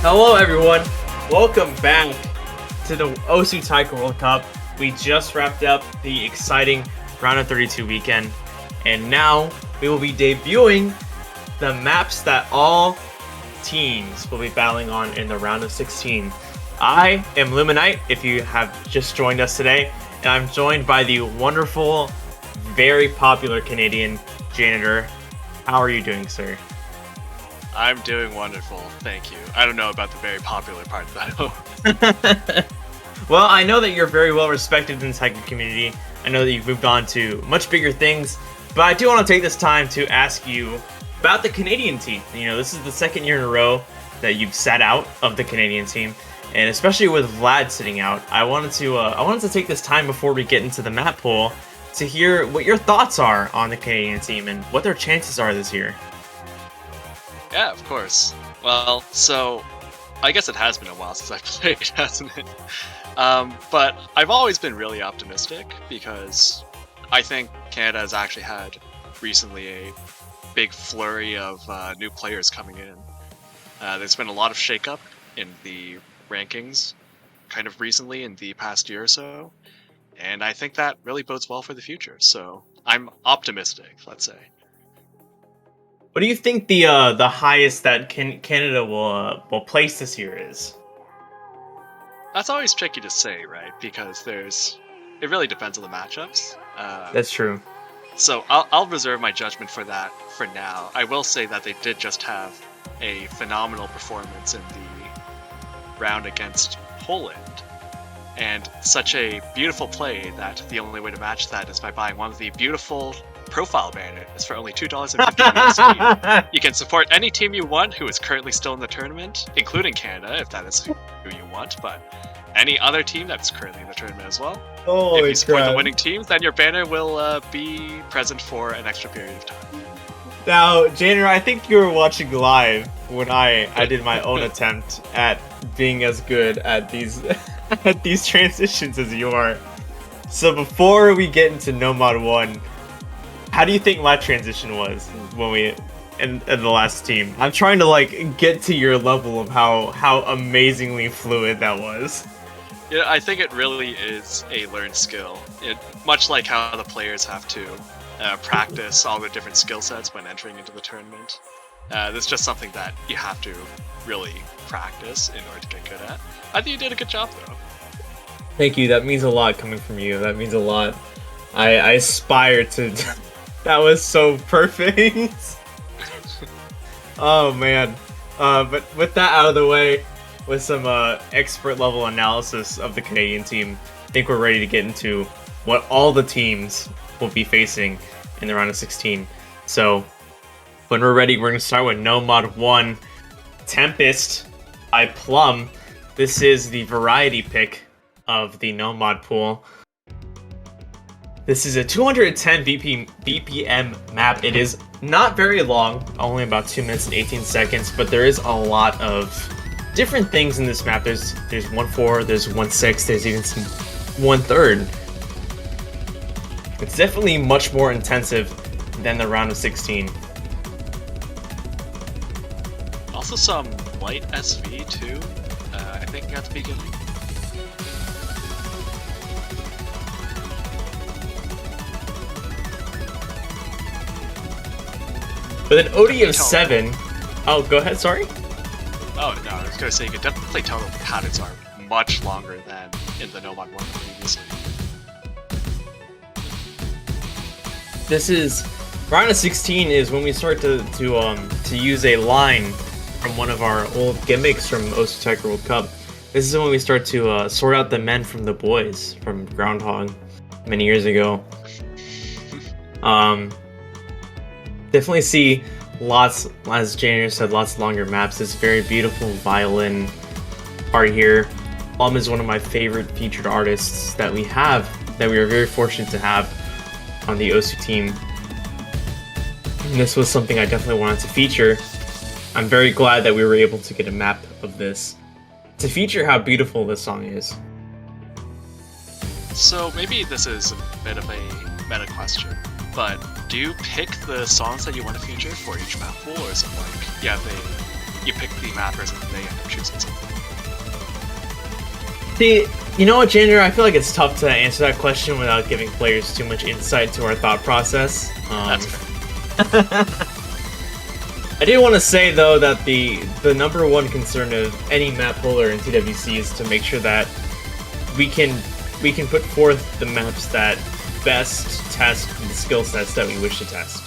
Hello, everyone. Welcome back to the Osu Taiko World Cup. We just wrapped up the exciting round of 32 weekend, and now we will be debuting the maps that all teams will be battling on in the round of 16. I am Luminite, if you have just joined us today, and I'm joined by the wonderful, very popular Canadian janitor. How are you doing, sir? I'm doing wonderful, thank you. I don't know about the very popular part though. Well, I know that you're very well respected in the Taiko community. I know that you've moved on to much bigger things, but I do want to take this time to ask you about the Canadian team. You know, this is the second year in a row that you've sat out of the Canadian team, and especially with Vlad sitting out, I wanted to take this time before we get into the map pool to hear what your thoughts are on the Canadian team and what their chances are this year. Yeah, of course. Well, so I guess it has been a while since I've played, hasn't it? But I've always been really optimistic because I think Canada has actually had recently a big flurry of new players coming in. There's been a lot of shakeup in the rankings kind of recently in the past year or so, and I think that really bodes well for the future. So I'm optimistic, let's say. What do you think the highest that Canada will place this year is? That's always tricky to say, right? Because it really depends on the matchups. That's true. So I'll reserve my judgment for that for now. I will say that they did just have a phenomenal performance in the round against Poland, and such a beautiful play that the only way to match that is by buying one of the beautiful profile banners for only $2.50 USD. You can support any team you want who is currently still in the tournament, including Canada, if that is who you want, but any other team that's currently in the tournament as well. Holy if you support crap. the winning team, then your banner will be present for an extra period of time. Now, Janer, I think you were watching live when I did my own attempt at being as good at these at these transitions as you are. So before we get into No Mod 1, how do you think my transition was when we in the last team? I'm trying to get to your level of how amazingly fluid that was. Yeah, I think it really is a learned skill. Much like how the players have to practice all their different skill sets when entering into the tournament. This is just something that you have to really practice in order to get good at. I think you did a good job though. Thank you. That means a lot coming from you. That means a lot. I aspire to. That was so perfect. Oh man. But with that out of the way, with some expert level analysis of the Canadian team, I think we're ready to get into what all the teams will be facing in the round of 16. So when we're ready, we're going to start with No Mod 1, Tempest by Plum. This is the variety pick of the No Mod pool. This is a 210 BPM map. It is not very long, only about 2 minutes and 18 seconds, but there is a lot of different things in this map. There's 1-4, there's 1-6, there's even some 1/3. It's definitely much more intensive than the round of 16. Also some light SV too, I think at the beginning. With an OD of 7... Oh, go ahead, sorry? Oh, no, I was going to say, you can definitely tell that the patterns are much longer than in the No Mod 1 previously. This is... Round of 16 is when we start to use a line from one of our old gimmicks from Osu Taiko World Cup. This is when we start to sort out the men from the boys from Groundhog many years ago. Definitely see lots, as Janier said, lots longer maps. This very beautiful violin part here. Plum is one of my favorite featured artists that we are very fortunate to have on the Osu team. And this was something I definitely wanted to feature. I'm very glad that we were able to get a map of this to feature how beautiful this song is. So maybe this is a bit of a meta question, but do you pick the songs that you want to feature for each map pool, or is it like you you pick the mappers and they end up choosing something. See, you know what, Jander? I feel like it's tough to answer that question without giving players too much insight to our thought process. That's fair. I do want to say though that the number one concern of any map puller in TWC is to make sure that we can put forth the maps that best test the skill sets that we wish to test.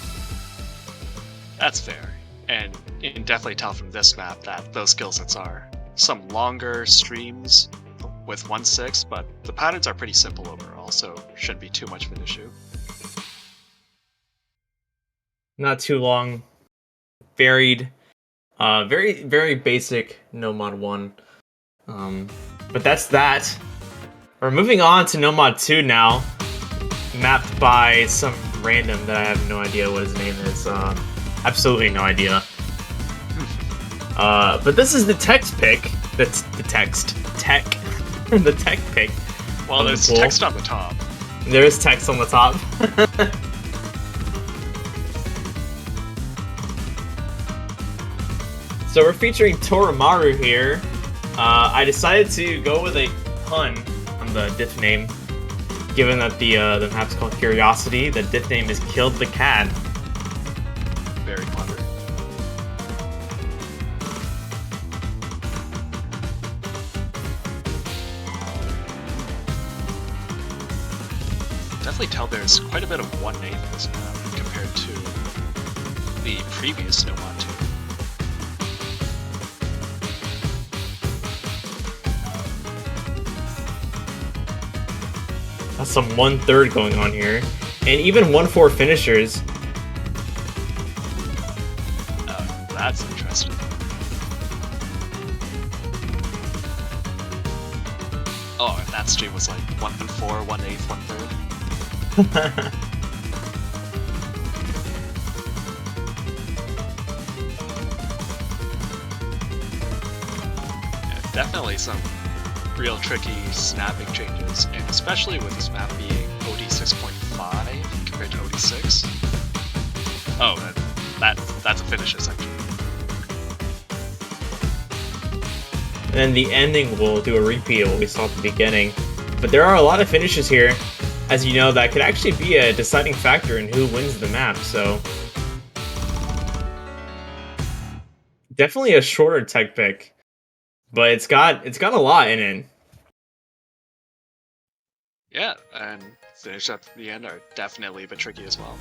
That's fair, and you can definitely tell from this map that those skill sets are some longer streams with 1/6, but the patterns are pretty simple overall, so shouldn't be too much of an issue. Not too long, varied, very very basic no mod 1. But that's that. We're moving on to no mod 2 now, mapped by some random that I have no idea what his name is. Absolutely no idea. But this is the text pick. That's the tech. The tech pick. Well, there's text on the top. There is text on the top. So we're featuring Torimaru here. I decided to go with a pun on the diff name, given that the map's called Curiosity. The diff name is Killed the Cat. Very clever. Definitely tell there's quite a bit of 1/8 in this map compared to the previous No Mod 2. That's some 1/3 going on here, and even 1/4 finishers. That's interesting. Oh, and that stream was like 1/4, 1/8, 1/3. Yeah, definitely some real tricky snapping changes, and especially with this map being OD 6.5 compared to OD 6. Oh, that's a finisher section. And then the ending will do a repeat of what we saw at the beginning. But there are a lot of finishes here, as you know, that could actually be a deciding factor in who wins the map, so... Definitely a shorter tech pick, but it's got a lot in it. Yeah, and finish up at the end are definitely a bit tricky as well.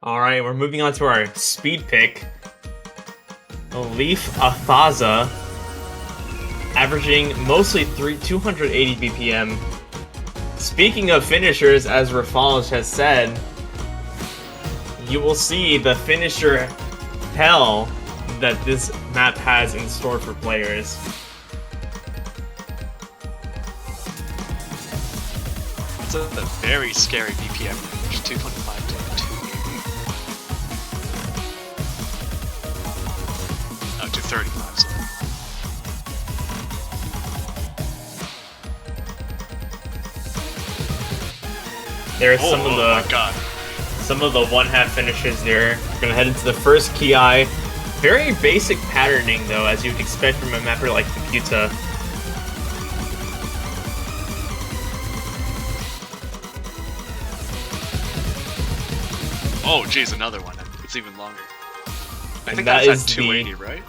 Alright, we're moving on to our speed pick. Leaf Athaza, averaging mostly 280 BPM. Speaking of finishers, as Rafalj has said, you will see the finisher hell that this map has in store for players. It's a very scary BPM range, 225 to 280. Oh, 235, sorry. There's Oh my god. some of the 1/2 finishes there. We're gonna head into the first Ki. Very basic patterning though, as you'd expect from a mapper like Computa. Oh geez, another one. It's even longer. I think that that's is at 280, right?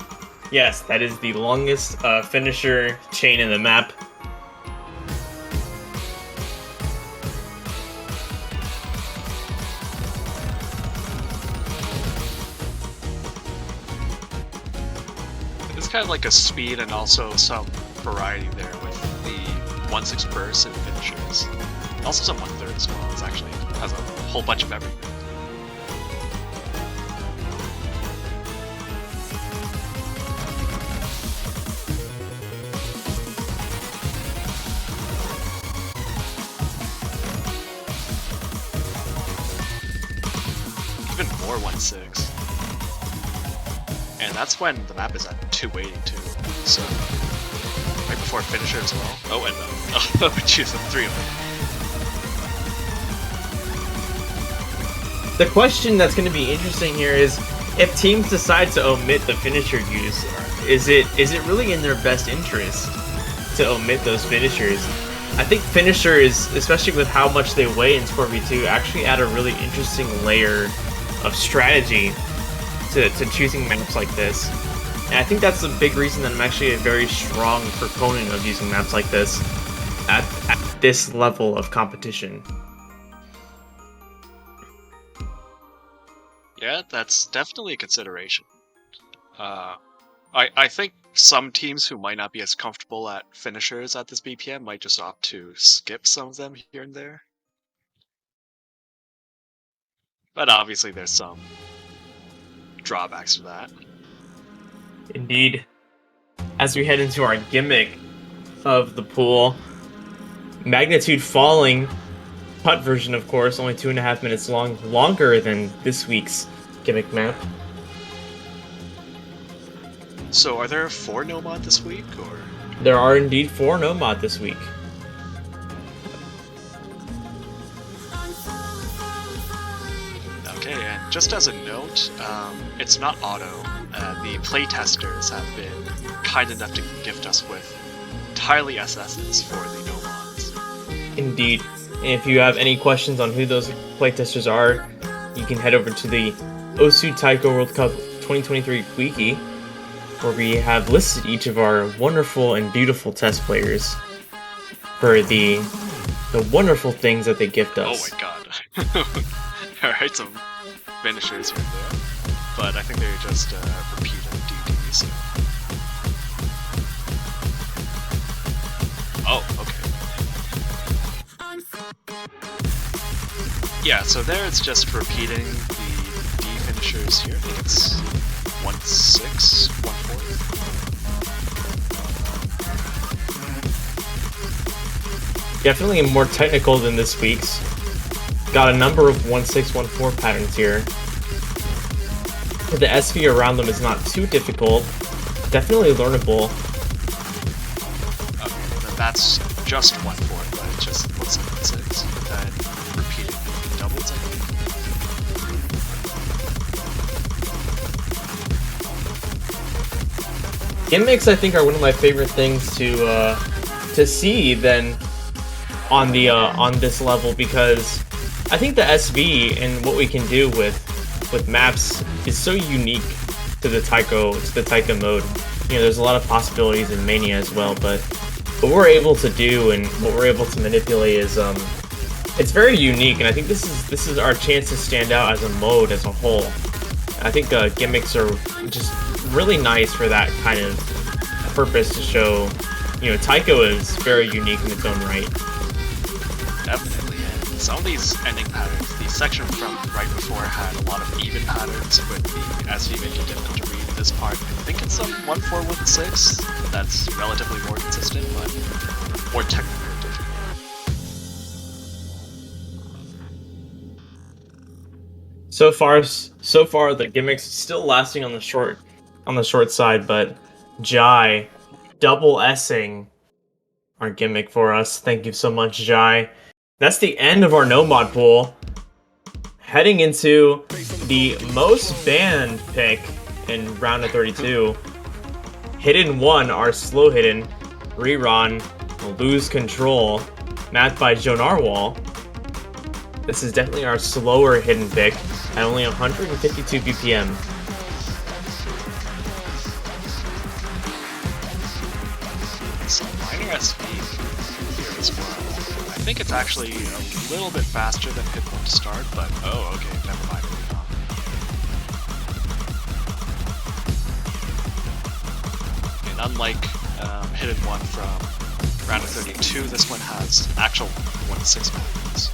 Yes, that is the longest finisher chain in the map. It's kind of like a speed and also some variety there with the 1/6 bursts and finishers. Also some 1/3 as well. It actually has a whole bunch of everything. Even more 1/6. And that's when the map is at 282, so right before finisher as well. Oh, and oh, jeez, 3 of them. The question that's going to be interesting here is, if teams decide to omit the finisher use, is it really in their best interest to omit those finishers? I think finishers, especially with how much they weigh in Sport V2, actually add a really interesting layer of strategy to choosing maps like this. And I think that's a big reason that I'm actually a very strong proponent of using maps like this at this level of competition. Yeah, that's definitely a consideration. I think some teams who might not be as comfortable at finishers at this BPM might just opt to skip some of them here and there. But obviously there's some drawbacks to that. Indeed. As we head into our gimmick of the pool, magnitude falling, putt version of course, only 2.5 minutes long, longer than this week's gimmick map. So are there 4 no-mod this week, or...? There are indeed 4 no-mod this week. Okay, and just as a note, it's not auto. The playtesters have been kind enough to gift us with entirely SSs for the no-mods. Indeed. And if you have any questions on who those playtesters are, you can head over to the Osu Taiko World Cup 2023 wiki, where we have listed each of our wonderful and beautiful test players for the wonderful things that they gift us. Oh my god. Alright, some finishers right there. But I think they're just repeated DDs. Oh, okay. Yeah, so there it's just repeating the D finishers here. I think it's 1-6, 1-4. Definitely more technical than this week's. Got a number of 1-6, 1-4 patterns here. The SV around them is not too difficult. Definitely learnable. Okay, then that's just 1-4, but it just looks like 1-6. And then repeating doubles, I think. Gimmicks, I think, are one of my favorite things to see then on the on this level, because I think the SV and what we can do with maps is so unique to the taiko mode. You know, there's a lot of possibilities in Mania as well, but what we're able to do and what we're able to manipulate is it's very unique, and I think this is our chance to stand out as a mode as a whole. I think gimmicks are just really nice for that kind of purpose, to show, you know, taiko is very unique in its own right. Definitely, and some of these ending patterns, the section from right before had a lot of even patterns with the SV making it difficult to read. This part, I think it's some 1-4, 1-6. That's relatively more consistent, but more technically difficult. So far, the gimmicks still lasting on the short side, but Jai double S-ing our gimmick for us. Thank you so much, Jai. That's the end of our no mod pool. Heading into the most banned pick in round of 32. Hidden 1, our slow hidden. Rerun, Lose Control, mapped by Joe Narwhal. This is definitely our slower hidden pick at only 152 BPM. Some minor SV here as well. I think it's actually a little bit faster than Hit 1 to start, but oh, okay, never mind. And unlike Hidden 1 from round of 32, this one has actual 1-6 patterns.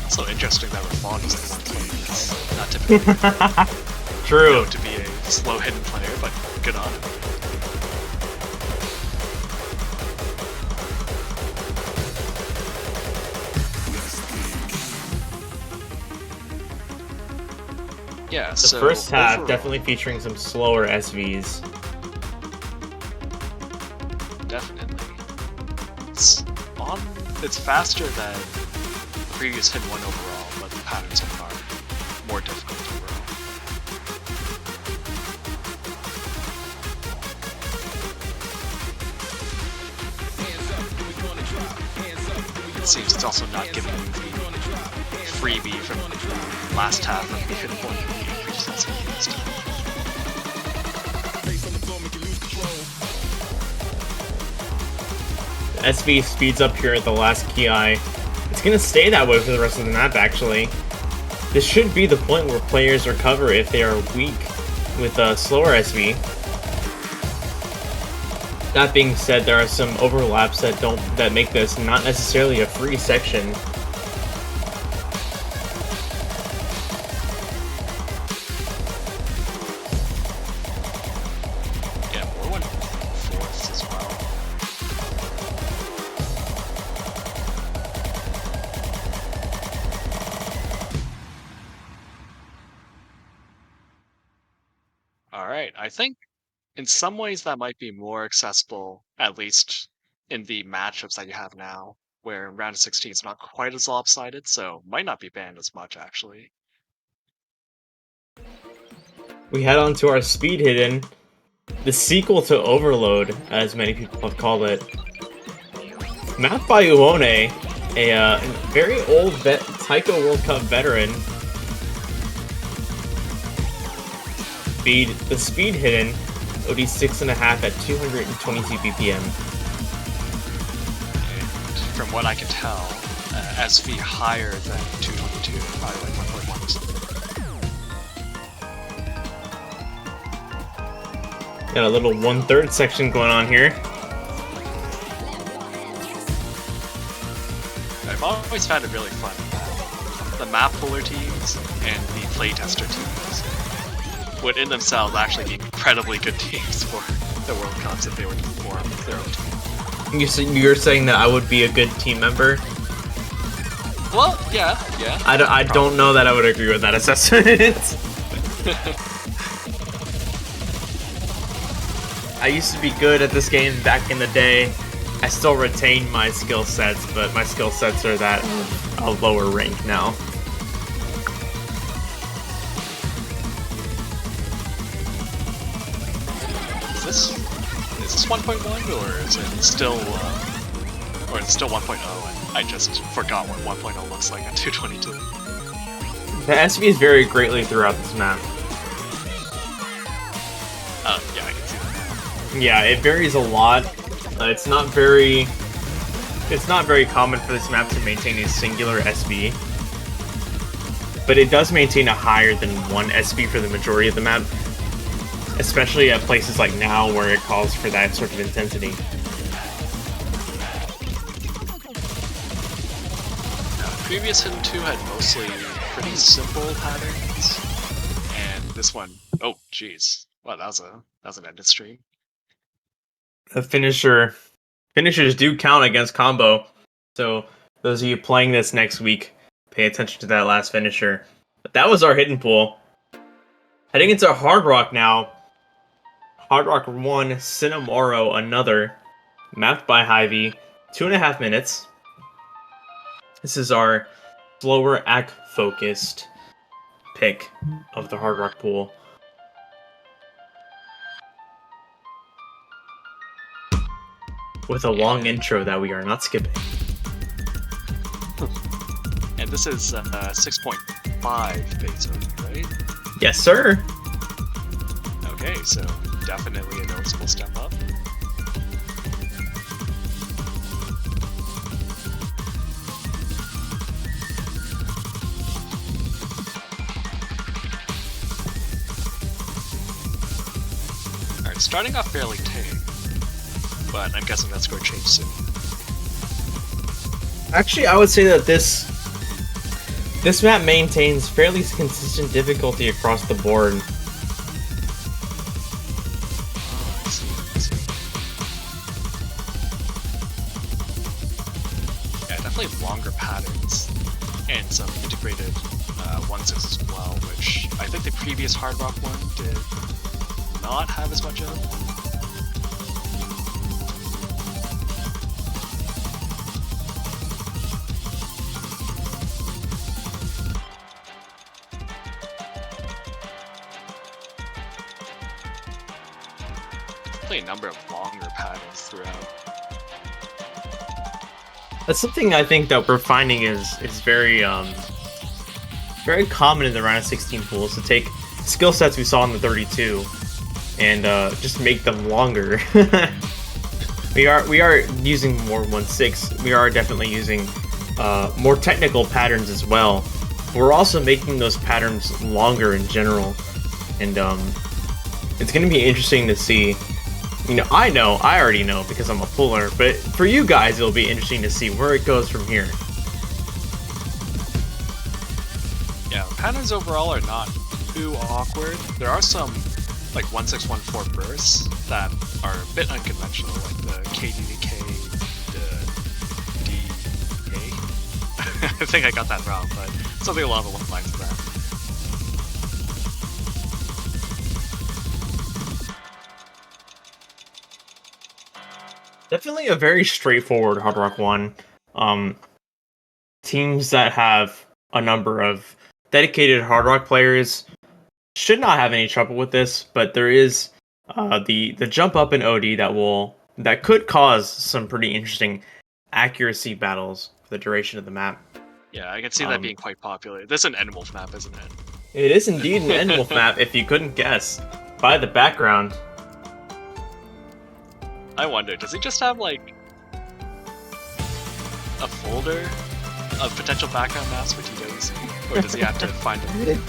Also interesting that Rafon is the one playing this. Not typically. True. Known to be a slow hidden player, but good on him. Yeah, The so first half overall, definitely featuring some slower SVs. definitely. It's on it's faster than the previous Hidden 1 overall, but the patterns are more difficult overall. It seems it's also not giving you the freebie from the last half of the Hidden 1 which is also last time. SV speeds up here at the last key eye. It's gonna stay that way for the rest of the map, actually. This should be the point where players recover if they are weak with a slower SV. That being said, there are some overlaps that make this not necessarily a free section. Yeah, we're 1/4 as well. Alright, I think in some ways that might be more accessible, at least in the matchups that you have now, where round of 16 is not quite as lopsided, so might not be banned as much actually. We head on to our speed hidden, the sequel to Overload, as many people have called it. Mapped by Uone, a very old Taiko World Cup veteran. The speed hidden, OD 6.5 at 222 BPM. And from what I can tell, SV higher than 222, probably like 1.1 or something. Got a little 1/3 section going on here. I've always found it really fun that the map puller teams and the playtester teams would in themselves actually be incredibly good teams for the World Cups if they were to form their own team. You're saying that I would be a good team member? Well, yeah. I don't know that I would agree with that assessment. I used to be good at this game back in the day. I still retain my skill sets, but my skill sets are that a lower rank now. Is this 1.1 or is it still 1.0 and I just forgot what 1.0 looks like at 222? The SV is very greatly throughout this map. Yeah, I can see that now. Yeah, it varies a lot. It's not very common for this map to maintain a singular SV, but it does maintain a higher than one SV for the majority of the map, especially at places like now where it calls for that sort of intensity. Previous Hidden 2 had mostly pretty simple patterns, and this one, oh jeez, wow, that was an ended stream. The finishers do count against combo, so those of you playing this next week, pay attention to that last finisher. But that was our hidden pool. Heading into Hard Rock now. Hard Rock 1, Cinnamoro, another, mapped by Hy-Vee, 2.5 minutes. This is our slower act-focused pick of the Hard Rock pool. With a long intro that we are not skipping. And this is 6.5 base only, right? Yes, sir. Okay, so definitely a noticeable step up. Alright, starting off fairly tame, but I'm guessing that's going to change soon. Actually, I would say that this map maintains fairly consistent difficulty across the board. Oh, I see. Yeah, definitely longer patterns, and some integrated 1/6 as well, which I think the previous Hard Rock one did not have as much of. definitely a number of longer patterns throughout. That's something I think that we're finding is very very common in the round of 16 pools to take skill sets we saw in the 32 and just make them longer. we are using more 1/6. We are definitely using more technical patterns as well. We're also making those patterns longer in general, and it's going to be interesting to see. You know, I already know because I'm a puller, but for you guys, it'll be interesting to see where it goes from here. Yeah, patterns overall are not too awkward. There are some, like 1614 bursts that are a bit unconventional, like the KD to K, the DA. I think I got that wrong, but something along the lines of that. Definitely a very straightforward Hard Rock 1. Teams that have a number of dedicated Hard Rock players should not have any trouble with this, but there is the jump up in OD that could cause some pretty interesting accuracy battles for the duration of the map. Yeah, I can see that being quite popular. This is an Endwolf map, isn't it? It is indeed an Endwolf map, if you couldn't guess by the background. I wonder, does he just have like a folder of potential background maps for TWC? Or does he have to find them?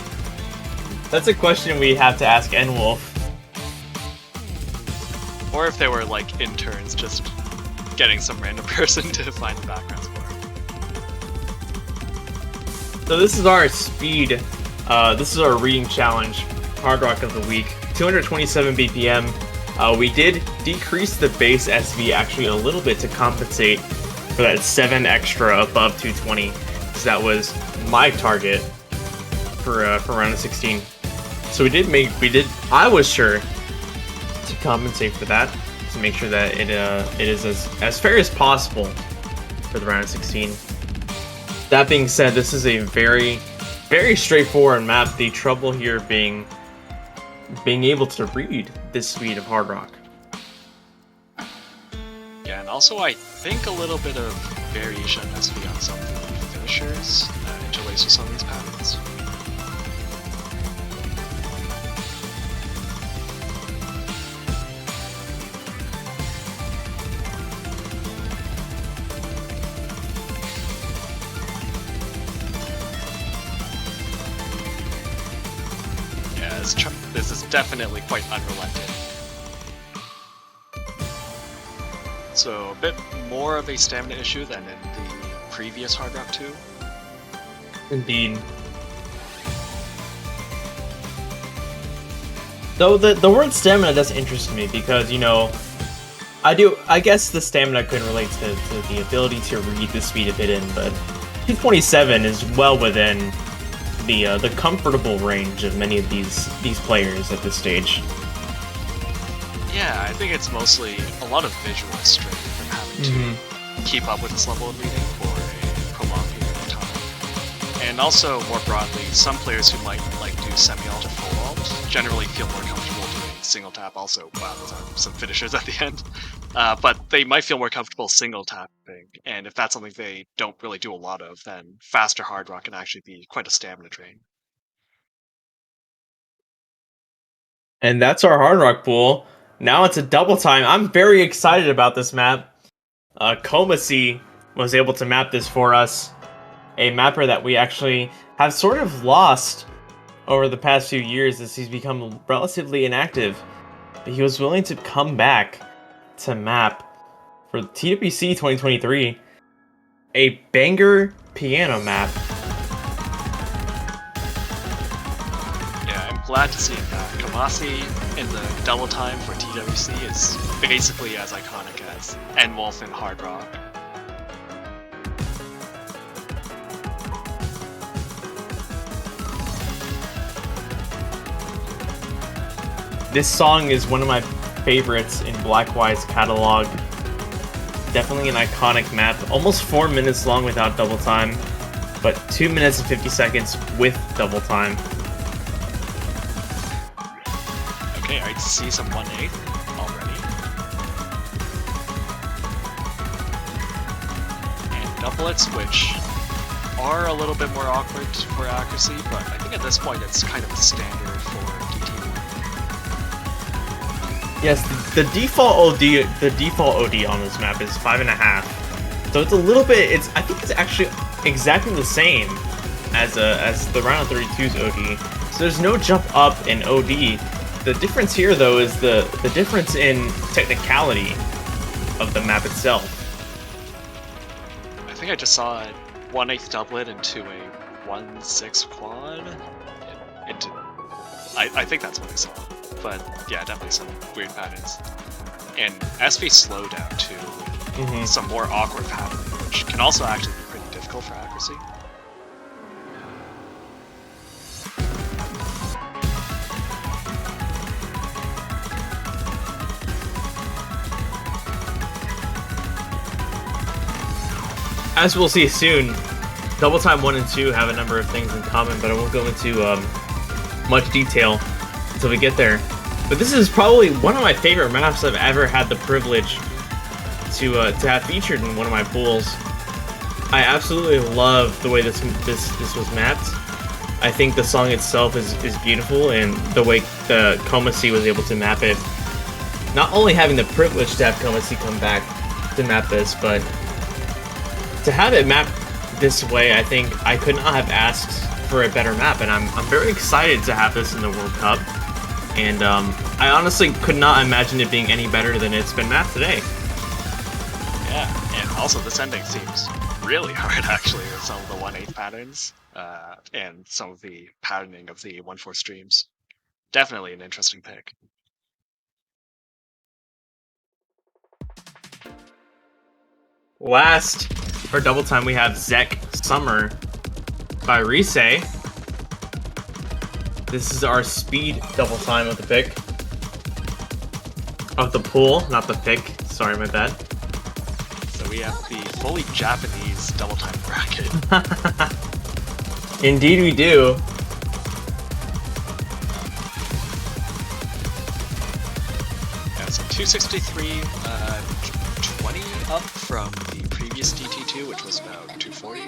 That's a question we have to ask Endwolf. Or if they were like interns just getting some random person to find the backgrounds for him. So this is our speed, this is our reading challenge, Hard Rock of the Week. 227 BPM. We did decrease the base SV actually a little bit to compensate for that 7 extra above 220, because that was my target for round of 16. So I was sure to compensate for that, to make sure that it is as fair as possible for the round of 16. That being said, this is a very, very straightforward map. The trouble here being able to read this speed of Hard Rock. Yeah, and also I think a little bit of variation has to be on some of the finishers interlaced with some of these patterns. This is definitely quite unrelenting. So a bit more of a stamina issue than in the previous Hard Rock 2. Indeed. Though the word stamina does interest me because, you know, I guess the stamina could relate to the ability to read the speed of it in, but 227 is well within the comfortable range of many of these players at this stage. Yeah, I think it's mostly a lot of visual strain from having to keep up with this level of reading for a prolonged period of time. And also, more broadly, some players who might like do semi-alt or full alt generally feel more comfortable doing single tap. Also, wow, those are some finishers at the end. But they might feel more comfortable single tapping, and if that's something they don't really do a lot of, then faster Hard Rock can actually be quite a stamina drain. And that's our Hard Rock pool. Now it's a double time. I'm very excited about this map. Comacy was able to map this for us. A mapper that we actually have sort of lost over the past few years as he's become relatively inactive. But he was willing to come back to map for TWC 2023. A banger piano map. Yeah, I'm glad to see it back. Kamasi in the double time for TWC is basically as iconic as Endwolf and Hard Rock. This song is one of my favorites in Black-Y's catalog. Definitely an iconic map. Almost 4 minutes long without double time, but 2 minutes and 50 seconds with double time. Okay, I see some 1/8 already. doublets, which are a little bit more awkward for accuracy, but I think at this point it's kind of the standard for DT1. Yes, the default OD on this map is 5.5. So it's a little bit. I think it's actually exactly the same as the round of 32's OD. So there's no jump up in OD. The difference here, though, is the difference in technicality of the map itself. I think I just saw a 1/8 doublet into a 1/6 quad. I think that's what I saw. But yeah, definitely some weird patterns. And SV slowdown too. Some more awkward patterning, which can also actually be pretty difficult for accuracy. As we'll see soon, Double Time 1 and 2 have a number of things in common, but I won't go into much detail until we get there. But this is probably one of my favorite maps I've ever had the privilege to have featured in one of my pools. I absolutely love the way this was mapped. I think the song itself is beautiful, and the way the Coma C was able to map it. Not only having the privilege to have Coma C come back to map this, but to have it mapped this way, I think I could not have asked for a better map, and I'm very excited to have this in the World Cup. And I honestly could not imagine it being any better than it's been mapped today. Yeah, and also this ending seems really hard actually with some of the 1/8 patterns and some of the patterning of the 1/4 streams. Definitely an interesting pick. Last, for Double Time, we have Zek Summer by Risei. This is our speed Double Time of the pick. Of the pool, not the pick. Sorry, my bad. So we have the fully Japanese Double Time bracket. Indeed we do. Yeah, so 263, 20 up from the previous DT2, which was about 240.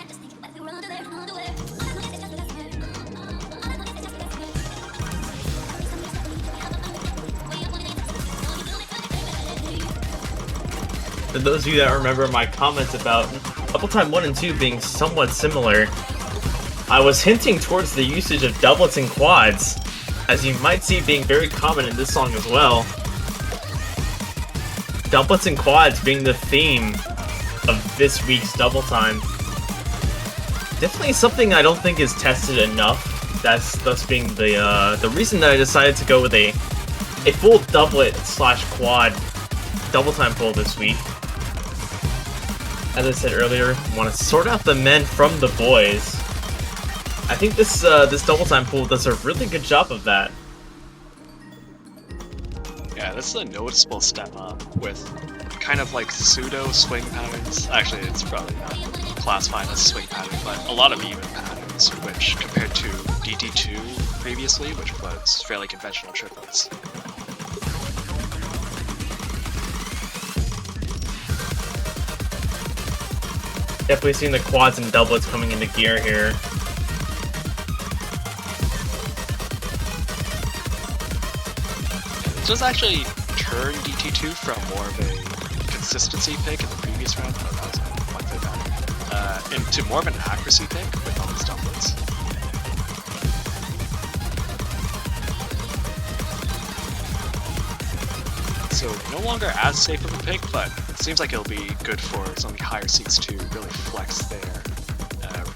For those of you that remember my comments about Double Time 1 and 2 being somewhat similar, I was hinting towards the usage of doublets and quads, as you might see being very common in this song as well. Doublets and quads being the theme of this week's Double Time. Definitely something I don't think is tested enough. That's thus being the reason that I decided to go with a full doublet / quad Double Time pool this week. As I said earlier, want to sort out the men from the boys. I think this Double Time pool does a really good job of that. Yeah, this is a noticeable step up with kind of like pseudo swing patterns. Actually, it's probably not classified as a swing pattern, but a lot of even patterns, which compared to DT2 previously, which was fairly conventional triplets. Definitely seeing the quads and doublets coming into gear here. This was actually turned DT2 from more of a consistency pick in the previous round. Oh, that was a 1/3 pattern. Into more of an accuracy pick with all these doublets. So no longer as safe of a pick, but it seems like it'll be good for some of the higher seats to really flex their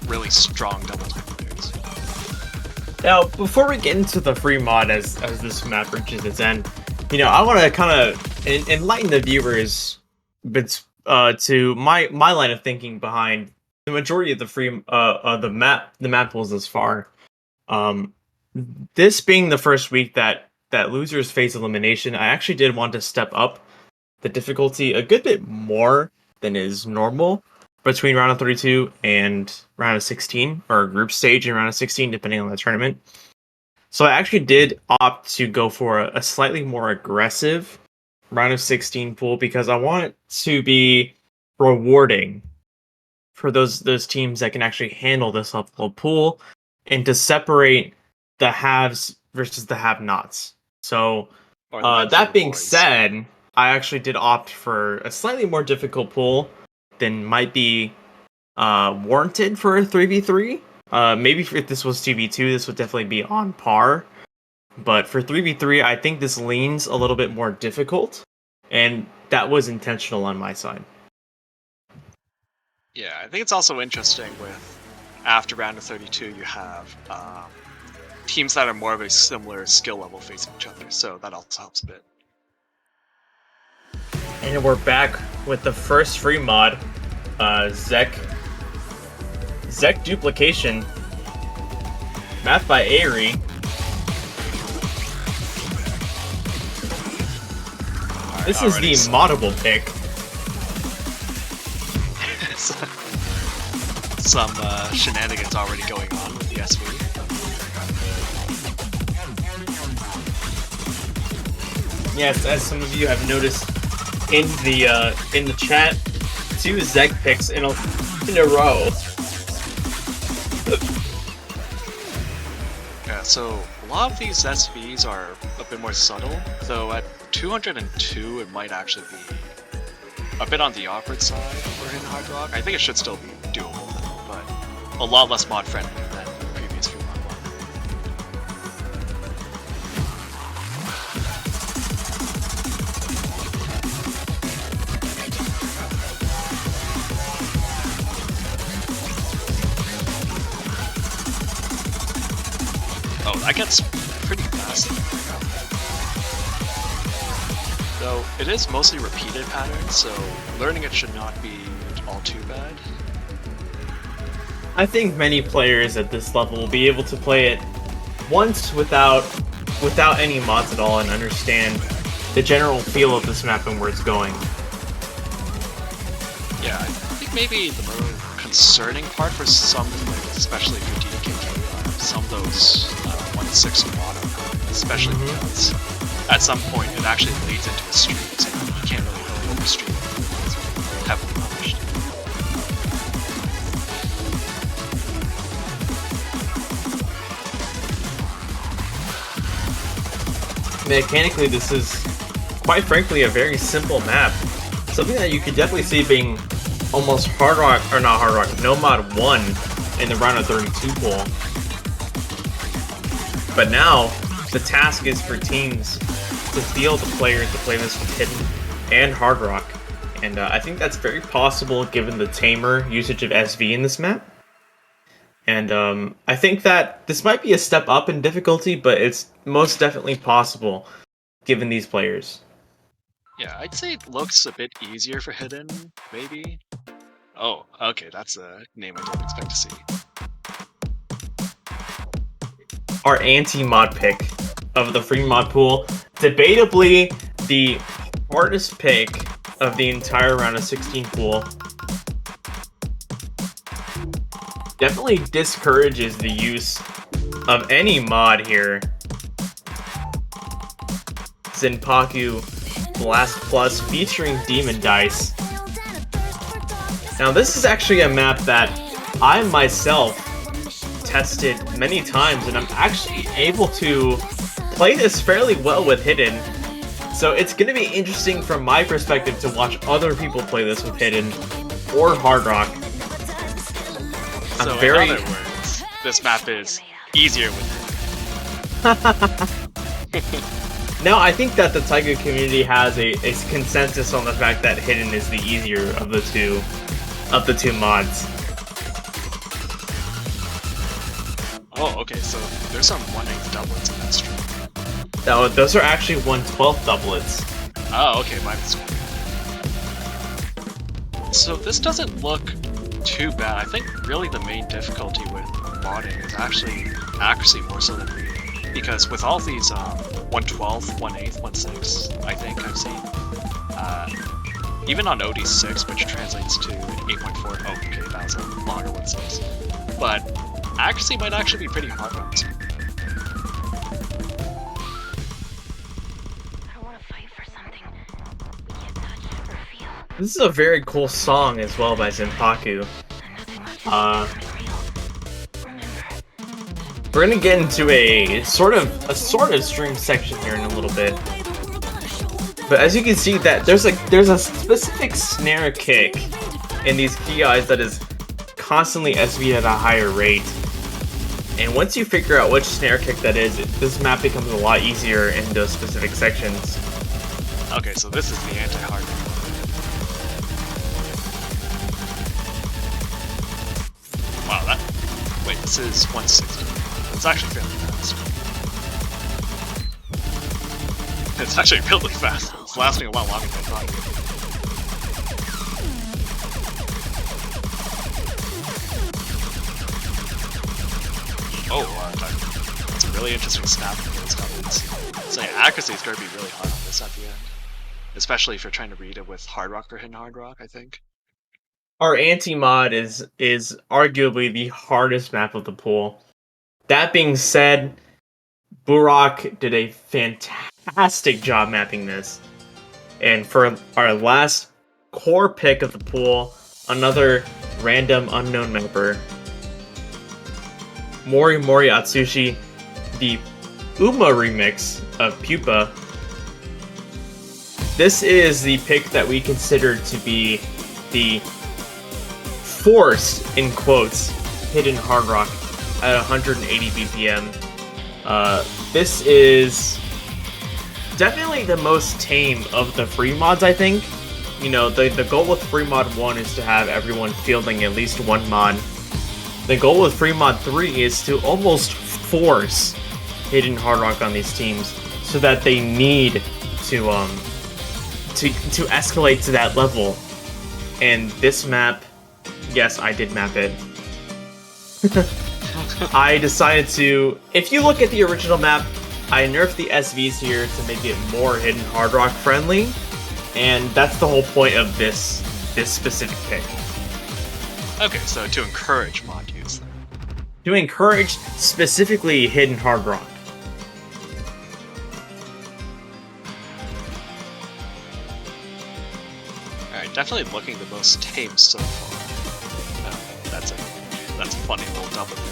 really strong double time players. Now, before we get into the free mod as this map reaches its end, you know, I want to kind of enlighten the viewers to my line of thinking behind the majority of the free the map pools thus far. This being the first week that losers face elimination, I actually did want to step up the difficulty a good bit more than is normal between round of 32 and round of 16, or group stage and round of 16, depending on the tournament. So I actually did opt to go for a slightly more aggressive round of 16 pool because I want it to be rewarding for those teams that can actually handle this level of pool, and to separate the haves versus the have-nots. So Or the men from that the being boys. said, I actually did opt for a slightly more difficult pool than might be warranted for a 3v3. Maybe if this was 2v2, this would definitely be on par. But for 3v3, I think this leans a little bit more difficult, and that was intentional on my side. Yeah, I think it's also interesting with after round of 32, you have teams that are more of a similar skill level facing each other, so that also helps a bit. And we're back with the first free mod, Zek Duplication, mapped by Aerie. This is the moddable pick. Some shenanigans already going on with the SV. Yes, as some of you have noticed in the chat, 2 Zeg picks in a row. Yeah, so a lot of these SVs are a bit more subtle, though at 202 it might actually be a bit on the awkward side for Hidden Hard Rock. I think it should still be doable, but a lot less mod friendly than the previous few mod one. Oh, that gets pretty fast. Though it is mostly repeated patterns, so learning it should not be all too bad. I think many players at this level will be able to play it once without any mods at all and understand the general feel of this map and where it's going. Yeah, I think maybe the more concerning part for some players, especially for DKK, some of those 1-6 mono, especially because at some point it actually leads into a stream, so you can't really go over stream because it's heavily published. Mechanically, this is, quite frankly, a very simple map. Something that you could definitely see being almost hard rock, or not hard rock, no mod 1 in the round of 32 pool. But now, the task is for teams to field the players to play this with Hidden and Hard Rock. And I think that's very possible given the tamer usage of SV in this map. And I think that this might be a step up in difficulty, but it's most definitely possible given these players. Yeah, I'd say it looks a bit easier for Hidden, maybe. Oh, okay, that's a name I didn't expect to see. Our anti-mod pick of the free mod pool, debatably the hardest pick of the entire round of 16 pool. Definitely discourages the use of any mod here. Zenpaku Blast Plus featuring Demon Dice. Now this is actually a map that I myself tested many times, and I'm actually able to play this fairly well with Hidden. So it's going to be interesting from my perspective to watch other people play this with Hidden or Hard Rock. So in other words, this map is easier with Hidden. Now, I think that the taiko community has a consensus on the fact that Hidden is the easier of the two mods. Oh, okay, so there's some 1/8 doublets in that stream. No, those are actually 1/12 doublets. Oh, okay, my mistake. So this doesn't look too bad. I think really the main difficulty with modding is actually accuracy more so than reading. Because with all these 1/12, 1/8, 1/6, I think I've seen, even on OD6, which translates to 8.4, oh, okay, that was a longer 1/6. But accuracy might actually be pretty hard on this one. This is a very cool song as well by Zenpaku. Uh, we're gonna get into a sort of stream section here in a little bit. But as you can see, that there's a specific snare kick in these Kiais that is constantly SV'd at a higher rate. And once you figure out which snare kick that is, this map becomes a lot easier in those specific sections. Okay, so this is the anti-hard. Wow, that... Wait, this is 160. It's actually fairly fast. It's actually really fast. It's lasting a lot longer than I thought. Oh, that's a really interesting snap from those buttons. So yeah, accuracy is going to be really hard on this at the end. Especially if you're trying to read it with Hard Rock or Hidden Hard Rock, I think. Our anti-mod is arguably the hardest map of the pool. That being said, Burak did a fantastic job mapping this. And for our last core pick of the pool, another random unknown mapper, Mori Mori Atsushi, the Uma remix of Pupa. This is the pick that we consider to be the forced, in quotes, hidden hard rock at 180 BPM. This is definitely the most tame of the free mods, I think. You know, the goal with free mod 1 is to have everyone fielding at least one mod. The goal with free mod 3 is to almost force hidden hard rock on these teams so that they need to escalate to that level. And this map, yes, I did map it. I decided to, if you look at the original map, I nerfed the SVs here to make it more hidden hard rock friendly, and that's the whole point of this specific pick. Okay, so to encourage mod use then. To encourage specifically hidden hard rock. Alright, definitely looking the most tame so far. That's a funny little double there.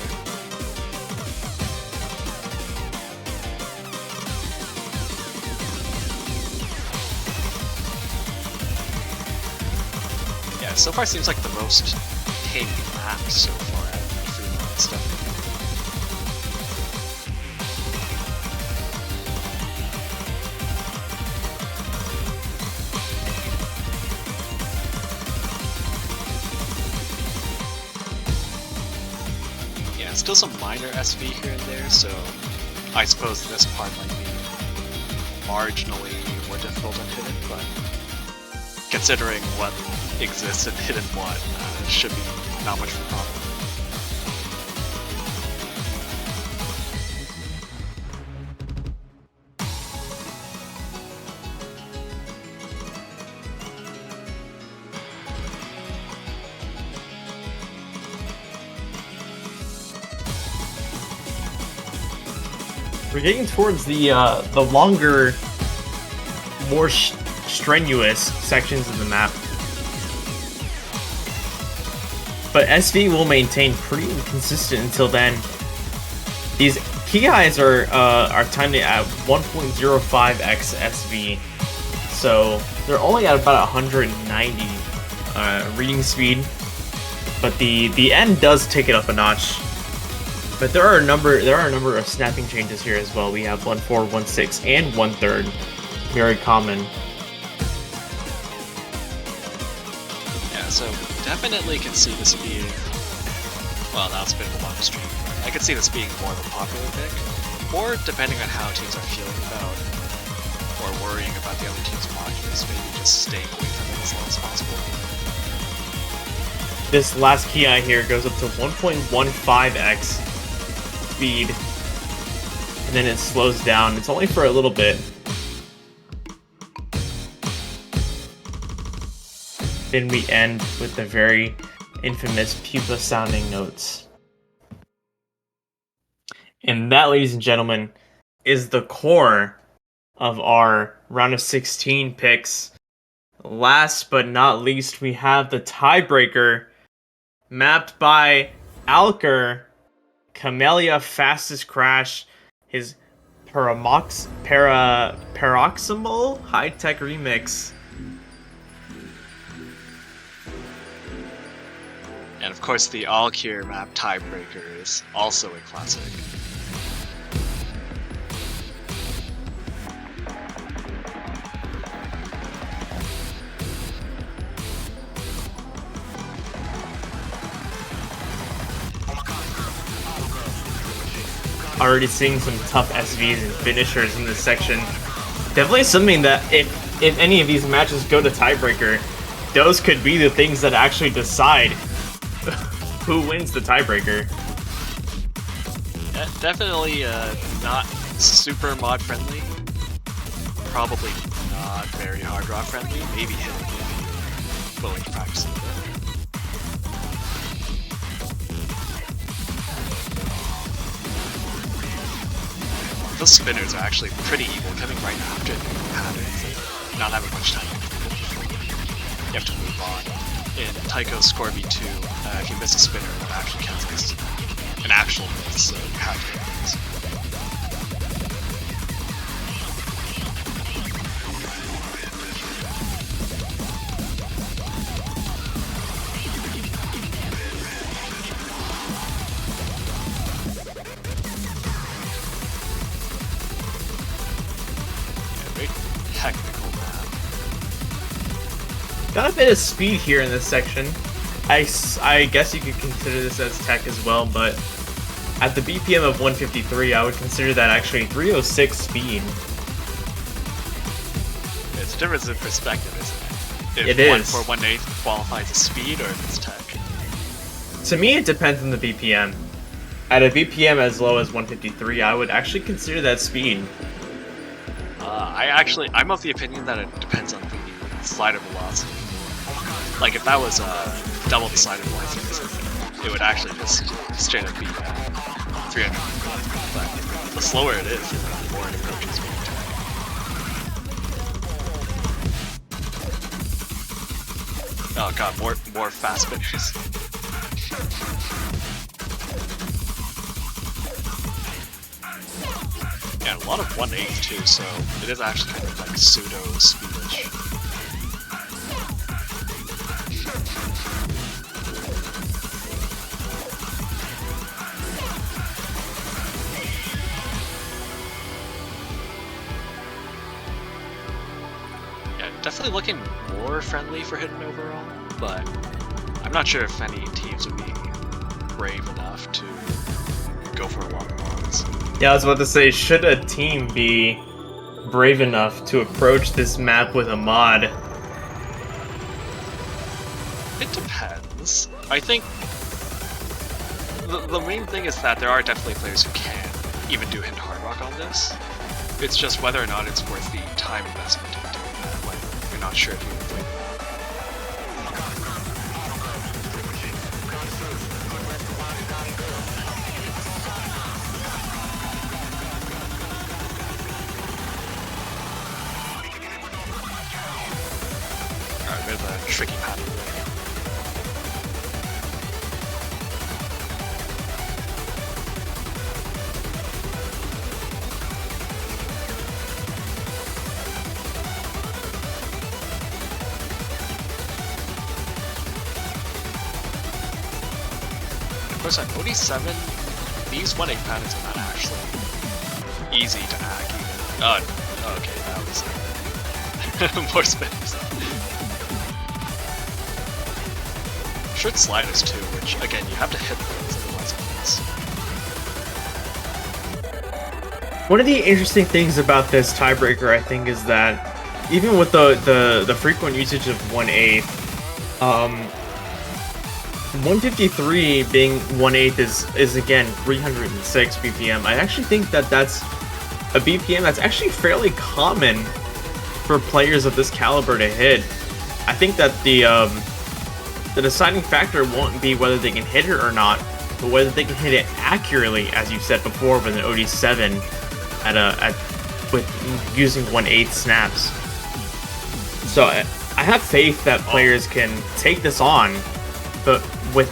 Yeah, so far seems like the most tame map so far out of the free mod stuff. Yeah, still some minor SV here and there, so I suppose this part might be marginally more difficult than hidden, but considering what exists in Hidden 1, it should be not much of a problem. We're getting towards the longer, more strenuous sections of the map. But SV will maintain pretty consistent until then. These key highs are timed at 1.05x SV, so they're only at about 190 reading speed. But the end does take it up a notch. But there are a number of snapping changes here as well. We have 1/4, 1/6, and 1/3, very common. Yeah, so definitely can see this being, well, now it's been a long stream. I could see this being more of a popular pick, or depending on how teams are feeling about or worrying about the other team's modules, maybe just staying away from it as long as possible. This last key eye here goes up to 1.15x speed, and then it slows down. It's only for a little bit. Then we end with the very infamous pupa sounding notes. And that, ladies and gentlemen, is the core of our round of 16 picks. Last but not least, we have the tiebreaker mapped by Alker, Camellia Fastest Crash, his Paroxysmal High-Tech Remix. And of course, the All-Cure map Tiebreaker is also a classic. Already seeing some tough SVs and finishers in this section. Definitely something that if any of these matches go to tiebreaker, those could be the things that actually decide who wins the tiebreaker. Definitely not super mod friendly. Probably not very hard rock friendly. Maybe hit if you're willing to practice a little bit. Those spinners are actually pretty evil, coming right after the patterns and not having much time. You have to move on. In Taiko Scorby 2, if you miss a spinner, that actually counts as an actual miss, so you have to hit these. Technical map. Got a bit of speed here in this section. I guess you could consider this as tech as well, but at the BPM of 153, I would consider that actually 306 speed. It's a difference in perspective, isn't it? If it is. 1418 qualifies as speed or if it's tech. To me, it depends on the BPM. At a BPM as low as 153, I would actually consider that speed. I'm of the opinion that it depends on the slider velocity. Like, if that was double the slider velocity, it would actually just straight up be 300. But the slower it is, the more it approaches being tech. Oh god, more fast spinners. Yeah, a lot of 1/8 too, so it is actually kind of like pseudo speedish. Yeah, definitely looking more friendly for Hidden overall, but I'm not sure if any teams would be brave enough to go for a lot of mods. Yeah, I was about to say, should a team be brave enough to approach this map with a mod? It depends. I think the main thing is that there are definitely players who can even do hidden hard rock on this. It's just whether or not it's worth the time investment in doing that when you're not sure if you can play the map. Alright, bit of a tricky pattern there. Of course, on OD7, these 1/8 patterns are not actually easy to hack even. Oh, okay, that was more spins. Short sliders too, which again, you have to hit those, otherwise it miss. One of the interesting things about this tiebreaker, I think, is that even with the frequent usage of 1/8, 153 being 1/8 is again 306 BPM. I actually think that that's a BPM that's actually fairly common for players of this caliber to hit. I think that the deciding factor won't be whether they can hit it or not, but whether they can hit it accurately, as you said before, with an OD7 with using 1/8 snaps. So I have faith that players can take this on, but with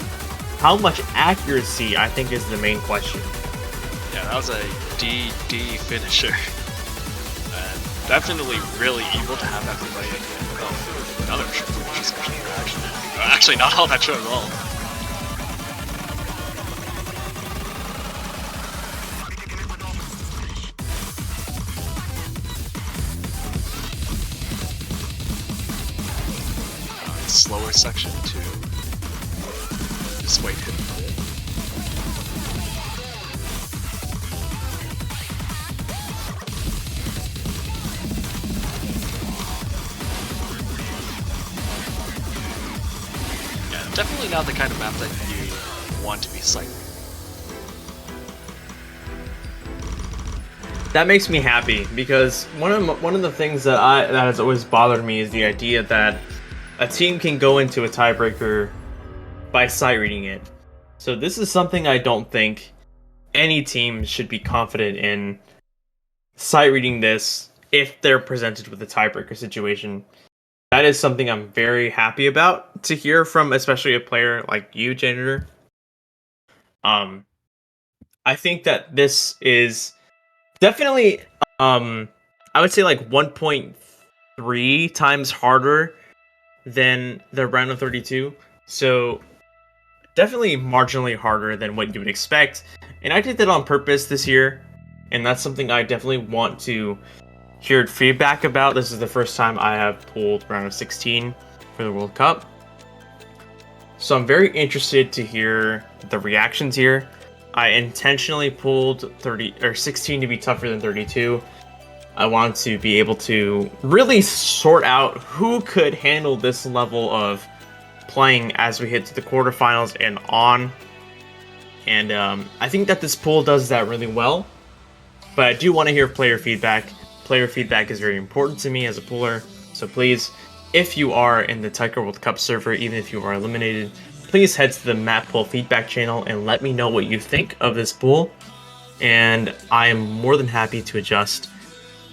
How much accuracy, I think, is the main question. Yeah, that was a DD finisher. And definitely really evil to have that delay again. Oh, another short finish section actually not all that short at all. Slower section to just wait hit a bit. Yeah, definitely not the kind of map that you want to be cycling. That makes me happy because one of the things that has always bothered me is the idea that a team can go into a tiebreaker by sight reading it. So this is something I don't think any team should be confident in sight reading this if they're presented with a tiebreaker situation. That is something I'm very happy about to hear from, especially a player like you, Janitor. I think that this is definitely I would say like 1.3 times harder than the round of 32. So definitely marginally harder than what you would expect. And I did that on purpose this year. And that's something I definitely want to hear feedback about. This is the first time I have pulled round of 16 for the World Cup. So I'm very interested to hear the reactions here. I intentionally pulled 16 to be tougher than 32. I want to be able to really sort out who could handle this level of playing as we hit to the quarterfinals and on. And I think that this pool does that really well. But I do want to hear player feedback. Player feedback is very important to me as a pooler. So please, if you are in the Taiko World Cup server, even if you are eliminated, please head to the map pool feedback channel and let me know what you think of this pool. And I am more than happy to adjust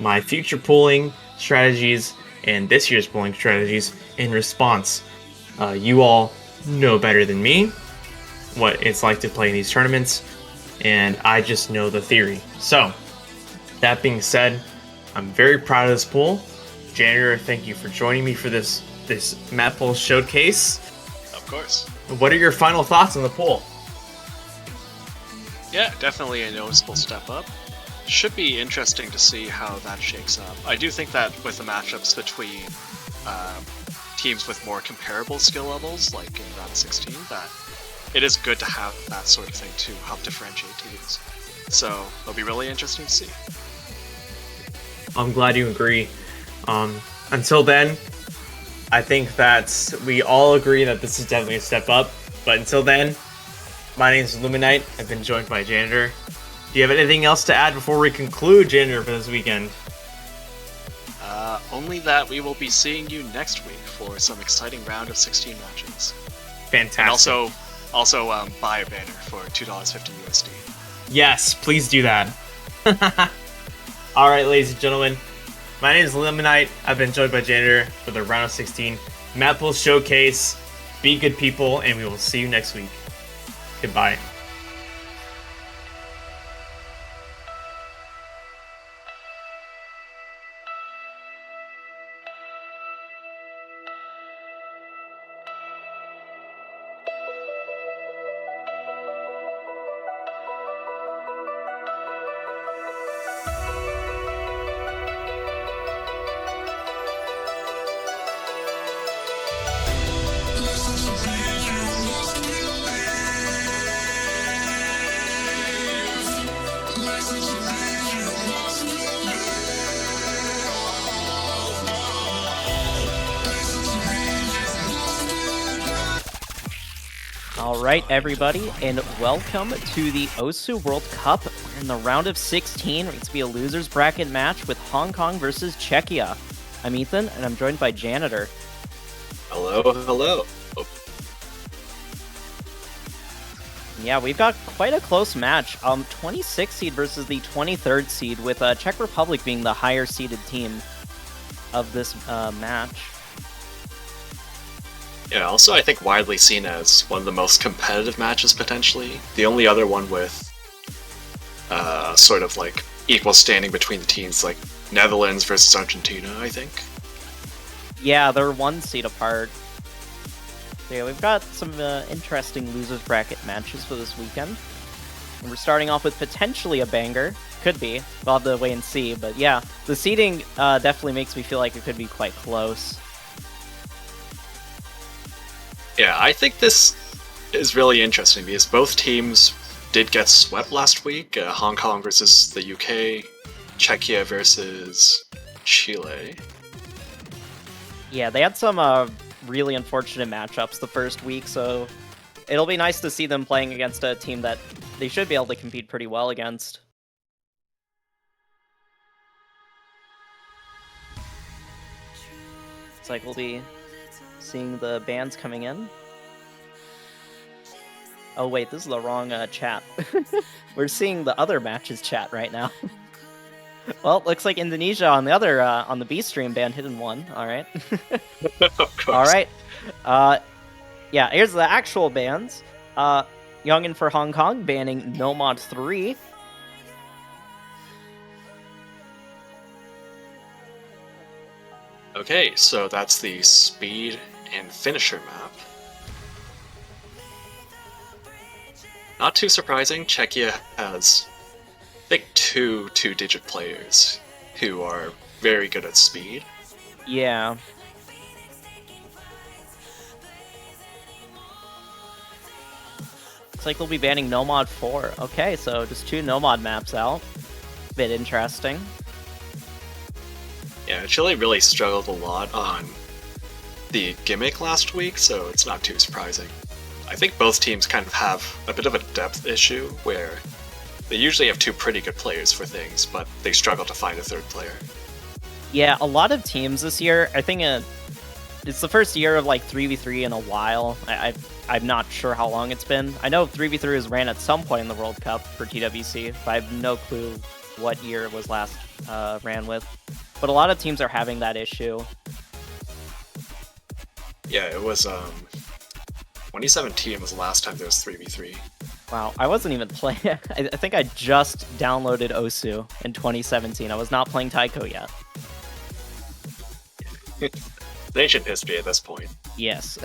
my future pooling strategies and this year's pooling strategies in response. You all know better than me what it's like to play in these tournaments, and I just know the theory. So, that being said, I'm very proud of this pool. Janitor, thank you for joining me for this map pool showcase. Of course. What are your final thoughts on the pool? Yeah, definitely a noticeable step up. Should be interesting to see how that shakes up. I do think that with the matchups between teams with more comparable skill levels, like in round 16, that it is good to have that sort of thing to help differentiate teams. So it'll be really interesting to see. I'm glad you agree. Until then, I think that we all agree that this is definitely a step up. But until then, my name is Illuminite. I've been joined by Janitor. Do you have anything else to add before we conclude, Janitor, for this weekend? Only that we will be seeing you next week for some exciting round of 16 matches. Fantastic. And also buy a banner for $2.50 USD. Yes, please do that. Alright, ladies and gentlemen, my name is Illuminite. I've been joined by Janitor for the round of 16 map pool showcase. Be good people, and we will see you next week. Goodbye. Alright everybody, and welcome to the Osu World Cup. We're in the round of 16. It's going to be a loser's bracket match with Hong Kong versus Czechia. I'm Ethan, and I'm joined by Janitor. Hello, hello. Yeah, we've got quite a close match. 26 seed versus the 23rd seed, with Czech Republic being the higher seeded team of this match. Yeah, also I think widely seen as one of the most competitive matches potentially. The only other one with sort of like equal standing between the teams, like Netherlands versus Argentina, I think. Yeah, they're 1 seed apart. So yeah, we've got some interesting losers bracket matches for this weekend. And we're starting off with potentially a banger. Could be. We'll have to wait and see. But yeah, the seeding definitely makes me feel like it could be quite close. Yeah, I think this is really interesting because both teams did get swept last week. Hong Kong versus the UK, Czechia versus Chile. Yeah, they had some really unfortunate matchups the first week, so it'll be nice to see them playing against a team that they should be able to compete pretty well against. Looks like we'll be seeing the bands coming in. Oh wait, this is the wrong chat. We're seeing the other matches chat right now. Well, looks like Indonesia on the other on the B stream banned Hidden One. All right. Of course. All right. Yeah, here's the actual bans. Youngin for Hong Kong banning Nomad 3. Okay, so that's the speed and finisher map. Not too surprising, Czechia has, I think, two-digit players who are very good at speed. Yeah. Looks like they'll be banning Nomad 4. Okay, so just 2 Nomad maps out. Bit interesting. Yeah, Chile really struggled a lot on the gimmick last week, so it's not too surprising. I think both teams kind of have a bit of a depth issue where they usually have 2 pretty good players for things, but they struggle to find a 3rd player. Yeah, a lot of teams this year, I think it's the first year of like 3v3 in a while. I'm not sure how long it's been. I know 3v3 was ran at some point in the World Cup for TWC, but I have no clue what year it was last ran with. But a lot of teams are having that issue. Yeah, it was 2017 was the last time there was 3v3. Wow, I wasn't even playing. I think I just downloaded Osu in 2017. I was not playing Taiko yet. It's ancient history at this point. Yes.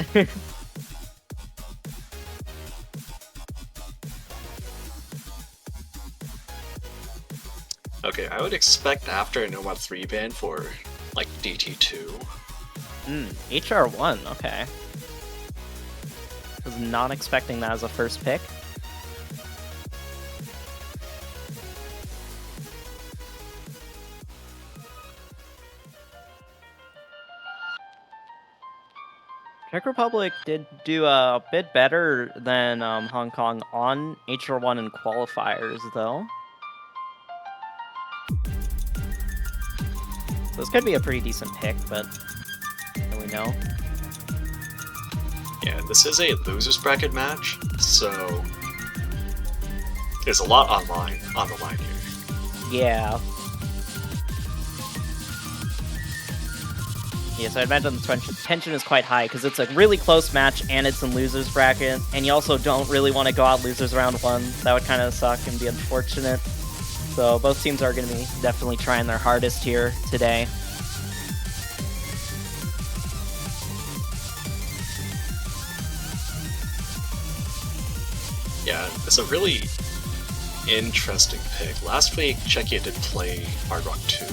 Okay, I would expect after a Nomad 3 ban for, like, DT2. HR1, okay. Was not expecting that as a first pick. Czech Republic did do a bit better than Hong Kong on HR1 and qualifiers, though. So this could be a pretty decent pick, but do we know? Yeah, this is a losers bracket match, so there's a lot on the line here. Yeah. Yeah, so I imagine the tension is quite high because it's a really close match and it's in losers bracket, and you also don't really want to go out losers round 1. That would kind of suck and be unfortunate. So both teams are going to be definitely trying their hardest here today. Yeah, it's a really interesting pick. Last week, Czechia did play Hard Rock 2,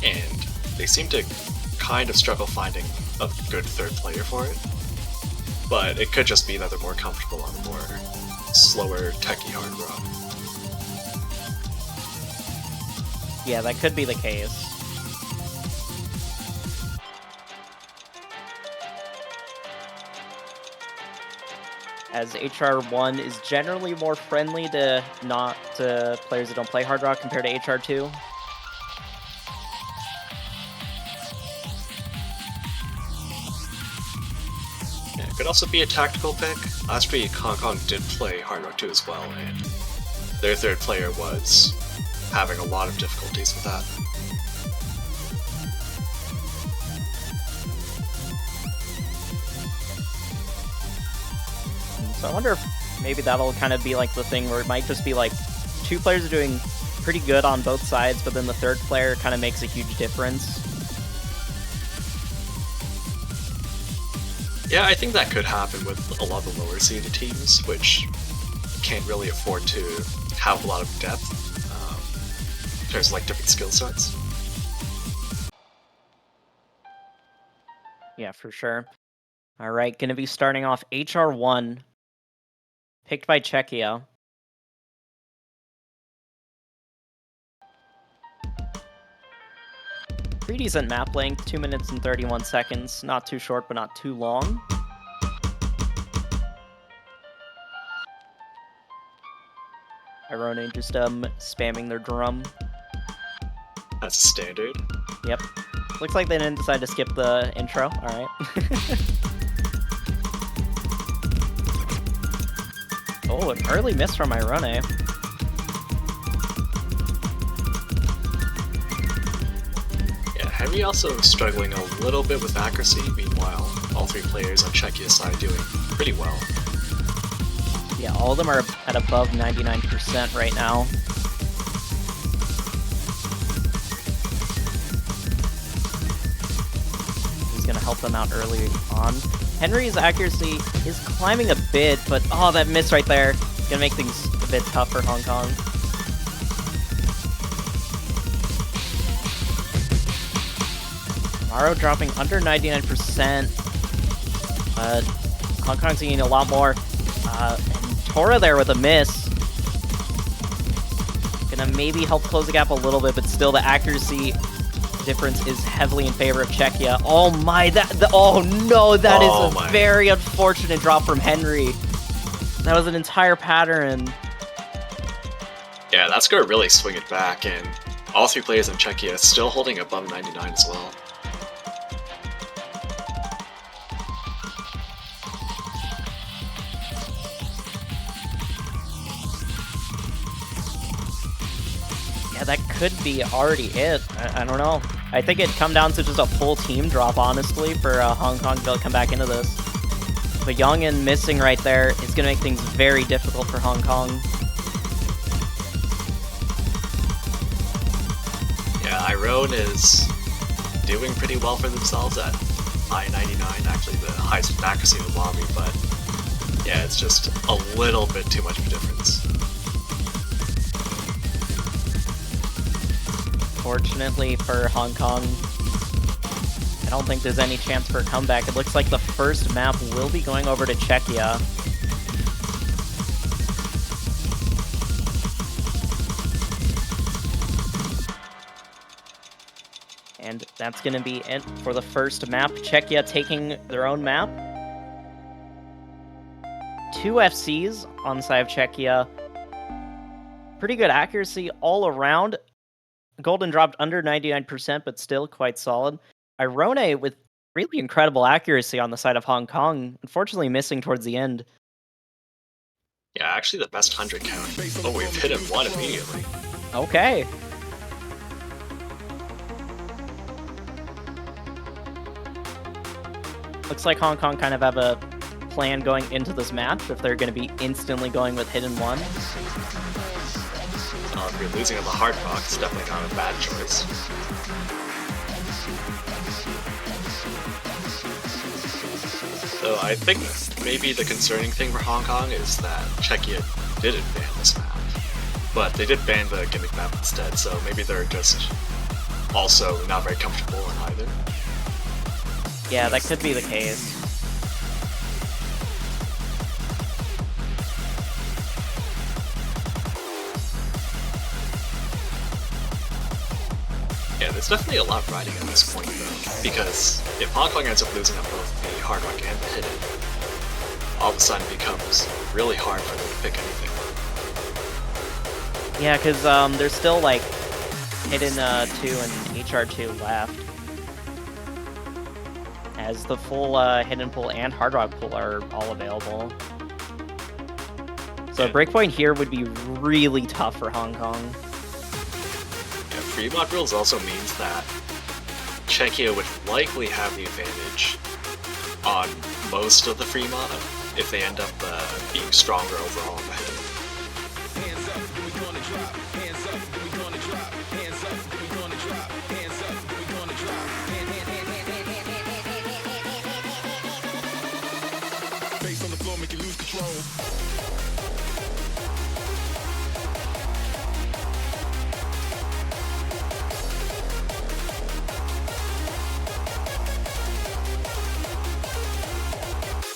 and they seem to kind of struggle finding a good 3rd player for it. But it could just be that they're more comfortable on the more slower, techy Hard Rock. Yeah, that could be the case. As HR1 is generally more friendly to players that don't play Hard Rock compared to HR2. Yeah, it could also be a tactical pick. Last week, Hong Kong did play Hard Rock 2 as well, and their 3rd player was having a lot of difficulties with that. So I wonder if maybe that'll kind of be like the thing where it might just be like 2 players are doing pretty good on both sides, but then the 3rd player kind of makes a huge difference. Yeah, I think that could happen with a lot of the lower seeded teams, which can't really afford to have a lot of depth in terms of like different skill sets. Yeah, for sure. All right, going to be starting off HR1, picked by Czechia. Pretty decent map length, 2 minutes and 31 seconds. Not too short, but not too long. Irone just spamming their drum. That's a standard. Yep. Looks like they didn't decide to skip the intro. All right. Oh, an early miss from Irone. Yeah, Henry also struggling a little bit with accuracy. Meanwhile, all 3 players on Czechia's side doing pretty well. Yeah, all of them are at above 99% right now. He's gonna help them out early on. Henry's accuracy is climbing a bit, but oh, that miss right there. Gonna make things a bit tough for Hong Kong. Maro dropping under 99%. Hong Kong's getting a lot more. And Tora there with a miss. Gonna maybe help close the gap a little bit, but still the accuracy difference is heavily in favor of Czechia. Oh my, oh no, that is a very unfortunate drop from Henry. That was an entire pattern. Yeah, that's gonna really swing it back, and all 3 players in Czechia still holding above 99 as well. Yeah, that could be already it. I don't know. I think it'd come down to just a full team drop, honestly, for Hong Kong to be able to come back into this. But Young and missing right there is going to make things very difficult for Hong Kong. Yeah, Irone is doing pretty well for themselves at I-99, actually the highest accuracy in the lobby, but yeah, it's just a little bit too much of a difference. Fortunately for Hong Kong, I don't think there's any chance for a comeback. It looks like the first map will be going over to Czechia. And that's going to be it for the first map. Czechia taking their own map. 2 FCs on the side of Czechia. Pretty good accuracy all around. Golden dropped under 99%, but still quite solid. Irone with really incredible accuracy on the side of Hong Kong, unfortunately missing towards the end. Yeah, actually the best 100 count. Oh, we've hit him 1 immediately. Okay. Looks like Hong Kong kind of have a plan going into this match if they're going to be instantly going with hidden 1. If you're losing on the hard rock, it's definitely not a bad choice. So I think maybe the concerning thing for Hong Kong is that Czechia didn't ban this map, but they did ban the gimmick map instead, so maybe they're just also not very comfortable in either. Yeah, that could be the case. Yeah, there's definitely a lot riding at this point, though, because if Hong Kong ends up losing on both the hard rock and the hidden, all of a sudden it becomes really hard for them to pick anything. Yeah, because there's still like hidden 2 and HR2 left, as the full hidden pool and hard rock pool are all available. So a breakpoint here would be really tough for Hong Kong. Free mod rules also means that Czechia would likely have the advantage on most of the free mod, if they end up being stronger overall in the hitting. Hands up, we gonna drop. Hands up, we gonna drop. Hands up, we gonna drop. Hands up, we gonna drop. Face on the floor, make you lose control.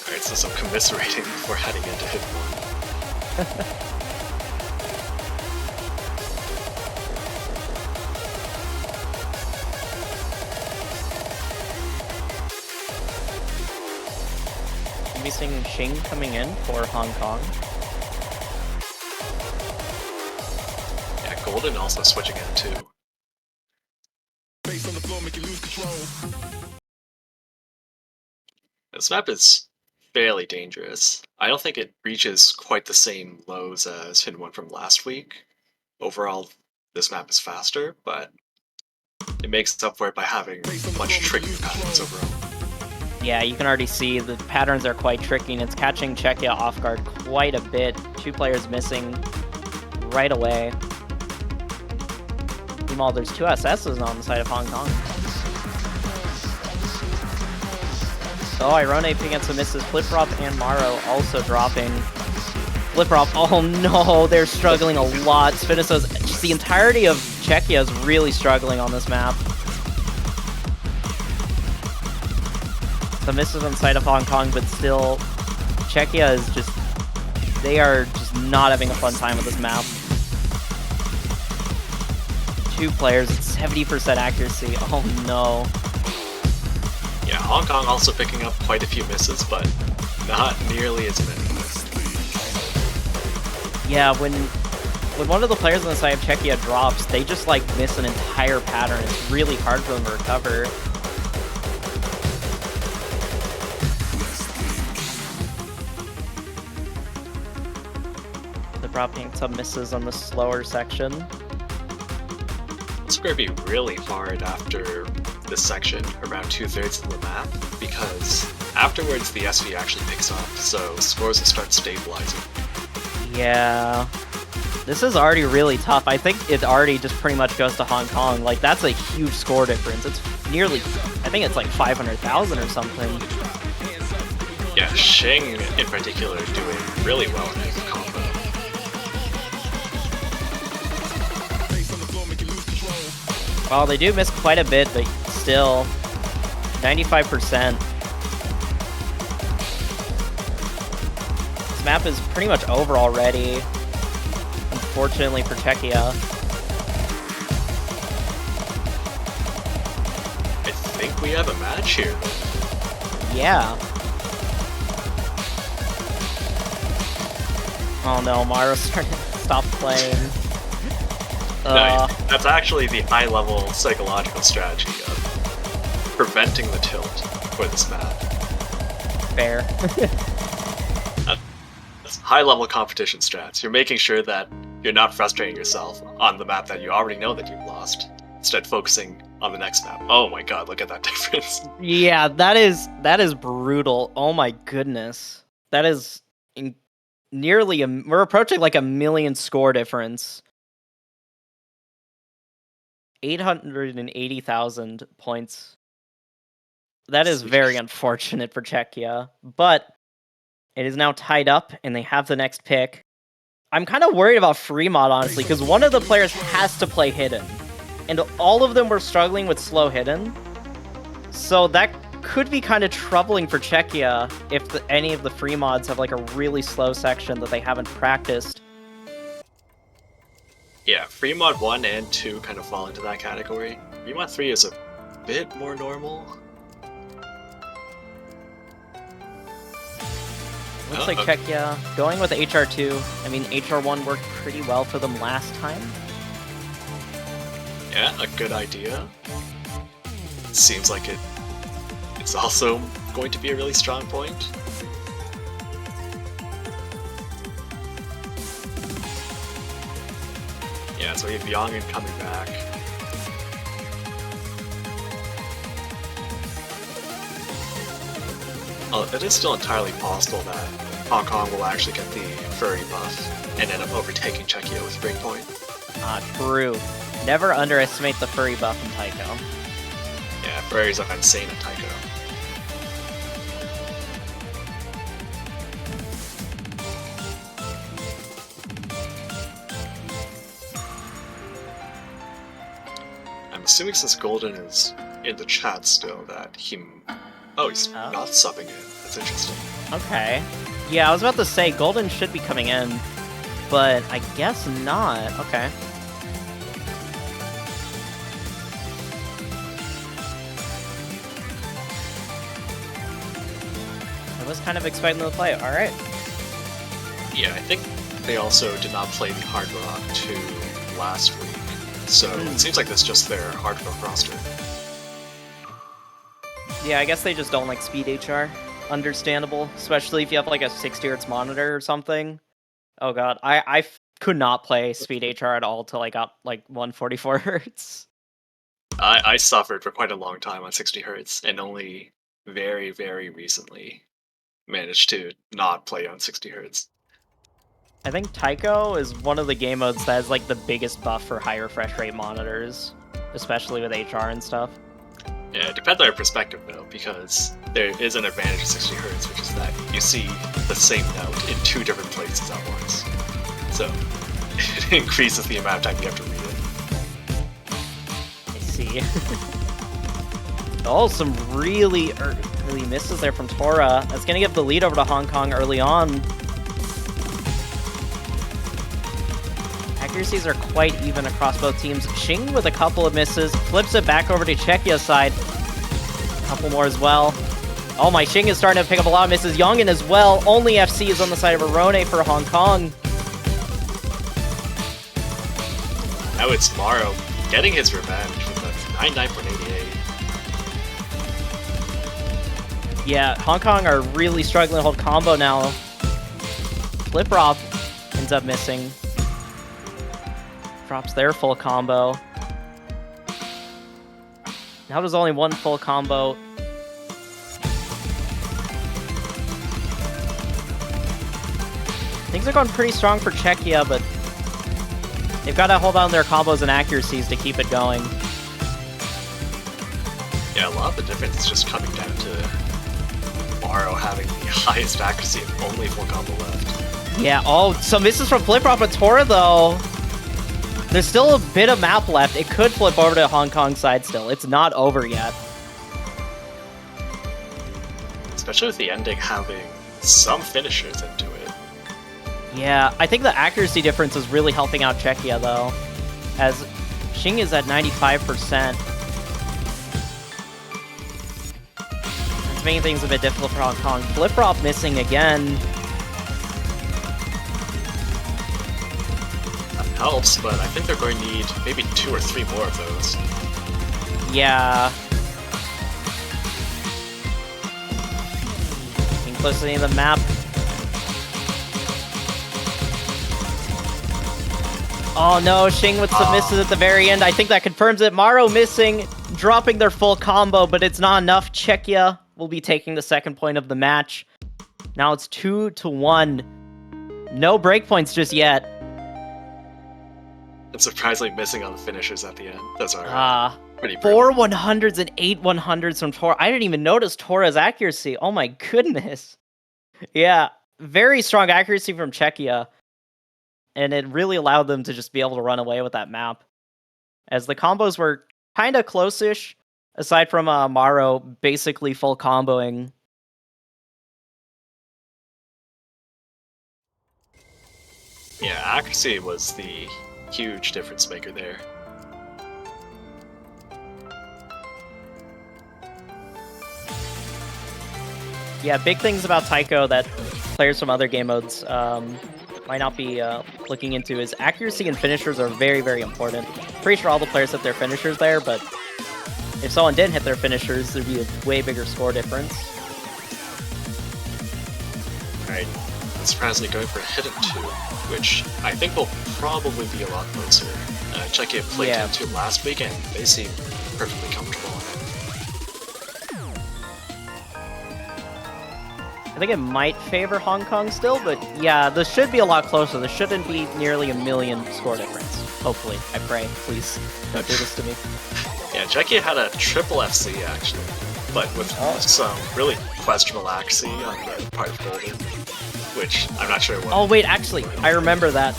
Alright, so some commiserating before heading into hit 1. We'll be seeing Shing coming in for Hong Kong. Yeah, Golden also switching in too. Face on the floor, make you lose control. This map is fairly dangerous. I don't think it reaches quite the same lows as Hidden One from last week. Overall, this map is faster, but it makes up for it by having much trickier patterns overall. Yeah, you can already see the patterns are quite tricky, and it's catching Czechia off guard quite a bit. 2 players missing right away. Meanwhile, there's 2 SSs on the side of Hong Kong. Oh, Irone picking up some misses. Fliprop and Maro also dropping. Fliprop, oh no, they're struggling a lot. Spinosa's, just the entirety of Czechia is really struggling on this map. Some misses on the side of Hong Kong, but still, Czechia is just, they are just not having a fun time with this map. 2 players, 70% accuracy, oh no. Yeah, Hong Kong also picking up quite a few misses, but not nearly as many. Yeah, when one of the players on the side of Czechia drops, they just like miss an entire pattern. It's really hard for them to recover. They're dropping some misses on the slower section. It's going to be really hard after this section, around 2/3 of the map, because afterwards the SV actually picks up, so scores will start stabilizing. Yeah. This is already really tough. I think it already just pretty much goes to Hong Kong. Like, that's a huge score difference. It's nearly, I think it's like 500,000 or something. Yeah, Shing in particular doing really well in his combo. Well, they do miss quite a bit, but still, 95%. This map is pretty much over already, unfortunately for Czechia. I think we have a match here. Yeah. Oh no, Maro's starting to stop playing. No, that's actually the high-level psychological strategy of preventing the tilt for this map. Fair. That's high-level competition strats. You're making sure that you're not frustrating yourself on the map that you already know that you've lost, instead focusing on the next map. Oh my god, look at that difference. Yeah, that is brutal. Oh my goodness. That is nearly we're approaching like 1 million score difference. 880,000 points. That is very unfortunate for Czechia, but it is now tied up, and they have the next pick. I'm kind of worried about Fremont, honestly, because one of the players has to play hidden, and all of them were struggling with slow hidden, so that could be kind of troubling for Czechia if any of the free mods have like a really slow section that they haven't practiced. Yeah, free mod 1 and 2 kind of fall into that category. Free mod 3 is a bit more normal. Looks like Czechia going with HR2. I mean, HR1 worked pretty well for them last time. Yeah, a good idea. Seems like it's also going to be a really strong point. Yeah, so we have Yongin coming back. Oh, it is still entirely possible that Hong Kong will actually get the furry buff and end up overtaking Czechia with Breakpoint. Ah, true. Never underestimate the furry buff in Taiko. Yeah, furries are insane at Taiko. I'm assuming since Golden is in the chat still that he... Oh, he's not subbing in. That's interesting. Okay. Yeah, I was about to say, Golden should be coming in, but I guess not. Okay. I was kind of expecting them to play. Alright. Yeah, I think they also did not play the Hard Rock 2 last week, so it seems like that's just their Hard Rock roster. Yeah, I guess they just don't like speed HR. Understandable, especially if you have like a 60 Hz monitor or something. Oh god, I could not play speed HR at all till I got like 144 Hz. I suffered for quite a long time on 60 Hz and only very, very recently managed to not play on 60 Hz. I think Taiko is one of the game modes that has like the biggest buff for high refresh rate monitors, especially with HR and stuff. Yeah, it depends on your perspective though, because there is an advantage of 60 Hz, which is that you see the same note in two different places at once. So it increases the amount of time you have to read it. I see. Oh, some really early misses there from Tora. That's gonna give the lead over to Hong Kong early on. Accuracies are quite even across both teams. Xing with a couple of misses, flips it back over to Czechia's side. A couple more as well. Oh my, Xing is starting to pick up a lot of misses. Yongin as well. Only FC is on the side of Arone for Hong Kong. Now it's Morrow getting his revenge with a 99.88. Yeah, Hong Kong are really struggling to hold combo now. Fliprop ends up missing. Drops their full combo. Now there's only one full combo. Things are going pretty strong for Czechia, but they've got to hold on to their combos and accuracies to keep it going. Yeah, a lot of the difference is just coming down to Morrow having the highest accuracy and only full combo left. Yeah, oh, some misses from Fliprop and Tora, though. There's still a bit of map left. It could flip over to Hong Kong's side still. It's not over yet. Especially with the ending having some finishers into it. Yeah, I think the accuracy difference is really helping out Czechia, though. As Xing is at 95%. It's making things a bit difficult for Hong Kong. Fliprop missing again. Helps, but I think they're going to need maybe 2 or 3 more of those. Yeah. Getting closer to the map. Oh no, Xing with some misses at the very end. I think that confirms it. Morrow missing, dropping their full combo, but it's not enough. Czechia will be taking the second point of the match. Now it's 2-1. No breakpoints just yet. And surprisingly missing on the finishers at the end. Those are pretty brutal. 4 100s and 8 100s from Tora. I didn't even notice Tora's accuracy. Oh my goodness. Yeah, very strong accuracy from Czechia. And it really allowed them to just be able to run away with that map. As the combos were kind of close-ish, aside from Morrow basically full comboing. Yeah, accuracy was the huge difference maker there. Yeah, big things about Taiko that players from other game modes might not be looking into is accuracy and finishers are very, very important. Pretty sure all the players hit their finishers there, but if someone didn't hit their finishers, there'd be a way bigger score difference. Alright, surprisingly going for a hidden 2, which I think will probably be a lot closer. Czechia played hidden 2 last week and they seem perfectly comfortable on it. I think it might favor Hong Kong still, but yeah, this should be a lot closer. There shouldn't be nearly a million score difference. Hopefully. I pray. Please, don't do this to me. Yeah, Czechia had a triple FC, actually, but with some really questionable accuracy on the part of Golden, which I'm not sure what. Oh, wait, actually, I remember that.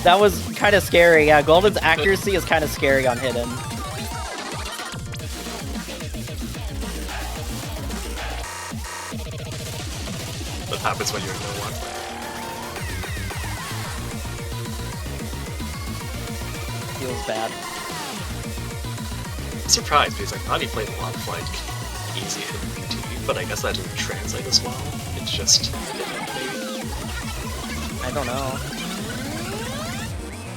That was kind of scary. Yeah, Golden's accuracy is kind of scary on Hidden. What happens when you're no one? Feels bad. I'm surprised because I thought he played a lot of like easy hidden BT, but I guess that didn't translate as well. It's just hidden, maybe. I don't know.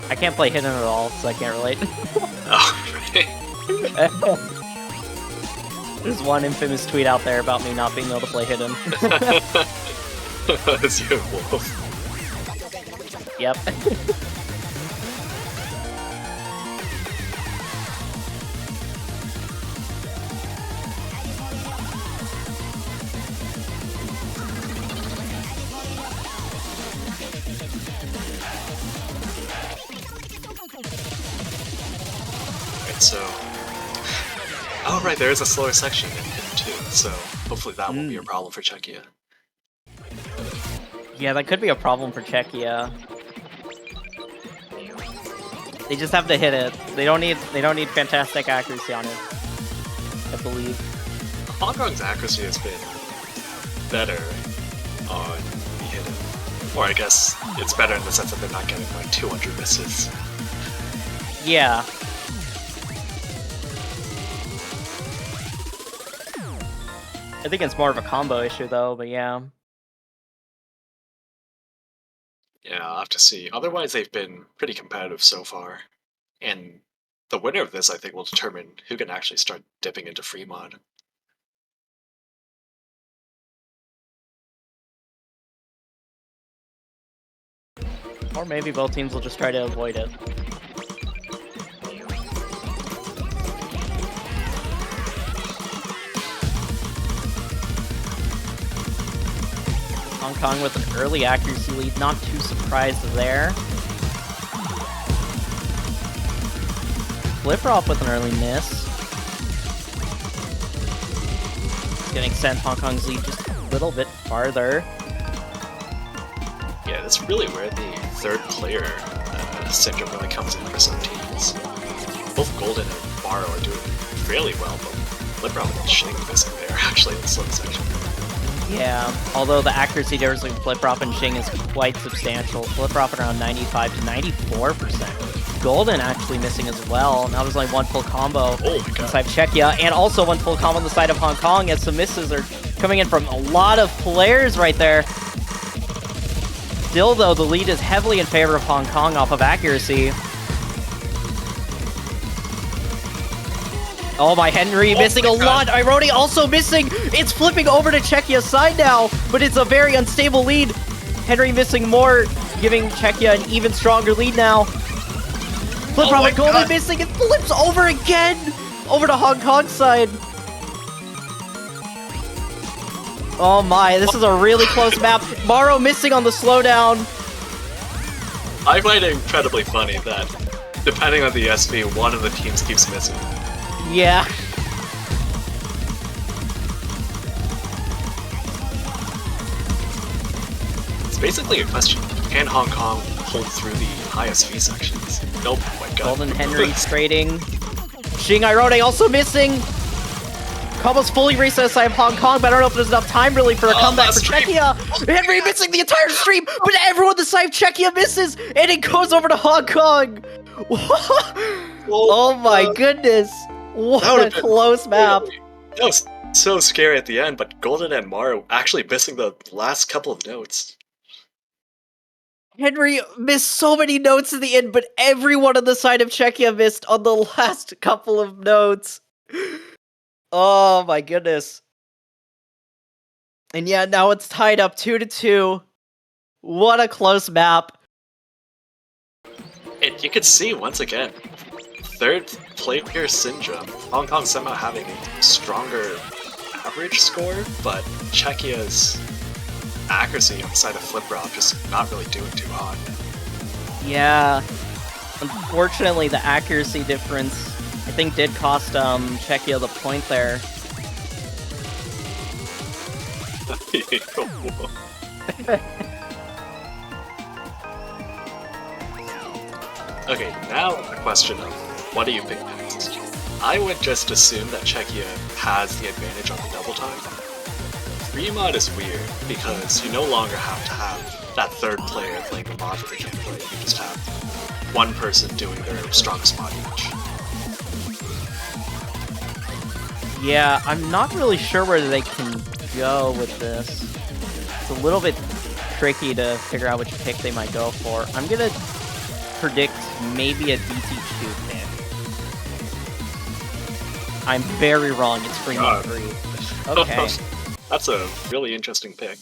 I can't play Hidden at all, so I can't relate. Oh, right. There's one infamous tweet out there about me not being able to play Hidden. That's you, Wolf. Yep. Right, so... Oh, right, there is a slower section in Hidden too, so hopefully that won't be a problem for Czechia. Yeah, that could be a problem for Czechia. They just have to hit it. They don't need fantastic accuracy on it, I believe. Hong Kong's accuracy has been better on the hidden. Or I guess it's better in the sense that they're not getting like 200 misses. Yeah. I think it's more of a combo issue though, but yeah. Yeah, I'll have to see. Otherwise, they've been pretty competitive so far. And the winner of this, I think, will determine who can actually start dipping into free mod. Or maybe both teams will just try to avoid it. Hong Kong with an early accuracy lead, not too surprised there. Flip-Flop with an early miss. Gonna extend Hong Kong's lead just a little bit farther. Yeah, that's really where the third player syndrome really comes in for some teams. Both Golden and Morrow are doing fairly well, but Flip-Flop and Shing missing there actually in the slow section. Yeah, although the accuracy difference between Flip-Flop and Shing is quite substantial. Flip-Flop at around 95 to 94%. Golden actually missing as well. Now there's only one full combo inside Czechia, and also one full combo on the side of Hong Kong, as some misses are coming in from a lot of players right there. Still, though, the lead is heavily in favor of Hong Kong off of accuracy. Oh my, Henry missing a lot. Ironi also missing. It's flipping over to Czechia's side now, but it's a very unstable lead. Henry missing more, giving Czechia an even stronger lead now. Flip-Flop and Golden missing. It flips over again, over to Hong Kong's side. Oh my, this is a really close map. Morrow missing on the slowdown. I find it incredibly funny that, depending on the SV, one of the teams keeps missing. Yeah. It's basically a question. Can Hong Kong hold through the high SV sections? Nope, oh my god. Golden Henry trading. Xing Irone also missing. Combo's fully reset side of Hong Kong, but I don't know if there's enough time really for a comeback for Czechia. Henry missing the entire stream, but everyone the side of Czechia misses, and it goes over to Hong Kong. Oh my goodness. What a close map. That was so scary at the end, but Golden and Morrow actually missing the last couple of notes. Henry missed so many notes in the end, but everyone on the side of Czechia missed on the last couple of notes. Oh my goodness. And yeah, now it's tied up 2-2. What a close map. And you can see, once again, third player syndrome. Hong Kong somehow having a stronger average score, but Czechia's accuracy on the side of Flip Rock just not really doing too hot. Yeah. Unfortunately, the accuracy difference, I think, did cost Czechia the point there. Okay, now the question of what do you think next? I would just assume that Czechia has the advantage on the double time. Free mod is weird because you no longer have to have that third player playing the mod that they can't play. You just have one person doing their strongest mod each. Yeah, I'm not really sure where they can go with this. It's a little bit tricky to figure out which pick they might go for. I'm gonna predict maybe a DT2 pick. I'm very wrong, it's free mod 3. Okay. That's a really interesting pick.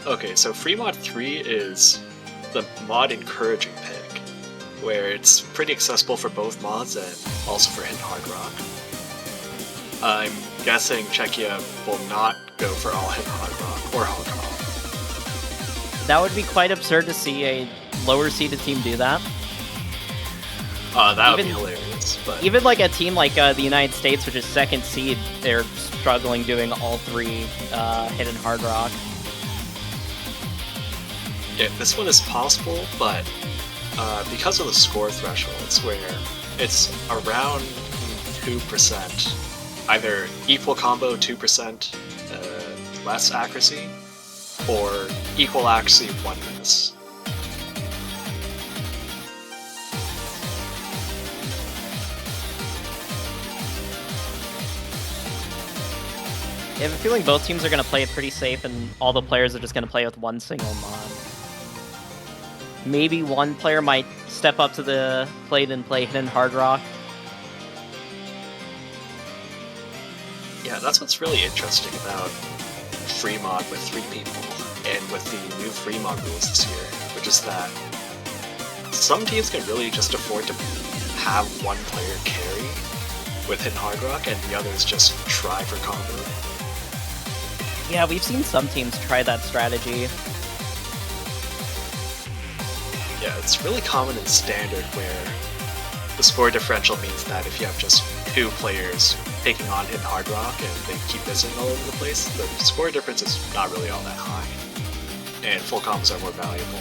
Okay, so free mod 3 is the mod encouraging pick, where it's pretty accessible for both mods and also for Hidden Hard Rock. I'm guessing Czechia will not go for all Hidden Hard Rock or Hong Kong. That would be quite absurd to see a lower seeded team do that. That would be hilarious. But Even like a team like the United States, which is second seed, they're struggling doing all three Hidden Hard Rock. yeah, this one is possible, but because of the score thresholds, where it's around 2%, either equal combo 2% less accuracy, or equal accuracy 1 miss. I have a feeling both teams are going to play it pretty safe, and all the players are just going to play with one single mod. Maybe one player might step up to the plate and play Hidden Hard Rock. Yeah, that's what's really interesting about free mod with 3 people, and with the new free mod rules this year, which is that some teams can really just afford to have one player carry with Hidden Hard Rock, and the others just try for combo. Yeah, we've seen some teams try that strategy. Yeah, it's really common in Standard where the score differential means that if you have just 2 players taking on Hidden Hard Rock and they keep missing all over the place, the score difference is not really all that high, and full combos are more valuable.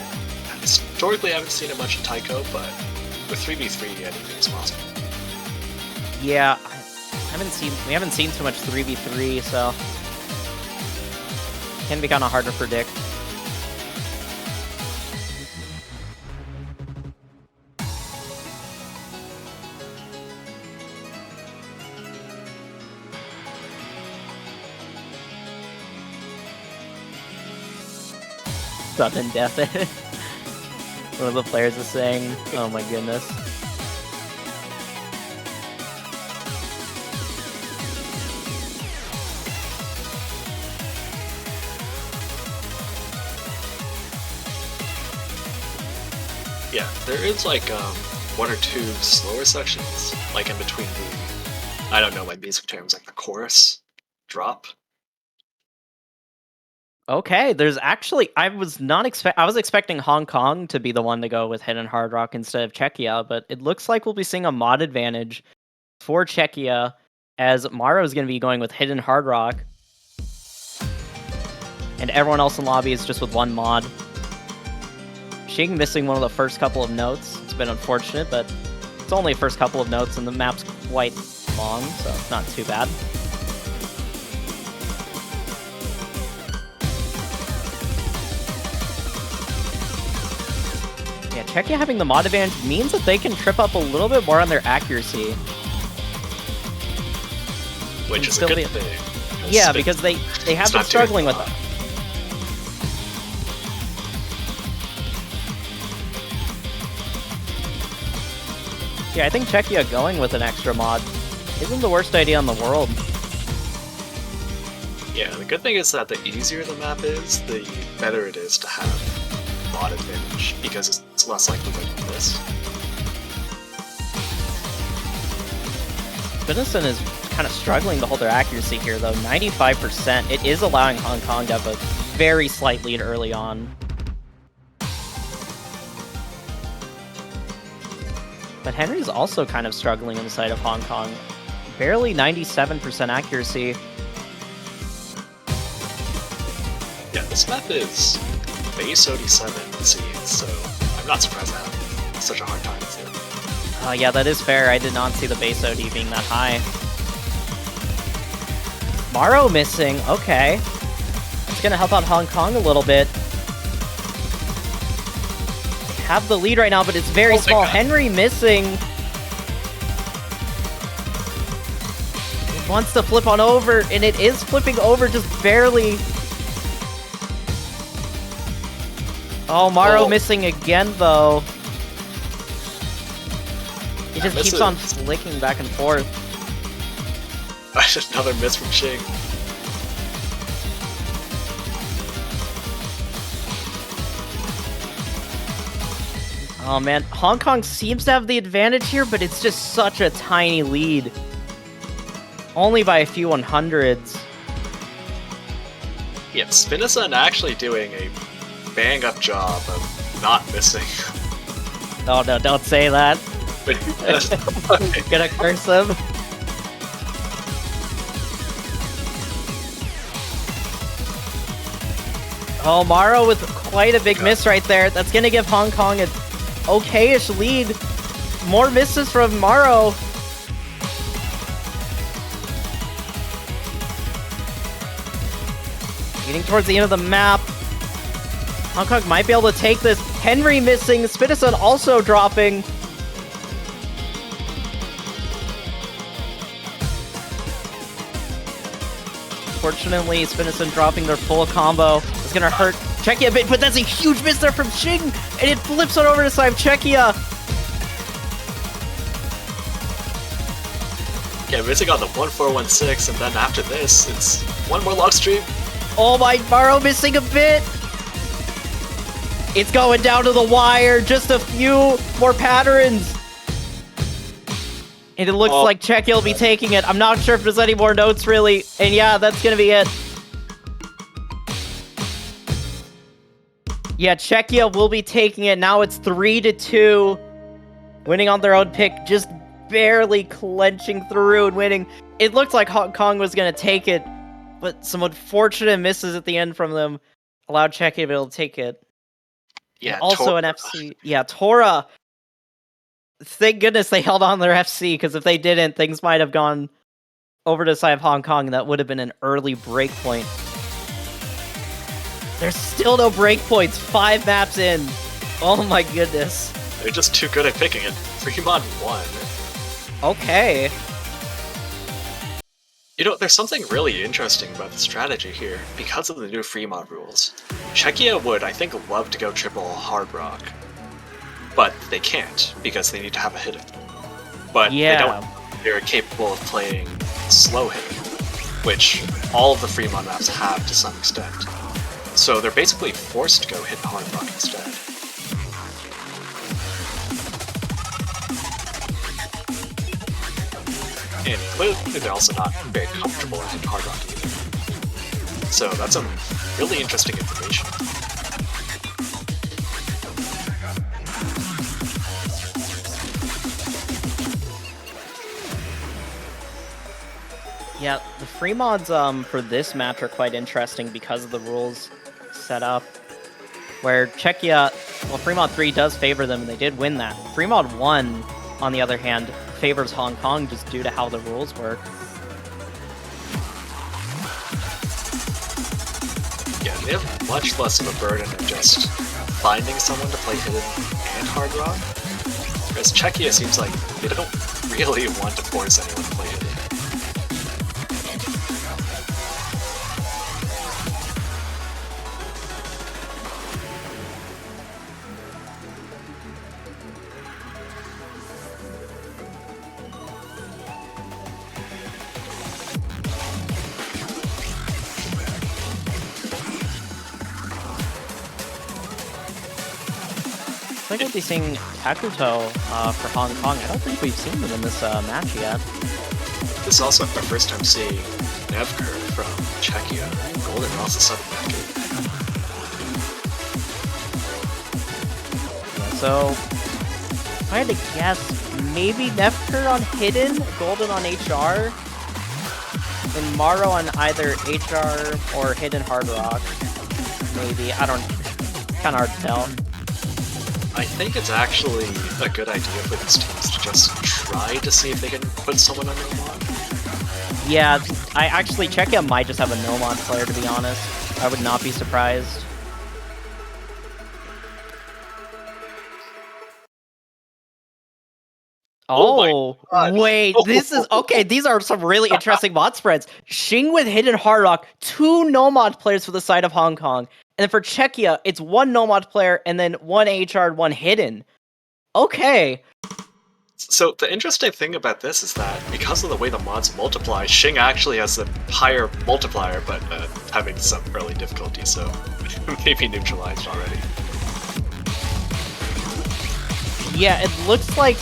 Historically, I haven't seen it much in Taiko, but with 3v3, anything is possible. Yeah, we haven't seen too much 3v3, so it can be kind of hard to predict. Sudden death. One of the players is saying, oh my goodness. Yeah, there is like 1 or 2 slower sections, like in between the, I don't know my music terms, like the chorus drop. Okay, there's actually I was expecting Hong Kong to be the one to go with Hidden Hard Rock instead of Czechia, but it looks like we'll be seeing a mod advantage for Czechia, as Maro is going to be going with Hidden Hard Rock, and everyone else in lobby is just with one mod. Shing missing one of the first couple of notes. It's been unfortunate, but it's only the first couple of notes, and the map's quite long, so it's not too bad. Yeah, Czechia having the mod advantage means that they can trip up a little bit more on their accuracy. Which is a still good be- thing. Yeah, because they have been struggling with it. Yeah, I think Czechia going with an extra mod isn't the worst idea in the world. Yeah, the good thing is that the easier the map is, the better it is to have mod advantage, because it's less likely to miss. Spinison is kind of struggling to hold their accuracy here, though. 95%. It is allowing Hong Kong to have a very slight lead early on. But Henry's also kind of struggling on the side of Hong Kong. Barely 97% accuracy. Yeah, this map is base 87 seeds, so I'm not surprised at having such a hard time with it. Yeah, that is fair. I did not see the base OD being that high. Maro missing. Okay. It's going to help out Hong Kong a little bit. They have the lead right now, but it's very small. Henry missing. He wants to flip on over, and it is flipping over just barely. Oh, Maro missing again, though. He just keeps on flicking back and forth. Another miss from Shing. Oh man, Hong Kong seems to have the advantage here, but it's just such a tiny lead. Only by a few 100s. Yeah, Spinison actually doing a bang-up job of not missing. Oh no, don't say that. Gonna curse him. Oh, Maro with quite a big miss right there. That's gonna give Hong Kong an okay-ish lead. More misses from Maro. Getting towards the end of the map. Hong Kong might be able to take this. Henry missing. Spinison also dropping. Fortunately, Spinison dropping their full combo is going to hurt Czechia a bit, but that's a huge miss there from Shing, and it flips on over to side of Czechia. Yeah, missing on the 1416, and then after this, it's one more log stream. Oh my, Maro missing a bit. It's going down to the wire, just a few more patterns. And it looks like Czechia will be taking it. I'm not sure if there's any more notes, really. And yeah, that's going to be it. Yeah, Czechia will be taking it. Now it's 3-2. Winning on their own pick, just barely clenching through and winning. It looked like Hong Kong was going to take it, but some unfortunate misses at the end from them allowed Czechia to be able to take it. Yeah, and also an FC. Yeah, Tora. Thank goodness they held on their FC, because if they didn't, things might have gone over to the side of Hong Kong, and that would have been an early break point. There's still no break points. 5 maps in. Oh my goodness. They're just too good at picking it. Fremont won. Okay. You know, there's something really interesting about the strategy here. Because of the new Fremont rules, Czechia would, I think, love to go triple Hard Rock. But they can't, because they need to have a hidden. But they don't. They're capable of playing slow hitting, which all of the Fremont maps have to some extent. So they're basically forced to go hit Hard Rock instead. And clearly they're also not very comfortable in Hard Rock either. So that's some really interesting information. Yeah, the free mods for this match are quite interesting because of the rules set up. Where Czechia, well, Fremont 3 does favor them, and they did win that. Fremont 1, on the other hand, favors Hong Kong just due to how the rules work. Yeah, they have much less of a burden of just finding someone to play Hidden and Hard Rock. Whereas Czechia seems like they don't really want to force anyone to play Hidden. I think we'll be seeing Takuto for Hong Kong. I don't think we've seen them in this match yet. This is also our first time seeing Nevker from Czechia. Golden also sudden back in. So, if I had to guess, maybe Nevker on Hidden, Golden on HR, and Maro on either HR or Hidden Hard Rock. Maybe, I don't, kind of hard to tell. I think it's actually a good idea for these teams to just try to see if they can put someone on no mod. Yeah, I actually, Czechia might just have a no mod player, to be honest. I would not be surprised. Oh my God. Wait, this is okay. These are some really interesting mod spreads. Xing with Hidden Hard Rock, 2 no mod players for the side of Hong Kong. And then for Czechia, it's 1 no mod player and then 1 HR and 1 Hidden. Okay. So the interesting thing about this is that because of the way the mods multiply, Xing actually has a higher multiplier, but having some early difficulty, so maybe neutralized already. Yeah, it looks like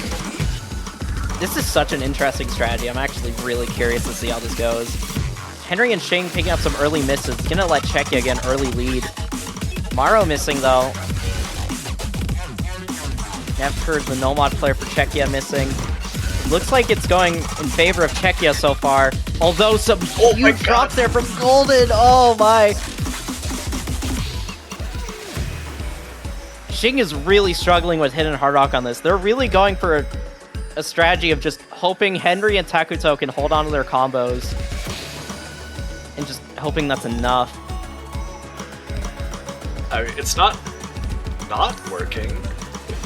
this is such an interesting strategy. I'm actually really curious to see how this goes. Henry and Xing picking up some early misses. It's gonna let Czechia get an early lead. Maro missing though. Nevker, the no mod player for Czechia, missing. It looks like it's going in favor of Czechia so far. Although some huge drops there from Golden. Oh my. Xing is really struggling with Hidden Hard Rock on this. They're really going for a strategy of just hoping Henry and Takuto can hold on to their combos. And just hoping that's enough. I mean, it's not working.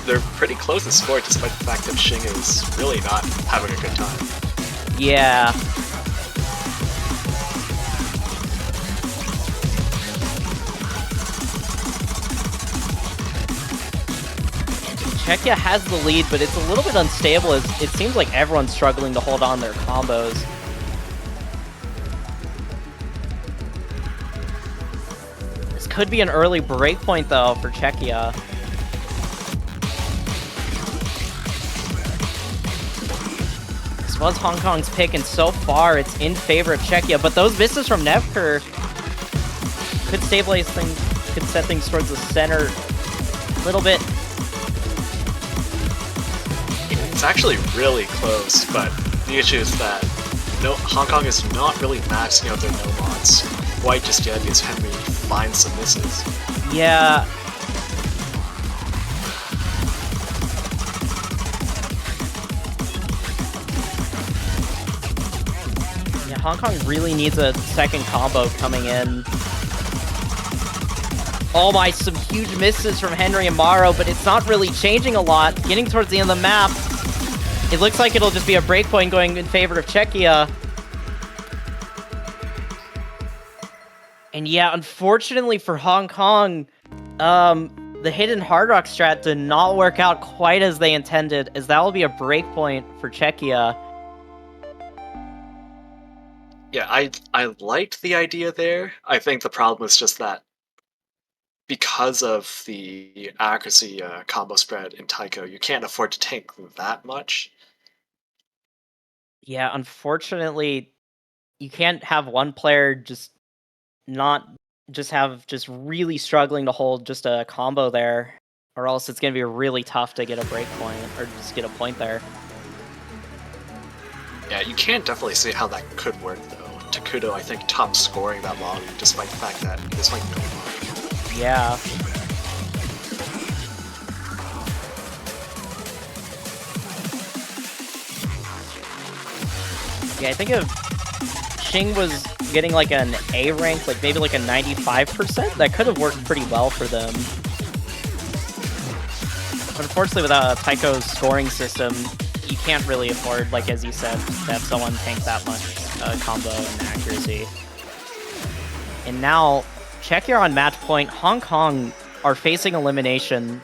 They're pretty close in score despite the fact that Xing is really not having a good time. Yeah. Czechia has the lead, but it's a little bit unstable as it seems like everyone's struggling to hold on their combos. This could be an early breakpoint though for Czechia. This was Hong Kong's pick, and so far it's in favor of Czechia, but those misses from Nevker could stabilize things, could set things towards the center a little bit. It's actually really close, but the issue is that Hong Kong is not really maxing out their no mods quite just yet because Henry finds some misses. Yeah. Yeah, Hong Kong really needs a second combo coming in. Oh my, some huge misses from Henry and Maro, but it's not really changing a lot. Getting towards the end of the map, it looks like it'll just be a breakpoint going in favor of Czechia. And yeah, unfortunately for Hong Kong, the Hidden Hard Rock strat did not work out quite as they intended, as that will be a breakpoint for Czechia. Yeah, I liked the idea there. I think the problem is just that because of the accuracy combo spread in Taiko, you can't afford to tank that much. Yeah, unfortunately, you can't have one player just really struggling to hold just a combo there, or else it's going to be really tough to get a break point or just get a point there. Yeah, you can definitely see how that could work though. Takuto, I think, top scoring that long, despite the fact that it's like no mod. Yeah. Yeah, I think if Xing was getting like an A rank, like maybe like a 95%, that could have worked pretty well for them. But unfortunately, without Taiko's scoring system, you can't really afford, like as you said, to have someone tank that much combo and accuracy. And now, Czechia on match point. Hong Kong are facing elimination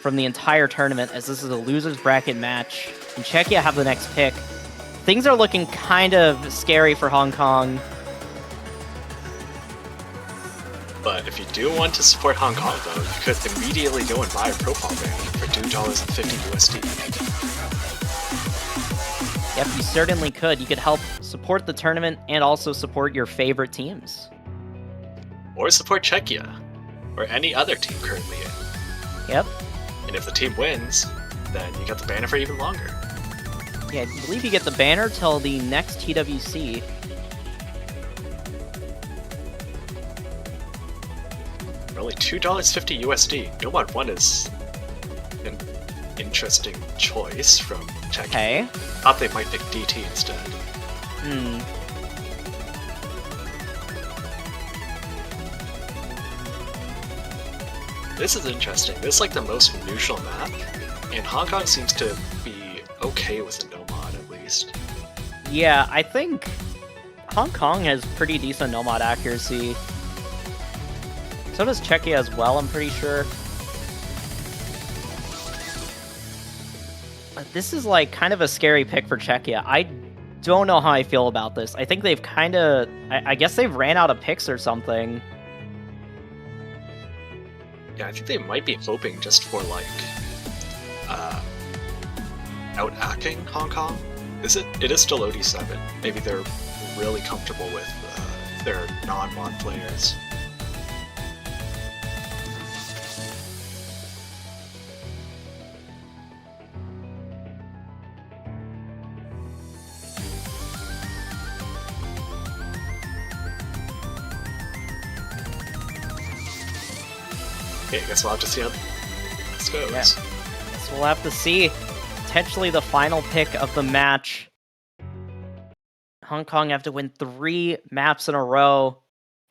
from the entire tournament, as this is a loser's bracket match. And Czechia have the next pick. Things are looking kind of scary for Hong Kong. But if you do want to support Hong Kong, though, you could immediately go and buy a profile brand for $2.50 USD. Yep, you certainly could. You could help support the tournament and also support your favorite teams. Or support Czechia, or any other team currently in. Yep. And if the team wins, then you get the banner for even longer. Yeah, I believe you get the banner till the next TWC. For only $2.50 USD. Nomad 1 is an interesting choice from Czechia. Okay. Thought they might pick DT instead. Hmm. This is interesting. This is like the most neutral map, and Hong Kong seems to be okay with a Nomad at least. Yeah, I think Hong Kong has pretty decent nomad accuracy. So does Czechia as well, I'm pretty sure. But this is like kind of a scary pick for Czechia. I don't know how I feel about this. I think they've kind of... I guess they've ran out of picks or something. Yeah, I think they might be hoping just for like out-acting Hong Kong. It is still OD7. Maybe they're really comfortable with their non-mod players. Okay, I guess we'll have to see how this goes. Yeah. So we'll have to see. Potentially the final pick of the match. Hong Kong have to win 3 maps in a row,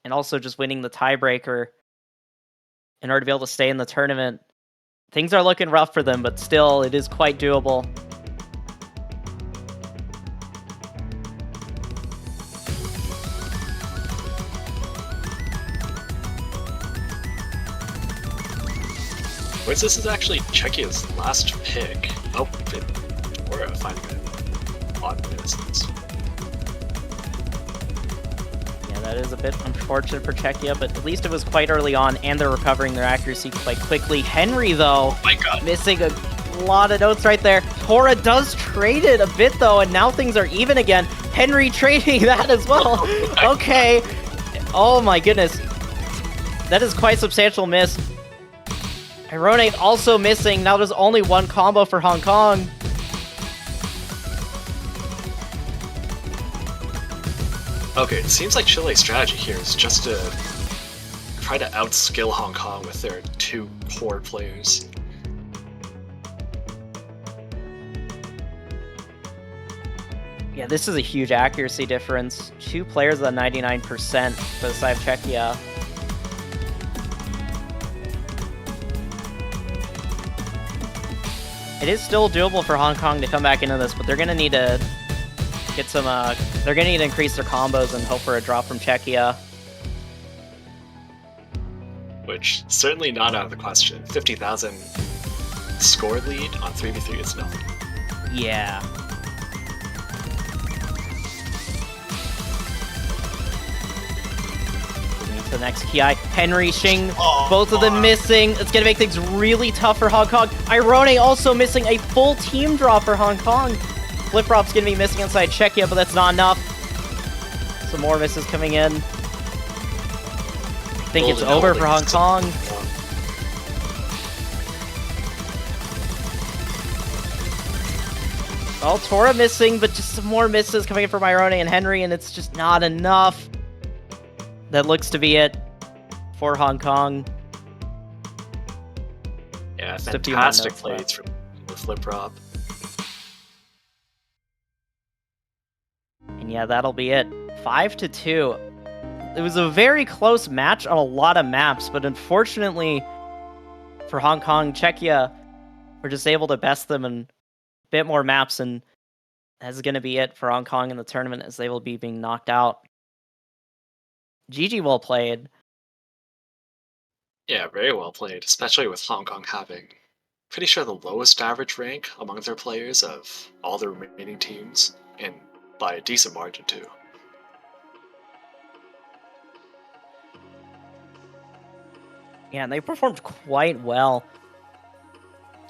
and also just winning the tiebreaker in order to be able to stay in the tournament. Things are looking rough for them, but still, it is quite doable. Whereas this is actually Czechia's last pick. Oh, we're finding an odd innocence. Yeah, that is a bit unfortunate for Czechia, but at least it was quite early on, and they're recovering their accuracy quite quickly. Henry, though, Oh my god. missing a lot of notes right there. Tora does trade it a bit, though, and now things are even again. Henry trading that as well. Okay. Oh my goodness. That is quite a substantial miss. Ironate also missing. Now there's only one combo for Hong Kong. Okay, it seems like Chile's strategy here is just to try to outskill Hong Kong with their 2 core players. Yeah, this is a huge accuracy difference. 2 players at 99% for the side of Czechia. It is still doable for Hong Kong to come back into this, but they're going to need to get some, they're going to need to increase their combos and hope for a drop from Czechia. Which, certainly not out of the question. 50,000 score lead on 3v3 is nothing. Yeah. Moving to the next Ki. Henry, Xing, both of them missing. It's going to make things really tough for Hong Kong. Irone also missing a full team draw for Hong Kong. Flip-Flop's going to be missing inside Czechia, but that's not enough. Some more misses coming in. I think it's over for Hong Kong. Well, Tora missing, but just some more misses coming in from Irone and Henry, and it's just not enough. That looks to be it for Hong Kong. Yeah, Just a few more fantastic notes plays left. from the Flip-Flop. And yeah, that'll be it. 5-2. It was a very close match on a lot of maps, but unfortunately for Hong Kong, Czechia were just able to best them in a bit more maps, and that's going to be it for Hong Kong in the tournament, as they will be being knocked out. GG, well played. Yeah, very well played, especially with Hong Kong having pretty sure the lowest average rank among their players of all the remaining teams, and by a decent margin too. Yeah, and they performed quite well.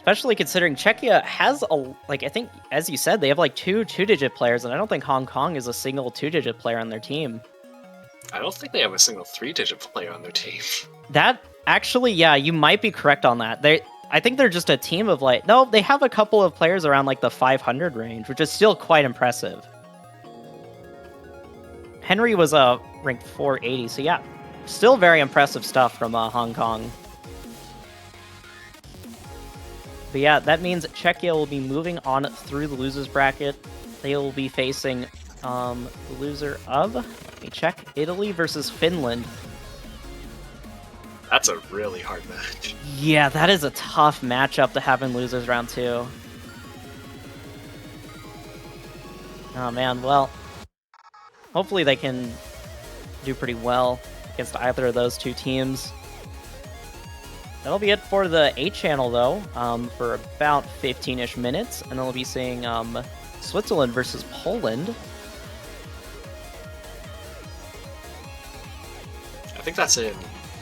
Especially considering Czechia has I think, as you said, they have like two-digit players, and I don't think Hong Kong is a single two-digit player on their team. I don't think they have a single 3-digit player on their team. That actually, yeah, you might be correct on that. I think they're just a team of no, they have a couple of players around like the 500 range, which is still quite impressive. Henry was ranked 480, so yeah, still very impressive stuff from Hong Kong. But yeah, that means Czechia will be moving on through the losers bracket. They will be facing the loser of, let me check, Italy versus Finland. That's a really hard match. Yeah, that is a tough matchup to have in losers round 2. Oh man, well, hopefully they can do pretty well against either of those two teams. That'll be it for the A channel, though, for about 15-ish minutes, and then we'll be seeing Switzerland versus Poland. I think that's in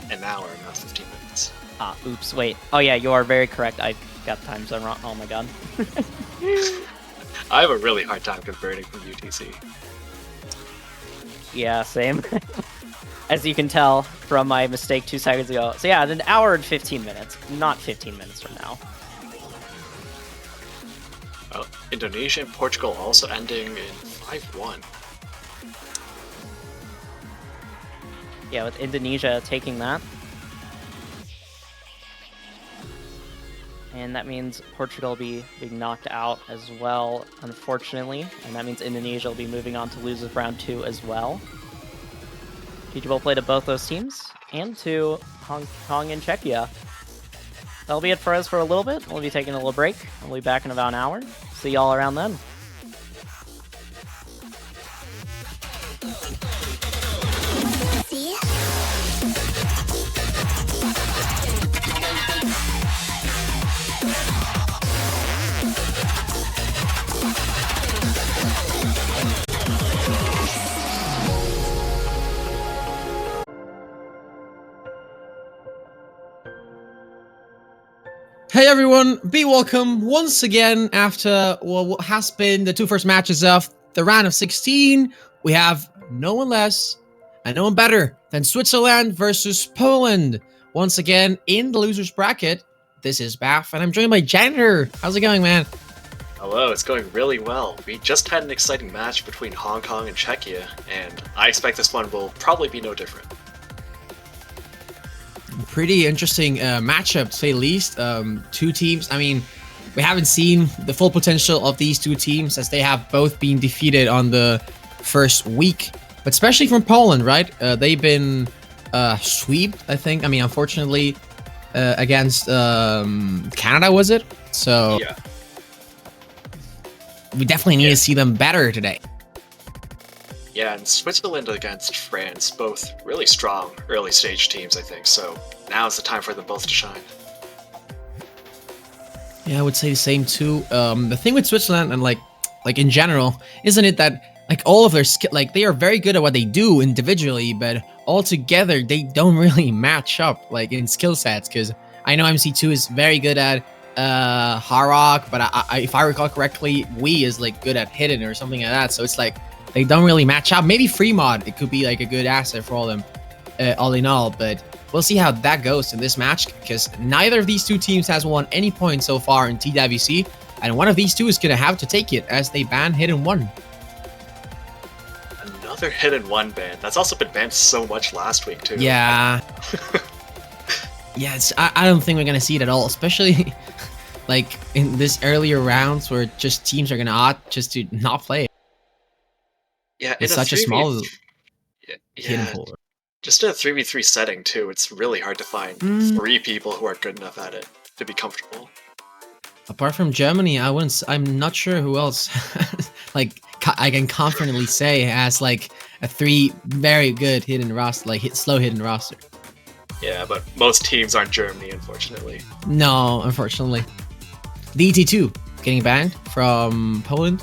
an hour, not 15 minutes. Ah, oops, wait. Oh yeah, you are very correct. I got the time zone wrong. Oh my god. I have a really hard time converting from UTC. Yeah, same. As you can tell from my mistake 2 seconds ago. So yeah, an hour and 15 minutes, not 15 minutes from now. Oh, Indonesia and Portugal also ending in 5-1. Yeah, with Indonesia taking that. And that means Portugal will be being knocked out as well, unfortunately. And that means Indonesia will be moving on to losers round 2 as well. GG well played to both those teams, and to Hong Kong and Czechia. That'll be it for us for a little bit. We'll be taking a little break. We'll be back in about an hour. See y'all around then. Hey everyone, be welcome once again after what has been the 2 first matches of the round of 16. We have no one less and no one better than Switzerland versus Poland. Once again in the losers bracket. This is Bath and I'm joined by Janitor. How's it going, man? Hello, it's going really well. We just had an exciting match between Hong Kong and Czechia, and I expect this one will probably be no different. Pretty interesting matchup, to say the least. 2 teams. I mean, we haven't seen the full potential of these 2 teams as they have both been defeated on the first week. But especially from Poland, right? They've been swept, I think. I mean, unfortunately, against Canada, was it? So yeah, we definitely need to see them better today. Yeah, and Switzerland against France, both really strong early stage teams, I think, so now is the time for them both to shine. Yeah, I would say the same too. The thing with Switzerland and like in general, isn't it that like all of their skill, like they are very good at what they do individually, but all together they don't really match up like in skill sets. Because I know MC2 is very good at Harok, but if I recall correctly, Wii is like good at Hidden or something like that. So it's like they don't really match up. Maybe Fremod, it could be like a good asset for all them, all in all. But we'll see how that goes in this match, because neither of these 2 teams has won any points so far in TWC, and one of these 2 is gonna have to take it as they ban Hidden 1. Another Hidden 1 ban. That's also been banned so much last week too. Yeah. Yeah, I don't think we're gonna see it at all, especially like in this earlier rounds where just teams are gonna opt just to not play. Yeah, It's such a small hidden yeah, pool. just in a 3v3 setting too, it's really hard to find 3 people who are good enough at it to be comfortable. Apart from Germany, I'm not sure who else like I can confidently say has like a 3 very good hidden roster, like slow hidden roster. Yeah, but most teams aren't Germany, unfortunately. No, unfortunately. DT2 getting banned from Poland.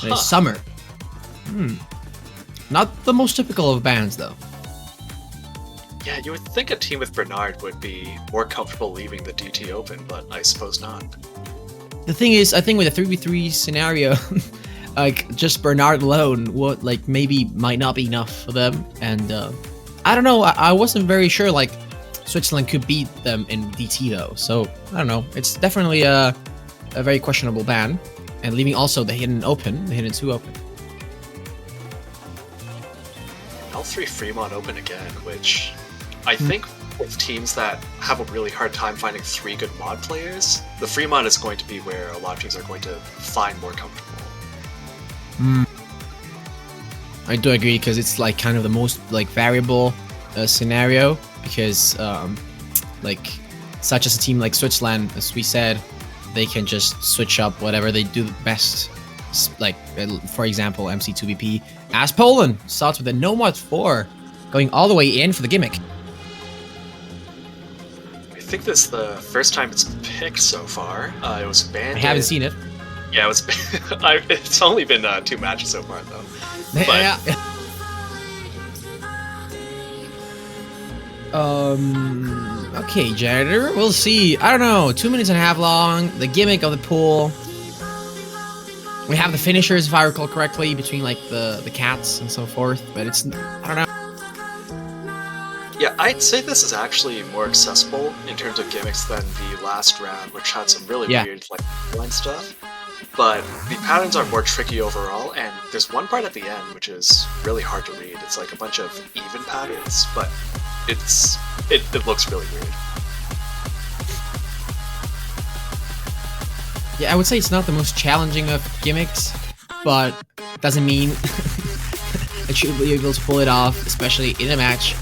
It's summer. Not the most typical of bans, though. Yeah, you would think a team with Bernard would be more comfortable leaving the DT open, but I suppose not. The thing is, I think with a 3v3 scenario, like just Bernard alone, what like maybe might not be enough for them. And I don't know. I wasn't very sure like Switzerland could beat them in DT though. So I don't know. It's definitely a very questionable ban, and leaving also the hidden open, the hidden 2 open. L3 Fremont open again, which I think with teams that have a really hard time finding 3 good mod players, the Fremont is going to be where a lot of teams are going to find more comfortable. I do agree, because it's like kind of the most like variable scenario, because like such as a team like Switzerland, as we said, they can just switch up whatever they do best. Like for example, MC2BP, as Poland starts with a no mod 4, going all the way in for the gimmick. I think this is the first time it's picked so far. It was banned. I haven't seen it. Yeah, it was. It's only been 2 matches so far, though. Yeah. Okay, janitor. We'll see. I don't know. 2 minutes and a half long. The gimmick of the pool. We have the finishers, if I recall correctly, between like the cats and so forth. But it's, I don't know. Yeah, I'd say this is actually more accessible in terms of gimmicks than the last round, which had some really weird like line stuff. But the patterns are more tricky overall, and there's one part at the end which is really hard to read. It's like a bunch of even patterns, but it looks really weird. Yeah, I would say it's not the most challenging of gimmicks, but doesn't mean that you will be able to pull it off, especially in a match.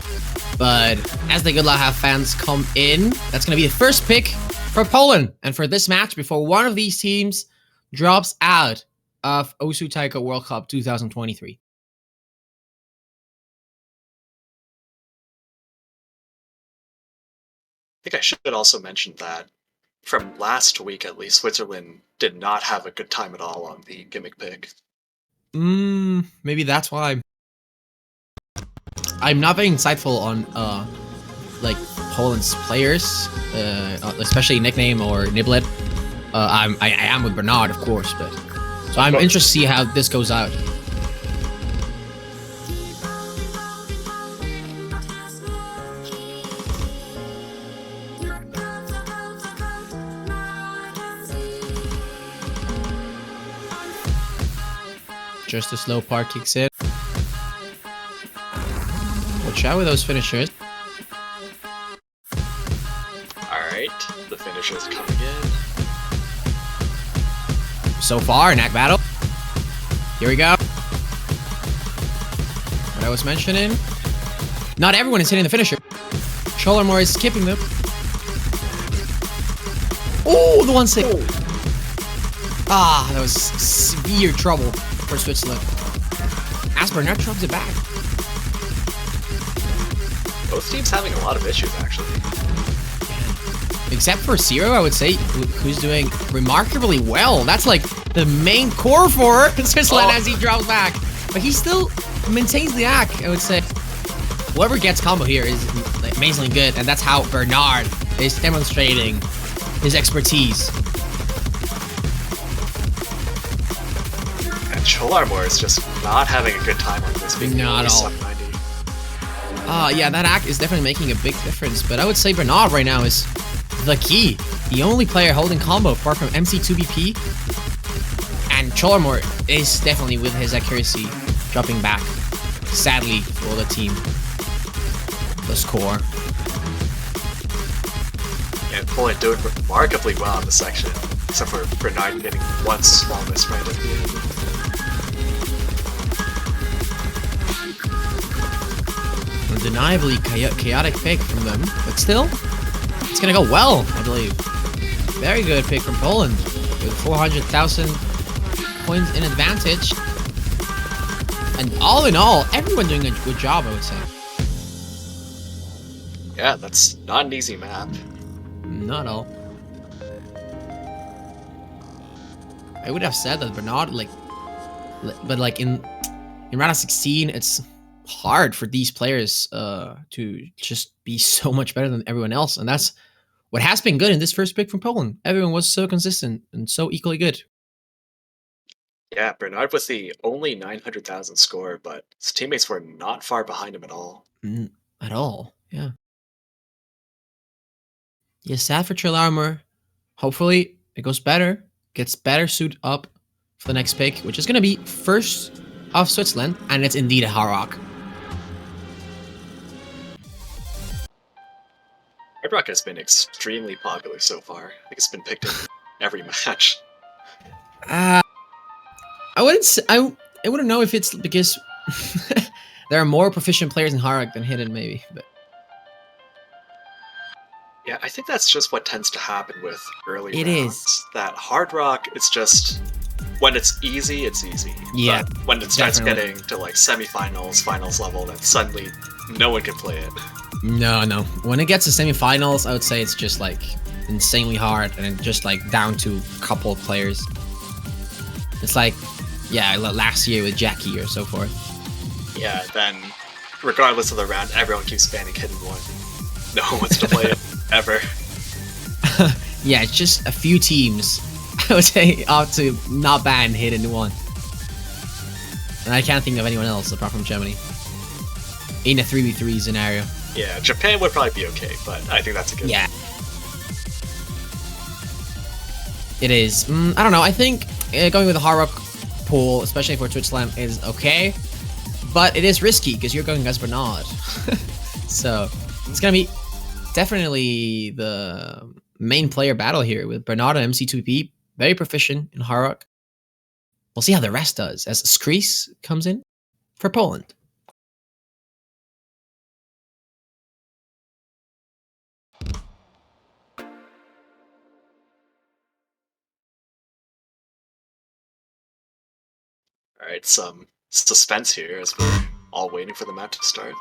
But as the Good Luck Have fans come in, that's going to be the first pick for Poland. And for this match, before one of these teams drops out of Osu Taiko World Cup 2023. I think I should also mention that from last week at least, Switzerland did not have a good time at all on the gimmick pick. Maybe that's why. I'm not very insightful on like Poland's players, especially nickname or Niblet. I am with Bernard, of course, but so I'm interested to see how this goes out. Just a slow part kicks in. Watch out with those finishers. Alright, the finisher's coming in. So far, knack battle. Here we go. What I was mentioning. Not everyone is hitting the finisher. Cholermore is skipping them. Oh, the 1-6. Ah, that was severe trouble for Switzerland. As Bernard drops it back. Both teams having a lot of issues, actually. Yeah. Except for Zero, I would say, who's doing remarkably well. That's like the main core for Switzerland as he drops back. But he still maintains the act, I would say. Whoever gets combo here is amazingly good, and that's how Bernard is demonstrating his expertise. And Cholarmore is just not having a good time on this. Not at all. Yeah, that act is definitely making a big difference, but I would say Bernard right now is the key. The only player holding combo apart from MC2BP, and Cholarmore is definitely with his accuracy dropping back, sadly for the team. The score. And Poland doing remarkably well in the section, except for Bernard getting one small miss right at the end. Undeniably chaotic pick from them, but still, it's gonna go well, I believe. Very good pick from Poland, with 400,000 points in advantage. And all in all, everyone doing a good job, I would say. Yeah, that's not an easy map. Not at all. I would have said that Bernard, but like in round of 16, it's hard for these players to just be so much better than everyone else, and that's what has been good in this first pick from Poland. Everyone was so consistent and so equally good. Yeah, Bernard was the only 900,000 score, but his teammates were not far behind him at all. At all. Yeah. Yeah, sad for Trill Armor. Hopefully it goes better, gets better suit up for the next pick, which is going to be first of Switzerland, and it's indeed a Harrock. Red Rock has been extremely popular so far. I think it's been picked in every match. I wouldn't know if it's because there are more proficient players in Harrock than Hidden, maybe. But Yeah, I think that's just what tends to happen with early It rounds. is. That Hard Rock, it's just when it's easy, it's easy. Yeah, But when it starts definitely. getting to like semifinals, finals level, then suddenly no one can play it. no. When it gets to semifinals, I would say it's just like insanely hard, and it just like down to a couple of players. It's like, yeah, last year with Jackie or so forth. Yeah, then regardless of the round, everyone keeps banning Hidden 1. No one wants to play it ever. Yeah, it's just a few teams, I would say, ought to not ban Hidden 1. And I can't think of anyone else apart from Germany in a 3v3 scenario. Yeah, Japan would probably be okay, but I think that's a good Yeah. It is. I don't know. I think going with the Hard Rock pool, especially for Twitch Slam, is okay. But it is risky because you're going as Bernard. So it's going to be definitely the main player battle here with Bernard and MC2P. Very proficient in Hard Rock. We'll see how the rest does as Skrees comes in for Poland. Alright, some suspense here as we're all waiting for the match to start.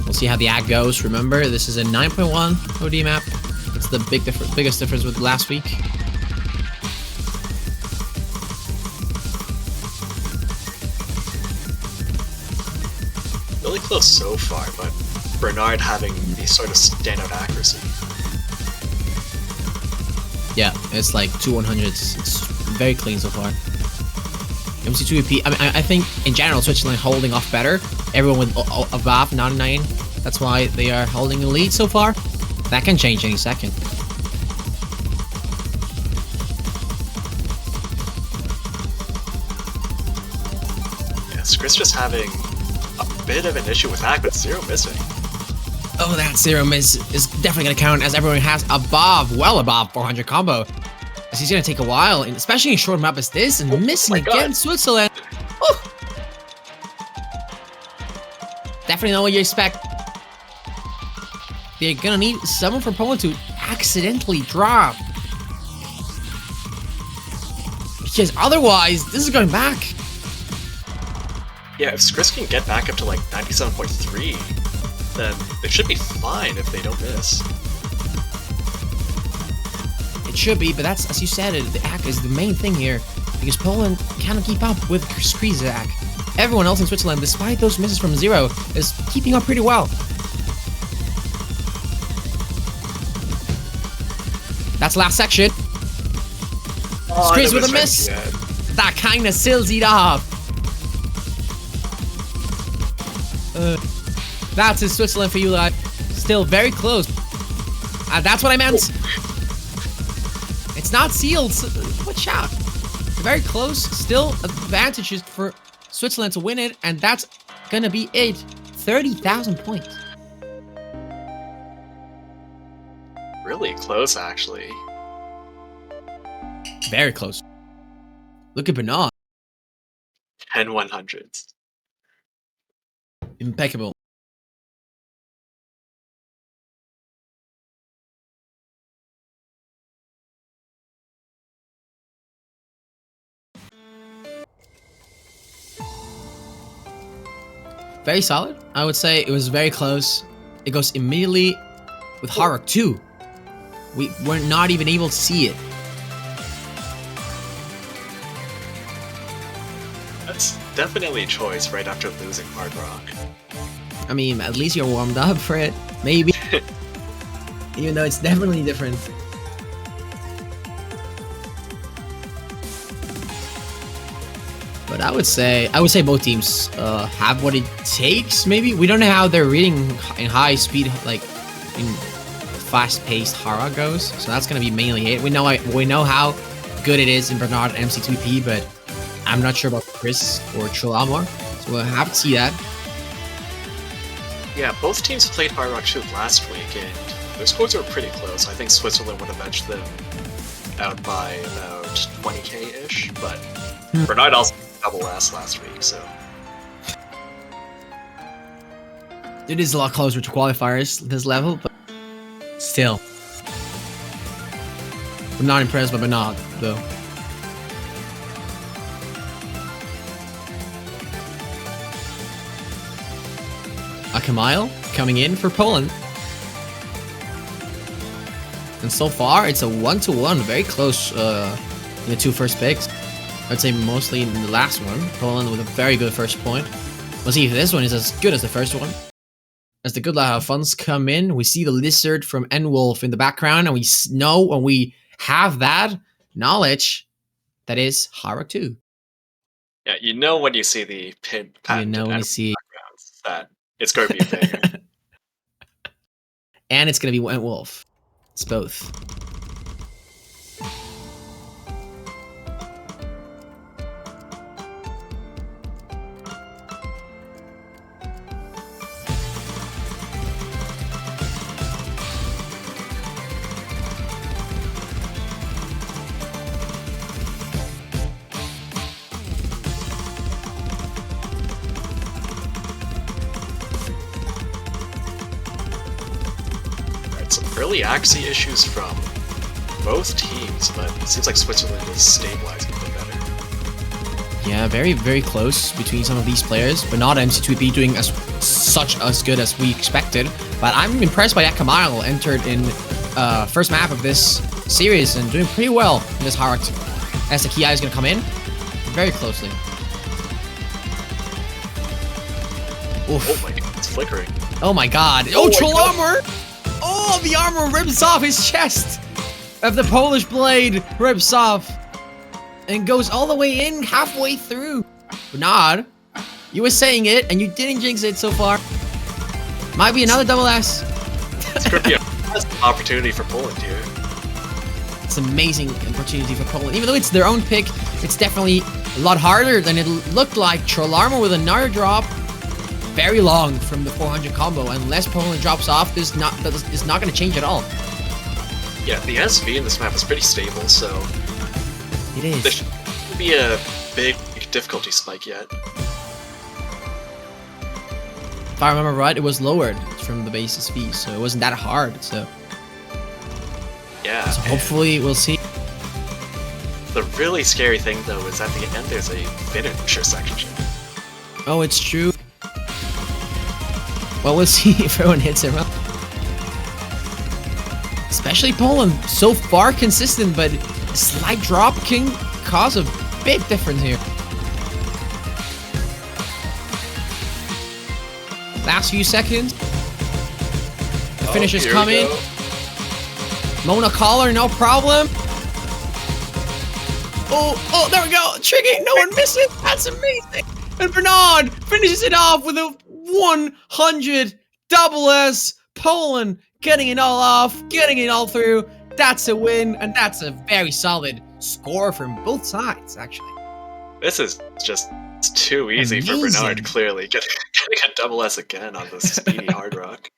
We'll see how the ad goes. Remember, this is a 9.1 OD map. It's the biggest difference with last week. Really close so far, but Bernard having the sort of standout accuracy. Yeah, it's like 200s. It's very clean so far. MC2EP, I mean, I think in general, Switzerland holding off better. Everyone with above 99. That's why they are holding the lead so far. That can change any second. Yeah, Skris just having a bit of an issue with that, but zero missing. Oh, that zero miss is definitely going to count as everyone has well above 400 combo. As he's going to take a while, and especially in a short map as this, and missing my God. against Switzerland. Oh. Definitely not what you expect. They're going to need someone from Poland to accidentally drop. Because otherwise, this is going back. Yeah, if Skris can get back up to like 97.3, then they should be fine if they don't miss. It should be, but that's, as you said, the ACK is the main thing here. Because Poland cannot keep up with Skrees' ACK. Everyone else in Switzerland, despite those misses from Zero, is keeping up pretty well. That's last section. Oh, Skrees that with a was right miss. at the end. That kind of seals it off. That's in Switzerland for you, lad. Still very close. That's what I meant. It's not sealed. Watch out. Very close. Still advantages for Switzerland to win it, and that's gonna be it. 30,000 points. Really close, actually. Very close. Look at Bernard. 10 100s. Impeccable. very solid. I would say it was very close. It goes immediately with Hard Rock 2. We were not even able to see it. That's definitely a choice right after losing Hard Rock. I mean, at least you're warmed up for it. Maybe. Even though it's definitely different. But I would say both teams have what it takes. Maybe we don't know how they're reading in high speed, like in fast-paced Hara goes. So that's gonna be mainly it. We know how good it is in Bernard and MC2P, but I'm not sure about Chris or Trill. So we'll have to see that. Yeah, both teams played Hard Rock 2 last week, and their scores were pretty close. I think Switzerland would have edged them out by about 20k-ish, but Bernard also double S last week, so... It is a lot closer to qualifiers this level, but still. I'm not impressed by Bernard, though. Kamil coming in for Poland. And so far, it's a 1-1, very close in the two first picks. I'd say mostly in the last one. Poland with a very good first point. We'll see if this one is as good as the first one. As the good funds come in, we see the lizard from N-Wolf in the background, and we know when we have that knowledge, that is Hard Rock 2. Yeah, you know when you see the pin patent you know when you see that it's going to be a banger. And it's going to be N-Wolf. It's both. Early axie issues from both teams, but it seems like Switzerland is stabilizing a bit better. Yeah, very, very close between some of these players, but not MC2P doing as good as we expected. But I'm impressed by that Kamil entered in first map of this series and doing pretty well in this Hard Rock. As the Kia is going to come in very closely. Oof. Oh my god, it's flickering. Oh my god. Oh, troll armor! Oh, the armor rips off his chest! Of the Polish blade rips off and goes all the way in, halfway through. Bernard, you were saying it and you didn't jinx it so far. Might be another double S. It's going to be an opportunity for Poland here. It's an amazing opportunity for Poland. Even though it's their own pick, it's definitely a lot harder than it looked like. Troll armor with another drop. Very long from the 400 combo. Unless Poland drops off, that is not going to change at all. Yeah, the SV in this map is pretty stable, so... It is. There shouldn't be a big difficulty spike yet. If I remember right, it was lowered from the base SV, so it wasn't that hard, so... Yeah. So hopefully we'll see. The really scary thing, though, is at the end there's a finisher section. Oh, it's true. Well, we'll see if everyone hits it. Especially Poland, so far consistent, but a slight drop can cause a big difference here. Last few seconds. The finishers come in. Mona Collar, no problem. Oh, there we go. Tricky, no one missed it. That's amazing. And Bernard finishes it off with a 100 double S. Poland getting it all off, getting it all through. That's a win, and that's a very solid score from both sides, actually. This is just too easy for Bernard, clearly. Getting a double S again on this speedy Hard Rock.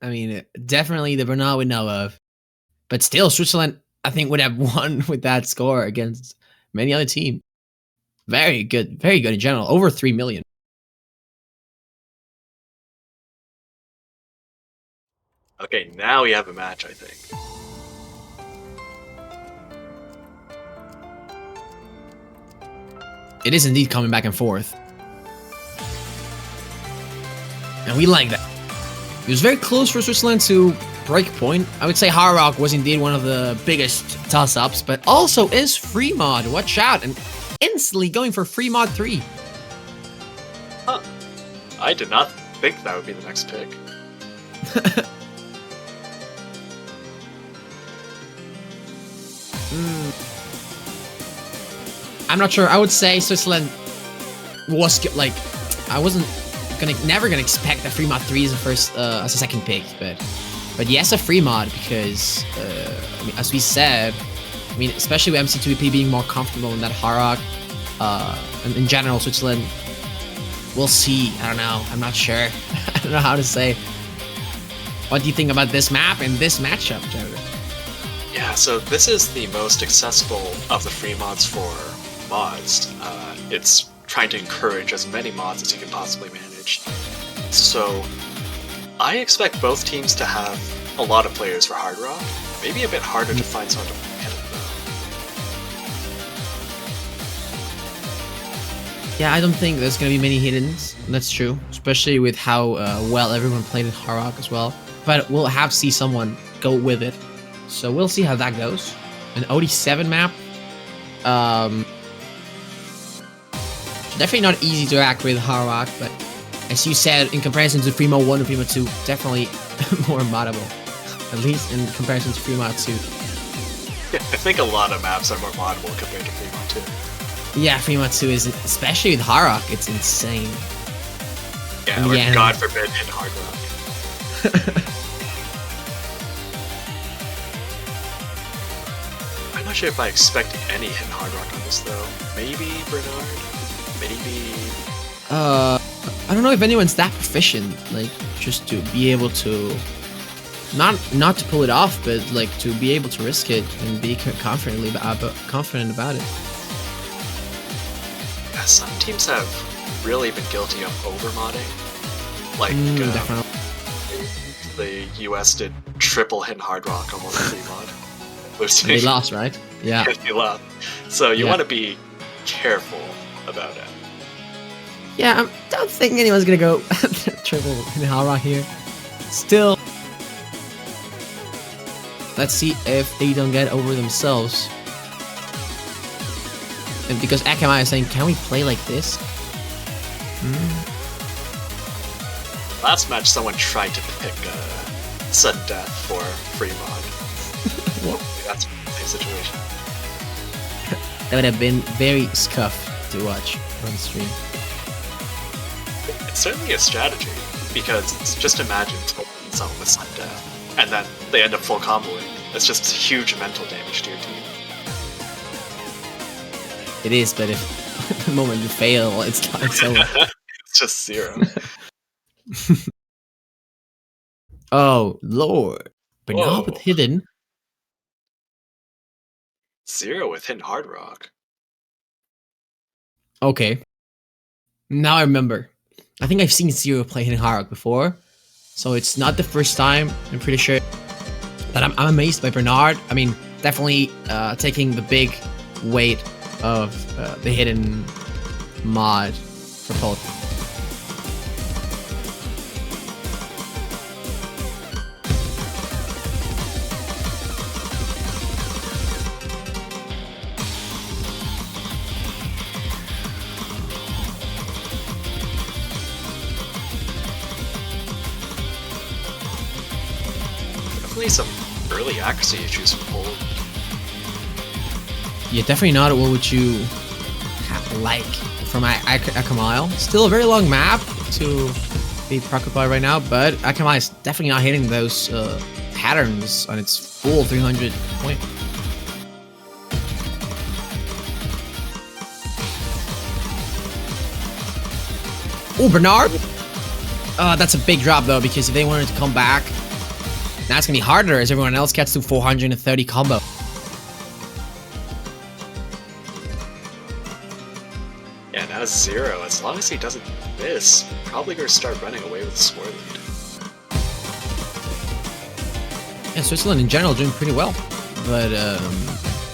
I mean, definitely the Bernard we know of. But still, Switzerland, I think, would have won with that score against many other teams. Very good in general. Over 3 million. Okay, now we have a match, I think. It is indeed coming back and forth. and we like that. It was very close for Switzerland to break point. I would say Hard Rock was indeed one of the biggest toss-ups, but also is Free Mod. Watch out, and instantly going for Free Mod 3. Huh. I did not think that would be the next pick. I'm not sure. I would say Switzerland was like, I wasn't never gonna expect that Free Mod 3 as a first as a second pick, but yes, a Free Mod because I mean, as we said, I mean, especially with MC2EP being more comfortable in that Harrock, and in general Switzerland, we'll see. I don't know. I'm not sure. I don't know how to say. What do you think about this map and this matchup, Jared? Yeah, so this is the most accessible of the free mods for mods. It's trying to encourage as many mods as you can possibly manage. So I expect both teams to have a lot of players for Hard Rock. Maybe a bit harder to find someone to hit it though. Yeah, I don't think there's gonna be many hiddens. That's true, especially with how well everyone played at Hard Rock as well. But we'll have to see someone go with it. So we'll see how that goes. An OD7 map. Definitely not easy to act with Hard Rock, but as you said, in comparison to Primo 1 and Primo 2, definitely more moddable. At least in comparison to Primo 2. Yeah, I think a lot of maps are more moddable compared to Primo 2. Yeah, Primo 2 is, especially with Hard Rock, it's insane. Yeah, or God forbid in Hard Rock. I'm not sure if I expect any hit Hard Rock on this though. Maybe Bernard? Maybe... I don't know if anyone's that proficient, like, just to be able to... Not to pull it off, but like to be able to risk it and be confident about it. Yeah, some teams have really been guilty of overmodding. Like, definitely. the US did triple hit Hard Rock almost every mod. They lost, right? Yeah. They lost. So you want to be careful about it. Yeah, I don't think anyone's gonna go triple in Hard Rock here. Still, let's see if they don't get over themselves. And because Akamai is saying, can we play like this? Last match, someone tried to pick sudden death for free mod. What? That's the situation. That would have been very scuffed to watch on stream. It's certainly a strategy, because just imagine someone with sudden death, and then they end up full comboing. It's just huge mental damage to your team. It is, but if the moment you fail, it's over. It's just 0. Oh, Lord. But Whoa. not with hidden. 0 with hidden Hard Rock. Okay. Now I remember. I think I've seen Zero play hidden Hard Rock before. So it's not the first time, I'm pretty sure. But I'm amazed by Bernard. I mean, definitely taking the big weight of the hidden mod for both. Definitely some early accuracy issues from Poland. Yeah, definitely not what would you like from Akamai. Still a very long map to be preoccupied right now, but Akamai is definitely not hitting those patterns on its full 300 point. Oh, Bernard! That's a big drop though, because if they wanted to come back, that's gonna be harder as everyone else gets to 430 combo. Yeah, now 0. As long as he doesn't miss, probably gonna start running away with the score lead. Yeah, Switzerland in general doing pretty well, but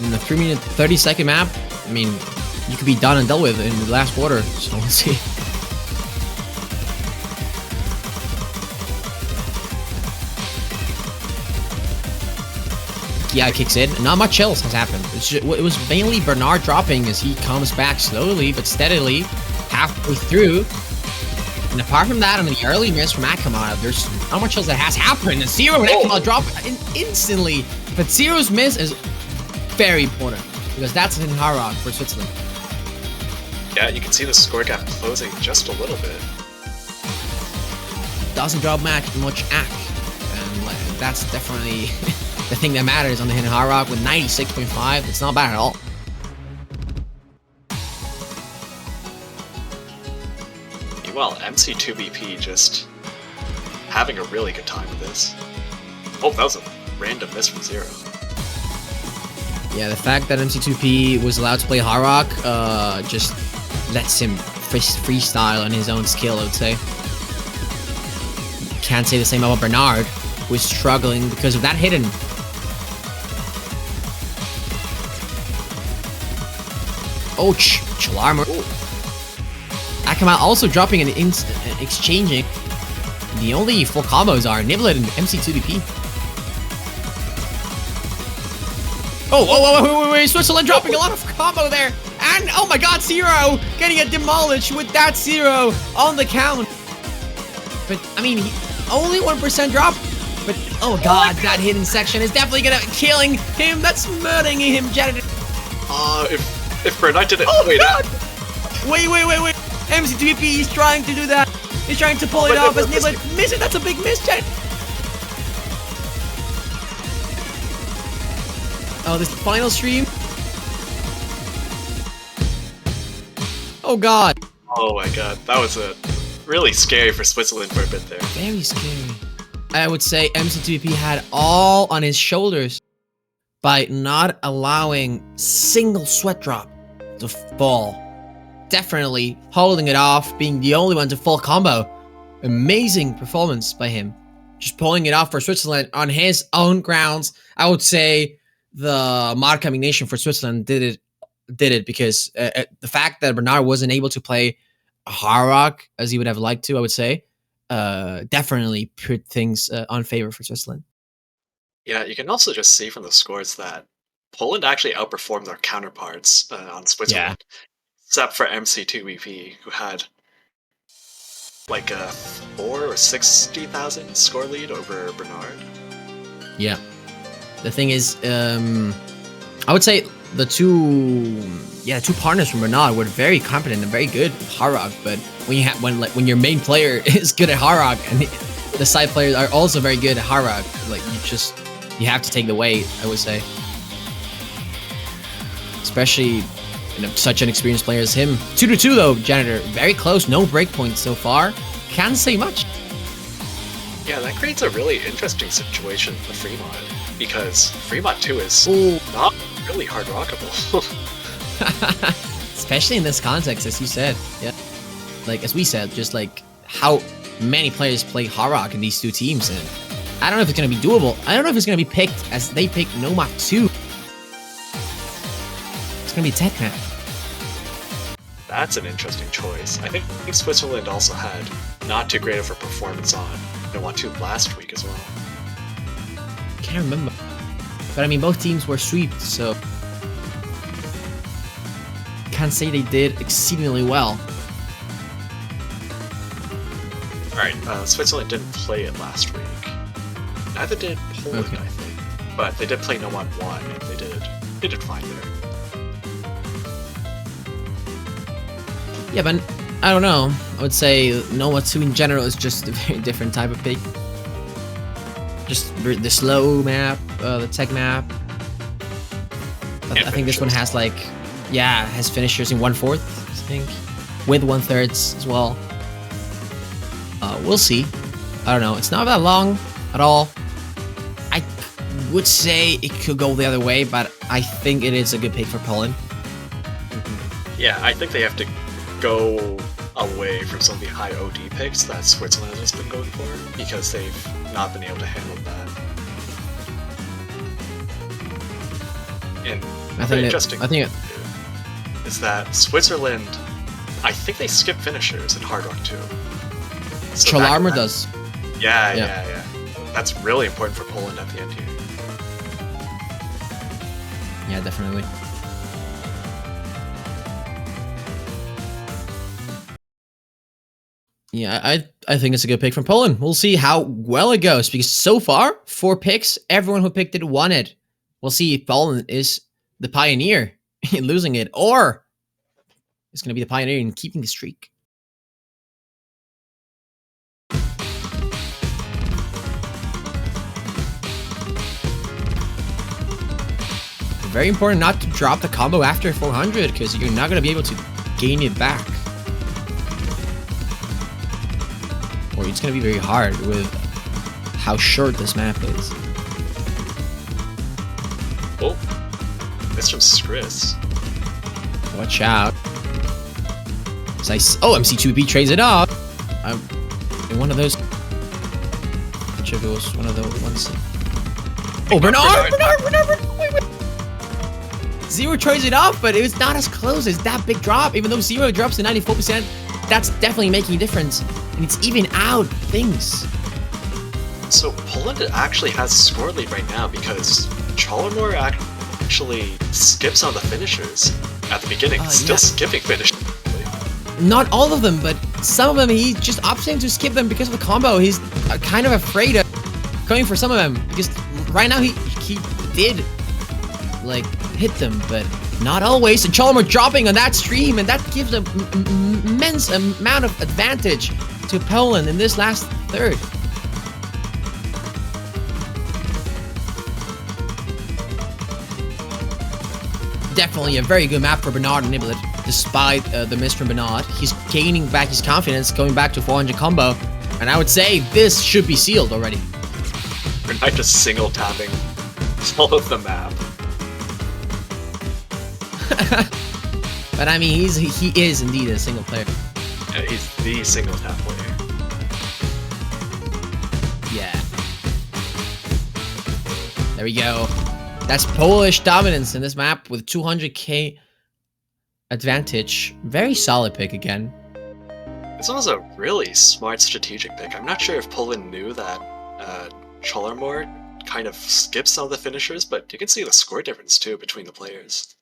in the 3-minute 30-second map, I mean, you could be done and dealt with in the last quarter. So let's see. Kia kicks in. Not much else has happened. It was mainly Bernard dropping as he comes back slowly but steadily halfway through. And apart from that, on the early miss from Akama, there's not much else that has happened. And Zero and Akama drop instantly. But Zero's miss is very important because that's in hard rock for Switzerland. Yeah, you can see the score gap closing just a little bit. Doesn't drop much act. And that's definitely the thing that matters on the hidden hard rock with 96.5. It's not bad at all. Meanwhile, MC2BP just having a really good time with this. Oh, that was a random miss from Zero. Yeah, the fact that MC2P was allowed to play hard rock just lets him freestyle on his own skill, I would say. Can't say the same about Bernard, who is struggling because of that hidden. Oh, Chalarmer. Akama also dropping and exchanging. The only full combos are Niblet and MC2DP. Oh, wait, Switzerland dropping a lot of combo there. And, oh my god, Zero getting it demolished with that Zero on the count. But, I mean, only 1% drop. But, oh god, that hidden section is definitely gonna killing him. That's murdering him, Janet. If Bernard did it... Oh, wait, god! Wait. MC2BP, he's trying to do that. He's trying to pull it off as Niblet misses. That's a big miss, Janet. Oh, this final stream. Oh god. Oh my god, that was really scary for Switzerland for a bit there. Very scary. I would say MC2P had all on his shoulders by not allowing single sweat drop to fall. Definitely holding it off, being the only one to full combo. Amazing performance by him. Just pulling it off for Switzerland on his own grounds. I would say the mod combination for Switzerland did it because the fact that Bernard wasn't able to play hard rock as he would have liked to, I would say, definitely put things on favor for Switzerland. Yeah, you can also just see from the scores that Poland actually outperformed their counterparts on Switzerland, except for MC2BP, who had like a 4 or 60,000 score lead over Bernard. Yeah. The thing is, I would say the two partners from Bernard were very competent and very good at hard rock. But when your main player is good at hard rock and the side players are also very good at hard rock, like you have to take the weight, I would say. Especially such an experienced player as him. 2-2 though, Janitor, very close, no breakpoints so far. Can't say much. Yeah, that creates a really interesting situation for Fremont, because Fremont 2 is not really hard rockable. Especially in this context, as you said. Yeah. Like, as we said, just like how many players play hard rock in these two teams, and I don't know if it's going to be doable. I don't know if it's going to be picked as they pick Nomad 2. It's going to be Tech map. That's an interesting choice. I think Switzerland also had not too great of a performance on Nomad 2 last week as well. Can't remember. But I mean, both teams were sweeped, so can't say they did exceedingly well. Alright, Switzerland didn't play it last week. Neither did Poland, I think. But they did play Nomad 1, and they did fine there. Yeah, but I don't know. I would say Nomad 2 in general is just a very different type of pick. Just the slow map, the tech map. I think this one has like, has finishers in 1/4, I think, with 1/3 as well. We'll see. I don't know. It's not that long at all. I would say it could go the other way, but I think it is a good pick for Poland. Yeah, I think they have to go away from some of the high OD picks that Switzerland has been going for, because they've not been able to handle that. And I think is that Switzerland, I think they skip finishers in Hard Rock 2. So Chalarmer does. Yeah. That's really important for Poland at the end here. Yeah, definitely. Yeah, I think it's a good pick from Poland. We'll see how well it goes, because so far, 4 picks, everyone who picked it won it. We'll see if Poland is the pioneer in losing it, or is going to be the pioneer in keeping the streak. Very important not to drop the combo after 400, because you're not going to be able to gain it back. Or it's going to be very hard with how short this map is. Oh, that's from Skris. Watch out. Oh, MC2B trades it off. In one of those. Which of it was one of the ones? Oh, Bernard! Wait. Zero trades it off, but it was not as close as that big drop. Even though Zero drops to 94%, that's definitely making a difference. And it's even out things. So Poland actually has a score lead right now because Chalmor actually skips on the finishers at the beginning. Still skipping finishers. Not all of them, but some of them he just opts in to skip them because of the combo. He's kind of afraid of going for some of them, because right now he did like hit them, but not always. And Chalmor dropping on that stream, and that gives an immense amount of advantage to Poland in this last third. Definitely a very good map for Bernard and Niblet, despite the miss from Bernard. He's gaining back his confidence, going back to 400 combo, and I would say this should be sealed already. Bernard just single tapping all of the map. But I mean, he is indeed a single player. Yeah, he's the single tap player. Yeah. There we go. That's Polish dominance in this map with 200k advantage. Very solid pick again. This one was a really smart strategic pick. I'm not sure if Poland knew that Chalmor kind of skips some of the finishers, but you can see the score difference too between the players.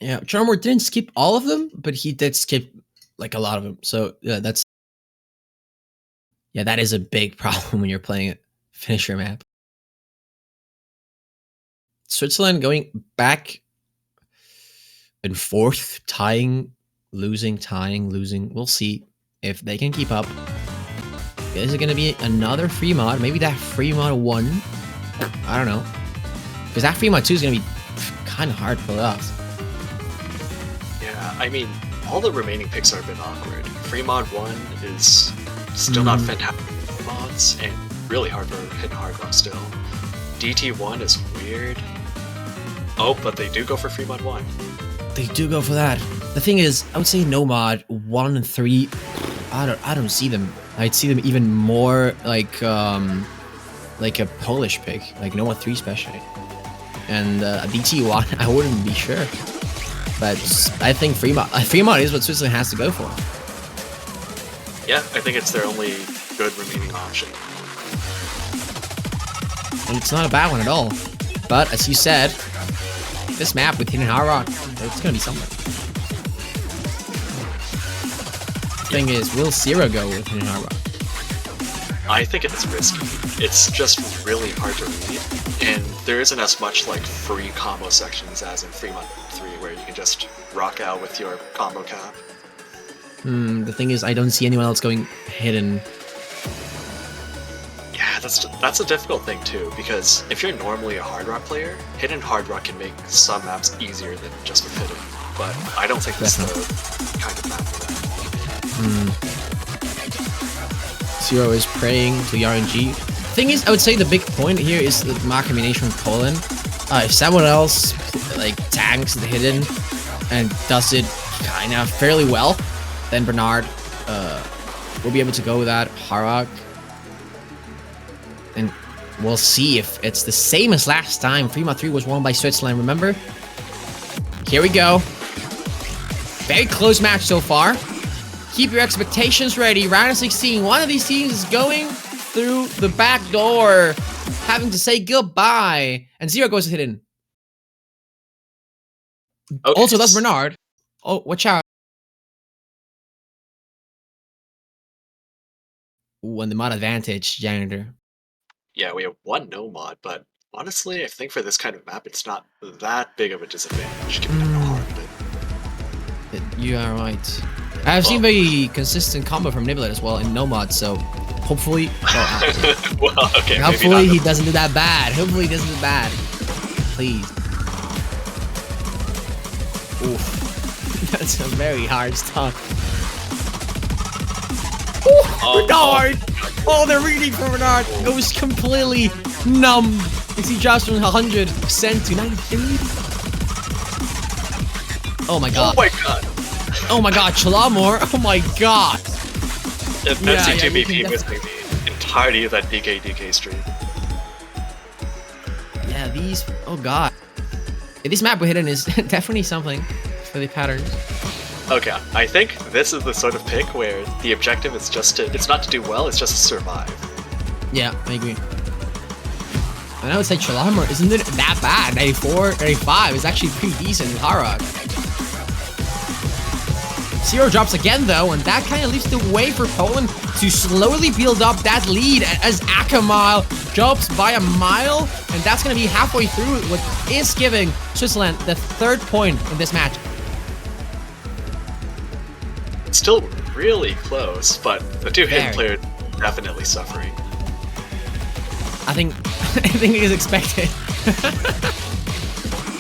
Yeah, Chalmor didn't skip all of them, but he did skip like a lot of them. So yeah, that is a big problem when you're playing a finisher map. Switzerland going back and forth, tying, losing. We'll see if they can keep up. Is it going to be another free mod? Maybe that free mod 1. I don't know. Because that free mod 2 is going to be kind of hard to pull off. Yeah, I mean, all the remaining picks are a bit awkward. Free mod 1 is still not fantastic mods, and really hard for hitting hard rock still. DT1 is weird. Oh, but they do go for free mod 1. They do go for that. The thing is, I would say no mod 1 and 3. I don't see them. I'd see them even more like a Polish pick, like no mod 3 especially. And a DT1, I wouldn't be sure. But I think free mod is what Switzerland has to go for. Yeah, I think it's their only good remaining option. And it's not a bad one at all. But as you said, this map with Hidden Hard Rock, it's gonna be something. Thing is, will Zero go with Hidden Hard Rock? I think it's risky. It's just really hard to read, and there isn't as much like free combo sections as in Free Mod 3, where you can just rock out with your combo cap. The thing is, I don't see anyone else going Hidden. Yeah, that's a difficult thing too, because if you're normally a Hard Rock player, Hidden Hard Rock can make some maps easier than just with Hidden. But I don't think this is the kind of map for that. Zero is praying to the RNG. Thing is, I would say the big point here is the mark combination from Poland. If someone else like tanks the Hidden and does it kind of fairly well, then Bernard will be able to go with that Harrock. And we'll see if it's the same as last time. Free mod 3 was won by Switzerland, remember? Here we go. Very close match so far. Keep your expectations ready. Round of 16. One of these teams is going through the back door. having to say goodbye. And Zero goes hidden. Okay. Also, that's Bernard. Oh, watch out. Ooh, and the mod advantage, Janitor. Yeah, we have one no mod, but honestly, I think for this kind of map, it's not that big of a disadvantage given how hard it is. You are right. I've seen very consistent combo from Niblet as well in no mod, so hopefully, Well, okay. hopefully he doesn't do that bad. Hopefully he doesn't do bad. Please. Oof. That's a very hard stuff. Bernard! Oh, they're reading for Bernard. It was completely numb. You see Josh from 100% to 93. Oh my god. Oh my god. Oh my god, Chalamor. Oh my god. If Yeah, Pepsi yeah, 2BP was maybe the entirety of that DK stream. Yeah, these. Oh god. Yeah, this map we're hitting is definitely something for the patterns. Okay, I think this is the sort of pick where the objective is just to, it's not to do well, it's just to survive. Yeah, I agree. And I would say Chalamor isn't it that bad. 94, 95 is actually pretty decent with Harrock. Zero drops again though, and that kind of leaves the way for Poland to slowly build up that lead as Akamile drops by a mile, and that's going to be halfway through what is giving Switzerland the 3rd point in this match. It's still really close, but the two hidden Very. players definitely suffering. I think it is expected.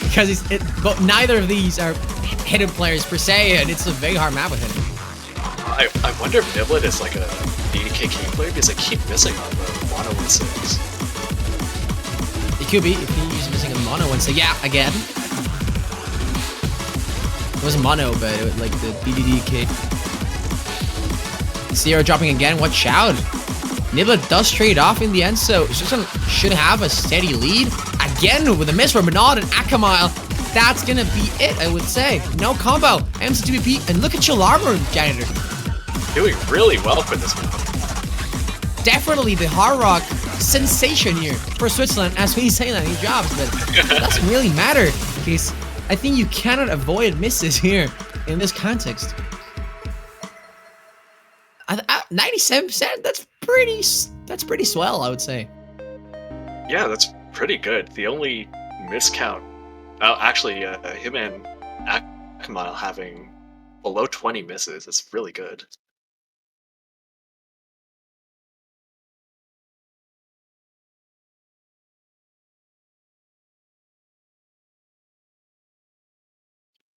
Because but neither of these are hidden players per se, and it's a very hard map with him. I wonder if Niblet is like a DDK key player because I keep missing on the mono 1-6. It could be if he's missing a mono one. So yeah, again. It wasn't mono, but it was like the DDK. Zero dropping again. Watch out. Niblet does trade off in the end, so Switzerland should have a steady lead. Again with a miss from Bernard and Akamile. That's gonna be it, I would say. No combo. MC2BP, and look at Chalamor, Janitor. Doing really well for this map. Definitely the hard rock sensation here for Switzerland, as we say that in jobs, but it doesn't really matter because I think you cannot avoid misses here in this context. 97%. That's pretty swell, I would say. Yeah, that's pretty good. The only miscount, actually, him and Akamile having below 20 misses is really good.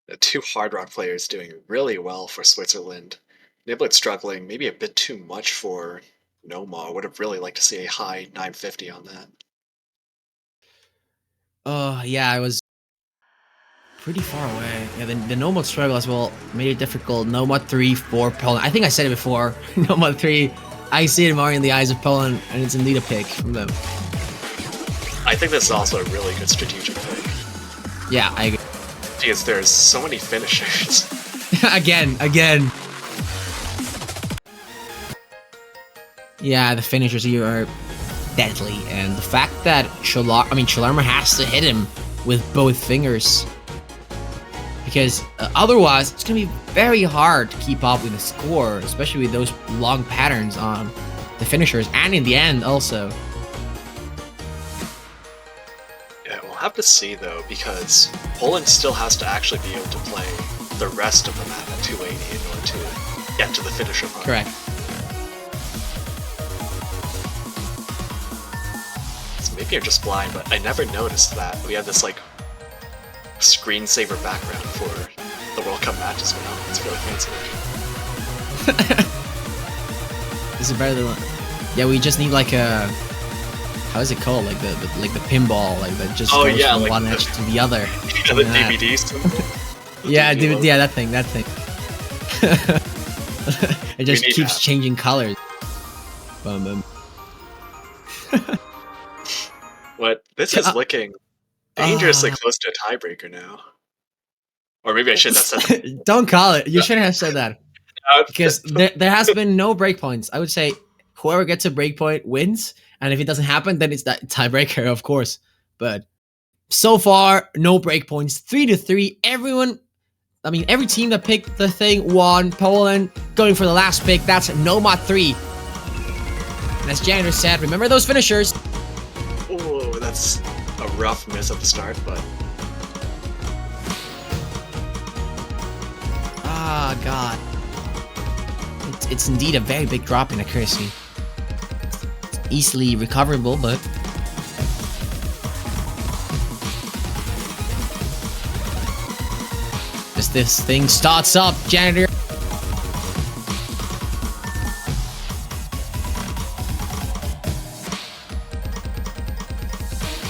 The two Hard Rock players doing really well for Switzerland. Niblet struggling maybe a bit too much for Noma. I would have really liked to see a high 950 on that. Yeah, I was pretty far away. Yeah, the Nomad struggle as well made it difficult. Nomad 3 for Poland. I think I said it before. Nomad 3, I see it more in the eyes of Poland, and it's indeed a pick from them. I think this is also a really good strategic pick. Yeah, I agree. Because there's so many finishers. again. Yeah, the finishers here are deadly, and the fact that Chalamor has to hit him with both fingers, because otherwise it's gonna be very hard to keep up with the score, especially with those long patterns on the finishers, and in the end also. Yeah, we'll have to see though, because Poland still has to actually be able to play the rest of the map at 280 in order to get to the finisher mark. Correct. Maybe I'm just blind, but I never noticed that we had this like screensaver background for the World Cup matches now. It's really fancy looking. This is better than. Yeah, we just need like a. How is it called? Like the pinball, like that just goes from like one edge to the other. Yeah, the DVDs. Yeah, dude. Yeah, that thing. It just need keeps that. changing colors. Boom, boom. What? This is looking dangerously close to a tiebreaker now. Or maybe I shouldn't have said that. Don't call it. You shouldn't have said that. Because there has been no breakpoints. I would say whoever gets a breakpoint wins. And if it doesn't happen, then it's that tiebreaker, of course. But so far, no breakpoints. 3-3. Every team that picked the thing won. Poland going for the last pick. That's Nomad 3. And as Janitor said, remember those finishers. Oh, that's a rough miss at the start, but Ah, God. It's indeed a very big drop in accuracy. It's easily recoverable, but... As this thing starts up, Janitor...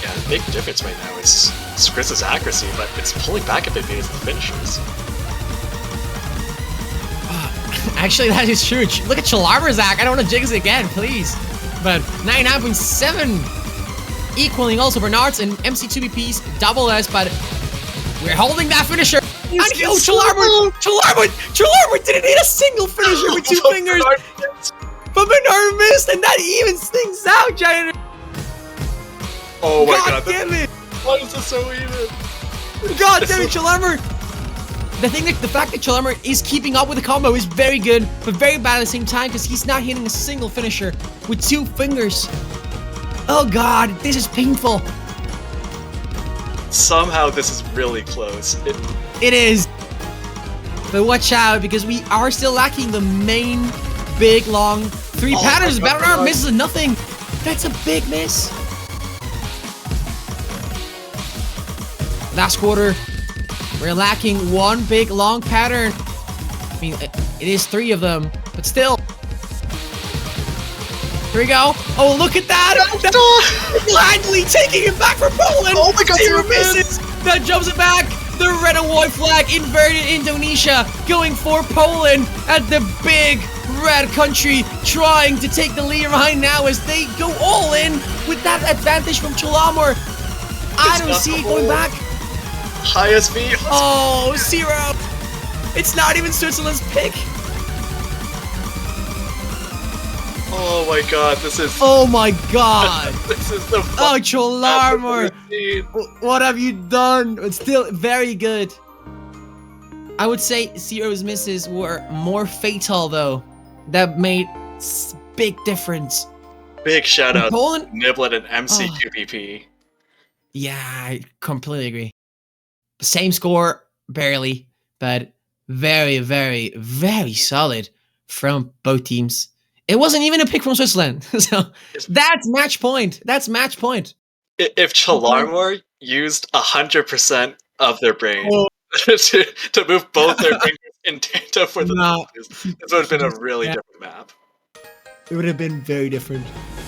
yeah, the big difference right now is Skritz's accuracy, but it's pulling back a bit because of the finishers. Actually, that is true. Look at Chalarmer's act. I don't want to jinx it again, please. But 99.7 equaling also Bernard's and MC2BP's double S, but we're holding that finisher. And Chalarmer didn't hit a single finisher with 2 fingers. But Bernard missed, and that evens things out, Giant. Oh my god. Damn it. Why is this so even? God damn it, Chalarmer. The fact that Chalarmer is keeping up with the combo is very good, but very bad at the same time because he's not hitting a single finisher with 2 fingers. Oh god, this is painful. Somehow this is really close. It is. But watch out, because we are still lacking the main, big, long 3 patterns. Bernard misses nothing. That's a big miss. Last quarter. We're lacking 1 big long pattern. I mean, it is 3 of them, but still. Here we go. Oh, look at that! Gladly taking it back from Poland. Oh my god, 0 misses. That jumps it back. The red and white flag inverted Indonesia, going for Poland at the big red country, trying to take the lead right now as they go all in with that advantage from Chalamor. I don't see it going back. Highest V. Oh, 0. It's not even Switzerland's pick. Oh my god, this is... Oh my god. This is the... Oh, Chalarmer. What have you done? It's still very good. I would say 0's misses were more fatal, though. That made big difference. Big shout out Poland? Niblet and MC2BP. Yeah, I completely agree. Same score, barely, but very, very, very solid from both teams. It wasn't even a pick from Switzerland, so that's match point. That's match point. If Chalarmor used 100% of their brain to move both their fingers in tandem for the matches, this would have been a really different map. It would have been very different.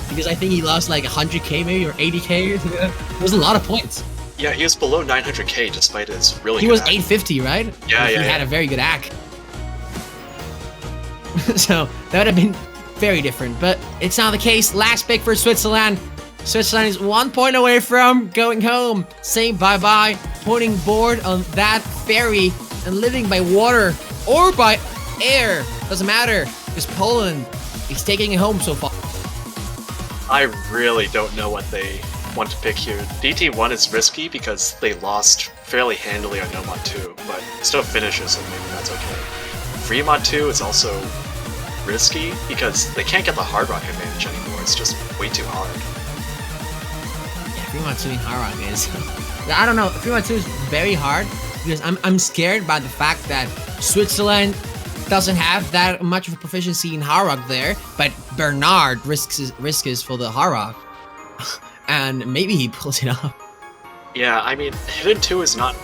Because I think he lost like 100k maybe, or 80k. It was a lot of points. Yeah, he was below 900k despite his really He good was act. 850, right? Yeah, He had a very good act. So, that would have been very different. But it's not the case. Last pick for Switzerland. Switzerland is 1 point away from going home. Saying bye-bye. Putting board on that ferry and living by water or by air. Doesn't matter. Because Poland is taking it home so far. I really don't know what they want to pick here. DT1 is risky because they lost fairly handily on Nomad 2, but still finishes, so maybe that's okay. Fremont 2 is also risky because they can't get the Hard Rock advantage anymore. It's just way too hard. Yeah, Fremont 2 in Hard Rock is... I don't know, Fremont 2 is very hard because I'm scared by the fact that Switzerland doesn't have that much of a proficiency in Hard Rock there, but Bernard risks for the Hard Rock. And maybe he pulls it off. Yeah, I mean, Hidden 2 is not...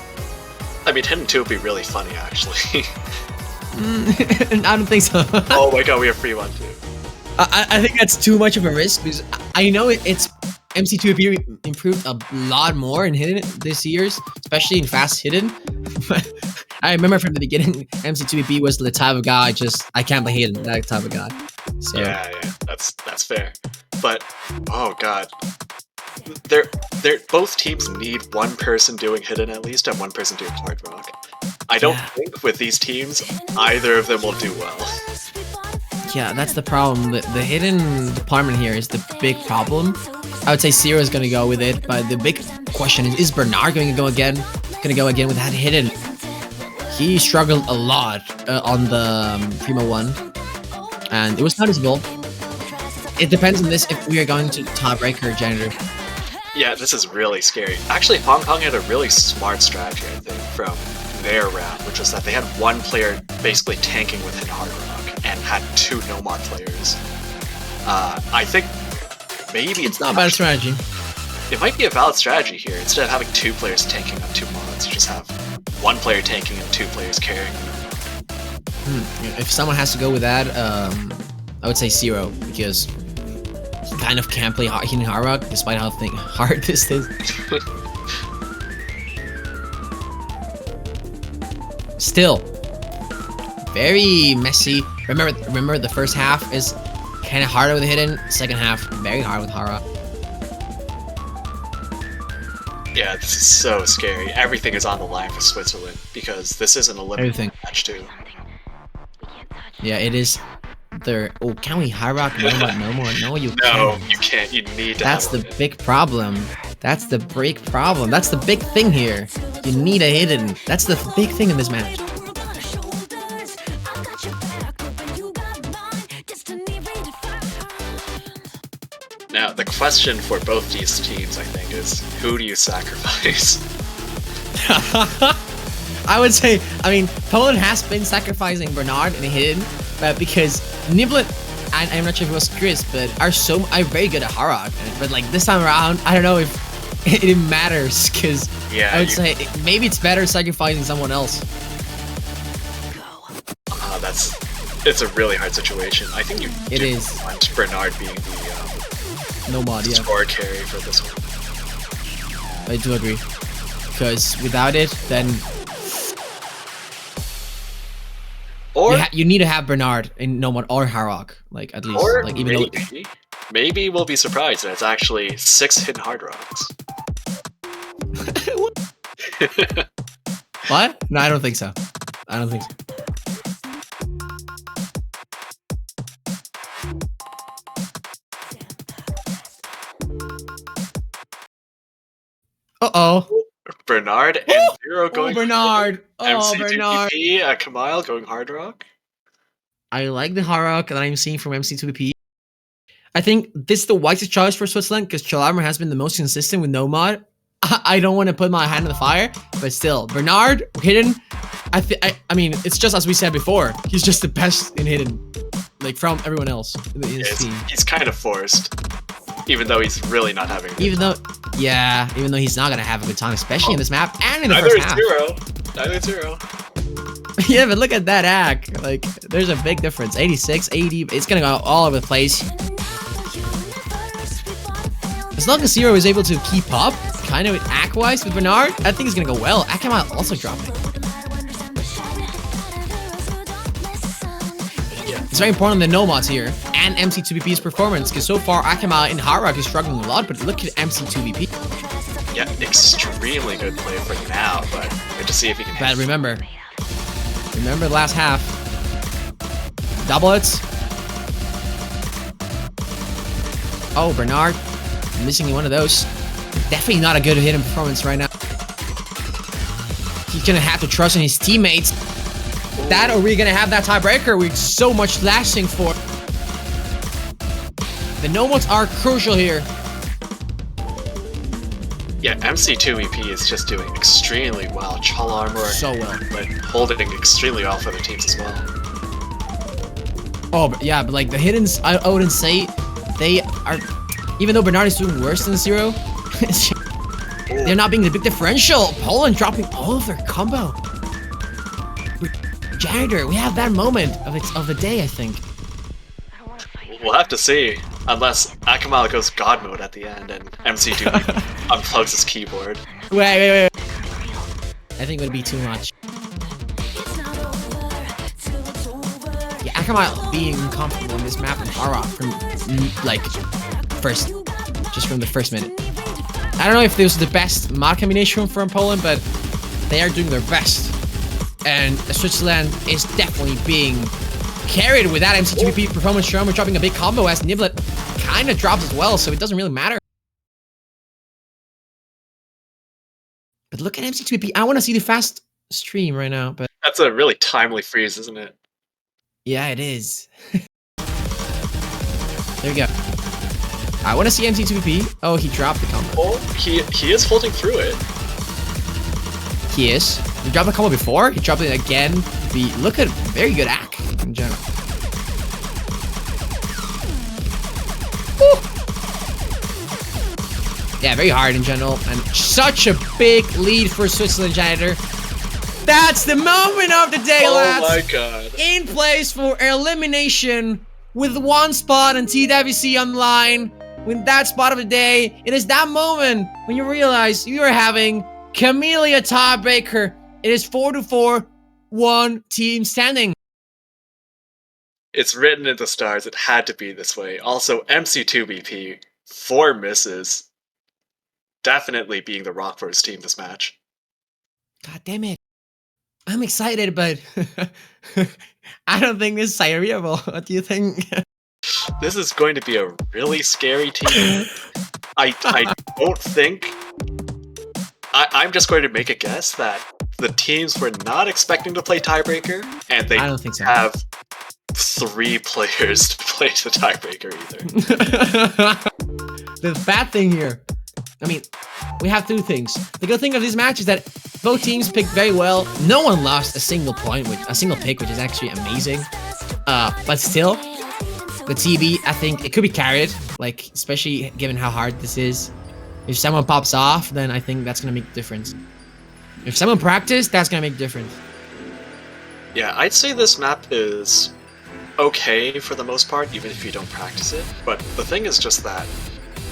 I mean, Hidden 2 would be really funny, actually. I don't think so. Oh my god, we have Fremont 2. I think that's too much of a risk because I know it's MC2 improved a lot more in Hidden this year's, especially in Fast Hidden. But I remember from the beginning, MC2BP was the type of guy I can't play Hidden, that type of guy. So. Yeah, that's fair. But oh god, both teams need one person doing Hidden at least and one person doing Hard Rock. I don't think with these teams either of them will do well. Yeah, that's the problem. The hidden department here is the big problem. I would say Zero is gonna go with it, but the big question is Bernard going to go again? Gonna go again with that hidden? He struggled a lot on the Primo one, and it was noticeable. It depends on this if we are going to tiebreaker Janitor. Yeah, this is really scary. Actually, Hong Kong had a really smart strategy, I think, from their round, which was that they had one player basically tanking within Hard Rock and had 2 Nomad players. I think maybe It's not a bad strategy. it might be a valid strategy here. Instead of having 2 players tanking on 2 mods, you just have 1 player tanking and 2 players carrying. If someone has to go with that, I would say Zero, because he kind of can't play Hidden Hard Rock, despite how hard this is. Still, very messy. Remember the first half is kind of harder with Hidden, second half very hard with Hard Rock. Yeah, this is so scary. Everything is on the line for Switzerland because this is an elimination match too. Yeah, it is. Oh, can we Hard Rock no more? No, you No, can't. you can't. You need to. That's have the big problem. That's the big problem. That's the big thing here. You need a hidden. That's the big thing in this match. Now, the question for both these teams, I think, is who do you sacrifice? I would say, Poland has been sacrificing Bernard and Hidden, but because Niblet, and I'm not sure if it was Chris, but are very good at Harrock. But like this time around, I don't know if it matters, because Yeah, I would say maybe it's better sacrificing someone else. It's a really hard situation. I think you is. want Bernard being the No mod, yeah. score carry for this one. I do agree. Because without it, then Or you need to have Bernard in No Mod or Harrock, like at least. or Like even maybe we'll be surprised that it's actually 6 hidden hard rocks. What? No, I don't think so. I don't think so. Uh-oh. Bernard and Zero going Bernard. Oh, Bernard. MC2PP, Kamal going hard rock. I like the Harrock that I'm seeing from MC2BP. I think this is the wisest choice for Switzerland because Chalarmer has been the most consistent with no mod. I don't want to put my hand in the fire, but still, Bernard, Hidden, I mean, it's just as we said before. He's just the best in Hidden, like from everyone else in his team. He's kind of forced, even though he's really not having. Even though he's not gonna have a good time, especially in this map and in the first half. Neither Zero. Yeah, but look at that act. Like, there's a big difference. 86, 80. It's gonna go all over the place. As long as Zero is able to keep up, kind of act-wise with Bernard, I think it's gonna go well. Akamal also dropping. It's very important the no mods here and MC2VP's performance, because so far Akamal in Harrock is struggling a lot, but look at MC2VP. Yeah, extremely good play for now, but good to see if he can. But remember the last half. Doublets. Oh, Bernard. Missing one of those. Definitely not a good hidden performance right now. He's gonna have to trust in his teammates. That, or we're gonna have that tiebreaker with so much lashing for. The no-mods are crucial here. Yeah, MC2EP is just doing extremely well. Chal Armor So well. but holding extremely well for the teams as well. Oh, but yeah, but like the hiddens, I wouldn't say they are. Even though Bernard is doing worse than Zero, they're not being the big differential. Poland dropping all of their combo. Janitor, we have that moment of the day, I think. We'll have to see, unless Akamal goes God mode at the end and MC2 unplugs his keyboard. Wait. I think it would be too much. Yeah, Akamal being comfortable in this map and Harrock from like just from the first minute. I don't know if this was the best mod combination from Poland, but they are doing their best. And Switzerland is definitely being carried with that MC2BP performance. Shermer dropping a big combo as Niblet kind of drops as well, so it doesn't really matter. But look at MC2BP. I want to see the fast stream right now, but That's a really timely freeze, isn't it? yeah, it is. There we go. I want to see MC2BP. Oh, he dropped the combo. Oh, he is holding through it. He is. He dropped the combo before. He dropped it again. Look at very good act in general. Woo. Yeah, very hard in general, and such a big lead for Switzerland Janitor. That's the moment of the day, lads. Oh my god. In place for elimination with one spot and TWC on the line. With that spot of the day, it is that moment when you realize you are having Camellia tiebreaker. It is 4-4, one team standing. It's written in the stars. It had to be this way. Also, MC2BP, 4 misses. Definitely being the rock for his team this match. God damn it. I'm excited, but I don't think this is Cyriable. What do you think? This is going to be a really scary team. I don't think... I'm just going to make a guess that the teams were not expecting to play tiebreaker, and they I don't think so. have 3 players to play the tiebreaker either. The bad thing here, I mean, we have 2 things. The good thing of this match is that both teams picked very well. No one lost a single point, a single pick, which is actually amazing. But still, the TB, I think it could be carried, like, especially given how hard this is. If someone pops off, then I think that's gonna make a difference. If someone practiced, that's gonna make a difference. Yeah, I'd say this map is okay for the most part, even if you don't practice it. But the thing is just that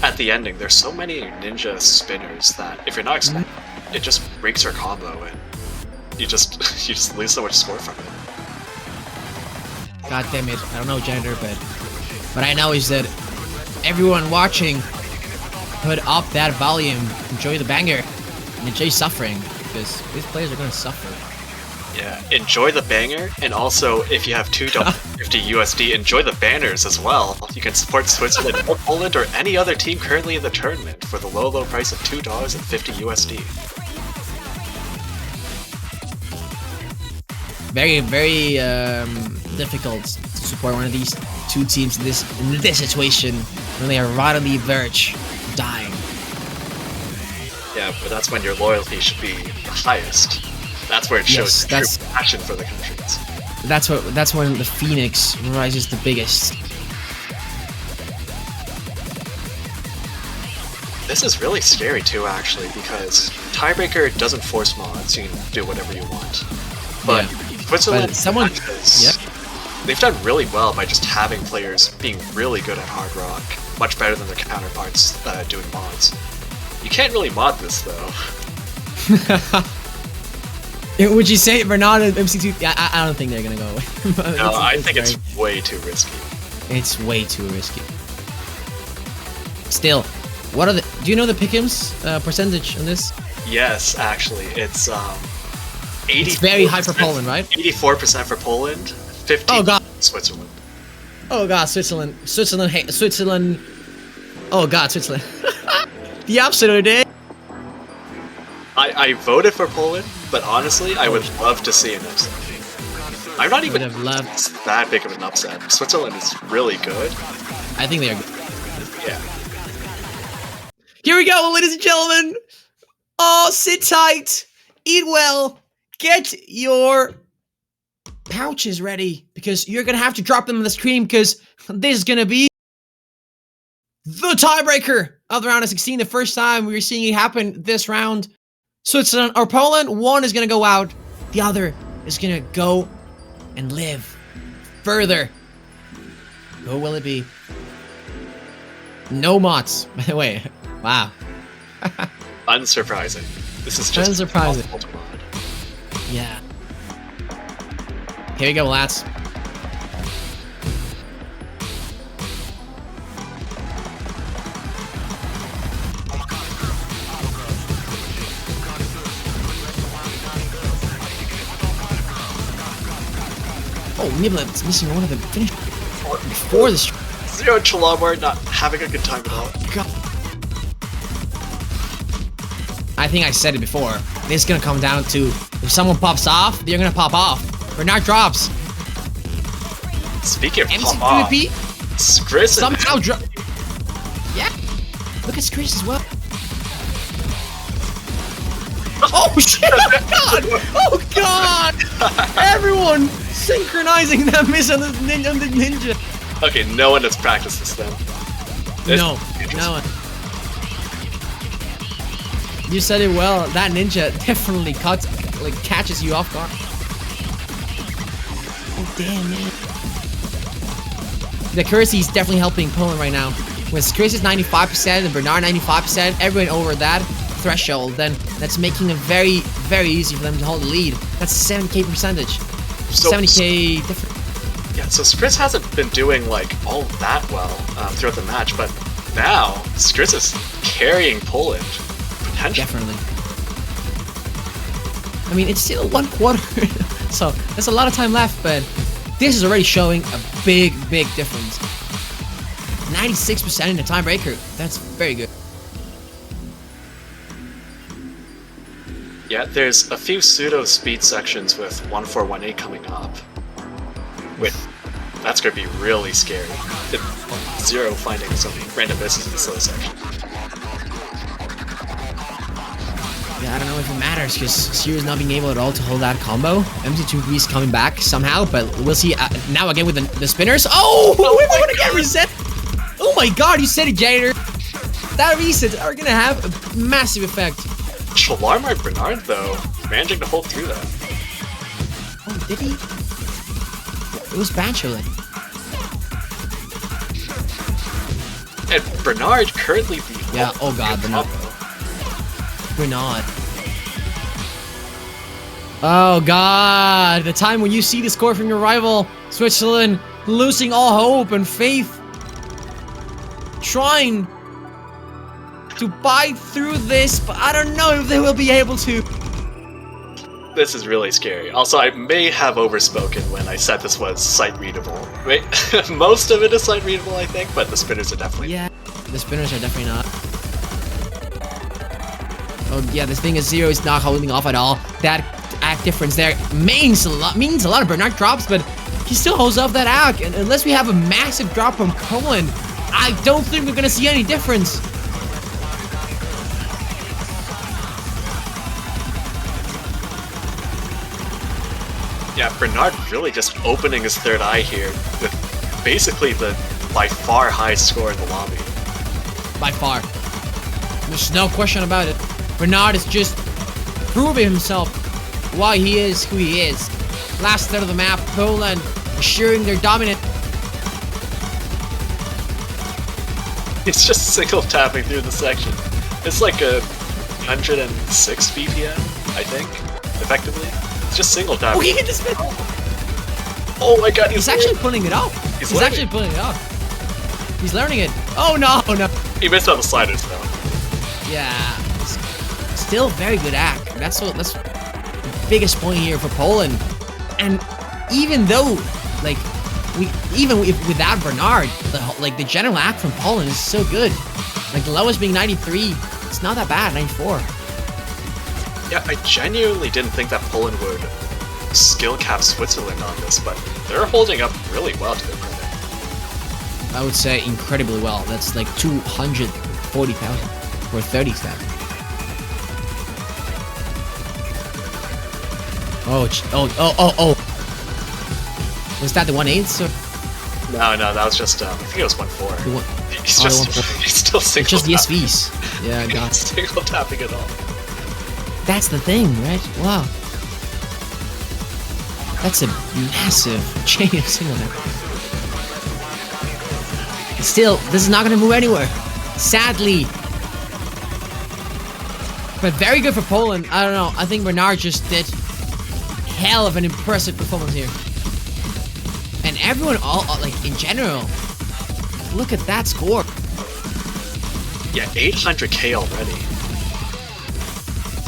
at the ending, there's so many ninja spinners that if you're not expecting, it just breaks your combo and you just lose so much score from it. God damn it, I don't know gender, but what I know is that everyone watching, put up that volume, enjoy the banger, and enjoy suffering, because these players are gonna suffer. Yeah, enjoy the banger, and also if you have $2.50 USD, enjoy the banners as well. You can support Switzerland or Poland or any other team currently in the tournament for the low price of $2.50 USD. Very, very difficult to support one of these 2 teams in this situation when they are right on the verge of dying. Yeah, but that's when your loyalty should be the highest. That's where it shows true passion for the countries. That's when the Phoenix rises the biggest. This is really scary too, actually, because tiebreaker doesn't force mods. You can do whatever you want. But Switzerland, they've done really well by just having players being really good at hard rock, much better than their counterparts doing mods. You can't really mod this though. Would you say Bernard and MC2? Yeah, I don't think they're gonna go away. No, I think it's way too risky. It's way too risky. Still, what are the? Do you know the pick'ems percentage on this? Yes, actually, it's 80. It's very high for Poland, right? 84% for Poland, 15% oh god, Switzerland. Oh god, Switzerland. Switzerland. Oh god, Switzerland. The absolute day. I voted for Poland, but honestly, I would love to see an upset. I'm not even that big of an upset. Switzerland is really good. I think they are good. Yeah. Here we go, ladies and gentlemen. Oh, sit tight, eat well, get your pouches ready, because you're gonna have to drop them on the screen, because this is gonna be the tiebreaker of the round of 16. The first time we were seeing it happen this round. Switzerland or Poland, one is gonna go out, the other is gonna go and live further. Who will it be? No mods, by the way. Wow. Unsurprising. This is just unsurprising. Yeah. Here we go, lads. Oh, Niblet's missing one of the finish before the strike. Zero and Chalamar not having a good time at all. God. I think I said it before. This is gonna come down to if someone pops off, they're gonna pop off. Bernard drops. Speaking of pop off, MCPP Skriz somehow drop. Yeah. Look at Skriz as well. Oh shit! Oh god! Oh god! Everyone synchronizing that miss on the ninja. Okay, no one has practiced this then. No one. You said it well. That ninja definitely catches you off guard. Oh damn man! The accuracy is definitely helping Poland right now. When Skriz is 95% and Bernard 95%, everyone over that threshold, then that's making it very, very easy for them to hold the lead. That's 70k percentage. So, 70k difference. Yeah, so Skriz hasn't been doing like all that well throughout the match, but now Skriz is carrying Poland potentially. Definitely. I mean, it's still 1 quarter, so there's a lot of time left, but this is already showing a big, big difference. 96% in the tiebreaker. That's very good. Yeah, there's a few pseudo speed sections with 1418 coming up. That's gonna be really scary. Zero finding so many random misses in the slow section. Yeah, I don't know if it matters because Zero's not being able at all to hold that combo. MT2B is coming back somehow, but we'll see now again with the spinners. Oh, we're gonna get reset. Oh my god, you said it, Janitor. That resets are gonna have a massive effect. Chalamar Bernard, though, managing to hold through that. Oh, did he? It was Bachelor. And Bernard currently the Yeah, oh god, Bernard. Bernard. Oh god, the time when you see the score from your rival, Switzerland, losing all hope and faith. Trying to bite through this, but I don't know if they will be able to. This is really scary. Also, I may have overspoken when I said this was sight-readable. Wait, most of it is sight-readable, I think, but the spinners are definitely... Yeah, the spinners are definitely not. Oh yeah, this thing is Zero is not holding off at all. That act difference there means a lot of Bernard drops, but he still holds off that act. And unless we have a massive drop from Poland, I don't think we're gonna see any difference. Yeah, Bernard really just opening his third eye here with basically the by far highest score in the lobby. By far. There's no question about it. Bernard is just proving himself why he is who he is. Last third of the map, Poland assuring their dominant. He's just single tapping through the section. It's like a 106 BPM, I think, effectively. It's just single tapping. Oh, he hit the spin! Oh my god, He's actually pulling it off. He's actually pulling it off. He's learning it. Oh no, no. He missed on the sliders though. Yeah. Still very good act. That's the biggest point here for Poland. And even though, like, without Bernard, the general act from Poland is so good. Like the lowest being 93, it's not that bad. 94. Yeah, I genuinely didn't think that Poland would skill cap Switzerland on this, but they're holding up really well to their credit. I would say incredibly well. That's like 240,000 or 30,000. Oh. Was that the 1/8? No, that was just, I think it was 1/4. He's still single It's just the tapping. SVs. Yeah, I got it. Single tapping it all. That's the thing, right? Wow. That's a massive chain of single tapping. Still, this is not going to move anywhere. Sadly. But very good for Poland. I don't know. I think Bernard just did hell of an impressive performance here. And everyone, like, in general, look at that score. Yeah, 800k already.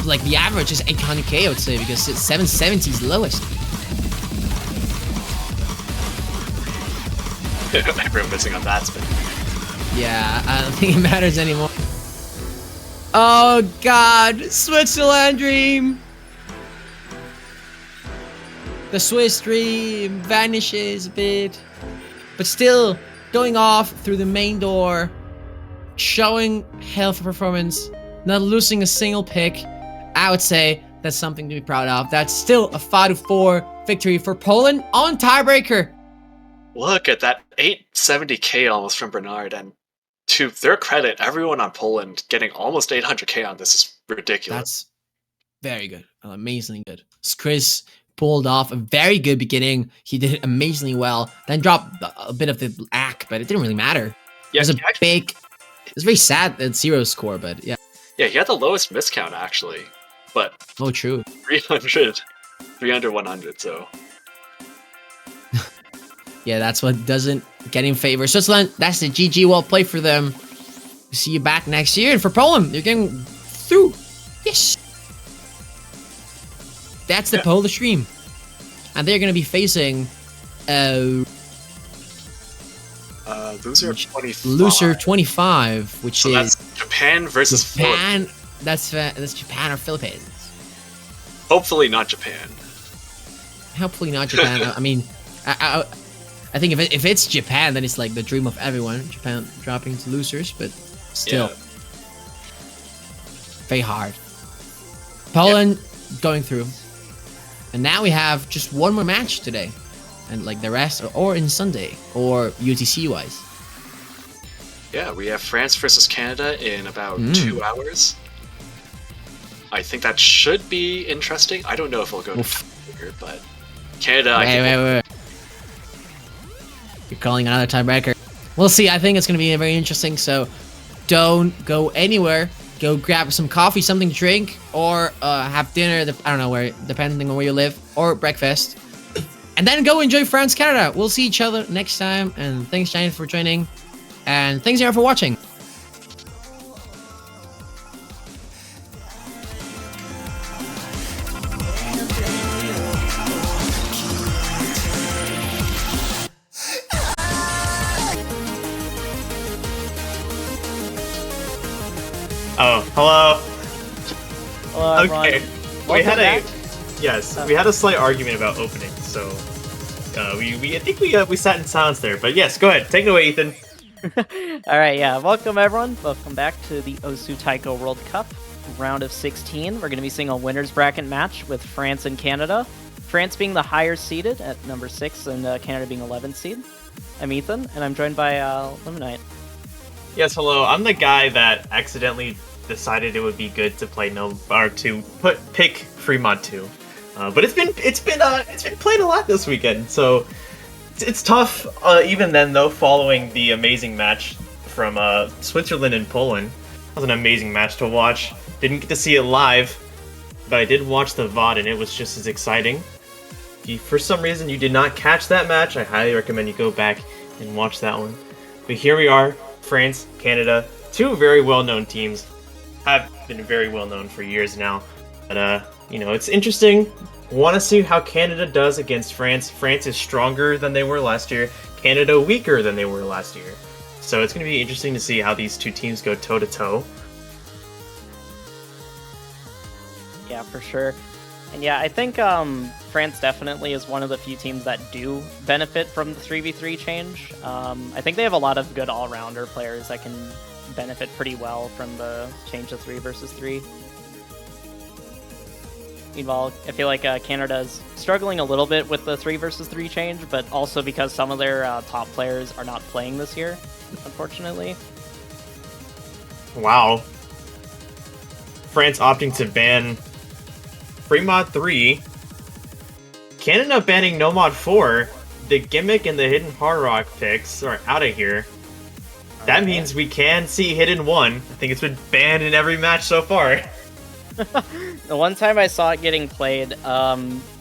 Like, the average is 800k, I would say, because 770 is lowest. Everyone missing on that spin. Yeah, I don't think it matters anymore. Oh god, Switzerland dream! The Swiss dream vanishes a bit. But still, going off through the main door, showing healthy performance, not losing a single pick, I would say that's something to be proud of. That's still a 5-4 victory for Poland on tiebreaker. Look at that 870k almost from Bernard, and to their credit, everyone on Poland getting almost 800k on this is ridiculous. That's very good. Amazingly good. Chris pulled off a very good beginning. He did it amazingly well. Then dropped a bit of the act, but it didn't really matter. Yeah, It was it was very sad that 0 score, but yeah. Yeah, he had the lowest miscount actually, but Oh, true. 300, 100, so. Yeah, that's what doesn't get in favor. Switzerland, that's the GG. Well played for them. See you back next year. And for Poland, you're getting through. Yes. That's the Polish dream. And they're going to be facing Loser 25. loser 25, which So is that's Japan versus Japan. That's Japan or Philippines. Hopefully not Japan. Hopefully not Japan. I mean, I think if it's Japan, then it's like the dream of everyone. Japan dropping to losers, but still Yeah. very hard. Poland going through, and now we have just one more match today, and like the rest, or in Sunday, or UTC wise. Yeah, we have France versus Canada in about 2 hours. I think that should be interesting. I don't know if it'll go to tiebreaker, but Canada. Wait. You're calling another tiebreaker. We'll see. I think it's going to be very interesting. So don't go anywhere. Go grab some coffee, something to drink, or have dinner. I don't know where, depending on where you live, or breakfast. And then go enjoy France, Canada. We'll see each other next time. And thanks, Giant, for joining. And thanks, everyone, for watching. Oh, hello. Hello, everyone. Okay. Welcome back. We had a slight argument about opening, so I think we sat in silence there. But yes, go ahead, take it away, Ethan. All right, yeah. Welcome, everyone. Welcome back to the Osu Taiko World Cup, round of 16. We're going to be seeing a winner's bracket match with France and Canada. France being the higher seeded at number 6, and Canada being 11th seed. I'm Ethan, and I'm joined by Limonite. Yes, hello. I'm the guy that accidentally decided it would be good to play pick Fremont 2. But it's been played a lot this weekend, so it's tough. Even then, though, following the amazing match from Switzerland and Poland, it was an amazing match to watch. Didn't get to see it live, but I did watch the VOD, and it was just as exciting. If for some reason you did not catch that match, I highly recommend you go back and watch that one. But here we are, France, Canada, two very well-known teams. Have been very well-known for years now. But, it's interesting. Want to see how Canada does against France. France is stronger than they were last year. Canada weaker than they were last year. So it's going to be interesting to see how these two teams go toe-to-toe. Yeah, for sure. And yeah, I think France definitely is one of the few teams that do benefit from the 3v3 change. I think they have a lot of good all-rounder players that can benefit pretty well from the change to 3 versus 3. Meanwhile, I feel like Canada is struggling a little bit with the 3 versus 3 change, but also because some of their top players are not playing this year, unfortunately. Wow. France opting to ban Fremont 3. Canada banning No Mod 4. The Gimmick and the Hidden Hard Rock picks are out of here. That means we can see Hidden 1. I think it's been banned in every match so far. The one time I saw it getting played,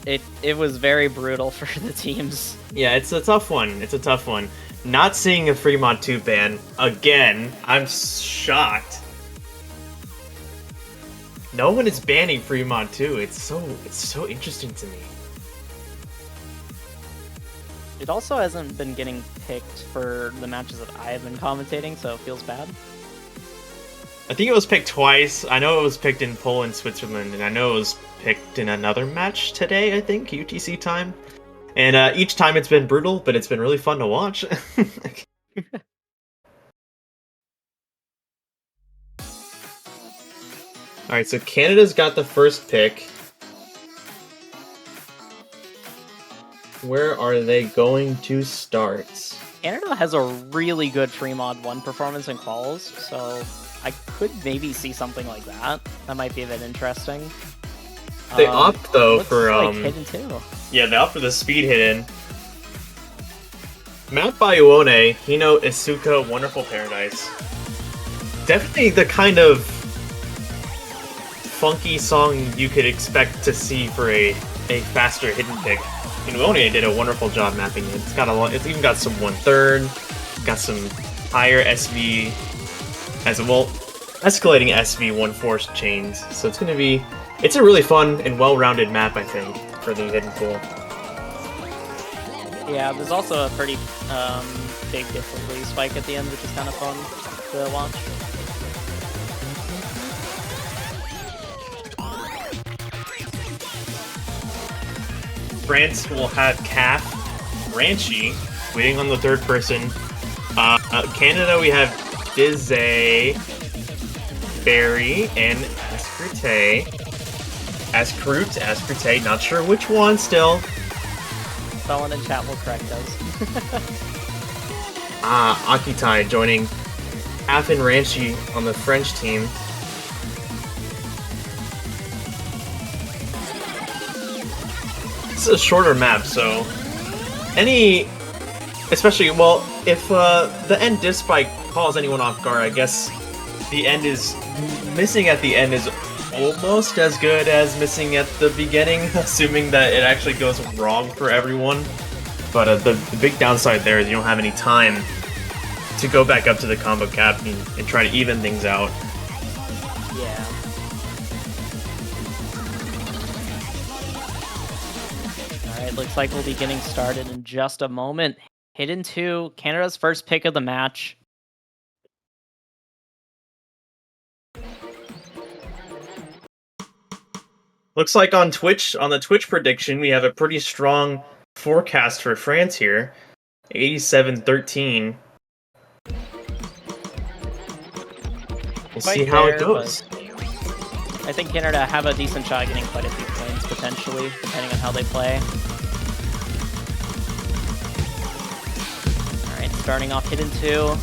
it was very brutal for the teams. Yeah, it's a tough one. It's a tough one. Not seeing a Fremont 2 ban again, I'm shocked. No one is banning Fremont 2. It's so interesting to me. It also hasn't been getting picked for the matches that I have been commentating, so it feels bad. I think it was picked twice. I know it was picked in Poland, Switzerland, and I know it was picked in another match today, I think, UTC time. And each time it's been brutal, but it's been really fun to watch. Alright, so Canada's got the first pick. Where are they going to start? Canada has a really good free mod 1 performance in quals, so I could maybe see something like that. That might be a bit interesting. They opt though looks for like hidden too. Yeah, they opt for the speed hidden. Mount by Uone, Hino Isuka, Wonderful Paradise. Definitely the kind of funky song you could expect to see for a faster hidden pick. And Uone did a wonderful job mapping it. It's got it's even got some 1/3, got some higher SV as well, escalating SV 1/4 chains. So it's a really fun and well-rounded map, I think, for the hidden pool. Yeah, there's also a pretty big difficulty spike at the end, which is kind of fun to watch. France will have Calf, Ranchi, waiting on the third person. Canada, we have Dizay, Barry, and Askrute. Askrute, not sure which one still. Someone in chat will correct us. Akitai joining Calf and Ranchi on the French team. This is a shorter map, so especially, well, if the end diff spike calls anyone off guard, I guess the end is missing at the end is almost as good as missing at the beginning, assuming that it actually goes wrong for everyone. But the big downside there is you don't have any time to go back up to the combo cap and try to even things out. Yeah. Alright, looks like we'll be getting started in just a moment. Hidden 2, Canada's first pick of the match. Looks like on the Twitch prediction, we have a pretty strong forecast for France here. 87-13. We'll see how it goes. I think Canada have a decent shot at getting quite a few points, potentially, depending on how they play. Alright, starting off Hidden 2.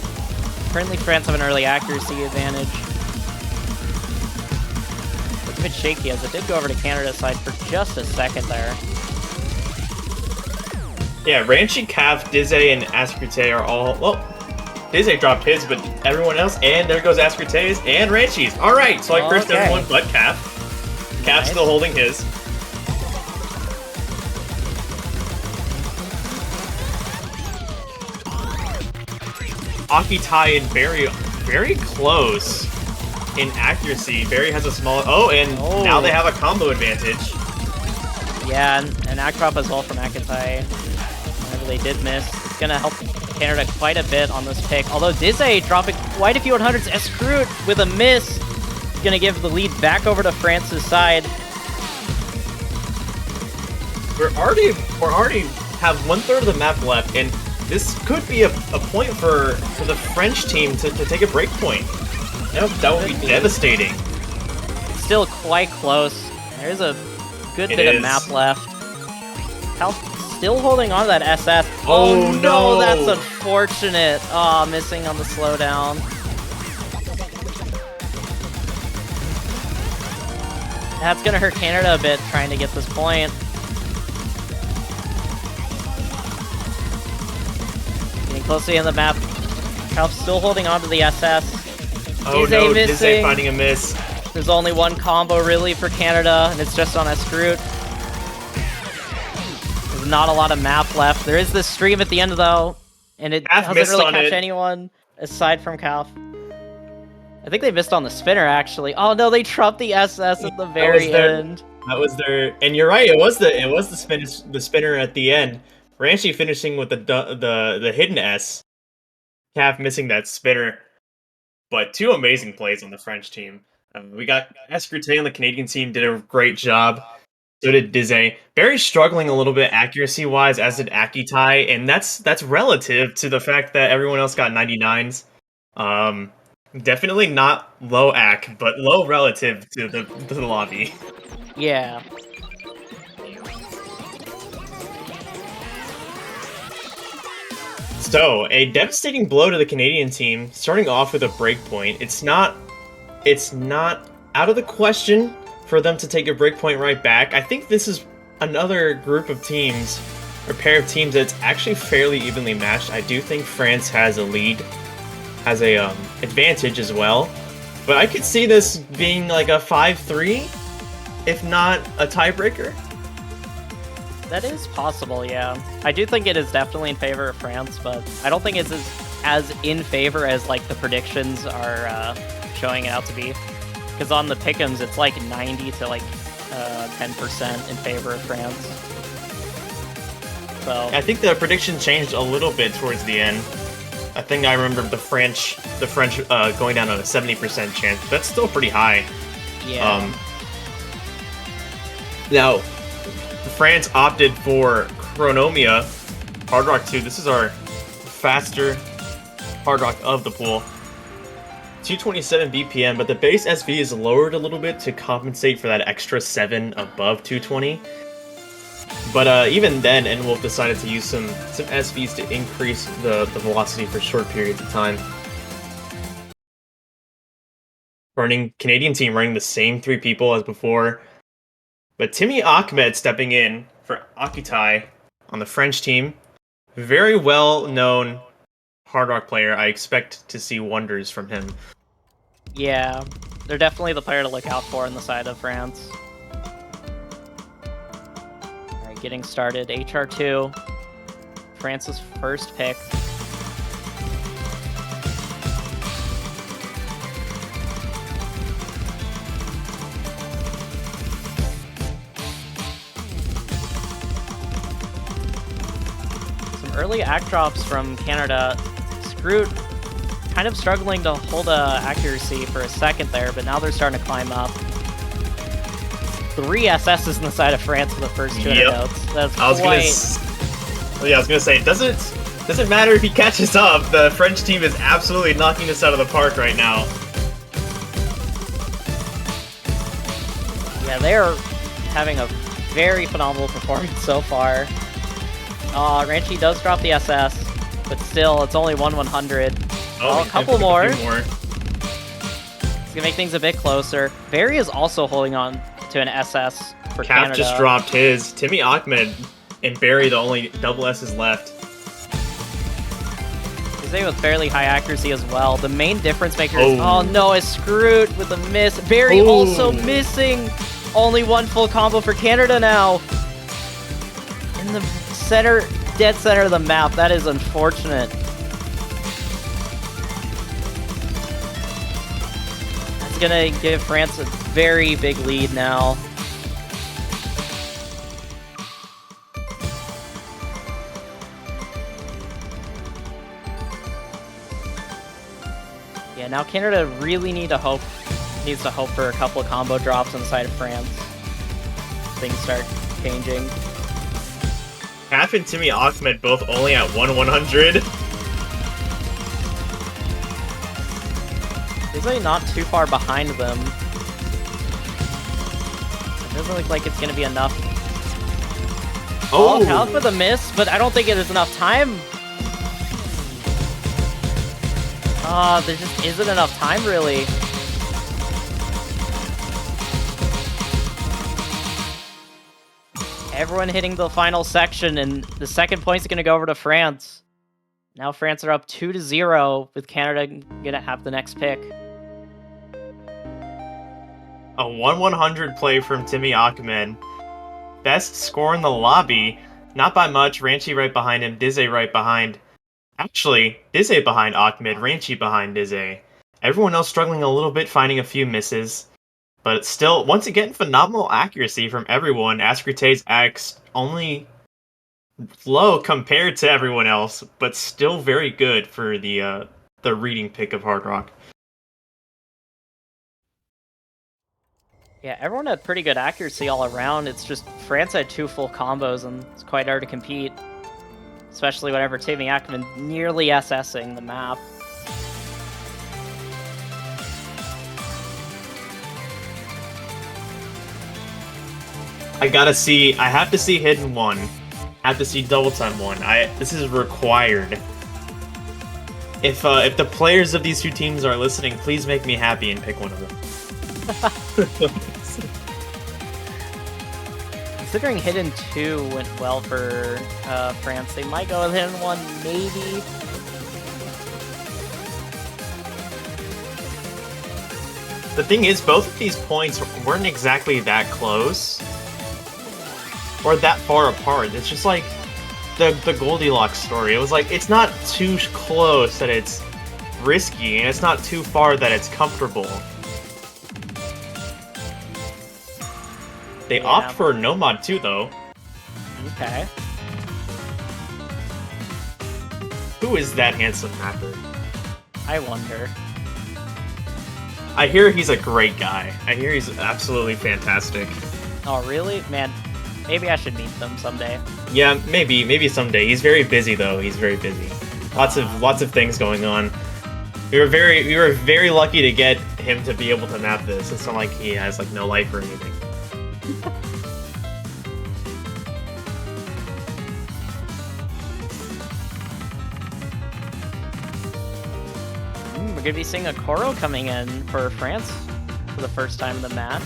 Currently, France have an early accuracy advantage. Looks a bit shaky as it did go over to Canada's side for just a second there. Yeah, Ranchi, Cav, Dizay, and Askrute are all... Well, Dizay dropped his, but everyone else... And there goes Askrite's and Ranchi's. Alright, so I cursed everyone but Cav. Cav's still holding his. Akitai and Barry very close in accuracy. Barry has a small... Oh, and now they have a combo advantage. Yeah, and Akrop as well from Akitai. Whenever they did miss, it's going to help Canada quite a bit on this pick. Although Dizay dropping quite a few 100s. Escrute with a miss. He's going to give the lead back over to France's side. We're already have 1/3 of the map left, and this could be a point for the French team to take a break point. That would be devastating. Still quite close. There's a good bit of map left. Cal still holding on to that SS. Oh no, that's unfortunate. Oh, missing on the slowdown. That's gonna hurt Canada a bit trying to get this point. Getting closely in the map. Cal's still holding on to the SS. Oh no, Dizay finding a miss. There's only one combo really for Canada, and it's just on Escrute. There's not a lot of map left. There is this stream at the end though, and it doesn't really catch anyone aside from Calf. I think they missed on the spinner actually. Oh no, they dropped the SS at the very end. That was their, and you're right. It was the spinner at the end. Ranchi finishing with the hidden S. Calf missing that spinner. But two amazing plays on the French team. We got Escrute on the Canadian team did a great job. So did Dize. Barry struggling a little bit accuracy-wise, as did Akitai, and that's relative to the fact that everyone else got 99s. Definitely not low ac, but low relative to the lobby. Yeah. So, a devastating blow to the Canadian team, starting off with a breakpoint. It's not out of the question for them to take a breakpoint right back. I think this is another group of teams, or pair of teams, that's actually fairly evenly matched. I do think France has a lead, has a advantage as well. But I could see this being like a 5-3, if not a tiebreaker. That is possible, yeah. I do think it is definitely in favor of France, but I don't think it's as in favor as like the predictions are showing it out to be. Because on the pick'ems, it's like 90 to like 10% in favor of France. So I think the prediction changed a little bit towards the end. I think I remember the French going down on a 70% chance. But that's still pretty high. yeah. Now, France opted for Chronomia Hard Rock 2. This is our faster Hard Rock of the pool. 227 BPM, but the base SV is lowered a little bit to compensate for that extra 7 above 220. But even then, N-Wolf decided to use some SVs to increase the velocity for short periods of time. Canadian team running the same 3 people as before. But Timmy Ahmed stepping in for Akitai on the French team. Very well-known Hard Rock player. I expect to see wonders from him. Yeah, they're definitely the player to look out for on the side of France. Alright, getting started. HR2. France's first pick. Some early act drops from Canada. Screwed. Kind of struggling to hold accuracy for a second there, but now they're starting to climb up. 3 SSs in the side of France for the first 200 notes. That's I was gonna say, it doesn't matter if he catches up. The French team is absolutely knocking this out of the park right now. Yeah, they're having a very phenomenal performance so far. Ranchi does drop the SS, but still, it's only 1/100. Oh, a couple more. It's gonna make things a bit closer. Barry is also holding on to an SS for Cap Canada. just dropped his. Timmy Ahmed and Barry, the only double S's left. He's with fairly high accuracy as well. The main difference maker is, oh no, is screwed with a miss. Barry also missing. Only 1 full combo for Canada now. In the center, dead center of the map. That is unfortunate. Gonna give France a very big lead now. Yeah, now Canada really needs to hope for a couple of combo drops on the side of France. Things start changing. Half and Timmy Ahmed both only at 1/100. Usually not too far behind them. It doesn't look like it's going to be enough. Oh, Calc with a miss, but I don't think it is enough time. There just isn't enough time, really. Everyone hitting the final section, and the second point's going to go over to France. Now France are up 2-0, with Canada going to have the next pick. A 1/100 play from Timmy Ahmed. Best score in the lobby. Not by much. Ranchi right behind him. Dize right behind. Actually, Dize behind Ahmed. Ranchi behind Dize. Everyone else struggling a little bit, finding a few misses. But still, once again, phenomenal accuracy from everyone. Ascrute's X only low compared to everyone else, but still very good for the reading pick of Hard Rock. Yeah, everyone had pretty good accuracy all around. It's just France had 2 full combos, and it's quite hard to compete. Especially whenever Taming Ackerman nearly SSing the map. I have to see Hidden 1. I have to see Double Time 1. This is required. If the players of these two teams are listening, please make me happy and pick one of them. Considering Hidden 2 went well for France, they might go with Hidden 1, maybe. The thing is, both of these points weren't exactly that close. Or that far apart. It's just like the Goldilocks story. It was like, it's not too close that it's risky, and it's not too far that it's comfortable. They opt for Nomad too, though. Okay. Who is that handsome mapper? I wonder. I hear he's a great guy. I hear he's absolutely fantastic. Oh, really? Man, maybe I should meet them someday. Yeah, maybe someday. He's very busy though. He's very busy. Lots of things going on. We were very lucky to get him to be able to map this. It's not like he has like no life or anything. We're gonna be seeing a Koro coming in for France for the first time in the match.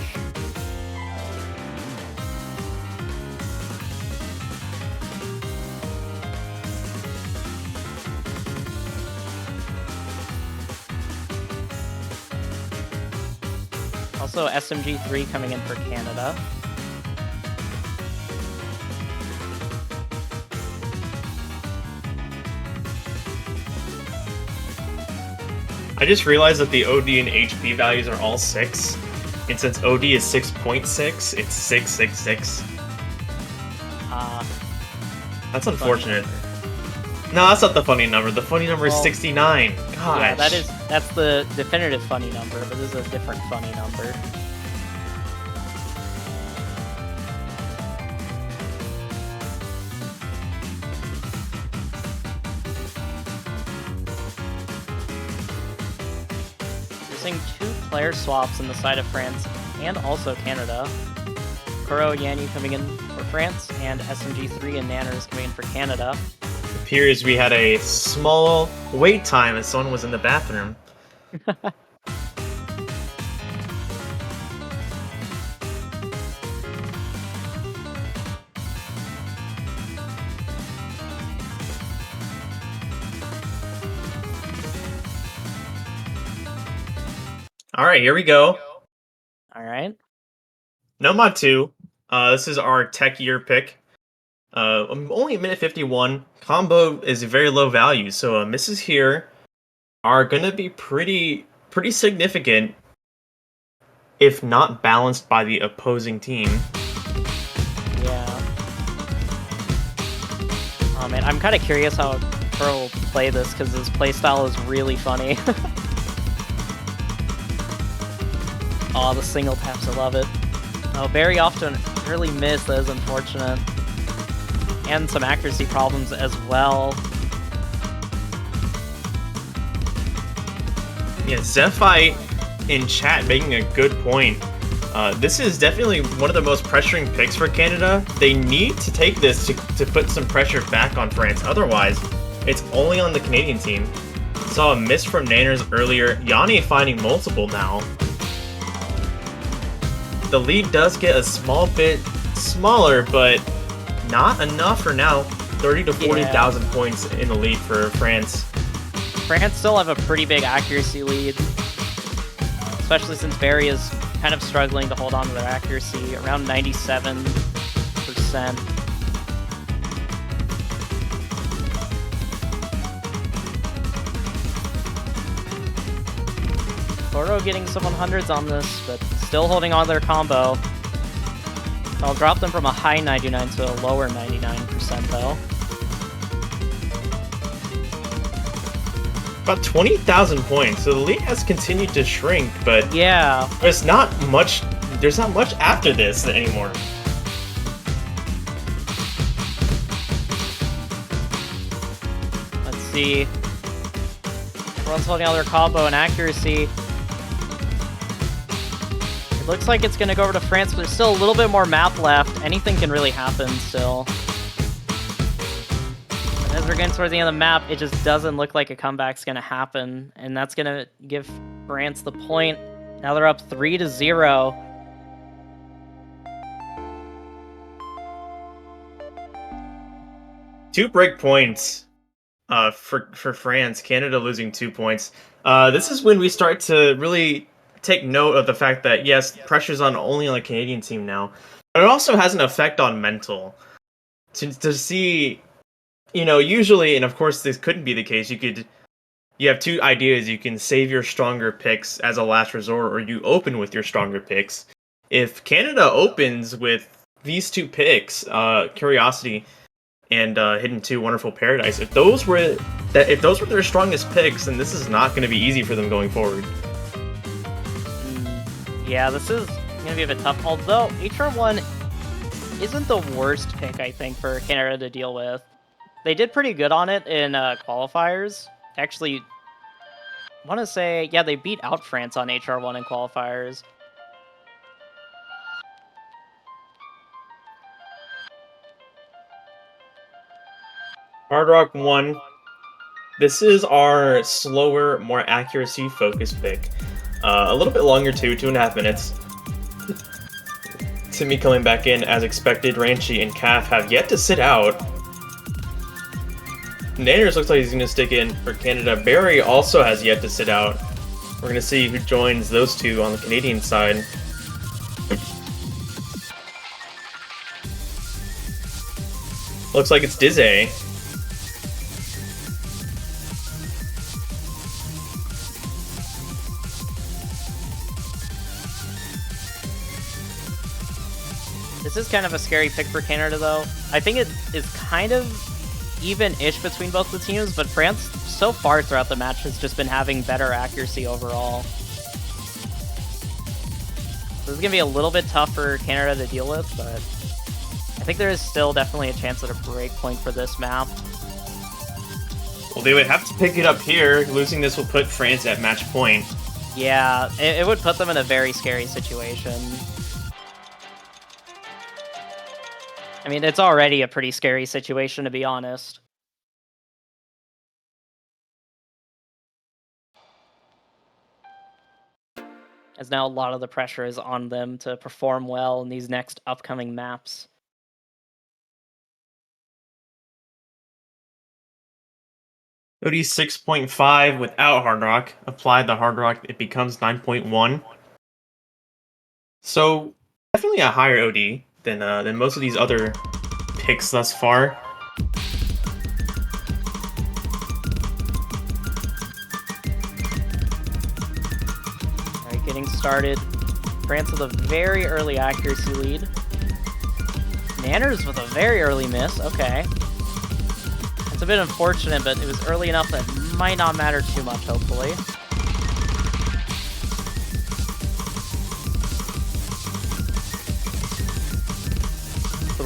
Also, SMG3 coming in for Canada. I just realized that the OD and HP values are all 6. And since OD is 6.6, it's 666. That's unfortunate. No, that's not the funny number. The funny number is 69. Gosh. Yeah, that's the definitive funny number, but this is a different funny number. Using 2 player swaps in the side of France and also Canada. Kuro Yanyu coming in for France, and SMG3 and Nanners coming in for Canada. It appears we had a small wait time as someone was in the bathroom. Alright, here we go. Alright. Nomad 2. This is our tech year pick. Only a minute 51. Combo is a very low value, so misses here are gonna be pretty significant if not balanced by the opposing team. Yeah. Oh man, I'm kind of curious how Kuro will play this because his playstyle is really funny. Oh, the single taps, I love it. Oh, very often early miss, that is unfortunate. And some accuracy problems as well. Yeah, Zephite in chat making a good point. This is definitely one of the most pressuring picks for Canada. They need to take this to put some pressure back on France. Otherwise, it's only on the Canadian team. Saw a miss from Nanners earlier. Yanni finding multiple now. The lead does get a small bit smaller, but not enough for now. 30 to 40,000 points in the lead for France. France still have a pretty big accuracy lead, especially since Barry is kind of struggling to hold on to their accuracy, around 97%. Koro getting some 100s on this, but still holding on to their combo. I'll drop them from a high 99 to a lower 99% though. About 20,000 points, so the lead has continued to shrink, but yeah, there's not much after this anymore. Let's see. Everyone's holding out their combo and accuracy. It looks like it's going to go over to France, but there's still a little bit more map left. Anything can really happen still. And as we're getting towards the end of the map, it just doesn't look like a comeback's going to happen. And that's going to give France the point. Now they're up 3-0. Two break points for France. Canada losing 2 points. This is when we start to really take note of the fact that, yes, pressure's only on the Canadian team now, but it also has an effect on mental. To see, usually, and of course this couldn't be the case, you have two ideas. You can save your stronger picks as a last resort, or you open with your stronger picks. If Canada opens with these two picks, Curiosity and Hidden 2 Wonderful Paradise, if those were their strongest picks, then this is not going to be easy for them going forward. Yeah, this is going to be a bit tough, although HR1 isn't the worst pick, I think, for Canada to deal with. They did pretty good on it in qualifiers. Actually, I want to say, yeah, they beat out France on HR1 in qualifiers. Hard Rock 1. This is our slower, more accuracy-focused pick. A little bit longer too, 2.5 minutes. Timmy coming back in as expected. Ranchi and Calf have yet to sit out. Nanners looks like he's going to stick in for Canada. Barry also has yet to sit out. We're going to see who joins those two on the Canadian side. Looks like it's Dizzy. This is kind of a scary pick for Canada, though. I think it is kind of even-ish between both the teams, but France, so far throughout the match, has just been having better accuracy overall. This is going to be a little bit tough for Canada to deal with, but I think there is still definitely a chance at a break point for this map. Well, they would have to pick it up here. Losing this will put France at match point. Yeah, it would put them in a very scary situation. I mean, it's already a pretty scary situation, to be honest. As now a lot of the pressure is on them to perform well in these next upcoming maps. OD 6.5 without Hard Rock. Apply the Hard Rock, it becomes 9.1. So, definitely a higher OD than most of these other picks thus far. Alright, getting started. France with a very early accuracy lead. Nanners with a very early miss. Okay. It's a bit unfortunate, but it was early enough that it might not matter too much, hopefully.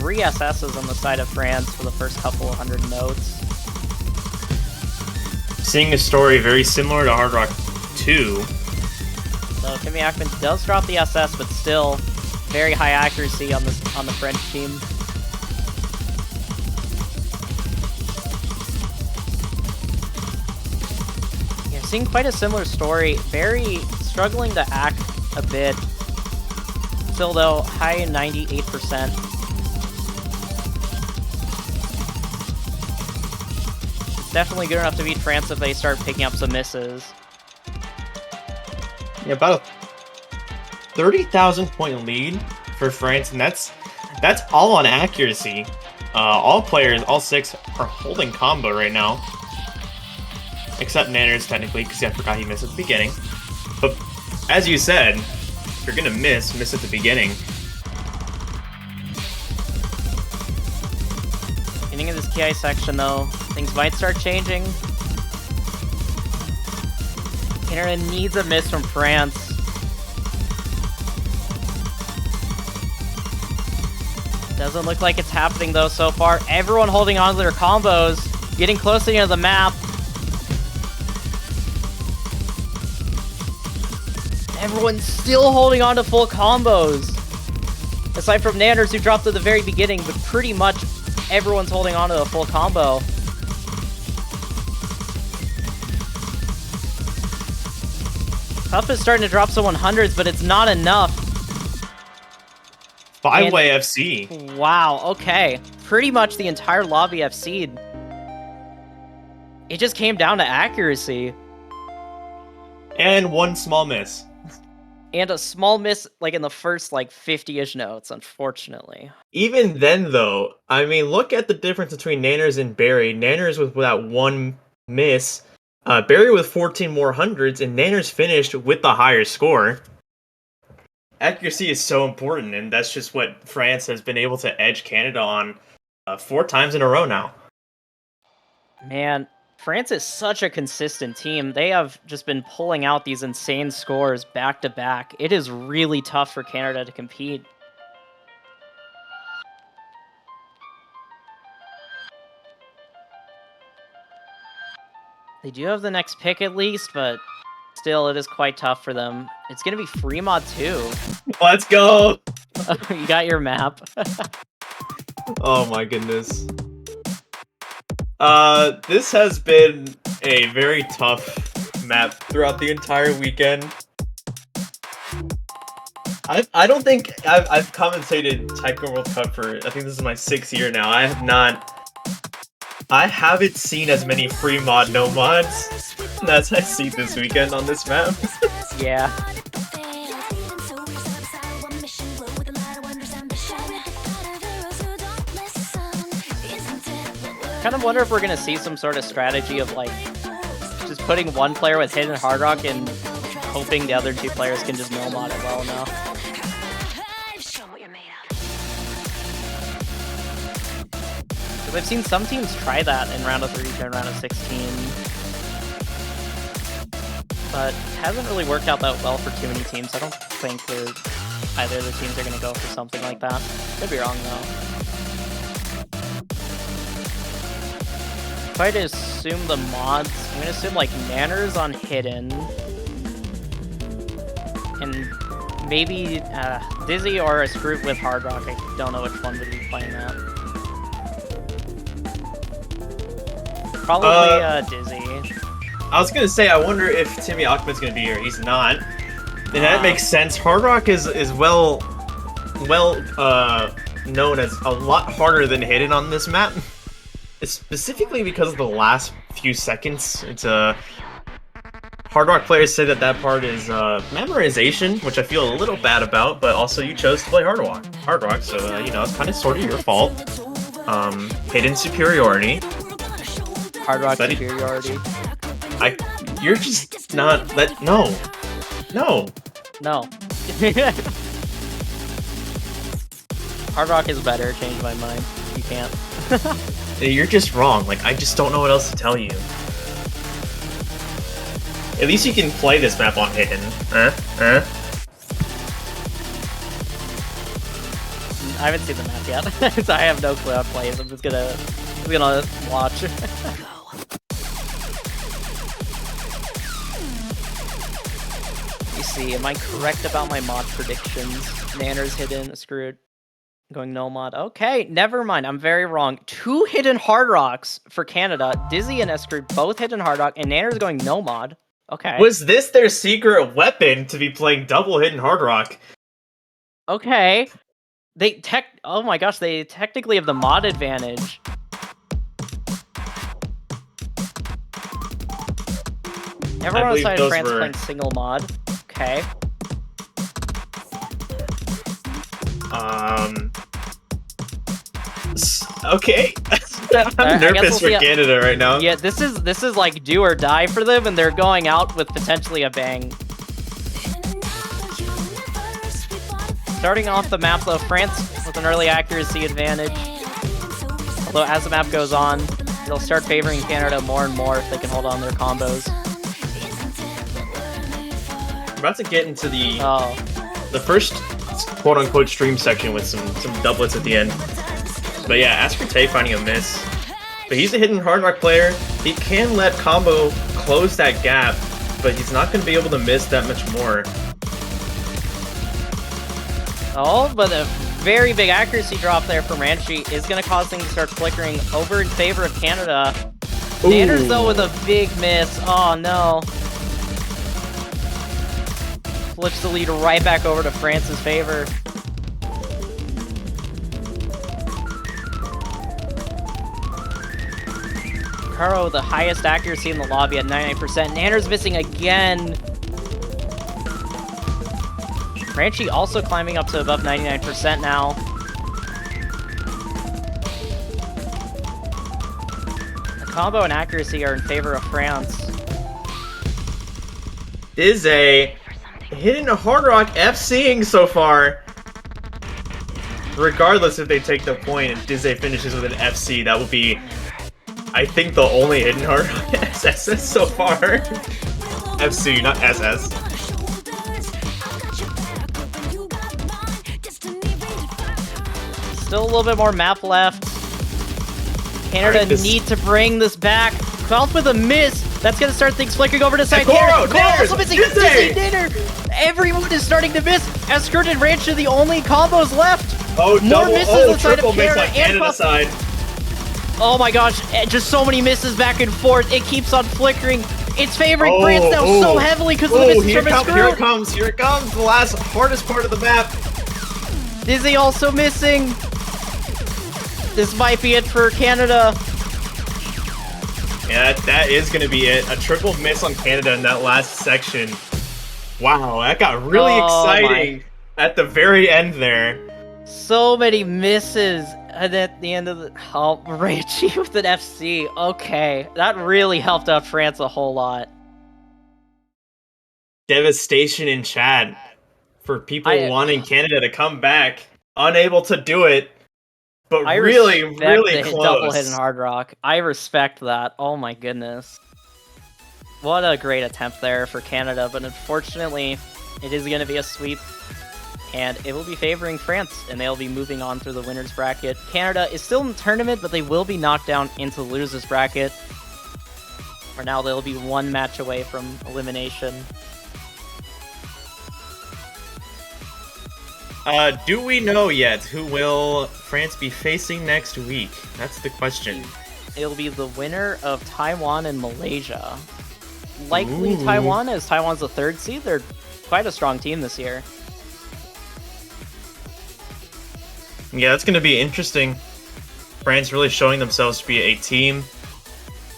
Three SSs on the side of France for the first couple of 100 notes. Seeing a story very similar to Hard Rock 2. So Timmy Ackman does drop the SS, but still very high accuracy on the French team. Yeah, seeing quite a similar story. Very struggling to act a bit. Still though, high 98%. Definitely good enough to beat France if they start picking up some misses. Yeah, about a 30,000 point lead for France, and that's all on accuracy. All players, all six, are holding combo right now. Except Nanners, technically, because I forgot he missed at the beginning. But, as you said, if you're gonna miss at the beginning. Beginning of this KI section, though, things might start changing. Canada needs a miss from France. Doesn't look like it's happening, though, so far. Everyone holding on to their combos, getting closer to the map. Everyone's still holding on to full combos. Aside from Nanners, who dropped at the very beginning, but pretty much everyone's holding on to a full combo. Cup is starting to drop some 100s, but it's not enough. Five-way FC. Wow, okay. Pretty much the entire lobby FC'd. It just came down to accuracy. And one small miss. And a small miss, like, in the first, like, 50-ish notes, unfortunately. Even then, though, I mean, look at the difference between Nanners and Barry. Nanners with without one miss, Barry with 14 more hundreds, and Nanners finished with the higher score. Accuracy is so important, and that's just what France has been able to edge Canada on 4 times in a row now. Man, France is such a consistent team. They have just been pulling out these insane scores back to back. It is really tough for Canada to compete. They do have the next pick at least, but still, it is quite tough for them. It's going to be free mod too. Let's go! You got your map. Oh my goodness. This has been a very tough map throughout the entire weekend. I don't think I've commentated Taiko World Cup for, I think this is my 6th year now. I haven't seen as many free mod no mods as I see this weekend on this map. Yeah. Kind of wonder if we're gonna see some sort of strategy of like just putting one player with hidden hard rock and hoping the other 2 players can just no mod it well enough. Because I've seen some teams try that in round of 32 and round of 16, but it hasn't really worked out that well for too many teams. I don't think either of the teams are gonna go for something like that. Could be wrong though. If I had to assume the mods, I'm gonna assume like Nanners on Hidden, and maybe Dizzy or a Scroot with Hard Rock. I don't know which one would be playing that. Probably Dizzy. I was gonna say, I wonder if Timmy Ackman's gonna be here. He's not. And that makes sense. Hard Rock is well known as a lot harder than Hidden on this map. Specifically because of the last few seconds. It's Hard Rock players say that part is memorization, which I feel a little bad about, but also you chose to play Hard Rock, so you know, it's kind of sort of your fault. Hidden superiority. Hard Rock superiority. You're just not that. No. Hard Rock is better. Change my mind. You can't. You're just wrong. Like, I just don't know what else to tell you. At least you can play this map on Hidden. I haven't seen the map yet, so I have no clue how to play it. I'm just gonna watch. Let me see, am I correct about my mod predictions? Nanners Hidden, Screwed. Going no mod. Okay, never mind. I'm very wrong. 2 hidden hard rocks for Canada. Dizzy and Escroot both hidden hard rock, and Nanners going no mod. Okay. Was this their secret weapon to be playing double hidden hard rock? Okay. Oh my gosh, they technically have the mod advantage. Everyone outside of France playing single mod. Okay. Okay. I'm nervous for Canada right now. Yeah, this is like do or die for them, and they're going out with potentially a bang. Starting off the map though, France with an early accuracy advantage. Although as the map goes on, they'll start favoring Canada more and more if they can hold on their combos. We're about to get into the Oh, the first quote-unquote stream section with some doublets at the end. But yeah, Asker Tay finding a miss. But he's a hidden Hard Rock player. He can let Combo close that gap, but he's not going to be able to miss that much more. oh, but a very big accuracy drop there from Ranchi is going to cause things to start flickering over in favor of Canada. Nanners, though, with a big miss. Oh, no. Flips the lead right back over to France's favor. Karo, the highest accuracy in the lobby at 99%. Nanners missing again. Ranchi also climbing up to above 99% now. The combo and accuracy are in favor of France. Dizzy hitting a Hard Rock FCing so far. Regardless if they take the point and Dizzy finishes with an FC, that would be, I think, the only hidden Hard Rock SS so far. FC, not SS. Still a little bit more map left. Canada Alright, need to bring this back. Valve with a miss. That's going to start things flickering over to side. Koro, Canada also missing. Dizzy! Dinner. Everyone is starting to miss. Eskert and Ranch are the only combos left. Oh, More double, misses oh, inside of triple miss on Canada and Canada Puff. side. Oh my gosh, just so many misses back and forth. It keeps on flickering. It's favoring Oh, France now oh. so heavily because of the Oh, misses here from it Eskert. comes, here it comes, the last hardest part of the map. Dizzy also missing. This might be it for Canada. Yeah, that is going to be it. A triple miss on Canada in that last section. Wow, that got really Oh, exciting at the very end there. So many misses. And at the end of the... Oh, Ranchi with an FC. Okay, that really helped out France a whole lot. Devastation in chat for people I- wanting Canada to come back. Unable to do it, but I really, respect really the close. double hit in Hard Rock. I respect that. Oh my goodness. What a great attempt there for Canada, but unfortunately, it is going to be a sweep, and it will be favoring France, and they'll be moving on through the winner's bracket. Canada is still in the tournament, but they will be knocked down into the loser's bracket, where now they'll be one match away from elimination. Do we know yet who will France be facing next week? That's the question. It'll be the winner of Taiwan and Malaysia. Likely Ooh. Taiwan, as Taiwan's the third seed. They're quite a strong team this year. Yeah, that's going to be interesting. France really showing themselves to be a team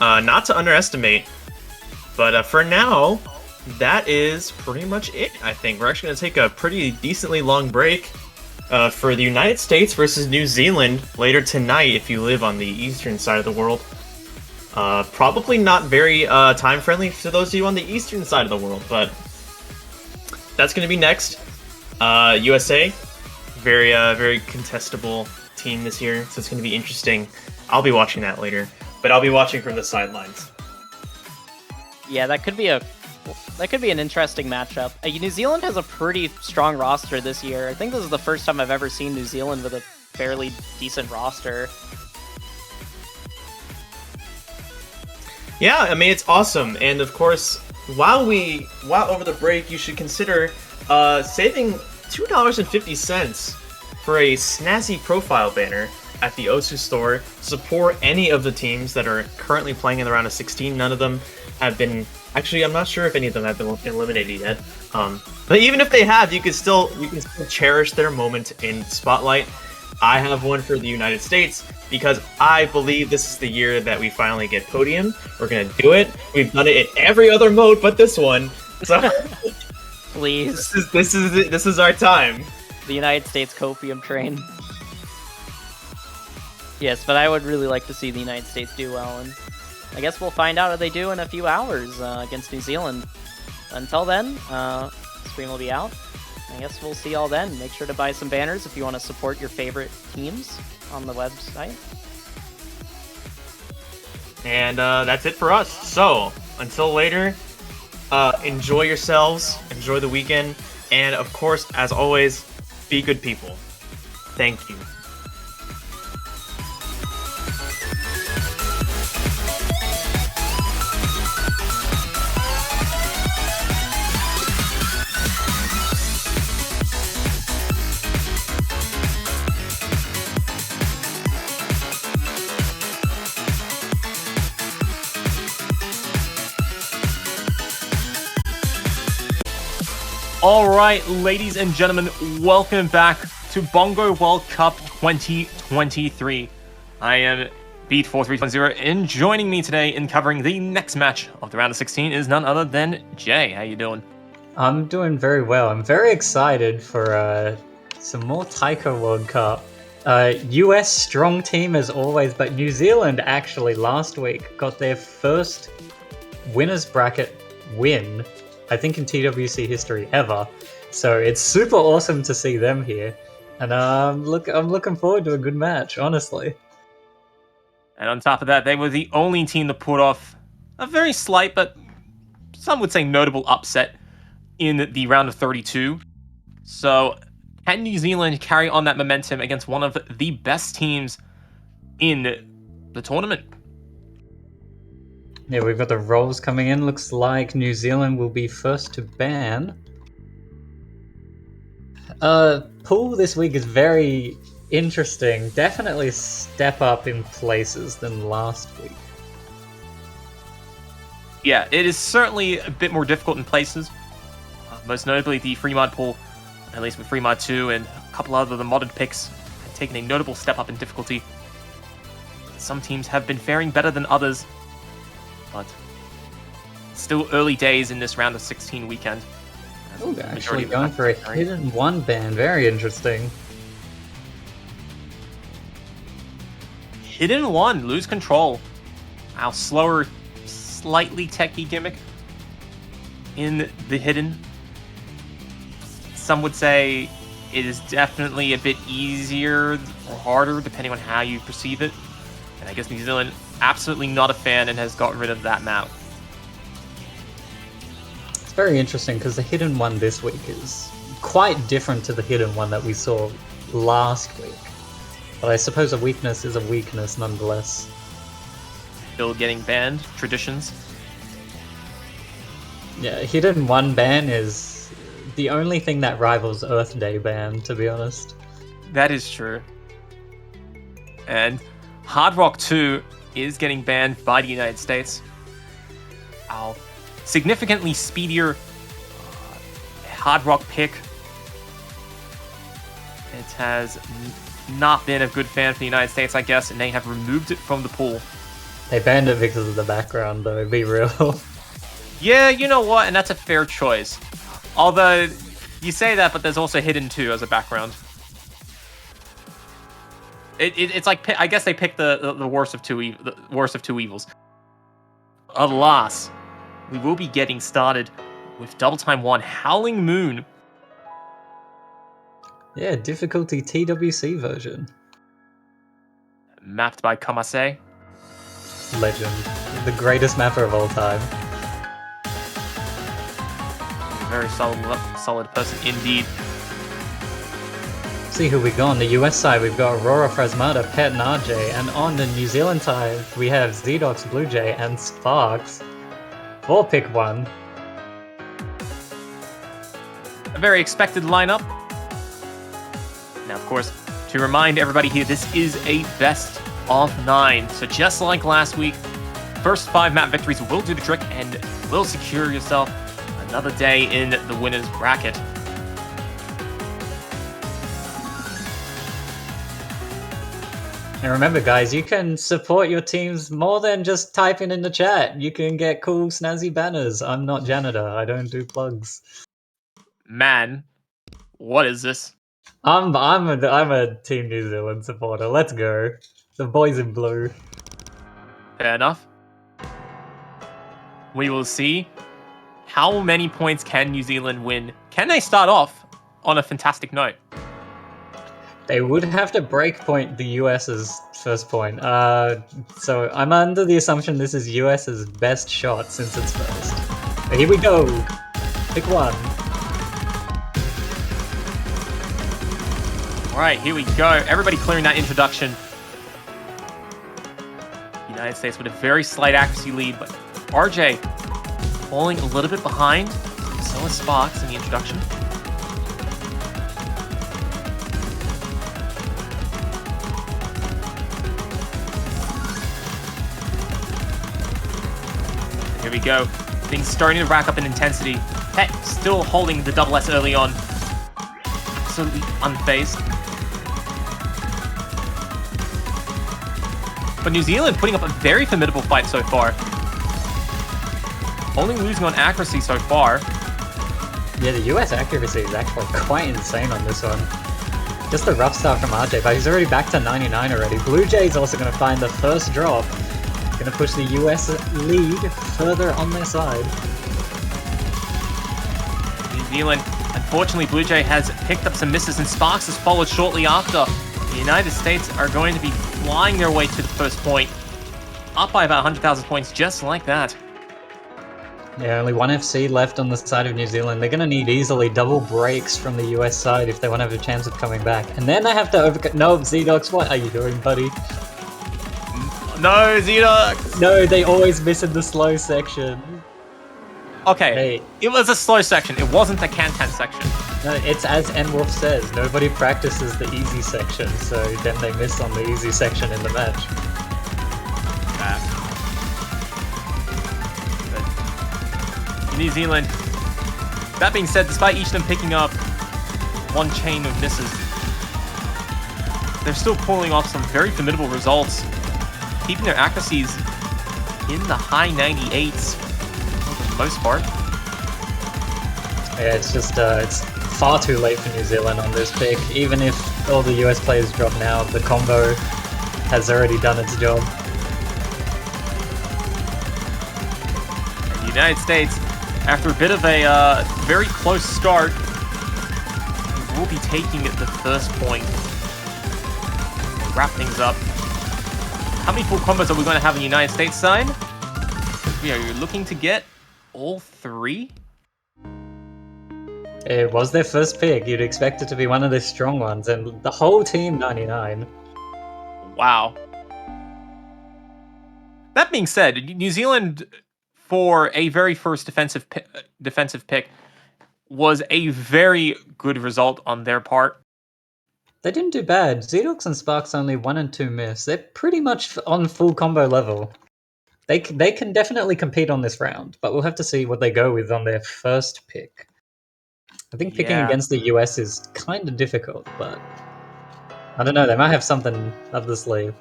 not to underestimate. But for now, that is pretty much it, I think. We're actually going to take a pretty decently long break for the United States versus New Zealand later tonight if you live on the eastern side of the world. Probably not very time-friendly to those of you on the eastern side of the world, but that's going to be next. USA, very contestable team this year, so it's going to be interesting. I'll be watching that later, but I'll be watching from the sidelines. Yeah, that could be an interesting matchup. New Zealand has a pretty strong roster this year. I think this is the first time I've ever seen New Zealand with a fairly decent roster. Yeah, I mean, it's awesome. And of course, while over the break, you should consider saving $2.50 for a snazzy profile banner at the Osu store. Support any of the teams that are currently playing in the round of 16. None of them have been... Actually, I'm not sure if any of them have been eliminated yet. But even if they have, you can still cherish their moment in Spotlight. I have one for the United States because I believe this is the year that we finally get podium. We're gonna do it. We've done it in every other mode but this one. So Please. this is our time. The United States copium train. Yes, but I would really like to see the United States do well, and I guess we'll find out how they do in a few hours against New Zealand. Until then, stream will be out. I guess we'll see y'all then. Make sure to buy some banners if you want to support your favorite teams on the website. And that's it for us. So, until later, enjoy yourselves, enjoy the weekend, and of course, as always, be good people. Thank you. All right, ladies and gentlemen, welcome back to Bongo World Cup 2023. I am Beat4310, and joining me today in covering the next match of the round of 16 is none other than Jay. How you doing? I'm doing very well. I'm very excited for some more Taiko World Cup. US strong team as always, but New Zealand actually last week got their first winners bracket win, I think in TWC history ever. So it's super awesome to see them here, and I'm looking forward to a good match, honestly. And on top of that, they were the only team to put off a very slight, but some would say notable upset in the round of 32. So, can New Zealand carry on that momentum against one of the best teams in the tournament? Yeah, we've got the rolls coming in. Looks like New Zealand will be first to ban. Pool this week is very interesting. Definitely step up in places than last week. Yeah, it is certainly a bit more difficult in places. Most notably, the free mod pool, at least with free mod 2 and a couple other the modded picks, have taken a notable step up in difficulty. Some teams have been faring better than others, but still early days in this round of 16 weekend. Oh, they're actually going for a hidden one ban. Very interesting. Hidden one, lose control. Wow, slower, slightly techie gimmick in the hidden. Some would say it is definitely a bit easier or harder depending on how you perceive it. And I guess New Zealand absolutely not a fan and has gotten rid of that mount. It's very interesting because the hidden one this week is quite different to the hidden one that we saw last week. But I suppose a weakness is a weakness nonetheless. Still getting banned, traditions. Yeah, hidden one ban is the only thing that rivals Earth Day ban, to be honest. That is true. And Hard Rock 2 is getting banned by the United States. Our significantly speedier Hard Rock pick. It has not been a good fan for the United States, I guess, and they have removed it from the pool. They banned it because of the background, though, be real. Yeah, you know what, and that's a fair choice. Although, you say that, but there's also Hidden 2 as a background. It's like, I guess they picked the worst of two evils. Alas, we will be getting started with Double Time 1 Howling Moon. Yeah, difficulty TWC version. Mapped by Kamase. Legend. The greatest mapper of all time. A very solid person indeed. See who we got on the US side. We've got Aurora Phrasmata, Pet and RJ, and on the New Zealand side we have Zedox, Blue Jay, and Sparks. 4-pick 1. A very expected lineup. Now, of course, to remind everybody here, this is a best of 9. So just like last week, first 5 map victories will do the trick and will secure yourself another day in the winner's bracket. And remember, guys, you can support your teams more than just typing in the chat. You can get cool, snazzy banners. I'm not janitor. I don't do plugs. Man, what is this? I'm a Team New Zealand supporter. Let's go. The boys in blue. Fair enough. We will see. How many points can New Zealand win? Can they start off on a fantastic note? They would have to breakpoint the US's first point. So I'm under the assumption this is US's best shot since it's first. But here we go. Pick one. Alright, here we go. Everybody clearing that introduction. United States with a very slight accuracy lead, but RJ falling a little bit behind. So is Sparks in the introduction. Here we go. Things starting to rack up in intensity. Pet still holding the double S early on. Absolutely unfazed. But New Zealand putting up a very formidable fight so far. Only losing on accuracy so far. Yeah, the US accuracy is actually quite insane on this one. Just the rough start from RJ, but he's already back to 99 already. Blue Jay's also going to find the first drop. Going to push the US lead further on their side. New Zealand, unfortunately, Blue Jay has picked up some misses, and Sparks has followed shortly after. The United States are going to be flying their way to the first point, up by about 100,000 points, just like that. Yeah, only one FC left on the side of New Zealand. They're going to need easily double breaks from the US side if they want to have a chance of coming back. And then they have to overcome... No, Zedox, what are you doing, buddy? No, Zedox! No, they always miss in the slow section. Okay, Hey. It was a slow section. It wasn't the can-can section. No, it's as N-Wolf says, nobody practices the easy section, so then they miss on the easy section in the match. New Zealand, that being said, despite each of them picking up one chain of misses, they're still pulling off some very formidable results, keeping their accuracies in the high 98s for the most part. Yeah, it's just, it's far too late for New Zealand on this pick. Even if all the US players drop now, the combo has already done its job. The United States, after a bit of a very close start, will be taking the first point. Wrap things up. How many full combos are we going to have in the United States side? We are looking to get all three. It was their first pick. You'd expect it to be one of the strong ones, and the whole team 99. Wow. That being said, New Zealand, for a very first defensive pick, was a very good result on their part. They didn't do bad. Zedox and Sparks only 1 and 2 miss. They're pretty much on full combo level. They can definitely compete on this round, but we'll have to see what they go with on their first pick. I think picking against the US is kind of difficult, but I don't know, they might have something up the sleeve.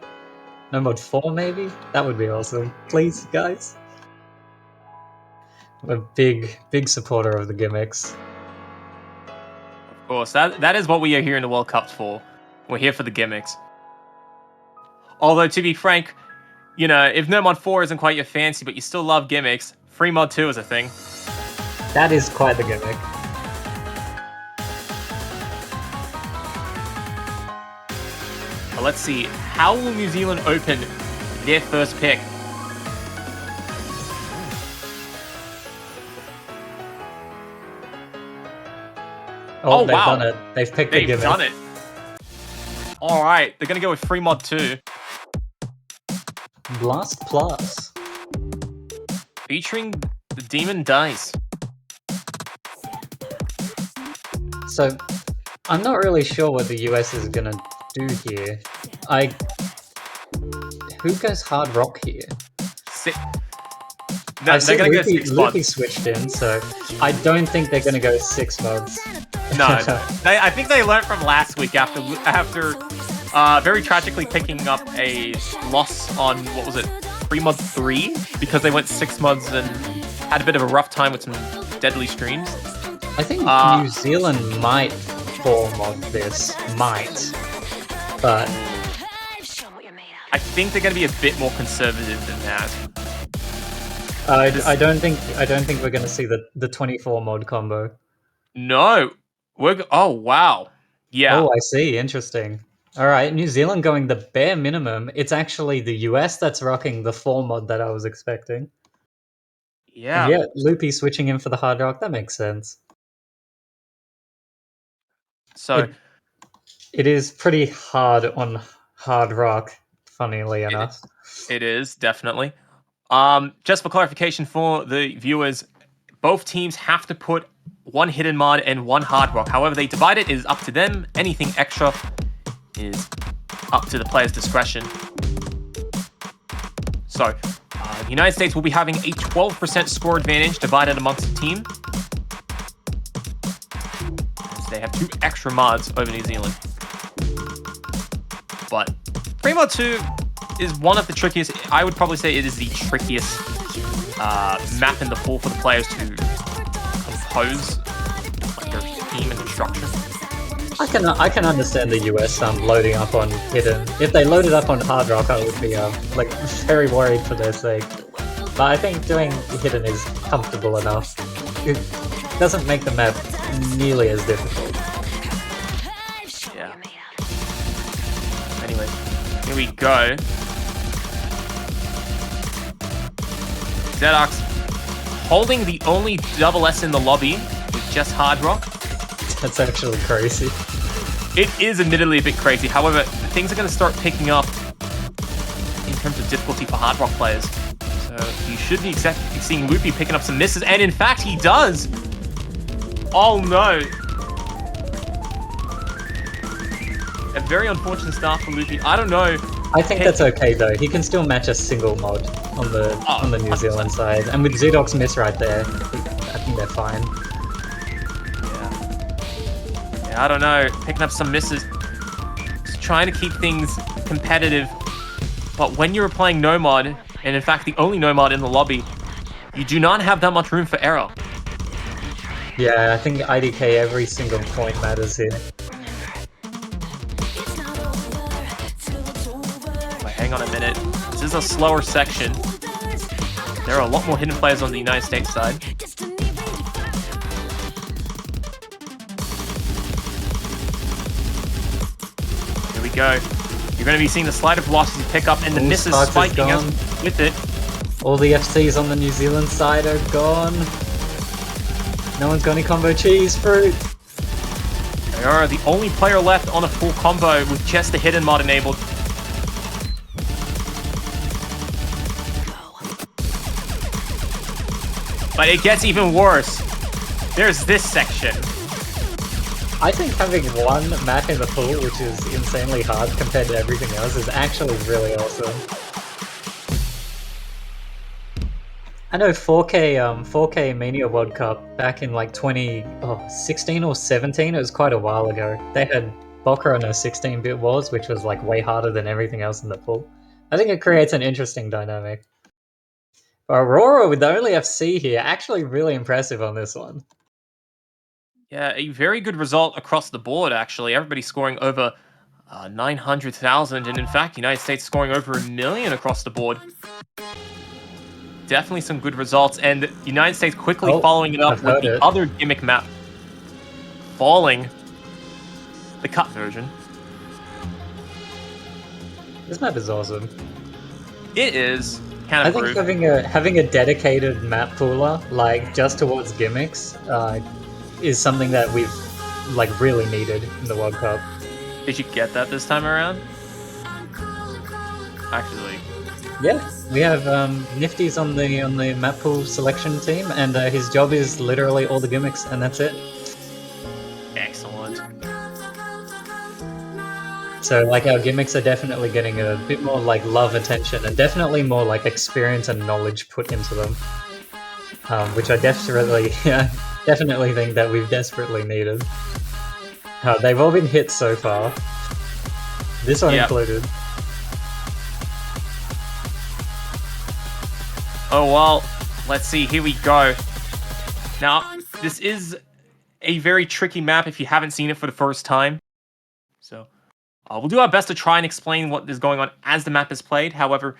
No mod 4 maybe? That would be awesome. Please, guys. I'm a big supporter of the gimmicks. Of course, that is what we are here in the World Cup for. We're here for the gimmicks. Although, to be frank, you know, if no mod 4 isn't quite your fancy, but you still love gimmicks, free mod 2 is a thing. That is quite the gimmick. But let's see, how will New Zealand open their first pick? Oh, they've wow. done it. They've picked the They've gimmick. done it. Alright, they're going to go with free mod 2. Blast Plus. Featuring the Demon Dice. So, I'm not really sure what the US is gonna do here. Who goes hard rock here? No, they're going to go 6 mods. Luffy switched in, so I don't think they're gonna go 6 mods. No. I think they learned from last week after very tragically picking up a loss on, what was it, free mod 3? Because they went 6 mods and had a bit of a rough time with some deadly streams. I think New Zealand might 4 mod this. Might. But I think they're going to be a bit more conservative than that. I don't think we're gonna see the 24 mod combo. No. Oh, wow. Yeah. Oh, I see. Interesting. All right, New Zealand going the bare minimum. It's actually the US that's rocking the 4 mod that I was expecting. And Yeah. yeah, Loopy switching in for the hard rock, that makes sense. So It is pretty hard on hard rock, funnily enough. it is definitely. Just for clarification for the viewers, both teams have to put 1 hidden mod and 1 hard rock. However, they divide it is up to them. Anything extra is up to the player's discretion. So, the United States will be having a 12% score advantage divided amongst the team. So they have 2 extra mods over New Zealand. But 3 mod 2 is one of the trickiest. I would probably say it is the trickiest map in the pool for the players to compose like their team and structure. I can understand the US loading up on hidden. If they loaded up on hard rock, I would be like very worried for their sake. But I think doing hidden is comfortable enough. It doesn't make the map nearly as difficult. Yeah. Anyway, here we go. Zedox holding the only double S in the lobby with just hard rock. That's actually crazy. It is admittedly a bit crazy. However, things are going to start picking up in terms of difficulty for hard rock players. So you should be seeing Loopy picking up some misses, and in fact, he does. Oh no! A very unfortunate start for Loopy. I don't know. I think that's okay though. He can still match a single mod on the New Zealand side, and with Zedok's miss right there, I think they're fine. Yeah, I don't know. Picking up some misses, just trying to keep things competitive. But when you're playing no mod, and in fact the only no mod in the lobby, you do not have that much room for error. Yeah, I think IDK every single point matters here. But hang on a minute. This is a slower section. There are a lot more hidden players on the United States side. Here we go. You're going to be seeing the slider velocity pick up and the misses spiking as with it. All the FCs on the New Zealand side are gone. No one's got any combo cheese fruit. They are the only player left on a full combo with just the hidden mod enabled. But it gets even worse. There's this section. I think having one map in the pool, which is insanely hard compared to everything else, is actually really awesome. I know 4K Mania World Cup back in like 2016 or 17, it was quite a while ago. They had Boca on a 16-bit wars, which was like way harder than everything else in the pool. I think it creates an interesting dynamic. Aurora with the only FC here, actually really impressive on this one. Yeah, a very good result across the board, actually. Everybody scoring over 900,000, and in fact, the United States scoring over 1 million across the board. Definitely some good results, and the United States quickly following it up with the other gimmick map, falling the cut version. This map is awesome. It is kind of I think having a dedicated map pooler, like just towards gimmicks, is something that we've like really needed in the World Cup. Did you get that this time around? Actually, yeah, we have Nifty's on the map pool selection team, and his job is literally all the gimmicks, and that's it. Excellent. So like our gimmicks are definitely getting a bit more like love, attention, and definitely more like experience and knowledge put into them, which I definitely definitely think that we've desperately needed. They've all been hits so far, this one included. Oh well, let's see, here we go. Now, this is a very tricky map if you haven't seen it for the first time. So, we'll do our best to try and explain what is going on as the map is played. However,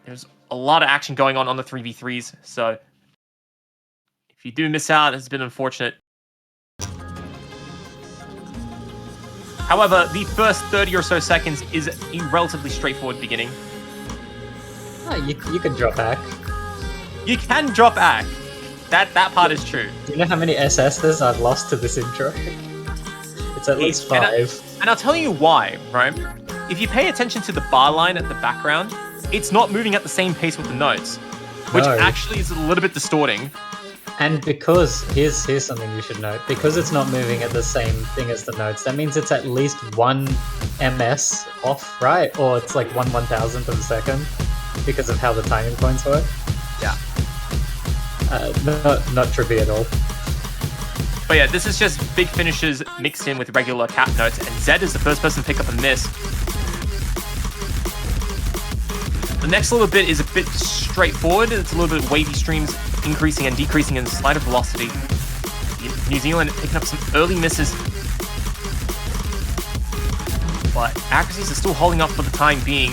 there's a lot of action going on the 3v3s, so if you do miss out, it's been unfortunate. However, the first 30 or so seconds is a relatively straightforward beginning. Oh, you can drop back. You can drop back. That part is true. Do you know how many SSs I've lost to this intro? It's at least 5. And I'll tell you why, right? If you pay attention to the bar line at the background, it's not moving at the same pace with the notes, which No. actually is a little bit distorting. And because, here's something you should note, because it's not moving at the same thing as the notes, that means it's at least 1 ms off, right? Or it's like 1/1000th of a second, because of how the timing points work. Yeah. Not trippy at all. But yeah, this is just big finishes mixed in with regular cap notes, and Zed is the first person to pick up a miss. The next little bit is a bit straightforward. It's a little bit wavy streams, increasing and decreasing in slider velocity. New Zealand picking up some early misses, but accuracies are still holding up for the time being.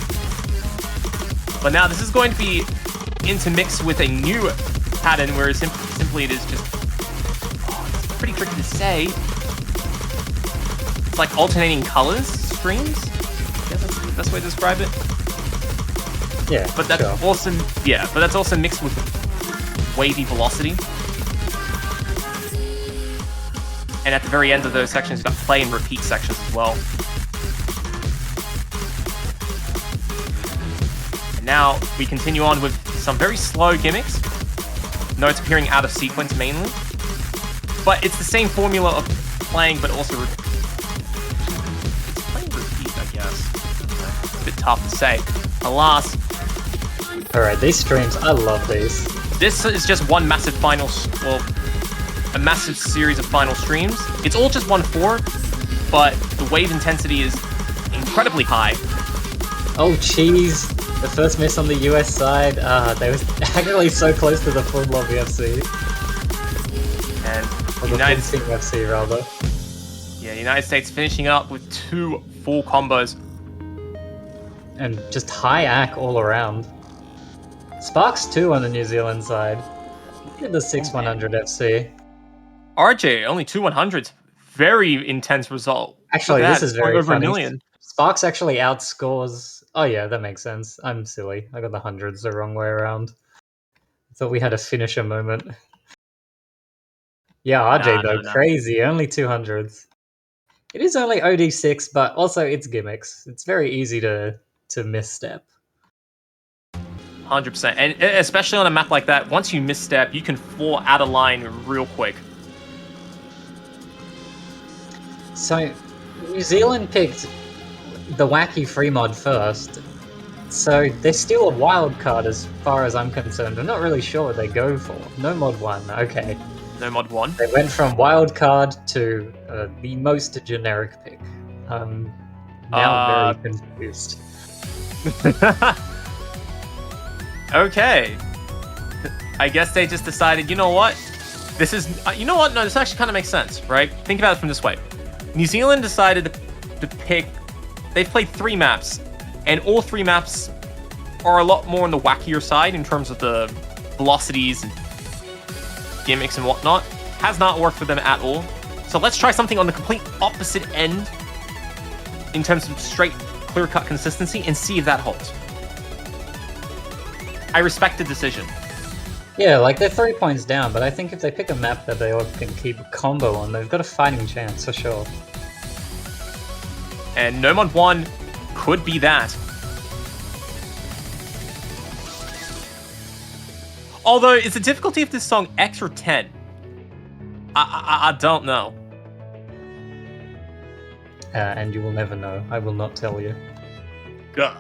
But now this is going to be intermixed with a new pattern where simply it is just... it's pretty tricky to say. It's like alternating colors streams. I guess that's the best way to describe it. Yeah, But that's sure. also but that's also mixed with wavy velocity. And at the very end of those sections, you've got play and repeat sections as well. And now we continue on with some very slow gimmicks. Notes appearing out of sequence mainly. But it's the same formula of playing, but also it's playing repeat, I guess. A bit tough to say. Alas, Alright, these streams, I love these. this is just one massive final, a massive series of final streams. It's all just 1/4, but the wave intensity is incredibly high. Oh, cheese! The first miss on the US side. They was actually so close to the full lobby FC. And Or the United, full team FC, rather. United States finishing up with 2 full combos. And just high AC all around. Sparks 2 on the New Zealand side. Look at the 6-100 FC. RJ, only 2 100s. Very intense result. Actually, Look at this that, is very over funny. a million. Sparks actually outscores... Oh yeah, that makes sense. I'm silly. I got the hundreds the wrong way around. I thought we had a finisher moment. Yeah, RJ though, No. crazy. Only 200s. It is only OD6, but also it's gimmicks. It's very easy to misstep. 100%. And especially on a map like that, once you misstep, you can fall out of line real quick. So, New Zealand picked the wacky free mod first, so they're still a wild card as far as I'm concerned. I'm not really sure what they go for. No mod 1, okay. No mod 1. They went from wild card to the most generic pick. Now I'm very confused. Okay. I guess they just decided, you know what? This is... you know what? No, this actually kind of makes sense, right? Think about it from this way. New Zealand decided to pick... They've played 3 maps, and all 3 maps are a lot more on the wackier side in terms of the velocities and gimmicks and whatnot. Has not worked for them at all. So let's try something on the complete opposite end in terms of straight, clear-cut consistency and see if that holds. I respect the decision. Yeah, like they're 3 points down, but I think if they pick a map that they all can keep a combo on, they've got a fighting chance for sure. And No Mod 1 could be that. Although, is the difficulty of this song X or 10? I don't know. And you will never know. I will not tell you. Gah.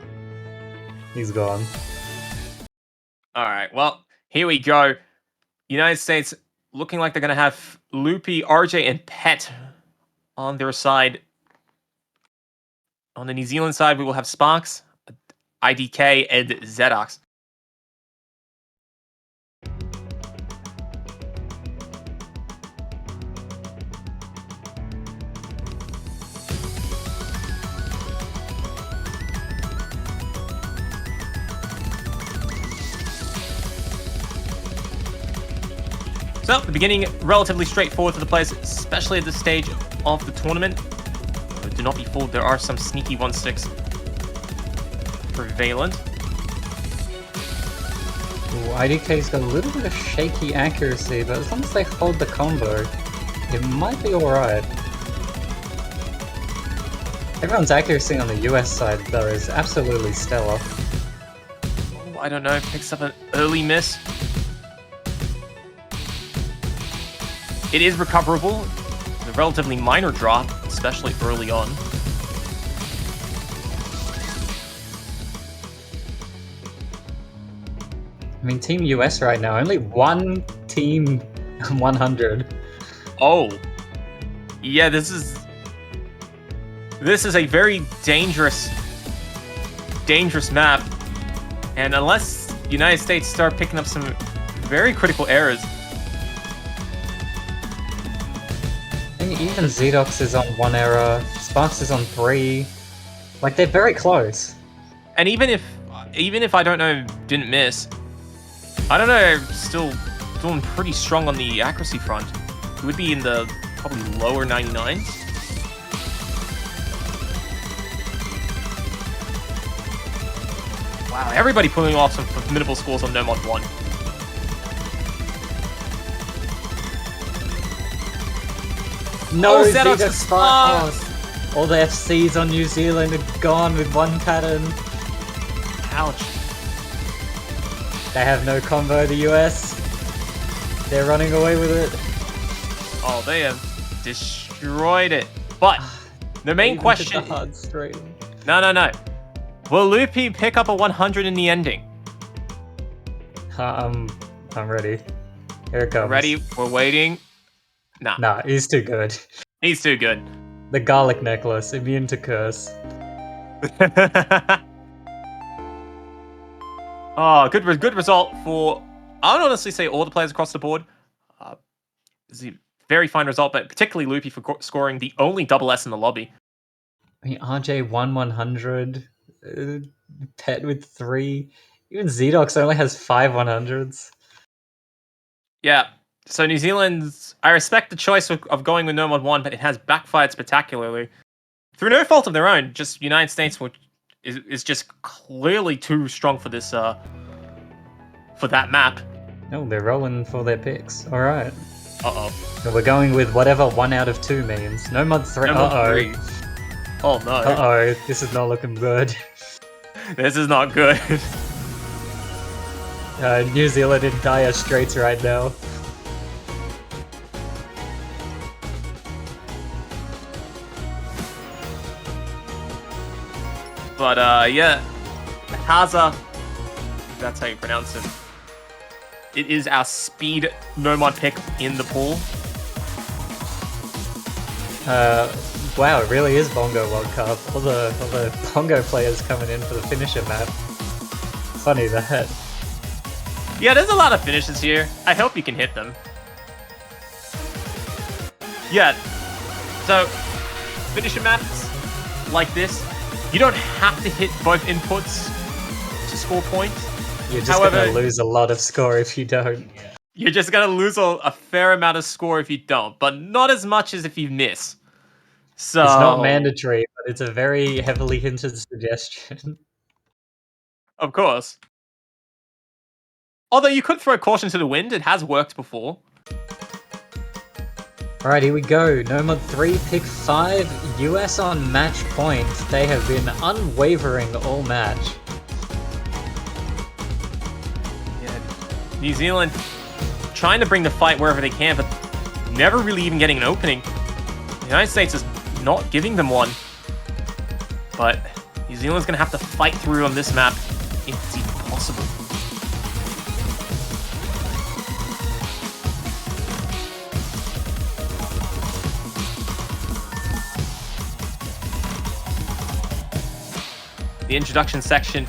He's gone. Alright, well, here we go. United States looking like they're going to have Loopy, RJ, and Pet on their side. On the New Zealand side, we will have Sparks, IDK, and Zedox. So, the beginning relatively straightforward for the players, especially at this stage of the tournament. but do not be fooled. There are some sneaky 1-6 prevalent. Ooh, IDK's got a little bit of shaky accuracy, but as long as they hold the combo, it might be alright. Everyone's accuracy on the US side, though, is absolutely stellar. Oh, I don't know, picks up an early miss. It is recoverable. It's a relatively minor drop, especially early on. I mean, Team US right now, only one Team 100. Oh. Yeah, this is a very dangerous map. And unless United States start picking up some very critical errors. I mean, even Zedox is on 1 error, Sparks is on 3. Like, they're very close. And even if I don't know, didn't miss, I don't know, still doing pretty strong on the accuracy front. It would be in the probably lower 99s. Wow, everybody pulling off some formidable scores on No Mod 1. No, Oh, Zedox Zedox is Sparks! All the FCs on New Zealand are gone with one pattern. Ouch. They have no combo, the US. They're running away with it. Oh, they have destroyed it. But the main Even question... to the hard stream. No. Will Loopy pick up a 100 in the ending? I'm ready. Here it comes. Ready? We're waiting. Nah, he's too good. He's too good. The garlic necklace, immune to curse. Oh, good result for, I would honestly say, all the players across the board. It's a very fine result, but particularly Loopy for scoring the only double S in the lobby. I mean, RJ won 100, Pet with 3. Even Zedox only has 5 100s. Yeah, so New Zealand's, I respect the choice of going with No Mod 1, but it has backfired spectacularly. Through no fault of their own, just United States is just clearly too strong for this, for that map. Oh, they're rolling for their picks. Alright. Uh-oh. So we're going with whatever 1 out of 2 means. No Mod 3. No Mod 3. Oh no. Uh-oh, this is not looking good. This is not good. New Zealand in dire straits right now. But, yeah. Haza, that's how you pronounce it. It is our speed no mod pick in the pool. Wow, it really is Bongo World Cup. All the Bongo players coming in for the finisher map. Funny that. Yeah, there's a lot of finishes here. I hope you can hit them. Yeah. So, finisher maps like this, you don't have to hit both inputs to score points. You're just gonna lose a lot of score if you don't. You're just gonna lose a fair amount of score if you don't, but not as much as if you miss. So it's not mandatory, but it's a very heavily hinted suggestion. Of course. Although you could throw caution to the wind, it has worked before. Alright, here we go. No Mod 3, pick 5. US on match point. They have been unwavering all match. Yeah. New Zealand trying to bring the fight wherever they can, but never really even getting an opening. The United States is not giving them one. But New Zealand's going to have to fight through on this map if it's even possible. The introduction section,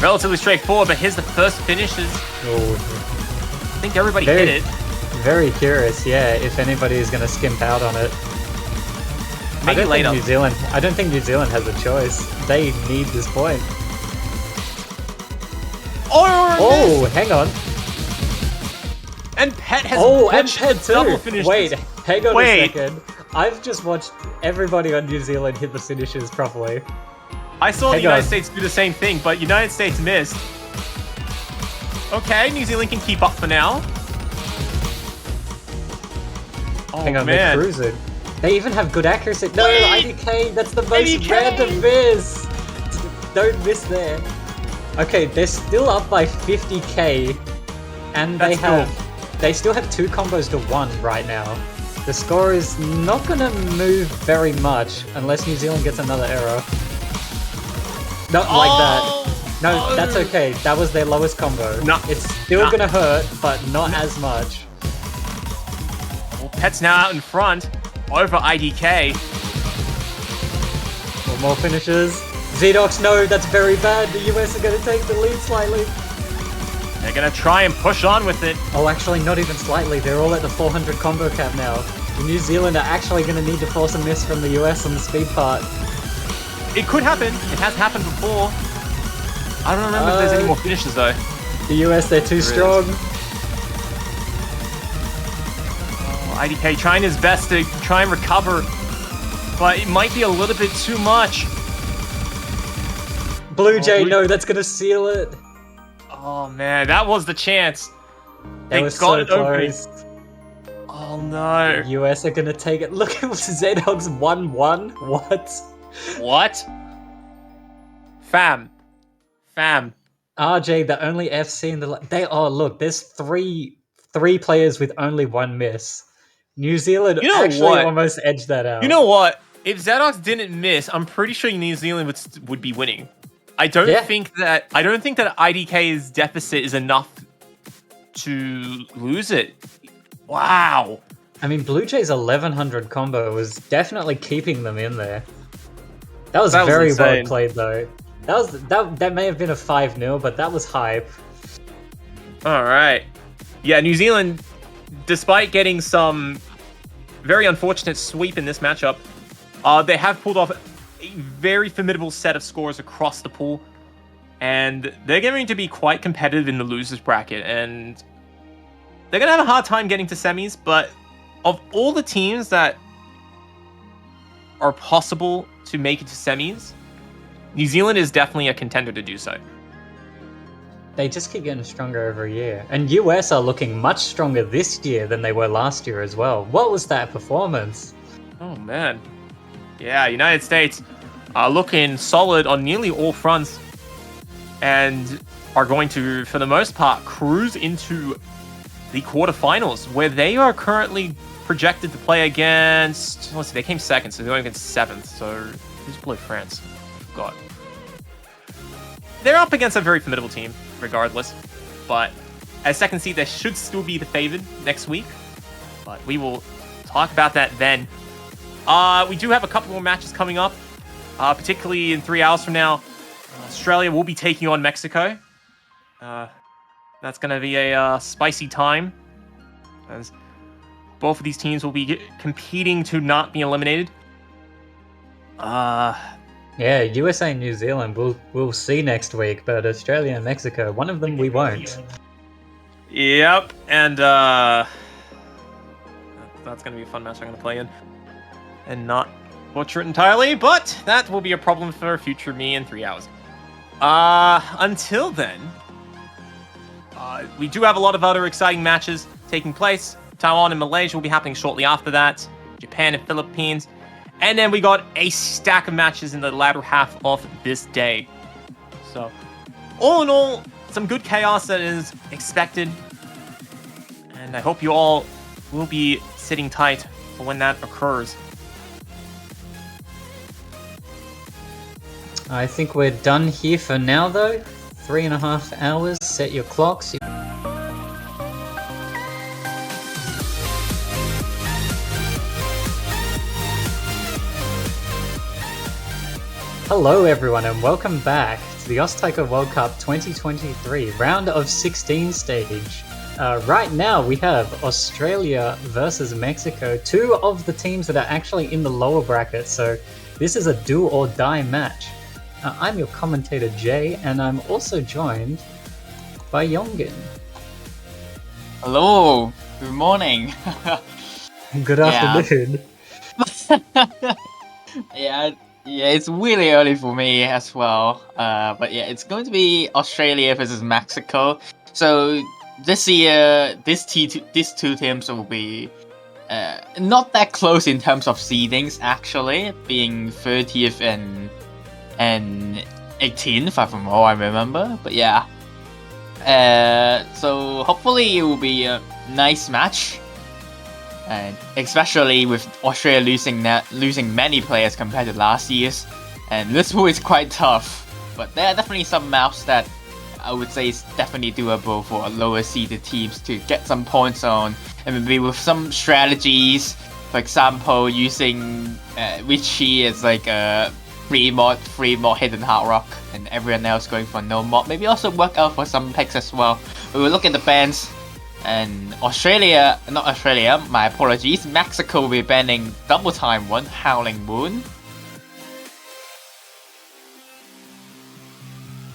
relatively straightforward, but here's the first finishes. Oh. I think everybody hit it. Very curious, yeah, if anybody is going to skimp out on it. Maybe later. I don't think New Zealand has a choice. They need this point. Oh, hang on. And Pet has and Pet too. double finished. Wait, hang on a second. I've just watched everybody on New Zealand hit the finishes properly. I saw the Hang United on. States do the same thing, but United States missed. Okay, New Zealand can keep up for now. Oh, Hang on, man. they're cruising. They even have good accuracy. No, Wait! IDK, that's the most IDK! random miss. Don't miss there. Okay, they're still up by 50k, and they still have 2 combos to 1 right now. The score is not gonna move very much unless New Zealand gets another error. Not like that. No, that's okay. That was their lowest combo. No. It's still gonna hurt, but not as much. Well, Pet's now out in front over IDK. One more finishes. Zedox, no, that's very bad. The US are gonna take the lead slightly. They're gonna try and push on with it. Oh, actually, not even slightly. They're all at the 400 combo cap now. The New Zealand are actually going to need to force a miss from the US on the speed part. It could happen. It has happened before. I don't remember if there's any more finishes though. The US, they're too strong. Oh, IDK trying his best to try and recover, but it might be a little bit too much. Blue Jay, no, that's going to seal it. Oh man, that was the chance. That They was got so it open. close. Oh no. The US are going to take it. Look at Zedog's 1-1. What? What? Fam. RJ, the only FC in the... look, there's three players with only 1 miss. New Zealand actually almost edged that out. You know what? If Zedox didn't miss, I'm pretty sure New Zealand would be winning. I don't think that IDK's deficit is enough to lose it. Wow. I mean, Blue Jay's 1100 combo was definitely keeping them in there. That was very well insane. played, though. That may have been a 5-0, but that was hype. All right. Yeah, New Zealand, despite getting some very unfortunate sweep in this matchup, they have pulled off a very formidable set of scores across the pool, and they're going to be quite competitive in the losers bracket, and they're going to have a hard time getting to semis, but of all the teams that are possible to make it to semis, New Zealand is definitely a contender to do so. They just keep getting stronger every year. And US are looking much stronger this year than they were last year as well. What was that performance? Oh, man. Yeah, United States are looking solid on nearly all fronts and are going to, for the most part, cruise into the quarterfinals, where they are currently projected to play against... Let's see, they came second, so they're going against 7th. So who's below France? God. They're up against a very formidable team, regardless. But as second seed, they should still be the favored next week. But we will talk about that then. We do have a couple more matches coming up, particularly in 3 hours from now. Australia will be taking on Mexico. That's going to be a spicy time, as both of these teams will be competing to not be eliminated. Yeah, USA and New Zealand we'll see next week, but Australia and Mexico, one of them we won't. Yep, and that's going to be a fun match I'm going to play in. And not butcher it entirely, but that will be a problem for future me in 3 hours. Until then, we do have a lot of other exciting matches taking place. Taiwan and Malaysia will be happening shortly after that. Japan and Philippines. And then we got a stack of matches in the latter half of this day. So, all in all, some good chaos that is expected. And I hope you all will be sitting tight for when that occurs. I think we're done here for now, though. 3.5 hours. Set your clocks. Hello, everyone, and welcome back to the Taiko World Cup 2023 round of 16 stage. Right now, we have Australia versus Mexico, 2 of the teams that are actually in the lower bracket. So this is a do or die match. I'm your commentator, Jay, and I'm also joined by Yongin. Hello, good morning. Good afternoon. Yeah, yeah, it's really early for me as well. But yeah, it's going to be Australia versus Mexico. So this year, these two teams will be not that close in terms of seedings. Actually, being 30th and 18th, from all I remember. But yeah, so hopefully it will be a nice match. And especially with Australia losing many players compared to last year's, and this pool is quite tough. But there are definitely some maps that I would say is definitely doable for lower seeded teams to get some points on, and maybe with some strategies. For example, using Richie as like a free mod hidden hard rock, and everyone else going for no mod. Maybe also work out for some picks as well. We will look at the bans. And not Australia, my apologies, Mexico will be banning Double Time 1, Howling Moon.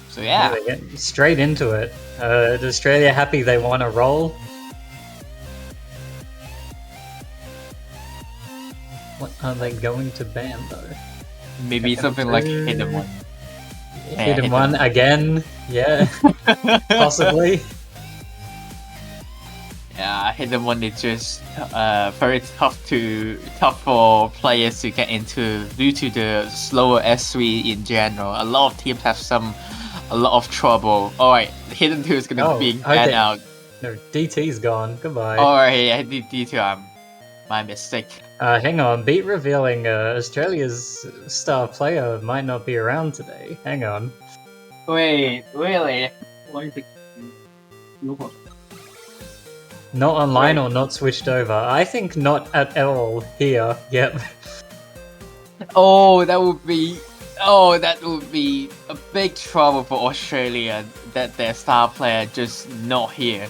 So yeah. Really get straight into it. Is Australia happy they want to roll? What are they going to ban though? Maybe something like Hidden One. Hidden One again? Yeah, possibly. Yeah, Hidden One is just very tough for players to get into due to the slower S3 in general. A lot of teams have a lot of trouble. Alright, Hidden 2 is gonna be banned out. No, DT's gone. Goodbye. Alright, yeah, D2, my mistake. Hang on, beat revealing Australia's star player might not be around today. Hang on. Wait, really? Not online or not switched over? I think not at all here. Yep. Oh, that would be a big trouble for Australia that their star player just not here.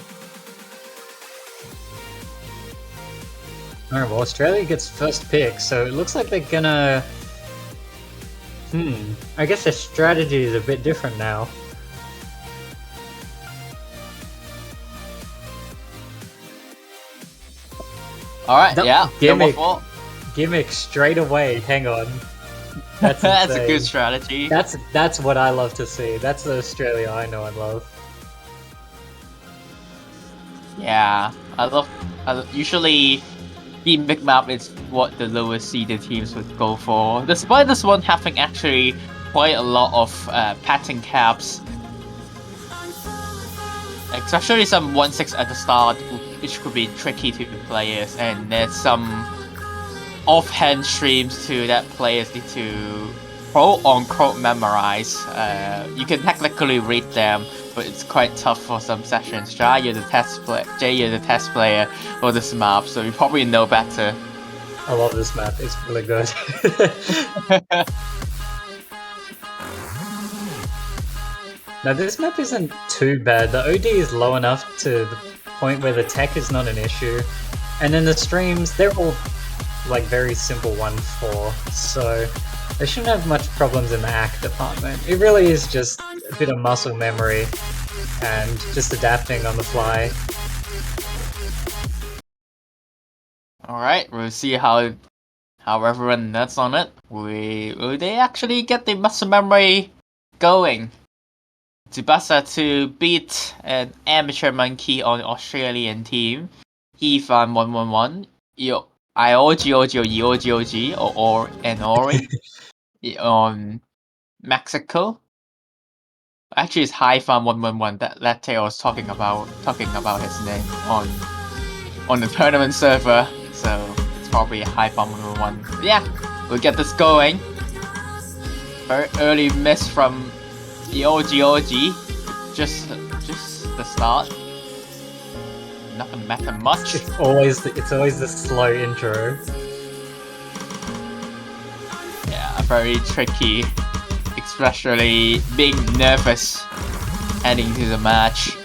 Alright, well, Australia gets first pick, so it looks like they're gonna... I guess their strategy is a bit different now. Alright, yeah, Gimmick straight away, hang on. That's That's a good strategy. That's what I love to see. That's the Australia I know and love. Yeah, usually gimmick map is what the lower seeded teams would go for. Despite this one having actually quite a lot of pattern caps, especially some 1-6 at the start, which could be tricky to players, and there's some offhand streams too that players need to quote-unquote memorize. You can technically read them, but it's quite tough for some sessions. Jay, you're the test player for this map, so you probably know better. I love this map, it's really good. Now this map isn't too bad. The OD is low enough to the point where the tech is not an issue. And then the streams, they're all like very simple 1-4, so they shouldn't have much problems in the ACK department. It really is just a bit of muscle memory and just adapting on the fly. Alright, we'll see how everyone nuts on it. Will they actually get the muscle memory going? Tsubasa to beat an amateur monkey on the Australian team. He found 111. IOG or Ori on Mexico. Actually, it's High Farm 111 that Latte was talking about his name on the tournament server. So it's probably High Farm 111. But yeah, we'll get this going. Very early miss from the OG. Just the start. Not gonna matter much. It's always the slow intro. Yeah, very tricky, especially being nervous heading to the match.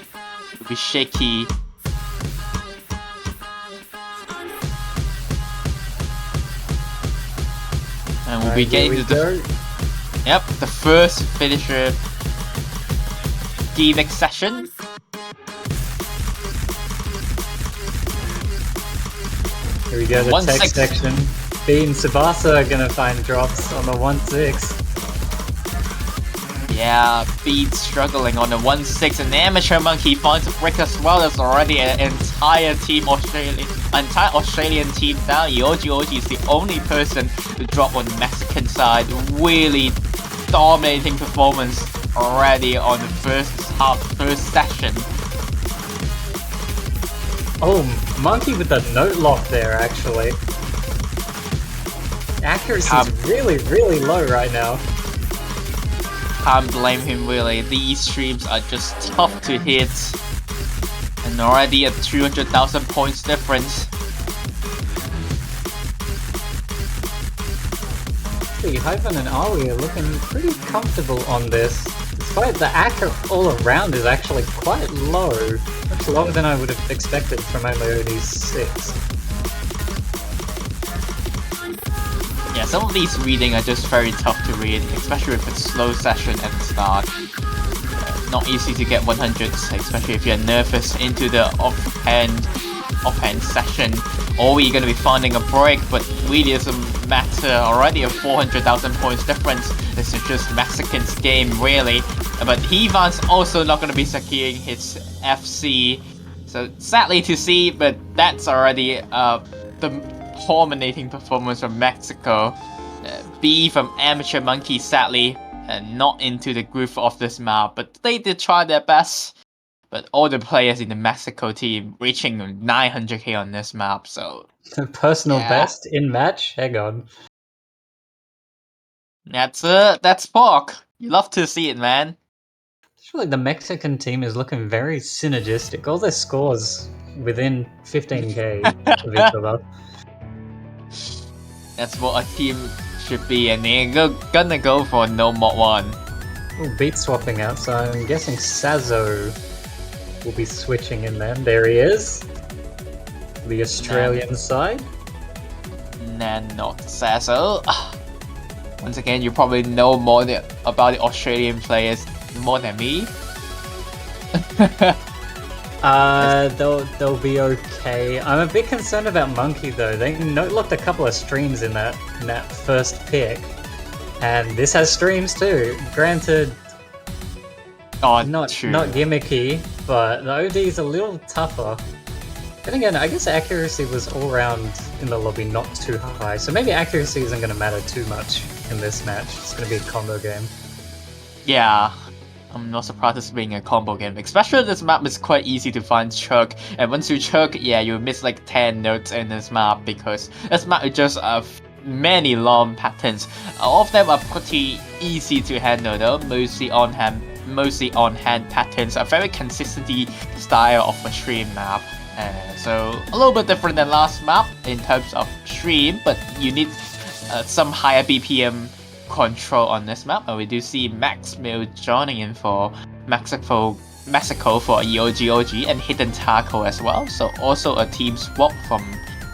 It'll be shaky. And we'll be getting to the first finisher gimmick session. Here we go, the tech section. Bean and Tsubasa are gonna find drops on the 1-6. Yeah, Beat's struggling on the 1-6, and Amateur Monkey finds a break as well. There's already an entire Australian team down. Yoji is the only person to drop on the Mexican side. Really dominating performance already on the first session. Oh, Monkey with the note lock there, actually. Accuracy's really, really low right now. Can't blame him really. These streams are just tough to hit. And already a 200,000 points difference. Hyphen and Ali are looking pretty comfortable on this. Despite the accurate all around is actually quite low. Much lower than I would have expected from MOD6. Yeah, some of these reading are just very tough to read, especially if it's slow session at the start. Not easy to get 100s, especially if you're nervous into the offhand session, or you're gonna be finding a break, but really doesn't matter. Already a 400,000 points difference. This is just Mexican's game, really. But Ivan's also not gonna be securing his FC, so sadly to see, but that's already the culminating performance from Mexico. B from Amateur Monkey sadly not into the groove of this map, but they did try their best. But all the players in the Mexico team reaching 900k on this map, so Personal best in match? Hang on. that's Pork. You love to see it, man. Actually, the Mexican team is looking very synergistic. All their scores within 15k of each other. That's what a team should be, and they're gonna go for no mod 1. Ooh, beat swapping out, so I'm guessing Sazo will be switching in then. There he is. The Australian side. Nah, not Sasso. Once again, you probably know more about the Australian players more than me. They'll be okay. I'm a bit concerned about Monkey though. They note-locked a couple of streams in that first pick, and this has streams too. Granted, not gimmicky, but the OD is a little tougher. Then again, I guess accuracy was all around in the lobby not too high, so maybe accuracy isn't going to matter too much in this match. It's going to be a combo game. Yeah. I'm not surprised it's being a combo game, especially this map is quite easy to find choke, and once you choke, yeah, you miss like 10 notes in this map, because this map is just many long patterns. All of them are pretty easy to handle though, mostly on hand patterns, a very consistency style of a stream map. So a little bit different than last map in terms of stream, but you need some higher BPM control on this map, and we do see Max Mill joining in for Mexico for EOG and Hidden Taco as well, so also a team swap from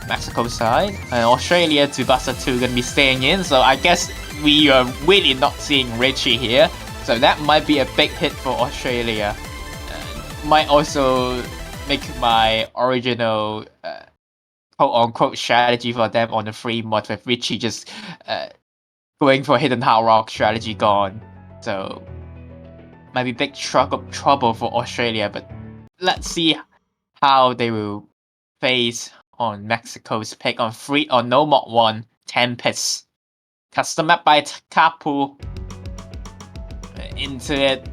Mexico side. And Australia, Tsubasa 2 gonna be staying in, so I guess we are really not seeing Richie here, so that might be a big hit for Australia. Might also make my original quote-unquote strategy for them on the free mod with Richie just going for Hidden Hard Rock strategy gone. So might be big trouble for Australia, but let's see how they will face on Mexico's pick on free or no mod 1 Tempest. Custom map by Kapu. Into it.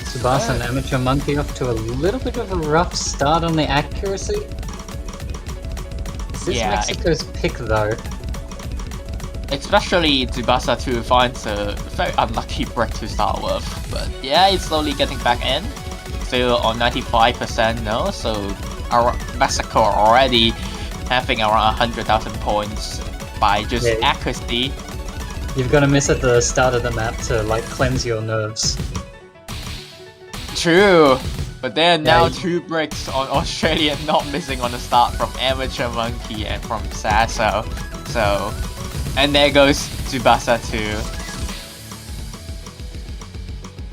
Tsubasa and Amateur Monkey off to a little bit of a rough start on the accuracy. Is this Mexico's pick though? Especially Tsubasa 2 finds a very unlucky break to start with, but yeah, it's slowly getting back in. Still on 95% now, so our Mexico already having around 100,000 points by just accuracy. You've got to miss at the start of the map to like cleanse your nerves. True, but there are now 2 breaks on Australia not missing on the start from Amateur Monkey and from Sasso. So, and there goes Tsubasa 2.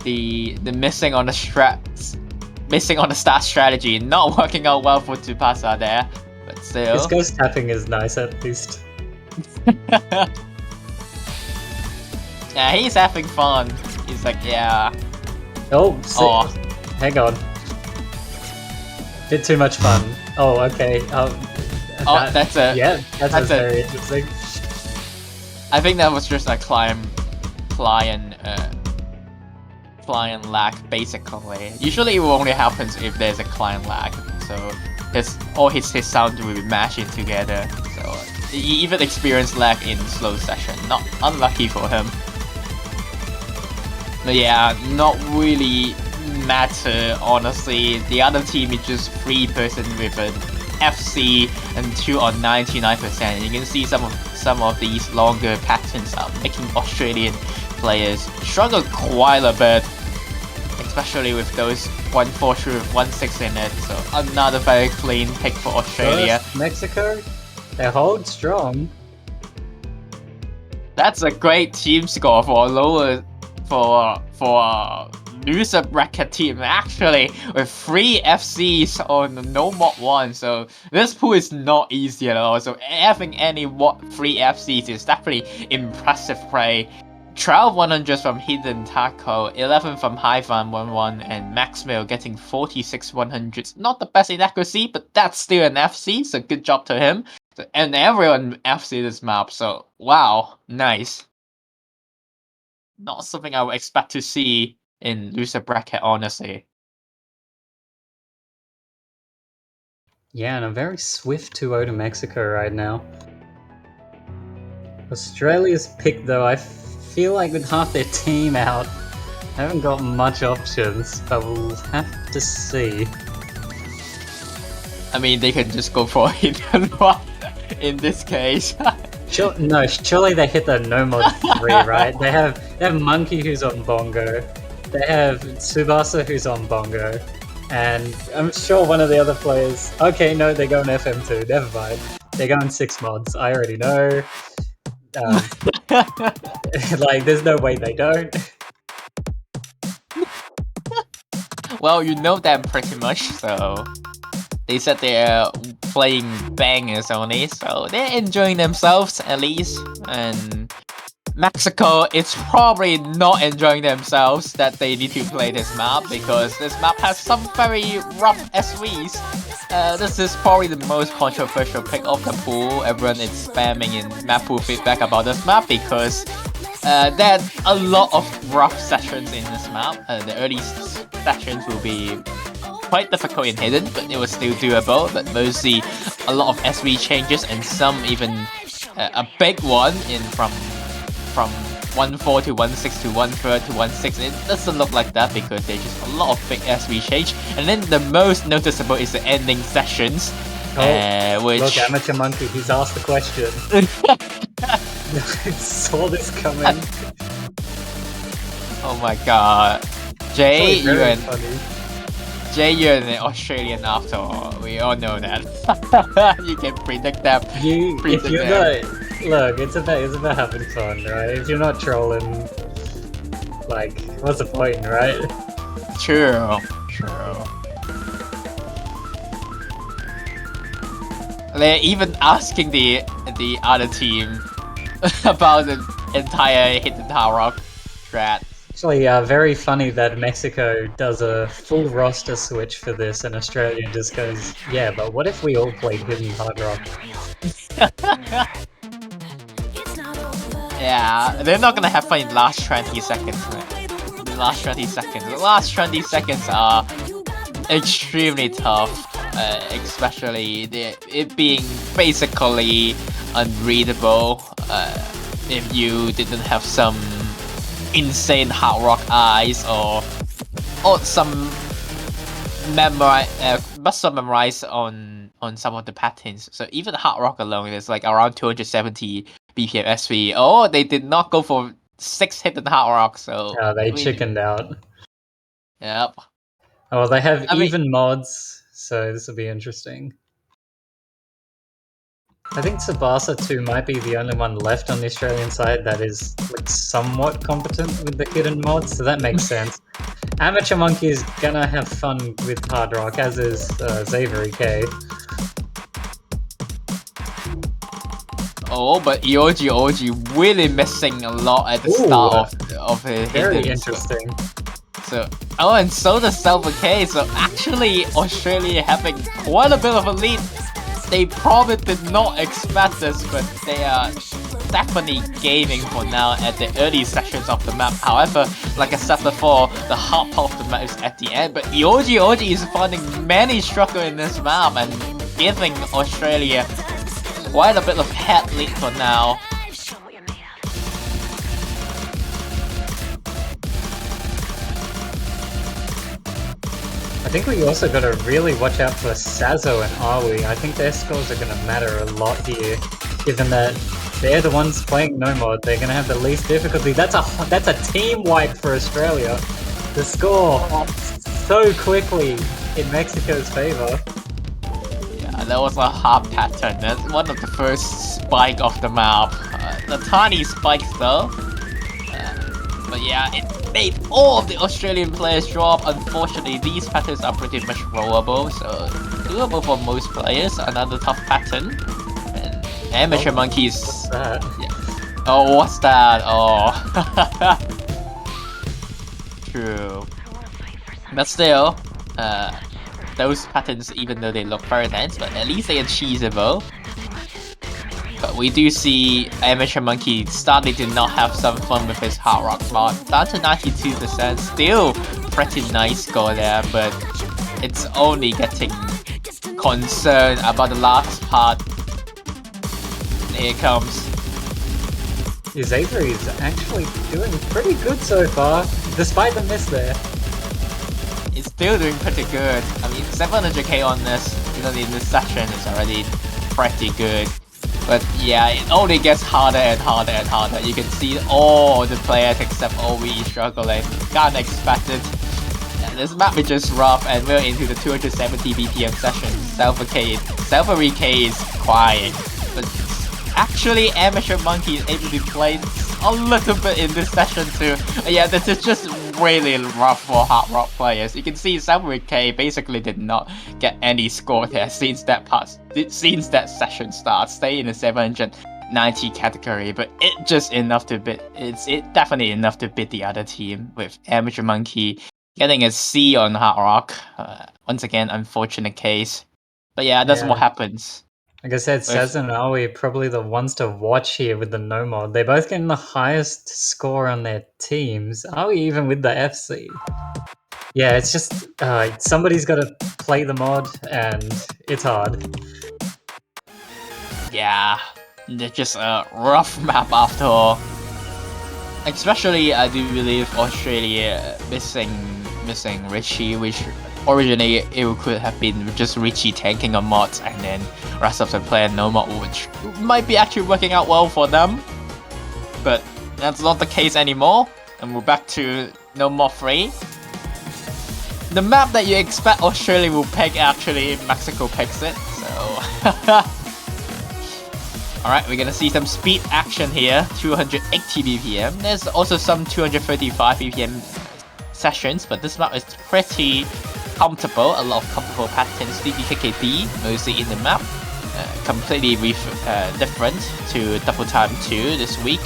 the missing on the start strategy not working out well for Tsubasa there, but still. His ghost tapping is nice at least. Yeah, he's having fun. He's like, yeah. Oh, Oh. hang on. Bit too much fun. Oh, okay. That's a Yeah, that's a- very interesting. I think that was just a client lag, basically. Usually it only happens if there's a client lag, so all his sounds will be mashing together. So he even experienced lag in slow session. Not unlucky for him. But yeah, not really matter, honestly. The other team is just 3-person with an FC and 2 on 99%. You can see some of these longer patterns are making Australian players struggle quite a bit, especially with those 1-4 through 1-6 in it. So another very clean pick for Australia. First, Mexico, they hold strong. That's a great team score for a lower for a loser bracket team, actually, with 3 FCs on no mod 1. So this pool is not easy at all. So having any 3 FCs is definitely impressive play. 12 100s from Hidden Taco, 11 from Hivan 1-1, and Maxwell getting 46 100s. Not the best in accuracy, but that's still an FC, so good job to him. And everyone FC this map, so wow, nice. Not something I would expect to see in loser bracket, honestly. Yeah, and a very swift 2-0 to Mexico right now. Australia's pick, though, I feel like with half their team out, I haven't got much options, but we'll have to see. I mean, they can just go for Hidden One in this case. Surely they hit the no mod 3, right? They have Monkey who's on Bongo, they have Tsubasa who's on Bongo, and I'm sure one of the other players. Okay, no, they're going FM2. Never mind. They're going 6 mods. I already know. Like, there's no way they don't. Well, you know them pretty much, so they said they're playing bangers only, so they're enjoying themselves at least. And Mexico is probably not enjoying themselves that they need to play this map, because this map has some very rough SVs. This is probably the most controversial pick of the pool. Everyone is spamming in map pool feedback about this map because there are a lot of rough sessions in this map. The early sessions will be quite difficult in Hidden, but it was still doable. But mostly a lot of SV changes and some even a big one in from 1-4 to 1-6 to 1-3 to 1-6. It doesn't look like that because there's just a lot of big SV change. And then the most noticeable is the ending sessions. Which... Look, Amateur Monkey, he's asked the question. I saw this coming. Oh my god. Jay, you're an Australian after all. We all know that. You can predict that. Look, it's about having fun, right? If you're not trolling, like, what's the point, right? True. They're even asking the other team about the entire Hidden Hard Rock strat. Actually, very funny that Mexico does a full roster switch for this, and Australia just goes, yeah, but what if we all played Hidden Hard Rock? Yeah, they're not gonna have fun in the last 20 seconds, man. The last 20 seconds are extremely tough, especially it being basically unreadable if you didn't have some insane hard rock eyes or some muscle memorize on some of the patterns. So even hard rock alone is like around 270 BPM SV. Oh, they did not go for 6 hidden hard rock, so They chickened out. Yep. Oh, they have mods, so this will be interesting. I think Tsubasa 2 might be the only one left on the Australian side that is like somewhat competent with the hidden mods, so that makes sense. Amateur Monkey is gonna have fun with Hard Rock, as is Xavery K. Oh, but Ioji really missing a lot at the Ooh, start of his Very hidden, interesting. So, oh, and so does Silver K. So actually, Australia having quite a bit of a lead. They probably did not expect this, but they are definitely gaining for now at the early sections of the map. However, like I said before, the hard part of the map is at the end. But Ioji is finding many struggle in this map and giving Australia quite a bit of head lead for now. I think we also gotta really watch out for Sazo and Aoi. I think their scores are gonna matter a lot here, given that they're the ones playing no mod. They're gonna have the least difficulty. That's a team wipe for Australia. The score so quickly in Mexico's favor. Yeah, that was a hard pattern. That's one of the first spike of the map. The tiny spikes though. But yeah, it made all of the Australian players drop. Unfortunately, these patterns are pretty much rollable, so doable for most players. Another tough pattern. And Amateur Monkeys. What's that? Yeah. Oh, what's that? Oh. True. But still, those patterns, even though they look very dense, but at least they are achievable. But we do see Amateur Monkey starting to not have some fun with his Hard Rock mod. Down to 92%, still pretty nice score there, but it's only getting concerned about the last part. Here it comes. Xavery is actually doing pretty good so far, despite the miss there. It's still doing pretty good. I mean, 700k on this, even in this section, is already pretty good. But yeah, it only gets harder and harder and harder. You can see all the players except OE struggling. Can't expect it. Yeah, this map is just rough, and we're into the 270 BPM session. Self-K is crying. But actually, Amateur Monkey is able to play a little bit in this session too. Yeah, this is just really rough for Hard Rock players. You can see K basically did not get any score there since that session starts. Stay in the 790 category, but it's definitely enough to beat the other team, with Amateur Monkey getting a C on Hard Rock. Once again, unfortunate case. But yeah, that's what happens. Like I said, Saz and Aoi probably the ones to watch here with the no mod. They're both getting the highest score on their teams. Aoi even with the FC. Yeah, it's just somebody's got to play the mod, and it's hard. Yeah, it's just a rough map after all. Especially, I do believe Australia missing Richie, which originally it could have been just Richie tanking a mod and then rest of the player no mod, which might be actually working out well for them. But that's not the case anymore, and we're back to no mod 3. The map that you expect Australia will pick, actually Mexico picks it, so... Alright, we're gonna see some speed action here, 280 BPM. There's also some 235 BPM sessions, but this map is pretty comfortable. A lot of comfortable patterns. DDKKB mostly in the map. Completely different to Double Time 2 this week.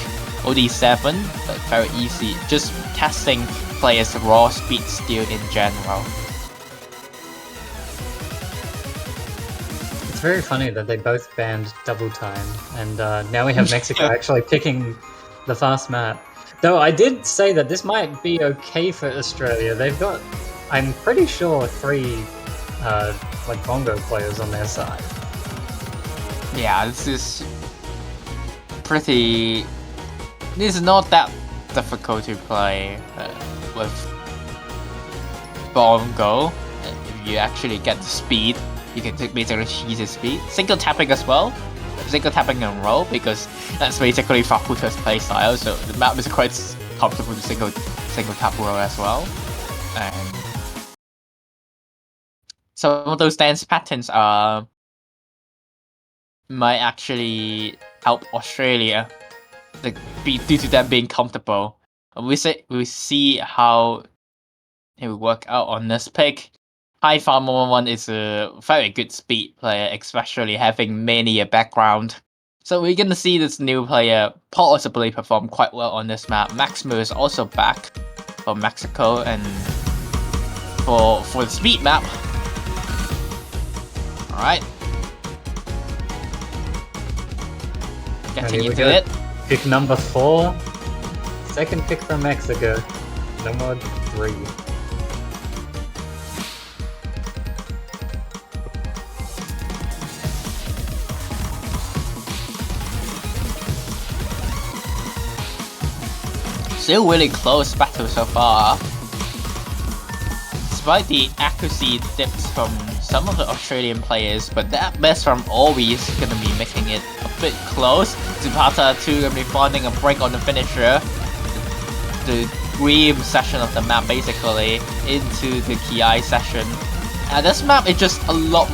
OD7, but very easy. Just testing players' raw speed skill in general. It's very funny that they both banned Double Time, and now we have Mexico actually picking the fast map. Though I did say that this might be okay for Australia. They've got, I'm pretty sure, 3 like bongo players on their side. Yeah, this is pretty... This is not that difficult to play with bongo. If you actually get the speed, you can basically cheese the speed. Single tapping as well. Single tapping and roll, because that's basically Fakuta's playstyle, so the map is quite comfortable to single tap roll as well. And some of those dance patterns are might actually help Australia, due to them being comfortable. We see how it will work out on this pick. High Farmer 1 is a very good speed player, especially having Mania background. So we're gonna see this new player possibly perform quite well on this map. Maximo is also back for Mexico and for the speed map. Alright. Getting Ready, we into go. it. Pick number 4. Second pick from Mexico. Number 3. Still really close battle so far. Despite the accuracy dips from some of the Australian players, but that best from always gonna be making it a bit close. Zupata 2 gonna be finding a break on the finisher. The green section of the map basically into the Ki session. And this map is just a lot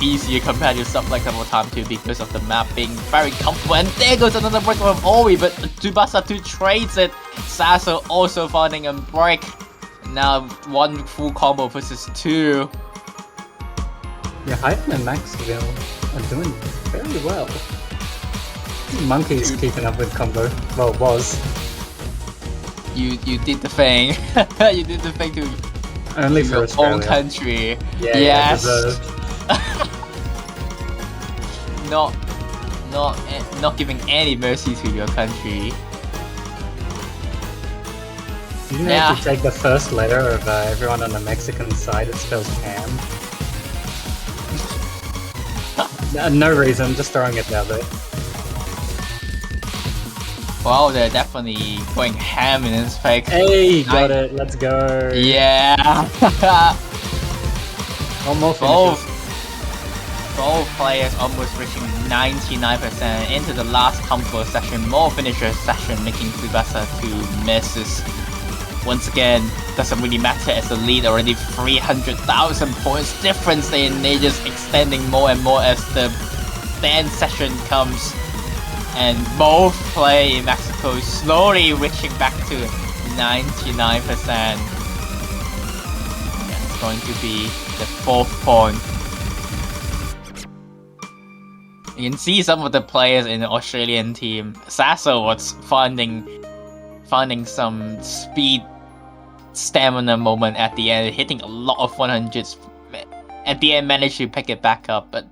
easier compared to stuff like Double Time 2 because of the map being very comfortable. And there goes another break from Ori, but Tsubasa 2 trades it. Sasso also finding a break. Now 1 full combo versus 2. Yeah, Hyphen and Maxville are doing very well. Monkey's keeping up with combo. Well, was. You did the thing. You did the thing to Only for your Australia. own country. Yeah, Yes. deserved. Not giving any mercy to your country. You know, Yeah. if you take the first letter of everyone on the Mexican side, it spells ham. No reason, just throwing it out there. Well, they're definitely going ham in this pick. Hey, got it, let's go. Yeah. One more Both finishes. both players almost reaching 99% into the last combo session, more finisher session, making Tsubasa 2 misses. Once again, doesn't really matter as the lead already 300,000 points difference, and they're just extending more and more as the band session comes. And both play in Mexico slowly reaching back to 99%. And it's going to be the 4th point. You can see some of the players in the Australian team. Sasso was finding some speed, stamina moment at the end, hitting a lot of 100s. At the end, managed to pick it back up, but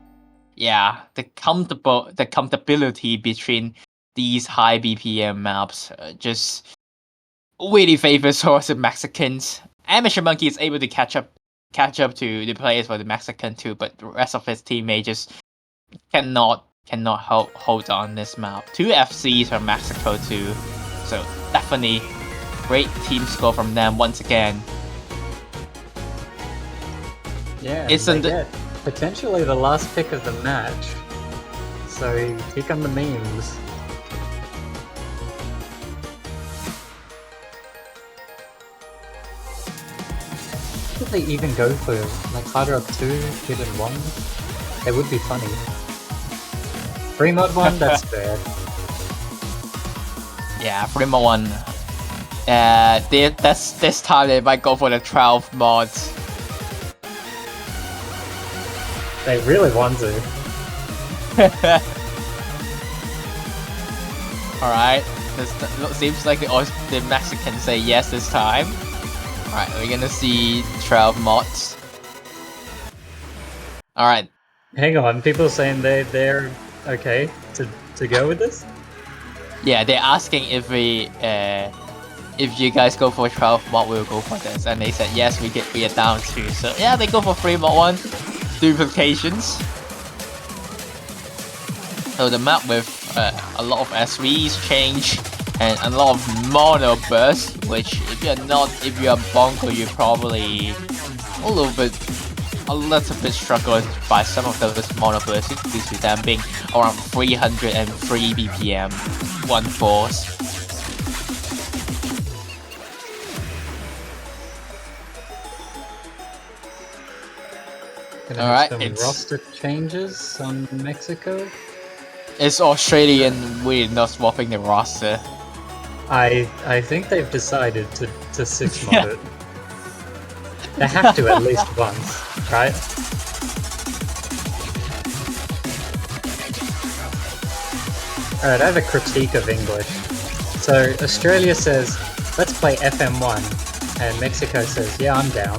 yeah, the comfortability between these high BPM maps just really favors towards the Mexicans. Amateur Monkey is able to catch up to the players for the Mexican too, but the rest of his teammates just cannot hold on this map. 2 FCs from Mexico too, so definitely great team score from them once again. Yeah, Isn't they it- get potentially the last pick of the match. So here come the memes. Could they even go for like Hard Rock 2, Hidden 1? They would be funny. Free Mod 1, that's fair. Yeah, Prima 1. This time they might go for the 12 mods. They really want to. Alright, seems like the Mexicans say yes this time. Alright, we're gonna see 12 mods. Alright, Hang on, people saying they're okay to go with this? yeah, they're asking if you guys go for 12 mod, we'll go for this, and they said yes, we are down too. So yeah, they go for 3 mod 1 duplications. So the map with a lot of SVs change and a lot of mono bursts, which if you're Bongo, you're probably a little bit struggled by some of those mono bursts due to them being around 303 BPM, 1 force. Gonna All have right, some it's- roster changes on Mexico. Is Australian really not swapping the roster? I think they've decided to 6-mod it. They have to at least once, right? Alright, I have a critique of English. So, Australia says, let's play FM1, and Mexico says, yeah, I'm down.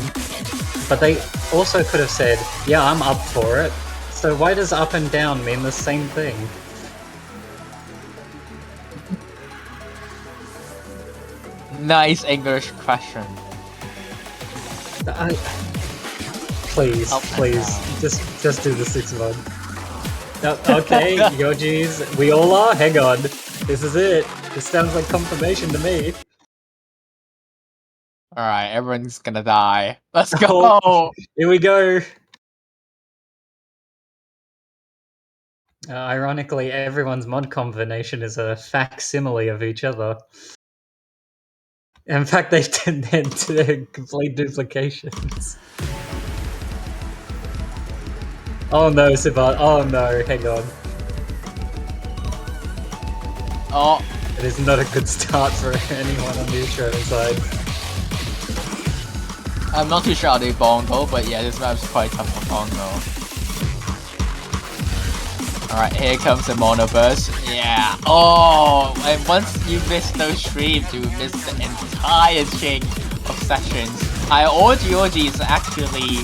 But they also could have said, yeah, I'm up for it. So why does up and down mean the same thing? Nice English question. Please, Up and please, down. just do the 6-mod. Okay, Yojis, we all are? Hang on. This is it. This sounds like confirmation to me. Alright, everyone's gonna die. Let's go! Oh. Here we go. Ironically, everyone's mod combination is a facsimile of each other. In fact, they're complete duplications. Oh no, Sibat. Oh no, hang on. Oh, It is not a good start for anyone on the Australian side. I'm not too sure how they bongo, but yeah, this map's quite tough for bongo. Alright, here comes the mono burst. Yeah. Oh, and once you miss those streams, you miss the entire chain of sessions. Orgy is actually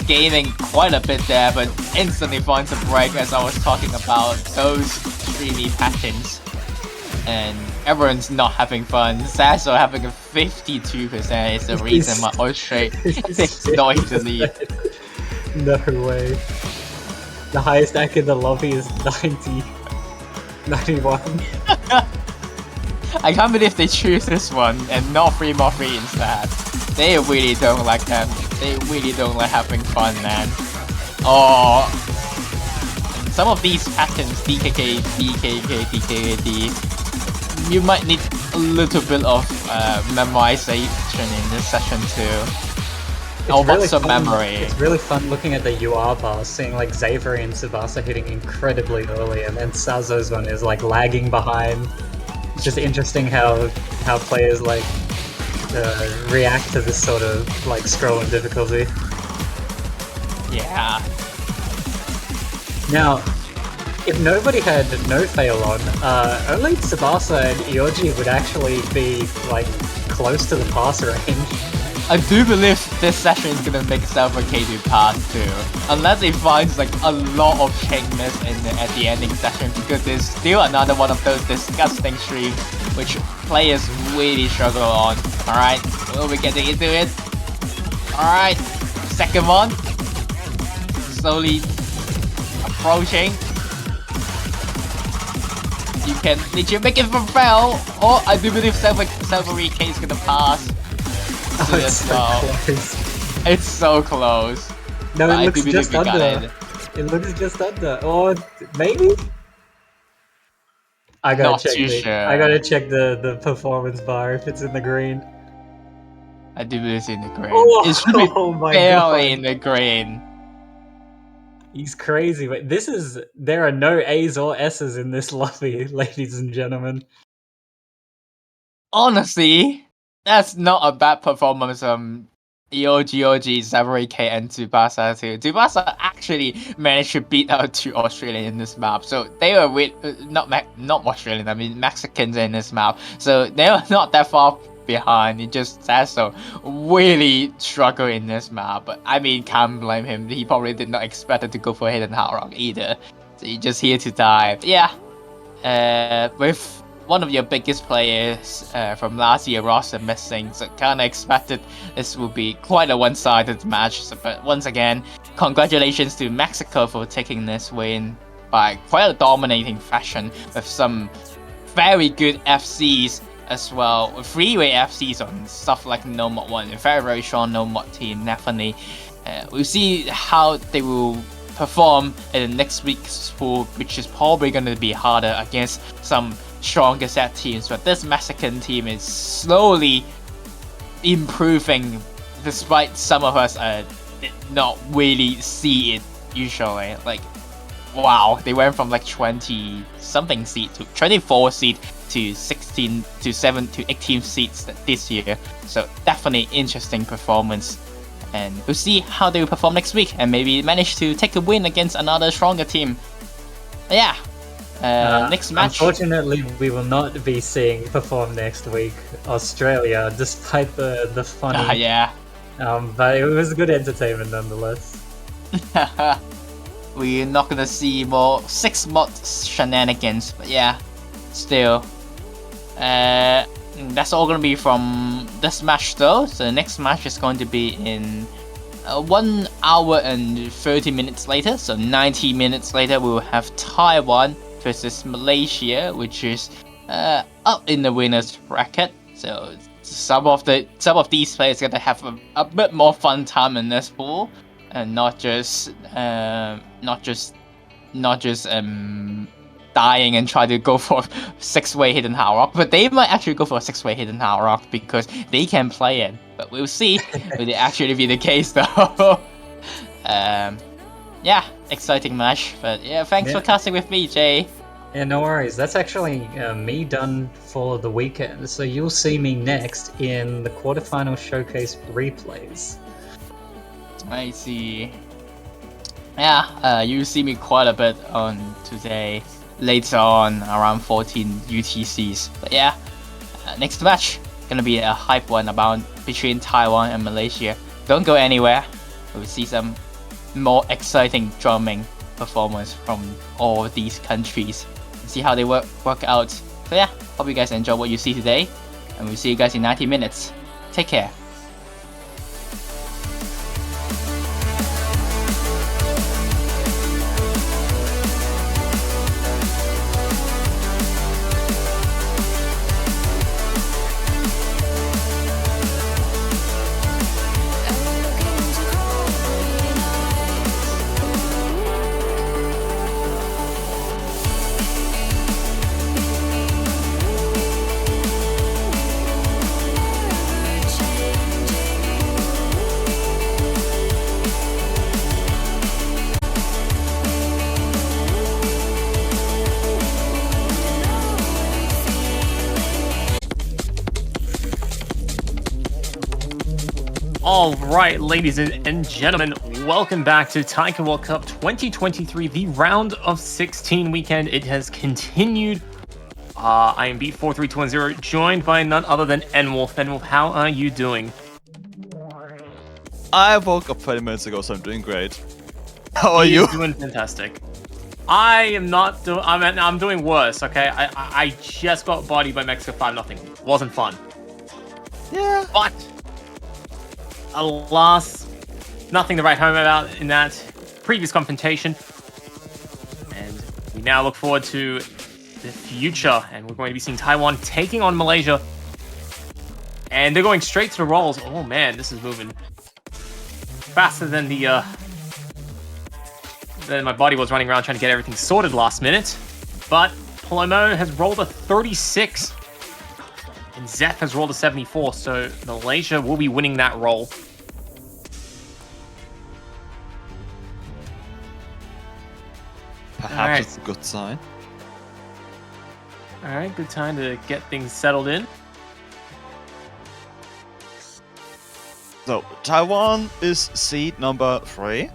gaining quite a bit there, but instantly finds a break as I was talking about those streamy patterns. And everyone's not having fun. Sasso having a 52% is the reason why Oshay is not in the lead. No way. The highest act in the lobby is 90. 91. I can't believe they choose this one and not 3x3 instead. They really don't like them. They really don't like having fun, man. Oh, some of these patterns, DKK, DKK, DKD, you might need a little bit of memorization in this session too. But some memory. It's really fun looking at the UR bars, seeing like Xavier and Tsubasa hitting incredibly early, and then Sazo's one is like lagging behind. It's just interesting how players like react to this sort of like scrolling difficulty. Yeah. Now, if nobody had no fail on, only Tsubasa and Ioji would actually be like close to the pass range. I do believe this session is gonna make Silver K do pass too. Unless it finds like a lot of chain miss at the ending session, because there's still another one of those disgusting streams which players really struggle on. Alright, we'll be getting into it. Alright, second one. Slowly approaching. Did you make it from fail? Oh, I do believe Silver K is gonna pass. Oh, it's so close. It's so close. No, But it looks just we got under. It looks just under. Or maybe? I Not gotta too check. sure. I gotta check the performance bar if it's in the green. I do believe it's in the green. Oh, It should be oh my barely God. in the green. He's crazy, but there are no A's or S's in this lobby, ladies and gentlemen. Honestly, that's not a bad performance from EOGOG, Samurai K, and Tsubasa too. Tsubasa actually managed to beat out 2 Australians in this map, so they were with not Australian, I mean Mexicans in this map, so they were not that far behind. It just Sasso really struggled in this map, but I mean, can't blame him. He probably did not expect it to go for Hidden Hard Rock either, so he's just here to die. But yeah, with one of your biggest players from last year roster missing, so kinda expected this would be quite a one-sided match. So, but once again, congratulations to Mexico for taking this win by quite a dominating fashion with some very good FCs as well. 3-way FCs on stuff like No Mod 1, a very strong No Mod team, definitely. We'll see how they will perform in the next week's pool, which is probably going to be harder against some stronger set teams, but this Mexican team is slowly improving despite some of us not really see it usually. Like, wow, they went from like 20 something seed to 24 seed to 16 to 7 to 18 seeds this year. So definitely interesting performance. And we'll see how they will perform next week and maybe manage to take a win against another stronger team. Yeah. Next match. Unfortunately, we will not be seeing perform next week Australia, despite the funny. Yeah. But it was good entertainment nonetheless. We're not gonna see more 6-mod shenanigans, but yeah, still. That's all gonna be from this match though. So the next match is going to be in 1 hour and 30 minutes later. So 90 minutes later, we will have Taiwan versus Malaysia, which is up in the winners bracket. So some of these players gonna have a bit more fun time in this pool, and not just dying and try to go for 6-way hidden high rock, but they might actually go for a 6-way hidden high rock because they can play it. But we'll see will it actually be the case though. Yeah, exciting match. But yeah, thanks for casting with me, Jay. Yeah, no worries. That's actually me done for the weekend. So you'll see me next in the quarterfinal showcase replays. I see. Yeah, you see me quite a bit on today. Later on, around 14 UTCs. But yeah, next match gonna be a hype one between Taiwan and Malaysia. Don't go anywhere. We'll see some more exciting drumming performance from all these countries. See how they work out. So yeah, hope you guys enjoy what you see today, and we'll see you guys in 90 minutes. Take care. Alright, ladies and gentlemen, welcome back to Taiko World Cup 2023, the round of 16 weekend. It has continued. I am Beat43210, joined by none other than N-Wolf. N-Wolf, how are you doing? I woke up 20 minutes ago, so I'm doing great. How are you? Doing fantastic. I am not doing. I'm doing worse. Okay, I just got bodied by Mexico 5-0. Wasn't fun. Yeah. But alas, nothing to write home about in that previous confrontation. And we now look forward to the future, and we're going to be seeing Taiwan taking on Malaysia. And they're going straight to the rolls. Oh man, this is moving faster than than my body was running around trying to get everything sorted last minute. But Palomo has rolled a 36, and Zeth has rolled a 74, so Malaysia will be winning that roll. Perhaps it's a good sign. Alright, good time to get things settled in. So, Taiwan is seed number 3,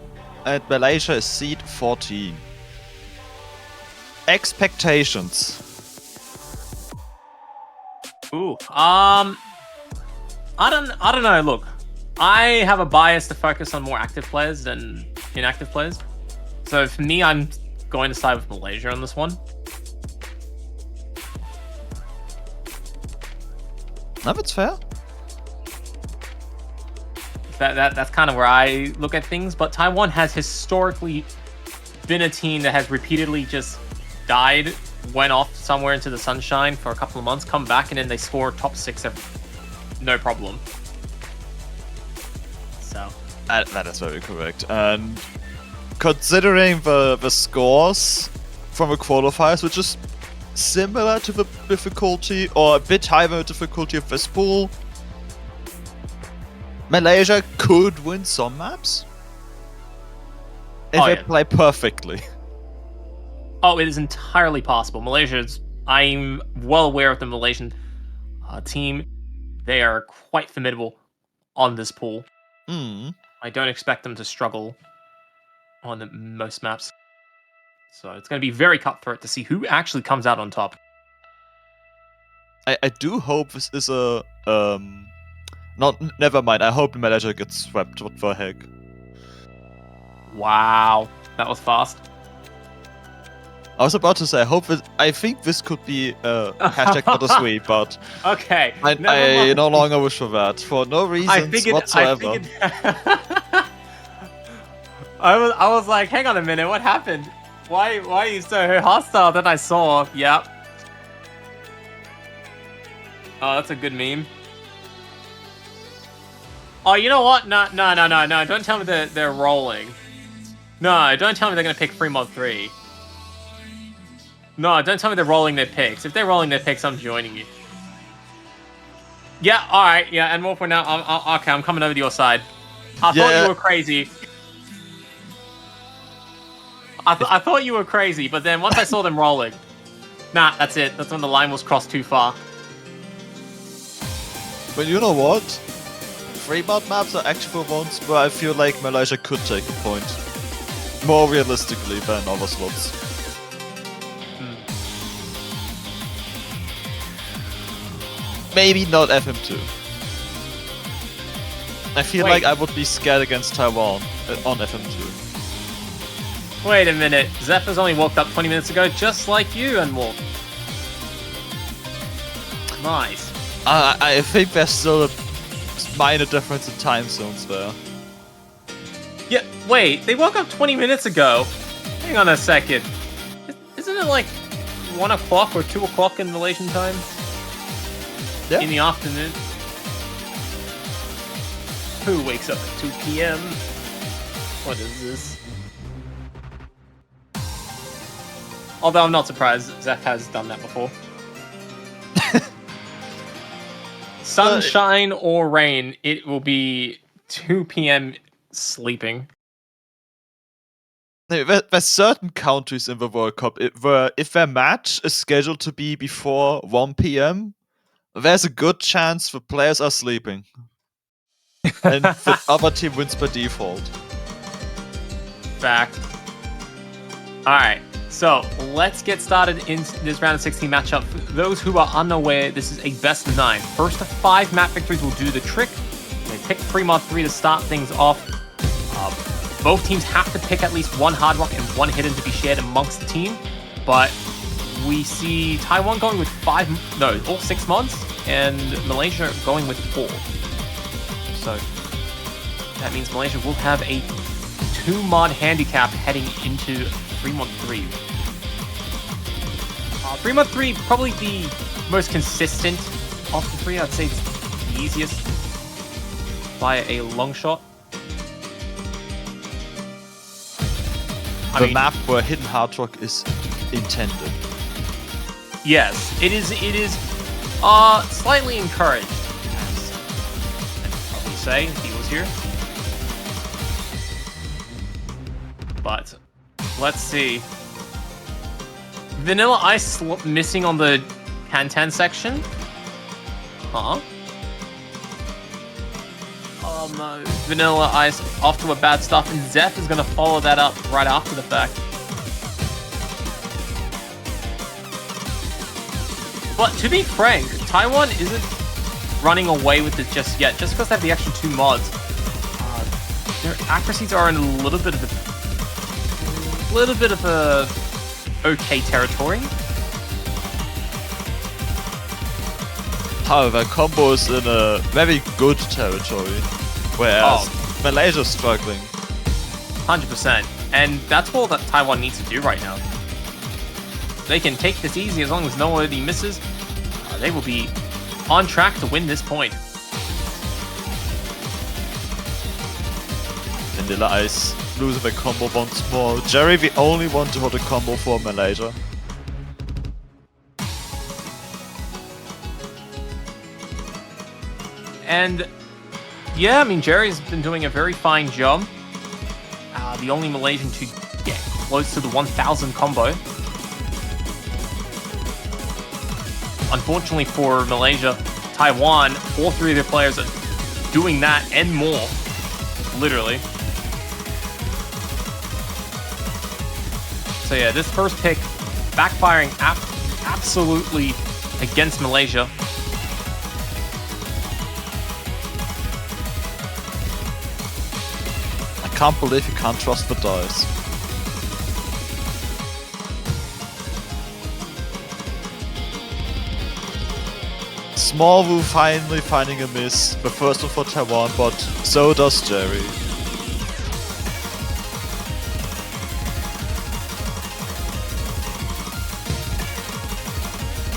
and Malaysia is seed 14. Expectations. Ooh, I don't know. Look, I have a bias to focus on more active players than inactive players. So for me, I'm going to side with Malaysia on this one. No, that's fair. That's kind of where I look at things. But Taiwan has historically been a team that has repeatedly just died, went off somewhere into the sunshine for a couple of months, come back, and then they score top 6 no problem. So That is very correct. And considering the scores from the qualifiers, which is similar to the difficulty, or a bit higher the difficulty of this pool, Malaysia could win some maps. if Oh, they yeah. play perfectly. Oh, it is entirely possible. I'm well aware of the Malaysian team. They are quite formidable on this pool. Hmm. I don't expect them to struggle on most maps. So it's going to be very cutthroat to see who actually comes out on top. I do hope this is a not. Never mind. I hope Malaysia gets swept. What the heck? Wow, that was fast. I was about to say, I think this could be hashtag not a sweep, but Okay, I never mind. no longer wish for that for no reasons whatsoever. I was like, hang on a minute, what happened? Why are you so hostile? Then I saw, yep. Oh, that's a good meme. Oh, you know what? No. Don't tell me that they're rolling. No, don't tell me they're gonna pick free mod 3. No, don't tell me they're rolling their picks. If they're rolling their picks, I'm joining you. Yeah, alright, yeah, and more for now. Okay, I'm coming over to your side. I thought you were crazy. I thought you were crazy, but then once I saw them rolling... Nah, that's it. That's when the line was crossed too far. But you know what? Free mod maps are actually the ones where I feel like Malaysia could take a point. More realistically than other slots. Maybe not FM2. I feel like I would be scared against Taiwan on FM2. Wait a minute. Zephyr's only woke up 20 minutes ago, just like you, and more. Nice. I think there's still a minor difference in time zones there. Yeah, wait, they woke up 20 minutes ago. Hang on a second. Isn't it like 1 o'clock or 2 o'clock in Malaysian time? Yeah. In the afternoon? Who wakes up at 2 p.m.? What is this? Although I'm not surprised, Zeph has done that before. Sunshine or rain, it will be 2 p.m. sleeping. There's certain countries in the World Cup where if their match is scheduled to be before 1 p.m., there's a good chance the players are sleeping. And the other team wins by default. Fact. Alright, so let's get started in this round of 16 matchup. For those who are unaware, this is a best of 9. First of 5 map victories will do the trick. They pick free mod 3 to start things off. Both teams have to pick at least 1 hard rock and 1 hidden to be shared amongst the team. But we see Taiwan going with all 6 mods, and Malaysia going with 4. So that means Malaysia will have a 2 mod handicap heading into 3 mod 3. 3 mod 3 probably the most consistent of the 3. I'd say it's the easiest by a long shot. The map where hidden hard rock is intended. Yes, it is slightly encouraged, as I'd probably say if he was here. But let's see. Vanilla Ice missing on the Kantan section. Huh? Oh no. Vanilla Ice off to a bad start, and Zeph is going to follow that up right after the fact. But to be frank, Taiwan isn't running away with this just yet. Just because they have the extra 2 mods, their accuracies are in a little bit of a okay territory. However, combo is in a very good territory, whereas Malaysia's struggling. 100%. And that's all that Taiwan needs to do right now. They can take this easy as long as nobody misses. They will be on track to win this point. Vanilla Ice losing the combo once more. Jerry, the only one to hold a combo for Malaysia. And yeah, I mean, Jerry's been doing a very fine job. the only Malaysian to get close to the 1,000 combo. Unfortunately for Malaysia, Taiwan, all three of their players are doing that and more, literally. So yeah, this first pick backfiring absolutely against Malaysia. I can't believe you can't trust the dice. Small Wu finally finding a miss. The first one for Taiwan, but so does Jerry.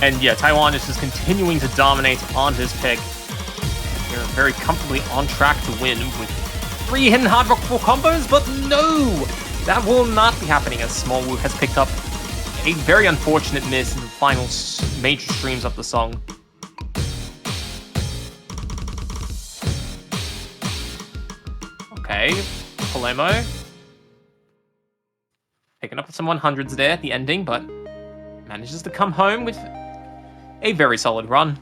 And yeah, Taiwan is just continuing to dominate on this pick. They're very comfortably on track to win with 3 hidden hard rock full combos, but no! That will not be happening as Small Wu has picked up a very unfortunate miss in the final major streams of the song. Okay, Polemo. Picking up some 100s there at the ending, but manages to come home with a very solid run.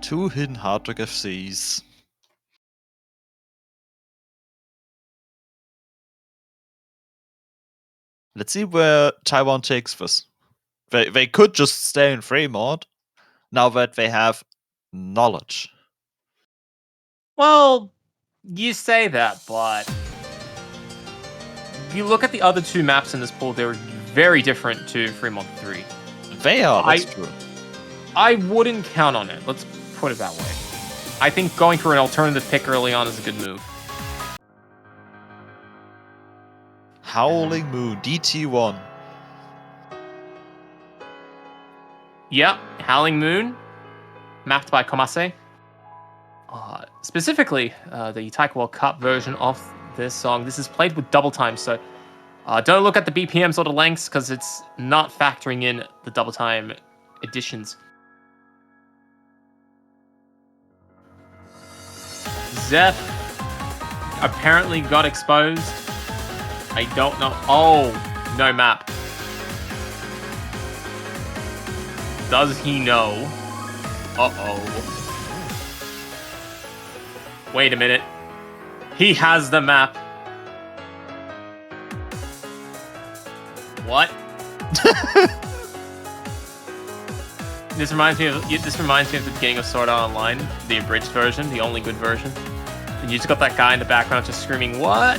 2 hidden hard rock FCs. Let's see where Taiwan takes this. They could just stay in free mode now that they have knowledge. Well, you say that, but if you look at the other 2 maps in this pool, they're very different to Fremont 3. They are, that's true. I wouldn't count on it, let's put it that way. I think going for an alternative pick early on is a good move. Howling Moon, DT1. Yep, Howling Moon, mapped by Komase. Specifically, the Taiko World Cup version of this song. This is played with double time, so don't look at the BPMs or the lengths because it's not factoring in the double time additions. Zeph apparently got exposed. I don't know. Oh, no map. Does he know? Uh-oh. Wait a minute. He has the map. What? This reminds me of the beginning of Sword Art Online, the abridged version, the only good version. And you just got that guy in the background just screaming, "What?"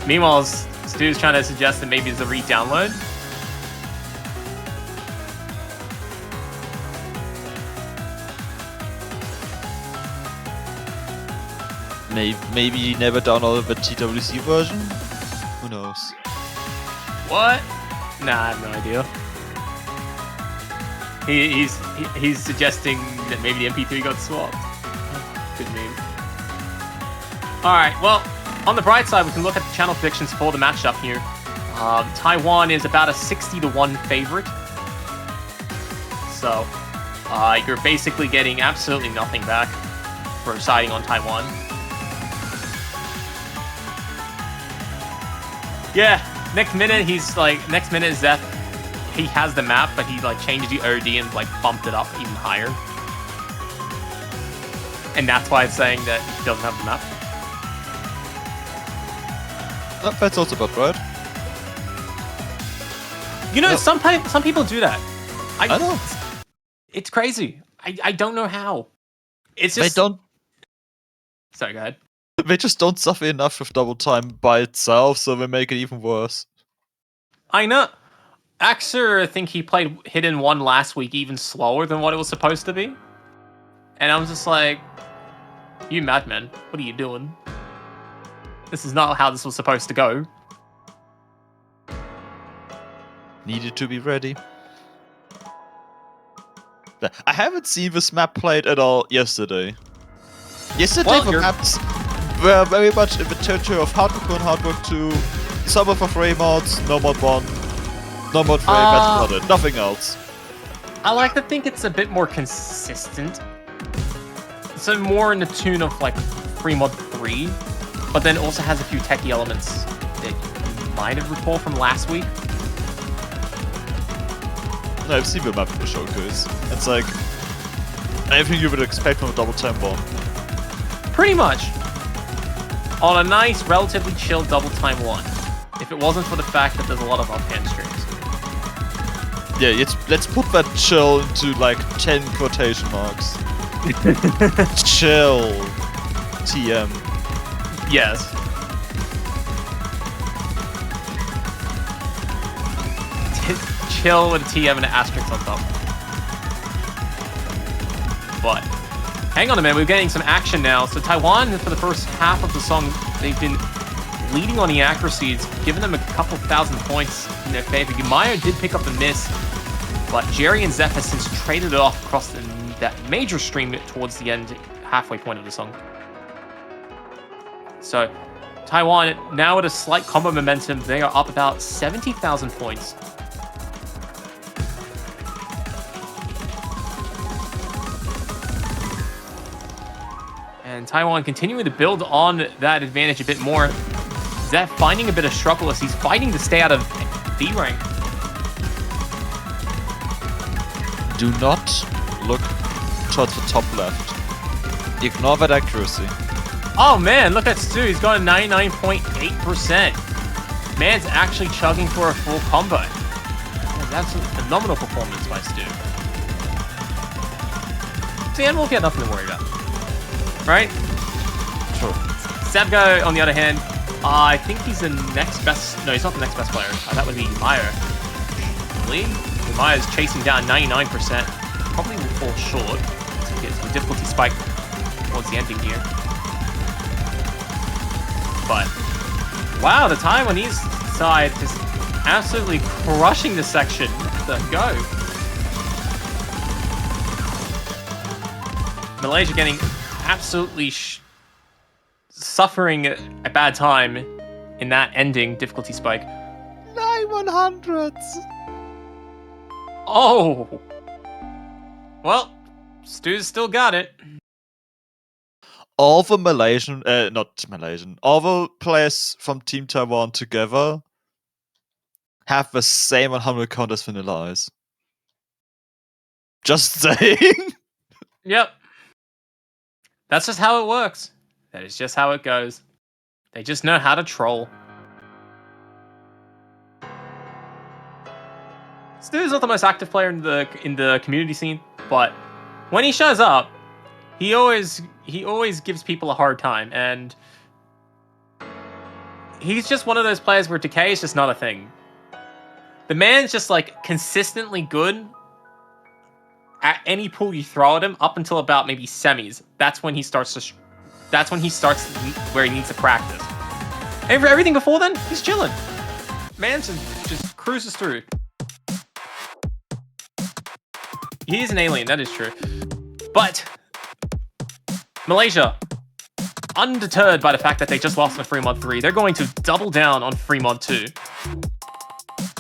Meanwhile, Stu's trying to suggest that maybe it's a re-download. Maybe you never downloaded the TWC version? Who knows? What? Nah, I have no idea. He's suggesting that maybe the MP3 got swapped. Good meme. Alright, well, on the bright side, we can look at the channel predictions for the matchup here. Taiwan is about a 60-1 favorite. So, you're basically getting absolutely nothing back for siding on Taiwan. Yeah, next minute Zeth, he has the map, but he changed the OD and bumped it up even higher. And that's why it's saying that he doesn't have the map. That's also about right. You know, some people do that. I know. It's crazy. I don't know how. It's just... They don't... Sorry, go ahead. They just don't suffer enough with double time by itself, so they make it even worse. I know. Axer, I think he played Hidden 1 last week even slower than what it was supposed to be. And I'm just like, you madman, what are you doing? This is not how this was supposed to go. Needed to be ready. I haven't seen this map played at all yesterday. Yesterday the maps were very much in the territory of Hardwork 1, Hardwork 2, some of the frame mods, no mod 1, no mod frame, that's not it, nothing else. I like to think it's a bit more consistent. So more in the tune of like Fremont 3, but then also has a few techie elements that you might have recalled from last week. No, I've seen the map in the showcase. It's like everything you would expect from a double time bomb. Pretty much. On a nice, relatively chill double time one. If it wasn't for the fact that there's a lot of offhand strings. Yeah, let's put that chill into like 10 quotation marks. Chill. TM. Yes. Chill with a TM and an asterisk on top. But hang on a minute, we're getting some action now. So Taiwan, for the first half of the song, they've been leading on the accuracies, giving them a couple thousand points in their favor. Yumaya did pick up the miss, but Jerry and Zeph has since traded it off across that major stream towards the end, halfway point of the song. So Taiwan, now at a slight combo momentum, they are up about 70,000 points. And Taiwan continuing to build on that advantage a bit more. Zeph finding a bit of struggle as he's fighting to stay out of B rank. Do not look towards the top left. Ignore that accuracy. Oh man, look at Stu. He's got a 99.8%. Man's actually chugging for a full combo. That's a phenomenal performance by Stu. See, and we'll get nothing to worry about. Right? Sure. Sabgo, on the other hand, I think he's the next best... No, he's not the next best player. That would be Meyer. Lee? Meyer's chasing down 99%. Probably will fall short. So he gets some difficulty spike towards the ending here. But, wow, the Taiwanese side is absolutely crushing this section. The go. Malaysia getting absolutely suffering a bad time in that ending difficulty spike. 9/100s. Oh! Well, Stu's still got it. All the all the players from Team Taiwan together have the same 100 count as Vanilla Ice. Just saying. Yep. That's just how it works. That is just how it goes. They just know how to troll. Stu's not the most active player in the community scene, but when he shows up, he always gives people a hard time, and he's just one of those players where decay is just not a thing. The man's just like consistently good at any pool you throw at him up until about maybe semis. That's when he starts where he needs to practice. And for everything before then, he's chilling. Man just cruises through. He is an alien, that is true. But Malaysia, undeterred by the fact that they just lost in Fremont 3, they're going to double down on Fremont 2.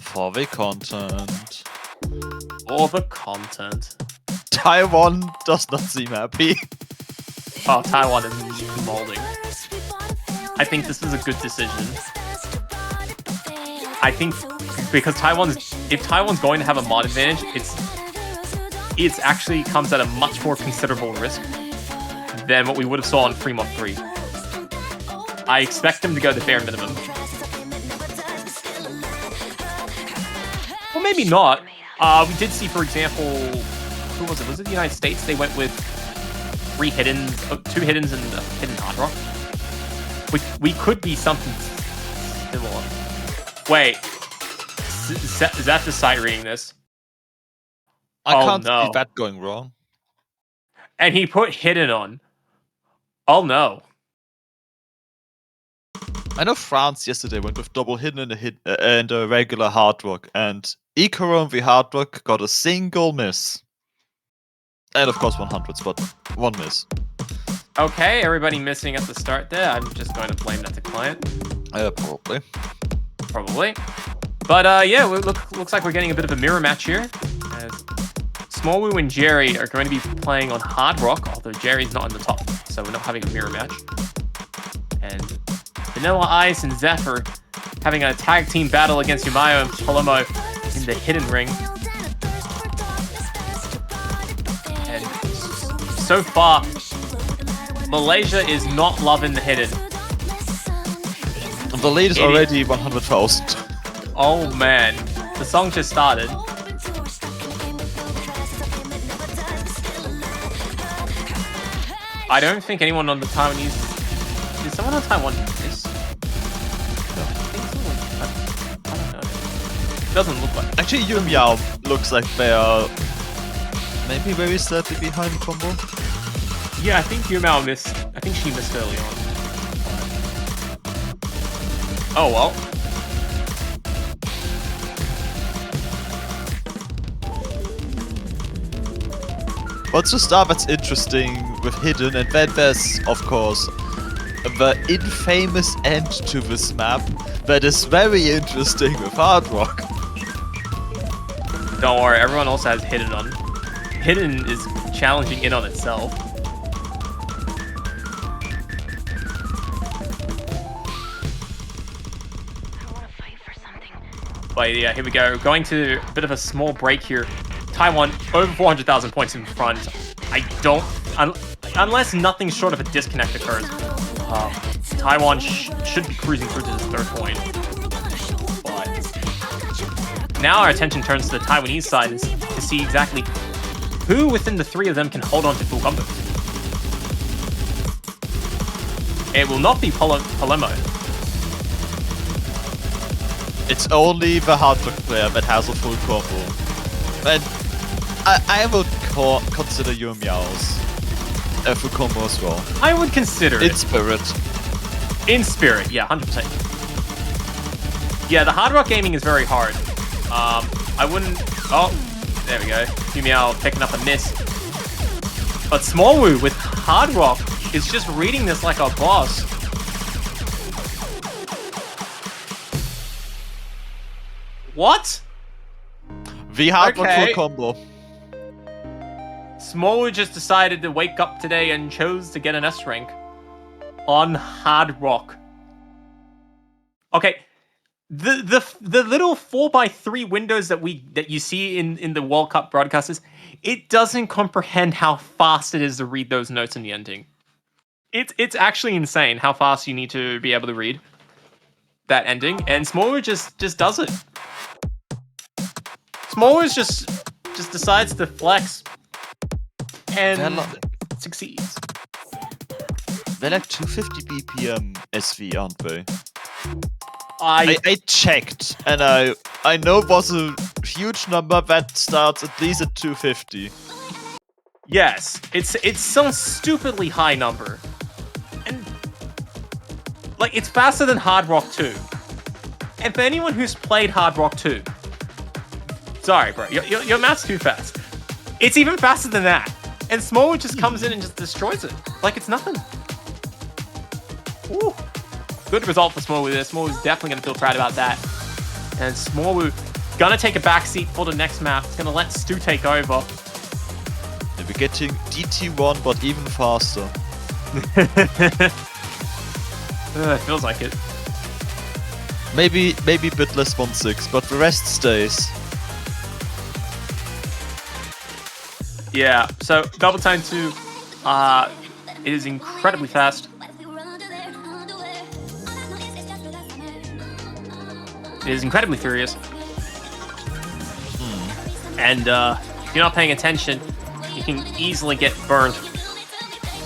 For the content. For the content. Taiwan does not seem happy. Oh, Taiwan is molding. I think this is a good decision. I think because if Taiwan's going to have a mod advantage, it actually comes at a much more considerable risk than what we would have saw on Fremont 3. I expect them to go the bare minimum. Well, maybe not. We did see, for example, who was it? Was it the United States? They went with 2 hiddens and a hidden hard rock. We could be something similar. Wait, is that the site reading this? I can't see that going wrong. And he put hidden on. Oh no. I know France yesterday went with double hidden and a regular hard rock, and Ikaron the hard rock got a single miss. And of course 100s, but 1 miss. Okay, everybody missing at the start there. I'm just going to blame that to client. Probably. Probably. But yeah, looks like we're getting a bit of a mirror match here. As Smallwoo and Jerry are going to be playing on Hard Rock, although Jerry's not in the top, so we're not having a mirror match. And Vanilla Ice and Zephyr having a tag team battle against Yumayo and Palomo in the hidden ring. And so far, Malaysia is not loving the hidden. And the lead is already 100,000. Oh man, the song just started. I don't think anyone on the Taiwanese... Did someone on Taiwan do this? I don't know. Doesn't look like... Actually, Yu Miao looks like they are maybe very slightly behind combo. Yeah, I think Yumao missed... I think she missed early on. Oh well. What's the stuff that's interesting with Hidden, and then there's, of course, the infamous end to this map that is very interesting with Hard Rock. Don't worry, everyone else has Hidden on. Hidden is challenging in on itself. But yeah, here we go. Going to a bit of a small break here. Taiwan over 400,000 points in front. I don't... unless nothing short of a disconnect occurs, Taiwan should be cruising through to this third point. But now our attention turns to the Taiwanese side to see exactly who within the three of them can hold on to full combos. It will not be Palermo. It's only the Hard Rock player that has a full combo. And I would consider Yu Miao's a full combo as well. I would consider it. In spirit. In spirit, yeah, 100%. Yeah, the Hard Rock gaming is very hard. I wouldn't... Oh, there we go. Yu Miao picking up a miss. But Smallwoo with Hard Rock is just reading this like a boss. What? The Hard Rock full combo. Smallwoo just decided to wake up today and chose to get an S rank on Hard Rock. Okay, the little 4x3 windows that you see in the World Cup broadcasters, it doesn't comprehend how fast it is to read those notes in the ending. It's actually insane how fast you need to be able to read that ending, and Smallwoo just does it. Smallwoo just decides to flex and succeeds. They're like 250 BPM SV, aren't they? I checked, and I know it was a huge number that starts at least at 250. Yes, it's some stupidly high number. And like it's faster than Hard Rock 2. And for anyone who's played Hard Rock 2, sorry, bro, your math's too fast. It's even faster than that. And Smallwood just comes in and just destroys it. Like it's nothing. Ooh. Good result for Smallwood there. Smallwood's definitely going to feel proud about that. And Smallwood gonna take a backseat for the next map. It's gonna let Stu take over. And we're getting DT1, but even faster. It feels like it. Maybe a bit less 1-6, but the rest stays. Yeah, so Double Time 2 is incredibly fast. It is incredibly furious. And if you're not paying attention, you can easily get burned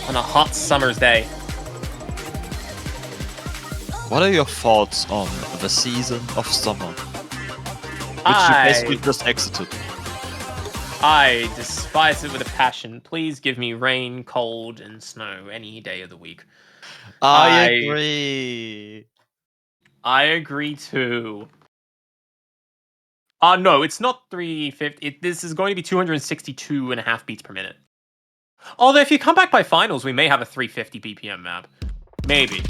on a hot summer's day. What are your thoughts on the season of summer? Which you basically just exited. I despise it with a passion. Please give me rain, cold, and snow any day of the week. I agree. I agree too. No, it's not 350. This is going to be 262.5 beats per minute. Although if you come back by finals, we may have a 350 BPM map. Maybe.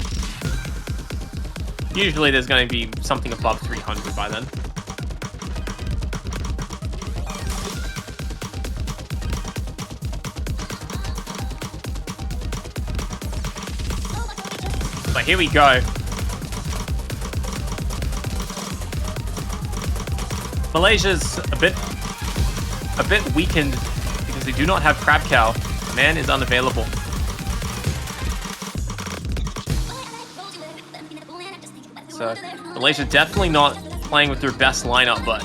Usually there's going to be something above 300 by then. But here we go. Malaysia's a bit weakened because they do not have Crab Cow. Man is unavailable. So Malaysia definitely not playing with their best lineup, but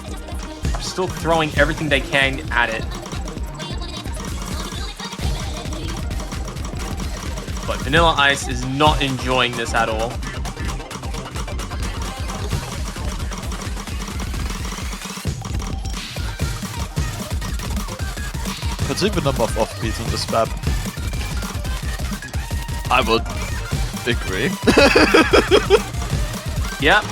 still throwing everything they can at it. But Vanilla Ice is not enjoying this at all. Considering the number of offbeats on this map, I would agree. Yep.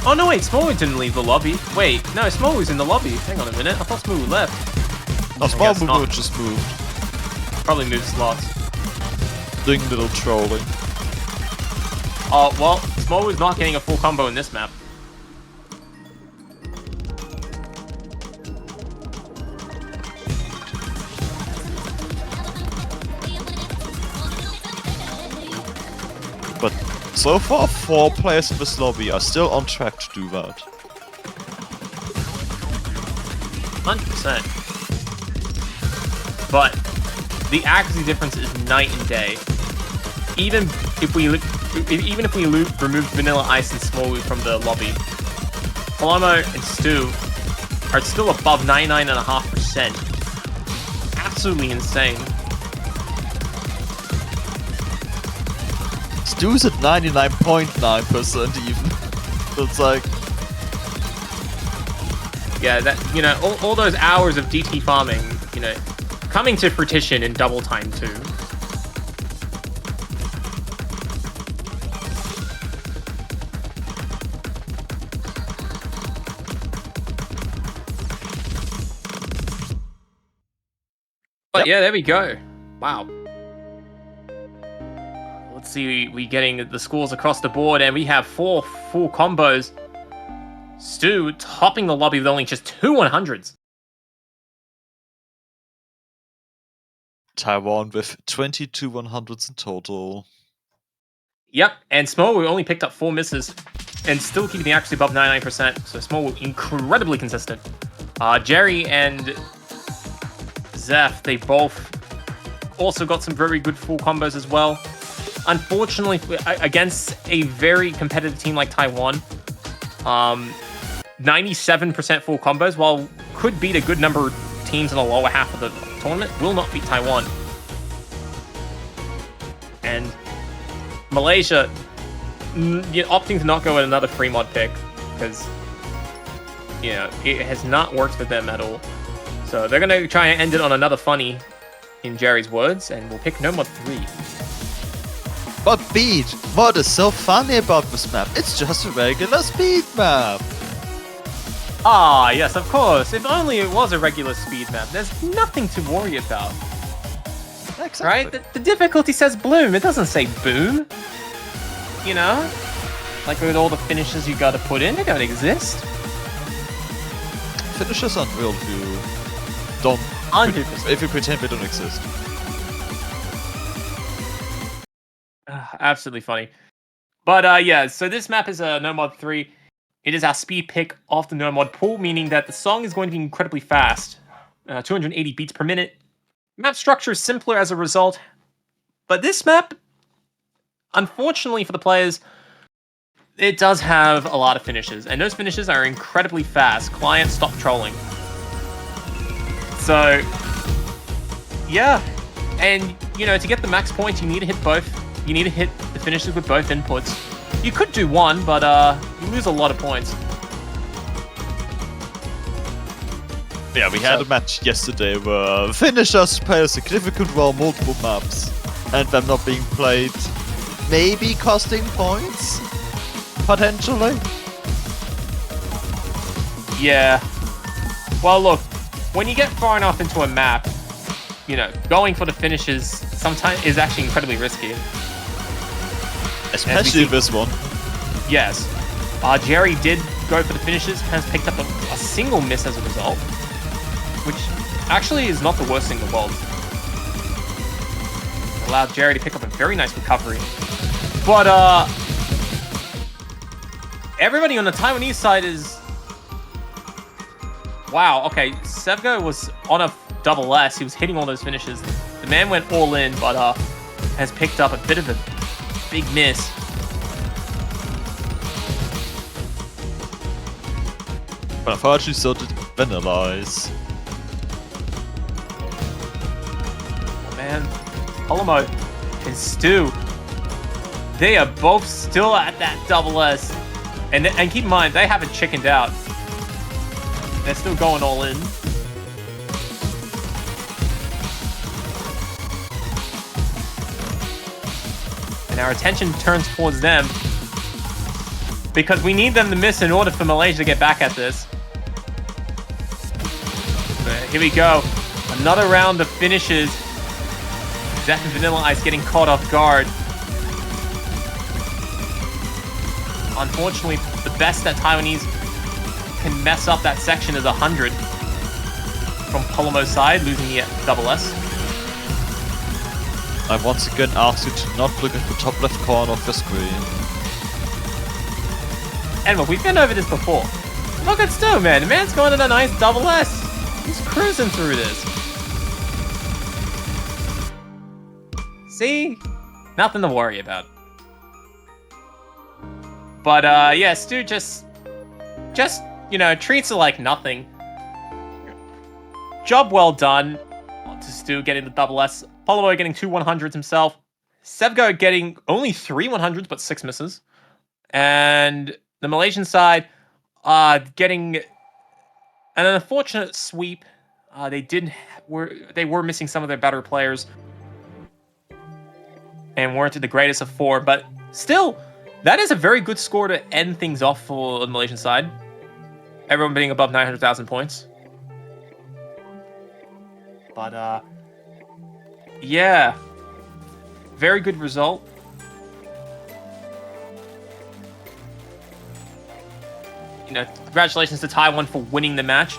Oh no, wait, Smallwood didn't leave the lobby. Wait, no, Smallwood's in the lobby. Hang on a minute, I thought Smallwood left. No, Smallwood just moved. Probably moved slots. Doing a little trolling. Oh, well, Smallwood's not getting a full combo in this map. But so far, 4 players in this lobby are still on track to do that. 100%. But the accuracy difference is night and day. Even if we remove Vanilla Ice and Smallwood from the lobby, Palomo and Stu are still above 99.5%. Absolutely insane. Stu's at 99.9% even. So it's like... Yeah, that, you know, all those hours of DT farming, you know, coming to fruition in double time too. But yeah, there we go. Wow. Let's see, we getting the scores across the board, and we have 4 full combos. Stu topping the lobby with only just 2 100s. Taiwan with 22 100s in total. Yep, and Smallwood only picked up 4 misses, and still keeping the accuracy above 99%, so Smallwood incredibly consistent. Jerry and Zeph, they both also got some very good full combos as well. Unfortunately, against a very competitive team like Taiwan, 97% full combos, while could beat a good number of teams in the lower half of the tournament, will not beat Taiwan. And Malaysia opting to not go with another free mod pick because, you know, it has not worked for them at all. So they're going to try and end it on another funny, in Jerry's words, and we'll pick no mod 3. But Beat, what is so funny about this map? It's just a regular speed map. Ah, yes, of course. If only it was a regular speed map. There's nothing to worry about. Exactly. Right? The difficulty says bloom. It doesn't say boom. You know? Like with all the finishes you gotta put in, they don't exist. Finishers aren't real if you don't... 100%. If you pretend they don't exist. Absolutely funny. But yeah, so this map is a no mod 3. It is our speed pick off the no mod pool, meaning that the song is going to be incredibly fast. 280 beats per minute. Map structure is simpler as a result. But this map, unfortunately for the players, it does have a lot of finishes. And those finishes are incredibly fast. Client, stop trolling. So, yeah. And, you know, to get the max points, you need to hit both. You need to hit the finishes with both inputs. You could do one, but you lose a lot of points. Yeah, we had a match yesterday where finishers play a significant role on multiple maps, and them not being played, maybe costing points, potentially. Yeah. Well, look, when you get far enough into a map, you know, going for the finishes sometimes is actually incredibly risky. Especially this one. Yes. Jerry did go for the finishes, has picked up a single miss as a result, which actually is not the worst thing in the world. allowed Jerry to pick up a very nice recovery. But everybody on the Taiwanese side is... Wow, okay, Sevgo was on a double S. He was hitting all those finishes. The man went all in, but has picked up a bit of a big miss. But unfortunately, so did Vanilla Ice. Man, Polomo and Stu, they are both still at that double S. And keep in mind, they haven't chickened out. They're still going all in. And our attention turns towards them because we need them to miss in order for Malaysia to get back at this. But here we go. Another round of finishes. Zach and Vanilla Ice getting caught off guard. Unfortunately, the best that Taiwanese can mess up that section is 100 from Polomo's side, losing the double S. I once again ask you to not look at the top left corner of your screen. And we've been over this before. Look at Stu, man. The man's going in a nice double S. He's cruising through this. See? Nothing to worry about. But, yeah, Stu just, you know, treats it like nothing. Job well done to Stu getting the double S. Polomo getting 2 100s himself. Sevgo getting only 3 100s, but 6 misses. And the Malaysian side getting an unfortunate sweep. They were missing some of their better players and weren't the greatest of 4, but still, that is a very good score to end things off for the Malaysian side. Everyone being above 900,000 points. But, yeah. Very good result. You know, congratulations to Taiwan for winning the match.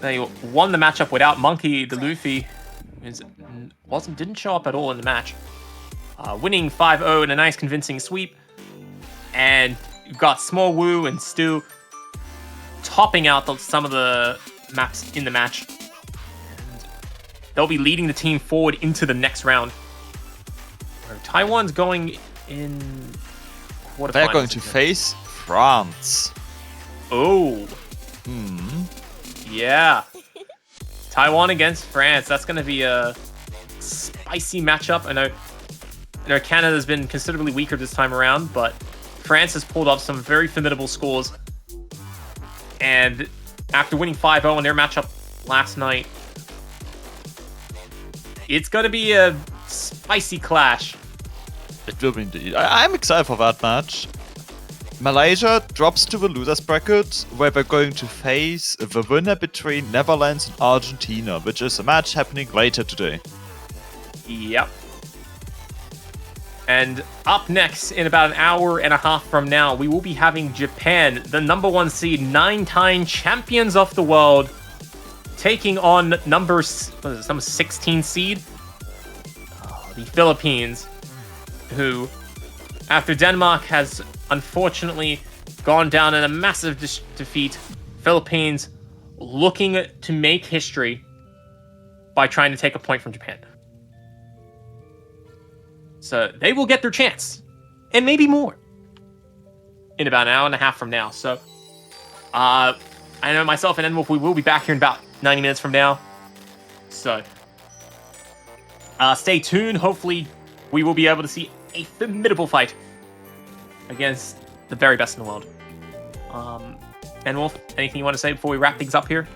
They won the matchup without Monkey, the Luffy. Didn't show up at all in the match. Winning 5-0 in a nice convincing sweep. And you've got Small Woo and Stu topping out some of the maps in the match. And they'll be leading the team forward into the next round. Where Taiwan's going in quarterfinals. They're going to face France. Oh. Yeah. Taiwan against France. That's going to be a spicy matchup. I know Canada's been considerably weaker this time around, but France has pulled off some very formidable scores. And after winning 5-0 in their matchup last night, it's going to be a spicy clash. It will be indeed. I'm excited for that match. Malaysia drops to the losers bracket, where they're going to face the winner between Netherlands and Argentina, which is a match happening later today. Yep. And up next, in about an hour and a half from now, we will be having Japan, the number 1 seed, 9-time champions of the world, taking on number 16 seed, the Philippines, who, after Denmark has unfortunately gone down in a massive defeat, Philippines looking to make history by trying to take a point from Japan. So they will get their chance, and maybe more, in about an hour and a half from now. So I know myself and Enwolf, we will be back here in about 90 minutes from now. So stay tuned. Hopefully we will be able to see a formidable fight against the very best in the world. Enwolf, anything you want to say before we wrap things up here?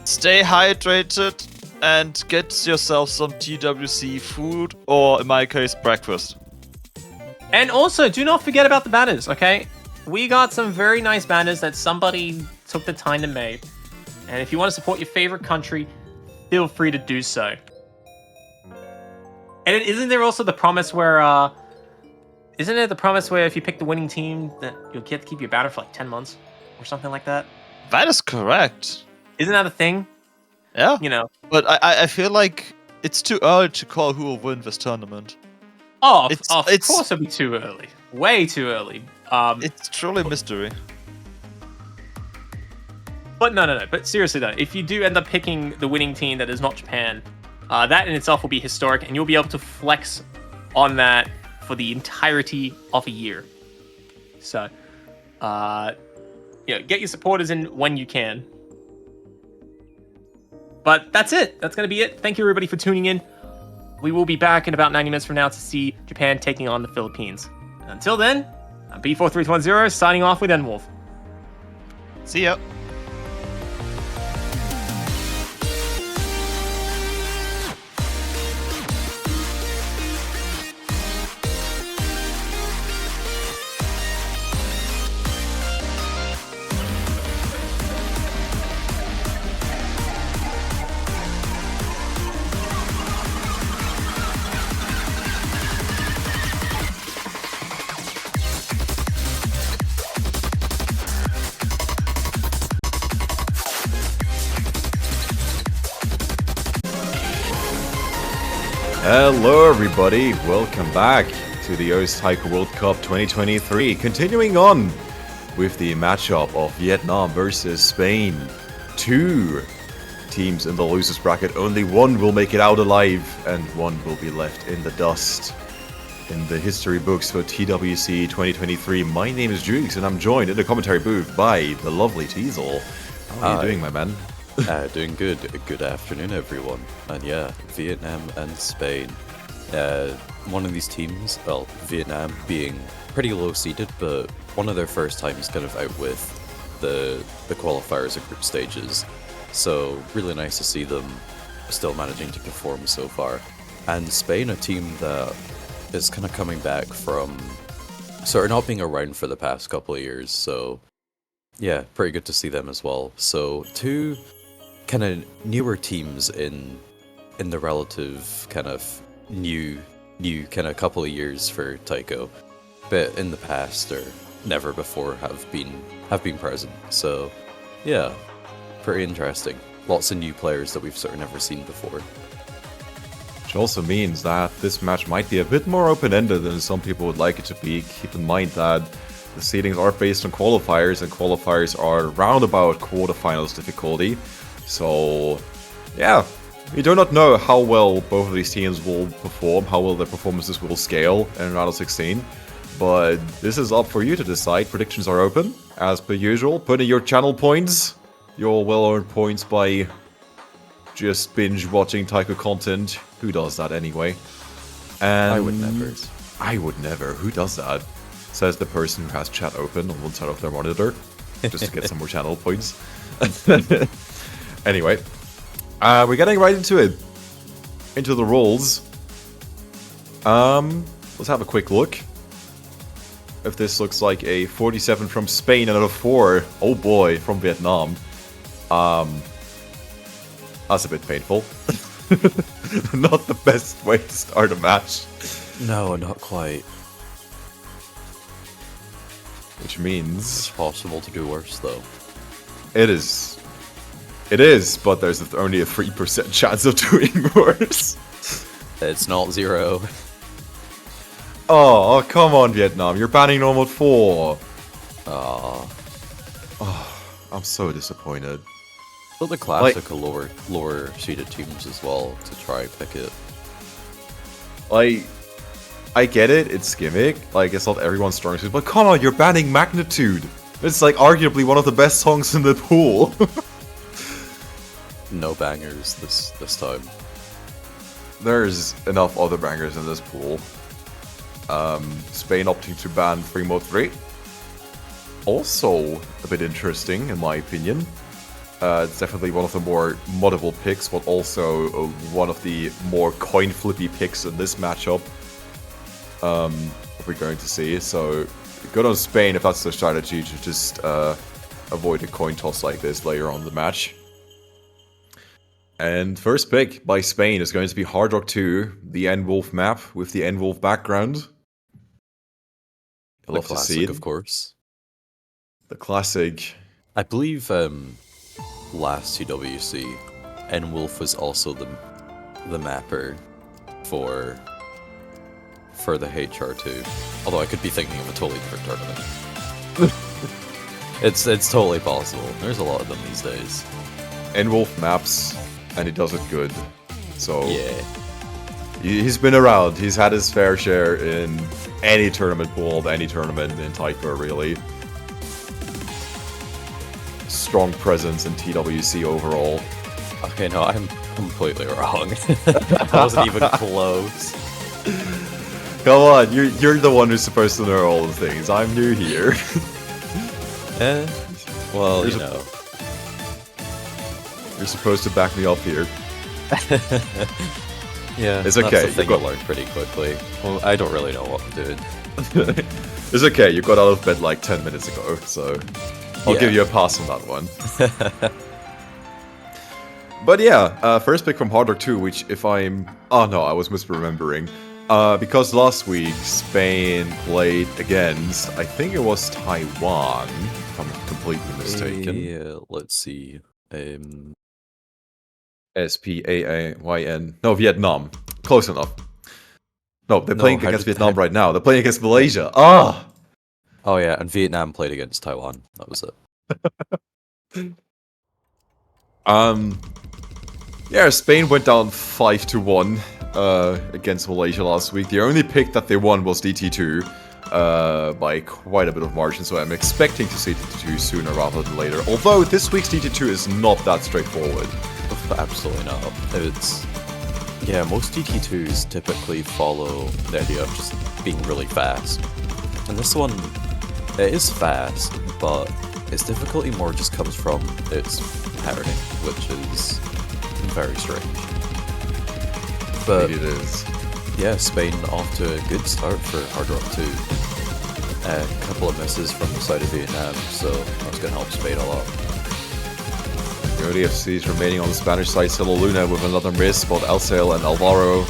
Stay hydrated and get yourself some TWC food, or in my case, breakfast. And also, do not forget about the banners, okay? We got some very nice banners that somebody took the time to make. And if you want to support your favorite country, feel free to do so. And isn't there also the promise where, isn't it the promise where if you pick the winning team, that you'll get to keep your banner for like 10 months? Or something like that? That is correct. Isn't that a thing? Yeah, You know. but I feel like it's too early to call who will win this tournament. Oh, It's- of it's- course it'll be too early. Way too early. It's truly a mystery. But no. But seriously though, if you do end up picking the winning team that is not Japan, that in itself will be historic, and you'll be able to flex on that for the entirety of a year. So, get your supporters in when you can. But that's it. That's going to be it. Thank you everybody for tuning in. We will be back in about 90 minutes from now to see Japan taking on the Philippines. Until then, I'm B4310 signing off with Enwolf. See ya. Hello everybody, welcome back to the OS Taiko World Cup 2023. Continuing on with the matchup of Vietnam versus Spain. Two teams in the losers bracket, only one will make it out alive and one will be left in the dust. In the history books for TWC 2023, my name is Jukes and I'm joined in the commentary booth by the lovely Teasel. How are you doing, my man? Doing good. Good afternoon, everyone. And yeah, Vietnam and Spain. One of these teams, well, Vietnam being pretty low seeded, but one of their first times kind of out with the qualifiers at group stages. So really nice to see them still managing to perform so far. And Spain, a team that is kind of coming back from sort of not being around for the past couple of years. So yeah, pretty good to see them as well. So two kind of newer teams in the relative kind of new kind of couple of years for Taiko, but in the past or never before have been present. So yeah, pretty interesting. Lots of new players that we've sort of never seen before. Which also means that this match might be a bit more open-ended than some people would like it to be. Keep in mind that the seedings are based on qualifiers, and qualifiers are roundabout quarterfinals difficulty. So, yeah, we do not know how well both of these teams will perform, how well their performances will scale in round of 16. But this is up for you to decide. Predictions are open, as per usual. Put in your channel points, your well-earned points by just binge-watching Taiko content. Who does that anyway? And I would never. I would never. Who does that? Says the person who has chat open on one side of their monitor, just to get some more channel points. Anyway, we're getting right into it. Into the rules. Let's have a quick look. If this looks like a 47 from Spain and a 4, oh boy, from Vietnam. That's a bit painful. Not the best way to start a match. No, not quite. Which means It's possible to do worse, though. it is. It is, but there's only a 3% chance of doing worse. It's not 0. Oh, come on, Vietnam. You're banning normal 4. Ah, Oh, I'm so disappointed. but the classical lower seeded teams as well to try and pick it. I get it, it's gimmick, like it's not everyone's strong suit, but come on, you're banning Magnitude! It's like arguably one of the best songs in the pool. No bangers this time. There's enough other bangers in this pool. Spain opting to ban 3 Mode 3. Also a bit interesting in my opinion. It's definitely one of the more moddable picks, but also one of the more coin flippy picks in this matchup. We're going to see. So good on Spain if that's their strategy, to just avoid a coin toss like this later on in the match. And first pick by Spain is going to be Hard Rock 2, the Enwolf map with the Enwolf background. The Love to see classic, it. of course. The classic. I believe last TWC, N-Wolf was also the mapper for the HR2. Although I could be thinking of a totally different tournament. It's totally possible. There's a lot of them these days. N-Wolf maps, and he does it good. So Yeah. he's been around. He's had his fair share in any tournament pool, any tournament in Taiko, really. Strong presence in TWC overall. Okay, no, I'm completely wrong. That wasn't even close. Come on, you're the one who's supposed to know all the things. I'm new here. Well, There's you know. You're supposed to back me up here. Yeah, it's that's okay. the thing you learn pretty quickly. Well, I don't really know what I'm doing. It's okay. You got out of bed like 10 minutes ago, so I'll give you a pass on that one. But yeah, first pick from Hard Rock 2, which if I'm... Oh no, I was misremembering. Because last week Spain played against, I think it was Taiwan, if I'm completely mistaken. Yeah, let's see. S-P-A-A-Y-N. No, Vietnam. Close enough. No, they're playing against Vietnam right now. They're playing against Malaysia. Ah! Oh yeah, and Vietnam played against Taiwan. That was it. Yeah, Spain went down 5-1 against Malaysia last week. The only pick that they won was DT2 by quite a bit of margin, so I'm expecting to see DT2 sooner rather than later. Although this week's DT2 is not that straightforward. Absolutely not. Yeah, most DT2s typically follow the idea of just being really fast. And this one, it is fast, but its difficulty more just comes from its parrying, which is very strange. But it is. Yeah, Spain off to a good start for Hard Rock 2. A couple of misses from the side of Vietnam, so that's going to help Spain a lot. The ODFC is remaining on the Spanish side. Silo Luna with another miss. Both Alcel and Alvaro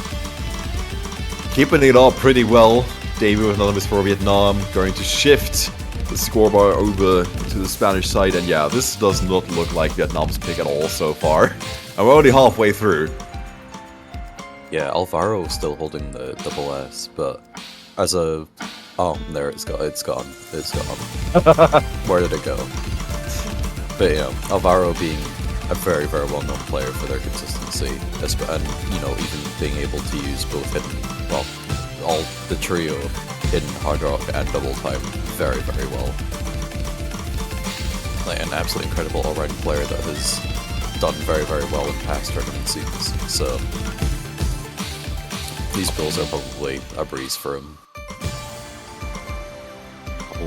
keeping it up pretty well. Davey with another miss for Vietnam. Going to shift the scorebar over to the Spanish side. And yeah, this does not look like Vietnam's pick at all so far. And we're already halfway through. Yeah, Alvaro is still holding the double S, but as a... Oh, there it's gone. It's gone. Where did it go? But yeah, Alvaro being a very, very well-known player for their consistency, and you know, even being able to use both hidden, well, all the trio, hidden, hard rock, and double time very, very well. Like an absolutely incredible all-round player that has done very, very well in past tournament scenes. So these goals are probably a breeze for him.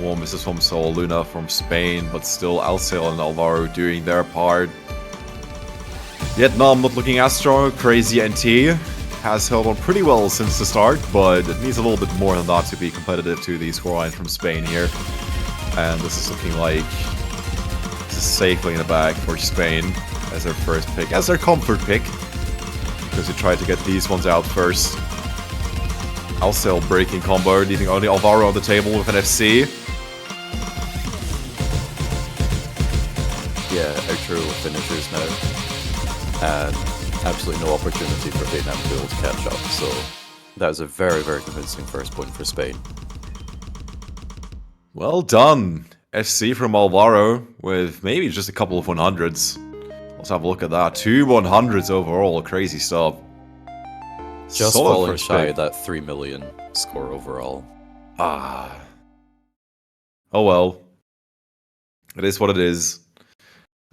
More misses from Sol Luna from Spain, but still Alcel and Alvaro doing their part. Vietnam not looking as strong. Crazy NT has held on pretty well since the start, but it needs a little bit more than that to be competitive to the scoreline from Spain here. And this is looking like this is safely in the bag for Spain as their first pick, as their comfort pick, because they tried to get these ones out first. Alcel breaking combo, leaving only Alvaro on the table with an FC. Yeah, outro finishers now. And absolutely no opportunity for Vietnam to be able to catch up, so that is a very, very convincing first point for Spain. Well done, FC from Alvaro, with maybe just a couple of 100s. Let's have a look at that. 2 100s overall, crazy stuff. Just Solid falling first shy pick. of that 3 million score overall. Ah. Oh well. It is what it is.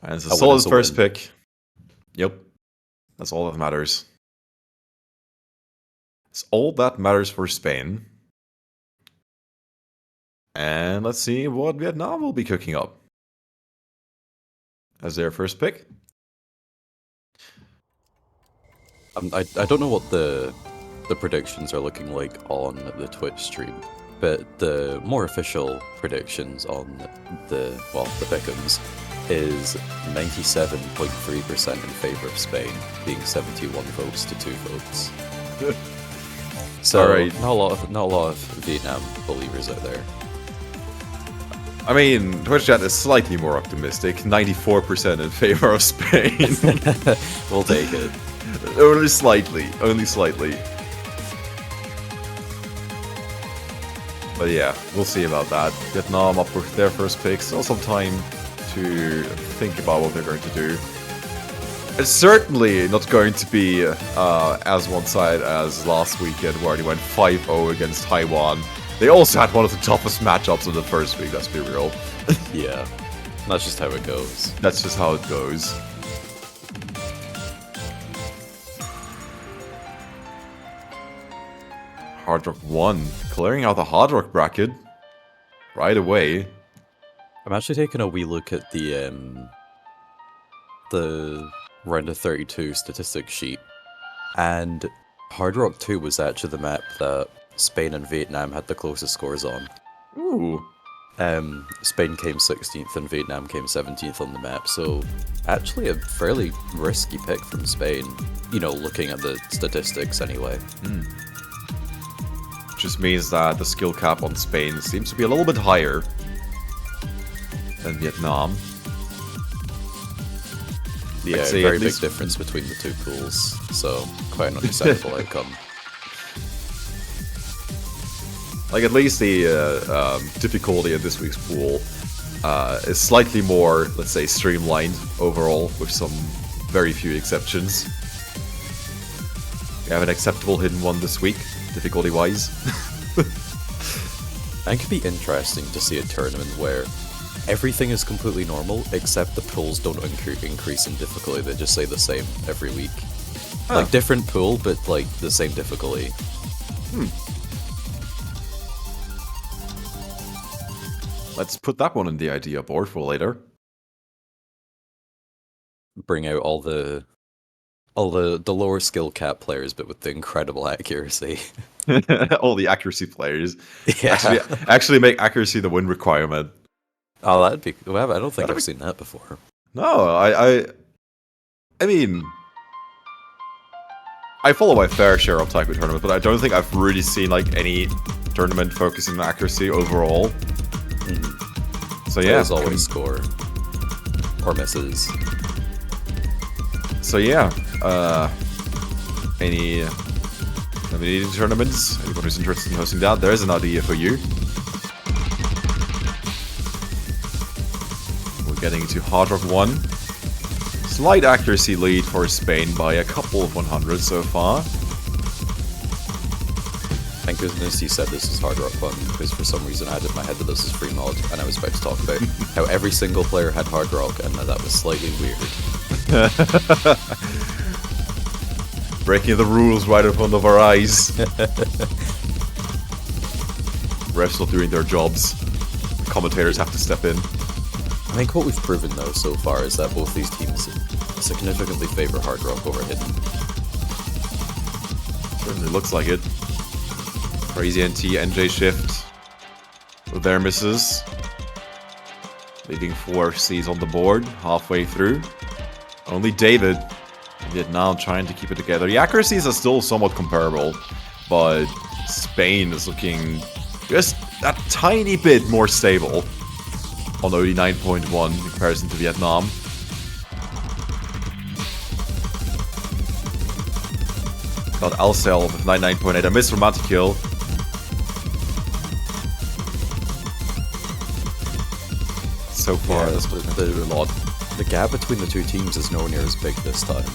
And it's a win solid is a first win. pick. Yep. That's all that matters. It's all that matters for Spain. And let's see what Vietnam will be cooking up as their first pick. I don't know what the predictions are looking like on the Twitch stream, but the more official predictions on the pick'ems is 97.3% in favor of Spain, being 71 votes to 2 votes. So All right. not a lot of Vietnam believers out there. I mean, Twitch chat is slightly more optimistic, 94% in favor of Spain. We'll take it. Only slightly, only slightly. But yeah, we'll see about that. Vietnam up with their first pick, still some time to think about what they're going to do. It's certainly not going to be as one-sided as last weekend, where they went 5-0 against Taiwan. They also had one of the toughest matchups of the first week, let's be real. Yeah, that's just how it goes. That's just how it goes. Hard Rock 1, clearing out the Hard Rock bracket right away. I'm actually taking a wee look at the round of 32 statistics sheet, and Hard Rock 2 was actually the map that Spain and Vietnam had the closest scores on. Ooh. Spain came 16th and Vietnam came 17th on the map, so actually a fairly risky pick from Spain, you know, looking at the statistics anyway. Just means that the skill cap on Spain seems to be a little bit higher than Vietnam. Yeah, I'd say very at big least- difference between the two pools, so quite an unacceptable outcome. Like, at least the difficulty of this week's pool is slightly more, let's say, streamlined overall, with some very few exceptions. We have an acceptable hidden one this week, difficulty-wise. And it could be interesting to see a tournament where everything is completely normal, except the pools don't increase in difficulty, they just stay the same every week. Like, different pool, but, like, the same difficulty. Let's put that one in the idea board for later. Bring out all the lower skill cap players, but with the incredible accuracy. All the accuracy players. Yeah. Actually make accuracy the win requirement. Oh, that'd be... Well, I don't think I've seen that before. No, I mean, I follow my fair share of taiko tournaments, but I don't think I've really seen like any tournament focusing on accuracy overall. So yeah, Players always score. Or misses. So yeah, any nominated tournaments? Anyone who's interested in hosting that, there's an idea for you. We're getting to Hard Rock 1. Slight accuracy lead for Spain by a couple of 100 so far. Thank goodness you said this is Hard Rock 1, because for some reason I had in my head that this is free mod, and I was about to talk about how every single player had Hard Rock, and that was slightly weird. Breaking the rules right in front of our eyes. Refs not doing their jobs. Commentators have to step in. I think what we've proven though so far is that both these teams significantly favor Hard Rock over Hidden. Certainly looks like it. Crazy NT, NJ Shift with their misses. Leading 4 Cs on the board halfway through. Only David in Vietnam trying to keep it together. The accuracies are still somewhat comparable, but Spain is looking just a tiny bit more stable on OD 9.1 in comparison to Vietnam. Got Alcel with 99.8. I missed Romantic Kill. So far, Yeah, that's the, a lot. the gap between the two teams is nowhere near as big this time.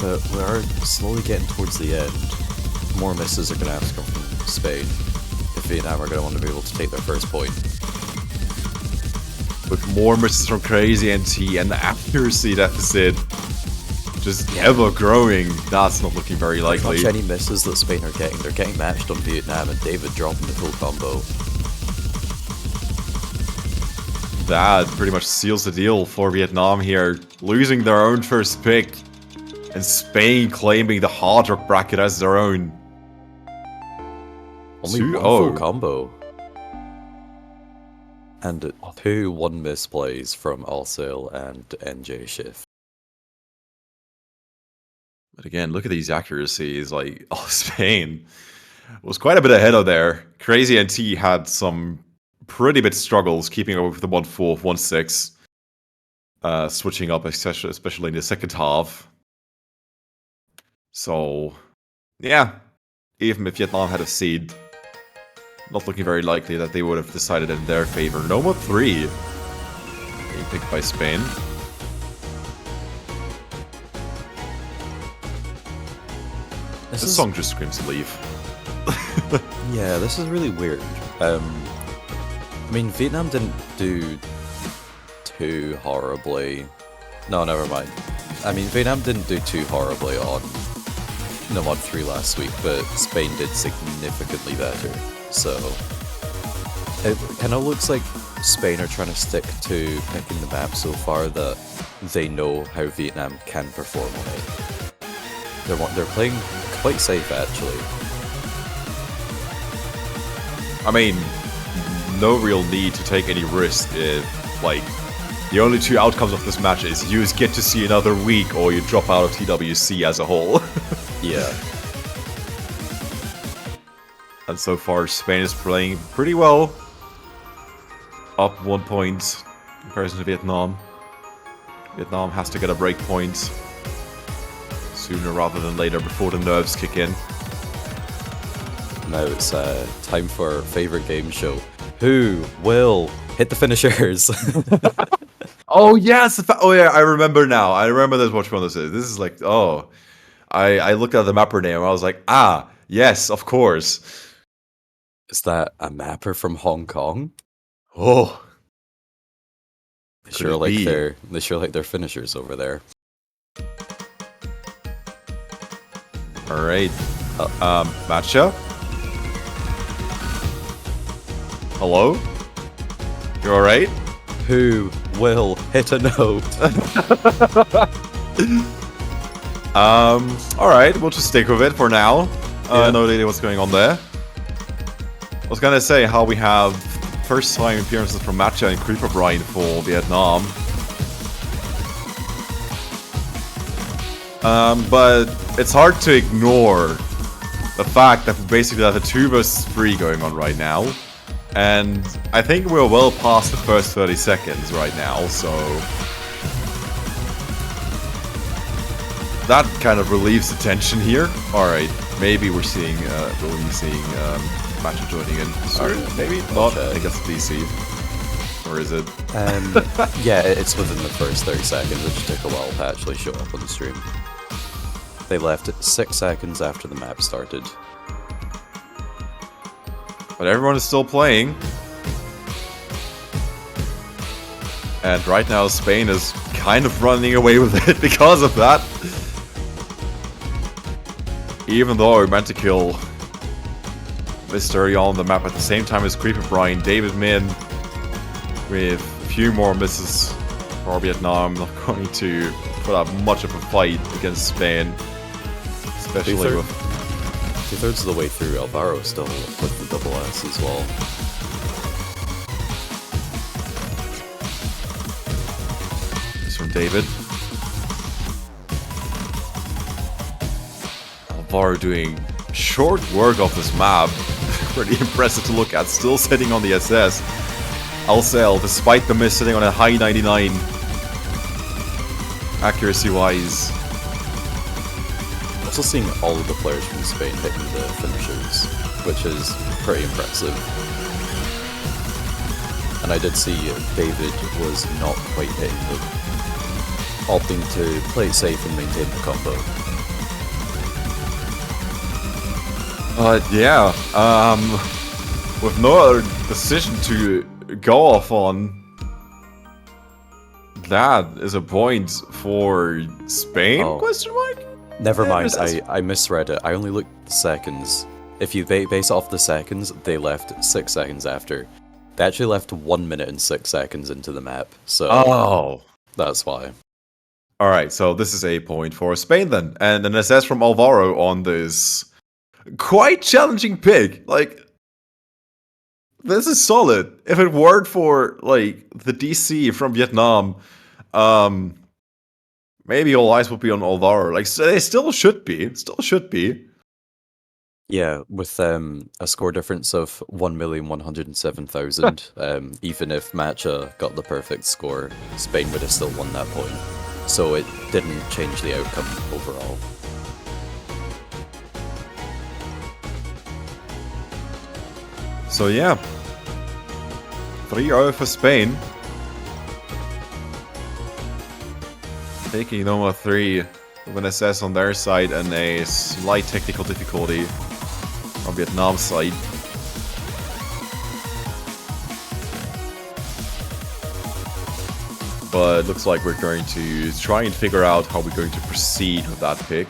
But we are slowly getting towards the end. More misses are going to have to come from Spain if Vietnam are going to want to be able to take their first point. With more misses from Crazy NT and the accuracy deficit just ever growing, that's not looking very Pretty likely. much any misses that Spain are getting, they're getting matched on Vietnam, and David dropping the full combo. That pretty much seals the deal for Vietnam here, losing their own first pick, and Spain claiming the Hard Rock bracket as their own. Only one 2-0. full combo. And 2 1-miss plays from Alcel and NJ Shift. But again, look at these accuracies. Like, oh, Spain was quite a bit ahead of there. Crazy NT had some pretty bit struggles keeping up with the 1-4, 1-6. Switching up, especially in the second half. So, yeah. Even if Vietnam had a seed, not looking very likely that they would have decided in their favor. Noma 3 being picked by Spain. This song just screams leave. Yeah, this is really weird. I mean, Vietnam didn't do too horribly. No, never mind. I mean, Vietnam didn't do too horribly on No Mod 3 last week, but Spain did significantly better. So, it kind of looks like Spain are trying to stick to picking the map so far that they know how Vietnam can perform on it. They're playing quite safe, actually. I mean, no real need to take any risk if, like, the only two outcomes of this match is you get to see another week or you drop out of TWC as a whole. Yeah. And so far, Spain is playing pretty well. Up 1 point in comparison to Vietnam. Vietnam has to get a break point sooner rather than later before the nerves kick in. Now it's time for our favorite game show. Who will hit the finishers? Oh yes! Oh yeah, I remember now. I remember this. Which one this is? This is like, oh, I looked at the mapper name. I was like, ah, yes, of course. Is that a mapper from Hong Kong? Oh, they sure like their finishers over there. All right, matcha. Hello? You all right? Who will hit a note? Alright, we'll just stick with it for now. No idea what's going on there. I was gonna say how we have first time appearances from Matcha and Creeper Brian for Vietnam. But it's hard to ignore the fact that we basically have a 2 vs 3 going on right now. And I think we're well past the first 30 seconds right now, so that kind of relieves the tension here. Alright, maybe we're seeing, Matcha joining in. Sorry, maybe not. I think that's DC. Or is it? Yeah, it's within the first 30 seconds, which took a while to actually show up on the stream. They left it 6 seconds after the map started. But everyone is still playing. And right now Spain is kind of running away with it because of that. Even though we meant to kill Mr. on the map at the same time as Creeper Brian, David Min with a few more misses for Vietnam, not going to put up much of a fight against Spain. Especially with... 2/3 of the way through, Alvaro still with the double S as well. This from David. Alvaro doing short work off this map. Pretty impressive to look at. Still sitting on the SS. Alcel, despite the miss, sitting on a high 99. Accuracy-wise. Also seeing all of the players from Spain hitting the finishers, which is pretty impressive. And I did see David was not quite hitting them, opting to play it safe and maintain the combo. Yeah, with no other decision to go off on, that is a point for Spain, question mark? Never mind, I misread it. I only looked at the seconds. If you base off the seconds, they left 6 seconds after. They actually left 1 minute and 6 seconds into the map, so that's why. Alright, so this is a point for Spain then. And an SS from Alvaro on this quite challenging pick. Like, this is solid. If it weren't for, like, the DC from Vietnam, maybe all eyes would be on Alvaro. Like, so they still should be. Yeah, with a score difference of 1,107,000, even if Matcha got the perfect score, Spain would have still won that point. So it didn't change the outcome overall. So yeah, 3-0 for Spain. Taking Noma 3 with an SS on their side and a slight technical difficulty on Vietnam's side. But it looks like we're going to try and figure out how we're going to proceed with that pick.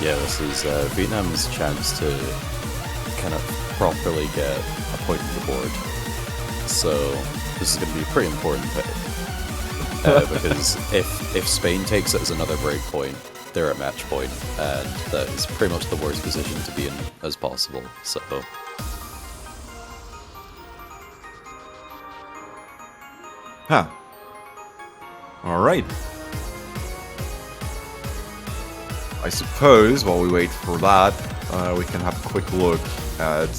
Yeah, this is Vietnam's chance to kind of properly get a point on the board. So this is going to be a pretty important pick. Because if Spain takes it as another break point, they're at match point, and that is pretty much the worst position to be in as possible. So Huh. Alright. I suppose while we wait for that, we can have a quick look at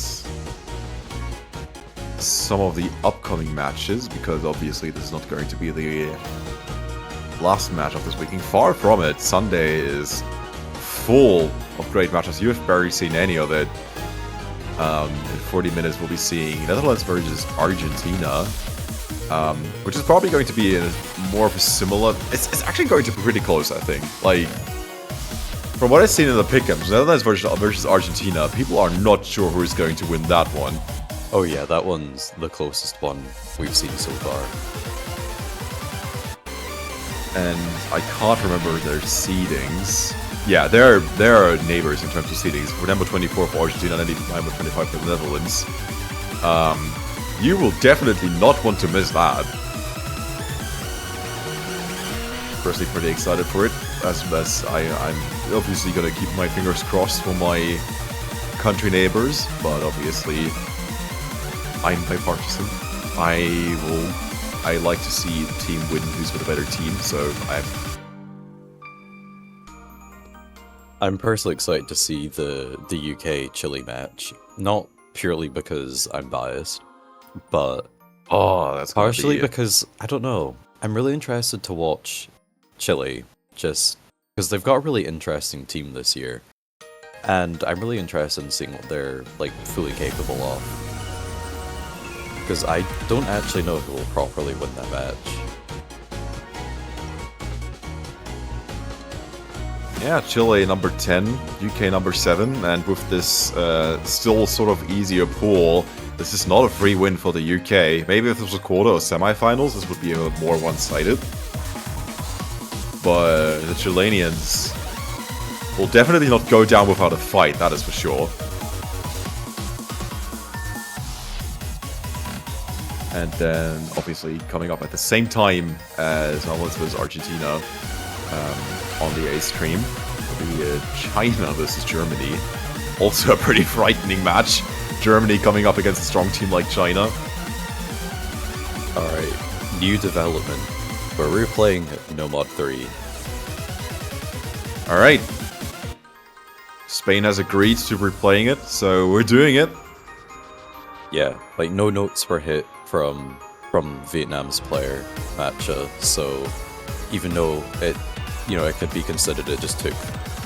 some of the upcoming matches, because obviously this is not going to be the last match of this weekend. Far from it. Sunday is full of great matches. You have barely seen any of it. In 40 minutes we'll be seeing Netherlands versus Argentina, which is probably going to be more of a similar... It's actually going to be pretty close, I think. Like, from what I've seen in the pick'ems, Netherlands versus Argentina, people are not sure who is going to win that one. oh yeah, that one's the closest one we've seen so far. And I can't remember their seedings. Yeah, they're neighbors in terms of seedings. For number 24 for Argentina and number 25 for the Netherlands. You will definitely not want to miss that. Personally pretty excited for it, as I'm obviously gonna keep my fingers crossed for my country neighbors, but obviously I'm bipartisan. I like to see the team win who's got a better team, so I'm personally excited to see the UK-Chile match, not purely because I'm biased, but that's partially because, I don't know, I'm really interested to watch Chile, just because they've got a really interesting team this year, and I'm really interested in seeing what they're like fully capable of. Because I don't actually know who will properly win that match. yeah, Chile number 10, UK number 7, and with this still sort of easier pool, this is not a free win for the UK. Maybe if this was a quarter or semi-finals, this would be a more one-sided. But the Chileans will definitely not go down without a fight, that is for sure. And then, obviously, coming up at the same time as Netherlands vs Argentina on the A stream will be China versus Germany. Also a pretty frightening match. Germany coming up against a strong team like China. Alright, new development. We're replaying No Mod 3. Alright. Spain has agreed to replaying it, so we're doing it. Yeah, like no notes were hit from Vietnam's player, Matcha, so even though it could be considered it just took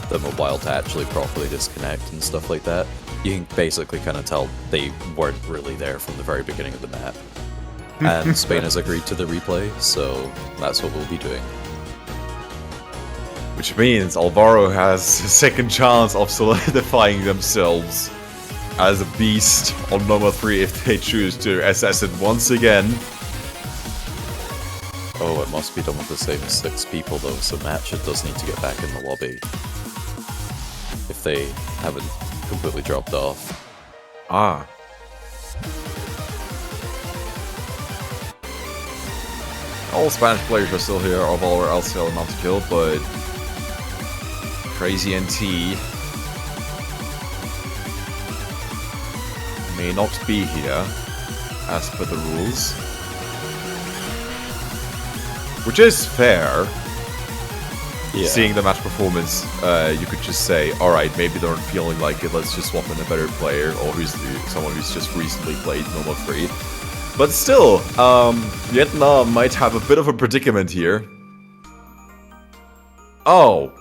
them a while to actually properly disconnect and stuff like that, you can basically kind of tell they weren't really there from the very beginning of the map. And Spain has agreed to the replay, so that's what we'll be doing. Which means Alvaro has a second chance of solidifying themselves as a beast on number 3 if they choose to SS it once again. Oh, it must be done with the same 6 people though, so Matcha does need to get back in the lobby. If they haven't completely dropped off. Ah. All Spanish players are still here, Alvaro, LCL, and not killed, but Crazy NT may not be here, as per the rules. Which is fair. Yeah. seeing the match performance, you could just say, all right, maybe they aren't feeling like it. Let's just swap in a better player, or someone who's just recently played normal 3. But still, Vietnam might have a bit of a predicament here. Oh,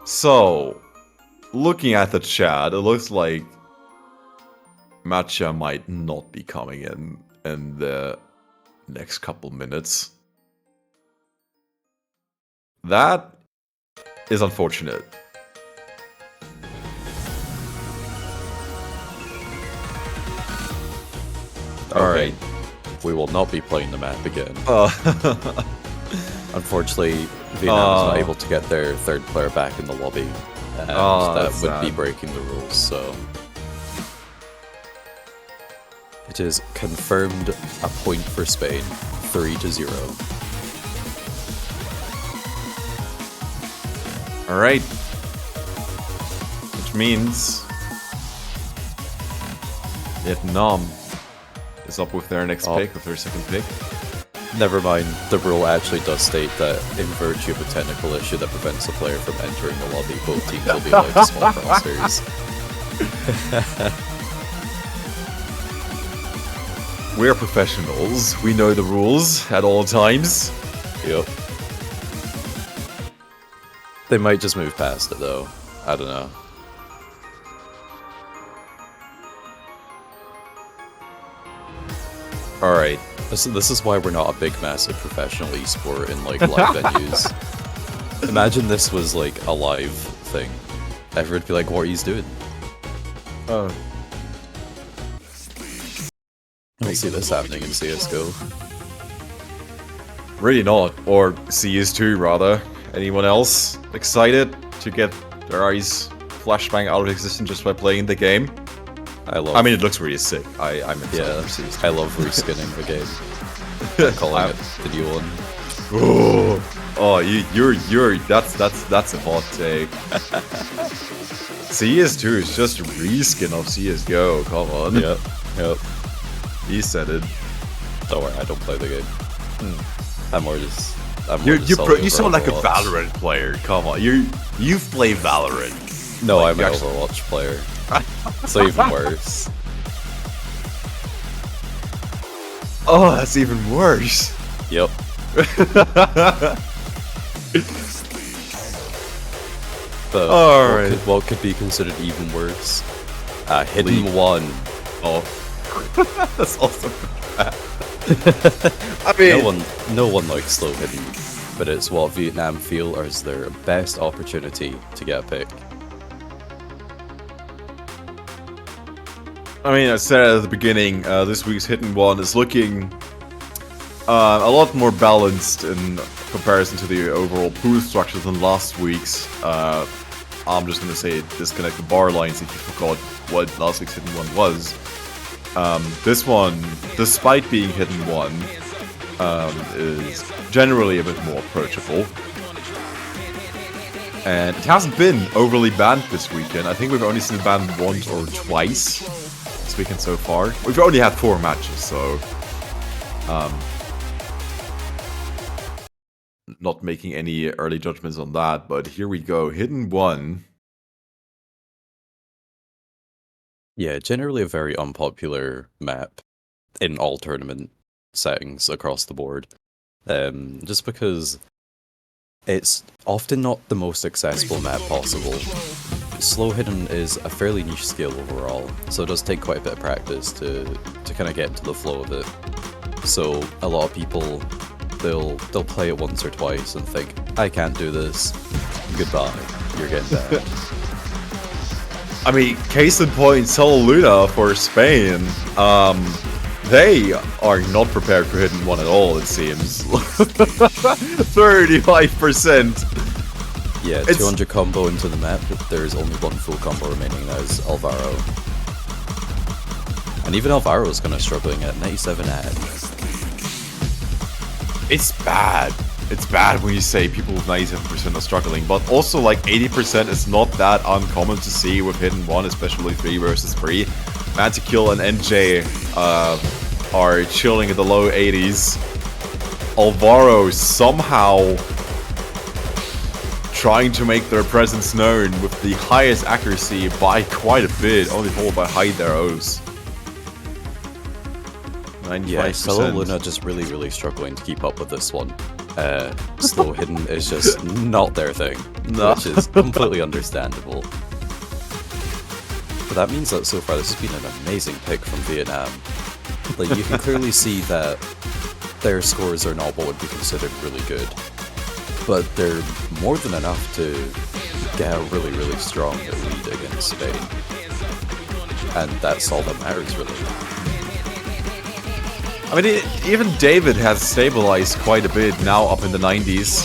so looking at the chat, it looks like Matcha might not be coming in the next couple minutes. That is unfortunate. Alright. We will not be playing the map again. Uh, Unfortunately, Vietnam is not able to get their third player back in the lobby. And that would be sad. breaking the rules, so... It is confirmed a point for Spain, 3-0. Alright. Which means Vietnam is up with their next pick, with their second pick. Never mind, the rule actually does state that in virtue of a technical issue that prevents a player from entering the lobby, both teams will be allowed to swap rosters. We're professionals. We know the rules at all times. Yep. They might just move past it though. I don't know. Alright. This is why we're not a big, massive professional esport in like live venues. Imagine this was like a live thing. Everyone would be like, what are you doing? Oh. I don't see this happening in CSGO. Really not. Or CS2 rather. Anyone else excited to get their eyes flashbang out of existence just by playing the game? I mean, it looks really sick. I'm excited for CS2. I love reskinning the game. I'm calling it the new one. Oh, that's a hot take. CS2 is just a reskin of CSGO. Come on. Yep. He said it. Don't worry, I don't play the game. I'm more just. You sound like a Valorant player. Come on, you play Valorant. No, Like, I'm an Overwatch player. So even worse. Oh, that's even worse. Yep. But Alright. what could be considered even worse? Hidden One. Oh. That's also bad. I mean, no one likes slow hidden, but it's what Vietnam feel as their best opportunity to get a pick. I mean, I said at the beginning, this week's Hidden One is looking a lot more balanced in comparison to the overall pool structure than last week's. I'm just gonna say disconnect the bar lines if you forgot what last week's Hidden One was. This one, despite being Hidden One, is generally a bit more approachable. And it hasn't been overly banned this weekend. I think we've only seen it banned once or twice this weekend so far. We've only had 4 matches, so not making any early judgments on that, but here we go. Hidden One. Yeah, generally a very unpopular map in all tournament settings across the board. Just because it's often not the most accessible map possible. Slow hidden is a fairly niche skill overall, so it does take quite a bit of practice to kind of get into the flow of it. So a lot of people, they'll play it once or twice and think, I can't do this, goodbye, you're getting banned. I mean, case in point, Sol Luna for Spain. They are not prepared for Hidden One at all, it seems. 35%. Yeah, 200 combo into the map, but there's only one full combo remaining, that is Alvaro. And even Alvaro's kind of struggling at 97 ad. It's bad. It's bad when you say people with 97% are struggling, but also like 80% is not that uncommon to see with Hidden One, especially 3 versus 3. Mantikill and NJ are chilling in the low 80s. Alvaro somehow trying to make their presence known with the highest accuracy by quite a bit, only followed by Hyde O's. 95%. Yeah, Solo Luna just really struggling to keep up with this one. Slow hidden is just not their thing, No. which is completely understandable. But that means that so far this has been an amazing pick from Vietnam. Like, you can clearly see that their scores are not what would be considered really good, but they're more than enough to get a really strong lead against Spain. And that's all that matters, really. I mean, even David has stabilized quite a bit now, up in the 90s.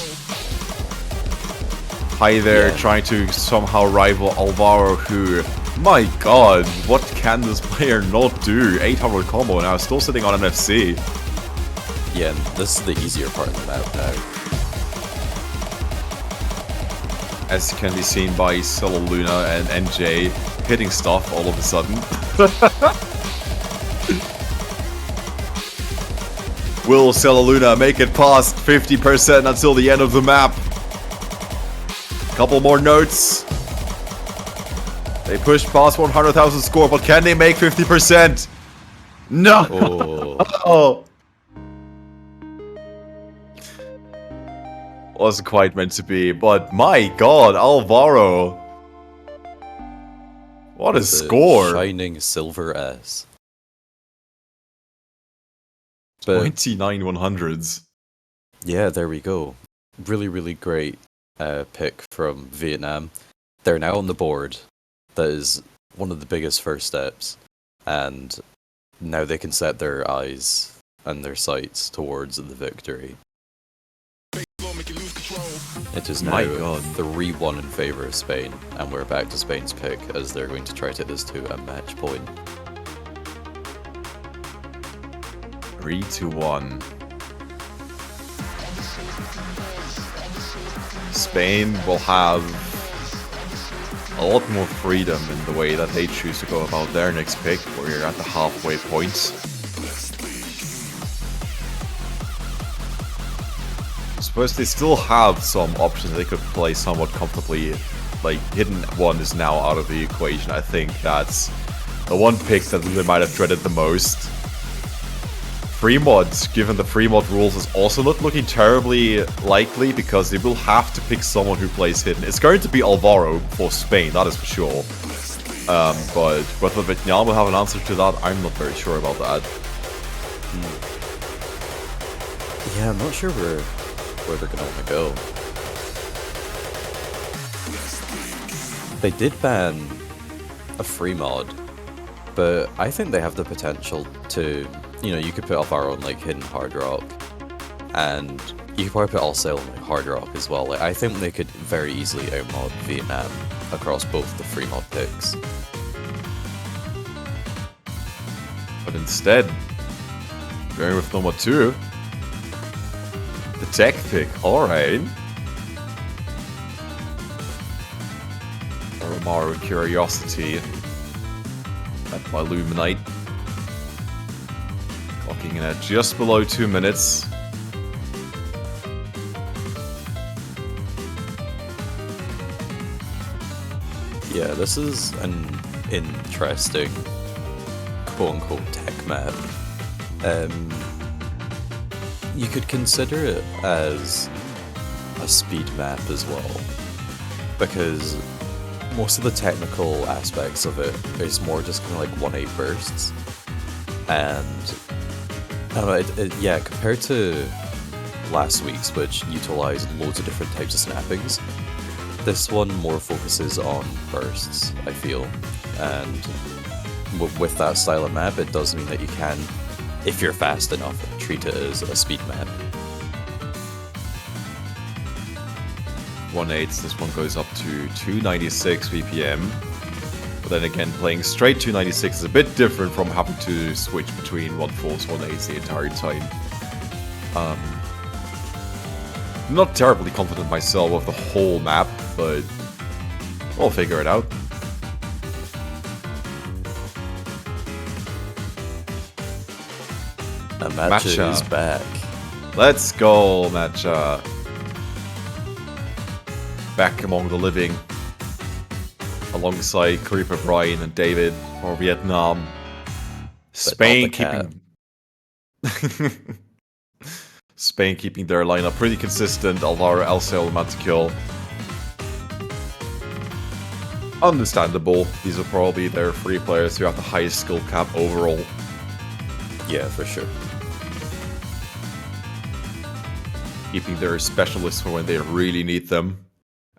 Hi there, Yeah. trying to somehow rival Alvaro, who, my god, what can this player not do? 800 combo now, still sitting on an FC. Yeah, and this is the easier part of the map now. As can be seen by Solo Luna and NJ hitting stuff all of a sudden. Will Solo Luna make it past 50% until the end of the map? Couple more notes. They pushed past 100,000 score, but can they make 50%? No! Oh. Oh. Wasn't quite meant to be, but my god, Alvaro. What a The score. Shining Silver S. But 29 100s. yeah, there we go. Really great pick from Vietnam. They're now on the board. That is one of the biggest first steps. And now they can set their eyes and their sights towards the victory. It is now My God. 3-1 in favor of Spain, and we're back to Spain's pick as they're going to try to take this to a match point. 3-1. Spain will have a lot more freedom in the way that they choose to go about their next pick, where you're at the halfway point. I suppose they still have some options they could play somewhat comfortably. Like, Hidden One is now out of the equation. I think that's the one pick that they might have dreaded the most. Free mods, given the free mod rules, is also not looking terribly likely because they will have to pick someone who plays Hidden. It's going to be Alvaro for Spain, that is for sure. But whether Vietnam will have an answer to that, I'm not very sure about that. Yeah, I'm not sure where they're gonna want to go. They did ban a free mod, but I think they have the potential to, you know, you could put Alvaro on like Hidden Hard Rock, and you could probably put Alcel on like Hard Rock as well. Like, I think they could very easily outmod Vietnam across both the free mod picks. But instead, going with number 2. The tech pick, alright. Oromaru Curiosity. Led by Luminite. Clocking in at just below 2 minutes. Yeah, this is an interesting quote-unquote tech map. You could consider it as a speed map as well, because most of the technical aspects of it is more just kind of like 1-8 bursts, and I don't know, yeah, compared to last week's, which utilized loads of different types of snappings, this one more focuses on bursts, I feel, and with that style of map, it does mean that you can, if you're fast enough, treat it as a speed map. 1/8, this one goes up to 296 BPM. But then again, playing straight 296 is a bit different from having to switch between 1/4s, 1/8s the entire time. I'm not terribly confident myself of the whole map, but we'll figure it out. And Matcha Matcha. is back. Let's go, Matcha. back among the living, alongside Creeper Brian and David for Vietnam. Spain keeping Spain keeping their lineup pretty consistent. Alvaro, Alcel, Mantikill. Understandable. These are probably their 3 players who have the highest skill cap overall. Yeah, for sure. Keeping their specialists for when they really need them.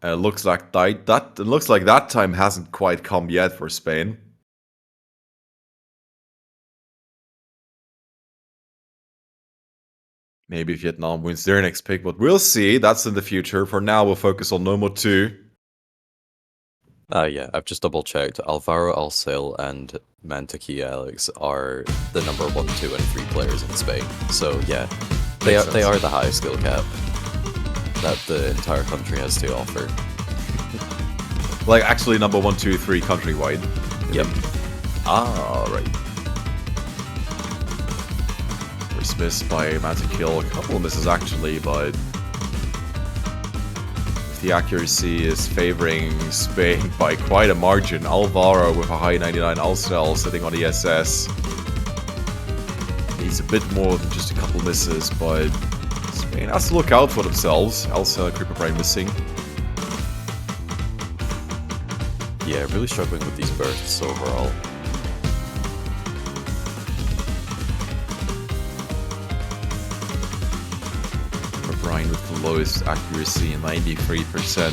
Looks like that time hasn't quite come yet for Spain. Maybe Vietnam wins their next pick, but we'll see. That's in the future. For now, we'll focus on Nomo 2. Yeah, I've just double checked. Alvaro, Alcel, and Mantiki Alex are the number 1, 2, and 3 players in Spain. So yeah, they are the highest skill cap that the entire country has to offer. Like actually number 1, 2, 3 countrywide. Yep. Right. First miss by Mantikill. A couple of misses actually, but the accuracy is favoring Spain by quite a margin. Alvaro with a high 99, Alcel sitting on the SS. He's a bit more than just a couple misses, but Spain has to look out for themselves. Alcel, Creeper Brain missing. Yeah, really struggling with these bursts overall. Brian with the lowest accuracy, 93%.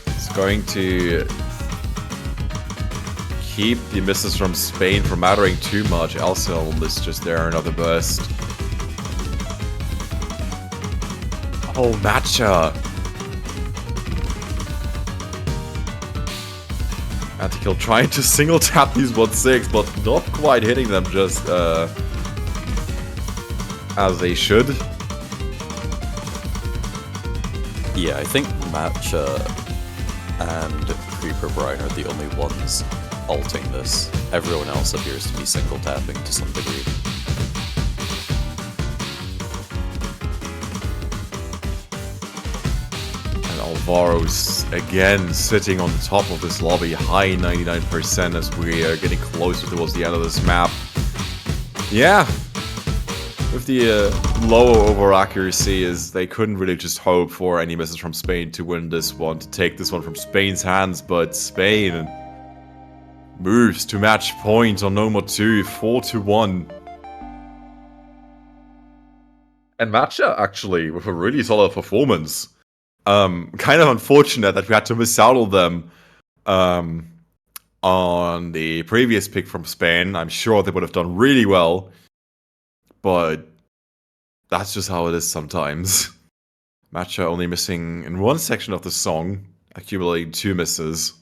It's going to keep the misses from Spain from mattering too much. Alcel is just there, another burst. Oh, Matcha! Antikill trying to single tap these 1-6, but not quite hitting them just as they should. Yeah, I think Matcha and Creeper Brian are the only ones alting this. Everyone else appears to be single tapping to some degree. And Alvaro's again sitting on the top of this lobby, high 99% as we are getting closer towards the end of this map. Yeah. With the lower overall accuracy, is they couldn't really just hope for any misses from Spain to win this one, to take this one from Spain's hands, but Spain moves to match point on Nomo 2, 4-1. And Matcha, actually, with a really solid performance. Kind of unfortunate that we had to miss out on them on the previous pick from Spain. I'm sure they would have done really well. But that's just how it is sometimes. Matcha only missing in one section of the song, accumulating 2 misses.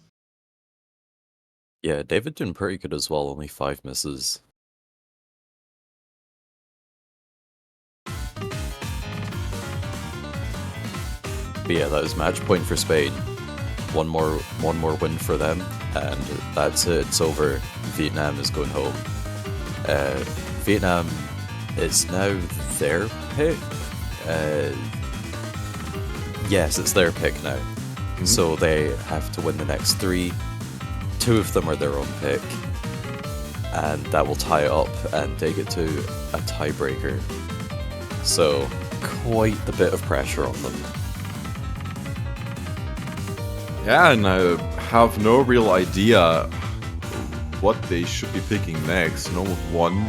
Yeah, David doing pretty good as well, only 5 misses. But yeah, that was match point for Spain. One more win for them, and that's it. It's over. Vietnam is going home. Vietnam is now their pick. Yes, it's their pick now. Mm-hmm. So they have to win the next 3. 2 of them are their own pick, and that will tie it up and take it to a tiebreaker. So quite the bit of pressure on them. Yeah, and I have no real idea what they should be picking next. No one.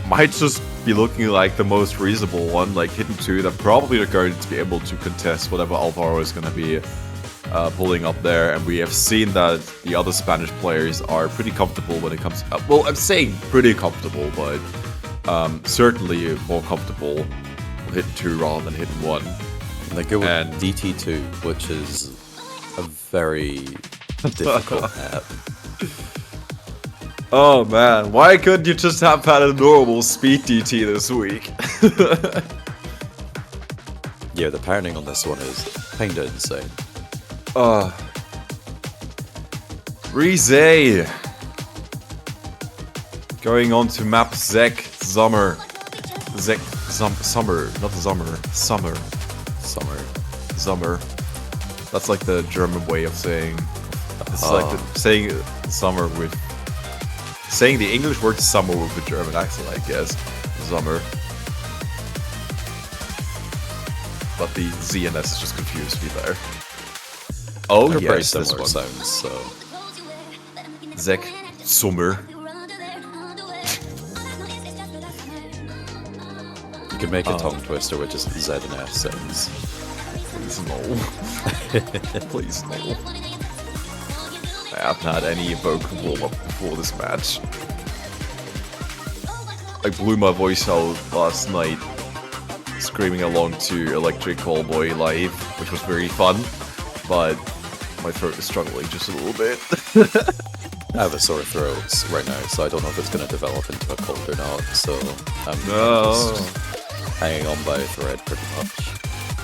Might just be looking like the most reasonable one, like Hidden 2, that probably are going to be able to contest whatever Alvaro is going to be pulling up there. And we have seen that the other Spanish players are pretty comfortable when it comes to, well, I'm saying pretty comfortable, but certainly more comfortable with Hidden 2 rather than Hidden 1. And they go with DT2, which is a very difficult map. Oh man, why couldn't you just have had a normal speed DT this week? Yeah, the pattern on this one is kinda insane. Rize going on to map Zek Sommer. Zek Summer, not summer. Summer. Summer. Summer. That's like the German way of saying. It's like saying summer with. Saying the English word summer with a German accent, I guess. Summer. But the Z and S just confused me there. Oh, They're very yes, this similar one. sounds, so. Zek. Summer. You could make a tongue twister with just Z and S sounds. Please no. Please no. I haven't had any vocal warm-up before this match. I blew my voice out last night screaming along to Electric Callboy live, which was very fun, but my throat is struggling just a little bit. I have a sore throat right now, so I don't know if it's going to develop into a cold or not, so I'm just hanging on by a thread pretty much.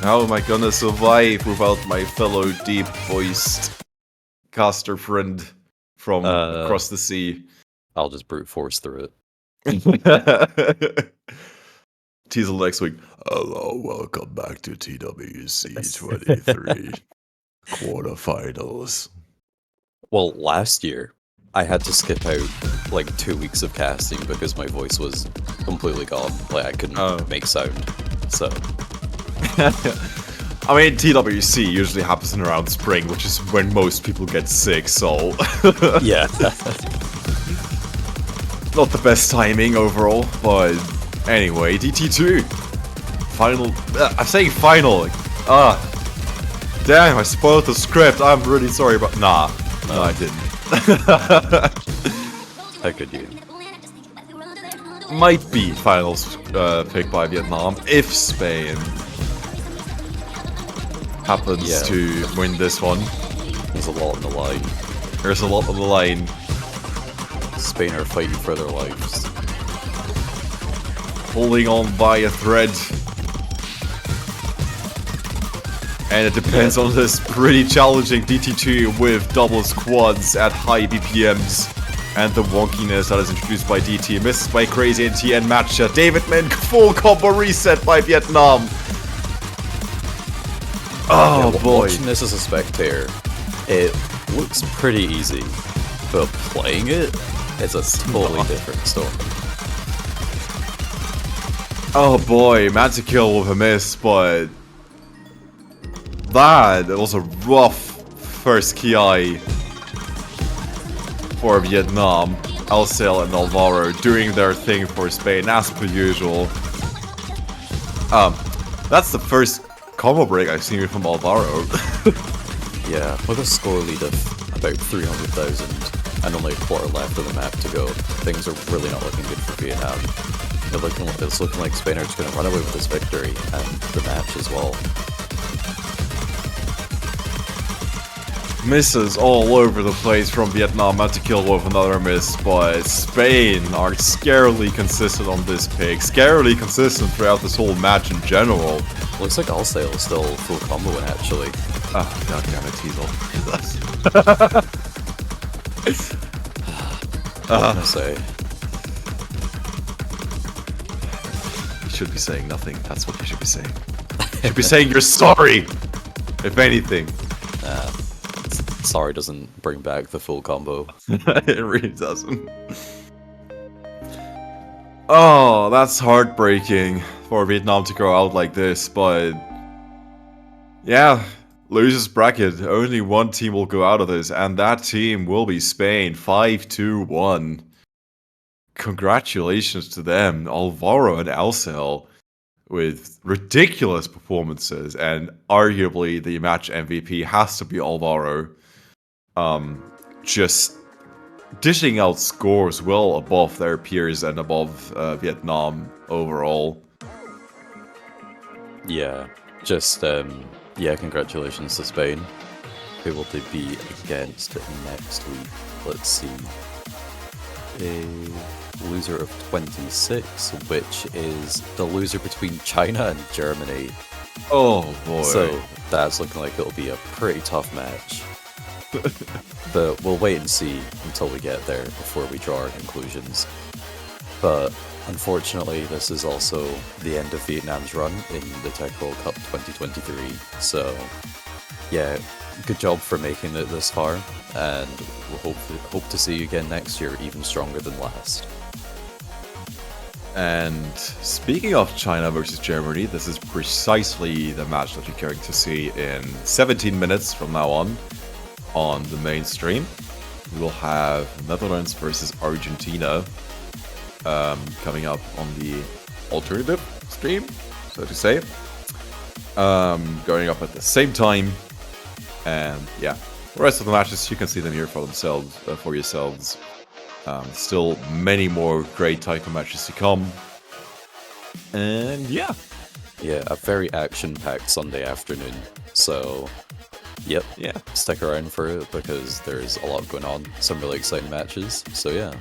How am I gonna survive without my fellow deep-voiced caster friend from across the sea? I'll just brute force through it. Teasel next week. Hello, welcome back to TWC 23 quarterfinals. Well, last year, I had to skip out like 2 weeks of casting because my voice was completely gone. Like, I couldn't make sound, so... I mean, TWC usually happens in around spring, which is when most people get sick, so... yeah. Not the best timing overall, but anyway, DT2. Final... I'm saying final. Damn, I spoiled the script. I'm really sorry, but... Nah. No, I didn't. How could you? Might be finals picked by Vietnam if Spain happens to win this one. There's a lot on the line. There's a lot on the line. Spain are fighting for their lives. Holding on by a thread. And it depends on this pretty challenging DT2 with double squads at high BPMs. And the wonkiness that is introduced by DT, missed by Crazy NT and Matcha. David Mink, full combo reset by Vietnam. Oh boy. Watching this as a spectator, it looks pretty easy, but playing it is a totally different story. Oh boy, Manta kill with a miss, but that was a rough first KI for Vietnam. Alcel and Alvaro doing their thing for Spain as per usual. That's the first combo break I've seen from Alvaro. Yeah, with a score lead of about 300,000 and only a quarter left of the map to go, things are really not looking good for Vietnam. It's looking like Spain are just going to run away with this victory and the match as well. Misses all over the place from Vietnam. Had to kill with another miss, but Spain are scarily consistent on this pick. Scarily consistent throughout this whole match in general. Looks like Alcel is still full comboing actually. Oh, god damn it, Teasel. What can I say? You should be saying nothing. That's what you should be saying. You should be saying you're sorry! If anything. Sorry doesn't bring back the full combo. It really doesn't. Oh, that's heartbreaking for Vietnam to go out like this, but... yeah, losers bracket. Only one team will go out of this, and that team will be Spain. 5-2-1. Congratulations to them, Alvaro and Alcel, with ridiculous performances, and arguably the match MVP has to be Alvaro. Just dishing out scores well above their peers and above Vietnam overall. Yeah, just, yeah, congratulations to Spain. Who will they be against next week? Let's see. A loser of 26, which is the loser between China and Germany. Oh boy. So that's looking like it'll be a pretty tough match. But we'll wait and see until we get there before we draw our conclusions. But Unfortunately, this is also the end of Vietnam's run in the Tech World Cup 2023. So, yeah, good job for making it this far, and we'll hope to see you again next year, even stronger than last. And speaking of China versus Germany, this is precisely the match that you're going to see in 17 minutes from now on the main stream. We will have Netherlands versus Argentina coming up on the alternative stream, so to say. Going up at the same time. And yeah, the rest of the matches, you can see them here for themselves, for yourselves. Still many more great taiko matches to come. And yeah. Yeah, a very action-packed Sunday afternoon. So, yep, Yeah. stick around for it because there's a lot going on. Some really exciting matches. So yeah,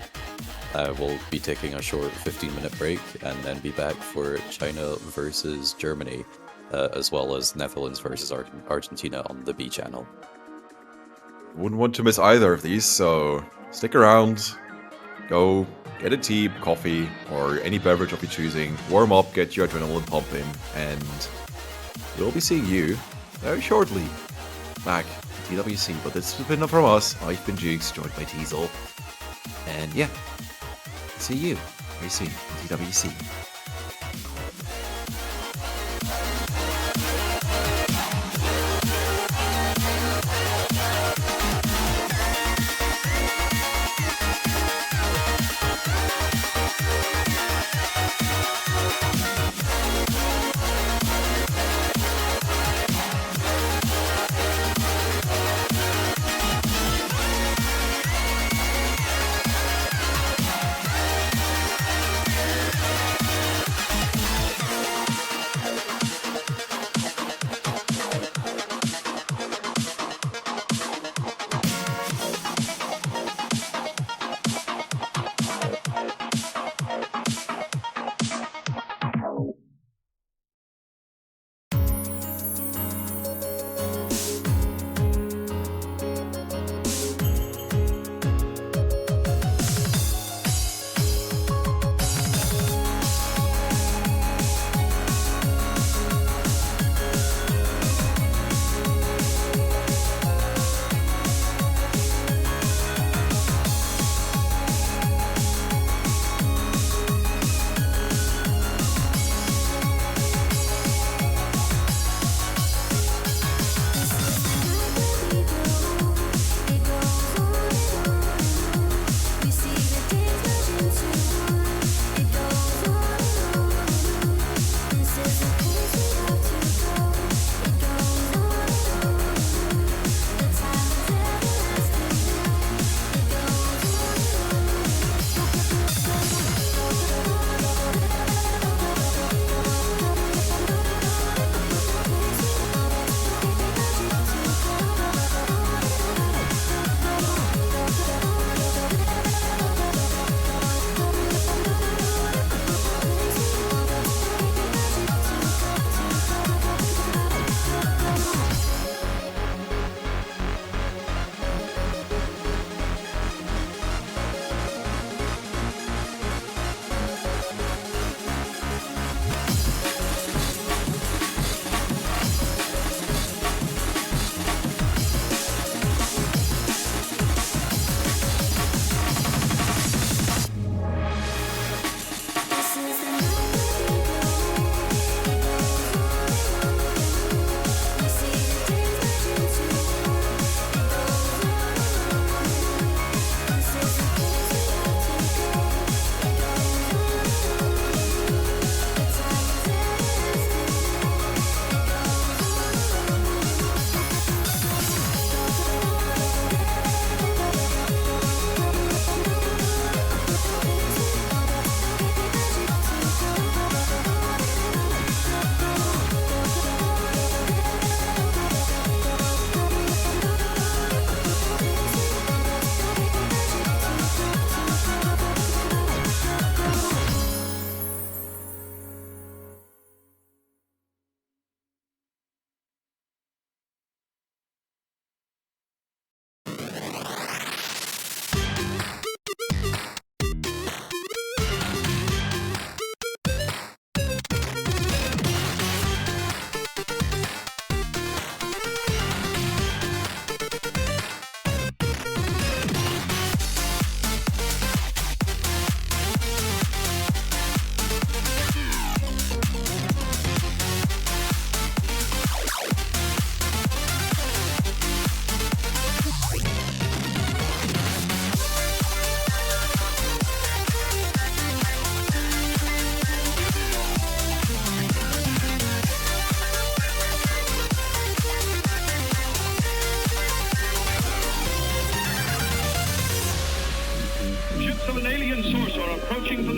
we'll be taking a short 15-minute break and then be back for China versus Germany, as well as Netherlands versus Argentina on the B channel. Wouldn't want to miss either of these, so stick around. Go get a tea, coffee, or any beverage of your choosing. Warm up, get your adrenaline pumping, and we'll be seeing you very shortly back in TWC. But this has been enough from us. I've been Jukes, joined by Teasel. And yeah, see you very soon in TWC.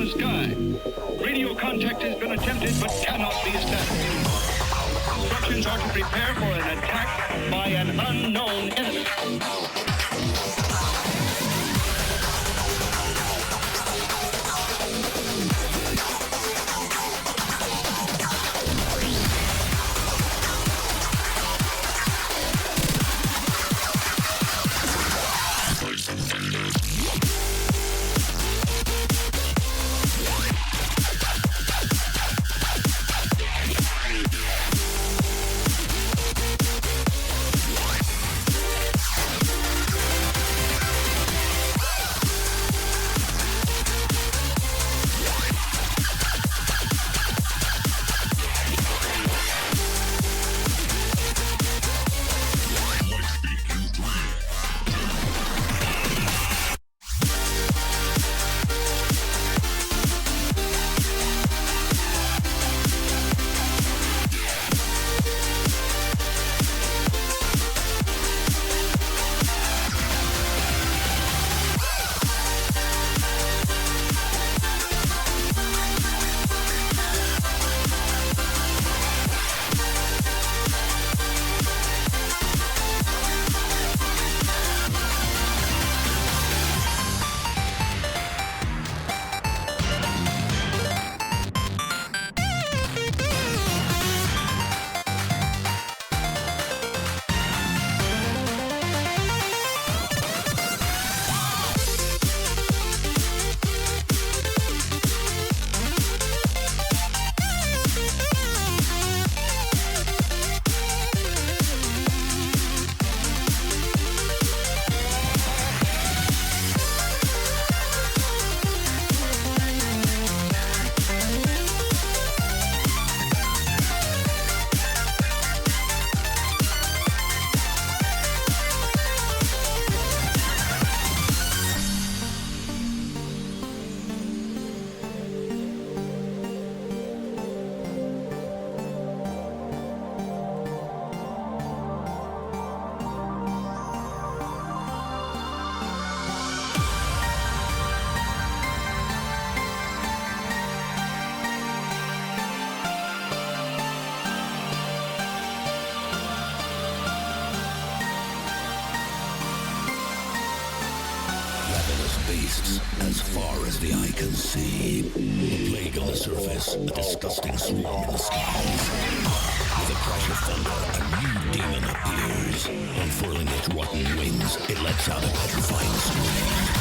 the sky. Radio contact has been attempted but cannot be established. Instructions are to prepare for an attack by an unknown enemy. beasts as far as the eye can see. A plague on the surface, a disgusting swarm in the skies. With a crash of thunder, a new demon appears. Unfurling its rotten wings, it lets out a petrifying scream.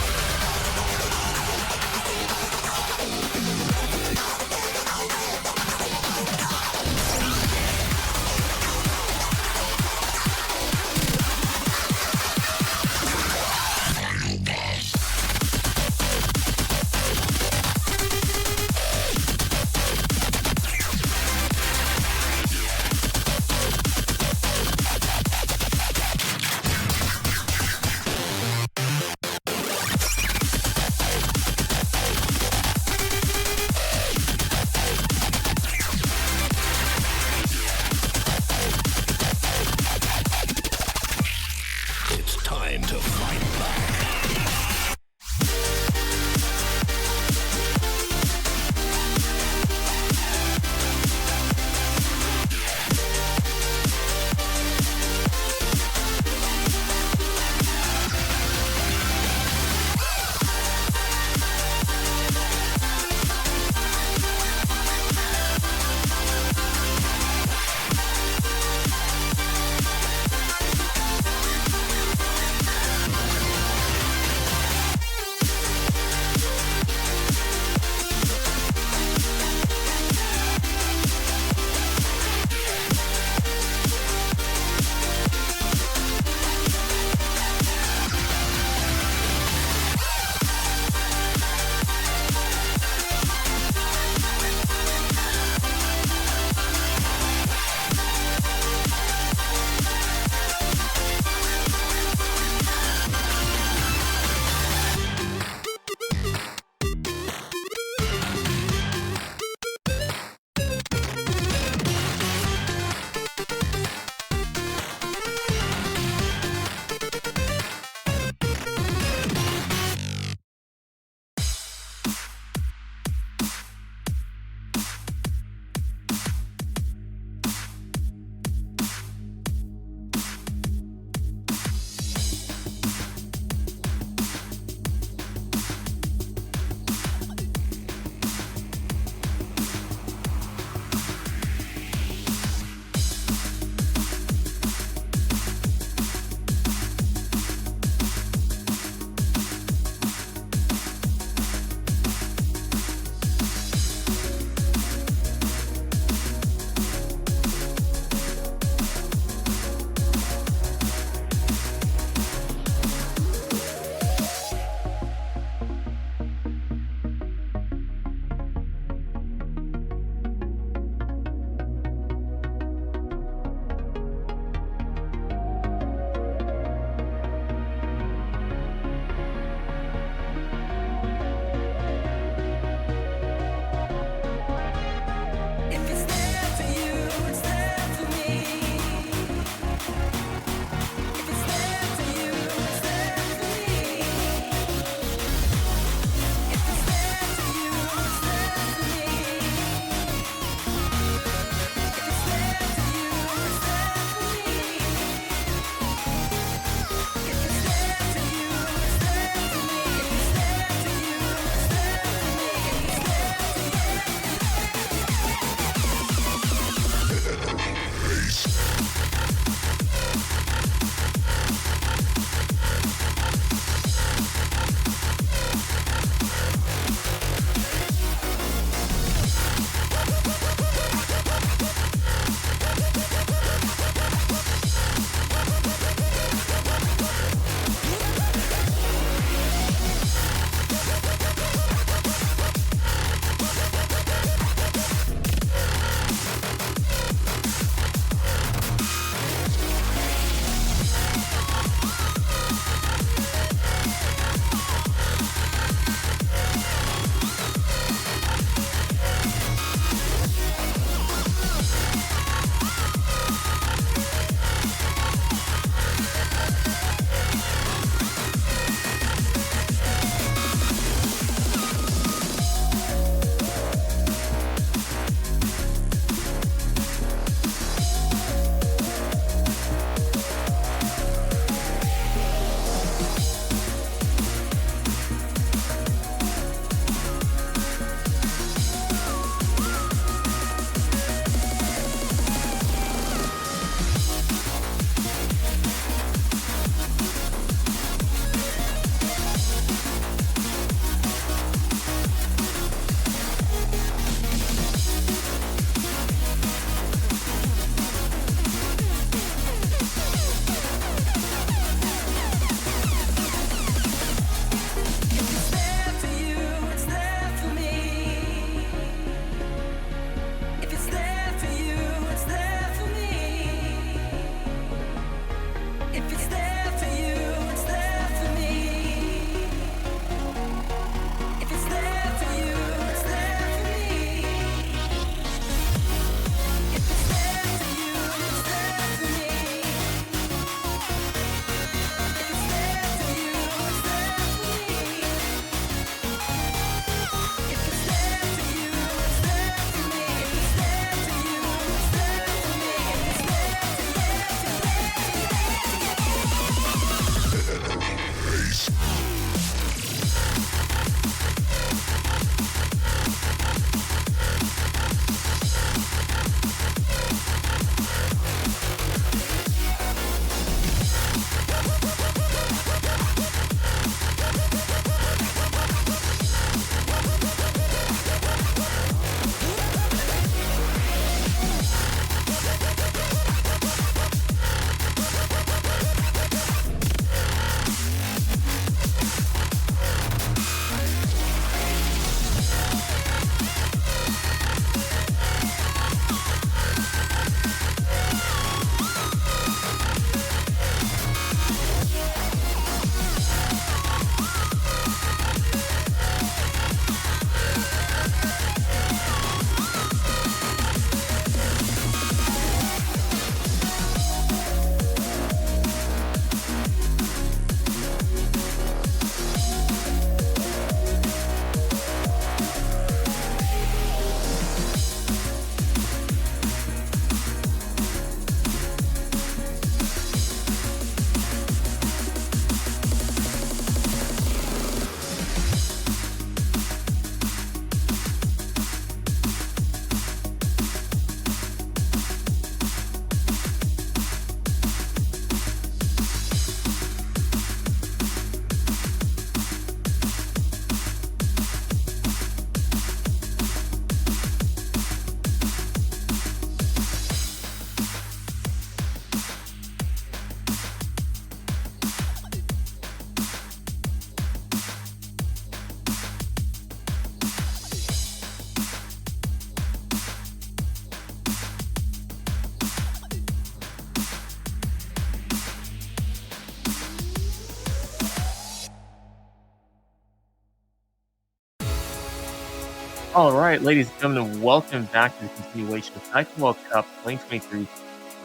All right, ladies and gentlemen, welcome back to the continuation of Taiko World Cup 2023,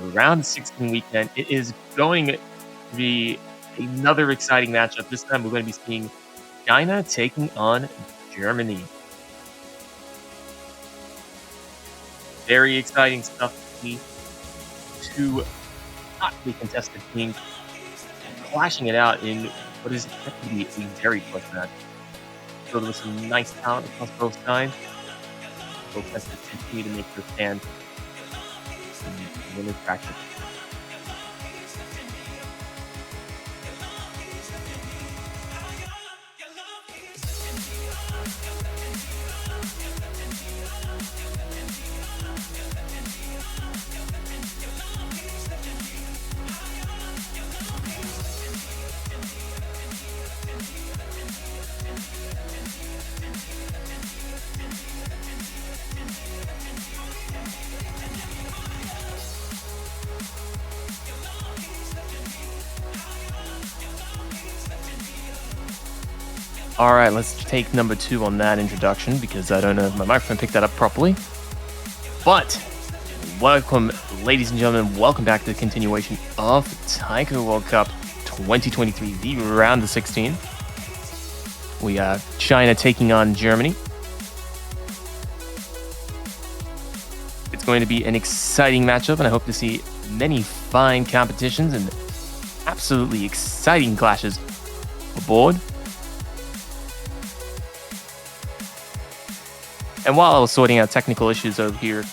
the round 16 weekend. It is going to be another exciting matchup. This time we're going to be seeing China taking on Germany. Very exciting stuff to see. Two hotly contested teams clashing it out in what is expected to be a very close match. So there was some nice talent across both sides. Both sides continue to make their stand in winning practice. All right, let's take number 2 on that introduction because I don't know if my microphone picked that up properly. But welcome, ladies and gentlemen, welcome back to the continuation of Taiko World Cup 2023, the round of 16. We have China taking on Germany. It's going to be an exciting matchup, and I hope to see many fine competitions and absolutely exciting clashes aboard. And while I was sorting out technical issues over here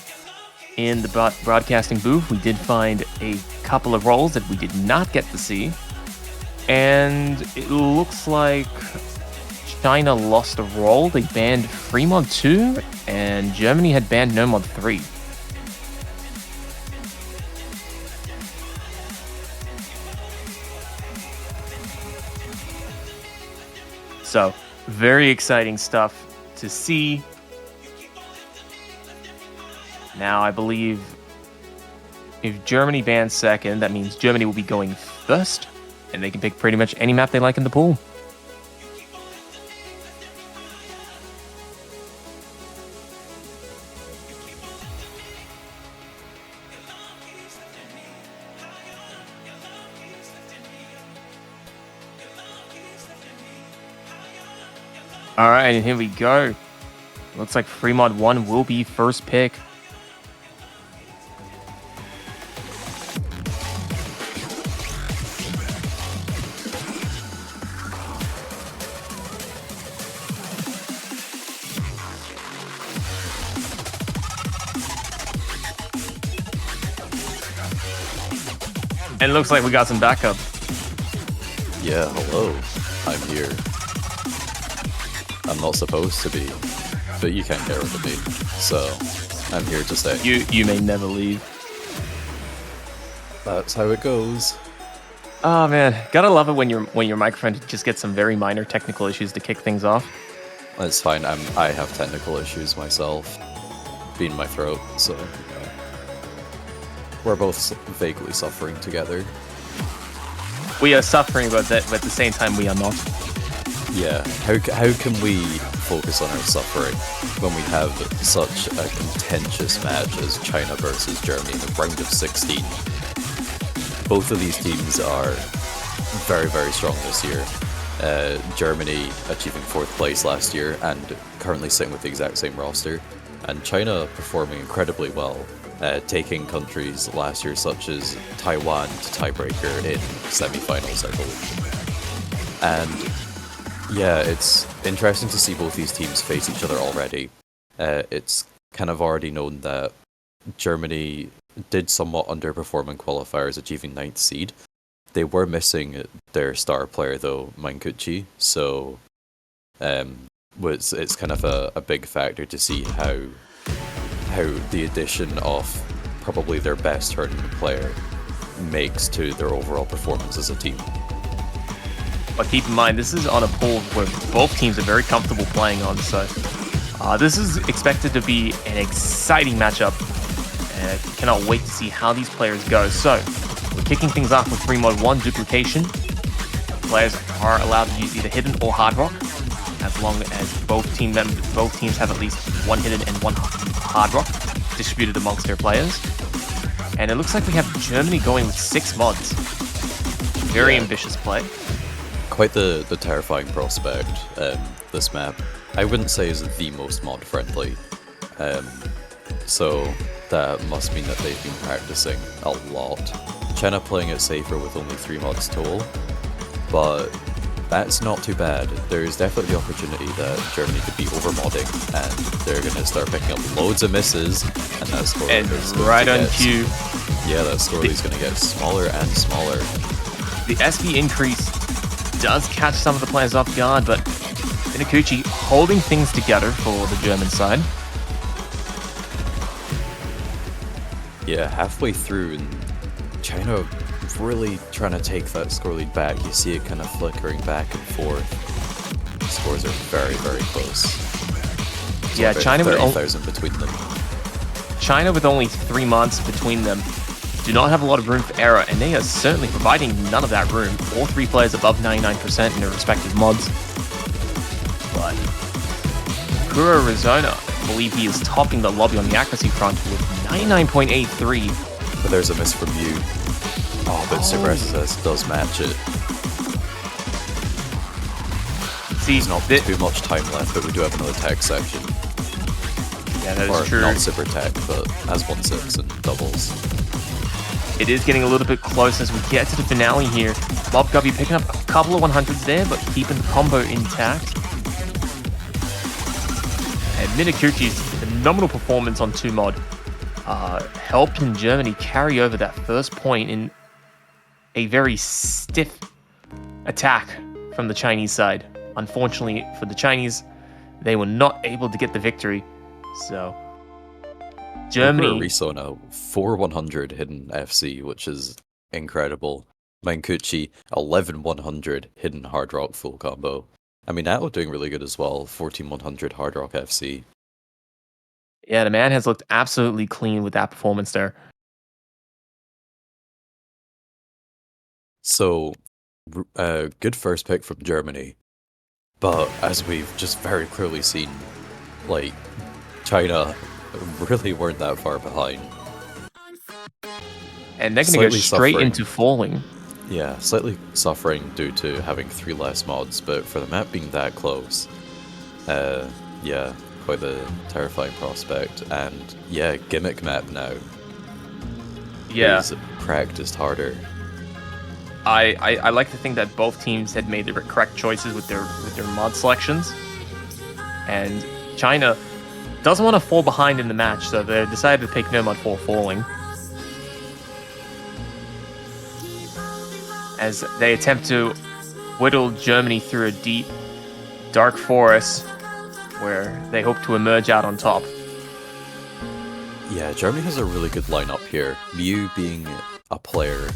in the broadcasting booth, we did find a couple of roles that we did not get to see. And it looks like China lost a role. They banned Free Mod 2, and Germany had banned No Mod 3. So, very exciting stuff to see. Now, I believe if Germany bans second, that means Germany will be going first, and they can pick pretty much any map they like in the pool. All right, and here we go. Looks like Free Mod 1 will be first pick. And it looks like we got some backup. Yeah, hello. I'm here. I'm not supposed to be, but you can't get rid of me, so I'm here to stay. You may never leave. That's how it goes. Oh man, gotta love it when your microphone just gets some very minor technical issues to kick things off. It's fine. I have technical issues myself, being my throat, so we're both vaguely suffering together. We are suffering, but at the same time, we are not. Yeah, how can we focus on our suffering when we have such a contentious match as China versus Germany in the round of 16? Both of these teams are very, very strong this year. Germany achieving 4th place last year and currently sitting with the exact same roster. And China performing incredibly well, taking countries last year such as Taiwan to tiebreaker in semi-finals, I believe. And yeah, it's interesting to see both these teams face each other already. It's kind of already known that Germany did somewhat underperform in qualifiers, achieving 9th seed. They were missing their star player though, Manguchi, so it's kind of a big factor to see how the addition of probably their best tournament player makes to their overall performance as a team. But keep in mind, this is on a pool where both teams are very comfortable playing on, so this is expected to be an exciting matchup, and I cannot wait to see how these players go. So, we're kicking things off with Free Mod 1 duplication. Players are allowed to use either Hidden or Hard Rock. as long as both teams have at least one hidden and one hard rock distributed amongst their players. And it looks like we have Germany going with 6 mods. Very ambitious play. Quite the terrifying prospect, this map. I wouldn't say is the most mod friendly. So that must mean that they've been practicing a lot. China playing it safer with only 3 mods total, but that's not too bad. There's definitely the opportunity that Germany could be over-modding, and they're going to start picking up loads of misses, and that score is right on cue. Yeah, that score is going to get smaller and smaller. The SV increase does catch some of the players off guard, but Minakuchi holding things together for the German side. Yeah, halfway through, and China really trying to take that score lead back. You see it kind of flickering back and forth. The scores are very, very close. It's Yeah, China with 30,000 between them. China with only 3 mods between them do not have a lot of room for error, and they are certainly providing none of that room. All 3 players above 99% in their respective mods. But Kuro Rizona, I believe he is topping the lobby on the accuracy front with 99.83. But there's a miss from you. Oh, but Super SSS does match it. See, there's not too much time left, but we do have another tag section. Yeah, that or is true. Not super tag, but as 1-6 and doubles. It is getting a little bit close as we get to the finale here. Bob Gubby picking up a couple of 100s there, but keeping the combo intact. And Minakuchi's phenomenal performance on 2 mod helping Germany carry over that first point in a very stiff attack from the Chinese side. Unfortunately for the Chinese, they were not able to get the victory. So, Germany... Riso now, 4-100 hidden FC, which is incredible. Mankuchi, 11-100 hidden hard rock full combo. I mean, Atlo doing really good as well, 14-100 hard rock FC. Yeah, the man has looked absolutely clean with that performance there. So, good first pick from Germany. But as we've just very clearly seen, like, China really weren't that far behind. And they're going to go straight into falling. Yeah, slightly suffering due to having 3 less mods, but for the map being that close, yeah, quite the terrifying prospect. And yeah, gimmick map now. Yeah. Is practiced harder. I like to think that both teams had made the correct choices with their mod selections, and China doesn't want to fall behind in the match, so they decided to pick no mod for falling, as they attempt to whittle Germany through a deep, dark forest where they hope to emerge out on top. Yeah, Germany has a really good lineup here. Mew being a player,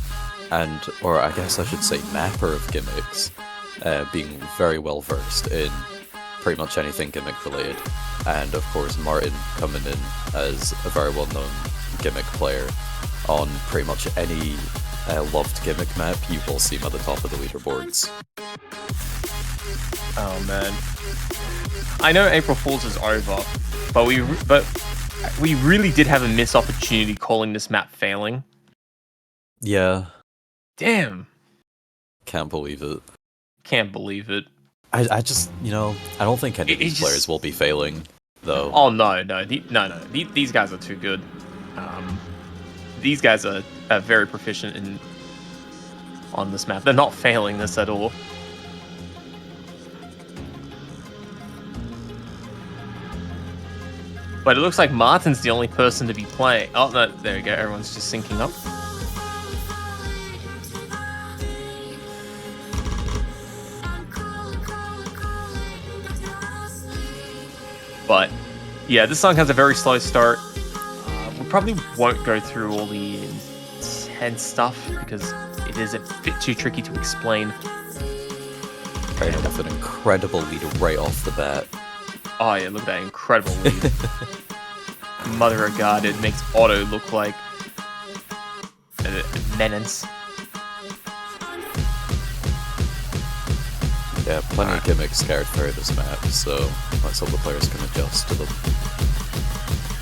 and, or I guess I should say mapper of gimmicks, being very well versed in pretty much anything gimmick related. And of course Martin coming in as a very well known gimmick player on pretty much any loved gimmick map. You will see him at the top of the leaderboards. Oh man. I know April Fool's is over, but we really did have a missed opportunity calling this map failing. Yeah. Damn. Can't believe it. Can't believe it. I just, you know, I don't think any of these players will be failing, though. Oh, no. These guys are too good. These guys are very proficient on this map. They're not failing this at all. But it looks like Martin's the only person to be playing. Oh, no, there we go. Everyone's just syncing up. But yeah, this song has a very slow start. We probably won't go through all the intense stuff because it is a bit too tricky to explain. Right, with an incredible lead right off the bat. Oh yeah, look at that incredible lead. Mother of God, it makes Otto look like a menace. Yeah, plenty of gimmicks scattered through this map, so let's hope the players can adjust to them.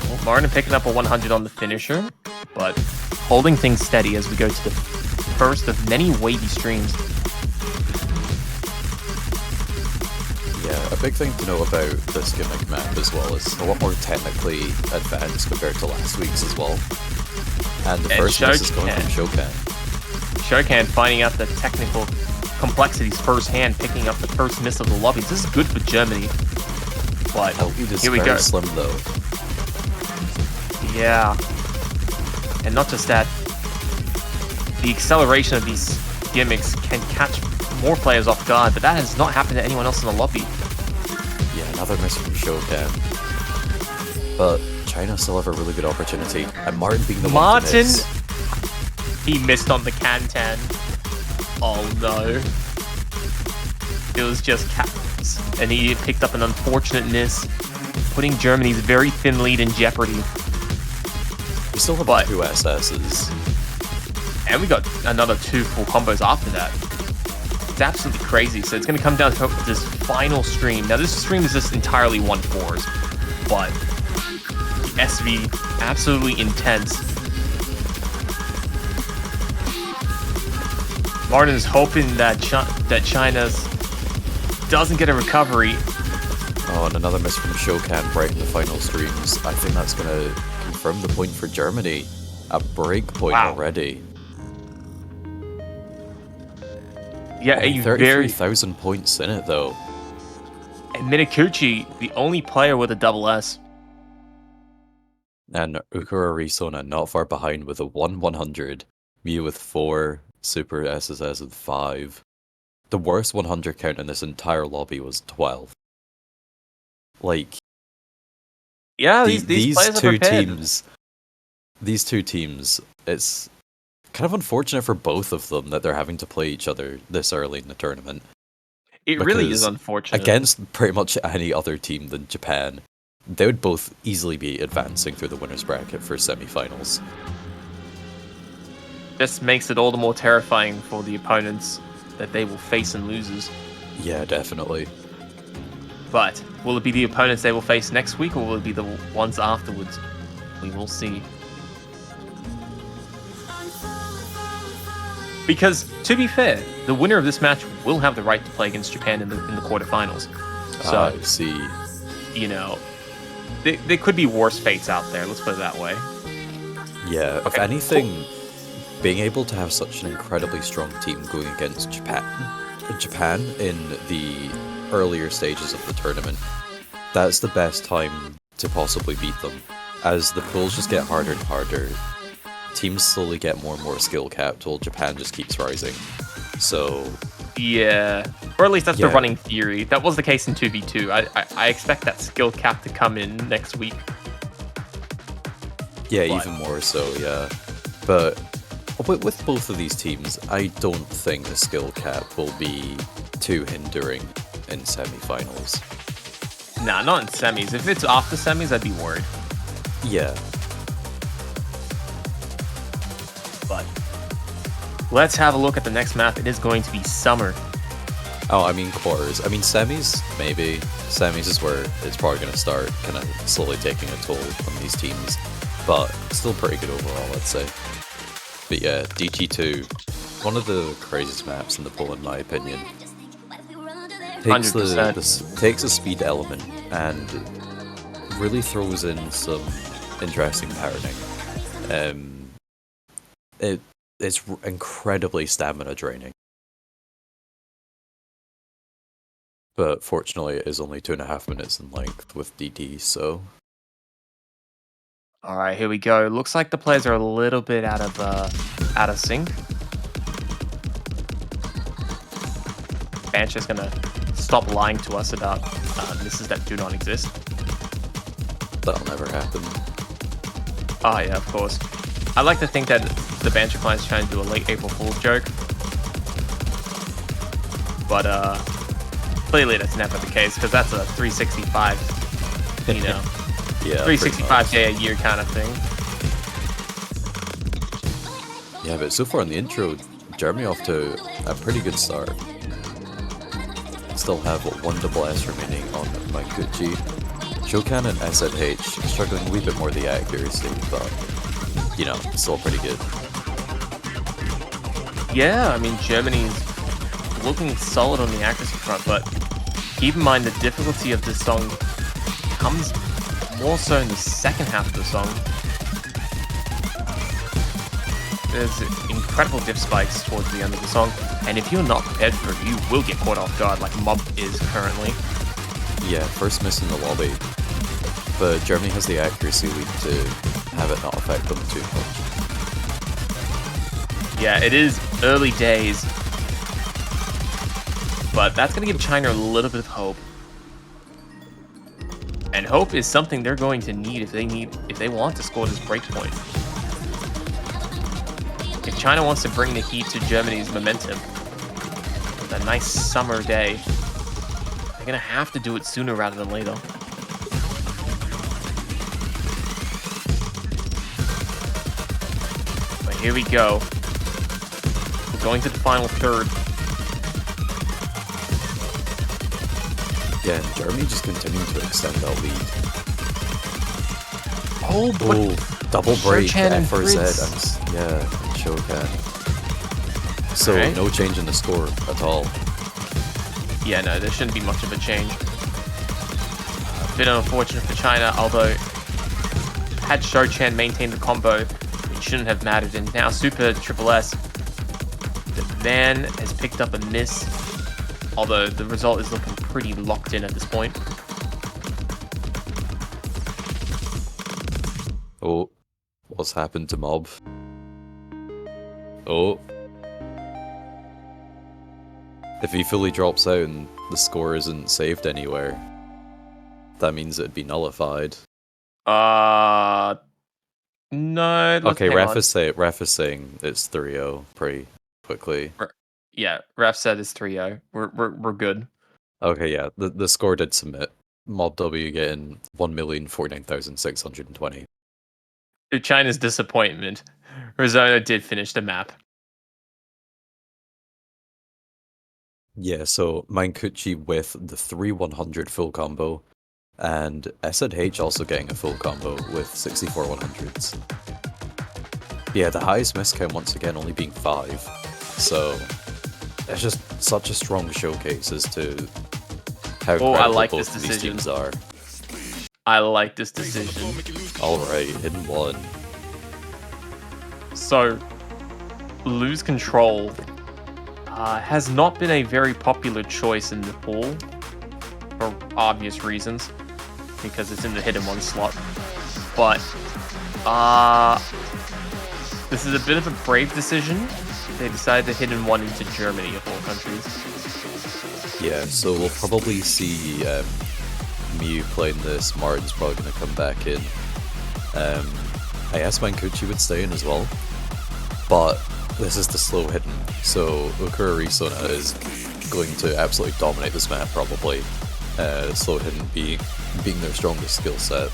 Well, Martin picking up a 100 on the finisher, but holding things steady as we go to the first of many wavy streams. Yeah, a big thing to know about this gimmick map as well is a lot more technically advanced compared to last week's as well. And the first miss is coming from Shokan. Shokan finding out the technical complexities firsthand, picking up the first miss of the lobbies. This is good for Germany. But here we go. Slim though. Yeah. And not just that, the acceleration of these gimmicks can catch more players off guard, but that has not happened to anyone else in the lobby. Yeah, another miss from Shokan. But China still have a really good opportunity. And Martin being the one to miss. He missed on the Cantan. Oh no. It was just Cactus. And he picked up an unfortunate miss, putting Germany's very thin lead in jeopardy. We still have 2 SS's. And we got another 2 full combos after that. It's absolutely crazy. So it's going to come down to this final stream. Now this stream is just entirely 1-4s, but the SV, absolutely intense. Martin is hoping that China doesn't get a recovery. Oh, and another miss from Shokan right in the final streams. I think that's going to confirm the point for Germany. A break point already. Yeah, only 33,000 points in it though. And Minakuchi, the only player with a double S. And Ukura Risona not far behind with a 1-100. Miu with 4. Super SSS with 5. The worst 100 count in this entire lobby was 12. Like, yeah, these two teams. These two teams. It's kind of unfortunate for both of them that they're having to play each other this early in the tournament. It really is unfortunate. Against pretty much any other team than Japan, they would both easily be advancing through the winners bracket for semifinals. This makes it all the more terrifying for the opponents that they will face in losers. Yeah, definitely. But will it be the opponents they will face next week, or will it be the ones afterwards? We will see. Because, to be fair, the winner of this match will have the right to play against Japan in the quarterfinals. So, I see. You know, there could be worse fates out there, let's put it that way. Yeah, if anything, being able to have such an incredibly strong team going against Japan in the earlier stages of the tournament, that's the best time to possibly beat them. As the pools just get harder and harder, teams slowly get more and more skill capped while Japan just keeps rising. So yeah, or at least that's the running theory. That was the case in 2v2. I expect that skill cap to come in next week. Yeah, even more so, yeah. But with both of these teams, I don't think the skill cap will be too hindering in semi-finals. Nah, not in semis. If it's after semis, I'd be worried. Yeah. But let's have a look at the next map. It is going to be Summer. Oh, I mean quarters. I mean semis, maybe. Semis is where it's probably going to start kind of slowly taking a toll on these teams. But still pretty good overall, I'd say. But yeah, DT2, one of the craziest maps in the pool in my opinion. Takes the speed element and really throws in some interesting patterning. It's incredibly stamina draining. But fortunately it is only 2.5 minutes in length with DD, so... Alright, here we go. Looks like the players are a little bit out of sync. Bansh's gonna stop lying to us about misses that do not exist. That'll never happen. Oh yeah, of course. I like to think that the Banshee client's trying to do a late April Fool's joke. But clearly that's never the case, because that's a 365, you know. Yeah, 365 day a year kind of thing. Yeah, but so far in the intro, Germany off to a pretty good start. still have one double S remaining on Mankuchi. Shokan and SNH struggling a wee bit more the accuracy, but, you know, still pretty good. Yeah, I mean, Germany's looking solid on the accuracy front, but keep in mind the difficulty of this song comes more so in the second half of the song. There's incredible diff spikes towards the end of the song, and if you're not prepared for it, you will get caught off guard like Mob is currently. Yeah, first miss in the lobby. But Germany has the accuracy lead to have it not affect them too much. Yeah, it is early days, but that's going to give China a little bit of hope. And hope is something they're going to need if they want to score this breakpoint. If China wants to bring the heat to Germany's momentum, a nice summer day, they're going to have to do it sooner rather than later. But here we go. We're going to the final third. Yeah, and Germany just continuing to extend that lead. Oh, but double break, Shokan and FRZ, Fritz. and Shokan. So Okay. no change in the score at all. Yeah, no, there shouldn't be much of a change. A bit unfortunate for China, although had Shochan maintained the combo, it shouldn't have mattered. And now Super Triple S, the van has picked up a miss, although the result is looking pretty locked in at this point. Oh, what's happened to Mob? Oh. If he fully drops out and the score isn't saved anywhere, that means it'd be nullified. No. Okay, ref is saying it's 3-0 pretty quickly. Yeah, ref said it's 3-0. We're good. Okay, yeah, the score did submit. Mob W getting 1,049,620. To China's disappointment, Rizona did finish the map. Yeah, so Mankuchi with the 3-100 full combo, and SNH also getting a full combo with 64 100s. Yeah, the highest miss count once again only being 5, so it's just such a strong showcase as to how I incredible like both this of these decision. teams are. I like this decision. Alright, hidden one. So, Lose Control has not been a very popular choice in the pool, for obvious reasons, because it's in the hidden one slot. But, this is a bit of a brave decision. They decided to hidden one into Germany, of all countries. Yeah, so we'll probably see Miyu playing this. Martin's probably going to come back in. I asked Mankuchi would stay in as well, but this is the slow hidden, so Ukura Risona is going to absolutely dominate this map probably. Slow hidden being their strongest skill set.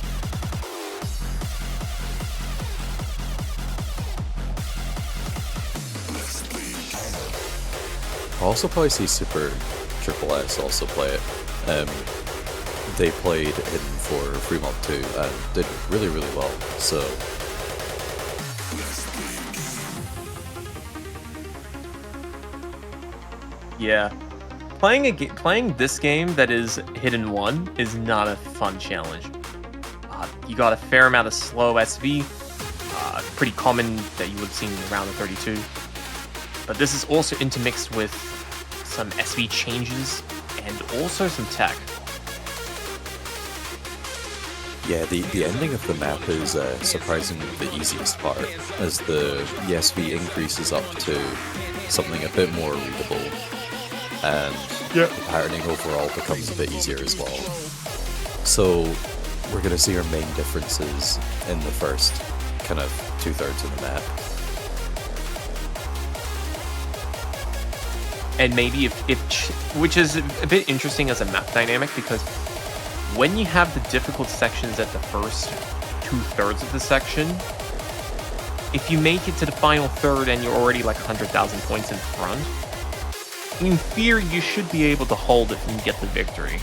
I'll also probably see Super Triple S also play it. They played hidden for Fremont 2 and did really, really well, so... Yeah. Playing this game that is hidden one is not a fun challenge. You got a fair amount of slow SV, pretty common that you would have seen in the round of 32. But this is also intermixed with some SV changes and also some tech. Yeah, the ending of the map is surprisingly the easiest part, as the SV increases up to something a bit more readable, and the patterning overall becomes a bit easier as well. So we're going to see our main differences in the first kind of 2/3 of the map. And maybe which is a bit interesting as a map dynamic, because when you have the difficult sections at the first 2/3 of the section, if you make it to the final third and you're already like 100,000 points in front, in theory, you should be able to hold it and get the victory.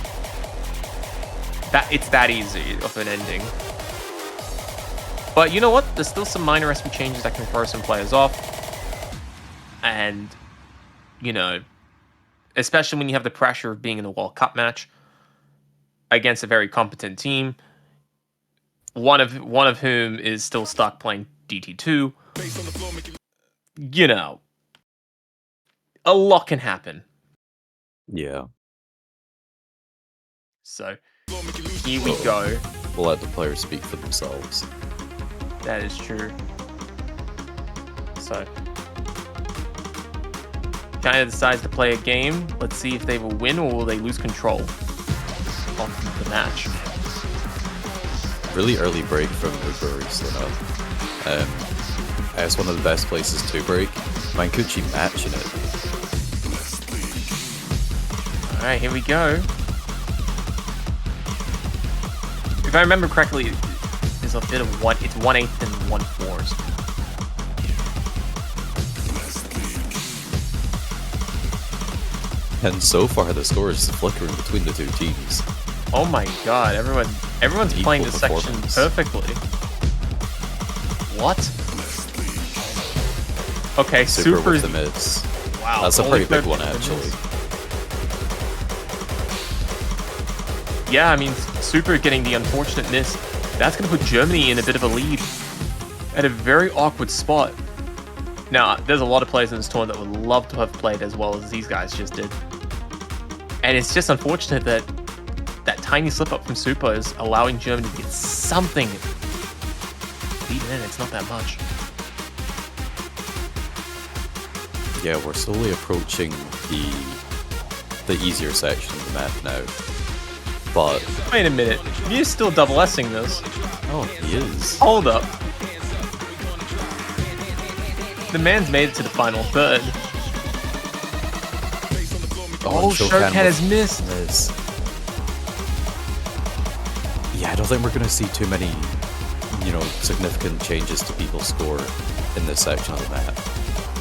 It's that easy of an ending. But you know what? There's still some minor SP changes that can throw some players off. And, you know, especially when you have the pressure of being in a World Cup match against a very competent team, one of whom is still stuck playing DT2. You know, a lot can happen. Yeah. So, here we go. We'll let the players speak for themselves. That is true. So, China decides to play a game. Let's see if they will win or will they lose control of the match. Really early break from Uber recently. It's one of the best places to break. Mancucci matching it. Alright, here we go. If I remember correctly, there's a bit of it's 1/8 and 1/4. And so far, the score is flickering between the two teams. Oh my god, everyone's Equal playing this section performance. perfectly. What? Okay, Super Super with the mids. Wow, That's a only pretty big 30 one, minutes. actually. Yeah, I mean, Super getting the unfortunate miss. That's going to put Germany in a bit of a lead at a very awkward spot. Now, there's a lot of players in this tournament that would love to have played as well as these guys just did. And it's just unfortunate that that tiny slip-up from Super is allowing Germany to get something. Even then, it's not that much. Yeah, we're slowly approaching the easier section of the map now. But Wait a minute, you're still double S-ing this. oh, he is. Hold up. The man's made it to the final third. Oh, Shokan has missed. Yeah, I don't think we're going to see too many, significant changes to people's score in this section of the map.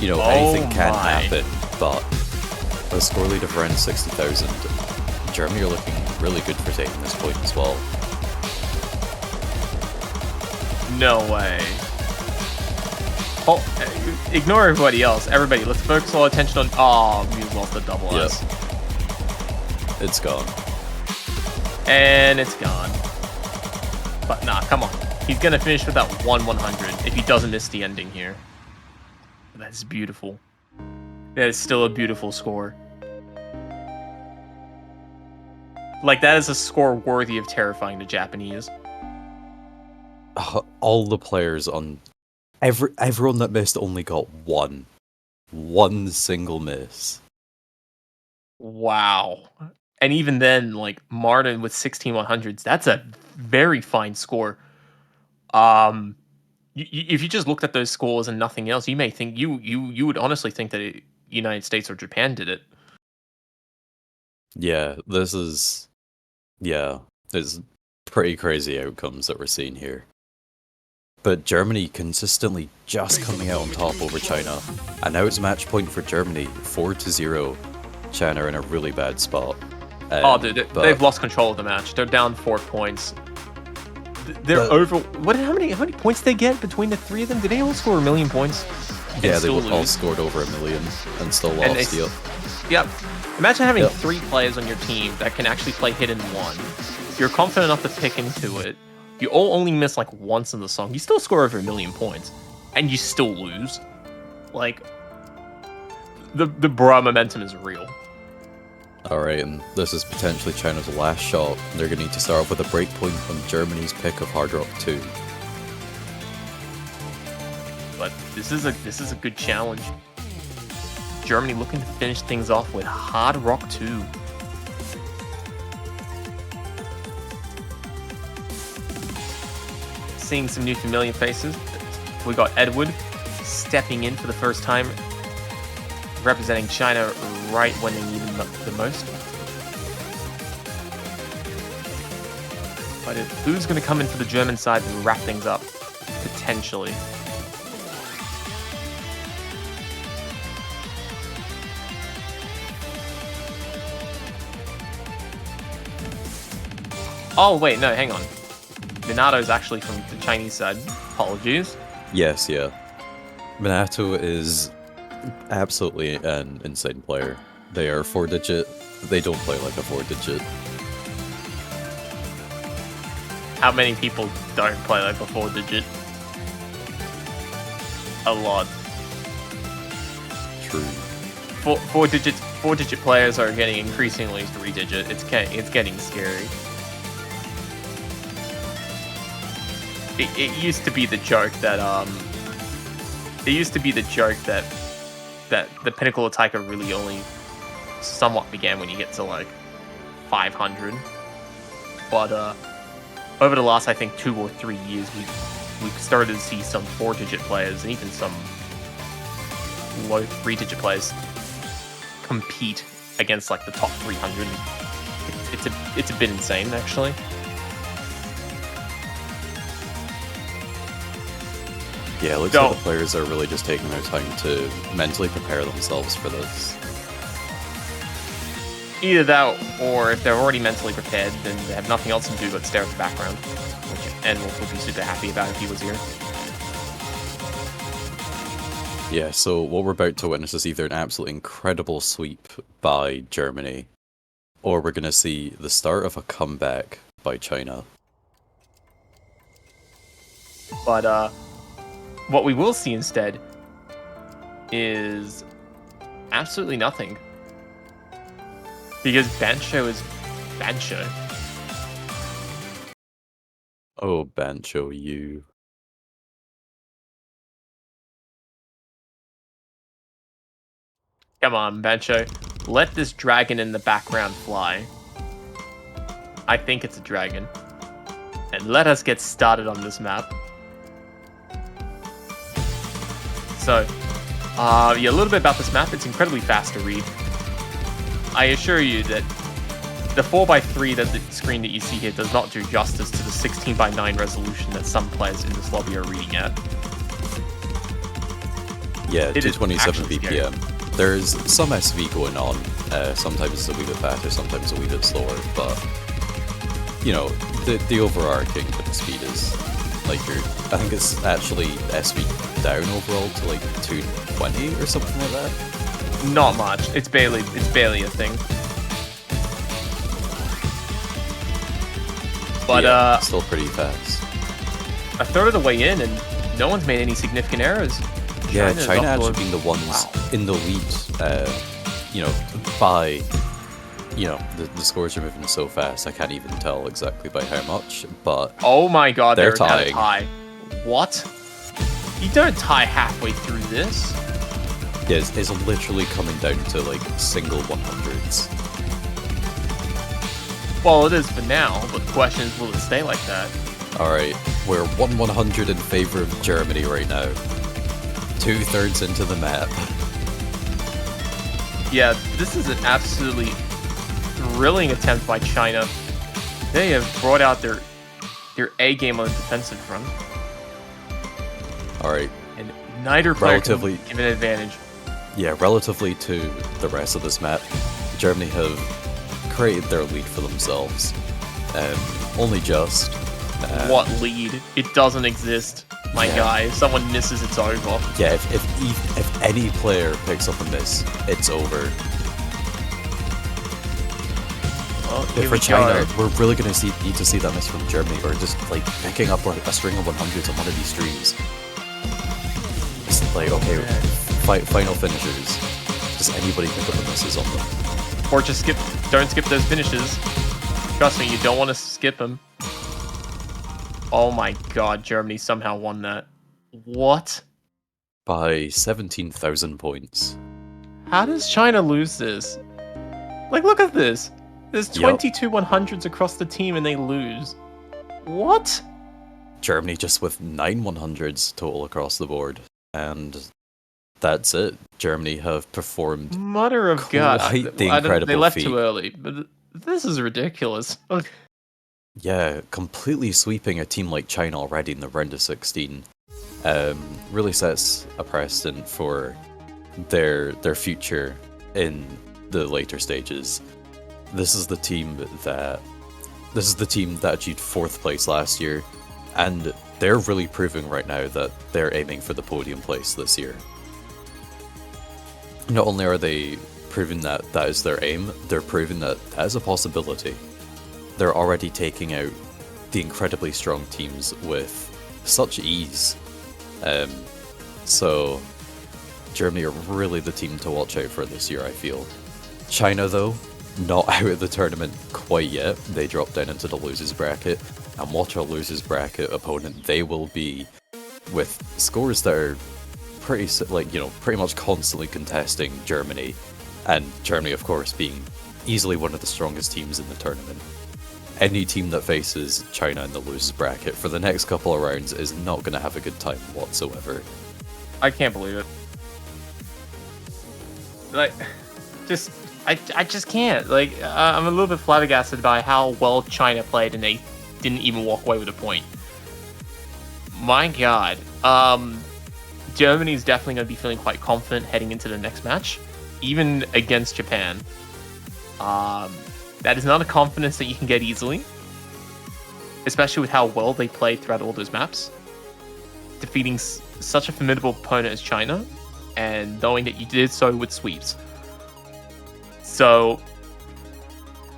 Anything can happen, but a score lead of around 60,000, Germany are looking really good for taking this point as well. No way. Oh, ignore everybody else. Everybody, let's focus all attention on... Oh, Muse lost the double S. It's gone. And it's gone. But nah, come on. He's gonna finish with that 1/100 if he doesn't miss the ending here. That's beautiful. That is still a beautiful score. Like, that is a score worthy of terrifying the Japanese. All the players on... Everyone that missed only got one single miss. Wow. And even then, like, Martin with 16/100s, that's a very fine score. If you just looked at those scores and nothing else, you may think you would honestly think that United States or Japan did it. Yeah, there's pretty crazy outcomes that we're seeing here. But Germany consistently just coming out on top over China. And now it's match point for Germany, 4-0. China in a really bad spot. Dude, they've lost control of the match. They're down 4 points. They're over... How many points did they get between the three of them? Did they all score 1 million points? Yeah, they all scored over 1 million and still lost. Yep. Imagine having 3 players on your team that can actually play Hidden 1. You're confident enough to pick into it. You all only miss like once in the song. You still score over 1 million points. And you still lose. Like, the bra momentum is real. Alright, and this is potentially China's last shot. They're going to need to start off with a breakpoint on Germany's pick of Hard Rock 2. But this is a good challenge. Germany looking to finish things off with Hard Rock 2. Seeing some new familiar faces. We got Edward stepping in for the first time, representing China right when they need him the most. But who's going to come in for the German side and wrap things up? Potentially. Oh, wait, no, hang on. Minato's actually from the Chinese side. Apologies. Yes, yeah. Minato is absolutely an insane player. They are 4-digit. They don't play like a 4-digit. How many people don't play like a 4-digit? A lot. True. Four-digit players are getting increasingly 3-digit. It's getting scary. It used to be the joke that that the pinnacle of Taiko really only somewhat began when you get to like 500. But over the last, I think, 2 or 3 years, we've started to see some 4-digit players and even some low 3-digit players compete against like the top 300. It's a bit insane, actually. Yeah, it looks like the players are really just taking their time to mentally prepare themselves for this. Either that, or if they're already mentally prepared, then they have nothing else to do but stare at the background. Which Enwolf would be super happy about if he was here. Yeah, so what we're about to witness is either an absolutely incredible sweep by Germany, or we're going to see the start of a comeback by China. But what we will see instead is absolutely nothing. Because Bancho is Bancho. Oh, Bancho, you. Come on, Bancho. Let this dragon in the background fly. I think it's a dragon. And let us get started on this map. So, yeah, a little bit about this map. It's incredibly fast to read. I assure you that the 4x3 that the screen that you see here does not do justice to the 16:9 resolution that some players in this lobby are reading at. Yeah, 227 BPM. There's some SV going on. Sometimes it's a wee bit faster, sometimes a wee bit slower, but you know, the overarching speed is like I think it's actually SV down overall to like 220 or something like that. Not much. It's barely a thing. But yeah, still pretty fast. A third of the way in, and no one's made any significant errors. Yeah, China actually being the ones in the lead. You know, by the scores are moving so fast. I can't even tell exactly by how much, but oh my god, they're at tying. A tie. What? You don't tie halfway through this. Yeah, it's literally coming down to like single 100s. Well, it is for now, but the question is, will it stay like that? Alright, we're 1/100 in favor of Germany right now. 2/3 into the map. Yeah, this is an absolutely thrilling attempt by China. They have brought out their A game on the defensive front. Alright. And neither player can give an advantage. Yeah, relatively to the rest of this map, Germany have created their lead for themselves. Only just. What lead? It doesn't exist. My guy, if someone misses, it's over. Yeah, if any player picks up a miss, it's over. Well, for China, we're really going to need to see that miss from Germany, or just like picking up a string of 100s on one of these streams. It's like, okay, final finishers. Does anybody pick up the misses on them? Or just don't skip those finishes. Trust me, you don't want to skip them. Oh my god, Germany somehow won that. What? By 17,000 points. How does China lose this? Like, look at this. There's 22 100s across the team and they lose. What? Germany just with 9 100s total across the board. And that's it. Germany have performed Mother of God. the incredible they left feat. too early, but this is ridiculous. Yeah, completely sweeping a team like China already in the round of 16 really sets a precedent for their future in the later stages. This is the team that this is the team that achieved 4th place last year, and they're really proving right now that they're aiming for the podium place this year. Not only are they proving that that is their aim, they're proving that that is a possibility. They're already taking out the incredibly strong teams with such ease. So Germany are really the team to watch out for this year, I feel. China, though, not out of the tournament quite yet. They dropped down into the losers bracket, and what a losers bracket opponent they will be, with scores that are pretty much constantly contesting Germany, and Germany, of course, being easily one of the strongest teams in the tournament. Any team that faces China in the losers bracket for the next couple of rounds is not going to have a good time whatsoever. I can't believe it. Like, I just can't. Like, I'm a little bit flabbergasted by how well China played, and they didn't even walk away with a point. My God. Germany's definitely going to be feeling quite confident heading into the next match, even against Japan. That is not a confidence that you can get easily, especially with how well they played throughout all those maps. Defeating such a formidable opponent as China, and knowing that you did so with sweeps. So,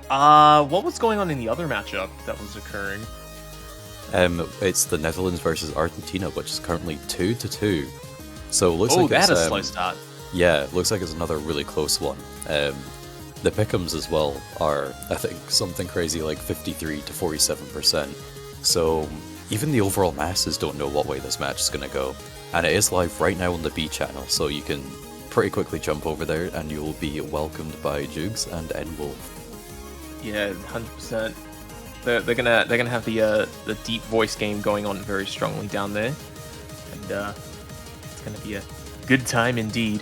what was going on in the other matchup that was occurring? It's the Netherlands versus Argentina, which is currently 2-2. So it looks like that it's is a slow start. Yeah, looks like it's another really close one. The pick'ems as well are, I think, something crazy like 53 to 47%. So even the overall masses don't know what way this match is going to go. And it is live right now on the B channel, so you can pretty quickly jump over there and you will be welcomed by Jugs and N-Wolf. Yeah, 100%. They're gonna have the deep voice game going on very strongly down there, and it's gonna be a good time indeed.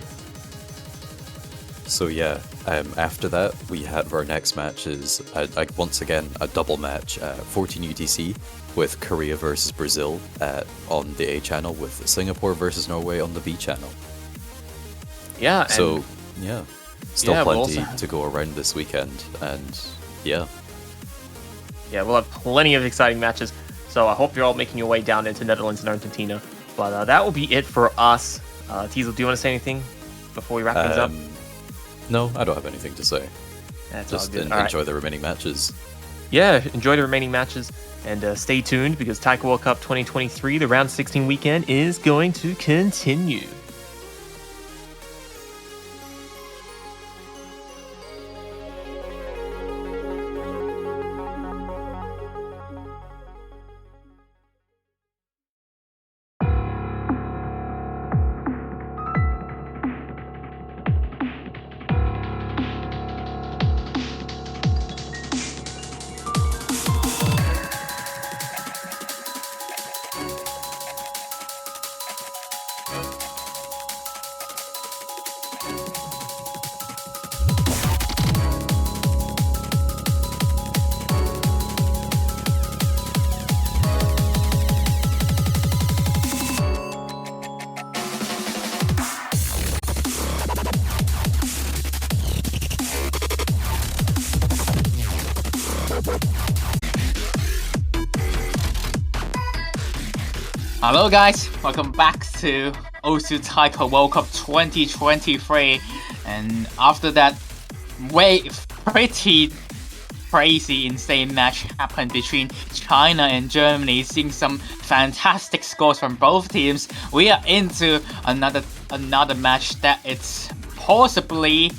So yeah, after that we have our next match is once again a double match, 14 UTC with Korea versus Brazil on the A channel, with Singapore versus Norway on the B channel. Yeah. So yeah, still plenty also to go around this weekend, and yeah. Yeah, we'll have plenty of exciting matches, so I hope you're all making your way down into Netherlands and Argentina. But that will be it for us. Teasel, do you want to say anything before we wrap things up? No, I don't have anything to say. That's Just all good. enjoy the remaining matches. Yeah, enjoy the remaining matches, and stay tuned, because Taiko World Cup 2023, the round 16 weekend, is going to continue. Hello guys, welcome back to Osu Taiko World Cup 2023, and after that pretty crazy insane match happened between China and Germany, seeing some fantastic scores from both teams, we are into another match that it's possibly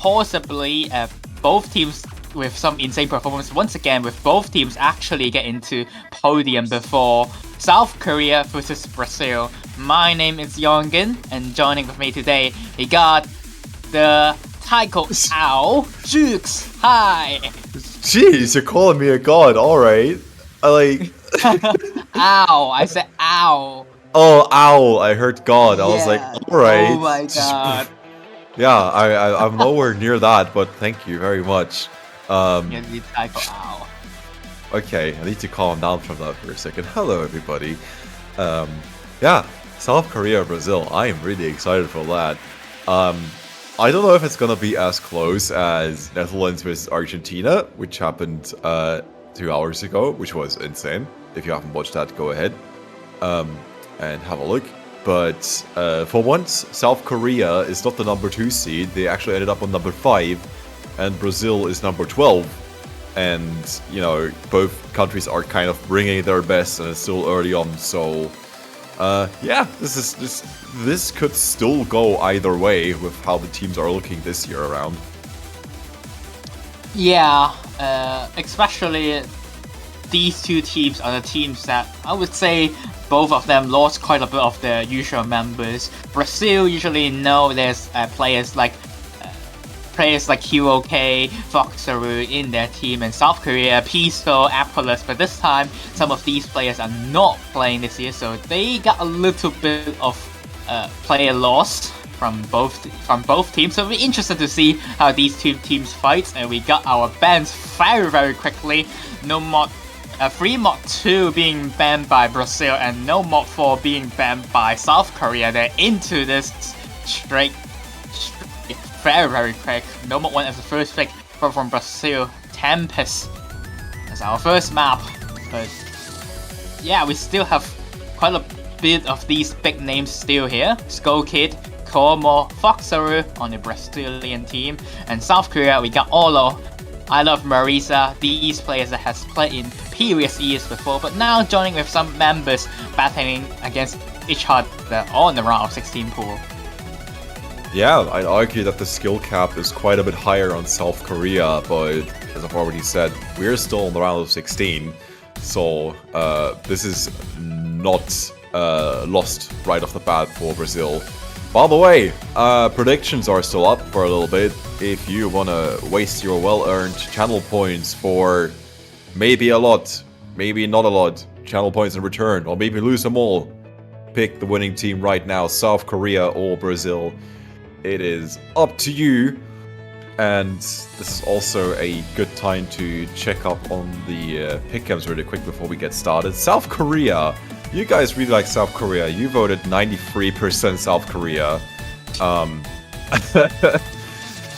both teams with some insane performance once again, with both teams actually getting to podium before. South Korea versus Brazil. My name is Yongin, and joining with me today, we got the Taiko Ow Jukes. Hi. Jeez, you're calling me a god. All right. I like. Ow! I said ow. Oh, ow! I heard god. I was like, all right. Oh my god. Yeah, I'm nowhere near that, but thank you very much. You need Taiko Ow. Okay, I need to calm down from that for a second. Hello, everybody. Yeah, South Korea, Brazil. I am really excited for that. I don't know if it's gonna be as close as Netherlands versus Argentina, which happened 2 hours ago, which was insane. If you haven't watched that, go ahead and have a look. But for once, South Korea is not the number 2 seed. They actually ended up on number 5, and Brazil is number 12. And, you know, both countries are kind of bringing their best, and it's still early on. So, yeah, this could still go either way with how the teams are looking this year around. Yeah, especially these two teams are the teams that I would say both of them lost quite a bit of their usual members. Brazil usually know there's players like QOK, Foxaru in their team, and South Korea, Peaceful, Apollos, but this time some of these players are not playing this year, so they got a little bit of player loss from both teams. So it'll be interesting to see how these two teams fight, and we got our bans very quickly. No mod 3 mod 2 being banned by Brazil and no mod 4 being banned by South Korea. They're into this straight very quick. No mod 1 as the first pick from Brazil. Tempest as our first map. But yeah, we still have quite a bit of these big names still here. Skull Kid, Komo, Foxaru on the Brazilian team. And South Korea, we got Olo, I Love Marisa, these players that has played in previous years before, but now joining with some members battling against each other all in the round of 16 pool. Yeah, I'd argue that the skill cap is quite a bit higher on South Korea, but as I've already said, we're still in the round of 16, so this is not lost right off the bat for Brazil. By the way, predictions are still up for a little bit. If you want to waste your well-earned channel points for maybe a lot, maybe not a lot, channel points in return, or maybe lose them all, pick the winning team right now, South Korea or Brazil. It is up to you, and this is also a good time to check up on the pick'ems really quick before we get started. South Korea, you guys really like South Korea. You voted 93% South Korea.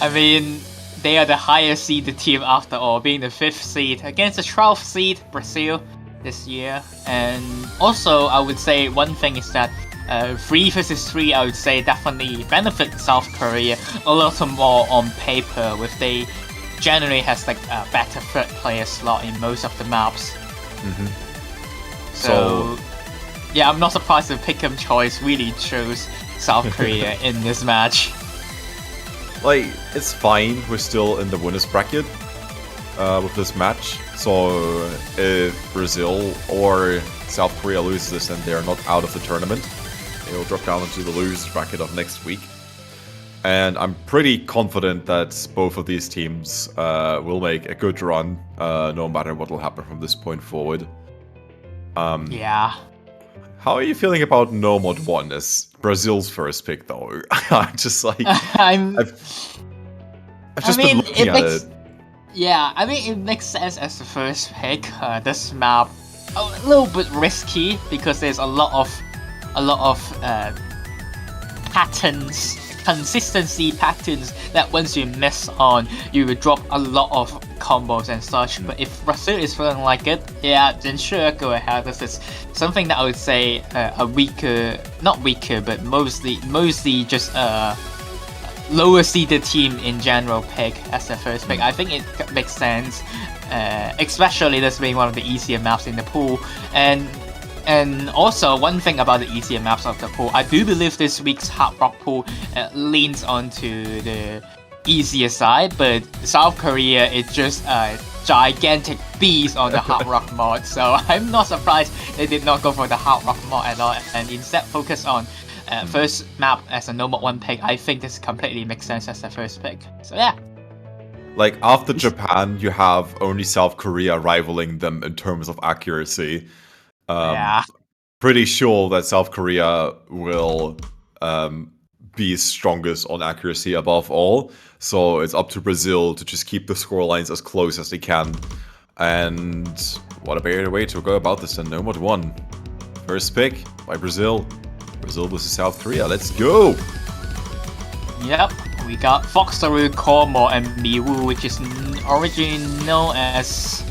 I mean, they are the highest seeded team after all, being the 5th seed against the 12th seed Brazil this year. And also, I would say one thing is that 3 versus 3, I would say, definitely benefit South Korea a little more on paper, with they generally has like a better third player slot in most of the maps. So yeah, I'm not surprised the pick'em choice really chose South Korea in this match. Like, it's fine, we're still in the winners bracket with this match, so if Brazil or South Korea loses this, then they're not out of the tournament. It'll drop down into the losers bracket of next week. And I'm pretty confident that both of these teams will make a good run, no matter what will happen from this point forward. Yeah. How are you feeling about No Mod 1 as Brazil's first pick, though? I'm just like... I've just been looking at it. Yeah, I mean, it makes sense as the first pick. This map, a little bit risky, because there's a lot of patterns, consistency patterns that once you miss on, you will drop a lot of combos and such. But if Brazil is feeling like it, yeah, then sure, go ahead. This is something that I would say a weaker, not weaker, but mostly just lower seeded team in general pick as their first pick. I think it makes sense, especially this being one of the easier maps in the pool. And also, one thing about the easier maps of the pool, I do believe this week's Hard Rock pool leans onto the easier side, but South Korea is just a gigantic beast on the Hard Rock mod, so I'm not surprised they did not go for the Hard Rock mod at all, and instead focus on first map as a No Mod 1 pick. I think this completely makes sense as the first pick, so yeah. Like, after Japan, you have only South Korea rivaling them in terms of accuracy. Yeah. Pretty sure that South Korea will be strongest on accuracy above all. So it's up to Brazil to just keep the scorelines as close as they can. And what a better way to go about this than No Mod 1. First pick by Brazil. Brazil versus South Korea. Let's go! Yep, we got Foxaru, Komo, and Miwoo, which is originally known as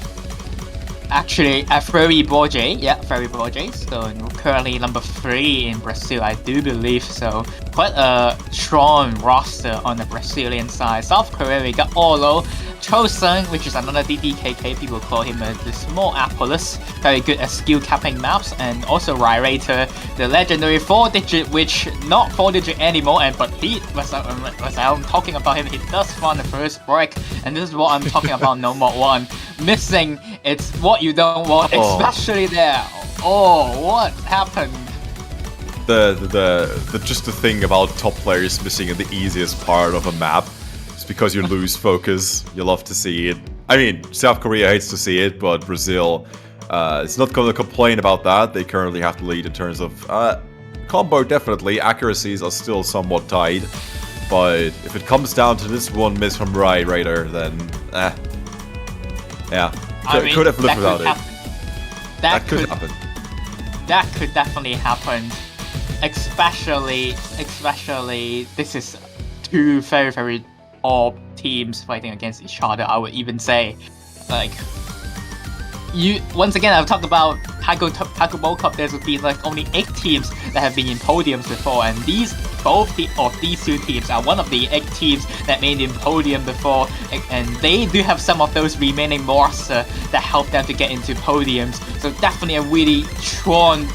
Actually, Ferry Borges, Ferry Borges. So currently number 3 in Brazil, I do believe. So quite a strong roster on the Brazilian side. South Korea, we got Olo, Chosun, which is another DDKK. People call him the small Apollos. Very good at skill capping maps, and also Ryrator, the legendary 4-digit, which not 4-digit anymore. But he was I'm talking about him. He does find the first break, and this is what I'm talking about. No more one missing. It's what you don't want, especially there. Oh, what happened? Just the thing about top players missing in the easiest part of a map is because you lose focus. You love to see it. I mean, South Korea hates to see it, but Brazil is not going to complain about that. They currently have the lead in terms of combo. Definitely, accuracies are still somewhat tied, but if it comes down to this one miss from Ryrator, then yeah. Could have lived without it. That could happen. That could definitely happen. Especially this is two very, very odd teams fighting against each other. I would even say, like, once again, I've talked about Taiko Bowl Cup. There's been like only 8 teams that have been in podiums before, and both of these 2 teams are one of the 8 teams that made in podium before, and they do have some of those remaining roster that help them to get into podiums. So definitely a really strong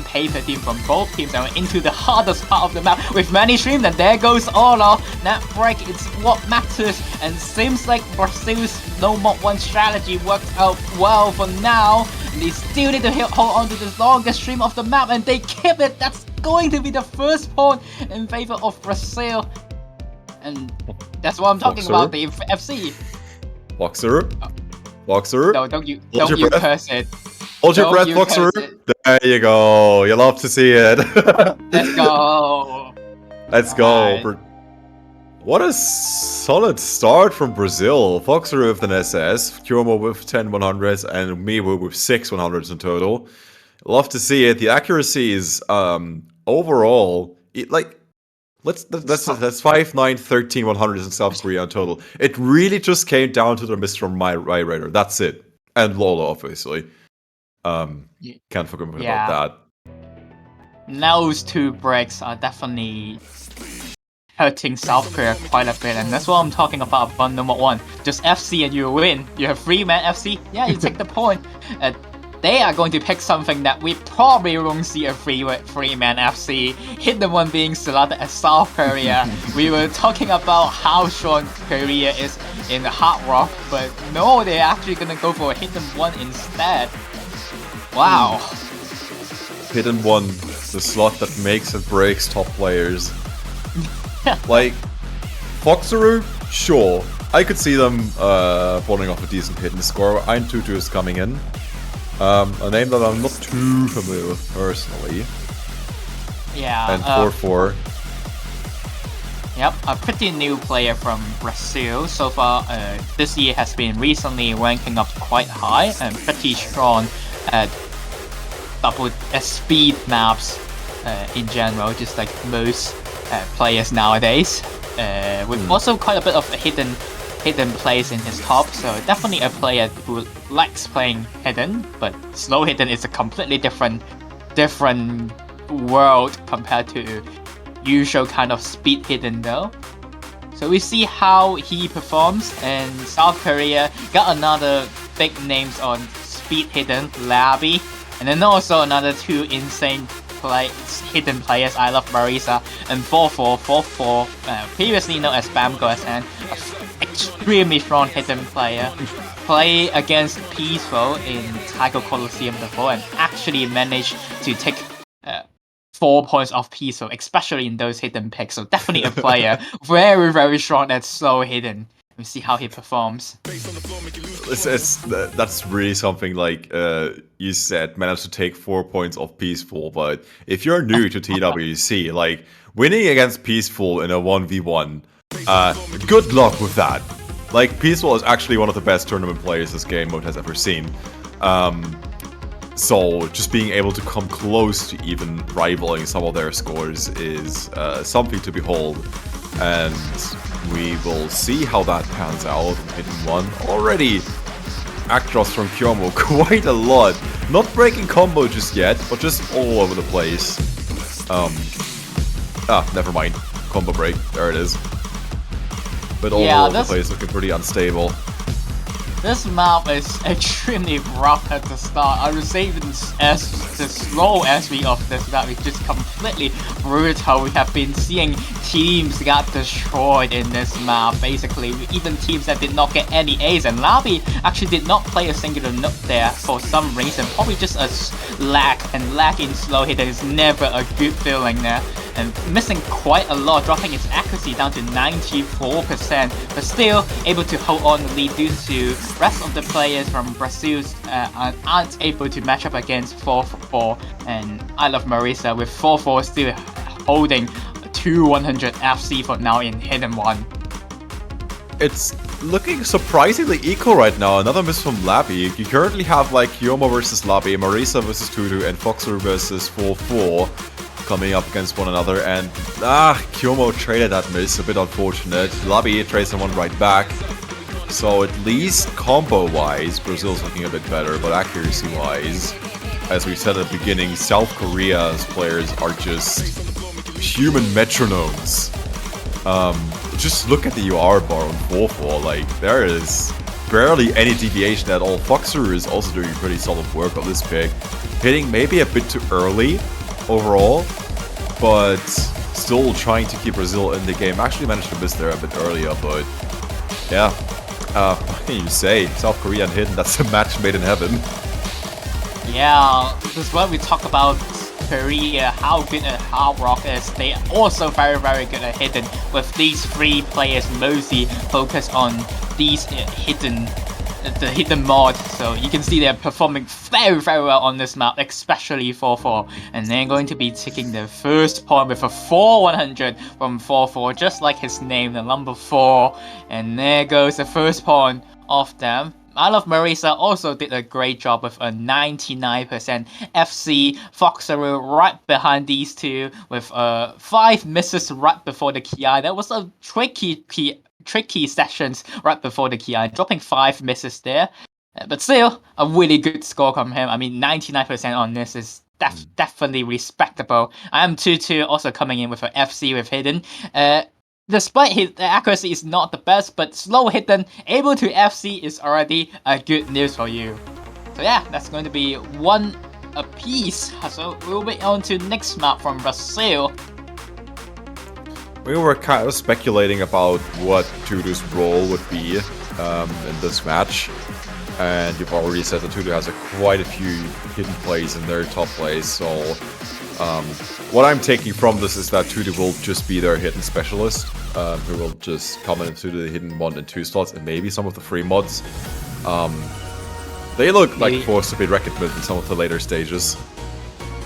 paper team from both teams, and into the hardest part of the map with many streams, and there goes Olo. That break, it's what matters, and seems like Brazil's no mod 1 strategy worked out well for now. They still need to hold on to the longest stream of the map, and they keep it. That's going to be the first point in favor of Brazil, and that's what I'm talking about. The FC. Boxer. No, don't you curse it. Hold your breath, Boxer. There you go. You love to see it. Let's go. Let's go. Right. What a solid start from Brazil. Foxer with an SS, Kyomo with 10 100s, and Miwu with 6 100s in total. Love to see it. The accuracy is overall, that's 5, 9, 13 100s in South Korea in total. It really just came down to the miss from my Ryrator. That's it. And Lola, obviously. Can't forget about that. Those 2 breaks are definitely hurting South Korea quite a bit, and that's what I'm talking about. But number 1, just FC and you win. You have 3-man FC. Yeah, you take the point. They are going to pick something that we probably won't see a 3-man FC. Hidden one being selected as South Korea. We were talking about how strong Korea is in the hard rock, but no, they're actually gonna go for a hidden one instead. Wow. Hidden one, the slot that makes and breaks top players. Like, Foxeru, sure. I could see them pulling off a decent hidden score. Ein Tutu is coming in. A name that I'm not too familiar with personally. Yeah. And 4-4. Yep, a pretty new player from Brazil. So far, this year has been recently ranking up quite high and pretty strong at speed maps in general, just like most players nowadays. With also quite a bit of hidden plays in his top, so definitely a player who likes playing hidden, but slow hidden is a completely different world compared to usual kind of speed hidden though. So we see how he performs, and South Korea got another big names on speed hidden, Labby, and then also another 2 insane hidden players, I Love Marisa and 4-4, previously known as Bamgo, and extremely strong hidden player. Play against Peaceful in Taiko Coliseum before and actually managed to take 4 points off Peaceful, especially in those hidden picks. So definitely a player very, very strong at slow hidden. We'll see how he performs. That's really something, like you said, managed to take 4 points off Peaceful, but if you're new to TWC, like, winning against Peaceful in a 1v1, good luck with that. Like, Peaceful is actually one of the best tournament players this game mode has ever seen. So just being able to come close to even rivaling some of their scores is something to behold. And we will see how that pans out. Hidden one already Actros from Kyomo quite a lot. Not breaking combo just yet, but just all over the place. Never mind. Combo break. There it is. But all over the place, looking pretty unstable. This map is extremely rough at the start. I would say even as the slow SB of this map is just completely brutal. We have been seeing teams get destroyed in this map, basically. Even teams that did not get any A's, and Labi actually did not play a singular note there for some reason. Probably just a lag, and lag in slow hit is never a good feeling there. And missing quite a lot, dropping its accuracy down to 94%, but still able to hold on the lead due to rest of the players from Brazil aren't able to match up against 4-4, and I Love Marisa with 4-4 still holding 2-100 FC for now in Hidden 1. It's looking surprisingly equal right now. Another miss from Labi. You currently have like Kyomo versus Labi, Marisa versus Tudu, and Foxer versus 4-4 coming up against one another, and Kyomo traded that miss, a bit unfortunate. Labi trades someone right back. So at least combo-wise, Brazil's looking a bit better, but accuracy-wise, as we said at the beginning, South Korea's players are just human metronomes. Just look at the UR bar on 4-4, like, there is barely any deviation at all. Foxer is also doing pretty solid work on this pick, hitting maybe a bit too early overall, but still trying to keep Brazil in the game. Actually managed to miss there a bit earlier, but yeah. What can you say? South Korea and Hidden, that's a match made in heaven. Yeah, this is what we talk about Korea, how good at Hard Rock is. They are also very, very good at Hidden, with these three players mostly focused on these the hidden mod, so you can see they're performing very, very well on this map, especially 4-4, and they're going to be taking the first point with a 4-100 from 4-4, just like his name, the number 4, and there goes the first point of them. I Love Marisa also did a great job with a 99% FC. Foxaru right behind these two with 5 misses right before the Ki. That was a tricky sessions right before the Ki, dropping 5 misses there. But still, a really good score from him. I mean, 99% on this is definitely respectable. I am 2-2 also coming in with an FC with Hidden. Despite his accuracy is not the best, but slow Hidden, able to FC is already a good news for you. So yeah, that's going to be 1 apiece. So we'll be on to next map from Brazil. We were kind of speculating about what Tudu's role would be in this match, and you've already said that Tudu has quite a few hidden plays in their top plays, so what I'm taking from this is that Tudu will just be their hidden specialist, who will just come into the hidden 1 and 2 slots, and maybe some of the free mods. They look like force to be reckoned with in some of the later stages.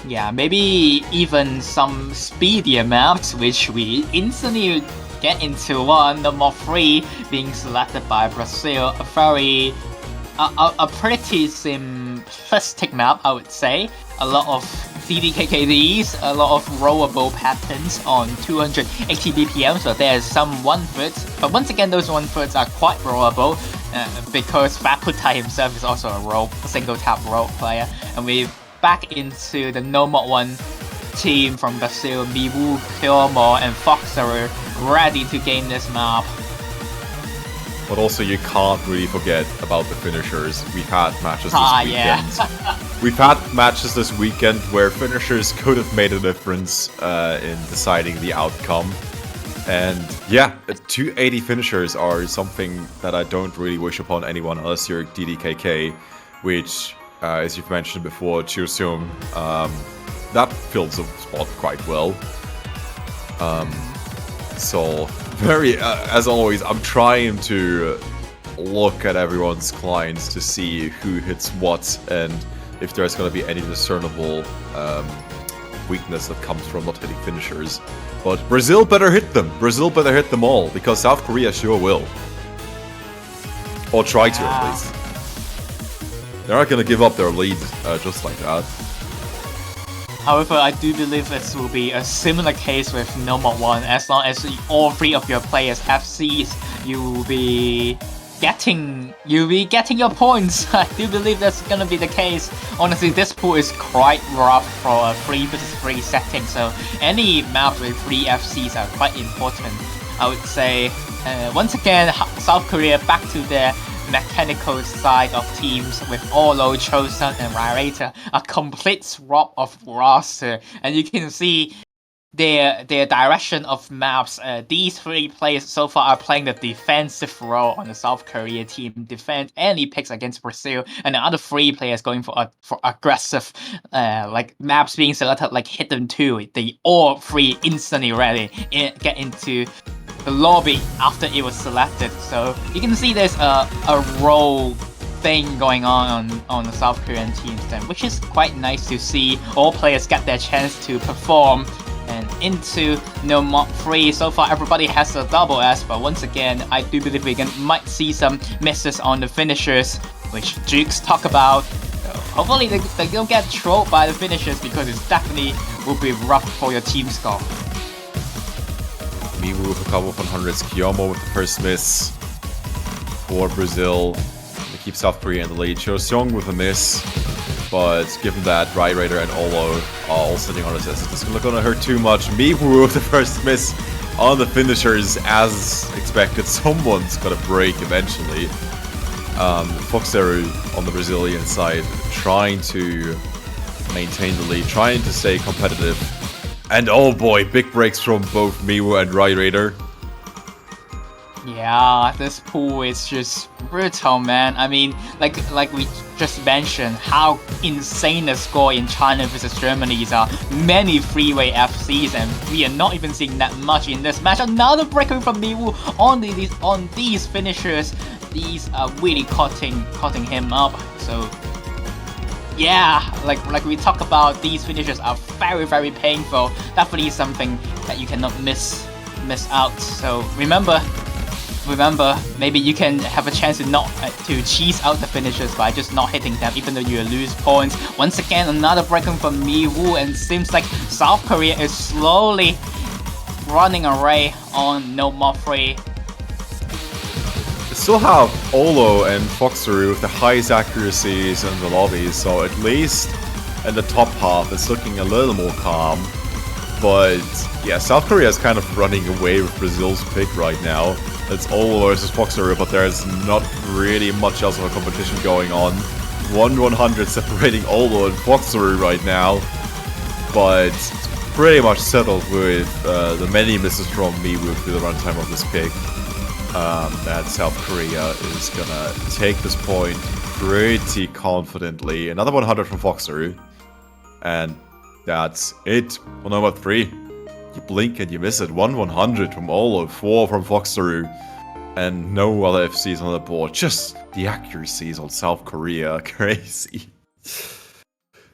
Yeah, maybe even some speedier maps, which we instantly get into one. Number 3 being selected by Brazil. A pretty simplistic map, I would say. A lot of DDKKDs, a lot of rollable patterns on 280 BPM, so there's some 1/3. But once again, those 1/3 are quite rollable because Fakuta himself is also a single tap roll player, and we're back into the No Mod 1 team from Brazil, Miwu, Kyomo, and Foxer ready to game this map. But also you can't really forget about the finishers. We've had matches this weekend. Yeah. We've had matches this weekend where finishers could have made a difference in deciding the outcome. And yeah, 280 finishers are something that I don't really wish upon anyone unless you're DDKK, which, as you've mentioned before, Chusung, that fills the spot quite well. So, very, as always, I'm trying to look at everyone's clients to see who hits what and if there's going to be any discernible weakness that comes from not hitting finishers. But Brazil better hit them. Brazil better hit them all, because South Korea sure will. Or try to, at least. They're not going to give up their lead just like that. However, I do believe this will be a similar case with No Mod 1. As long as all 3 of your players have Cs, you will be getting your points. I do believe that's gonna be the case. Honestly, this pool is quite rough for a 3 versus 3 setting, so any map with 3 FCs are quite important. I would say, once again, South Korea back to their mechanical side of teams with Olo, Chosun, and Ryrata, a complete swap of roster, and you can see their direction of maps. These 3 players so far are playing the defensive role on the South Korea team, defend any picks against Brazil, and the other 3 players going for aggressive, like maps being selected like Hidden 2. They all 3 instantly ready get into the lobby after it was selected. So you can see there's a role thing going on the South Korean teams then, which is quite nice to see. All players get their chance to perform. And into No Mob 3, so far everybody has a double S, but once again, I do believe we might see some misses on the finishers, which Jukes talk about. Hopefully they don't get trolled by the finishers, because it definitely will be rough for your team score. Miwu with a couple of 100s, Kiyomo with the first miss for Brazil. They keep South Korea in the lead. Choseong with a miss. But given that Raider and Olo are all sitting on his assist, it's not going to hurt too much. Miwu with the first miss on the finishers, as expected. Someone's got to break eventually. Foxeru on the Brazilian side, trying to maintain the lead, trying to stay competitive. And oh boy, big breaks from both Miwu and Raider. Yeah, this pool is just brutal, man. I mean, like we just mentioned, how insane the score in China versus Germany are. Many freeway FCs, and we are not even seeing that much in this match. Another breakaway from Miwu on these finishers. These are really cutting him up. So yeah, like we talk about, these finishers are very, very painful. Definitely something that you cannot miss out. So remember, maybe you can have a chance to cheese out the finishers by just not hitting them, even though you lose points. Once again, another break-in from Miwu, and it seems like South Korea is slowly running away on No Mob 3. They still have Olo and Foxeru with the highest accuracies in the lobbies, so at least in the top half it's looking a little more calm. But yeah, South Korea is kind of running away with Brazil's pick right now. It's Olo versus Foxeru, but there's not really much else of a competition going on. 1-100 separating Olo and Foxeru right now, but it's pretty much settled with the many misses from Miwu through the runtime of this pick. That South Korea is gonna take this point pretty confidently. Another 100 from Foxeru, and that's it. Well, no, about 3. You blink and you miss it. 1-100 from Olo, 4 from Foxeru, and no other FCs on the board. Just the accuracies on South Korea, crazy.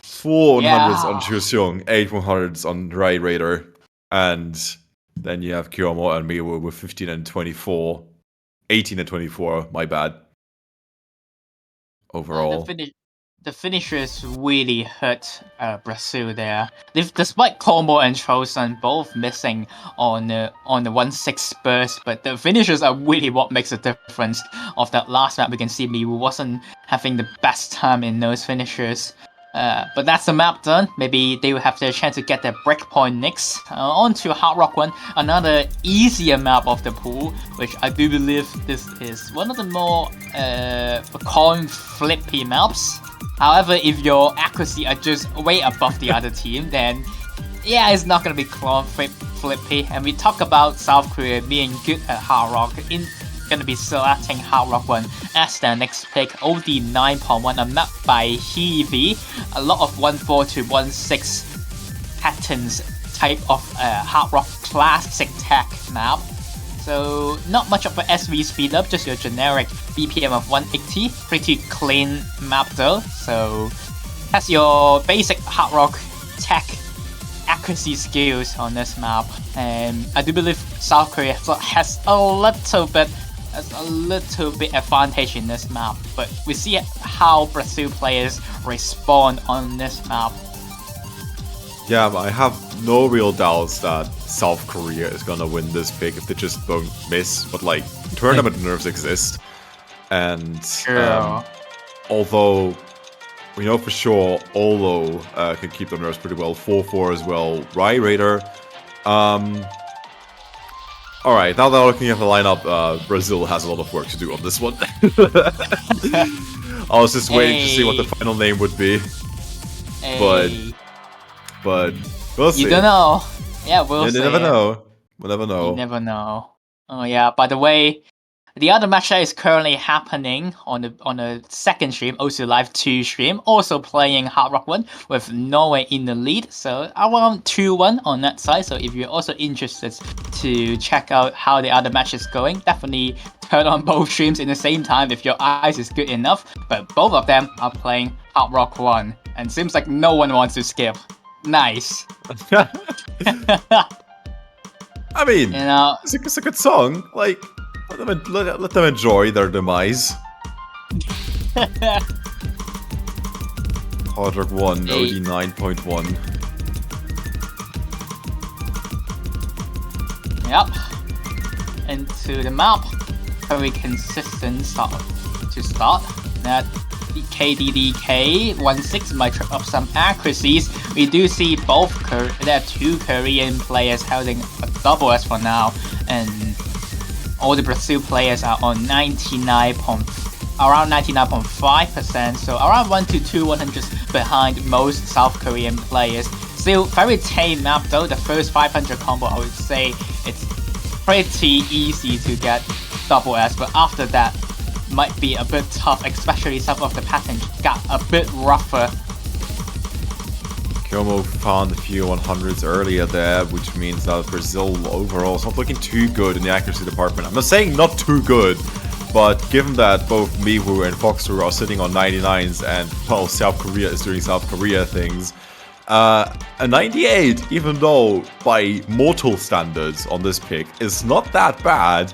4 100s on Choseong, 8 100s on Raider, and then you have Kiyomo and Miwu with 15 and 24. 18 and 24, my bad. Overall. The finishers really hurt Brazil there. Despite Como and Chosun both missing on the 1-6 burst, but the finishers are really what makes the difference of that last map. We can see Miwu wasn't having the best time in those finishers. But that's the map done. Maybe they will have their chance to get their breakpoint next. On to Hard Rock 1, another easier map of the pool, which I do believe this is one of the more coin flippy maps. However, if your accuracy are just way above the other team, then yeah, it's not gonna be coin flippy. And we talk about South Korea being good at Hard Rock. Gonna be selecting Hard Rock 1 as their next pick. OD 9.1, a map by Heavy. A lot of 1-4 to 1-6 patterns type of Hard Rock classic tech map. So not much of a SV speed up, just your generic BPM of 180. Pretty clean map though. So has your basic Hard Rock tech accuracy skills on this map. And I do believe South Korea has a little bit advantage in this map, but we see how Brazil players respond on this map. Yeah, but I have no real doubts that South Korea is gonna win this pick if they just don't miss, but like, tournament nerves exist. And True. although we know for sure Olo can keep the nerves pretty well, 4-4 as well. Raider. Alright, now that I'm looking at the lineup, Brazil has a lot of work to do on this one. I was just waiting to see what the final name would be. But we'll see. You don't know. Yeah, we'll see. You never know. We'll never know. You never know. Oh yeah, by the way, the other match that is currently happening on the second stream, also Live 2 stream, also playing Hard Rock 1 with Norway in the lead. So around 2-1 on that side. So if you're also interested to check out how the other match is going, definitely turn on both streams in the same time if your eyes is good enough. But both of them are playing Hard Rock 1. And seems like no one wants to skip. Nice. I mean, you know, it's a good song. Like, let them enjoy their demise. Hard Rock 1, OD 9.1. Yep. Into the map. Very consistent start to start. That KDDK16 might trip up some accuracies. We do see both there are two Korean players holding a double S for now, and all the Brazil players are on around 99.5%, so around 1 to 2 100s behind most South Korean players. Still very tame map though. The first 500 combo, I would say it's pretty easy to get double S, but after that might be a bit tough, especially some of the patterns got a bit rougher. Kyomo found a few 100s earlier there, which means that Brazil overall is not looking too good in the accuracy department. I'm not saying not too good, but given that both Miwoo and Foxer are sitting on 99s and, well, South Korea is doing South Korea things, a 98, even though by mortal standards on this pick, is not that bad.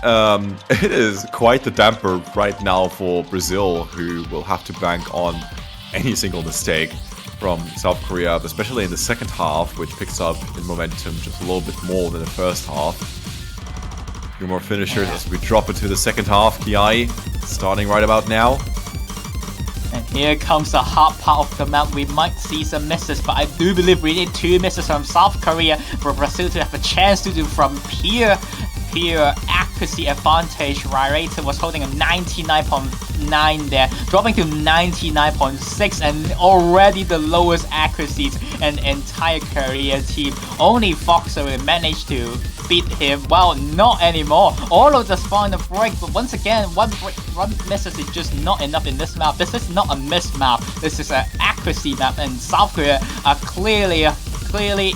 It is quite the damper right now for Brazil, who will have to bank on any single mistake from South Korea, especially in the second half, which picks up in momentum just a little bit more than the first half. A few more finishers as we drop into the second half. Ki starting right about now. And here comes the hard part of the map. We might see some misses, but I do believe we need 2 misses from South Korea for Brazil to have a chance to do from pure accuracy advantage. Raider was holding a 99.9 there, dropping to 99.6, and already the lowest accuracies in the entire Korea team. Only Foxer managed to beat him. Well, not anymore. Olo just found a break, but once again, one misses is just not enough in this map. This is not a miss map. This is an accuracy map, and South Korea are clearly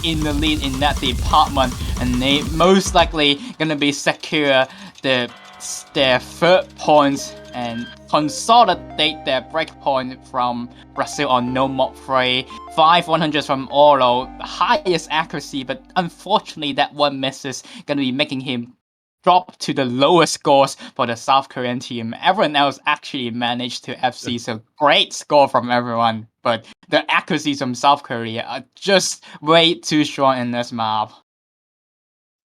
in the lead in that department, and they most likely gonna be secure their third points and consolidate their break point from Brazil on no mod 3. 5 100s from Olo, highest accuracy, but unfortunately that one misses, gonna be making him drop to the lowest scores for the South Korean team. Everyone else actually managed to FC, so great score from everyone, but the accuracies from South Korea are just way too strong in this map.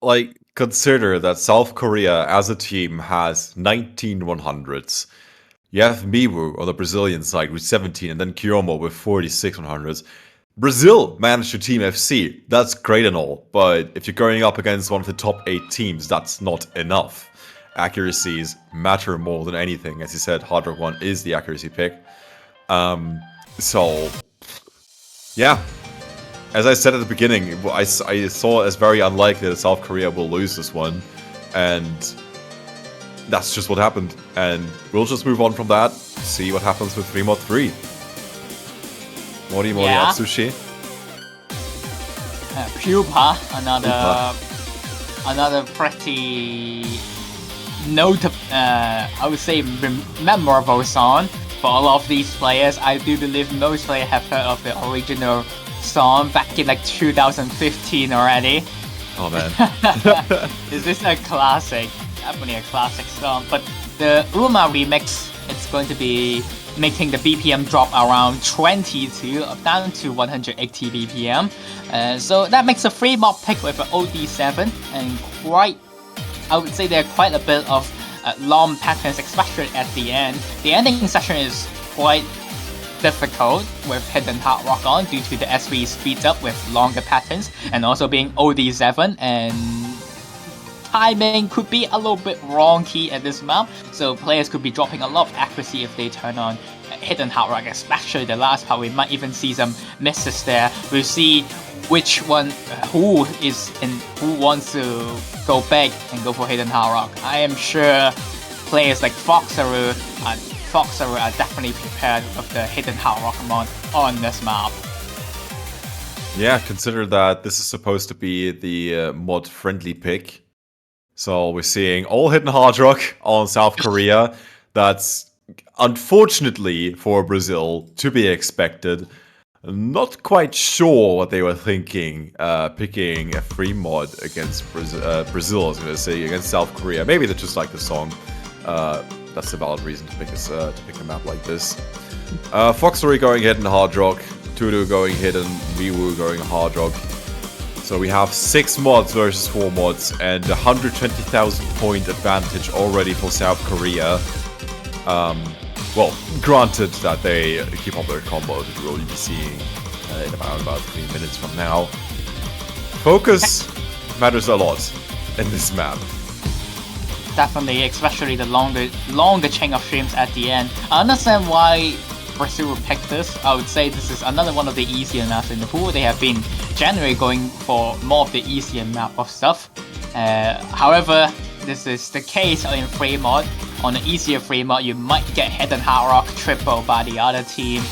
Like, consider that South Korea as a team has 19 100s. You have Miwoo on the Brazilian side with 17, and then Kyomo with 46 100s. Brazil managed to team FC. That's great and all, but if you're going up against one of the top 8 teams, that's not enough. Accuracies matter more than anything. As you said, Hard Rock 1 is the accuracy pick. So, yeah. As I said at the beginning, I saw it as very unlikely that South Korea will lose this one, and that's just what happened. And we'll just move on from that, see what happens with 3 mod 3. Mori Atsushi. Pupa, another pretty notable, I would say memorable song for all of these players. I do believe most players have heard of the original song back in like 2015 already. Oh man. Is this a classic? Definitely a classic song. But the Uma remix, it's going to be making the BPM drop around 22 down to 180 BPM. So that makes a 3 mod pick with an OD7, and I would say there are quite a bit of long patterns, especially at the end. The ending section is quite difficult with Hidden Hard Rock on due to the SV speeds up with longer patterns and also being OD7 and timing could be a little bit wonky at this map, so players could be dropping a lot of accuracy if they turn on Hidden Hard Rock, especially the last part. We might even see some misses there. We'll see which one, who wants to go big and go for Hidden Hard Rock. I am sure players like Foxaru are definitely prepared with the Hidden Hard Rock mod on this map. Yeah, consider that this is supposed to be the mod-friendly pick. So we're seeing all Hidden Hard Rock on South Korea. That's unfortunately for Brazil to be expected. Not quite sure what they were thinking, picking a free mod against Brazil, I was going to say, against South Korea. Maybe they just like the song. That's a valid reason to pick a map like this. Foxery going Hidden Hard Rock, Tudu going Hidden, Miwoo going Hard Rock. So we have 6 mods versus 4 mods and 120,000 point advantage already for South Korea. Well, granted that they keep up their combo that we'll be seeing in about 3 minutes from now. Focus matters a lot in this map. Definitely, especially the longer chain of streams at the end. I understand why Brazil would pick this. I would say this is another one of the easier maps in the pool. They have been generally going for more of the easier map of stuff. However, this is the case in free mod. On an easier free mod, you might get Hidden Hard Rock triple by the other team.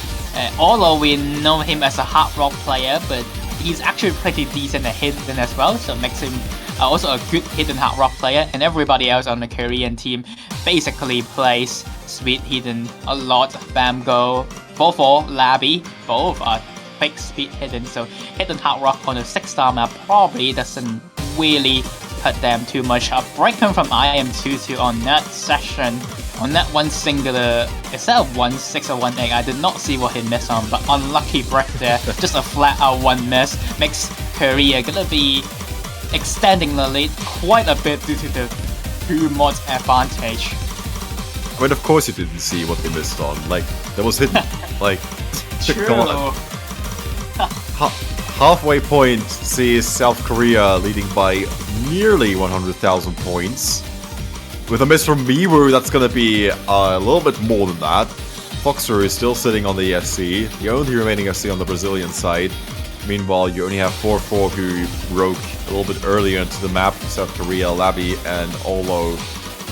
Although we know him as a Hard Rock player, but he's actually pretty decent at Hidden as well, so it makes him also a good Hidden Hard Rock player. And everybody else on the Korean team basically plays Speed Hidden a lot. Bamgo, 4-4, Labby, both are big Speed Hidden, so Hidden Hard Rock on a 6-star map probably doesn't really hurt them too much. A break-in from IM22 on that session, on that one singular, is that a 1-6 or 1-8? I did not see what he missed on, but unlucky break there. Just a flat out 1 miss. Makes Korea gonna be extending the lead quite a bit due to the 2 mods advantage. I mean, of course you didn't see what they missed on. Like, that was hidden. Like, True. come on. Halfway point sees South Korea leading by nearly 100,000 points. With a miss from Miwoo, that's gonna be a little bit more than that. Foxer is still sitting on the SC, the only remaining SC on the Brazilian side. Meanwhile, you only have 4-4 who broke a little bit earlier into the map. South Korea, Labby, and Olo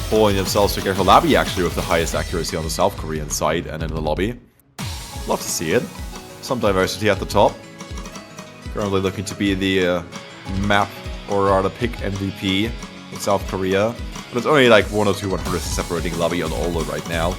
pulling themselves together. Labby actually with the highest accuracy on the South Korean side and in the lobby. Love to see it. Some diversity at the top. Currently looking to be the map, or rather pick MVP in South Korea. But it's only like 1 or 2 100s separating Labby and Olo right now.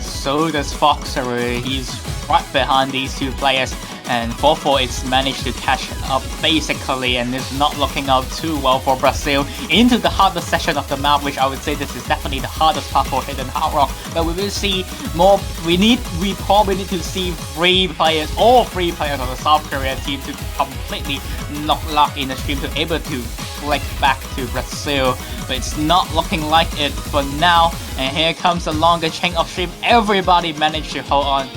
So does Foxer. He's right behind these 2 players. And 4-4 is managed to catch up basically, and is not looking out too well for Brazil into the hardest section of the map, which I would say this is definitely the hardest part for Hidden Hard Rock. But we will see more. We probably need to see all 3 players on the South Korea team to completely knock luck in the stream to able to flick back to Brazil. But it's not looking like it for now. And here comes the longer chain of stream. Everybody managed to hold on.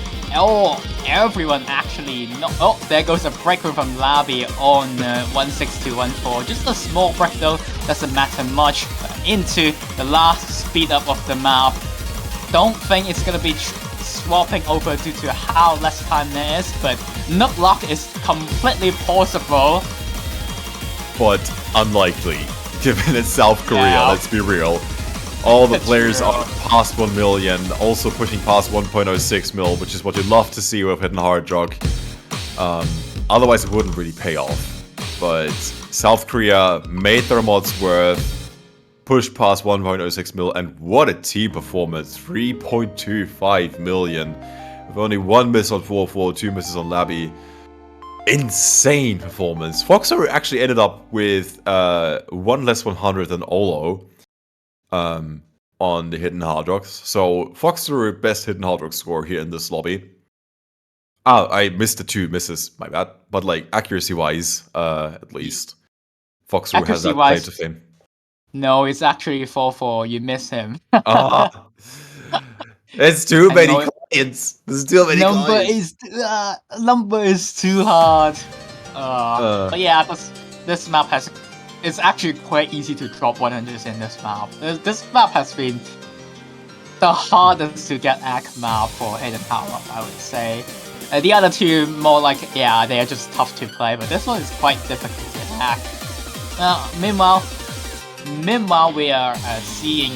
Everyone actually. No, oh, there goes a breakthrough from Labby on 1-6-2-1-4. Just a small break though, doesn't matter much. Into the last speed up of the map. Don't think it's gonna be swapping over due to how less time there is, but knock luck is completely possible. But unlikely, given it's South Korea, let's be real. All the players are past 1 million, also pushing past 1.06 mil, which is what you'd love to see with Hidden Hard Rock. Otherwise, it wouldn't really pay off. But South Korea made their mods worth, pushed past 1.06 mil, and what a team performance! 3.25 million, with only 1 miss on 4-4, 2 misses on Labby. Insane performance. Foxer actually ended up with 1 less 100 than Olo. On the Hidden Hard Rocks. So Foxer best Hidden Hard Rock score here in this lobby. I missed the 2 misses, my bad. But like accuracy wise, at least Foxer has that claim to fame. No, it's actually 4-4. You miss him. Ah, it's too I many know it- clients. There's too many number clients. is too hard. But yeah, this map it's actually quite easy to drop 100s in this map. This map has been the hardest to get Act map for Hidden Power, I would say. The other two more like, yeah, they are just tough to play, but this one is quite difficult to hack. Meanwhile, we are seeing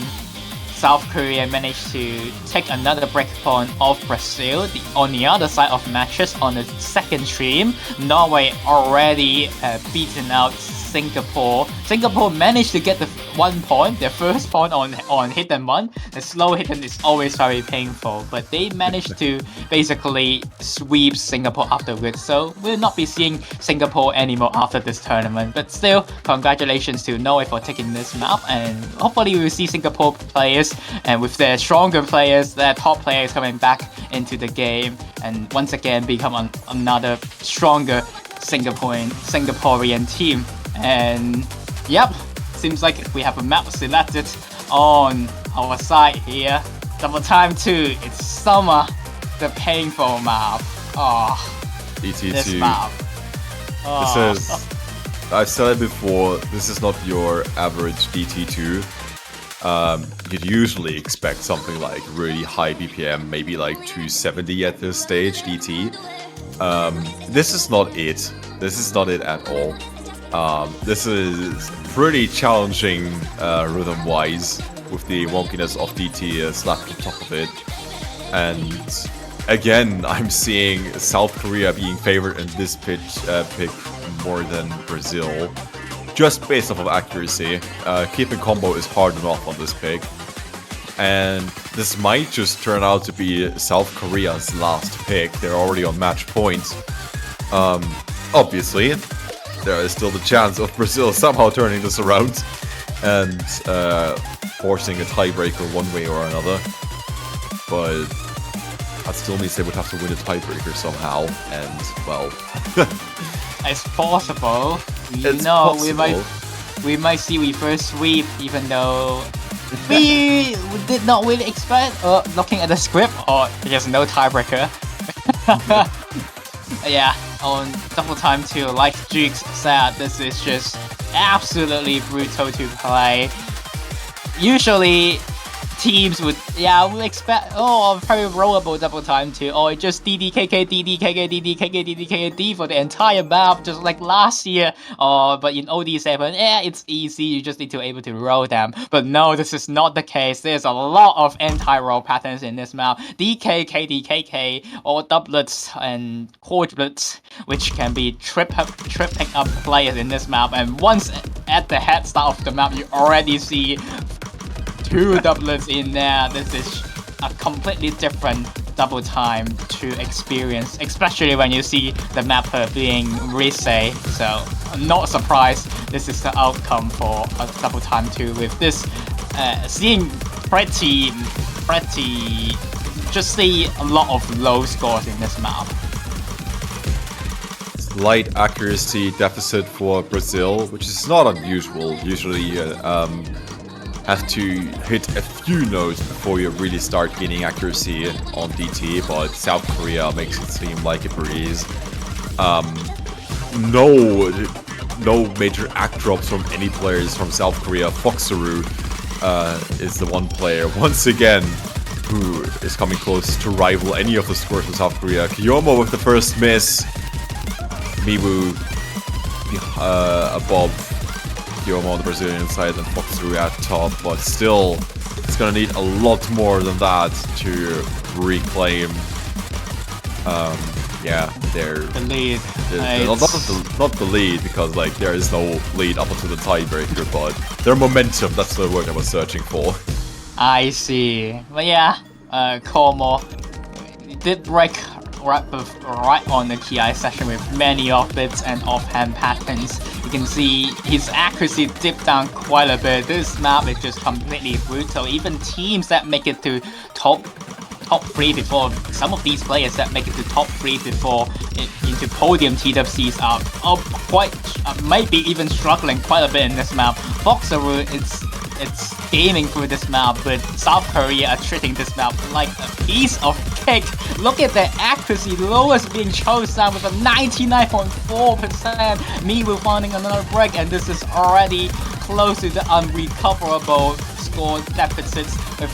South Korea manage to take another breakpoint off Brazil. On the other side of matches, on the second stream, Norway already beaten out Singapore. Singapore managed to get the 1 point, their first point on hit and run. The slow hit and is always very painful, but they managed to basically sweep Singapore afterwards. So we'll not be seeing Singapore anymore after this tournament. But still, congratulations to Norway for taking this map, and hopefully we'll see Singapore players and with their stronger players, their top players coming back into the game and once again become another stronger Singaporean team. And yep, seems like we have a map selected on our side here. Double Time 2, it's Summer, the painful map. Oh, DT2. this map. Oh. This is, I've said it before, this is not your average DT2. You'd usually expect something like really high BPM, maybe like 270 at this stage, DT. This is not it. This is not it at all. This is pretty challenging rhythm-wise, with the wonkiness of DT slapped on top of it. And again, I'm seeing South Korea being favored in this pick more than Brazil, just based off of accuracy. Keeping combo is hard enough on this pick. And this might just turn out to be South Korea's last pick. They're already on match point. Obviously, there is still the chance of Brazil somehow turning this around and forcing a tiebreaker one way or another. But that still means they would have to win a tiebreaker somehow, and well... It's possible. It's possible. We might see reverse sweep, even though we did not really expect, looking at the script, or there's no tiebreaker. Yeah, on Double Time 2, like Jukes said, this is just absolutely brutal to play. Usually, teams would expect, very rollable Double Time 2, or just DDKK, DDKK, DDKK, DDKD for the entire map, just like last year. But in OD7, it's easy, you just need to be able to roll them. But no, this is not the case. There's a lot of anti-roll patterns in this map. DKK, DKK, or doublets and quadruplets, which can be tripping up players in this map. And once at the head start of the map, you already see 2 doublets in there. This is a completely different Double Time to experience, especially when you see the mapper being Rise. So I'm not surprised this is the outcome for a Double Time 2, with this seeing just see a lot of low scores in this map. Slight accuracy deficit for Brazil, which is not unusual. Usually have to hit a few nodes before you really start gaining accuracy on DT, but South Korea makes it seem like a breeze. No major act drops from any players from South Korea. Foxaru is the one player, once again, who is coming close to rival any of the scores from South Korea. Kiyomo with the first miss. Miwu above Kiyomo on the Brazilian side and Foxaru at top, but still, it's gonna need a lot more than that to reclaim, the lead. Not the lead, because like there is no lead up until the tiebreaker, but their momentum, that's the word I was searching for. I see. But yeah, Como did break right on the TI session with many off-bits and offhand patterns. You can see his accuracy dipped down quite a bit. This map is just completely brutal. Even teams that make it to top 3 before, some of these players that make it to top 3 before into podium TWCs are quite, maybe even struggling quite a bit in this map. Foxaru, it's it's gaming through this map, but South Korea are treating this map like a piece of cake. Look at the accuracy, lowest being chosen with a 99.4%. Me will finding another break, and this is already close to the unrecoverable score deficits with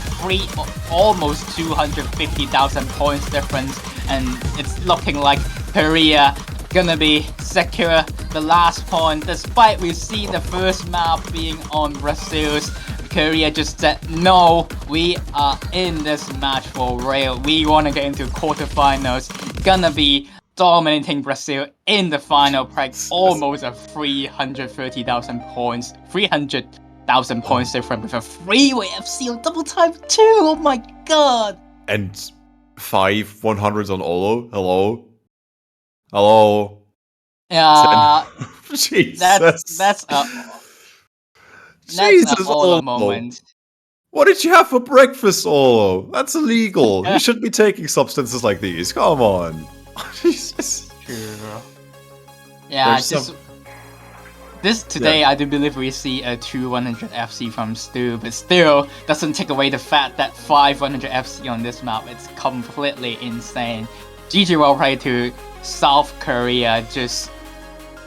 almost 250,000 points difference, and it's looking like Korea gonna be secure the last point, despite we see the first map being on Brazil's. Korea just said, no, we are in this match for real. We want to get into quarterfinals. Gonna be dominating Brazil in the final break. Almost a 330,000 points. 300,000 points different with a freeway FC on double time too. Oh my god. And 5 100s on Olo. Hello. Yeah. Jesus. That's a Jesus, Olo Olo. moment. What did you have for breakfast, Olo? That's illegal. You shouldn't be taking substances like these. Come on. Jesus. Yeah, There's this today, I do believe we see a 2-100 FC from Stu, but still doesn't take away the fact that 5-100 FC on this map. It's completely insane. GG well played to South Korea. Just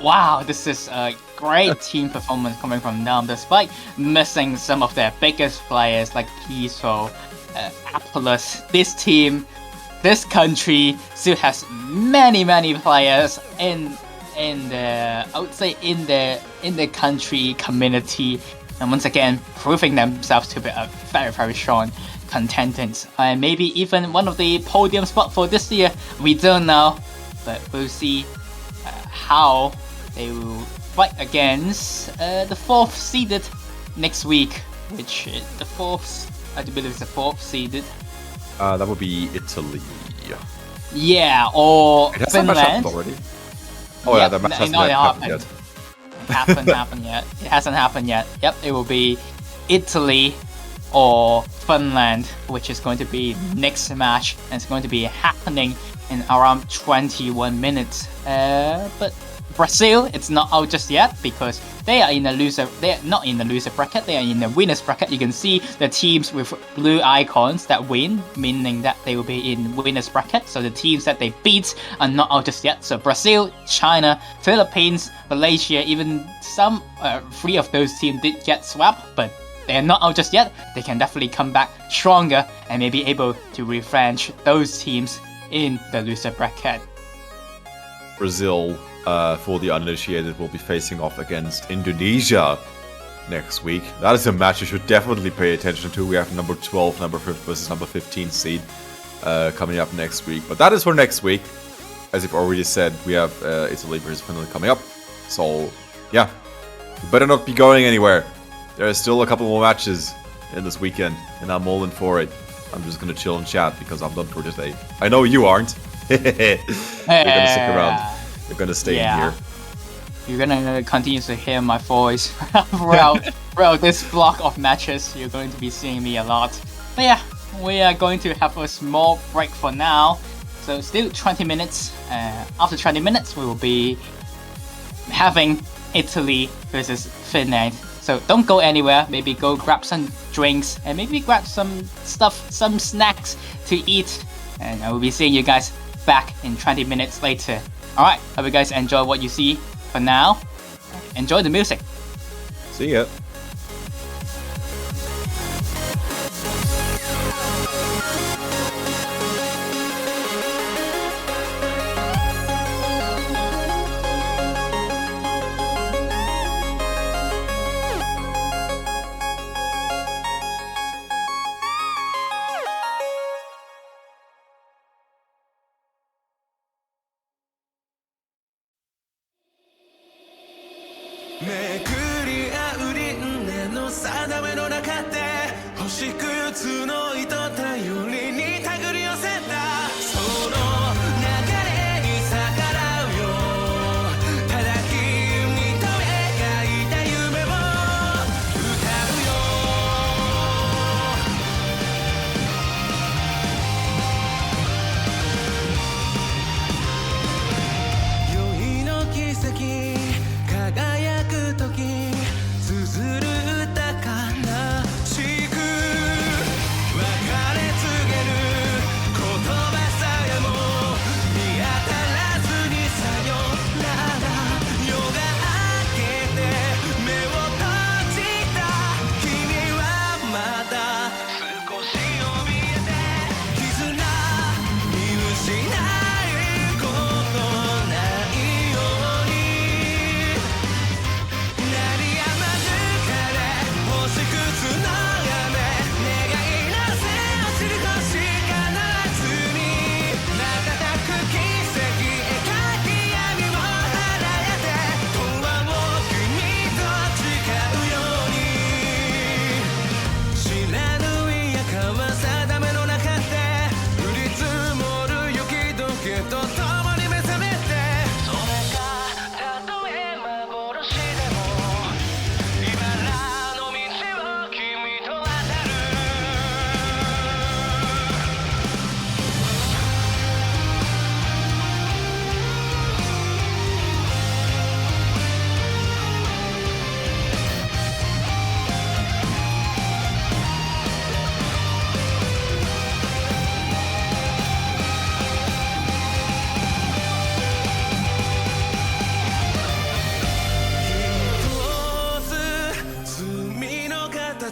wow, this is a great team performance coming from them, despite missing some of their biggest players like Piso, Apollos. This team, this country still has many players in the, I would say, in the country community, and once again proving themselves to be a very strong contenders, and maybe even one of the podium spot for this year. We don't know, but we'll see how they will fight against the 4th seeded next week, which is the 4th, I do believe it's the 4th seeded. that would be Italy. Yeah, or It has Finland. happened already. Oh yeah, that match hasn't happened yet. Happened yet. It hasn't happened yet. Yep, it will be Italy or Finland, which is going to be next match, and it's going to be happening in around 21 minutes. But Brazil, it's not out just yet because they are in the loser. They are not in the loser bracket. They are in the winners bracket. You can see the teams with blue icons that win, meaning that they will be in winners bracket. So the teams that they beat are not out just yet. So Brazil, China, Philippines, Malaysia, even some 3 of those teams did get swept, but they are not out just yet. They can definitely come back stronger and may be able to revenge those teams in the loser bracket. Brazil, for the uninitiated, will be facing off against Indonesia next week. That is a match you should definitely pay attention to. We have number 12, number 5 versus number 15 seed coming up next week. But that is for next week. As I've already said, we have Italy versus Finland coming up. So, yeah, you better not be going anywhere. There are still a couple more matches in this weekend, and I'm all in for it. I'm just gonna chill and chat because I'm done for today. I know you aren't. You're gonna stick around. You're gonna stay in here. You're gonna continue to hear my voice throughout this block of matches. You're going to be seeing me a lot. But yeah, we are going to have a small break for now. So still 20 minutes. After 20 minutes, we will be having Italy versus Finland. So don't go anywhere. Maybe go grab some drinks and maybe grab some stuff, some snacks to eat. And I will be seeing you guys back in 20 minutes later. Alright, hope you guys enjoy what you see. For now, enjoy the music. See ya.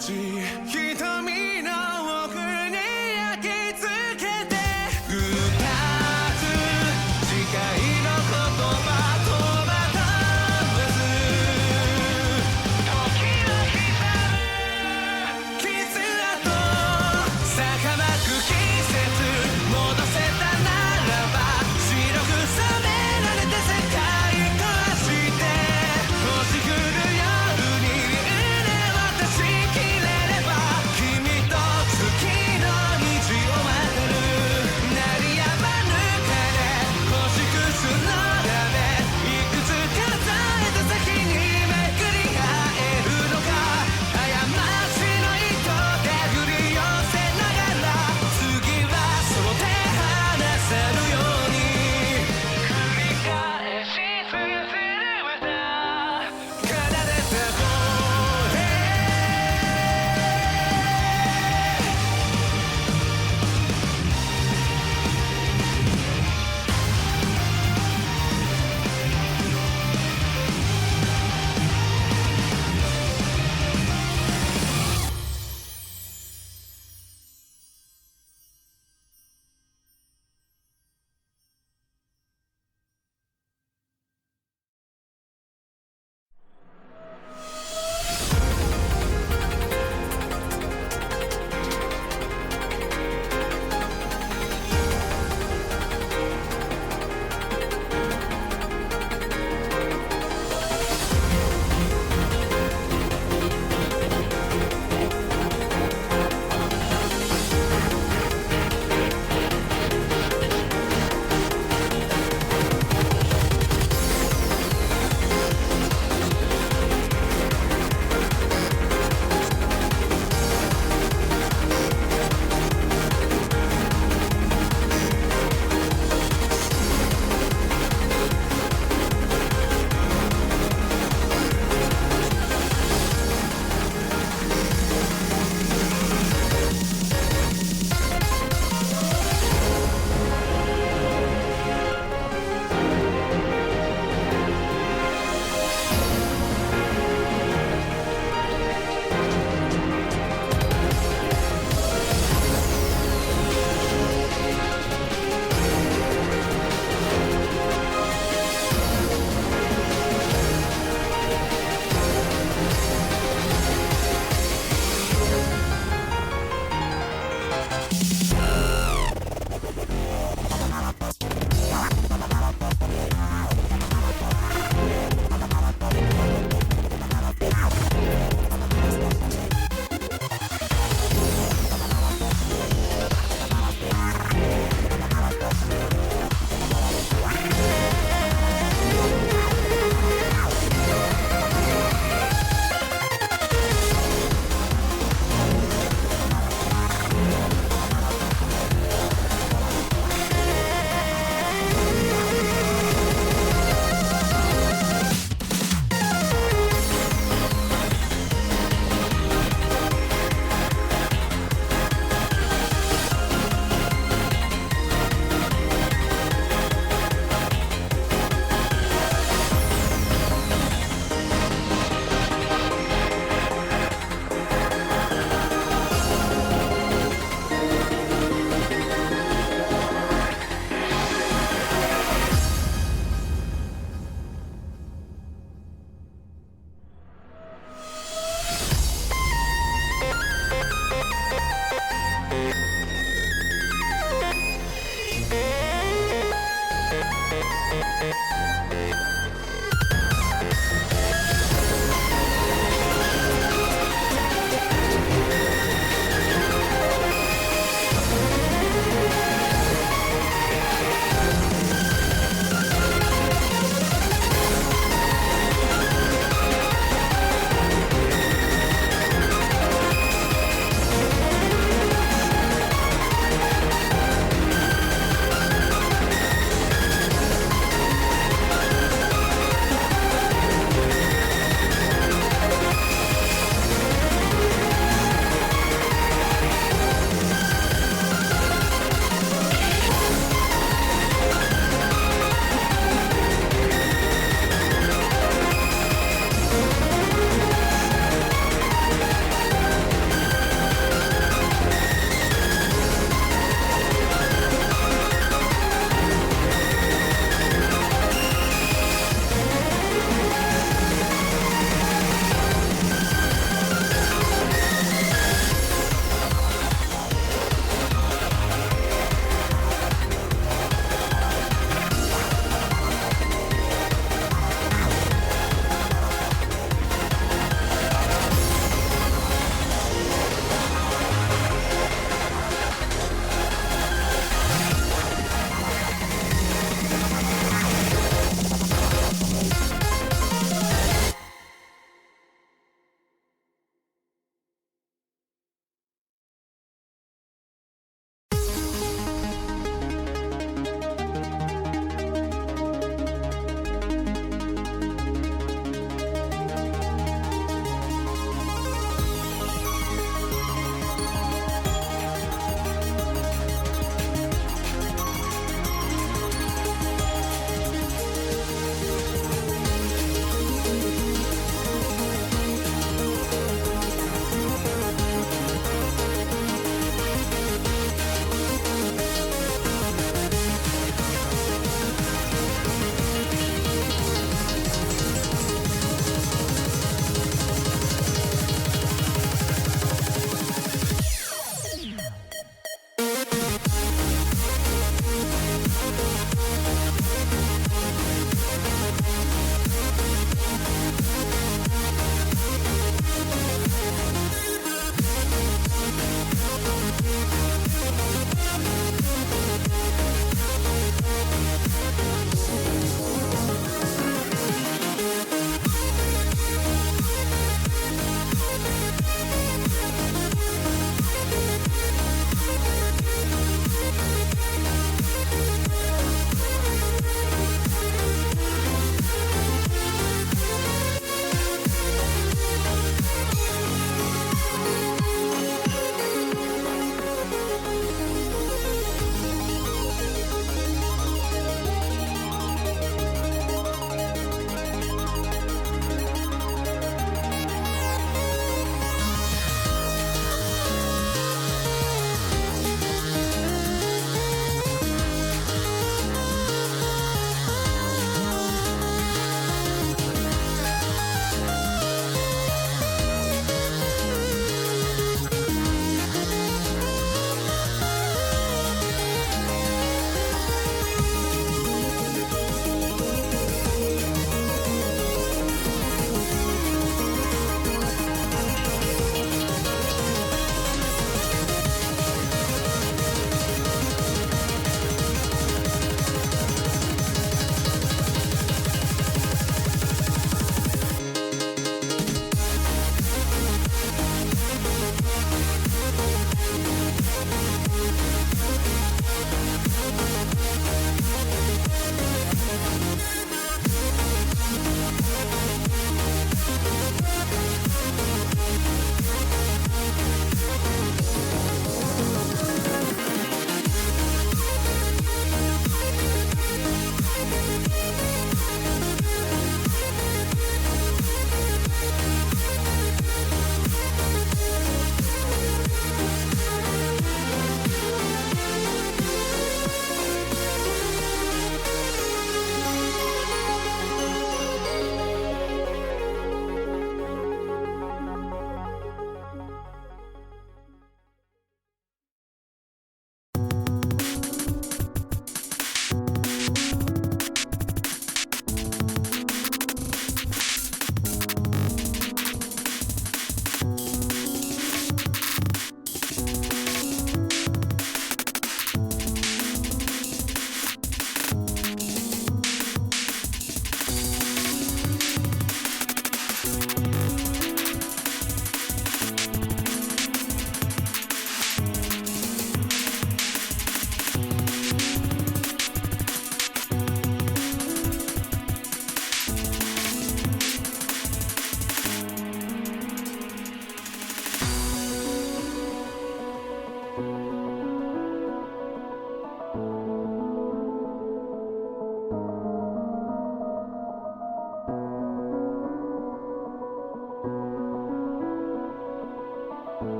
ち瞳の奥に焼き付けて二つ誓いの言葉とまた結時は光る傷跡儚く季節戻せたならば白く染められて世界として星降る夜に私きれれ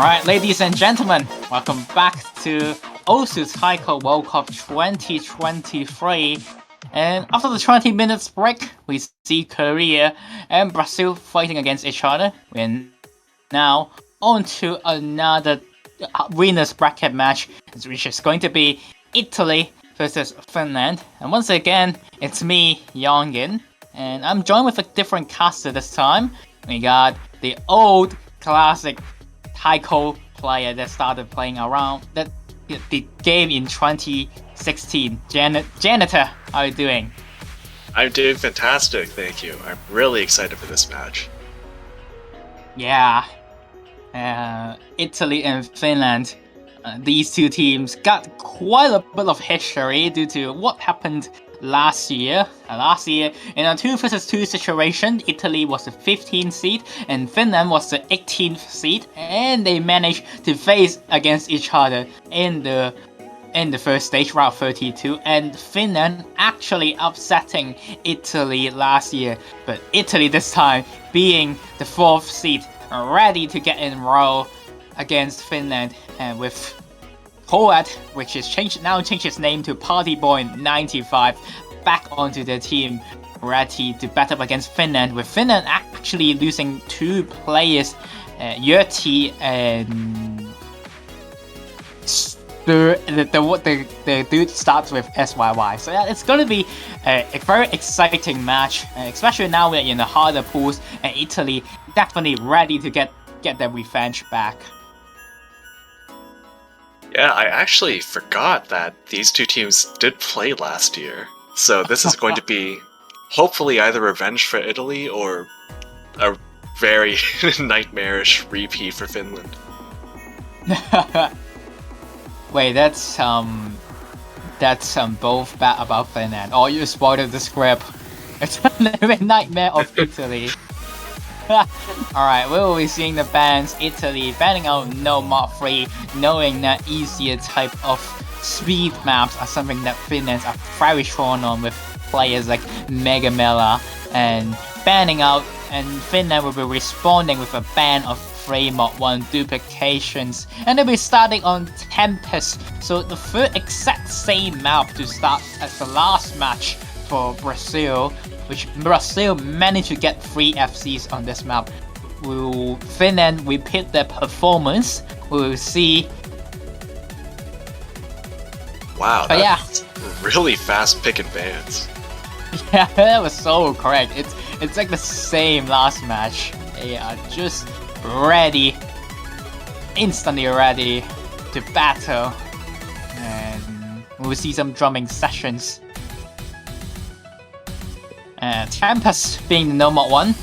Alright, ladies and gentlemen, welcome back to Osu Taiko World Cup 2023. And after the 20 minutes break, we see Korea and Brazil fighting against each other. We're now on to another winners bracket match, which is going to be Italy versus Finland. And once again, it's me, Yongin, and I'm joined with a different caster this time. We got the old classic taiko player that started playing around the game in 2016. Janitor, how are you doing? I'm doing fantastic, thank you. I'm really excited for this match. Yeah. Italy and Finland, these two teams got quite a bit of history due to what happened last year. Last year, in a 2 vs 2 situation, Italy was the 15th seed and Finland was the 18th seed, and they managed to face against each other in the first stage, round 32, and Finland actually upsetting Italy last year. But Italy this time being the 4th seed, ready to get in row against Finland, and with Poet, which is changed its name to Partyboy95, back onto their team, ready to bat up against Finland, with Finland actually losing 2 players, Yurti and the dude starts with SYY. So yeah, it's gonna be a very exciting match, especially now we're in the harder pools, and Italy definitely ready to get their revenge back. Yeah, I actually forgot that these two teams did play last year. So this is going to be hopefully either revenge for Italy or a very nightmarish repeat for Finland. Wait, that's both bad about Finland. Oh, you spoiled the script. It's a nightmare of Italy. Alright, we will be seeing the bans. Italy banning out no mod 3, knowing that easier type of speed maps are something that Finland are very strong on, with players like Mega Mela, and banning out, and Finland will be responding with a ban of 3 mod 1 duplications, and they'll be starting on Tempest, so the third exact same map to start as the last match for Brazil, which Brazil managed to get 3 FCs on this map. Will Finland repeat their performance? We will see. Wow, but that's really fast pick and bans. Yeah, that was so correct. It's like the same last match. They are just ready, instantly ready to battle, and we'll see some drumming sessions. Tempest being the no mod 1,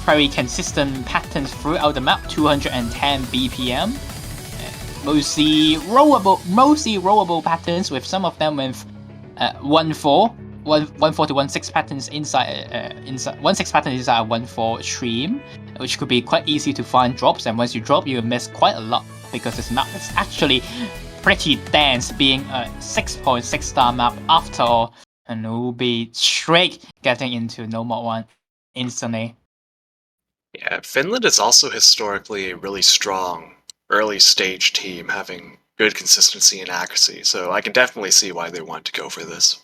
very consistent patterns throughout the map, 210 BPM. Mostly rollable patterns, with some of them with 1-4 to 1-6 patterns inside 1-6 patterns inside a 1-4 stream, which could be quite easy to find drops, and once you drop you miss quite a lot because this map is actually pretty dense, being a 6.6 star map after all, and we'll be straight getting into no mod 1 instantly. Yeah, Finland is also historically a really strong early stage team, having good consistency and accuracy, so I can definitely see why they want to go for this.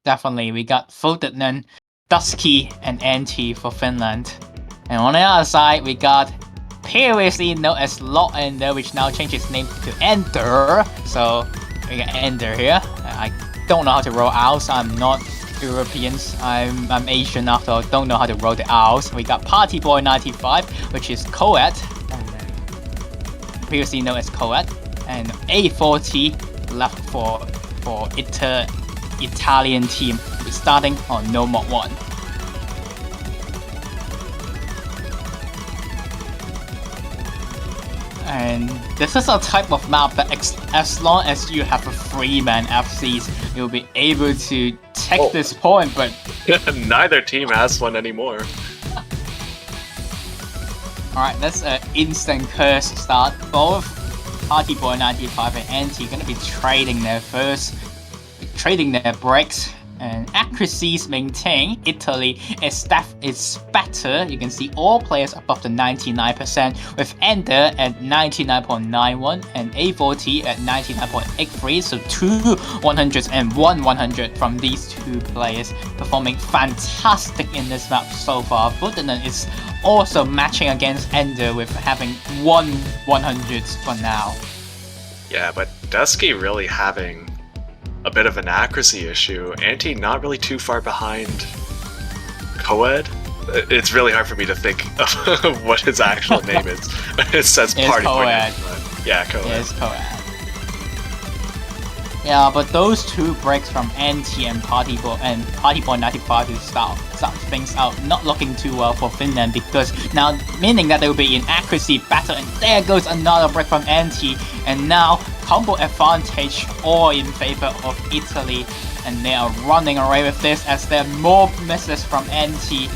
Definitely. We got Foden, Dusky, and Anti for Finland. And on the other side, we got previously known as Lot Ender, which now changed its name to Ender. So we got Ender here. I don't know how to roll owls. I'm not Europeans. I'm Asian after all. Don't know how to roll the owls. We got Partyboy95, which is Coed, previously known as Coed, and A40 left for Italian team, starting on no mod 1. And this is a type of map that as long as you have a 3-man FCs, you'll be able to take this point, but neither team has one anymore. Alright, that's an instant curse start. Both Partyboy95 and Anti gonna be trading their breaks And accuracy is maintained. Italy is better. You can see all players above the 99%, with Ender at 99.91 and A40 at 99.83. So 2 100s and 1 100 from these two players, performing fantastic in this map so far. Ferdinand is also matching against Ender with having 1 100s for now. Yeah, but Dusky really having a bit of an accuracy issue. Anti not really too far behind Coed. It's really hard for me to think of what his actual name is. It says Party Boy. Yeah, Coed. Yes, Coed. Yeah, but those two breaks from Anti and Party Boy 95 to start things out not looking too well for Finland, because now meaning that they will be in accuracy battle, and there goes another break from Anti, and now combo advantage all in favor of Italy, and they are running away with this as there are more misses from Anti.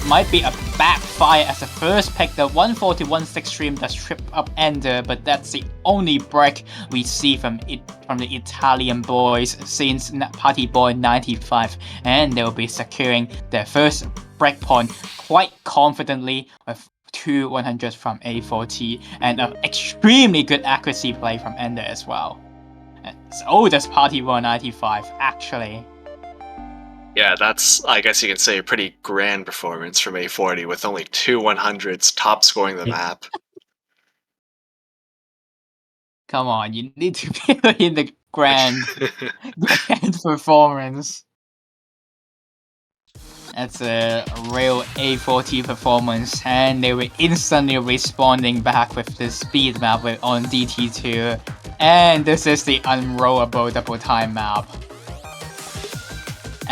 Might be a backfire as the first pick. The 141-6 stream does trip up Ender, but that's the only break we see from the Italian boys since Party Boy 95, and they will be securing their first breakpoint quite confidently with 2 100s from A40 and an extremely good accuracy play from Ender as well. And so does Party Boy 95 actually. Yeah, that's, I guess you can say, a pretty grand performance from A40 with only 2 100s top scoring the map. Come on, you need to be in the grand performance. That's a real A40 performance, and they were instantly responding back with the speed map on DT2. And this is the unrollable double time map.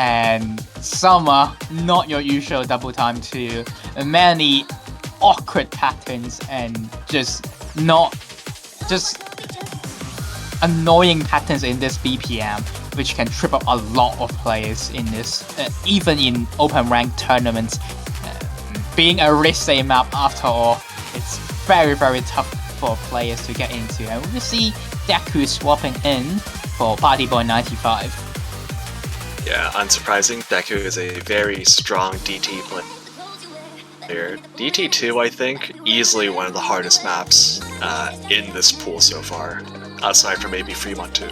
And Summer, not your usual double time 2. Many awkward patterns and just annoying patterns in this BPM, which can trip up a lot of players in this, even in open rank tournaments. Being a risky map after all, it's very, very tough for players to get into. And we see Deku swapping in for Party Boy 95. Yeah, unsurprising, Deku is a very strong DT player. DT2, I think, easily one of the hardest maps in this pool so far, aside from maybe Fremont 2.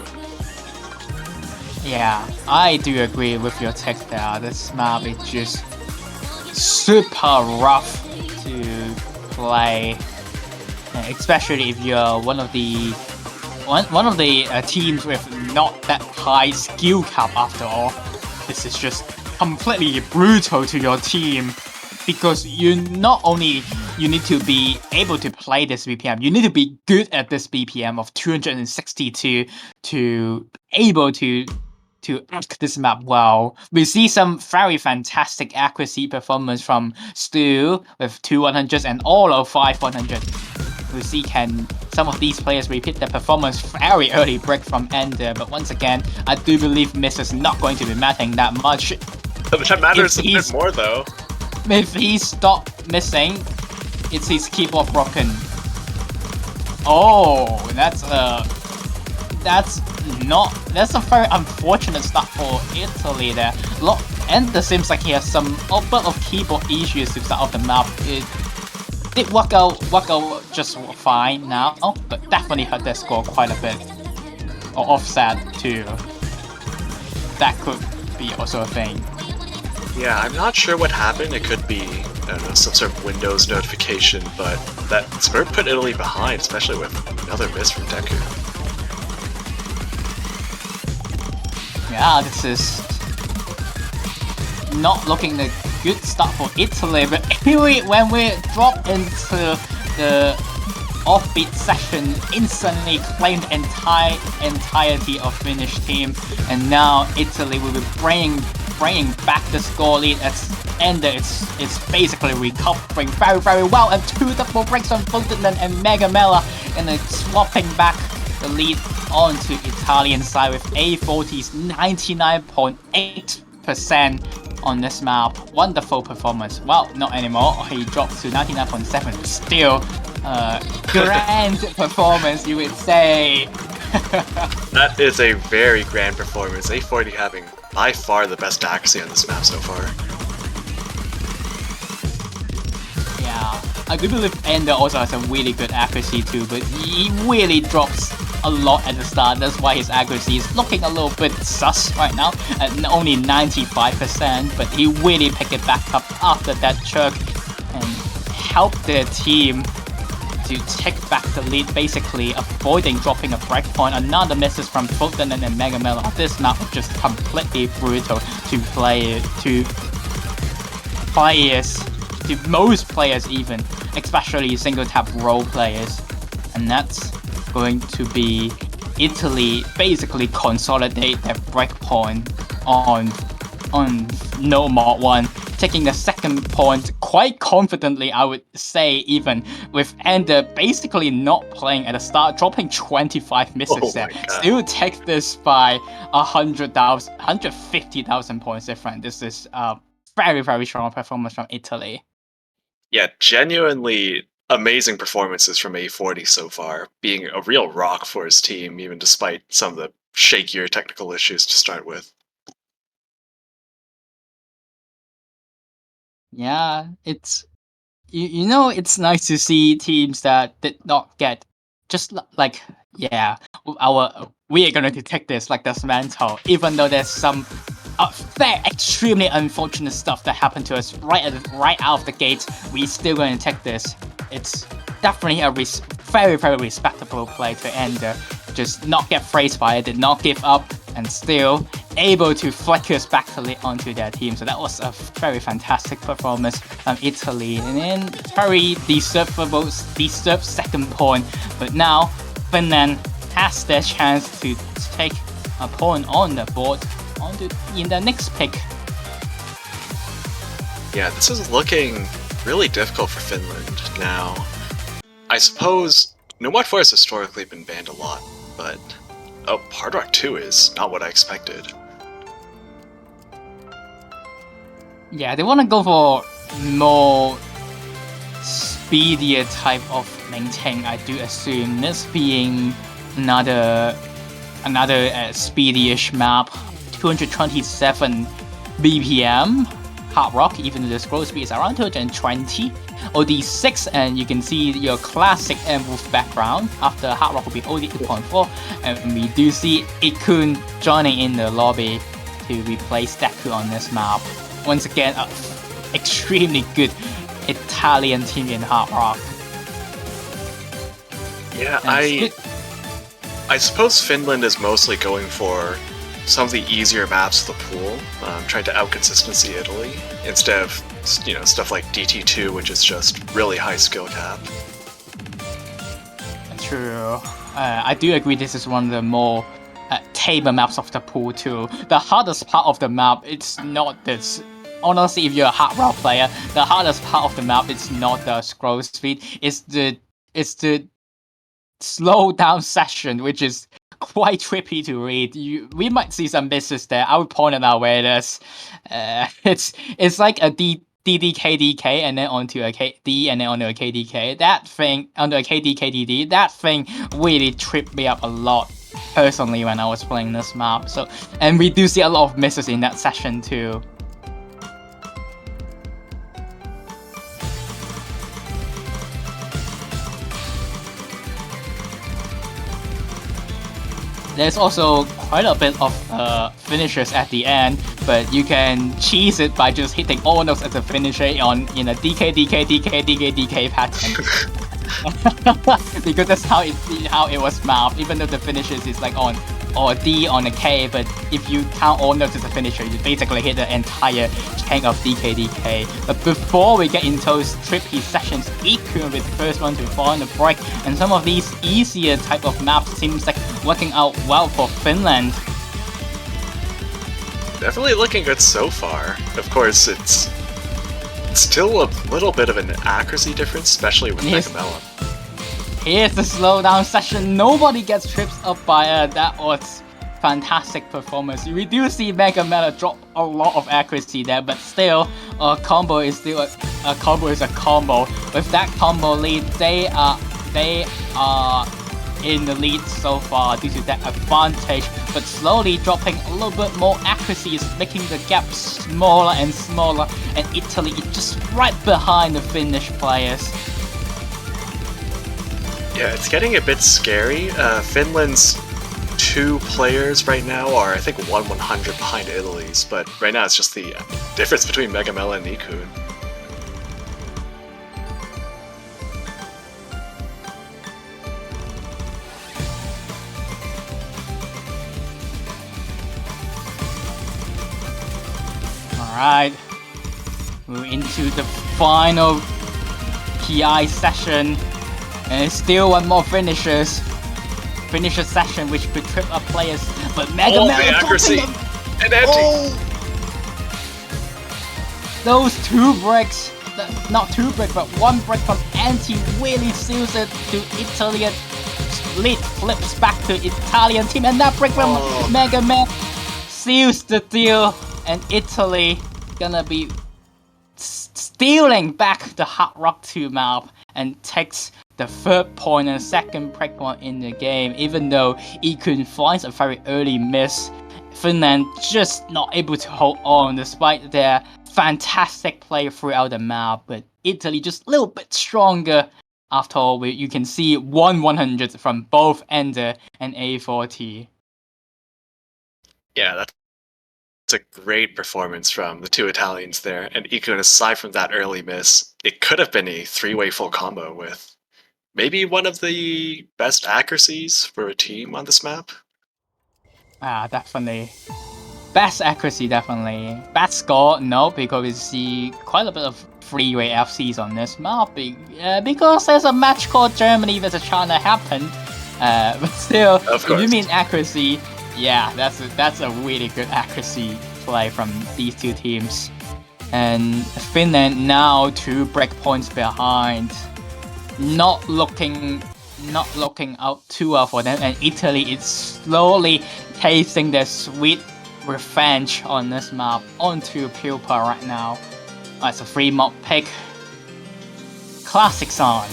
Yeah, I do agree with your take there. This map is just super rough to play, especially if you're one of the teams with not that high skill cap after all. This is just completely brutal to your team, because you not only you need to be able to play this BPM, you need to be good at this BPM of 262 to able to act this map well. We see some very fantastic accuracy performance from Stu with 2 100s and all of 5 100s. We see can some of these players repeat their performance very early break from Ender, but once again, I do believe Miss is not going to be mattering that much. That matters a bit more though. If he stopped missing, it's his keyboard broken. Oh, that's a very unfortunate start for Italy there. Ender seems like he has some bit of keyboard issues to start off the map. It did work out just fine now, but definitely hurt their score quite a bit. Or offset too. That could be also a thing. Yeah, I'm not sure what happened. It could be, I don't know, some sort of Windows notification, but that sort of put Italy behind, especially with another miss from Deku. Yeah, this is not looking a good start for Italy, but anyway, when we drop into the offbeat session, instantly claimed entirety of Finnish team, and now Italy will be bringing back the score lead as Ender it's basically recovering very, very well, and 2 double breaks on Ferdinand and Mega Mela, and then swapping back the lead onto Italian side with A40's 99.8% on this map. Wonderful performance. Well, not anymore. He dropped to 99.7. Still, grand performance, you would say. That is a very grand performance. A40 having by far the best accuracy on this map so far. Yeah, I do believe Ender also has a really good accuracy too, but he really drops a lot at the start. That's why his accuracy is looking a little bit sus right now at only 95%, but he really picked it back up after that chug and helped their team to take back the lead, basically avoiding dropping a breakpoint. Another misses from Fulton and Mega Melon on this map was just completely brutal to most players even, especially single tap role players. And that's going to be Italy basically consolidate their breakpoint on no mod 1, taking the second point quite confidently, I would say, even with Ender basically not playing at the start, dropping 25 misses there. Still take this by 150,000 points different. This is a very, very strong performance from Italy. Yeah, genuinely amazing performances from A40 so far, being a real rock for his team, even despite some of the shakier technical issues to start with. Yeah, it's you know, it's nice to see teams that did not get just like we are gonna detect this like dismantle, even though there's some extremely unfortunate stuff that happened to us right out of the gate. We still gonna take this. It's definitely a very, very respectable play to Ender. Just not get phrased by it, did not give up, and still able to focus back onto their team. So that was a very fantastic performance from Italy, and then very deserved second point. But now Finland has their chance to take a point on the board in the next pick. Yeah, this is looking really difficult for Finland now. I suppose No Mod 4 has historically been banned a lot, but Hard Rock 2 is not what I expected. Yeah, they want to go for more speedier type of maintain, I do assume. This being another speedy-ish map, 227 BPM. Hard Rock, even though the scroll speed is around 220. OD6, and you can see your classic Wolf background. After Hard Rock will be OD 8.4, and we do see Ikun joining in the lobby to replace Deku on this map. Once again, an extremely good Italian team in Hard Rock. Yeah, I suppose Finland is mostly going for some of the easier maps of the pool, trying to out-consistency Italy, instead of, stuff like DT2, which is just really high skill cap. True. I do agree this is one of the more tamer maps of the pool too. The hardest part of the map, it's not this. Honestly, if you're a Hard Rock player, the hardest part of the map is not the scroll speed, it's the slow down session, which is quite trippy to read. We might see some misses there. I would point it out where it is. It's like a DDKDK and then onto a KD and then onto a KDK. That thing onto a KDKDD. That thing really tripped me up a lot personally when I was playing this map. So, and we do see a lot of misses in that session too. There's also quite a bit of finishers at the end, but you can cheese it by just hitting all notes as a finisher in a DK pattern. Because that's how it was mapped. Even though the finishers is like on or a D on a K, but if you count all notes as a finisher, you basically hit the entire chain of DK. But before we get into those trippy sessions, Ikun with the first one to fall on the break, and some of these easier type of maps seems like working out well for Finland. Definitely looking good so far. Of course, it's still a little bit of an accuracy difference, especially with Mega Melon. Here's the slowdown session. Nobody gets tripped up by it. That was fantastic performance. We do see Mega Melon drop a lot of accuracy there, but still, a combo is still a combo is a combo. With that combo lead, they are in the lead so far due to that advantage, but slowly dropping a little bit more accuracy is making the gap smaller and smaller, and Italy is just right behind the Finnish players. Yeah, it's getting a bit scary. Finland's 2 players right now are, I think, 1/100 behind Italy's, but right now it's just the difference between Megamela and Ikun. Alright, we're into the final PI session, and it's still one more finisher session which could trip up players, but Mega Oh, Mela the accuracy! And empty! Those 2 breaks, not 2 breaks, but 1 break from Anti really seals it to Italian. Lead flips back to Italian team, and that break from Mega Man seals the deal, and Italy gonna be stealing back the Hard Rock 2 map and takes the 3rd point and 2nd break point in the game, even though Ikun finds a very early miss. Finland just not able to hold on despite their fantastic play throughout the map, but Italy just a little bit stronger. After all, you can see 1/100 from both Ender and A40. Yeah, that's a great performance from the 2 Italians there. And Ikun, aside from that early miss, it could have been a 3-way full combo with maybe one of the best accuracies for a team on this map. Definitely. Best accuracy, definitely. Best score, no, because we see quite a bit of 3-way FCs on this map. Because there's a match called Germany vs China happened. But still, if you mean accuracy, yeah, that's a really good accuracy play from these 2 teams. And Finland now 2 breakpoints behind. Not looking out too well for them, and Italy is slowly tasting their sweet revenge on this map onto Pupa right now. It's a free mob pick. Classic song.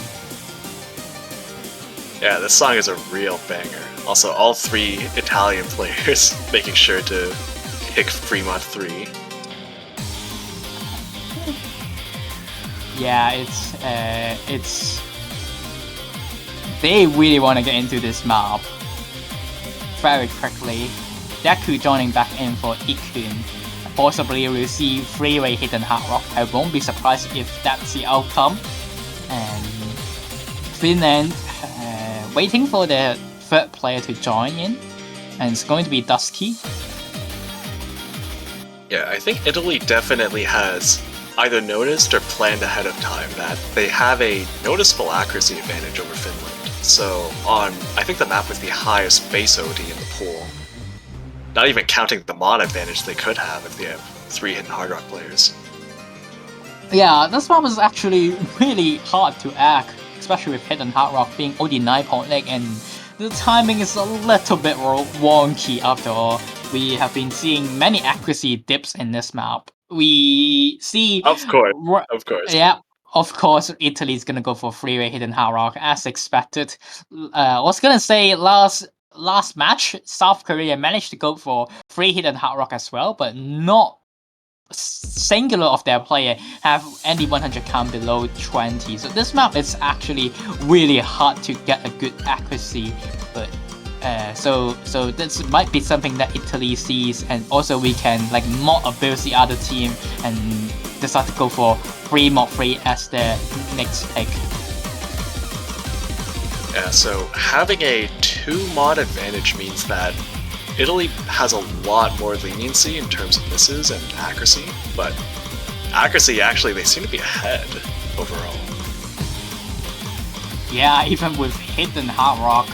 Yeah, this song is a real banger. Also, all 3 Italian players making sure to pick Fremont 3. Yeah, it's they really want to get into this map very quickly. Deku joining back in for Ikun. Possibly we'll see 3-way hidden Hard Rock. I won't be surprised if that's the outcome. And Finland waiting for the 3rd player to join in, and it's going to be Dusky. Yeah, I think Italy definitely has either noticed or planned ahead of time that they have a noticeable accuracy advantage over Finland. So on, I think, the map with the highest base OD in the pool, not even counting the mod advantage they could have if they have 3 hidden Hard Rock players. Yeah, this map is actually really hard to act, especially with hidden Hard Rock being OD 9.8, and the timing is a little bit wonky after all. We have been seeing many accuracy dips in this map. We see... Of course. Yeah, of course, Italy's gonna go for 3-way hidden Hard Rock, as expected. I was gonna say last match, South Korea managed to go for 3 hidden Hard Rock as well, but not singular of their player have any 100 count below 20. So this map is actually really hard to get a good accuracy, but so this might be something that Italy sees, and also we can like mod abuse the other team and decide to go for 3 mod 3 as their next pick. Yeah, so having a 2 mod advantage means that Italy has a lot more leniency in terms of misses and accuracy, but accuracy, actually, they seem to be ahead overall. Yeah, even with hidden Hard Rock,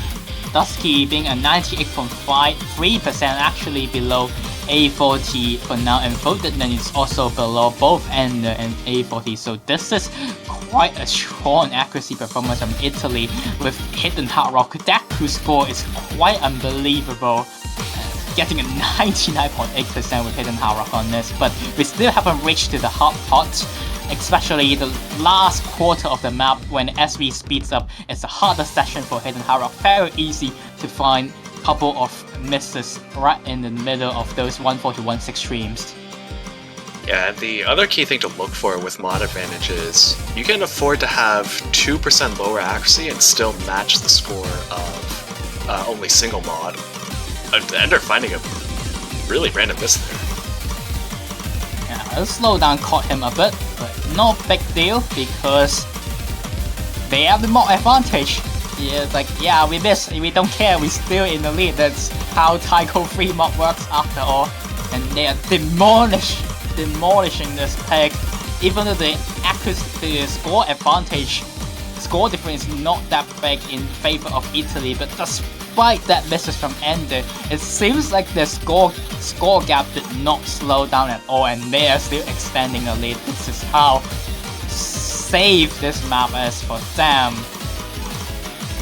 Dusky being a 98.53% actually below A40 for now, and Foden is also below both Ender and A40, so this is quite a strong accuracy performance from Italy with hidden Hard Rock. That score is quite unbelievable, getting a 99.8% with hidden Hard Rock on this, but we still haven't reached to the hot pot. especially the last quarter of the map when SV speeds up. It's a harder session for Hidden Hard Rock. Very easy to find a couple of misses right in the middle of those 141 streams. Yeah, and the other key thing to look for with mod advantage is you can afford to have 2% lower accuracy and still match the score of only single mod. I end up finding a really random miss there. Yeah, the slowdown caught him a bit, but no big deal because they have the mod advantage. Yeah, it's like, yeah, we miss, we don't care, we're still in the lead. That's how Taiko free mod works after all. And they are demolishing this pick, even though the score advantage, score difference is not that big in favor of Italy, but despite that misses from Ender, it seems like the score gap did not slow down at all, and they are still extending a lead. This is how safe this map is for them.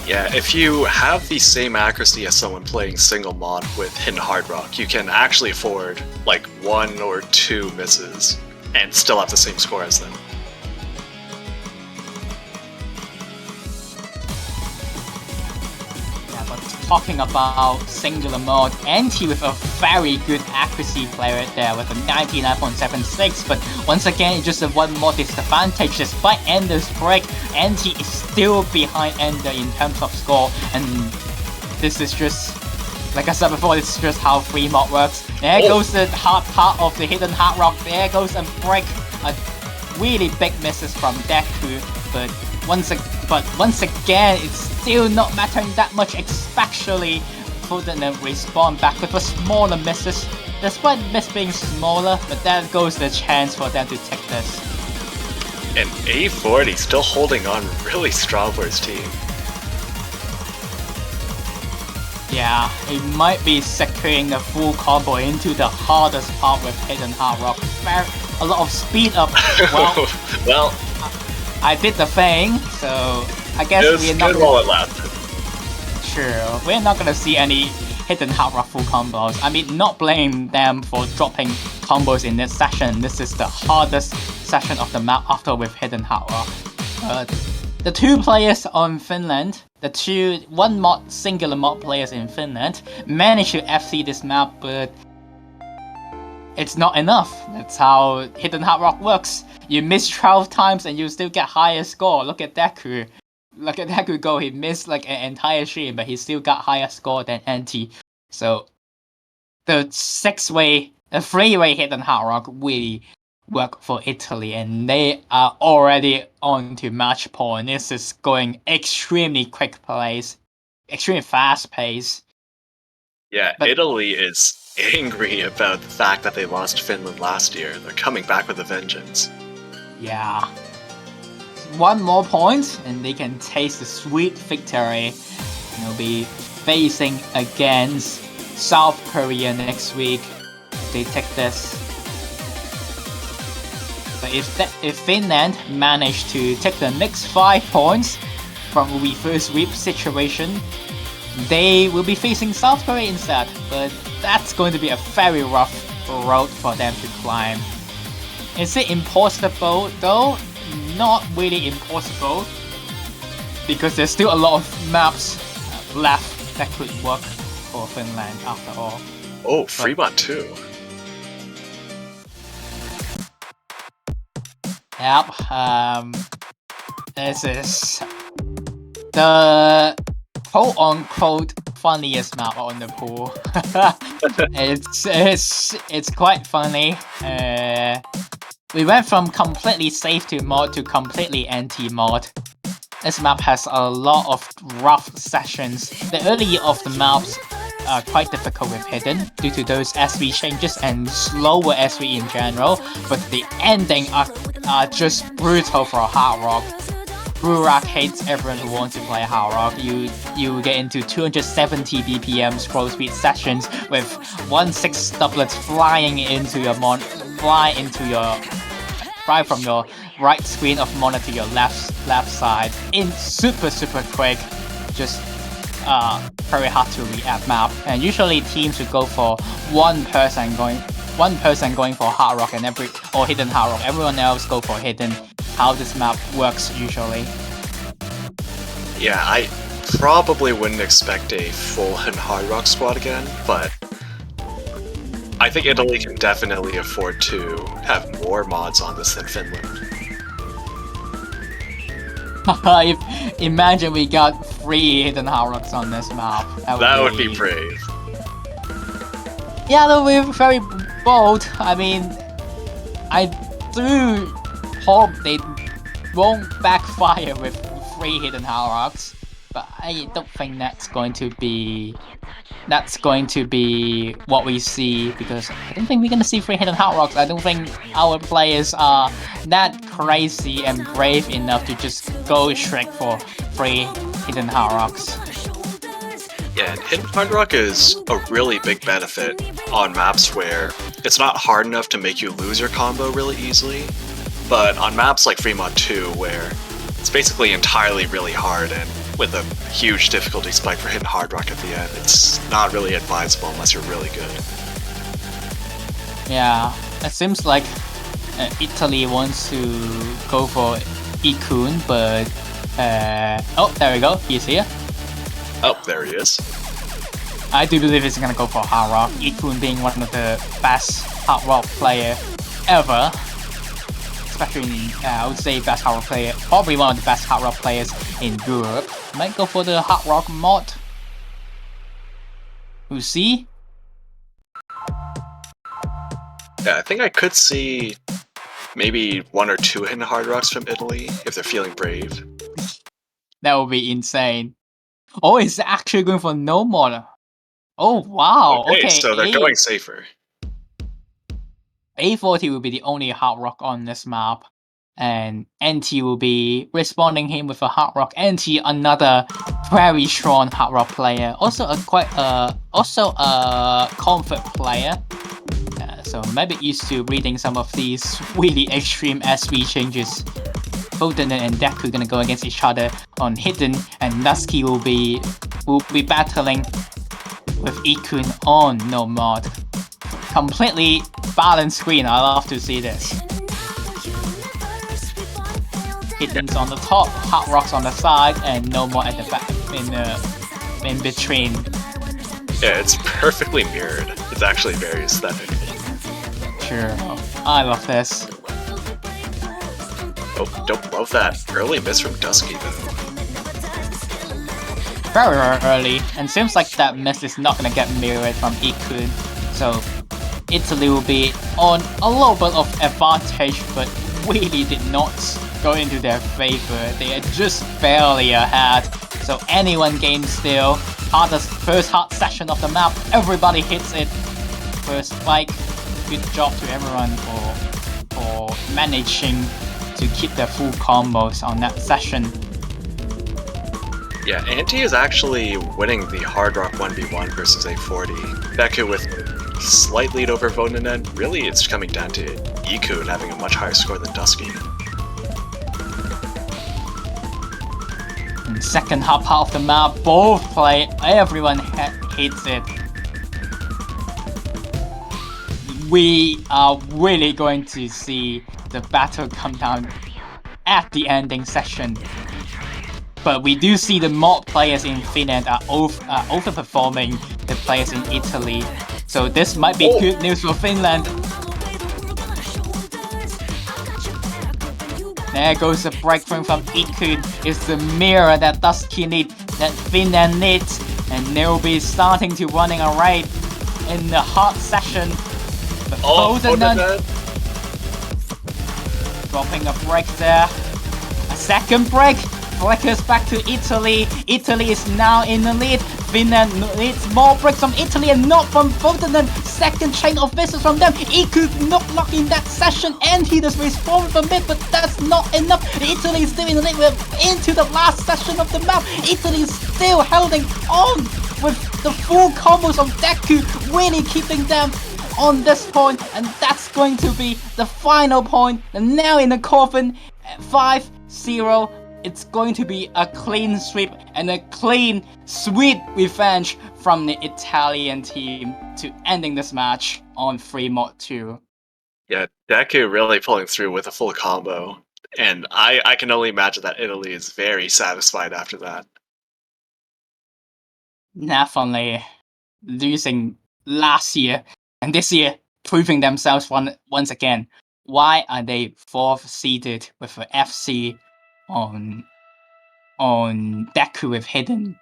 Yeah, if you have the same accuracy as someone playing single mod with Hidden Hard Rock, you can actually afford like 1 or 2 misses and still have the same score as them. Yeah, but talking about singular mode, NT with a very good accuracy player there with a 99.76, but once again, it's just a one more disadvantage. Despite Ender's break, NT is still behind Ender in terms of score, and this is just, like I said before, this is just how free mod works. There goes the hard part of the Hidden Hard Rock, there goes a break, a really big misses from Deku, but once again, it's still not mattering that much, especially for them to respawn back with a smaller misses. Despite miss being smaller, but there goes the chance for them to take this. And A40 still holding on really strong for his team. Yeah, he might be securing the full combo into the hardest part with Hidden Hard Rock. A lot of speed up. Well, I did the thing, so I guess we're not. Good while it lasted. Sure, we're not gonna see any Hidden Hard Rock full combos. I mean, not blame them for dropping combos in this session. This is the hardest session of the map after with Hidden Hard Rock. The two players on Finland, one singular mod players in Finland, managed to FC this map, but it's not enough. That's how Hidden Hard Rock works. You miss 12 times and you still get higher score. Look at Deku. Look at Deku go. He missed like an entire stream, but he still got higher score than NT. So the three-way Hidden Hard Rock really work for Italy, and they are already on to match point. This is going extremely quick pace, extremely fast pace. Yeah, but Italy is angry about the fact that they lost Finland last year. They're coming back with a vengeance. Yeah. One more point, and they can taste the sweet victory. They'll be facing against South Korea next week. They take this. But if Finland manage to take the next 5 points from the first sweep situation, they will be facing South Korea instead. But that's going to be a very rough road for them to climb. Is it impossible though? Not really impossible, because there's still a lot of maps left that could work for Finland after all. Oh, Fremont too. Yep, this is the quote-unquote funniest map on the pool. It's quite funny. We went from completely safe to mod to completely anti-mod. This map has a lot of rough sessions. The early of the maps are quite difficult with Hidden due to those SV changes and slower SV in general, but the ending are just brutal for Hard Rock. Burak hates everyone who wants to play Hard Rock. You get into 270 BPM scroll speed sessions with 1/6 doublets flying from your right screen of monitor to your left side in super quick. Just very hard to react map. And usually teams would go for one person one person going for hard rock or hidden hard rock, everyone else go for hidden. How this map works usually. Yeah, I probably wouldn't expect a full hard rock squad again, but I think Italy can definitely afford to have more mods on this than Finland. Imagine we got 3 hidden hard rocks on this map. That would be brave. Yeah, that would be very bold. I mean, I do hope they won't backfire with 3 hidden hard rocks, but I don't think that's going to be what we see, because I don't think we're gonna see 3 hidden hard rocks. I don't think our players are that crazy and brave enough to just go straight for 3 hidden hard rocks. Yeah, and hidden hard rock is a really big benefit on maps where it's not hard enough to make you lose your combo really easily, but on maps like Fremont 2 where it's basically entirely really hard and with a huge difficulty spike for hitting hard rock at the end, it's not really advisable unless you're really good. Yeah, it seems like Italy wants to go for Ikun, but oh, there we go, he's here. Oh, there he is. I do believe he's gonna go for hard rock, Ikun being one of the best hard rock player ever. Especially, I would say best hard rock player, probably one of the best hard rock players in Europe. Might go for the hard rock mod. We'll see. Yeah, I think I could see maybe 1 or 2 hidden hard rocks from Italy if they're feeling brave. That would be insane. Oh, it's actually going for no mod. Oh wow. Okay, so they're going safer. A40 will be the only hard rock on this map, and NT will be responding him with a hard rock. NT, another very strong hard rock player, also a comfort player. So maybe used to reading some of these really extreme SV changes. Foden and Deku gonna go against each other on hidden, and Lusky will be battling with Ikun on no mod. Completely balanced screen. I love to see this. Hidden's on the top, hard rocks on the side, and no more at the back in between. Yeah, it's perfectly mirrored. It's actually very aesthetic. Sure, I love this. Oh, don't love that early miss from Dusky though. Very early, and seems like that miss is not gonna get mirrored from Ikun. So Italy will be on a little bit of advantage, but really did not go into their favor. They are just barely ahead. So anyone game still. First hard session of the map, everybody hits it. First spike. Good job to everyone for managing to keep their full combos on that session. Yeah, Anti is actually winning the hard rock 1v1 versus A40. Deku with slight lead over Voden, and really it's coming down to Ikun having a much higher score than Dusky. In second half of the map, everyone hits it. We are really going to see the battle come down at the ending session. But we do see the mod players in Finland are overperforming the players in Italy. So this might be good news for Finland. There goes the breakthrough from Ikun. It's the mirror that Dusky needs, that Finland needs. And they'll be starting to running a raid in the hard session. But Foden dropping a break there. A second break. Flickers back to Italy. Italy is now in the lead. Finland needs more breaks from Italy and not from Foden. Second chain of misses from them. Ikun not locking that session, and he does respond from it, but that's not enough. Italy is still in the lead. We're into the last session of the map. Italy is still holding on with the full combos of Deku, really keeping them on this point, and that's going to be the final point. And now in the coffin, 5-0 it's going to be a clean sweep and a clean, sweet revenge from the Italian team to ending this match on free mod 2. Yeah, Deku really pulling through with a full combo. And I can only imagine that Italy is very satisfied after that. Definitely losing last year and this year proving themselves once again. Why are they 4th seeded with an FC on Deku with Hidden?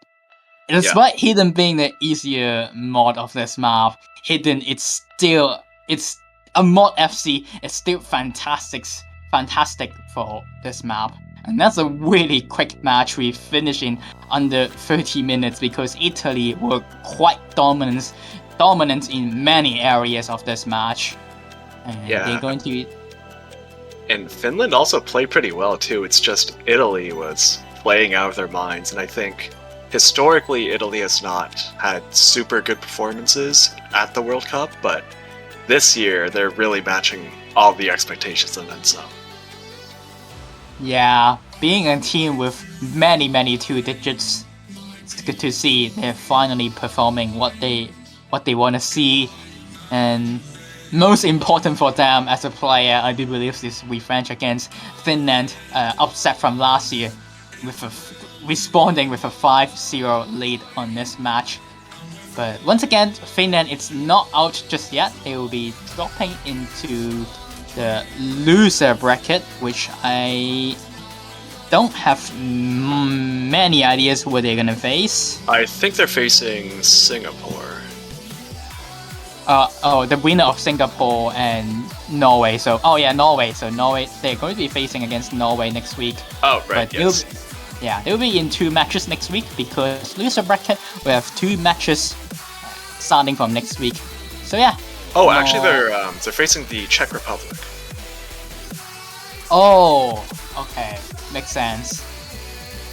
Despite Hidden being the easier mod of this map, Hidden it's a mod FC. It's still fantastic for this map. And that's a really quick match. We finish in under 30 minutes because Italy were quite dominant in many areas of this match. And they're going to. And Finland also played pretty well too. It's just Italy was playing out of their minds, and I think historically Italy has not had super good performances at the World Cup, but this year they're really matching all the expectations and then some. Yeah, being a team with many 2 digits, it's good to see they're finally performing what they want to see. And most important for them as a player, I do believe this revenge against Finland, upset from last year, responding with a 5-0 lead on this match. But once again, Finland it's not out just yet. They will be dropping into the loser bracket, which I don't have many ideas who they're gonna face. I think they're facing Singapore. The winner of Singapore and Norway. Norway. So Norway, they're going to be facing against Norway next week. Oh, right, yes. They'll be in 2 matches next week because loser bracket we have 2 matches starting from next week. So yeah. Oh, actually, they're facing the Czech Republic. Oh, okay, makes sense.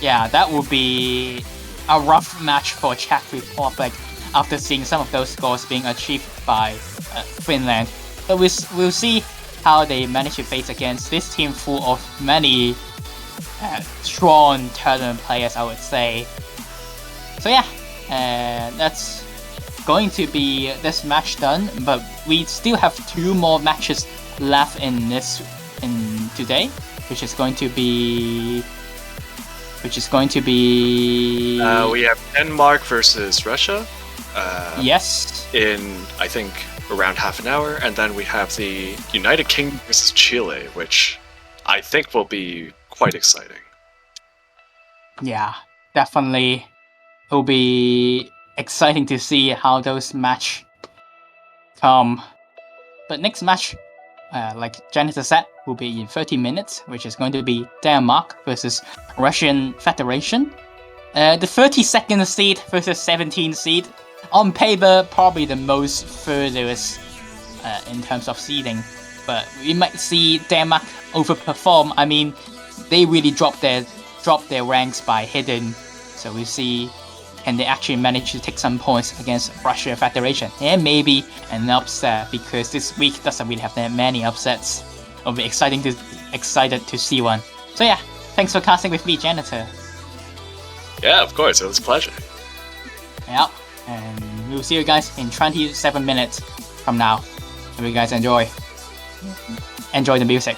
Yeah, that would be a rough match for Czech Republic after seeing some of those scores being achieved by Finland. But we'll see how they manage to face against this team full of many strong tournament players, I would say. So yeah, that's going to be this match done, but we still have 2 more matches left in today, which is going to be we have Denmark versus Russia. Yes. In I think around half an hour, and then we have the United Kingdom versus Chile, which I think will be quite exciting. Yeah, definitely. It'll be exciting to see how those match come. But next match, like Janitor said, will be in 30 minutes, which is going to be Denmark versus Russian Federation. The 32nd seed versus 17th seed. On paper, probably the most furthest in terms of seeding. But we might see Denmark overperform. I mean, they really dropped their ranks by Hidden. So we'll see, can they actually manage to take some points against Russia Federation? And maybe an upset, because this week doesn't really have that many upsets. It'll be excited to see one. So yeah, thanks for casting with me, Janitor. Yeah, of course, it was a pleasure. Yeah, and we'll see you guys in 27 minutes from now. Hope you guys enjoy the music.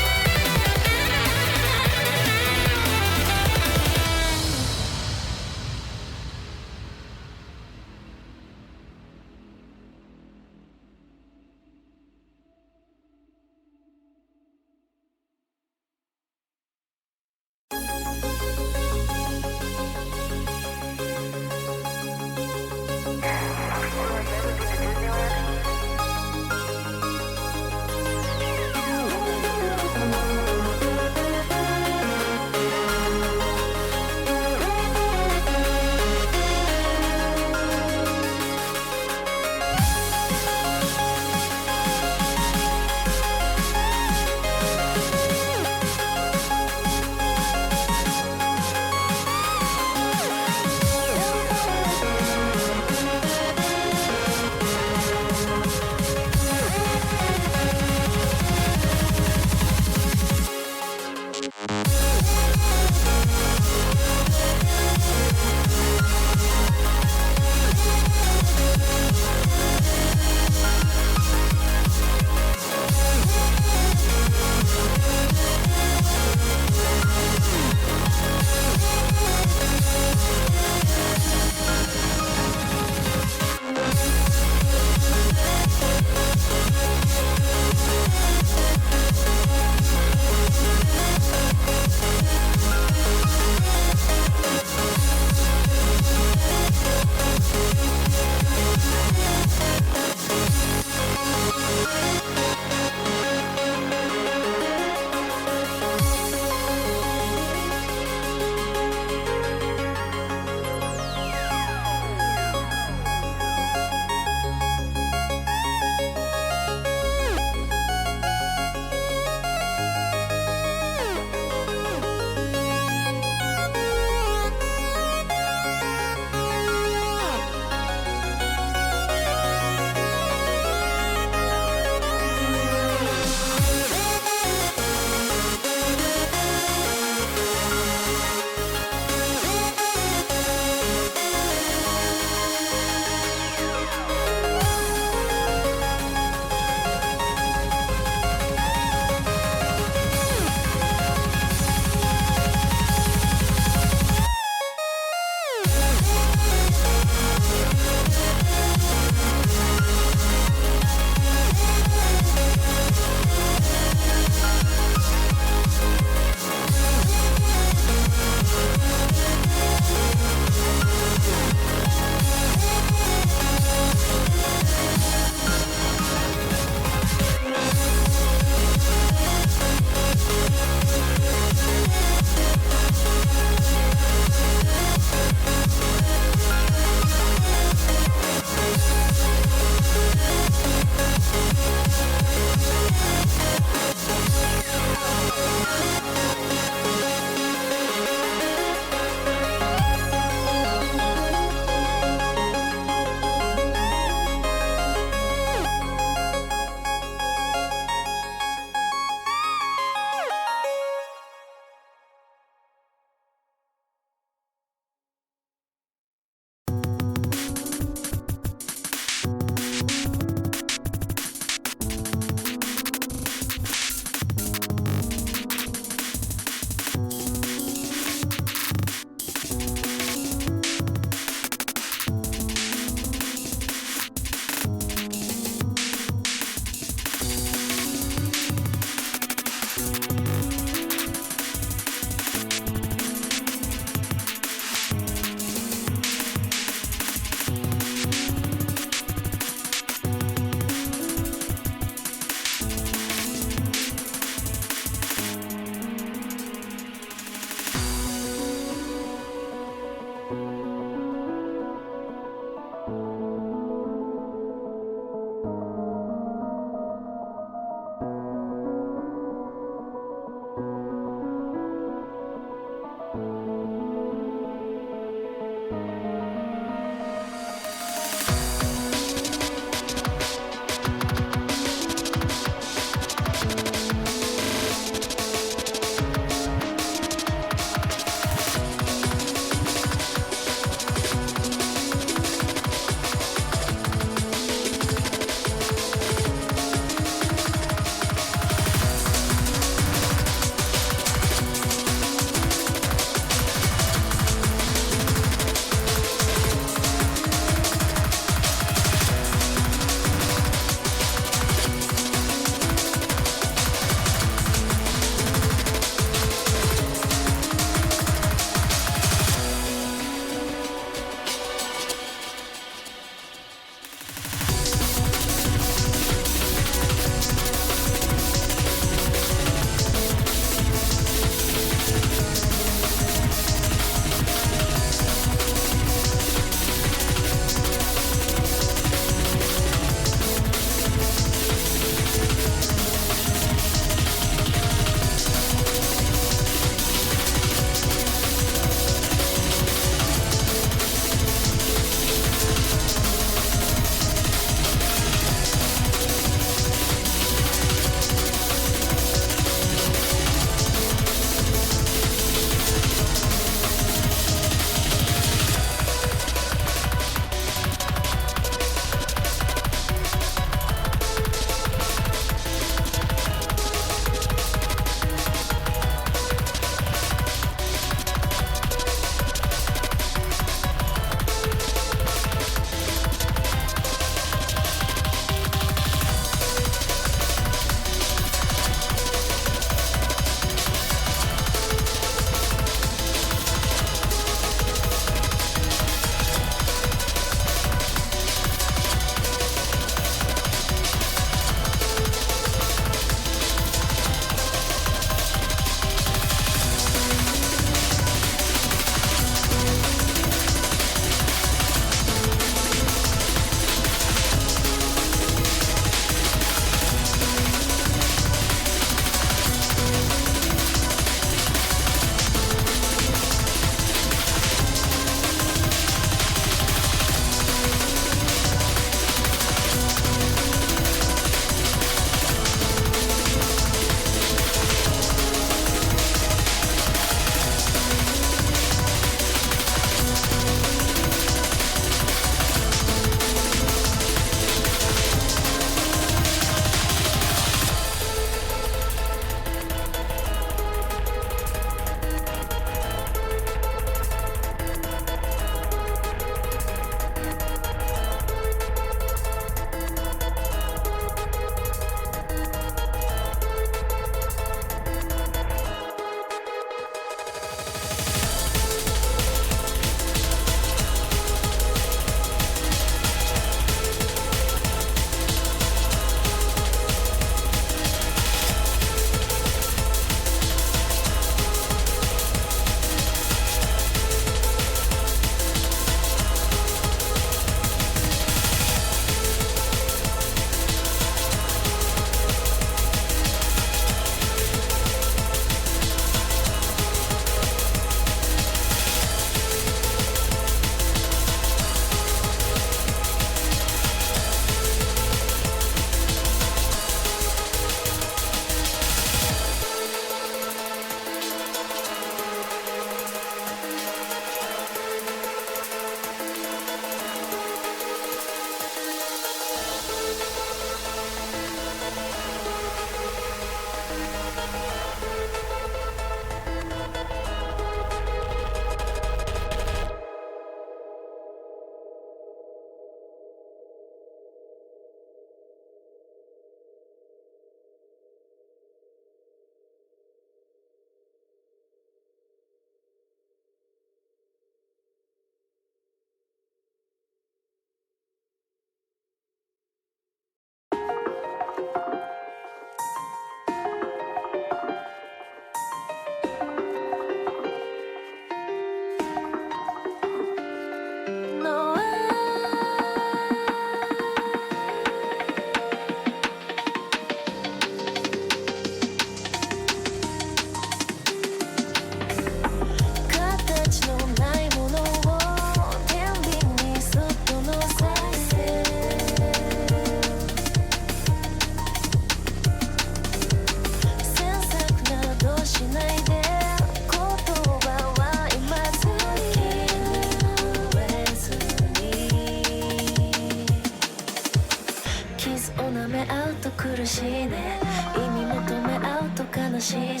しいね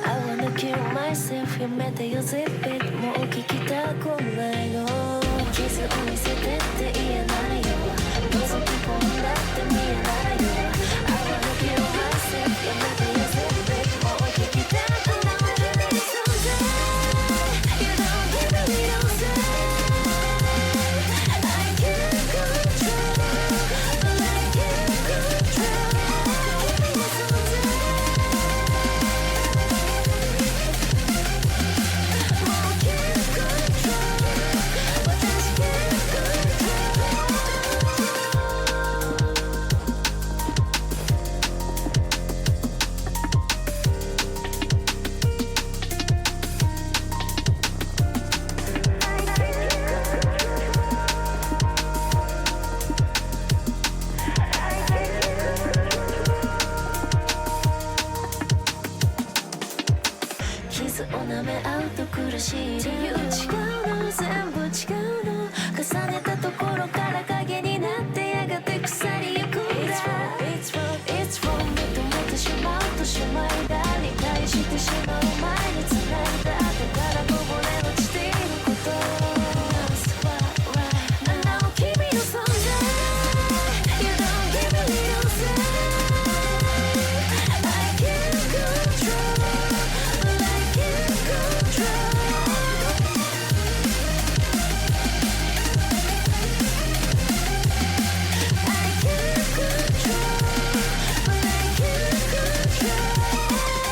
I wanna kill myself やめてよ zip it もう聞きたくないの傷を見せてって言えないよ覗き込んだって見えないよ I wanna kill myself やめてよ zip it もう聞きたくない君の存在 You don't give me no say I can't control But I can't control君の存在もう can't control 私 can't control 傷を舐め合うと苦しい理由違うの全部違うの重ねたところから影になってやがて腐りゆくんだ It's wrong, it's wrong 認めてしまうとしまいだ理解してしまう前に繋いだだからこぼれ落ちていること That's right, right Now 君の存在 You don't give me no say I can't control But I can't control I can't control But I can't control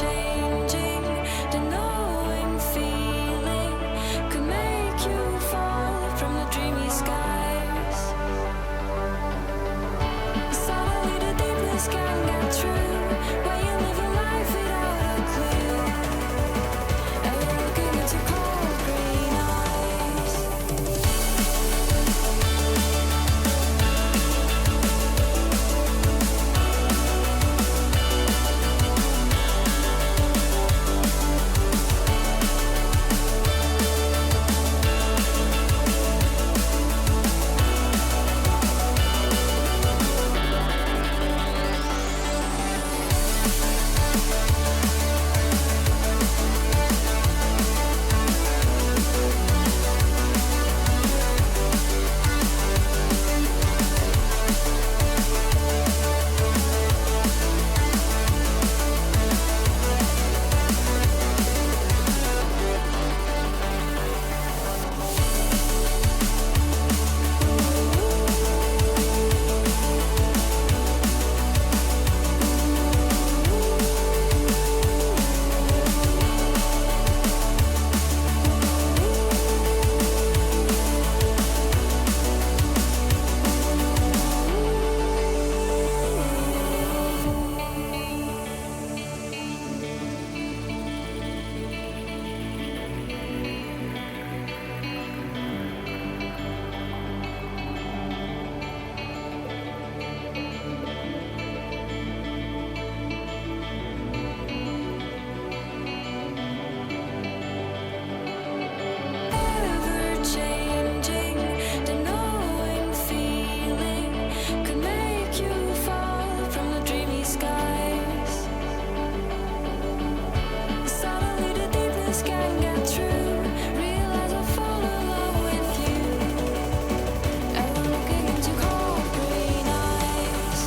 changing, the knowing feeling could make you fall from the dreamy skies. Suddenly the deepness can get through when you live a life without a clue. And you're looking into cold green eyes. Ever changing, the knowing feeling could make you fall from the dreamy skies. Suddenly the deepness can get through. Realize I'll fall along with you. And I'm looking into cold green eyes.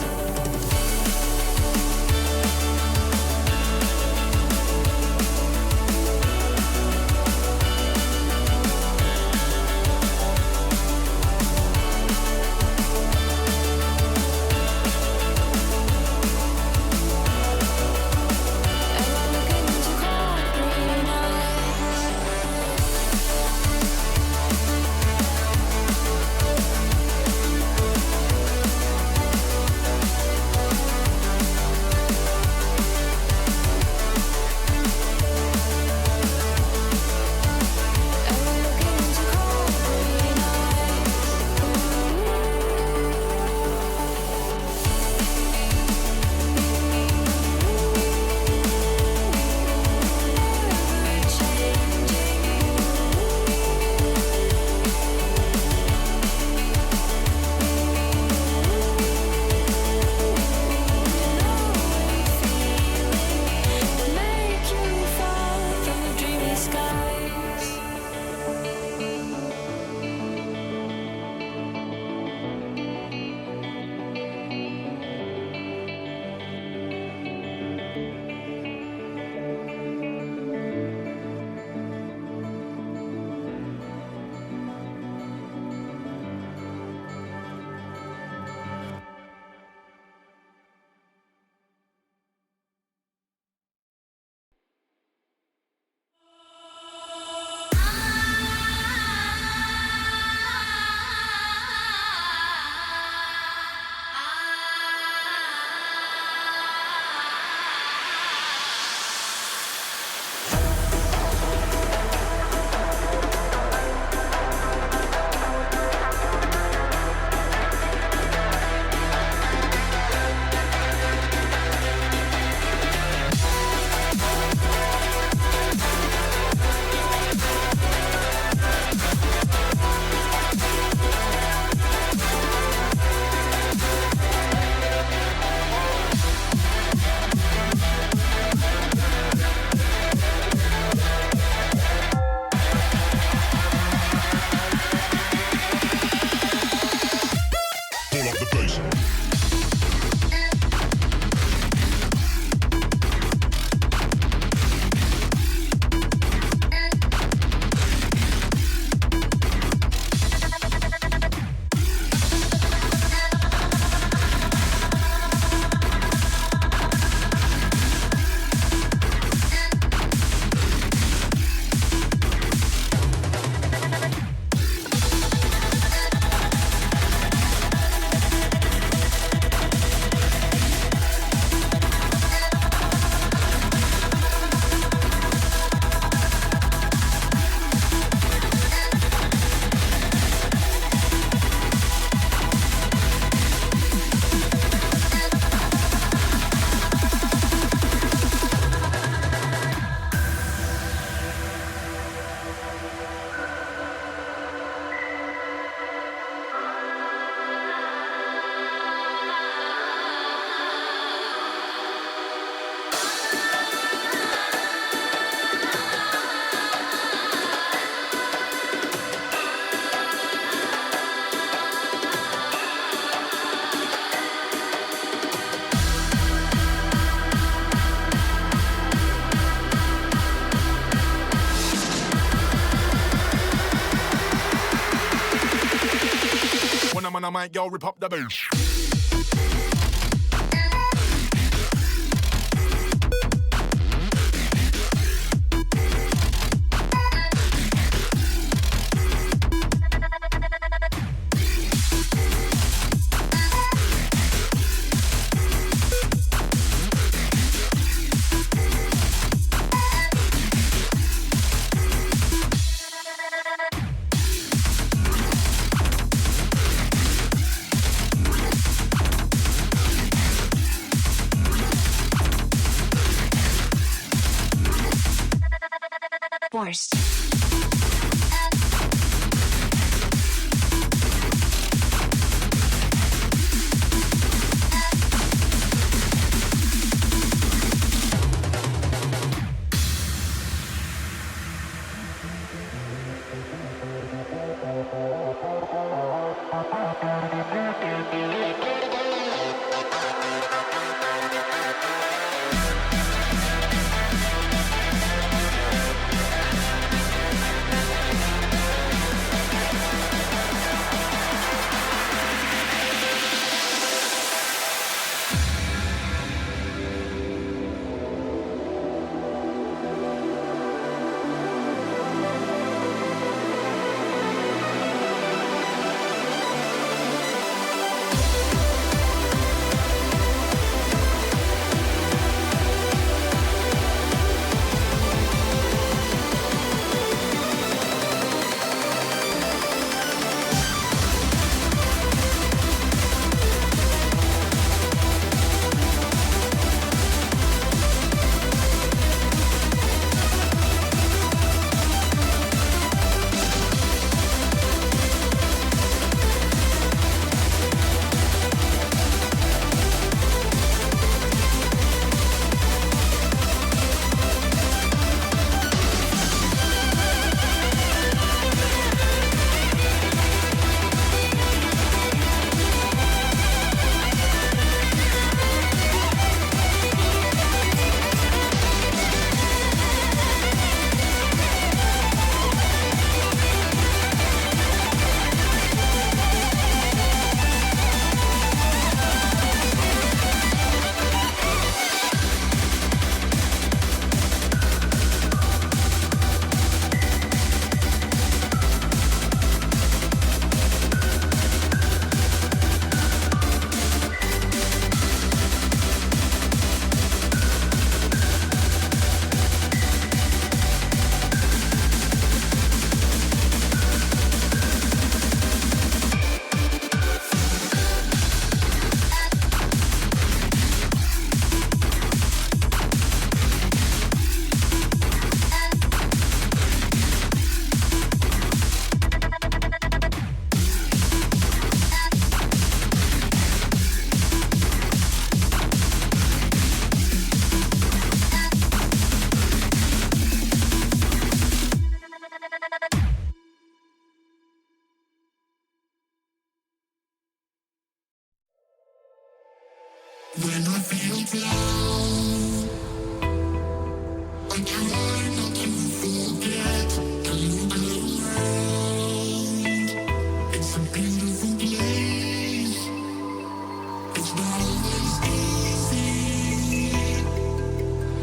mic, yo, rip up the bass. Forced. When I feel down, I try not to forget and look around. It's a beautiful place. It's not always easy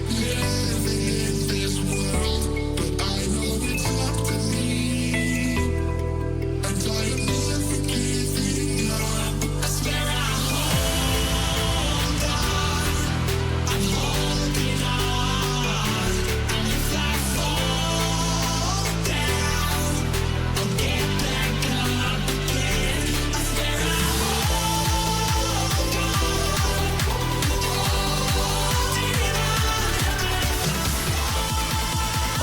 living in this world, but I know it's up to me, and I am never giving up. I swear I hold on. I'm holding on, and if I fall down, I'll get back up again. I swear I hold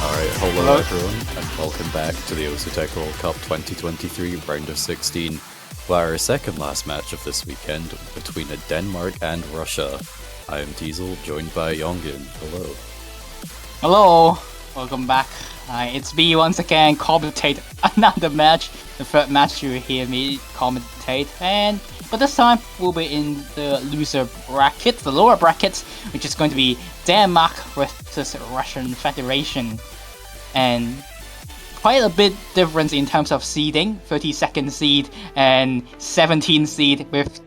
Alright, hello everyone, and welcome back to the Osutech World Cup 2023 round of 16, for our second last match of this weekend between Denmark and Russia. I am Diesel, joined by Yongin. Hello. Hello, welcome back. It's me once again, commentate another match, the third match you hear me commentate, but this time we'll be in the loser bracket, the lower bracket, which is going to be Denmark versus Russian Federation. And quite a bit difference in terms of seeding, 32nd seed and 17th seed, with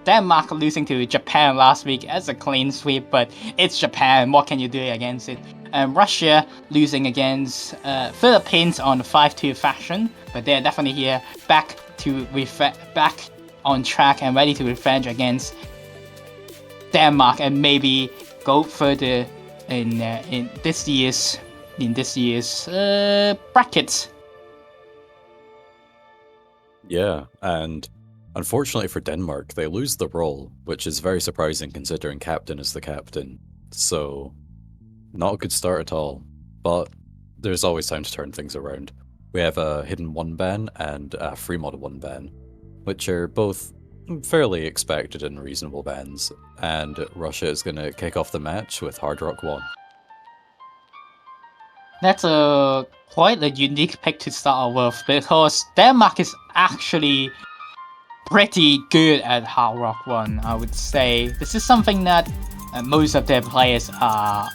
Denmark losing to Japan last week as a clean sweep, but it's Japan, what can you do against it? And Russia losing against Philippines on 5-2 fashion, but they're definitely here back on track and ready to revenge against Denmark and maybe go further in this year's brackets. Yeah, and unfortunately for Denmark, they lose the role, which is very surprising considering captain is the captain. So, not a good start at all. But there's always time to turn things around. We have a hidden 1 ban and a free mod 1 ban, which are both fairly expected and reasonable bans. And Russia is going to kick off the match with Hard Rock 1. That's quite a unique pick to start with, because Denmark is actually pretty good at Hard Rock 1, I would say. This is something that most of their players are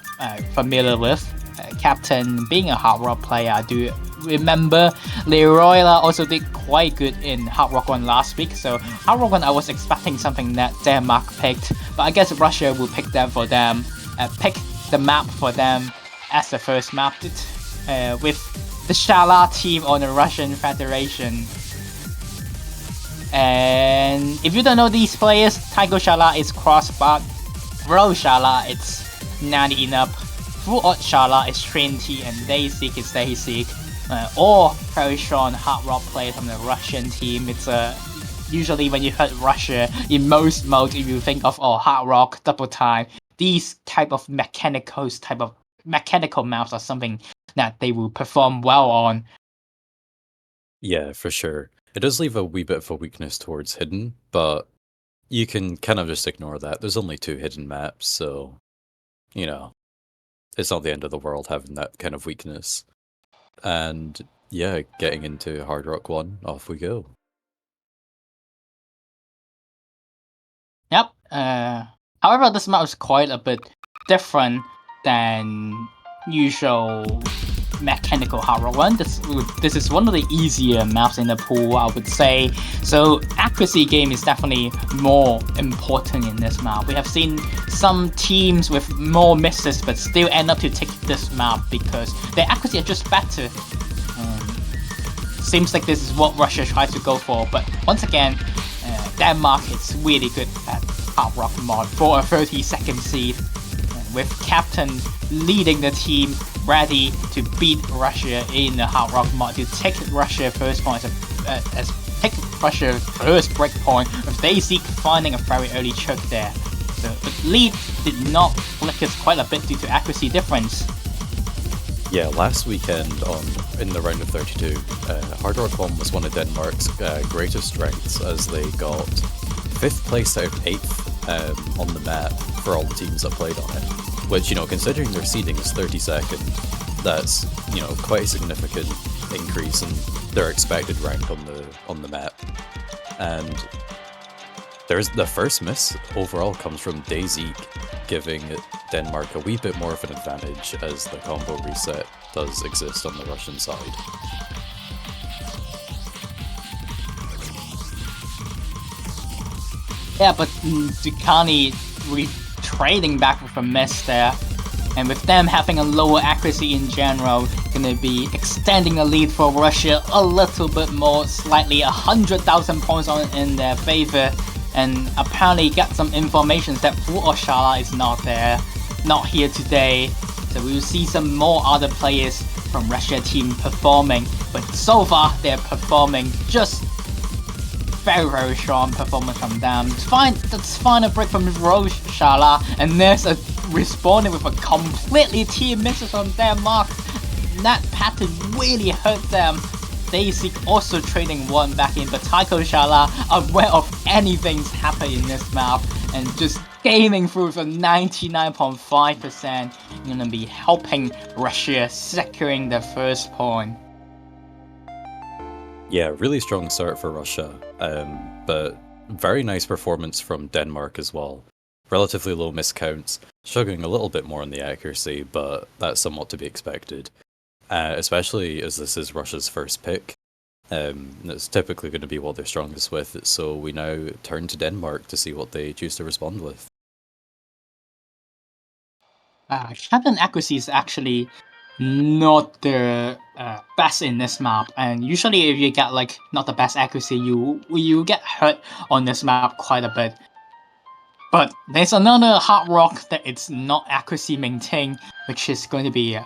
familiar with. Captain being a Hard Rock player, I do remember Leroyla also did quite good in Hard Rock 1 last week, so Hard Rock 1 I was expecting something that Denmark picked, but I guess Russia will pick them for them, pick the map for them as the first map, with the Shala team on the Russian Federation. And if you don't know these players, Taiko Shala is cross, but Bro Shala it's 90 and up, Full Odd Shala is Trinity, and Dayseek is Dayseek. Or very strong Hard Rock players from the Russian team. It's usually when you heard Russia in most modes, if you think of Hard Rock, Double Time, these type of mechanical maps are something that they will perform well on. Yeah, for sure. It does leave a wee bit of a weakness towards hidden, but you can kind of just ignore that. There's only 2 hidden maps, so, you know, it's not the end of the world having that kind of weakness. And yeah, getting into Hard Rock 1, off we go. Yep. However, this map is quite a bit different than usual mechanical Hard Rock 1. This is one of the easier maps in the pool, I would say. So accuracy game is definitely more important in this map. We have seen some teams with more misses but still end up to take this map because their accuracy are just better. Seems like this is what Russia tries to go for, but once again, Denmark is really good at Hard Rock mod for a 32nd seed, with Captain leading the team ready to beat Russia in the Hard Rock mod to take Russia first point as take Russia first breakpoint, with Dayseek finding a very early choke there. So the lead did not flicker quite a bit due to accuracy difference. Yeah, last weekend in the round of 32, Hard Rock 1 was one of Denmark's greatest strengths, as they got 5th place out of 8th on the map for all the teams that played on it. Which, you know, considering their seeding is 32nd, that's, you know, quite a significant increase in their expected rank on the map. And there's the first miss overall comes from Dayseek, giving Denmark a wee bit more of an advantage as the combo reset does exist on the Russian side. Yeah, but Ducani trading back with a miss there, and with them having a lower accuracy in general, gonna be extending the lead for Russia a little bit more, slightly 100,000 points in their favor. And apparently got some information that Full Oshala is not here today. So we will see some more other players from Russia team performing, but so far they're performing just very strong performance from them. Let's find a break from Rose Shala, and there's a responding with a completely team misses from Denmark. That pattern really hurt them. Dayseek also trading 1 back in, but Taiko Shala aware of anything's happening in this map and just gaming through for 99.5%, gonna be helping Russia securing the first point. Yeah, really strong start for Russia, but very nice performance from Denmark as well. Relatively low miscounts, struggling a little bit more on the accuracy, but that's somewhat to be expected. especially as this is Russia's first pick. It's typically going to be what they're strongest with, so we now turn to Denmark to see what they choose to respond with. Captain accuracy is actually not the best in this map, and usually if you get like not the best accuracy, you get hurt on this map quite a bit. But there's another hard rock that it's not accuracy maintained, which is going to be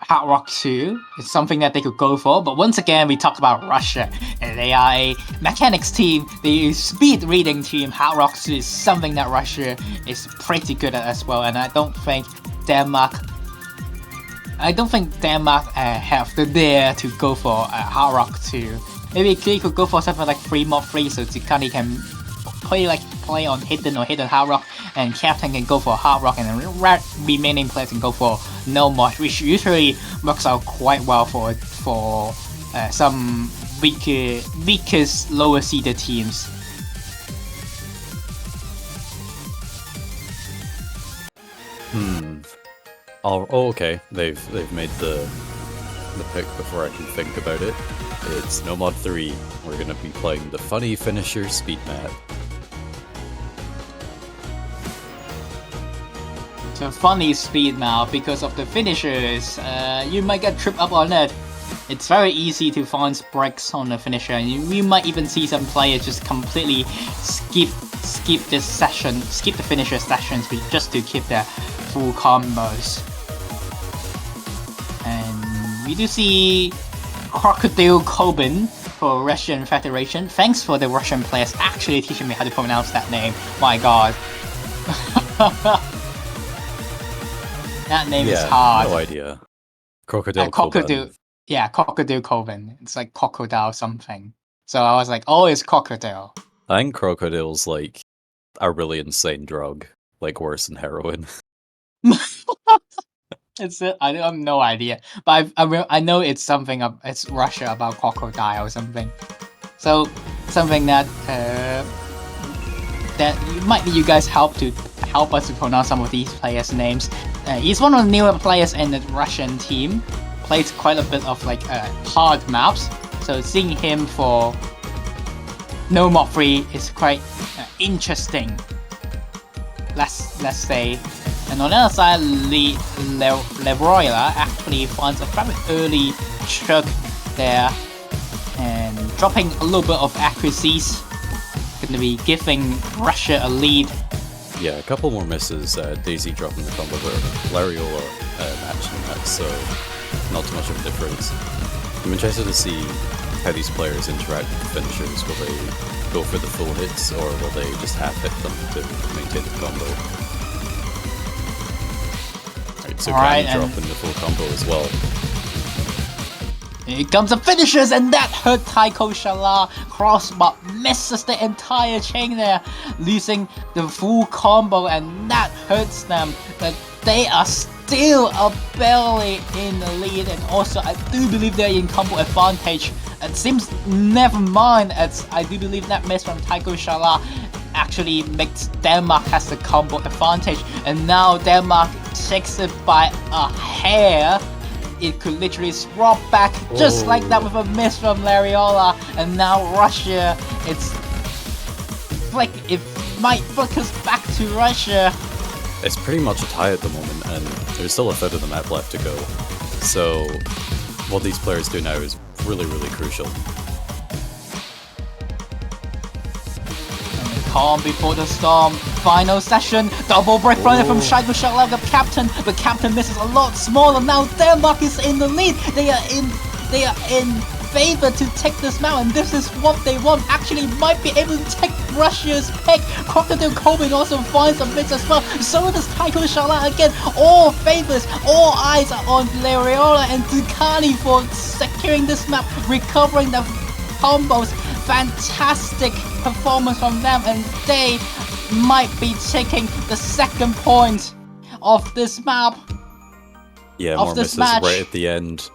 Hard Rock 2. It's something that they could go for, but once again we talk about Russia, and they are a mechanics team, the speed reading team. Hard Rock 2 is something that Russia is pretty good at as well, and I don't think Denmark have the dare to go for Hard Rock 2. Maybe they could go for something like 3 mod 3 so Tsukani can play on hidden or hidden Hard Rock, and Captain can go for Hard Rock, and the remaining players can go for no mod, which usually works out quite well for some weakest lower seeded teams. Oh, okay. They've made the pick before I can think about it. It's No Mod 3. We're gonna be playing the funny finisher speed map. It's a funny speed map because of the finishers. You might get tripped up on it. It's very easy to find breaks on the finisher, and we might even see some players just completely skip the finisher sessions just to keep their full combos. And we do see Crocodile Kobin for Russian Federation. Thanks for the Russian players actually teaching me how to pronounce that name. My god. That name is hard. No idea. Crocodile Crocodile. Yeah, Crocodile Kobin. It's like crocodile something. So I was like, oh, it's crocodile. I think crocodile's like a really insane drug, like worse than heroin. I have no idea, but I know it's something it's Russia about crocodile or something. So something that you guys help us to pronounce some of these players' names. He's one of the newer players in the Russian team. Plays quite a bit of like hard maps. So seeing him for No Mod 3 is quite interesting. Let's say. And on the other side, Lebroila actually finds a very early chug there and dropping a little bit of accuracies. Going to be giving Russia a lead. Yeah, a couple more misses. Daisy dropping the combo, but Lariola matching that, so not too much of a difference. I'm interested to see how these players interact with the finishers. Will they go for the full hits, or will they just half hit them to maintain the combo? Right, so Granny dropping the full combo as well. Here comes the finishers, and that hurt Taiko Shala. Crossbar misses the entire chain there, losing the full combo, and that hurts them. But they are still barely in the lead, and also I do believe they're in combo advantage. It seems never mind, as I do believe that miss from Taiko Shala actually makes Denmark has the combo advantage, and now Denmark takes it by a hair. It could literally swap back just like that with a miss from Lariola, and now Russia, it might focus back to Russia. It's pretty much a tie at the moment, and there's still a third of the map left to go. So what these players do now is really, really crucial. Calm before the storm. Final session. Double break running from Shaibu Shalab, the captain. But captain misses a lot smaller. Now Denmark is in the lead. They are in favor to take this map, and this is what they want. Actually might be able to take Russia's pick. Crocodile Kobin also finds a miss as well. So does Taiko Shala again. All favors, all eyes are on Lariola and Ducati for securing this map, recovering the combos. Fantastic performance from them, and they might be taking the second point of this map. Yeah, more misses right at the end.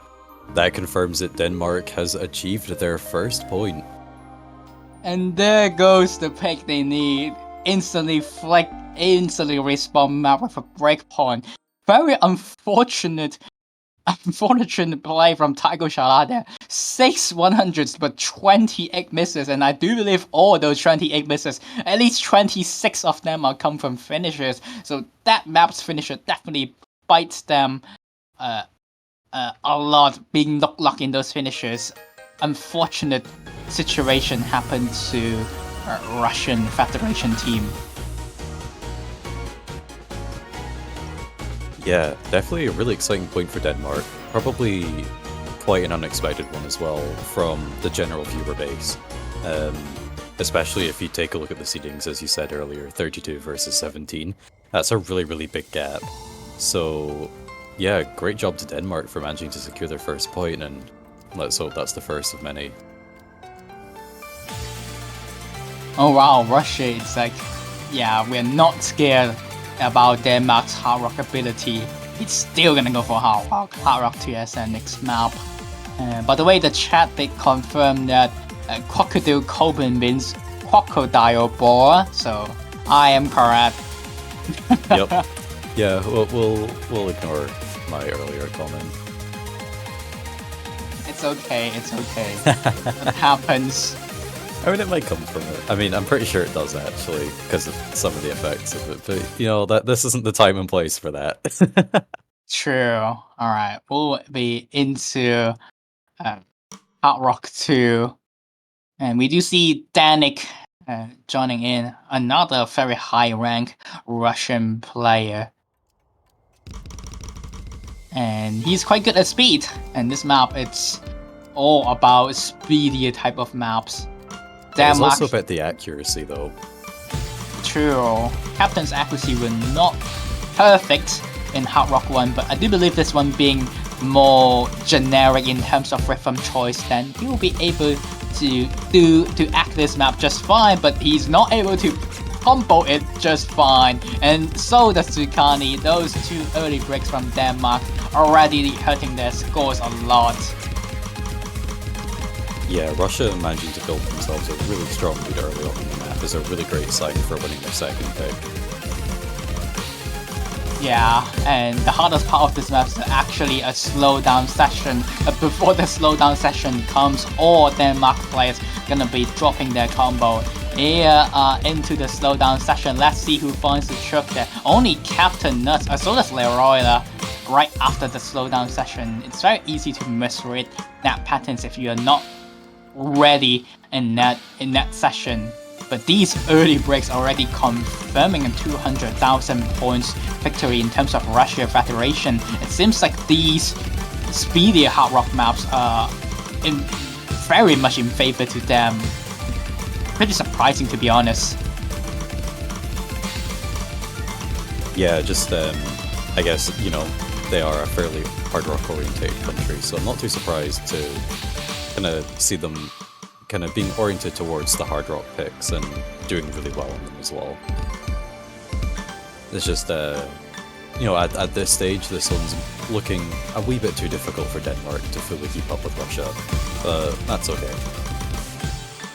That confirms that Denmark has achieved their first point. And there goes the pick they need. Instantly respawn map with a breakpoint. Very unfortunate unfortunate play from Taiko Shala there. 6 100s, but 28 misses, and I do believe all those 28 misses, at least 26 of them are come from finishers. So that map's finisher definitely bites them a lot, being lucky in those finishers. Unfortunate situation happened to Russian Federation team. Yeah, definitely a really exciting point for Denmark. Probably quite an unexpected one as well from the general viewer base. Especially if you take a look at the seedings, as you said earlier, 32 versus 17. That's a really, really big gap. So, yeah, great job to Denmark for managing to secure their first point, and let's hope that's the first of many. Oh wow, Russia, it's like, yeah, we're not scared about Denmark's hard rock ability. It's still gonna go for hard rock TSN next map. By the way, the chat did confirm that crocodile Coben means crocodile boar, so I am correct. Yep. Yeah, we'll ignore my earlier comment. It's okay, it's okay. It happens. I mean, it might come from it. I mean, I'm pretty sure it does actually, because of some of the effects of it. But you know, that this isn't the time and place for that. True. All right, we'll be into Hard Rock 2, and we do see Danik joining in, another very high rank Russian player. And he's quite good at speed, and this map, it's all about speedier type of maps. It's also about the accuracy though. True. Captain's accuracy were not perfect in Hard Rock 1, but I do believe this one being more generic in terms of rhythm choice, then he will be able to act this map just fine, but he's not able to combo it just fine. And so does Tsukani. Those two early breaks from Denmark already hurting their scores a lot. Yeah, Russia managing to build themselves a really strong lead early on in the map is a really great sign for winning their second pick. Yeah, and the hardest part of this map is actually a slowdown session. Before the slowdown session comes, all Denmark players gonna be dropping their combo. Here into the slowdown session, let's see who finds the trick there. Only Captain Nuts, as well as Leroy right after the slowdown session. It's very easy to misread that patterns if you are not ready in that session. But these early breaks already confirming a 200,000 points victory in terms of Russia Federation. It seems like these speedier Hard Rock maps are very much in favor to them. Pretty surprising, to be honest. Yeah, just I guess, you know, they are a fairly hard rock oriented country, so I'm not too surprised to kind of see them kind of being oriented towards the hard rock picks and doing really well on them as well. It's just, you know, at this stage, this one's looking a wee bit too difficult for Denmark to fully keep up with Russia, but that's okay.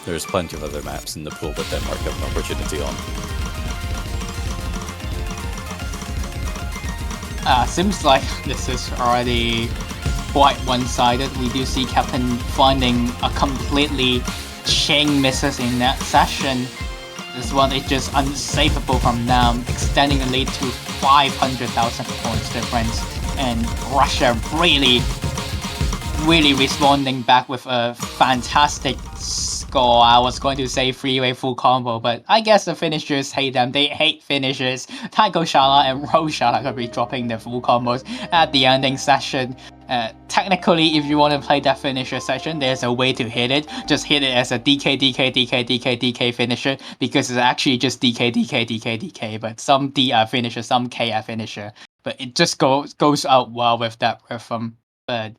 There's plenty of other maps in the pool that Denmark have an opportunity on. Seems like this is already quite one-sided. We do see Captain finding a completely chain misses in that session. This one is just unsavable from now, extending the lead to 500,000 points difference. And Russia really responding back with a fantastic score. I was going to say three-way full combo, but I guess the finishers hate them. They hate finishers. Taiko Shala and Rose Shala could be dropping their full combos at the ending session. Technically, if you want to play that finisher session, there's a way to hit it. Just hit it as a DK finisher, because it's actually just DK, but some D are finisher, some K are finisher. But it just goes out well with that rhythm. But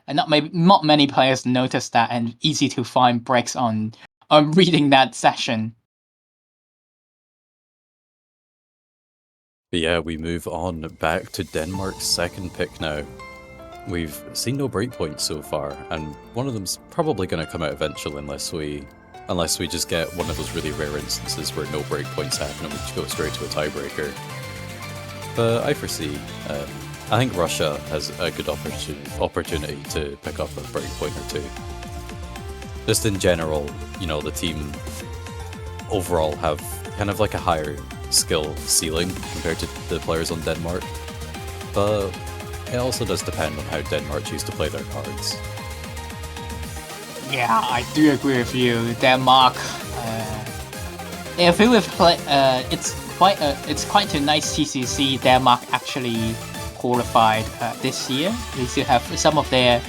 not many players notice that, and easy to find breaks on reading that session. But yeah, we move on back to Denmark's second pick now. We've seen no breakpoints so far, and one of them's probably going to come out eventually unless we just get one of those really rare instances where no breakpoints happen and we just go straight to a tiebreaker. But I foresee I think Russia has a good opportunity to pick up a breakpoint or two. Just in general, you know, the team overall have kind of like a higher skill ceiling compared to the players on Denmark. But it also does depend on how Denmark choose to play their cards. Yeah, I do agree with you. Denmark, I feel with play, it's quite a nice TCC. Denmark actually qualified this year. We still have some of their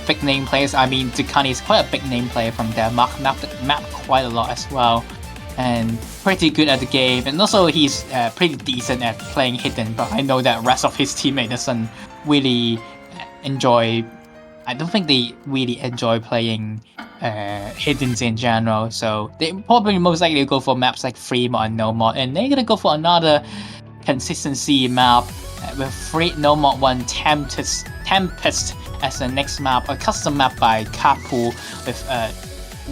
big name players. I mean, Ducani is quite a big name player from Denmark. Mapped quite a lot as well, and pretty good at the game. And also he's pretty decent at playing hidden. But I know that rest of his teammates doesn't really enjoy. I don't think they really enjoy playing hiddens in general, so they probably most likely go for maps like Free Mod and No Mod, and they're gonna go for another consistency map with Free No Mod 1 Tempest as the next map, a custom map by Kapu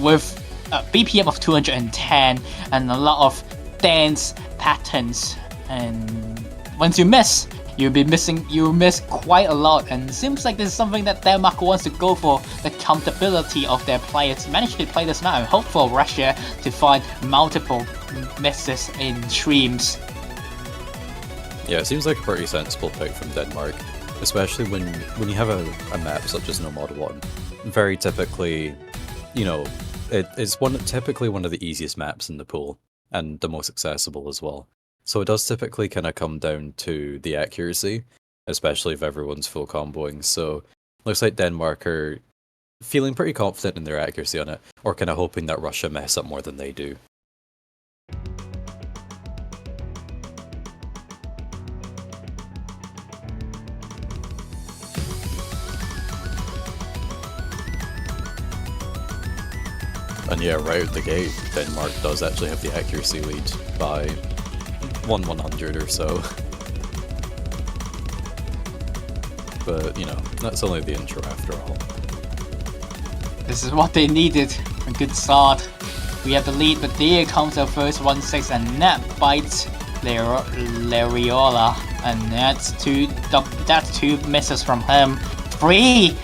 with a BPM of 210 and a lot of dance patterns, and once you miss, you miss quite a lot, and it seems like this is something that Denmark wants to go for, the comfortability of their players manage to play this map and hope for Russia to find multiple misses in streams. Yeah, it seems like a pretty sensible pick from Denmark, especially when you have a map such as No Mod 1. Very typically, you know, it's typically one of the easiest maps in the pool, and the most accessible as well. So it does typically kind of come down to the accuracy, especially if everyone's full comboing. So looks like Denmark are feeling pretty confident in their accuracy on it, or kind of hoping that Russia mess up more than they do. And yeah, right out the gate, Denmark does actually have the accuracy lead by 1/100 or so. But, you know, that's only the intro after all. This is what they needed, a good start. We have the lead, but there comes our first 1-6, and that bites Lariola, and that's two misses from him. 3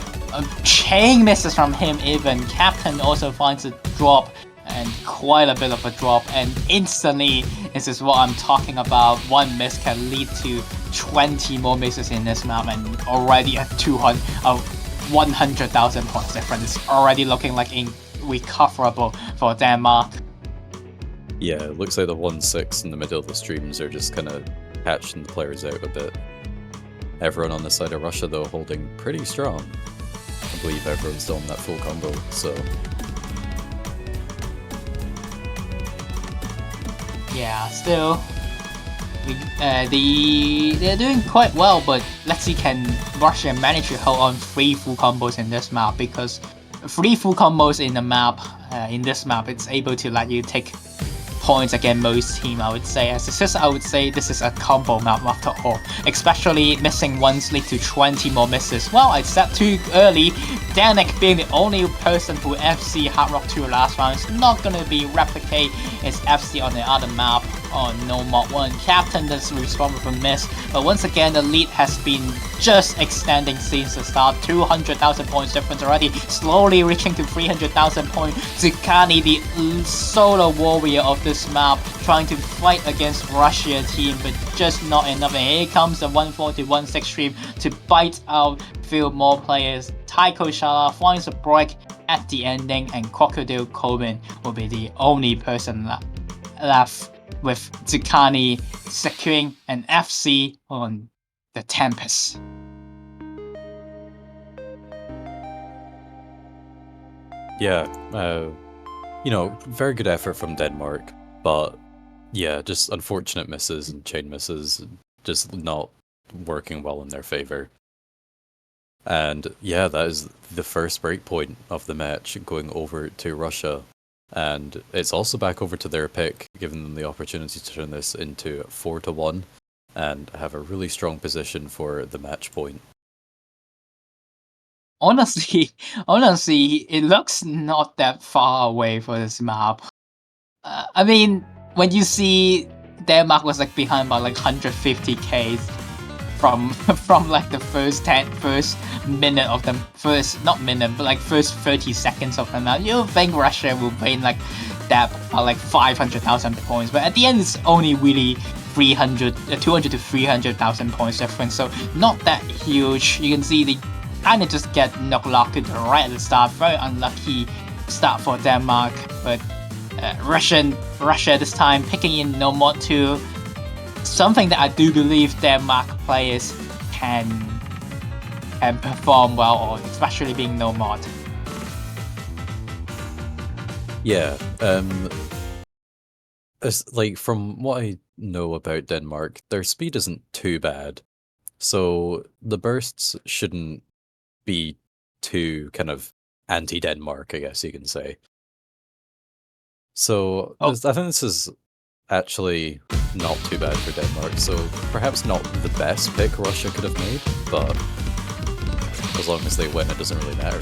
chain misses from him even. Captain also finds a drop, and quite a bit of a drop, and instantly, this is what I'm talking about. One miss can lead to 20 more misses in this map, and already at 100,000 points difference. It's already looking like irrecoverable for Denmark. Yeah, it looks like the 1-6 in the middle of the streams are just kind of catching the players out a bit. Everyone on the side of Russia, though, holding pretty strong. I believe everyone's still on that full combo, so... Yeah, still, they're doing quite well, but let's see, can Russia manage to hold on 3 full combos in this map, because 3 full combos in the map, it's able to let you take points against most team, I would say. As a sister, I would say this is a combo map after all. Especially missing ones lead to 20 more misses. Well, I said too early, Danik being the only person who FC Hard Rock 2 last round is not gonna be replicate his FC on the other map on No Mod 1. Captain does respond with a miss, but once again the lead has been just extending since the start. 200,000 points difference already, slowly reaching to 300,000 points. Zukani, the solo warrior of this map, trying to fight against Russia team, but just not enough. And here comes the 140-1-6 stream to bite out few more players. Taiko Shala finds a break at the ending, and Crocodile Coleman will be the only person left, with Zukani securing an FC on the Tempest. Yeah, you know, very good effort from Denmark, but yeah, just unfortunate misses and chain misses, just not working well in their favor. And yeah, that is the first breakpoint of the match, going over to Russia. And it's also back over to their pick, giving them the opportunity to turn this into 4-1 and have a really strong position for the match point. Honestly, it looks not that far away for this map. I mean, when you see Denmark was like behind by like 150k, from like the first minute of the not minute but like first 30 seconds of the map. You think Russia will win like that like 500,000 points, but at the end it's only really 200 to 300,000 points difference, so not that huge. You can see they kind of just get knocked right at the start. Very unlucky start for Denmark, but Russia this time picking in no mod 2, something that I do believe Denmark players can perform well on, especially being no mod. Yeah, like from what I know about Denmark, their speed isn't too bad, so the bursts shouldn't be too kind of anti-Denmark, I guess you can say. So I think this is actually not too bad for Denmark, so perhaps not the best pick Russia could have made, but as long as they win, it doesn't really matter.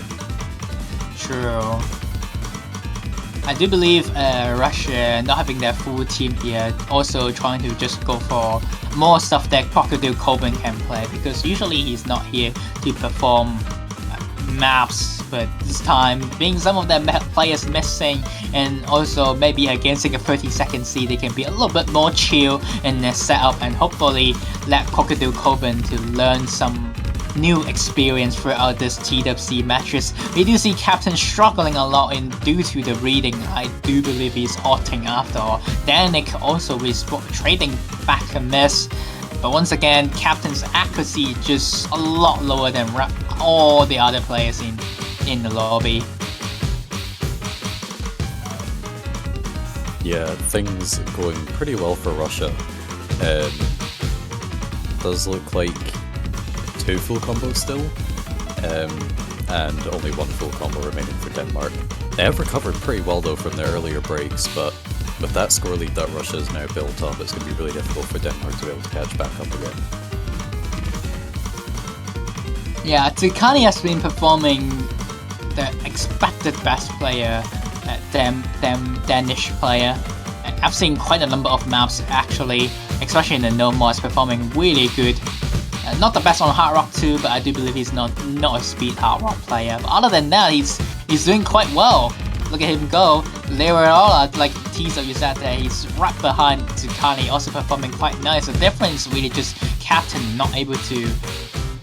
True. I do believe Russia not having their full team here, also trying to just go for more stuff that Crocodile Coben can play, because usually he's not here to perform maps, but this time being some of their players missing, and also maybe against like a 30-second seed, they can be a little bit more chill in their setup and hopefully let Crocodile Coben to learn some new experience throughout this TWC matches. We do see Captain struggling a lot due to the reading. I do believe he's altering after all. Danik also is trading back a miss, but once again Captain's accuracy just a lot lower than all the other players in the lobby. Yeah, things going pretty well for Russia. Does look like 2 full combos still, and only 1 full combo remaining for Denmark. They have recovered pretty well though from their earlier breaks, but with that score lead that Russia has now built up, it's going to be really difficult for Denmark to be able to catch back up again. Yeah, Tukani has been performing the expected best player, Danish player. I've seen quite a number of maps actually, especially in the no mods, performing really good. Not the best on Hard Rock 2, but I do believe he's not a speed Hard Rock player. But other than that, he's doing quite well. Look at him go. Lerola, like teaser you said there, he's right behind Tukani, also performing quite nice. The difference really just Captain not able to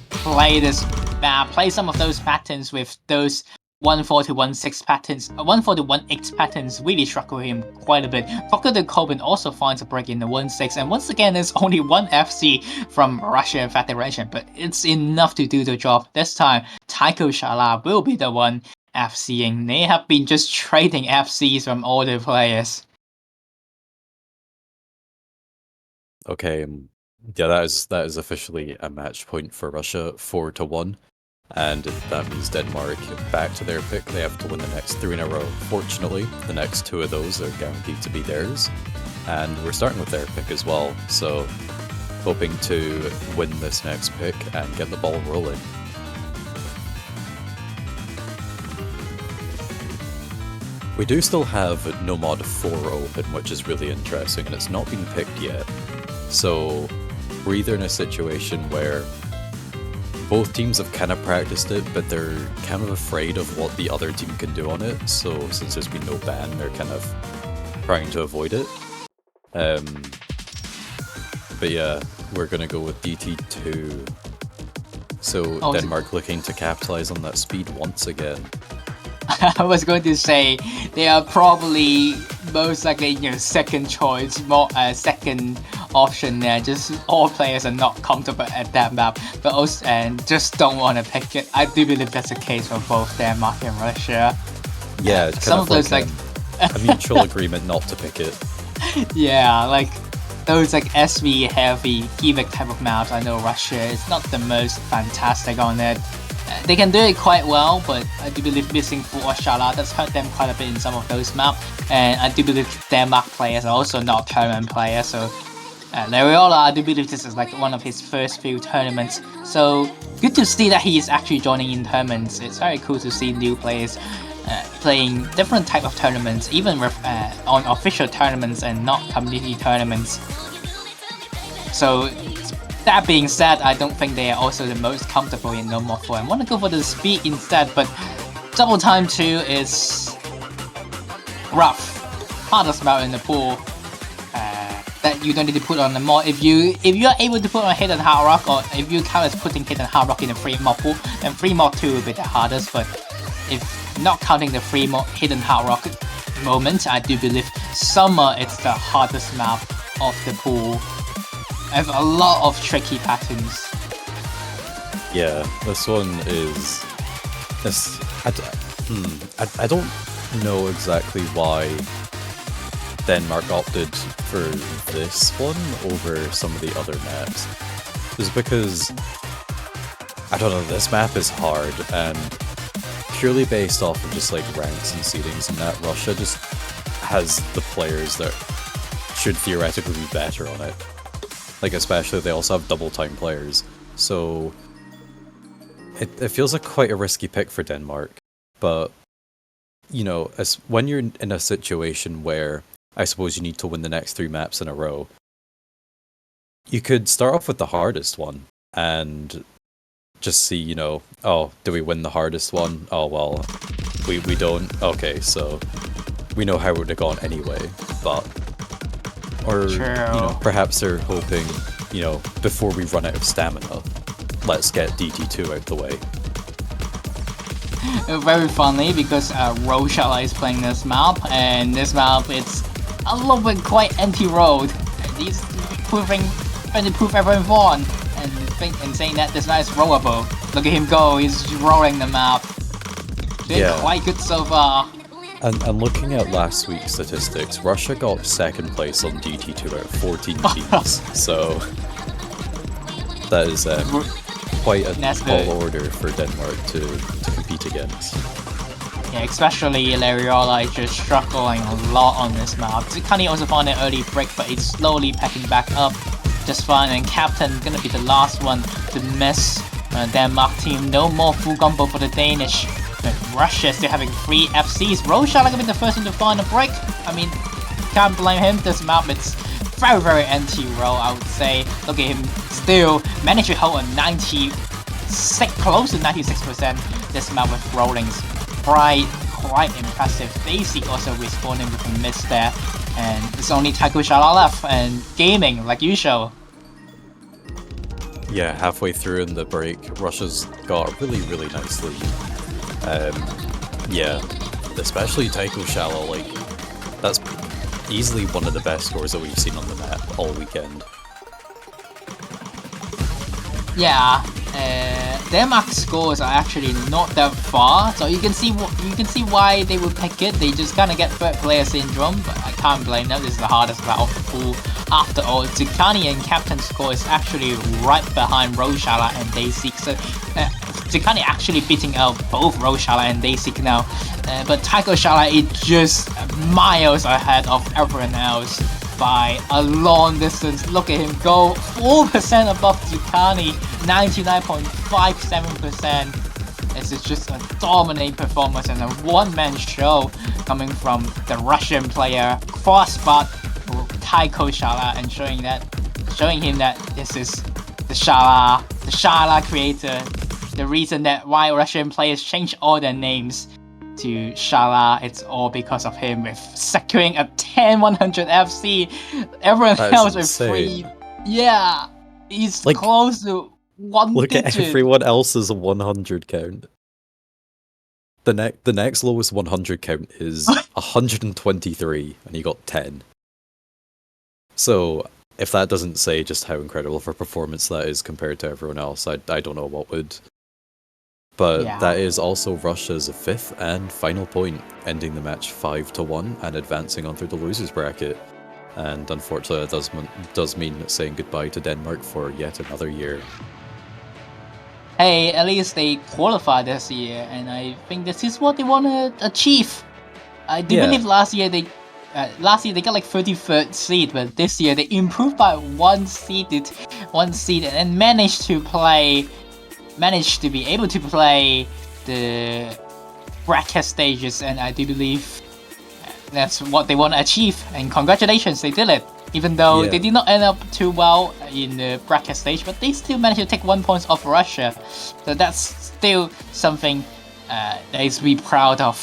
play this map, play some of those patterns with those 1-4 to 1-6 patterns, 1-4 to 1-8 patterns really struggle him quite a bit. Crocodile Coben also finds a break in the 1-6, and once again there's only 1 FC from Russia Federation, but it's enough to do the job. This time, Taiko Shala will be the one FCing. They have been just trading FCs from all the players. Okay, yeah, that is officially a match point for Russia, 4-1. And that means Denmark back to their pick. They have to win the next 3 in a row. Fortunately, the next 2 of those are guaranteed to be theirs. And we're starting with their pick as well, so hoping to win this next pick and get the ball rolling. We do still have No Mod 4 open, which is really interesting, and it's not been picked yet. So we're either in a situation where both teams have kind of practiced it, but they're kind of afraid of what the other team can do on it, so since there's been no ban, they're kind of trying to avoid it. But yeah, we're gonna go with DT2. So Denmark looking to capitalize on that speed once again. I was going to say they are probably most likely your second choice, second option there. Just all players are not comfortable at that map, but also and just don't want to pick it. I do believe that's the case for both Denmark and Russia. Yeah, it's some of those like a mutual agreement not to pick it. Yeah, like those like SV heavy gimmick type of maps. I know Russia is not the most fantastic on it. They can do it quite well, but I do believe missing full Shala does hurt them quite a bit in some of those maps. And I do believe Denmark players are also not tournament players, so Lerola, I do believe this is like one of his first few tournaments. So good to see that he is actually joining in tournaments. It's very cool to see new players playing different type of tournaments, even with, on official tournaments and not community tournaments. So That being said, I don't think they are also the most comfortable in No More 4. I want to go for the speed instead, but Double Time 2 is rough. Hardest map in the pool. That you don't need to put on the mod. If you are able to put on Hidden Hard Rock, or if you count as putting Hidden Hard Rock in the free mod pool, then free mod 2 will be the hardest. But if not counting the free mod Hidden Hard Rock moment, I do believe Summer is the hardest map of the pool. I have a lot of tricky patterns. Yeah, this one is. I don't know exactly why Denmark opted for this one over some of the other maps. It's because, I don't know, this map is hard, and purely based off of just like ranks and seedings and that, Russia just has the players that should theoretically be better on it. Like, especially they also have double time players, so it feels like quite a risky pick for Denmark. But, you know, as when you're in a situation where I suppose you need to win the next 3 maps in a row, you could start off with the hardest one and just see, you know, oh, do we win the hardest one? Oh, well, we don't. Okay, so we know how it would have gone anyway, but... Or, you know, perhaps they're hoping, you know, before we run out of stamina, let's get DT2 out the way. Very funny, because Roshala is playing this map, and this map it's a little bit quite anti-road. He's trying to prove everyone wrong, and saying that this map is rollable. Look at him go, he's rolling the map. Doing quite good so far. And looking at last week's statistics, Russia got second place on DT2 out of 14 teams, so that is quite a tall order for Denmark to compete against. Yeah, especially Lariola is just struggling a lot on this map. Tsukani also found an early break, but it's slowly packing back up just fine, and Captain gonna be the last one to miss. Denmark team, no more full combo for the Danish. Russia still having 3 FCs. Roshala gonna be the first one to find a break. I mean, can't blame him. This map it's very, very anti-roll, I would say. Look at him still managed to hold a 96, close to 96% this map with rollings. Quite impressive. Basic also responding with a miss there. And it's only Taiko Shala left and gaming like usual. Yeah, halfway through in the break, Russia's got a really, really nice lead. Yeah, especially Taiko Shala, like, that's easily one of the best scores that we've seen on the map all weekend. Yeah, Denmark's scores are actually not that far, so you can see why they would pick it. They just kind of get third player syndrome, but I can't blame them. This is the hardest map of the pool. After all, Tsukani and Captain score is actually right behind Roshala and Daisy, so Tsukani actually beating out both Roshala and Daisy now, but Taiko Shala is just miles ahead of everyone else by a long distance. Look at him go, 4% above Tsukani, 99.57%. This is just a dominant performance and a one-man show coming from the Russian player Crossbot Taiko Shala, and showing him that this is the Shala creator, the reason that why Russian players change all their names to Shala. It's all because of him with securing a 10-100 FC. Everyone else with 3. Yeah, he's like, close to 1 Look digit. at everyone else's 100 count. The next lowest 100 count is 123, and he got 10. So if that doesn't say just how incredible of a performance that is compared to everyone else, I don't know what would. But that is also Russia's 5th and final point, ending the match 5-1 and advancing on through the losers bracket. And unfortunately, that does mean saying goodbye to Denmark for yet another year. Hey, at least they qualified this year, and I think this is what they want to achieve. I do believe last year they got like 33rd seed, but this year they improved by 1 seed and managed to be able to play the bracket stages, and I do believe that's what they want to achieve, and congratulations, they did it. Even though Yeah. they did not end up too well in the bracket stage, but they still managed to take 1 point off Russia. So that's still something that is to be proud of.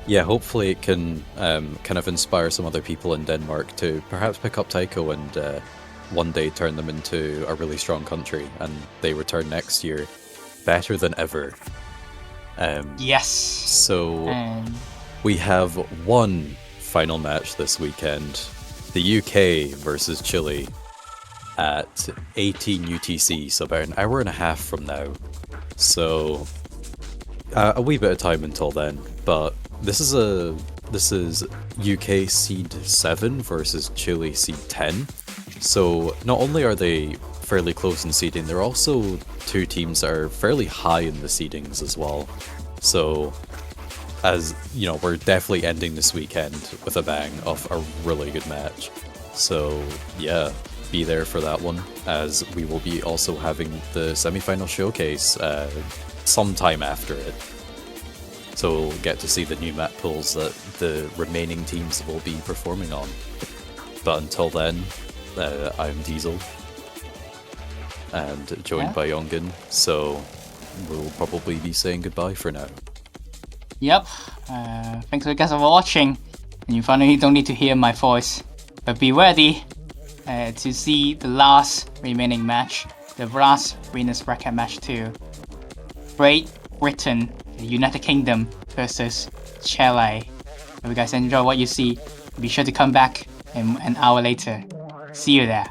Yeah, hopefully it can kind of inspire some other people in Denmark to perhaps pick up taiko and one day turn them into a really strong country, and they return next year better than ever. Yes. So we have one final match this weekend. The UK versus Chile at 18 UTC, so about an hour and a half from now. So a wee bit of time until then, but this is UK seed 7 versus Chile seed 10. So not only are they fairly close in seeding, they're also two teams that are fairly high in the seedings as well. So, as you know, we're definitely ending this weekend with a bang of a really good match. So yeah, be there for that one, as we will be also having the semi-final showcase sometime after it. So we'll get to see the new map pools that the remaining teams will be performing on. But until then, I'm Diesel, and joined by Yongin, so we'll probably be saying goodbye for now. Yep. Thanks you guys for watching, and you finally don't need to hear my voice. But be ready to see the last remaining match, the last winners bracket match too. Great Britain, the United Kingdom versus Chile. If you guys enjoy what you see, be sure to come back in an hour later. See you there.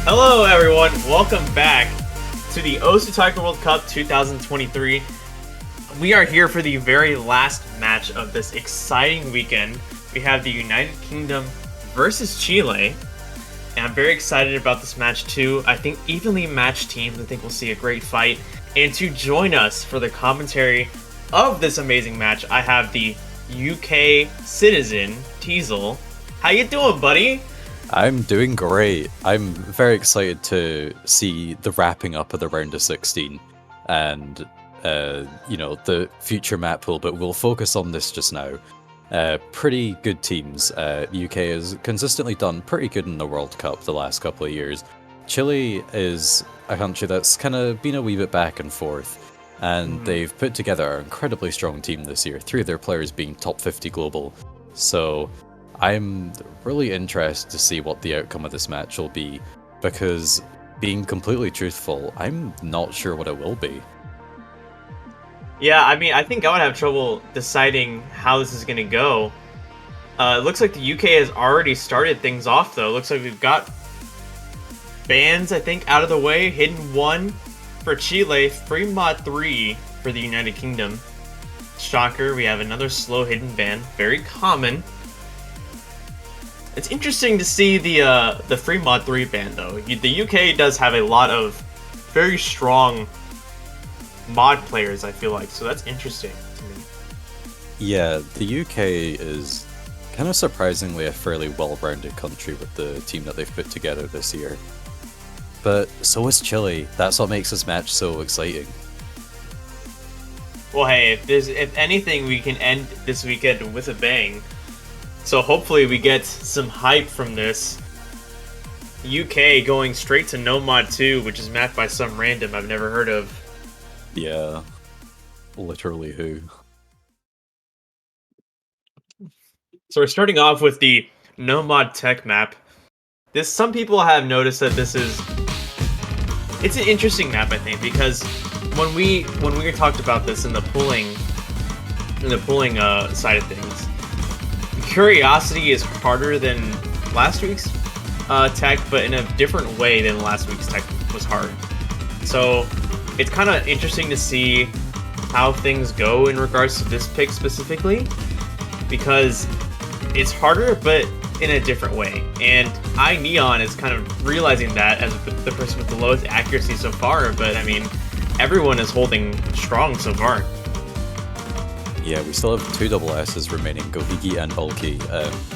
Hello everyone, welcome back to the Osu Taiko World Cup 2023. We are here for the very last match of this exciting weekend. We have the United Kingdom versus Chile, and I'm very excited about this match too. I think evenly matched teams, I think we'll see a great fight. And to join us for the commentary of this amazing match, I have the UK citizen, Teasel. How you doing, buddy? I'm doing great. I'm very excited to see the wrapping up of the round of 16 and the future map pool, but we'll focus on this just now. Pretty good teams. UK has consistently done pretty good in the World Cup the last couple of years. Chile is a country that's kind of been a wee bit back and forth, and they've put together an incredibly strong team this year, 3 of their players being top 50 global. So I'm really interested to see what the outcome of this match will be, because being completely truthful, I'm not sure what it will be. Yeah, I mean, I think I would have trouble deciding how this is going to go. It looks like the UK has already started things off, though. It looks like we've got bans, I think, out of the way. Hidden 1 for Chile, free mod 3 for the United Kingdom. Shocker, we have another slow hidden ban. Very common. It's interesting to see the free mod 3 ban, though. The UK does have a lot of very strong mod players, I feel like, so that's interesting to me. Yeah, the UK is kind of surprisingly a fairly well-rounded country with the team that they've put together this year. But so is Chile. That's what makes this match so exciting. Well, hey, if anything, we can end this weekend with a bang. So hopefully we get some hype from this. UK going straight to No Mod 2, which is mapped by some random I've never heard of. Yeah, literally who. So we're starting off with the No Mod Tech map. Some people have noticed that it's an interesting map, I think, because when we talked about this in the pooling side of things, Curiosity is harder than last week's tech, but in a different way than last week's tech was hard. So it's kind of interesting to see how things go in regards to this pick specifically, because it's harder, but in a different way. And iNeon is kind of realizing that as the person with the lowest accuracy so far, but I mean, everyone is holding strong so far. Yeah, we still have 2 double S's remaining, Gohiki and Ulki,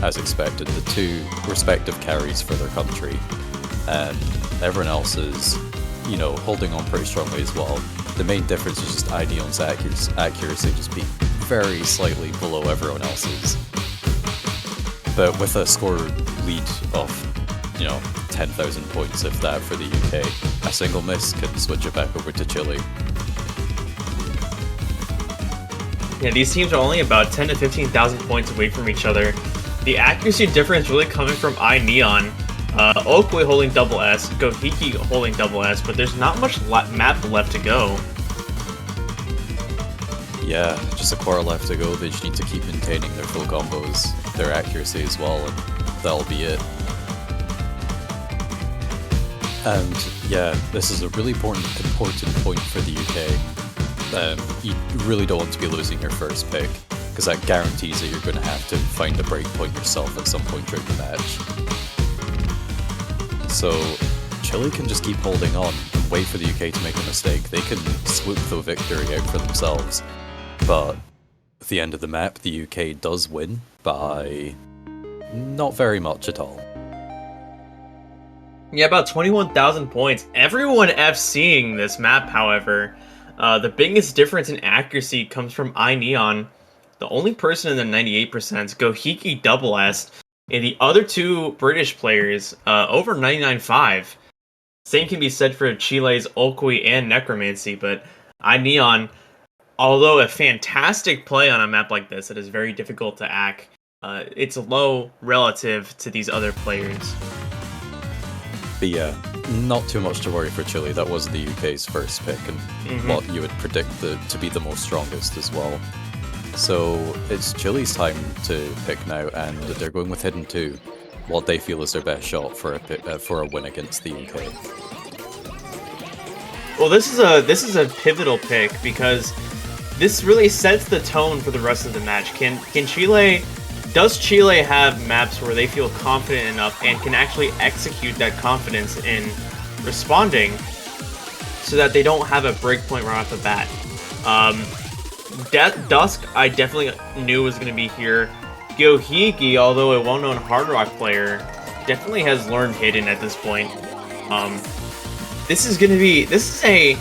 as expected, the 2 respective carries for their country. And everyone else is, holding on pretty strongly as well. The main difference is just iNeon's accuracy just being very slightly below everyone else's. But with a score lead of, 10,000 points, if that, for the UK, a single miss can switch it back over to Chile. Yeah, these teams are only about 10 to 15,000 points away from each other. The accuracy difference really coming from iNeon. Oakway holding double S, Gohiki holding double S, but there's not much map left to go. Yeah, just a quarter left to go. They just need to keep maintaining their full combos, their accuracy as well, and that'll be it. And yeah, this is a really important point for the UK. You really don't want to be losing your first pick, because that guarantees that you're going to have to find a break point yourself at some point during the match. So Chile can just keep holding on and wait for the UK to make a mistake. They can swoop the victory out for themselves. But at the end of the map, the UK does win by not very much at all. Yeah, about 21,000 points. Everyone FCing this map, however. The biggest difference in accuracy comes from iNeon. The only person in the 98% is Gohiki double S, and the other 2 British players over 99.5. Same can be said for Chile's Oakway and Necromancy, but iNeon, although a fantastic play on a map like this, it is very difficult to act. It's low relative to these other players. But yeah, not too much to worry for Chile. That was the UK's first pick, and what you would predict to be the most strongest as well. So it's Chile's time to pick now, and they're going with Hidden 2, what they feel is their best shot for a win against the UK. Well, this is a pivotal pick, because this really sets the tone for the rest of the match. Does Chile have maps where they feel confident enough and can actually execute that confidence in responding so that they don't have a breakpoint right off the bat? Dusk, I definitely knew was going to be here. Gohiki, although a well-known Hard Rock player, definitely has learned Hidden at this point. This is a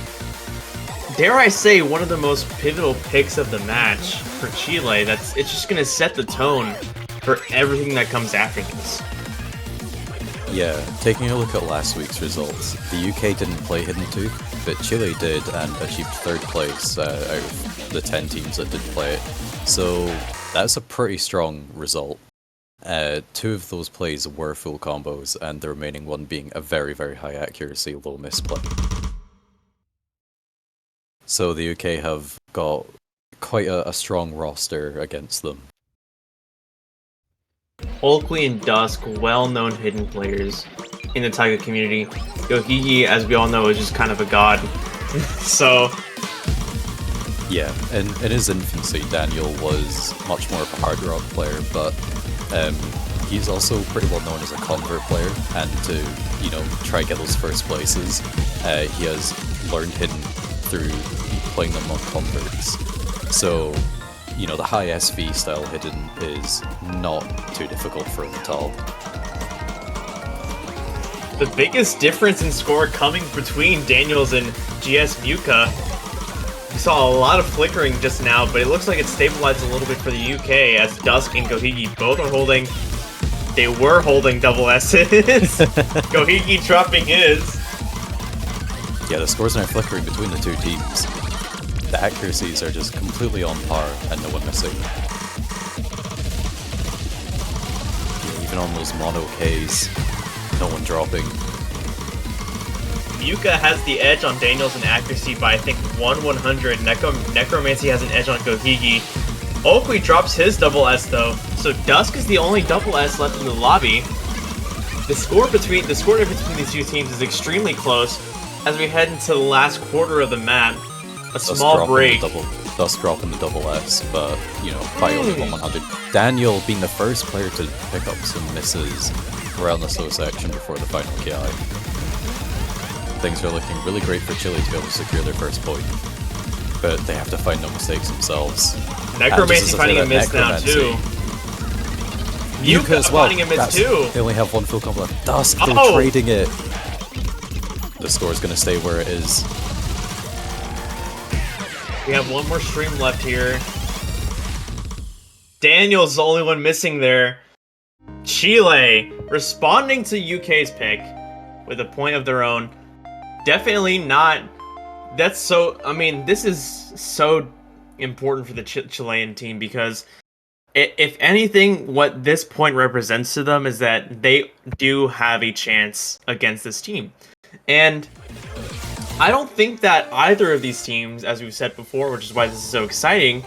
dare I say, one of the most pivotal picks of the match for Chile. It's just going to set the tone for everything that comes after this. Yeah, taking a look at last week's results, the UK didn't play Hidden Tooth, but Chile did and achieved 3rd place out of the 10 teams that did play it. So that's a pretty strong result. 2 of those plays were full combos, and the remaining one being a very, very high accuracy, low misplay. So the UK have got quite a strong roster against them. Oakley and Dusk, well-known hidden players in the Taiko community. Gohigi, as we all know, is just kind of a god. So... Yeah, in his infancy, Daniel was much more of a hard rock player, but he's also pretty well known as a convert player, and to, you know, try get those first places, he has learned Hidden through playing them on converts. So, you know, the high SV style Hidden is not too difficult for him at all. The biggest difference in score coming between Daniels and GS Muka. We saw a lot of flickering just now, but it looks like it stabilized a little bit for the UK as Dusk and Gohigi both are holding. They were holding double S's. Gohigi dropping his. Yeah, the scores aren't flickering between the 2 teams. The accuracies are just completely on par and no one missing. Yeah, even on those mono Ks, no one dropping. Muka has the edge on Daniels in accuracy by I think 1/100. Necromancy has an edge on Gohigi. Oakley drops his double S though, so Dusk is the only double S left in the lobby. The score difference between these 2 teams is extremely close as we head into the last quarter of the map. A small break. Thus dropping the double S, but, you know, by only 1/100. Daniel being the first player to pick up some misses around the slow section before the final KI. Things are looking really great for Chile to be able to secure their first point, but they have to find no mistakes themselves. Necromancy finding a miss now too. Muka as well. Finding a miss too. They only have 1 full combo left. Dusk, they're trading it. The score's gonna stay where it is. We have 1 more stream left here. Daniel's the only one missing there. Chile responding to UK's pick with a point of their own. Definitely not. That's so. I mean, this is so important for the Chilean team because, if anything, what this point represents to them is that they do have a chance against this team. And I don't think that either of these teams, as we've said before, which is why this is so exciting,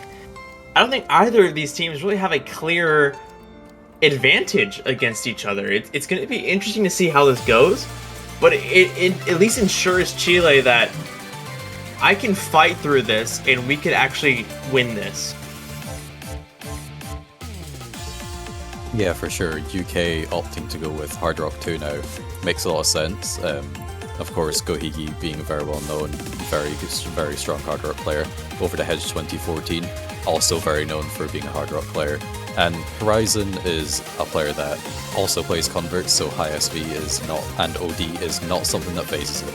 I don't think either of these teams really have a clear advantage against each other. It's going to be interesting to see how this goes, but it at least ensures Chile that I can fight through this and we could actually win this. Yeah, for sure. UK opting to go with Hard Rock 2 now makes a lot of sense. Of course, Gohigi being a very well known, very strong Hard Rock player. Over to Hedge 2014, also very known for being a Hard Rock player. And Horizon is a player that also plays Converts, so high SV is not, and OD is not something that phases him.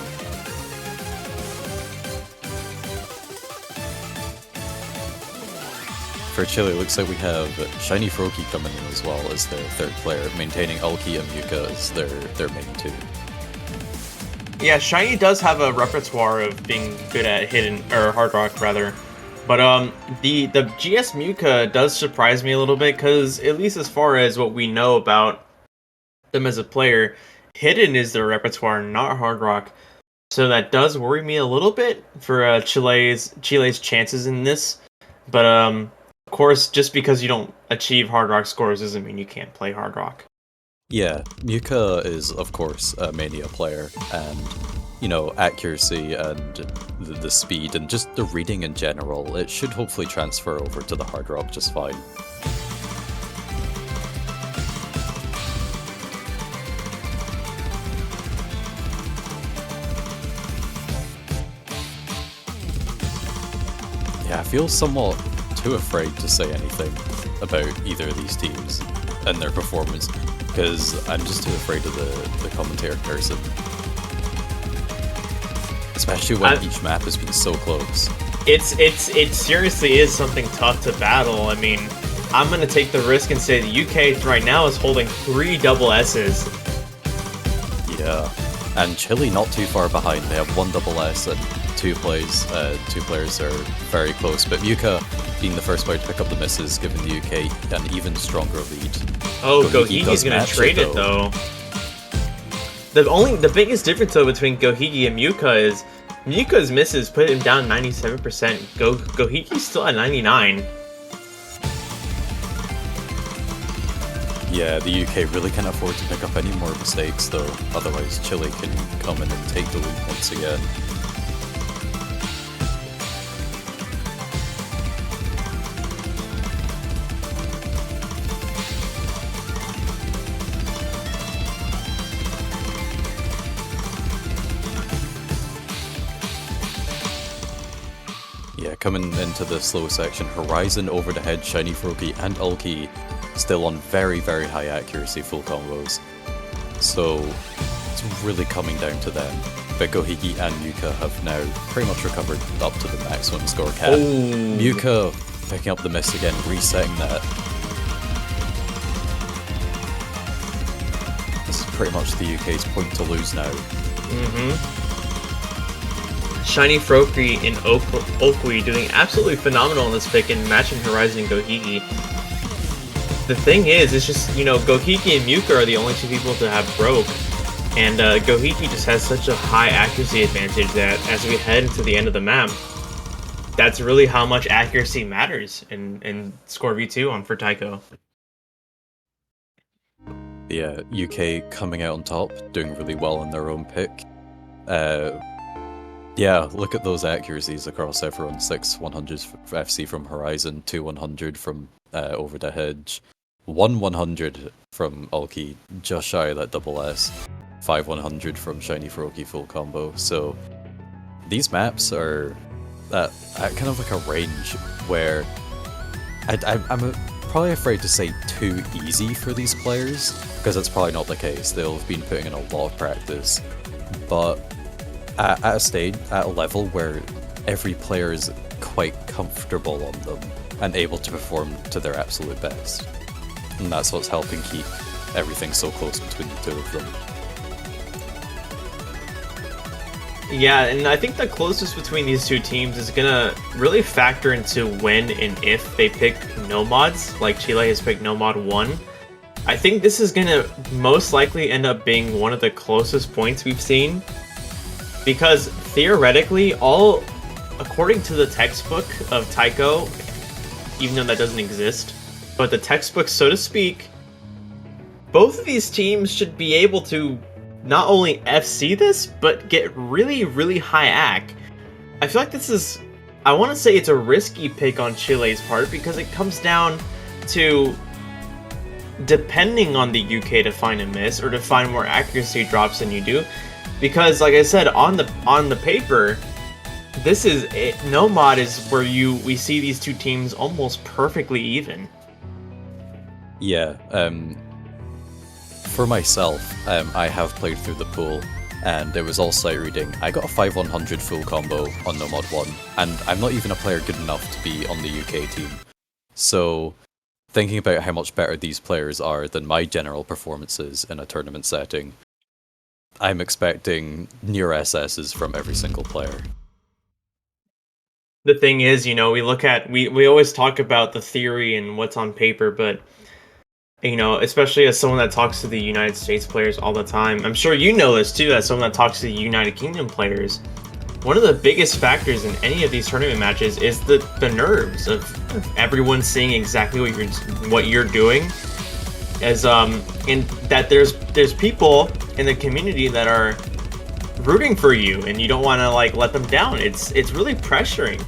For Chile, it looks like we have Shiny Froakie coming in as well as their 3rd player, maintaining Ulki and Muka as their main 2. Yeah, Shiny does have a repertoire of being good at hidden, or Hard Rock rather. But the GS Muka does surprise me a little bit because at least as far as what we know about them as a player, hidden is their repertoire, not Hard Rock. So that does worry me a little bit for Chile's chances in this. But of course, just because you don't achieve Hard Rock scores doesn't mean you can't play Hard Rock. Yeah, Muka is of course a Mania player, and you know, accuracy and the speed and just the reading in general, it should hopefully transfer over to the Hard Rock just fine. Yeah, I feel somewhat too afraid to say anything about either of these teams and their performance, because I'm just too afraid of the commentator person. especially when each map has been so close. It seriously is something tough to battle. I mean, I'm gonna take the risk and say the UK right now is holding 3 double S's. Yeah, and Chile not too far behind. They have 1 double S and 2 players are very close. But Muka being the first player to pick up the misses, giving the UK an even stronger lead. Oh, Gohigi's gonna trade it though. The biggest difference though between Gohigi and Muka is Muka's misses put him down 97%. Gohigi's still at 99. Yeah, the UK really can't afford to pick up any more mistakes though, otherwise Chile can come in and take the lead once again. Yeah, coming into the slow section, Horizon over the head, Shiny Froakie and Ulki still on very, very high accuracy full combos. So it's really coming down to them. But Gohigi and Muka have now pretty much recovered up to the maximum score cap. Muka picking up the miss again, resetting that. This is pretty much the UK's point to lose now. Shiny Froakie and Oakwe doing absolutely phenomenal in this pick and matching Horizon and Gohigi. The thing is, it's just, you know, Gohigi and Muka are the only 2 people to have broke. And Gohigi just has such a high accuracy advantage that as we head into the end of the map, that's really how much accuracy matters in Score V2 on for Taiko. Yeah, UK coming out on top, doing really well in their own pick. Yeah, look at those accuracies across everyone. 6 100s for FC from Horizon, 2 100 from Over the Hedge, 1 100 from Ulki, just shy of that double S, 5 100 from Shiny Froakie full combo. So these maps are at kind of like a range where I'm probably afraid to say too easy for these players, because that's probably not the case. They'll have been putting in a lot of practice, but at a stage, at a level where every player is quite comfortable on them and able to perform to their absolute best. And that's what's helping keep everything so close between the 2 of them. Yeah, and I think the closest between these 2 teams is gonna really factor into when and if they pick no mods, like Chile has picked no mod 1. I think this is gonna most likely end up being one of the closest points we've seen, because theoretically, according to the textbook of Taiko, even though that doesn't exist, but the textbook, so to speak, both of these teams should be able to not only FC this, but get really, really high AC. I feel like this is, I want to say it's a risky pick on Chile's part, because it comes down to depending on the UK to find a miss, or to find more accuracy drops than you do. Because, like I said, on the paper, this is it. No mod is where we see these 2 teams almost perfectly even. Yeah, for myself, I have played through the pool, and it was all sight reading. I got a 5 100 full combo on No Mod 1, and I'm not even a player good enough to be on the UK team. So, thinking about how much better these players are than my general performances in a tournament setting, I'm expecting near SSs from every single player. The thing is, you know, we always talk about the theory and what's on paper, but, you know, especially as someone that talks to the United States players all the time, I'm sure you know this too, as someone that talks to the United Kingdom players, one of the biggest factors in any of these tournament matches is the nerves of everyone seeing exactly what you're doing, as and that there's people in the community that are rooting for you, and you don't want to like let them down. It's really pressuring,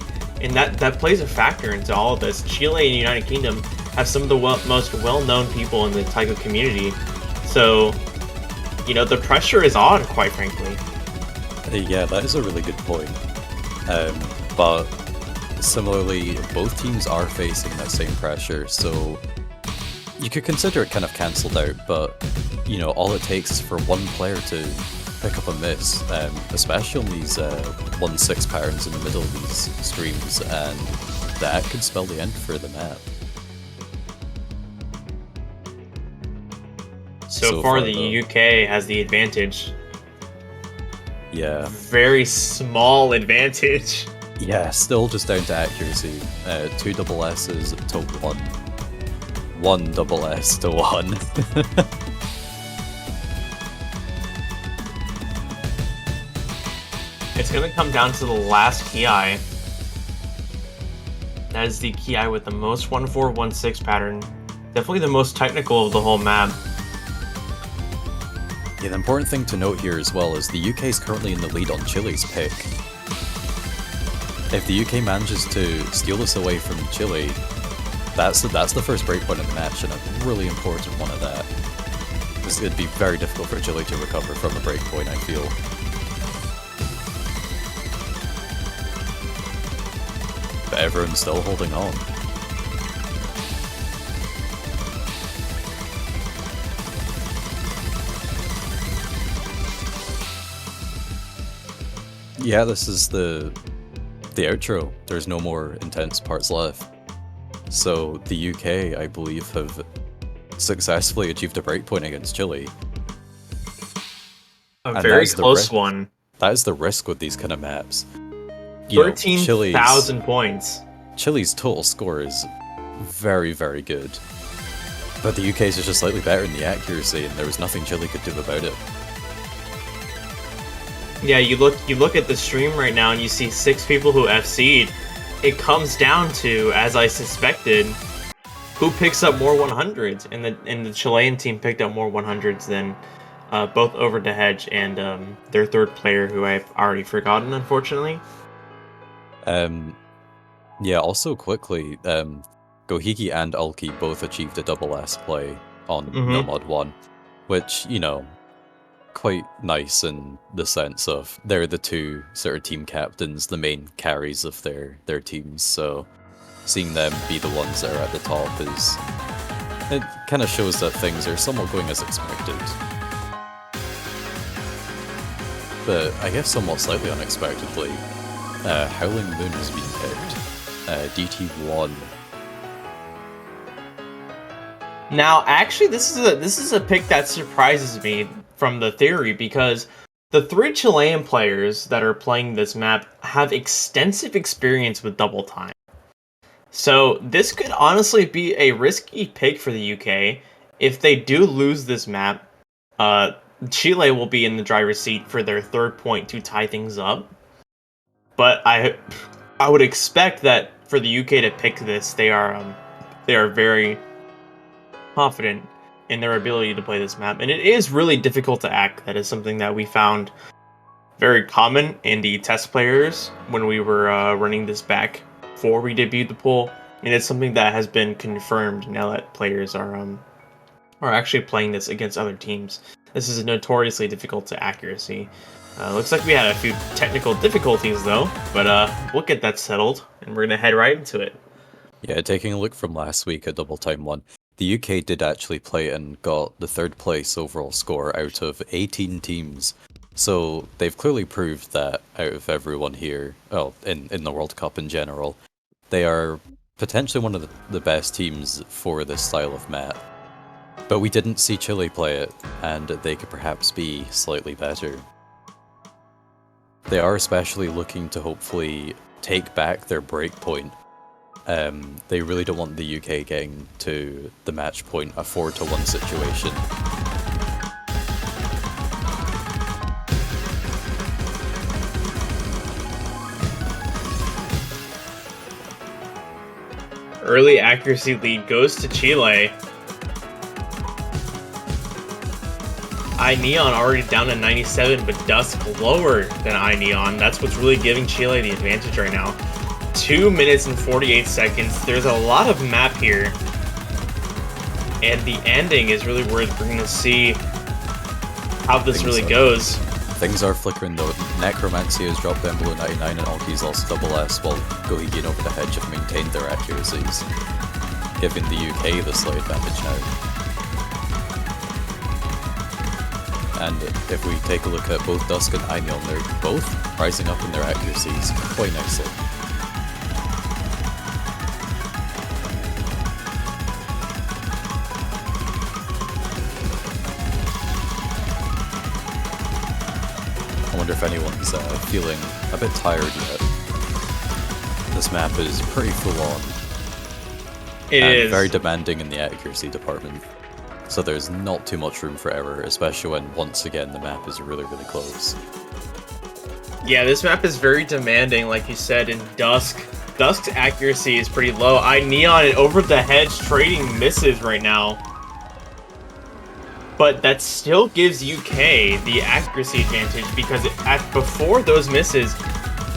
and that plays a factor into all of this. Chile and United Kingdom have some of the most well-known people in the Taiko community, so you know the pressure is on, quite frankly. Yeah, that is a really good point. But similarly, both teams are facing that same pressure, so you could consider it kind of cancelled out, but you know, all it takes is for one player to pick up a miss, especially on these 1-6 patterns in the middle of these streams, and that could spell the end for the map. So far, the UK has the advantage. Yeah. Very small advantage. Yeah, still just down to accuracy. 2 double S's to 1. 1 double S to 1. It's gonna come down to the last Ki. That is the Ki with the most 1-4-1-6 pattern. Definitely the most technical of the whole map. Yeah, the important thing to note here as well is the UK is currently in the lead on Chile's pick. If the UK manages to steal this away from Chile, that's the first breakpoint in the match, and a really important one at that. It'd be very difficult for Chile to recover from a breakpoint, I feel. But everyone's still holding on. Yeah, this is the outro. There's no more intense parts left. So the UK, I believe, have successfully achieved a breakpoint against Chile. A very close one. That is the risk with these kind of maps. 13,000 points. Chile's total score is very, very good. But the UK's is just slightly better in the accuracy, and there was nothing Chile could do about it. Yeah, you look at the stream right now and you see 6 people who FC'd. It comes down to, as I suspected, who picks up more 100s, and the Chilean team picked up more 100s than both Over the Hedge and their third player, who I've already forgotten, unfortunately. Yeah, also quickly, Gohiki and Ulki both achieved a double S play on No Mod 1, which, you know, quite nice in the sense of they're the two sort of team captains, the main carries of their teams, so seeing them be the ones that are at the top it kind of shows that things are somewhat going as expected. But I guess somewhat slightly unexpectedly, Howling Moon has been picked. DT1. Now, actually, this is a pick that surprises me from the theory, because the 3 Chilean players that are playing this map have extensive experience with double time. So this could honestly be a risky pick for the UK. If they do lose this map, Chile will be in the driver's seat for their 3rd point to tie things up. But I would expect that for the UK to pick this, they are very confident in their ability to play this map, and it is really difficult to act. That is something that we found very common in the test players when we were running this back before we debuted the pool, and it's something that has been confirmed now that players are actually playing this against other teams. This is notoriously difficult to accuracy. Looks like we had a few technical difficulties though, but we'll get that settled, and we're gonna head right into it. Yeah, taking a look from last week at Double Time 1, the UK did actually play and got the 3rd place overall score out of 18 teams. So they've clearly proved that out of everyone here, well, in the World Cup in general, they are potentially one of the best teams for this style of map. But we didn't see Chile play it, and they could perhaps be slightly better. They are especially looking to hopefully take back their breakpoint. They really don't want the UK getting to the match point, a 4-1 situation. Early accuracy lead goes to Chile. iNeon already down to 97, but Dusk lower than iNeon. That's what's really giving Chile the advantage right now. 2 minutes and 48 seconds. There's a lot of map here, and the ending is really where we're going to see how this really goes. Things are flickering though. Necromancy has dropped down below 99, and Alki's also double S, while Gohiki and Over the Hedge have maintained their accuracies, giving the UK the slight advantage now. And if we take a look at both Dusk and Aineon, they're both rising up in their accuracies quite nicely. I wonder if anyone's feeling a bit tired yet. This map is pretty full on. It is very demanding in the accuracy department. So there's not too much room for error, especially when, once again, the map is really, really close. Yeah, this map is very demanding, like you said, in Dusk. Dusk's accuracy is pretty low. Neon and Over the Hedge trading misses right now. But that still gives UK the accuracy advantage, because before those misses,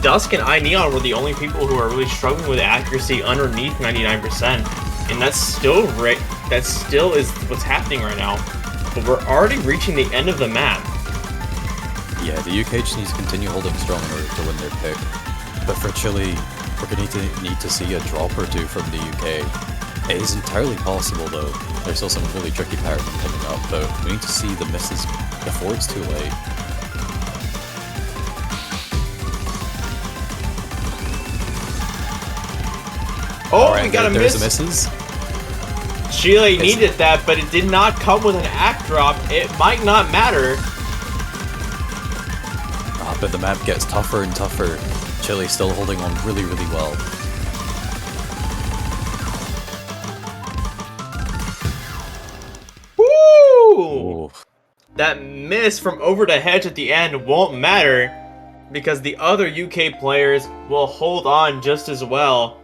Dusk and Neon were the only people who are really struggling with accuracy underneath 99%. And that still is what's happening right now. But we're already reaching the end of the map. Yeah, the UK just needs to continue holding strong in order to win their pick. But for Chile, we're going to need to see a drop or two from the UK. It is entirely possible, though. There's still some really tricky patterns coming up, but we need to see the misses before it's too late. Oh, right, we got a miss. There's a misses. Chile needed that, but it did not come with an act drop. It might not matter. But the map gets tougher and tougher. Chile still holding on really, really well. Woo! Ooh. That miss from Over the Hedge at the end won't matter, because the other UK players will hold on just as well.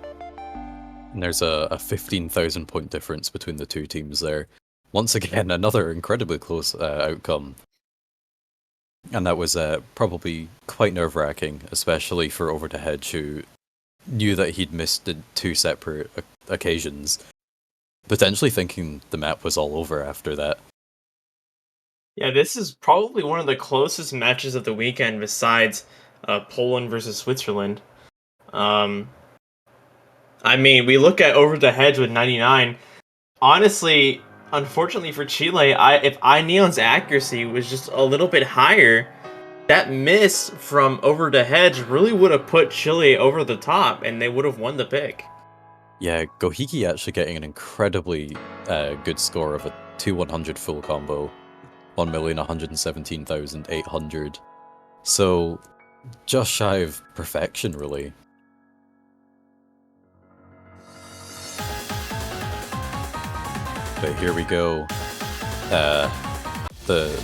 And there's a 15,000 point difference between the two teams there. Once again, another incredibly close outcome. And that was probably quite nerve-wracking, especially for Over the Hedge, who knew that he'd missed the two separate occasions, potentially thinking the map was all over after that. Yeah, this is probably one of the closest matches of the weekend besides Poland versus Switzerland. I mean, we look at Over the Hedge with 99. Honestly, unfortunately for Chile, if Neon's accuracy was just a little bit higher, that miss from Over the Hedge really would have put Chile over the top, and they would have won the pick. Yeah, Gohiki actually getting an incredibly good score of a 2-100 full combo. 1,117,800. So, just shy of perfection, really. But here we go. The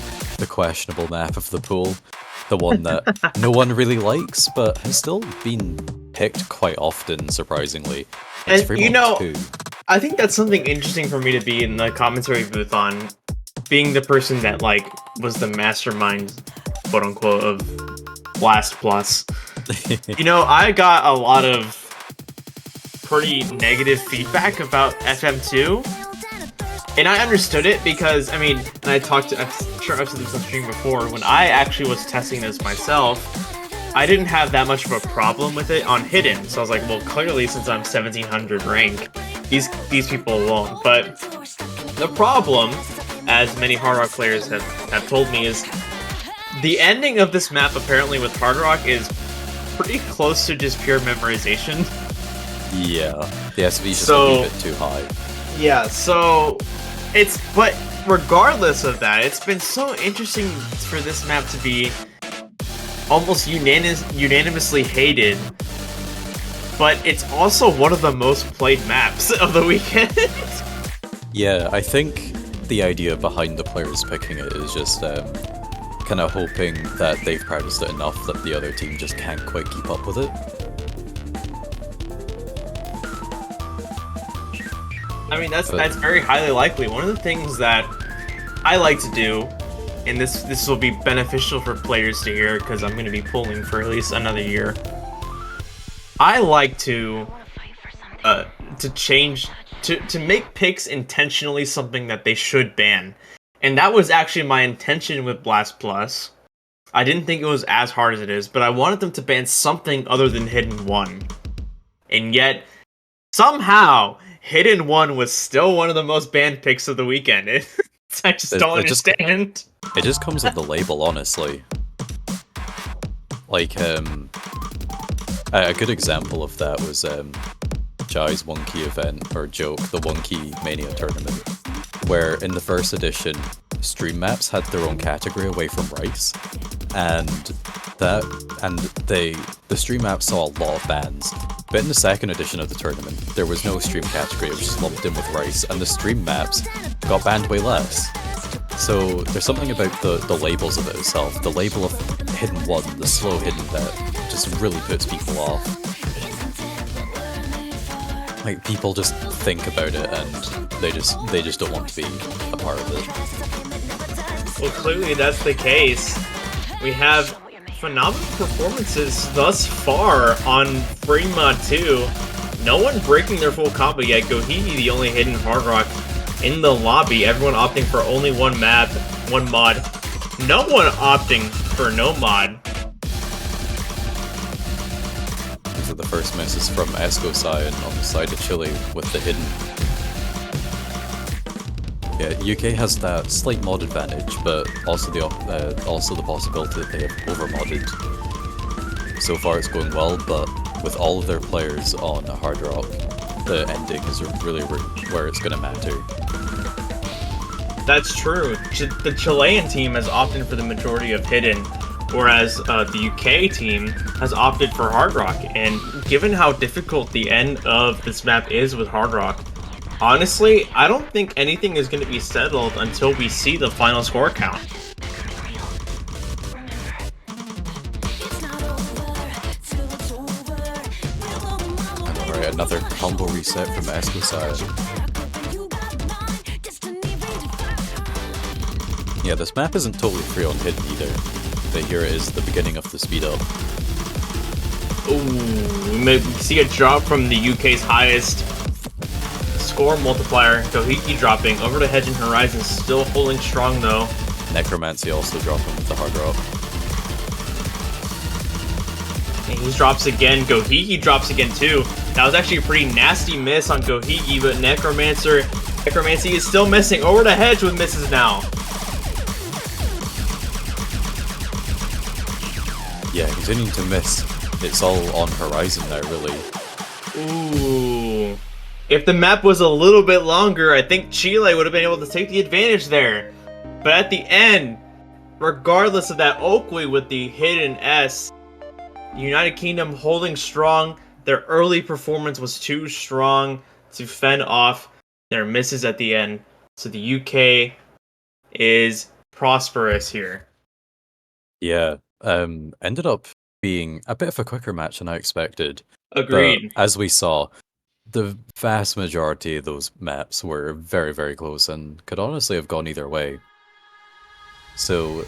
questionable map of the pool. The one that no one really likes, but has still been picked quite often, surprisingly. It's and, you know, I think that's something interesting for me to be in the commentary booth on, being the person that, like, was the mastermind, quote-unquote, of Blast Plus. You know, I got a lot of pretty negative feedback about FM2, and I understood it because, I mean, and I'm sure I've said this on stream before, when I actually was testing this myself, I didn't have that much of a problem with it on Hidden, so I was like, well, clearly, since I'm 1700 rank, these people won't. But the problem, as many Hard Rock players have told me, is the ending of this map, apparently, with Hard Rock is pretty close to just pure memorization. Yeah, the SV is just a little bit too high. Yeah, so but regardless of that, it's been so interesting for this map to be almost unanimously hated, but it's also one of the most played maps of the weekend. Yeah, I think the idea behind the players picking it is just kind of hoping that they've practiced it enough that the other team just can't quite keep up with it. I mean, that's very highly likely. One of the things that I like to do, and this will be beneficial for players to hear because I'm going to be pulling for at least another year. I like to make picks intentionally something that they should ban, and that was actually my intention with Blast Plus. I didn't think it was as hard as it is, but I wanted them to ban something other than Hidden 1, and yet somehow Hidden 1 was still one of the most banned picks of the weekend. I just don't understand. It just comes with the label, honestly. Like, a good example of that was Jai's One Key event, or Joke, the One Key Mania tournament, where in the first edition, stream maps had their own category away from Rice, and the stream maps saw a lot of bans. But in the second edition of the tournament, there was no stream category, it was just lumped in with Rice, and the stream maps got banned way less. So there's something about the labels of it itself. The label of Hidden 1, the slow hidden, that just really puts people off. Like, people just think about it and they just don't want to be a part of it. Well, clearly that's the case. We have phenomenal performances thus far on Fremont 2. No one breaking their full combo yet. Gohiki, the only hidden Hard Rock in the lobby. Everyone opting for only one map, one mod. No one opting for no mod. These are the first misses from Esco side on the side of Chile with the hidden. Yeah, UK has that slight mod advantage, but also the possibility that they have over-modded. So far it's going well, but with all of their players on Hard Rock, the ending is really where it's going to matter. That's true. The Chilean team has opted for the majority of hidden, whereas the UK team has opted for Hard Rock. And given how difficult the end of this map is with Hard Rock, honestly, I don't think anything is going to be settled until we see the final score count. Alright, another combo reset from Esco side. Yeah, this map isn't totally free on hidden either, but here it is, the beginning of the speed up. Ooh, we may see a drop from the UK's highest score multiplier. Gohiki dropping. Over to Hedge and Horizon, still holding strong though. Necromancy also dropping with the Hard Rock. And he drops again. Gohiki drops again too. That was actually a pretty nasty miss on Gohiki, but Necromancy is still missing. Over to Hedge with misses now. Yeah, continuing to miss. It's all on Horizon now, really. Ooh. If the map was a little bit longer, I think Chile would have been able to take the advantage there. But at the end, regardless of that Oakley with the hidden S, United Kingdom holding strong. Their early performance was too strong to fend off their misses at the end. So the UK is prosperous here. Yeah, ended up being a bit of a quicker match than I expected. Agreed. But as we saw, the vast majority of those maps were very, very close and could honestly have gone either way. So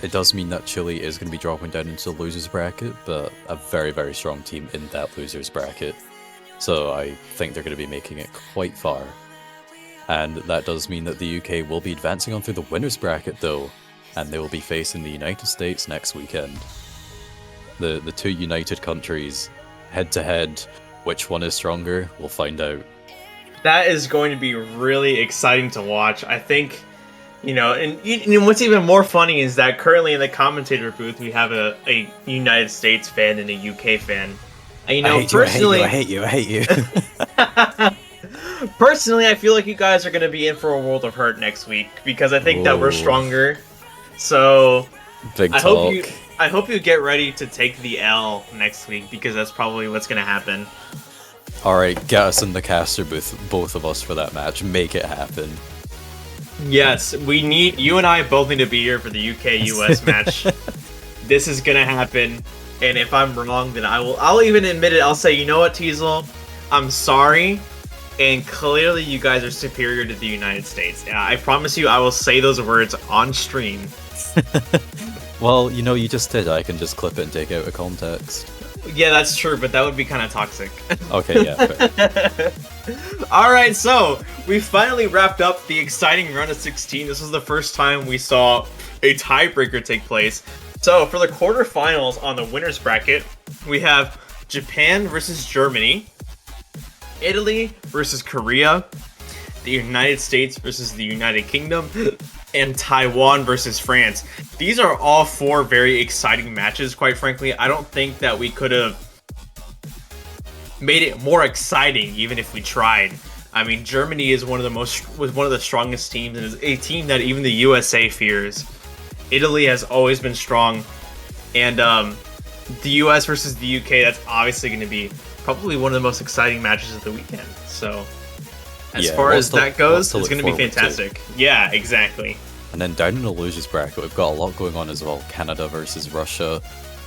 it does mean that Chile is going to be dropping down into the losers bracket, but a very, very strong team in that losers bracket. So I think they're going to be making it quite far. And that does mean that the UK will be advancing on through the winners bracket though, and they will be facing the United States next weekend. The two united countries, head to head, which one is stronger, we'll find out. That is going to be really exciting to watch. I think, you know, and what's even more funny is that currently in the commentator booth we have a United States fan and a UK fan. And, you know, personally, I hate you. Personally, I feel like you guys are going to be in for a world of hurt next week because I think that we're stronger. So Big I talk. hope you get ready to take the L next week because that's probably what's going to happen. Alright, get us in the caster booth, both of us, for that match. Make it happen. Yes, you and I both need to be here for the UK-US match. This is going to happen, and if I'm wrong, then I'll even admit it. I'll say, you know what, Teasel? I'm sorry, and clearly you guys are superior to the United States. And I promise you I will say those words on stream. Well, you know, you just did. I can just clip it and take it out of context. Yeah, that's true, but that would be kind of toxic. Okay, yeah, fair. Alright, so we finally wrapped up the exciting round of 16. This was the first time we saw a tiebreaker take place. So for the quarterfinals on the winners bracket, we have Japan versus Germany, Italy versus Korea, the United States versus the United Kingdom, and Taiwan versus France. These are all 4 very exciting matches, quite frankly. I don't think that we could have made it more exciting even if we tried. I mean, Germany is one of the strongest teams, and is a team that even the USA fears. Italy has always been strong, and the US versus the UK, that's obviously going to be probably one of the most exciting matches of the weekend. So as far as that goes, it's going to be fantastic. Yeah, exactly. And then down in the losers bracket, we've got a lot going on as well. Canada versus Russia,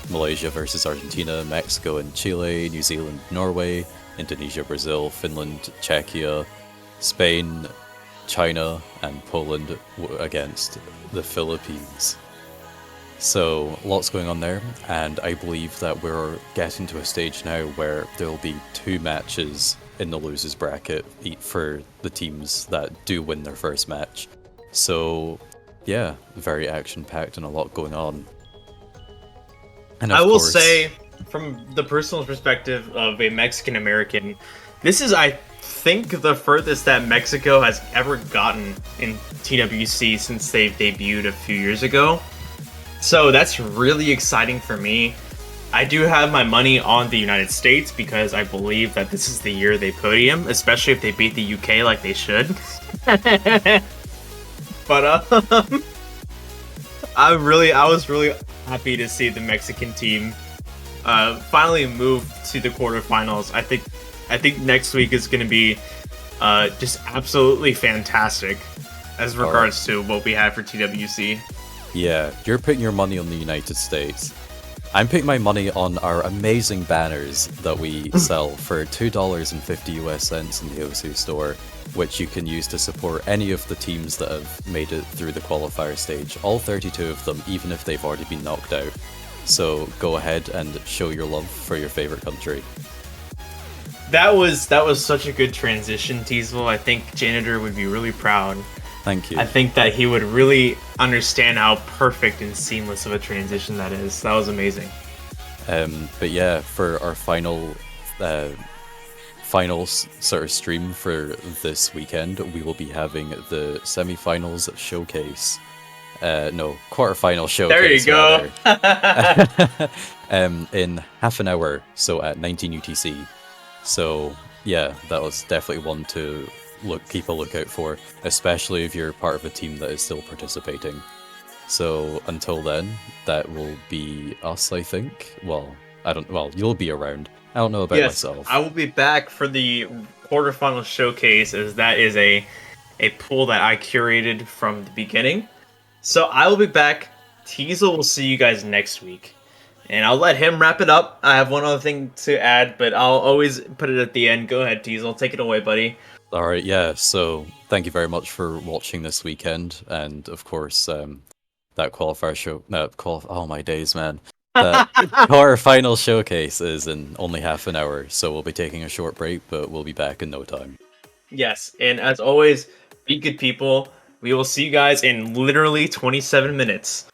Malaysia versus Argentina, Mexico and Chile, New Zealand, Norway, Indonesia, Brazil, Finland, Czechia, Spain, China, and Poland against the Philippines. So lots going on there, and I believe that we're getting to a stage now where there'll be 2 matches in the losers bracket for the teams that do win their first match. So yeah, very action-packed and a lot going on. And I will say, from the personal perspective of a Mexican American, this is, I think, the furthest that Mexico has ever gotten in TWC since they debuted a few years ago. So that's really exciting for me. I do have my money on the United States because I believe that this is the year they podium, especially if they beat the UK like they should. But I was really happy to see the Mexican team finally move to the quarterfinals. I think next week is going to be just absolutely fantastic as regards to what we have for TWC. Yeah, you're putting your money on the United States. I'm putting my money on our amazing banners that we sell for $2.50 US cents in the Osu store, which you can use to support any of the teams that have made it through the qualifier stage, all 32 of them, even if they've already been knocked out. So go ahead and show your love for your favorite country. That was such a good transition, Teasel. I think Janitor would be really proud. Thank you. I think that he would really understand how perfect and seamless of a transition that is. That was amazing. But yeah, for our final sort of stream for this weekend, we will be having the semi-finals showcase. No, quarterfinal showcase. There you go. In half an hour, so at 19 UTC. So yeah, that was definitely one to keep a lookout for, especially if you're part of a team that is still participating. So until then, that will be us, I think. Well, you'll be around. I don't know about myself. I will be back for the quarterfinal showcase, as that is a pool that I curated from the beginning. So I will be back. Teasel will see you guys next week. And I'll let him wrap it up. I have one other thing to add, but I'll always put it at the end. Go ahead, Teasel. Take it away, buddy. Alright, yeah, so thank you very much for watching this weekend, and of course, that qualifier show, oh my days, man. That quarterfinal showcase is in only half an hour, so we'll be taking a short break, but we'll be back in no time. Yes, and as always, be good people. We will see you guys in literally 27 minutes.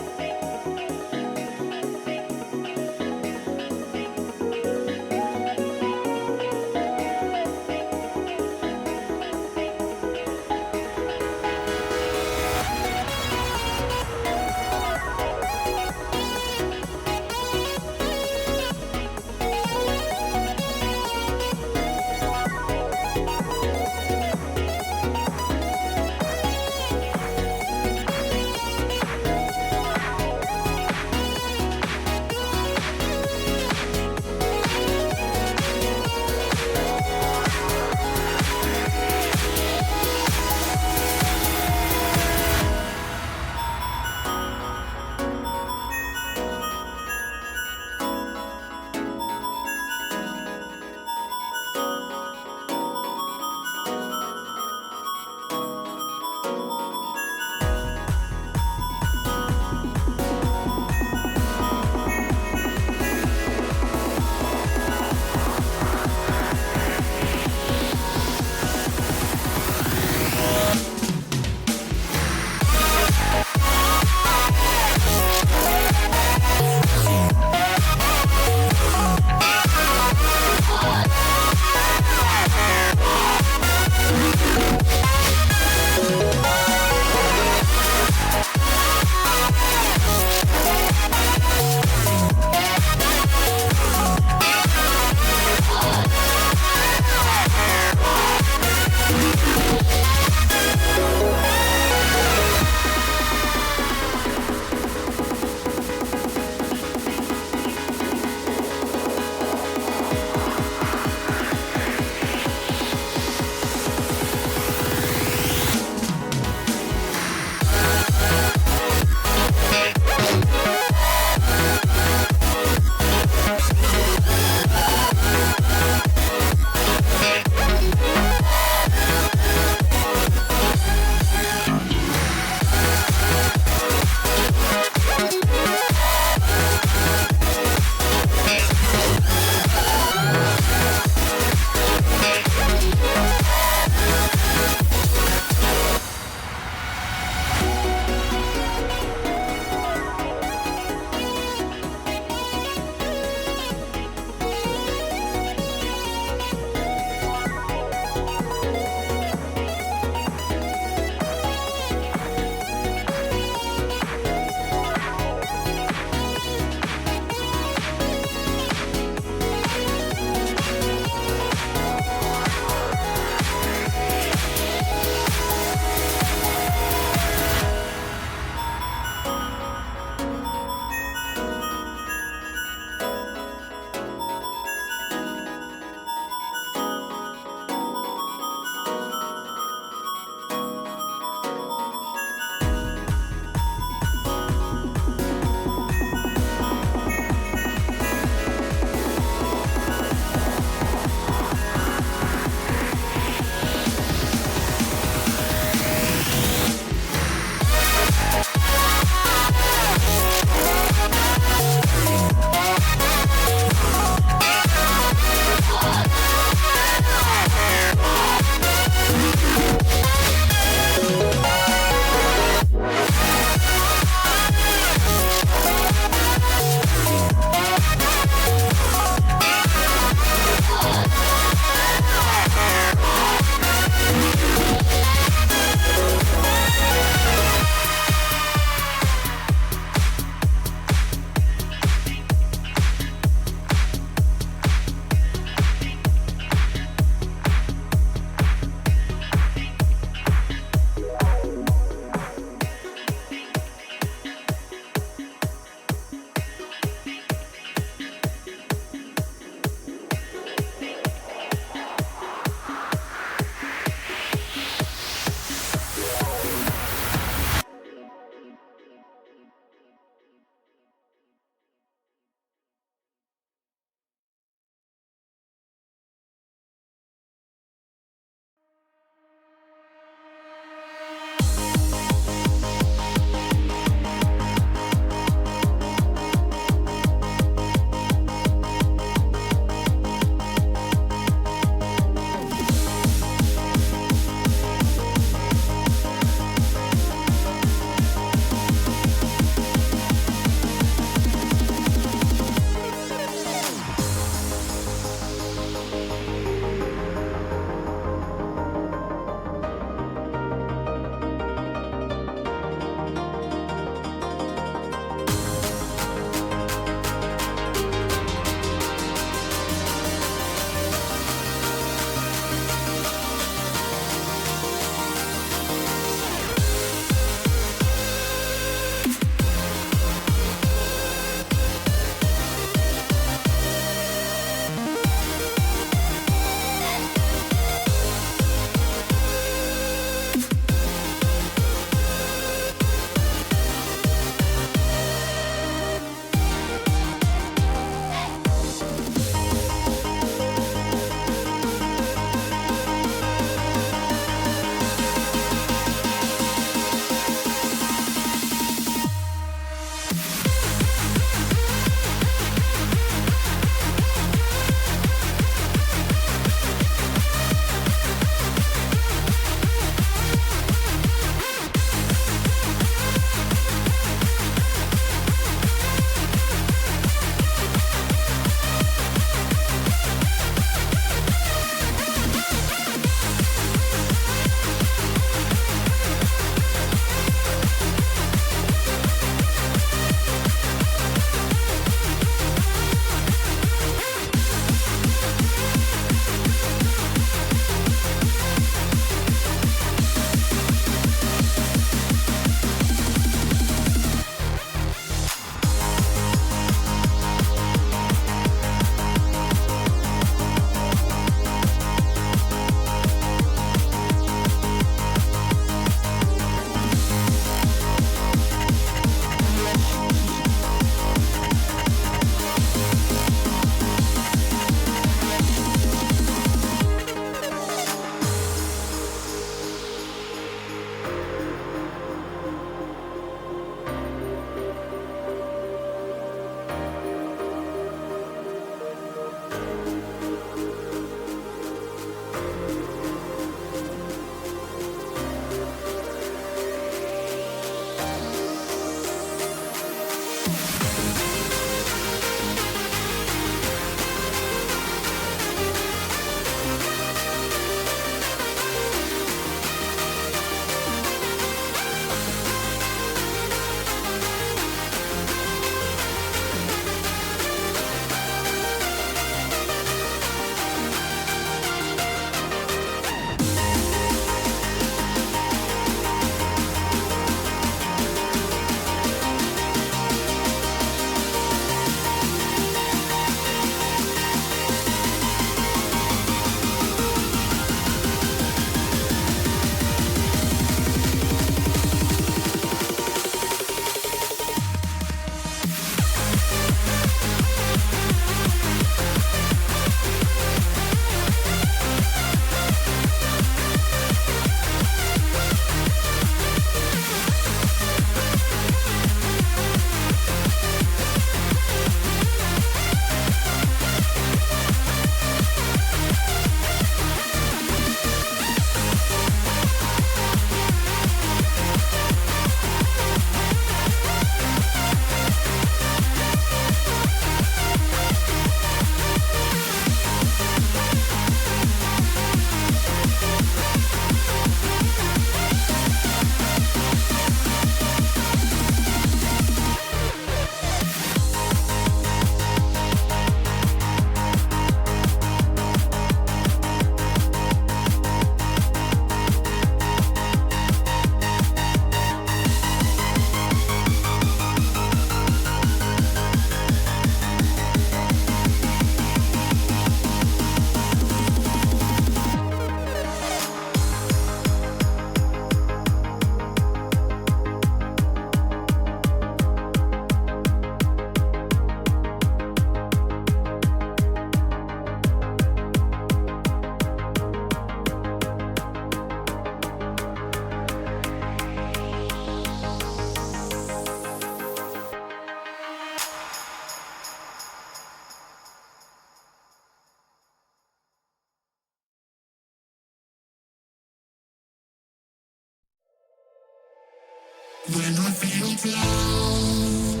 When I feel down,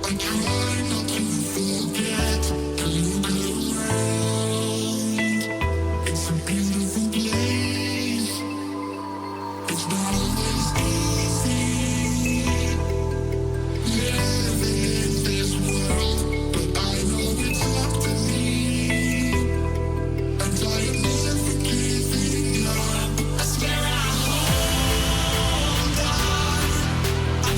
I try not to forget and look around. It's a beautiful place. It's not always easy living in this world, but I know it's up to me, and I am never giving up. I swear I hold on. I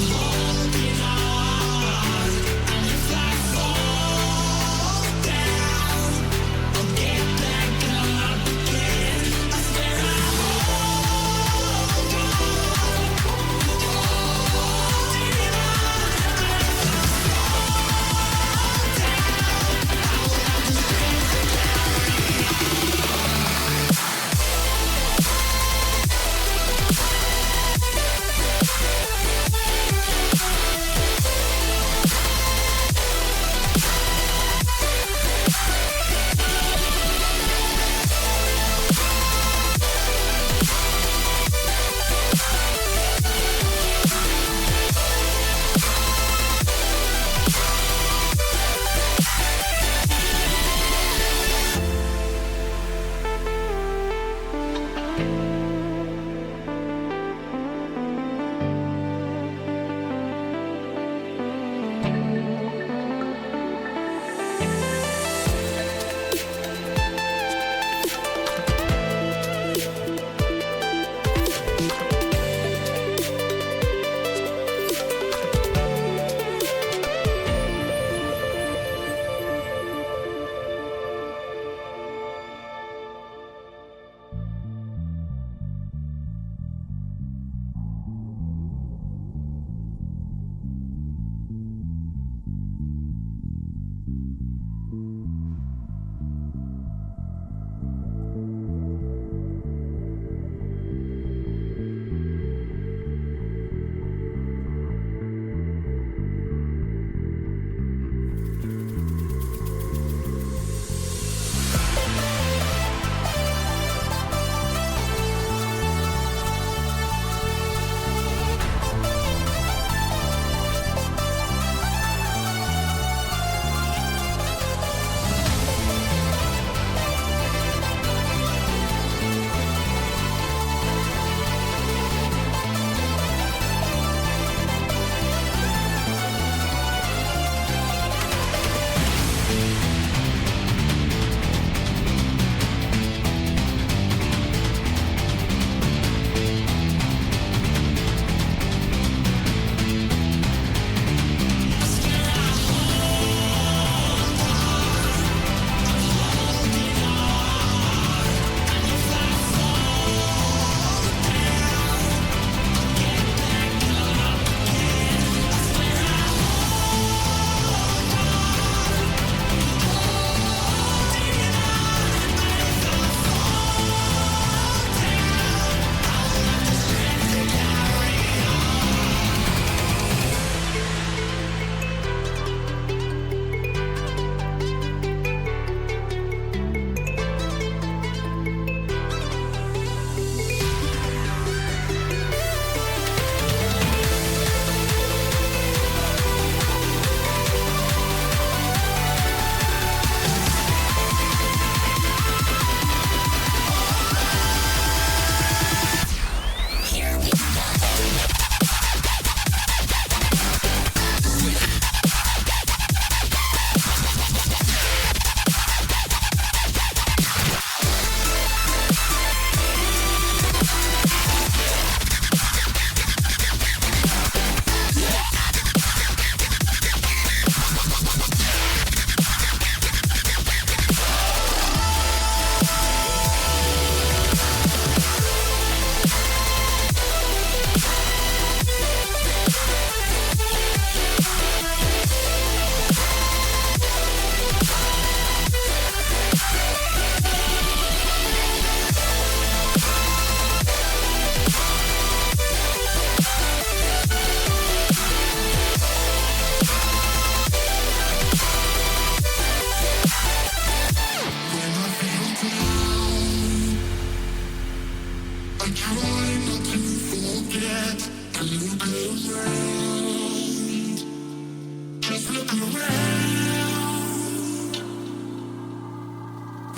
Just look around.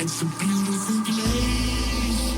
It's a beautiful place.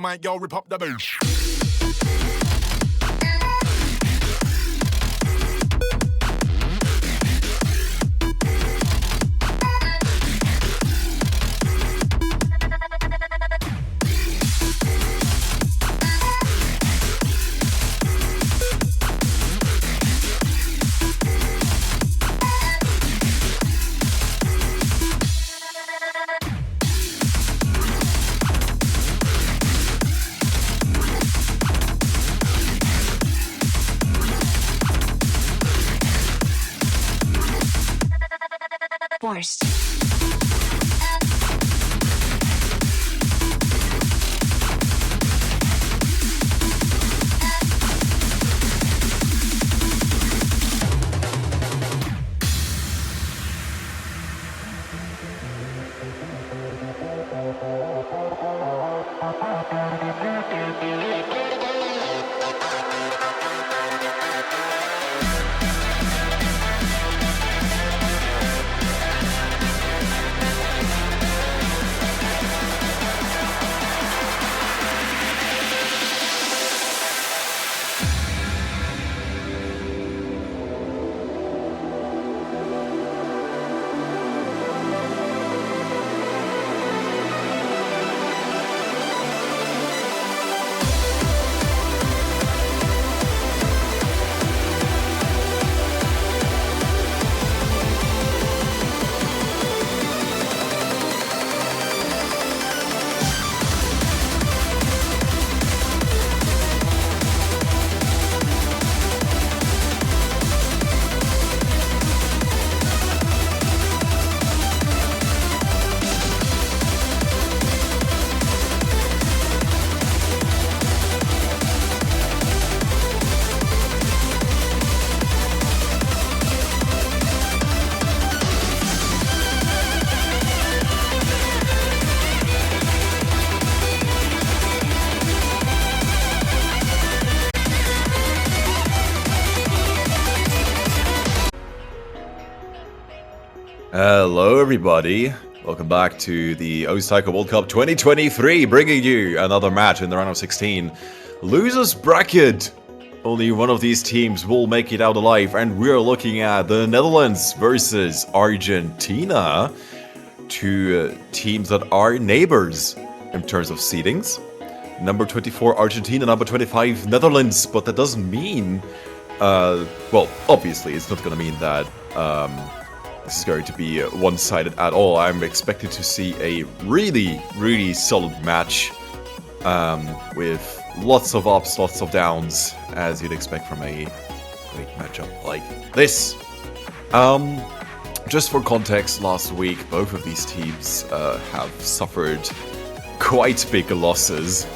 mic, yo, rip up the bass. Forced. Hello everybody, welcome back to the Taiko World Cup 2023, bringing you another match in the round of 16. Losers bracket. Only one of these teams will make it out alive, and we're looking at the Netherlands versus Argentina. Two teams that are neighbors in terms of seedings. Number 24 Argentina, number 25 Netherlands, but that doesn't mean, well, obviously it's not going to mean that this is going to be one-sided at all. I'm expected to see a really, really solid match with lots of ups, lots of downs, as you'd expect from a great matchup like this. Just for context, last week both of these teams have suffered quite big losses,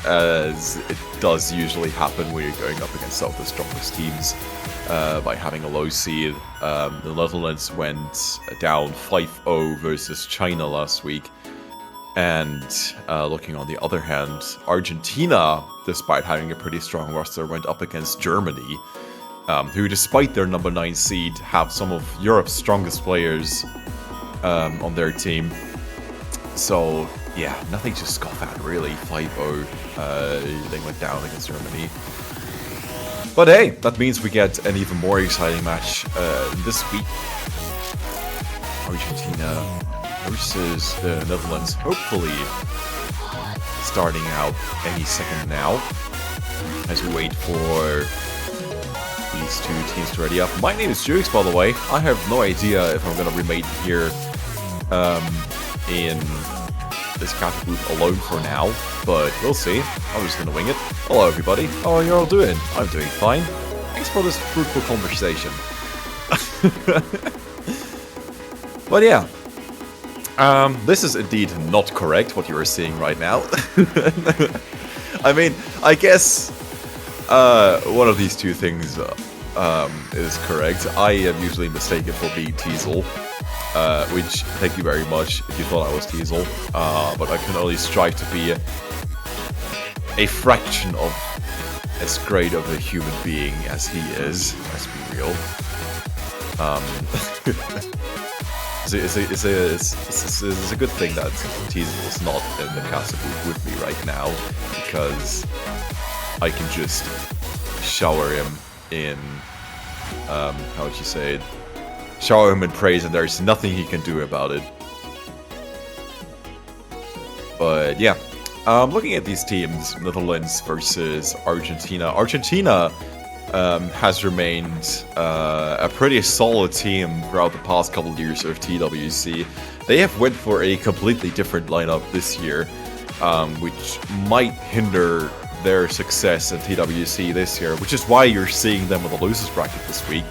as it does usually happen when you're going up against some of the strongest teams. By having a low seed. The Netherlands went down 5-0 versus China last week. And looking on the other hand, Argentina, despite having a pretty strong roster, went up against Germany, who, despite their number 9 seed, have some of Europe's strongest players on their team. So, yeah, nothing to scoff at, really. 5-0, they went down against Germany. But hey, that means we get an even more exciting match this week. Argentina versus the Netherlands, hopefully starting out any second now, as we wait for these two teams to ready up. My name is Jukes, by the way. I have no idea if I'm going to remain here in this capture booth alone for now, but we'll see. I'm just gonna wing it. Hello everybody, how are you all doing? I'm doing fine. Thanks for this fruitful conversation. But yeah, this is indeed not correct, what you are seeing right now. I mean, I guess one of these two things is correct. I am usually mistaken for being Teasel. Which, thank you very much if you thought I was Teasel, but I can only strive to be a fraction of as great of a human being as he is, let's be real. It's a good thing that Teasel is not in the castle booth with me right now, because I can just shower him in, how would you say it? Shower him in praise, and there's nothing he can do about it. But yeah, looking at these teams, Netherlands versus Argentina. Argentina has remained a pretty solid team throughout the past couple of years of TWC. They have went for a completely different lineup this year, which might hinder their success in TWC this year, which is why you're seeing them in the losers bracket this week.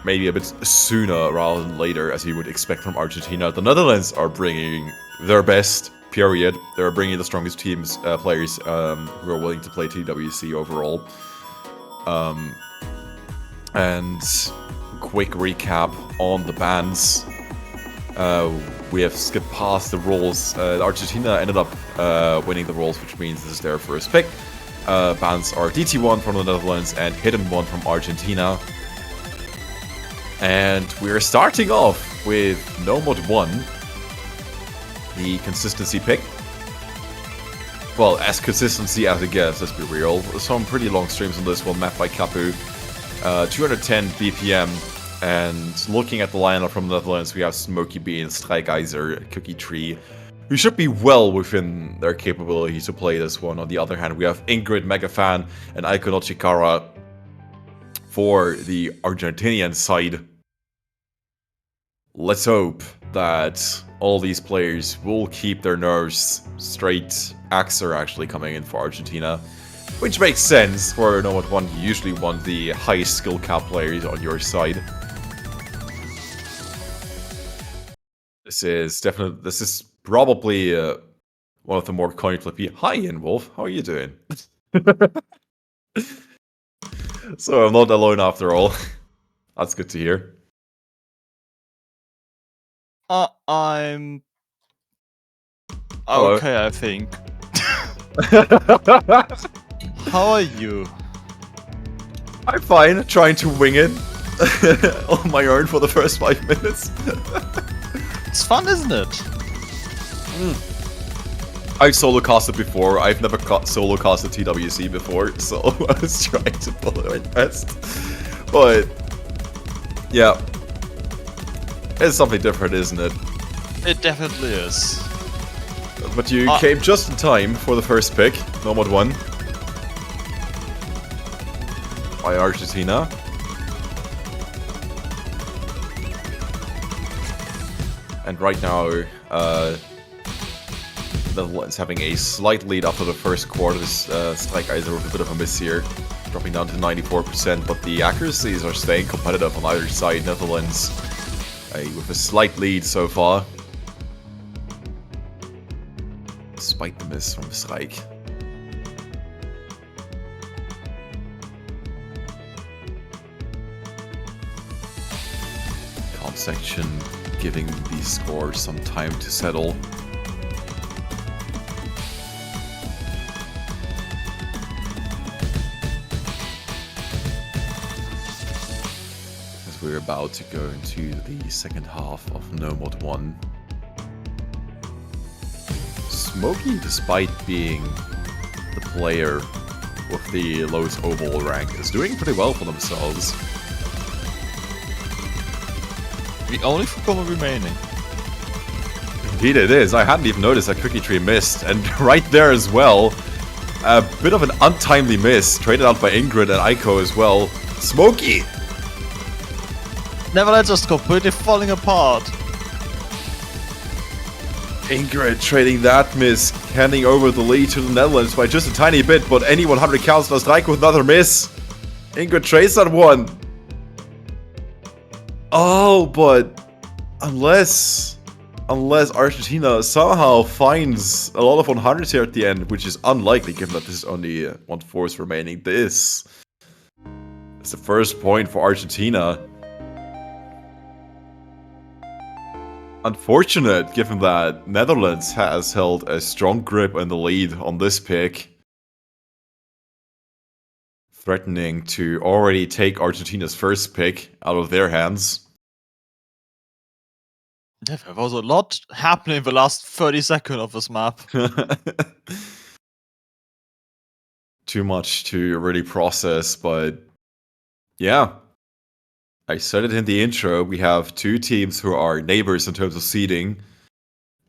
Maybe a bit sooner rather than later, as you would expect from Argentina. The Netherlands are bringing their best, period. They're bringing the strongest teams, players who are willing to play TWC overall. And quick recap on the bans. We have skipped past the rules. Argentina ended up winning the rules, which means this is their first pick. Bans are DT1 from the Netherlands and Hidden 1 from Argentina. And we're starting off with Nomad 1, the consistency pick. Well, as consistency as it gets, let's be real. Some pretty long streams on this one, mapped by Kapu. 210 BPM, and looking at the lineup from the Netherlands, we have Smokey Bean, Strijkijzer, Cookie Tree, who should be well within their capability to play this one. On the other hand, we have Ingrid, Megafan, and Aiko Nochikara for the Argentinian side. Let's hope that all these players will keep their nerves straight. Axer actually coming in for Argentina, which makes sense for Nomad 1. You usually want the highest skill cap players on your side. This is probably one of the more coin flippy. Hi, Ian Wolf. How are you doing? So I'm not alone after all. That's good to hear. I'm Hello. okay, I think. How are you? I'm fine, trying to wing it on my own for the first 5 minutes. It's fun, isn't it? I've solo casted before. I've never solo casted TWC before, so I was trying to pull it my best. But yeah, it's something different, isn't it? It definitely is. But you came just in time for the first pick, Nomad 1 by Argentina. And right now, the Netherlands having a slight lead after the first quarter. Strijkijzer with a bit of a miss here, dropping down to 94%, but the accuracies are staying competitive on either side. Netherlands with a slight lead so far, despite the miss from Strijk. Comp section giving these scores some time to settle. As we're about to go into the second half of Nomad 1. Smokey, despite being the player with the lowest overall rank, is doing pretty well for themselves. The only Fukuma remaining. Indeed it is. I hadn't even noticed that Cookie Tree missed. And right there as well, a bit of an untimely miss. Traded out by Ingrid and Aiko as well. Smokey! Netherlands just completely falling apart. Ingrid trading that miss, handing over the lead to the Netherlands by just a tiny bit, but any 100 counts does strike with another miss. Ingrid trades that one. Oh, but unless Argentina somehow finds a lot of 100s here at the end, which is unlikely given that this is only one force remaining, this is the first point for Argentina. Unfortunate, given that Netherlands has held a strong grip in the lead on this pick, threatening to already take Argentina's first pick out of their hands. There was a lot happening in the last 30 seconds of this map. Too much to really process, but yeah. I said it in the intro, we have two teams who are neighbors in terms of seeding,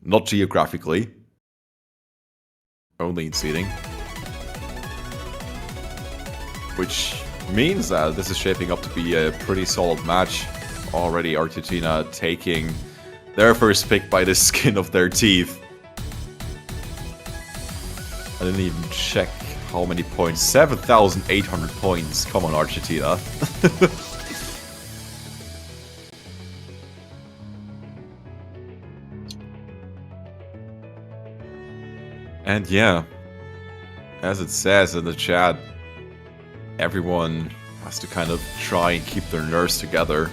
not geographically, only in seeding. Which means that this is shaping up to be a pretty solid match. Already Argentina taking their first pick by the skin of their teeth. I didn't even check how many points. 7,800 points. Come on, Argentina. And yeah, as it says in the chat, everyone has to kind of try and keep their nerves together.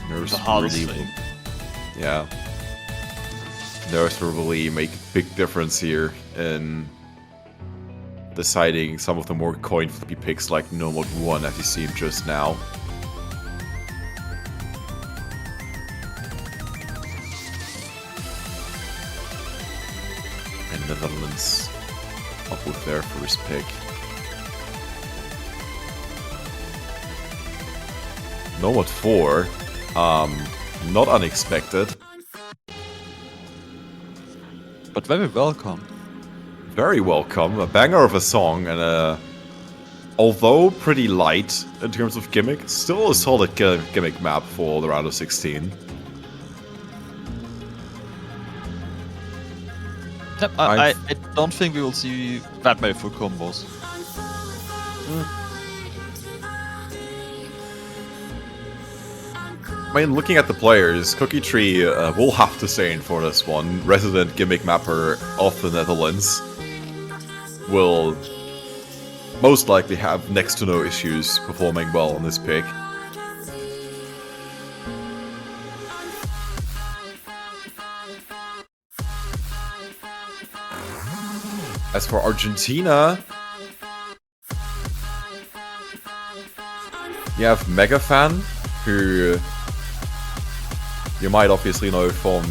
Nerves really, yeah. Nerves will really make a big difference here in deciding some of the more coin flippy picks like No Mode 1 as you see him just now. And Netherlands up with their first pick. No Mode 4. Not unexpected. But very welcome. Very welcome. A banger of a song, and although pretty light in terms of gimmick, still a solid gimmick map for the round of 16. I don't think we will see that many full combos. I mean, looking at the players, Cookie Tree will have to stay in for this one. Resident gimmick mapper of the Netherlands will most likely have next to no issues performing well on this pick. As for Argentina, you have Megafan, who you might obviously know from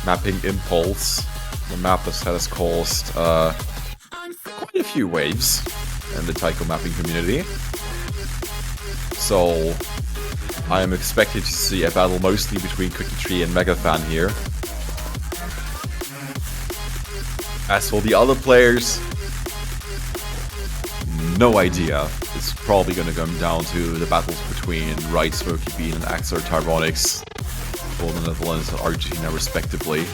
mapping Impulse, the map that has caused quite a few waves in the taiko mapping community. So I am expected to see a battle mostly between Cookie Tree and Megafan here. As for the other players, no idea. It's probably going to come down to the battles between Right Smoky Bean and Axor Tyronics for the Netherlands and Argentina respectively.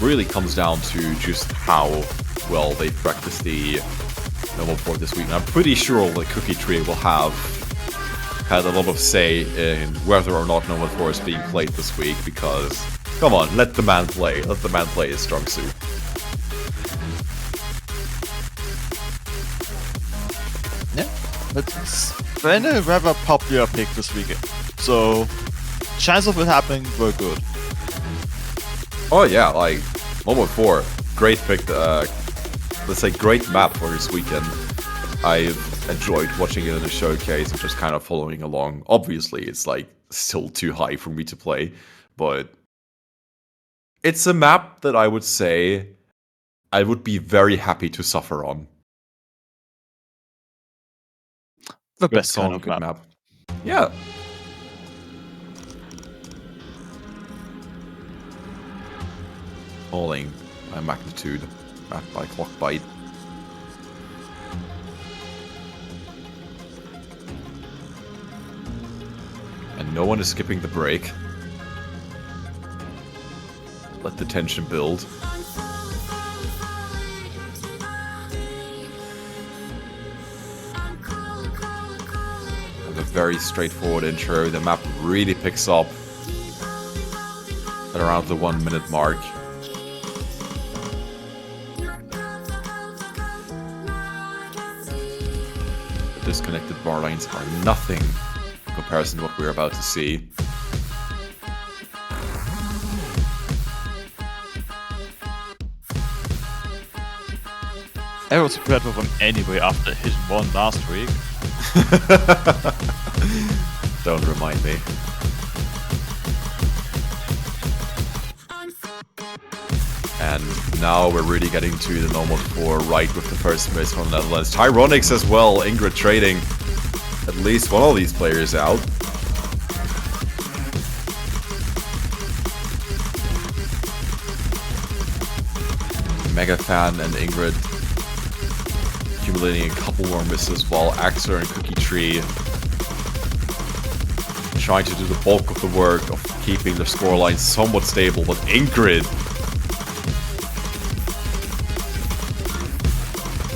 Really comes down to just how well they practice the Noble Fort this week. And I'm pretty sure that Cookie Tree will have had a lot of say in whether or not No 1-4 is being played this week, because, come on, let the man play. Let the man play his strong suit. Yeah, but it's been a rather popular pick this weekend, so chance of it happening were good. Oh yeah, like, No 1-4, great pick, let's say great map for this weekend. I've enjoyed watching it in the showcase and just kind of following along. Obviously, it's like still too high for me to play, but it's a map that I would say I would be very happy to suffer on. The Good best song, kind of good map. Yeah. Falling by magnitude, not by clock bite. And no one is skipping the break. Let the tension build. And a very straightforward intro. The map really picks up at around the 1 minute mark. The disconnected bar lines are nothing in comparison to what we're about to see. I was prepared for them anyway after hitting 1 last week. Don't remind me. And now we're really getting to the normal 4 right with the first miss from the Netherlands. Tyronics as well, Ingrid trading at least one of these players out. Megafan and Ingrid accumulating a couple more misses while Axer and Cookie Tree trying to do the bulk of the work of keeping the scoreline somewhat stable, but Ingrid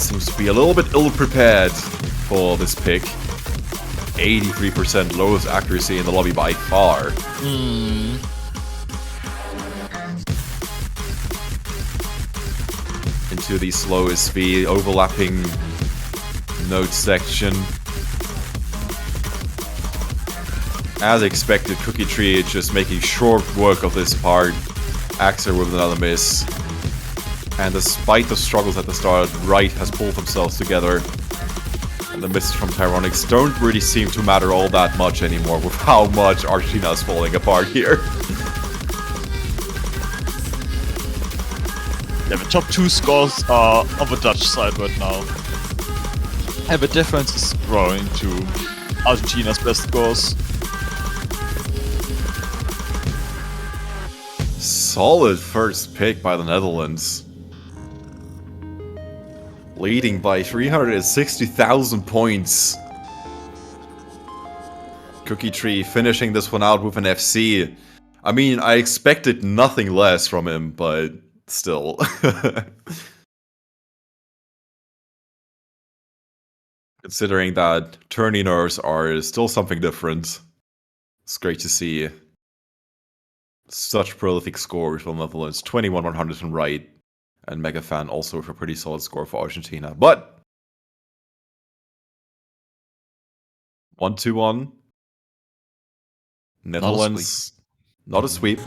seems to be a little bit ill-prepared for this pick. 83% lowest accuracy in the lobby by far. Into the slowest V, overlapping note section. As expected, Cookie Tree just making short work of this part. Axer with another miss. And despite the struggles at the start, Right has pulled themselves together. And the misses from Tyronics don't really seem to matter all that much anymore with how much Argentina is falling apart here. Yeah, the top 2 scores are on the Dutch side right now. And the difference is growing to Argentina's best scores. Solid first pick by the Netherlands. Leading by 360,000 points. Cookie Tree finishing this one out with an FC. I mean, I expected nothing less from him, but still. Considering that tourney nerves are still something different, it's great to see such prolific scores from the Netherlands. 21-100 from Right, and Megafan also with a pretty solid score for Argentina. But 1-2-1. Netherlands, not a sweep.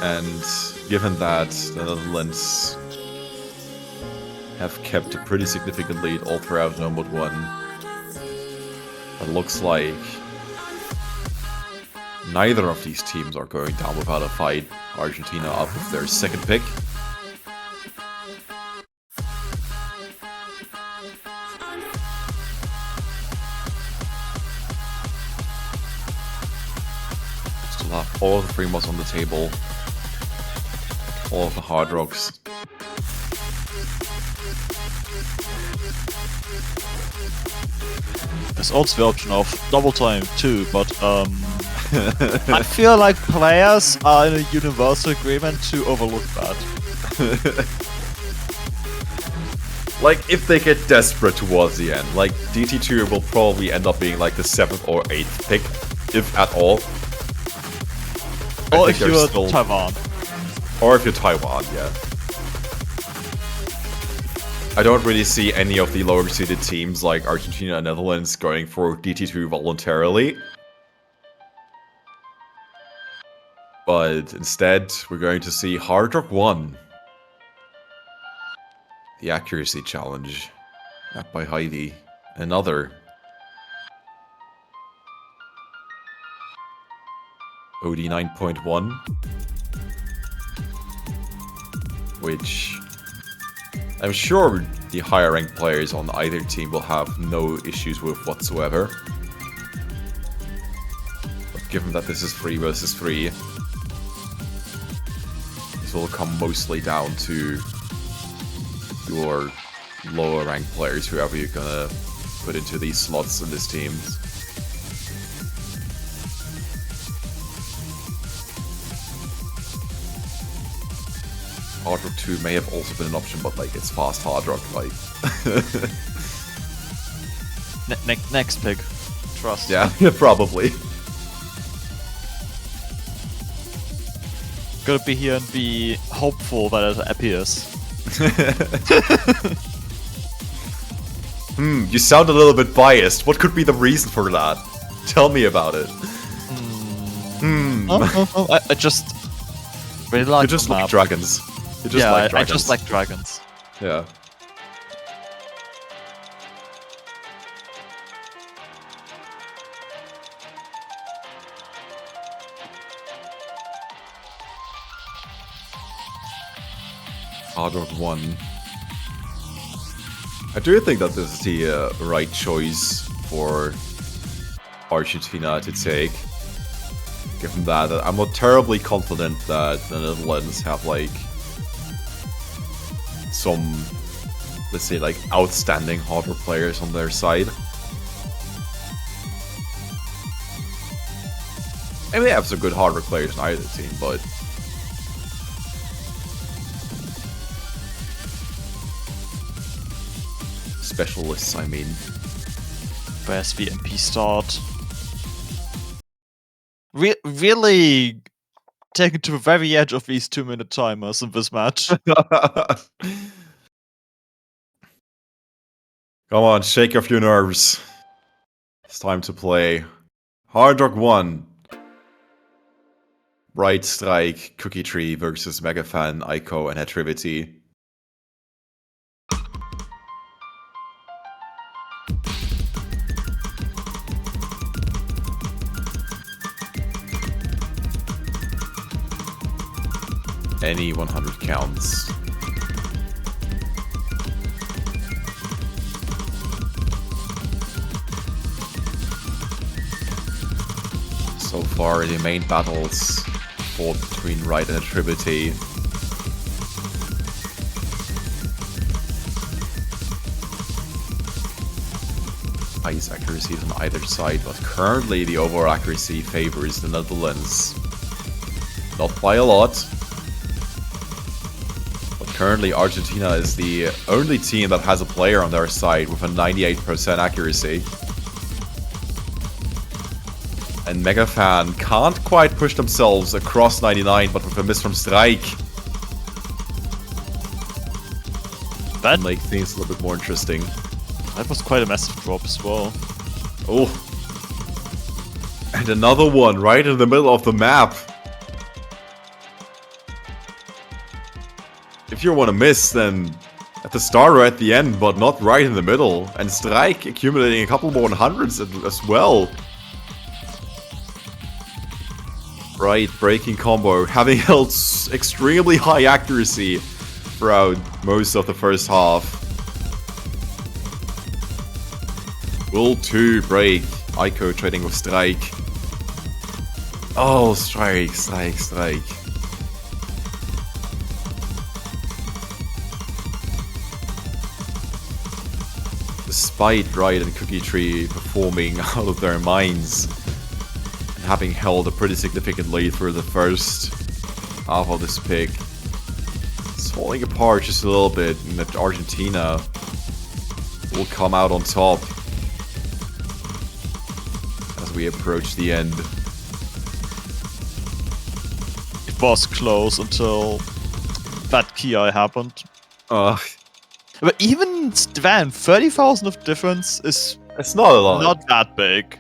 And given that the Netherlands have kept a pretty significant lead all throughout No Mode 1, it looks like neither of these teams are going down without a fight. Argentina up with their second pick. Still have all of the free mods on the table. All of the hard rocks. There's also the option of double time too, but I feel like players are in a universal agreement to overlook that. Like, if they get desperate towards the end, like, DT2 will probably end up being like the 7th or 8th pick, if at all. Or if you're Taiwan. Or if you're Taiwan, yeah. I don't really see any of the lower seeded teams like Argentina and Netherlands going for DT2 voluntarily. But instead, we're going to see Hard Rock 1. The accuracy challenge. Mapped by Heidi. Another. OD 9.1. Which I'm sure the higher ranked players on either team will have no issues with whatsoever. But given that this is 3 versus 3, this will come mostly down to your lower ranked players, whoever you're gonna put into these slots in this team. Hard Rock 2 may have also been an option, but like it's fast Hard Rock, like. Next pick. Trust. Yeah, probably. Gotta be here and be hopeful that it appears. You sound a little bit biased. What could be the reason for that? Tell me about it. I just... Really like You just the like map. dragons. You just Yeah, like dragons. I just like dragons. Yeah. Hard Rock 1. I do think that this is the right choice for Argentina to take. Given that I'm not terribly confident that the Netherlands have like some, let's say, like outstanding hard rock players on their side. I mean, they have some good hard rock players in either team, but specialists, I mean. Where's the MP start? Really taken to the very edge of these 2-minute timers in this match. Come on, shake off your nerves. It's time to play. Hard Rock 1. Bright Strike, Cookie Tree versus Megafan, Aiko, and Hetrivity. Any 100 counts. So far, the main battles fought between Right and Hetrivity. Highest accuracy on either side, but currently the overall accuracy favors the Netherlands. Not by a lot. But currently Argentina is the only team that has a player on their side with a 98% accuracy. And Megafan can't quite push themselves across 99, but with a miss from Strike. That make things a little bit more interesting. That was quite a massive drop as well. Oh. And another one right in the middle of the map. If you want to miss, then at the start or at the end, but not right in the middle. And Strike accumulating a couple more 100s as well. Right, breaking combo, having held extremely high accuracy throughout most of the first half. Will 2 break, Aiko trading with Strike. Oh, Strike. Despite Riot and Cookie Tree performing out of their minds, having held a pretty significant lead for the first half of this pick, it's falling apart just a little bit, and that Argentina will come out on top as we approach the end. It was close until that Ki happened. But even then, 30,000 of difference is... It's not a lot. Not that big.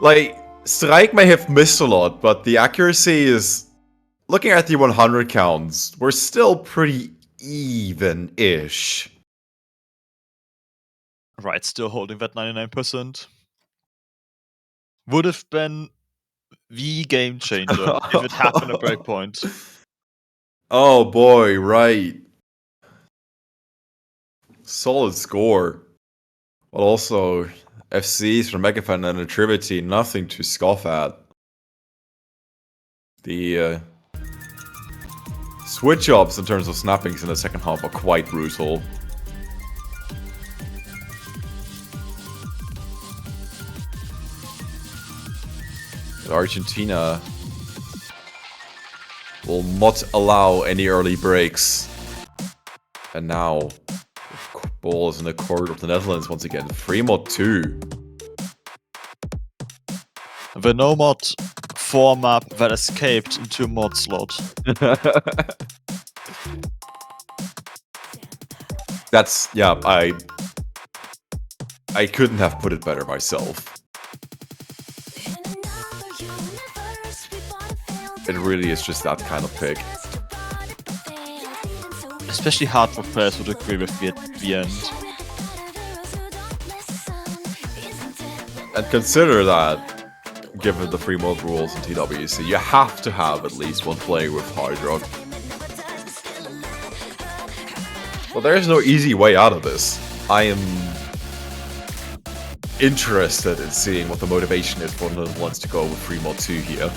Like, Strike may have missed a lot, but the accuracy is... Looking at the 100 counts, we're still pretty even-ish. Right, still holding that 99%. Would have been the game changer if it happened at breakpoint. Oh boy, right. Solid score. But also, FCs from Megafan and Attribity, nothing to scoff at. The switch-ups in terms of snappings in the second half are quite brutal. But Argentina will not allow any early breaks. And now, the ball is in the court of the Netherlands once again. Free mod 2. The no mod 4 map that escaped into a mod slot. That's, yeah, I couldn't have put it better myself. It really is just that kind of pick. Especially hardcore players would agree with the end. And consider that, given the free mode rules in TWC, you have to have at least one player with hard rock. Well, there is no easy way out of this. I am interested in seeing what the motivation is for the ones to go with free mod 2 here.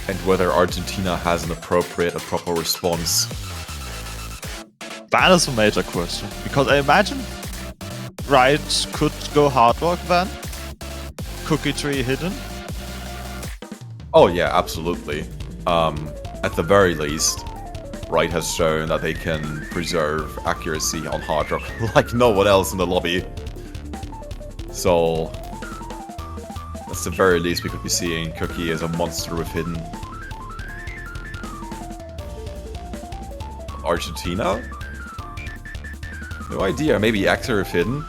And whether Argentina has an appropriate and proper response. That is a major question. Because I imagine Riot could go hard rock then. Cookie tree hidden. Oh yeah, absolutely. At the very least, Riot has shown that they can preserve accuracy on hard rock like no one else in the lobby. So, at the very least, we could be seeing Cookie as a monster with hidden. Argentina? No idea, maybe Axer with hidden?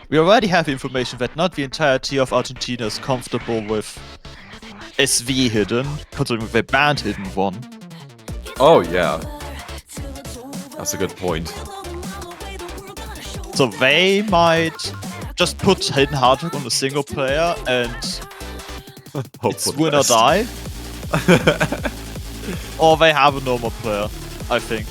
We already have information that not the entirety of Argentina is comfortable with SV hidden, considering they banned hidden one. Oh yeah. That's a good point. So they might just put hidden hard rock on a single player and it's win or die. Or they have a normal player, I think.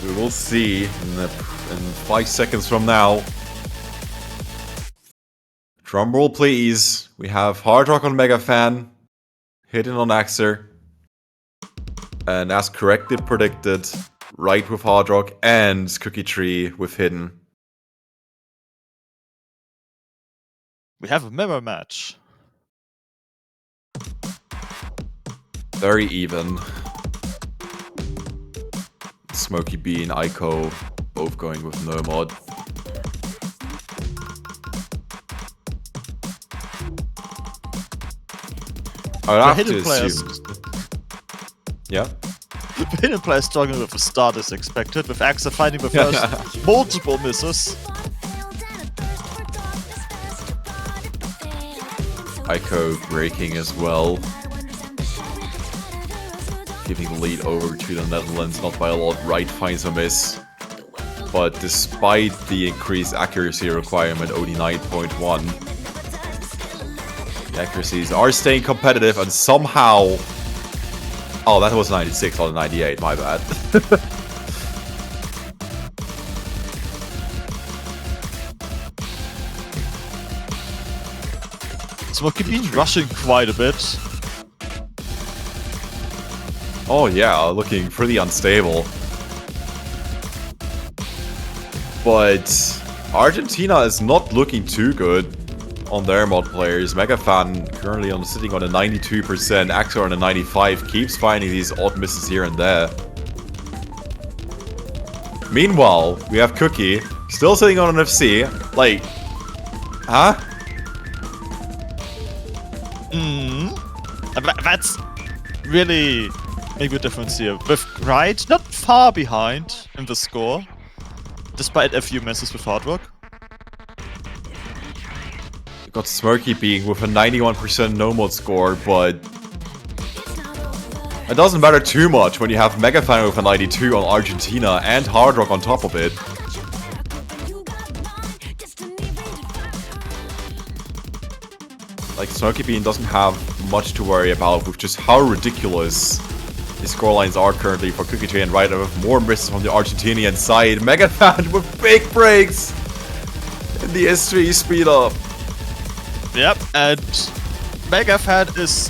We will see in 5 seconds from now. Drumroll please. We have Hard Rock on Mega Fan, hidden on Axer, and as correctly predicted, Right with Hard Rock and Cookie Tree with hidden. We have a mirror match. Very even. Smokey B and Ico both going with no mod. I would have to assume. Yeah? The hidden player struggling with a start as expected, with Axel finding the first multiple misses. Ico breaking as well. Giving the lead over to the Netherlands, not by a lot. Right finds a miss. But despite the increased accuracy requirement, only 9.1, the accuracies are staying competitive and somehow... Oh, that was 96 on 98, my bad. Smokey Bean rushing quite a bit. Oh yeah, looking pretty unstable. But Argentina is not looking too good on their mod players. Megafan currently sitting on a 92%, Axor on a 95, keeps finding these odd misses here and there. Meanwhile, we have Cookie, still sitting on an FC, like, huh? That's really a good difference here. With Right not far behind in the score, despite a few misses with hard rock. You got Smirky being with a 91% no mod score, but it doesn't matter too much when you have Megafan with a 92 on Argentina and Hard Rock on top of it. Like, Smoky Bean doesn't have much to worry about with just how ridiculous the scorelines are currently for Cookie Tree and Right, with more misses from the Argentinian side. Megafan with big breaks in the S3 speed up. Yep, and Megafan is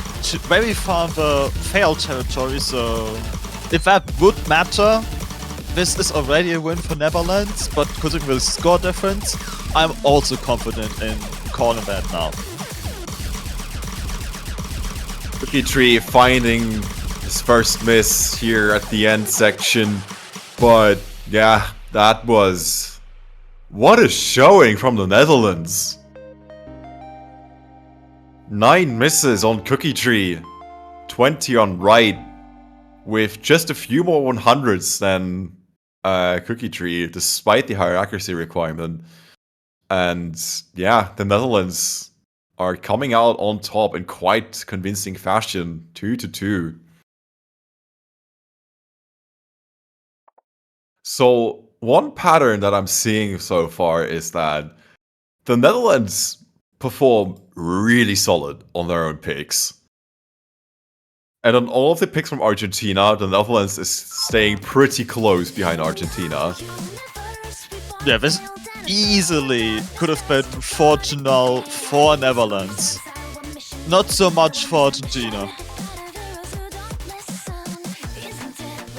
very far in the fail territory, so if that would matter, this is already a win for Netherlands, but considering the score difference, I'm also confident in calling that now. Cookie Tree finding his first miss here at the end section, but yeah, that was... What a showing from the Netherlands! 9 misses on Cookie Tree, 20 on Right, with just a few more 100s than Cookie Tree, despite the higher accuracy requirement. And yeah, the Netherlands are coming out on top in quite convincing fashion, 2-2. So one pattern that I'm seeing so far is that the Netherlands perform really solid on their own picks. And on all of the picks from Argentina, the Netherlands is staying pretty close behind Argentina. Yeah, this easily could have been 4-0 for Netherlands. Not so much for Argentina.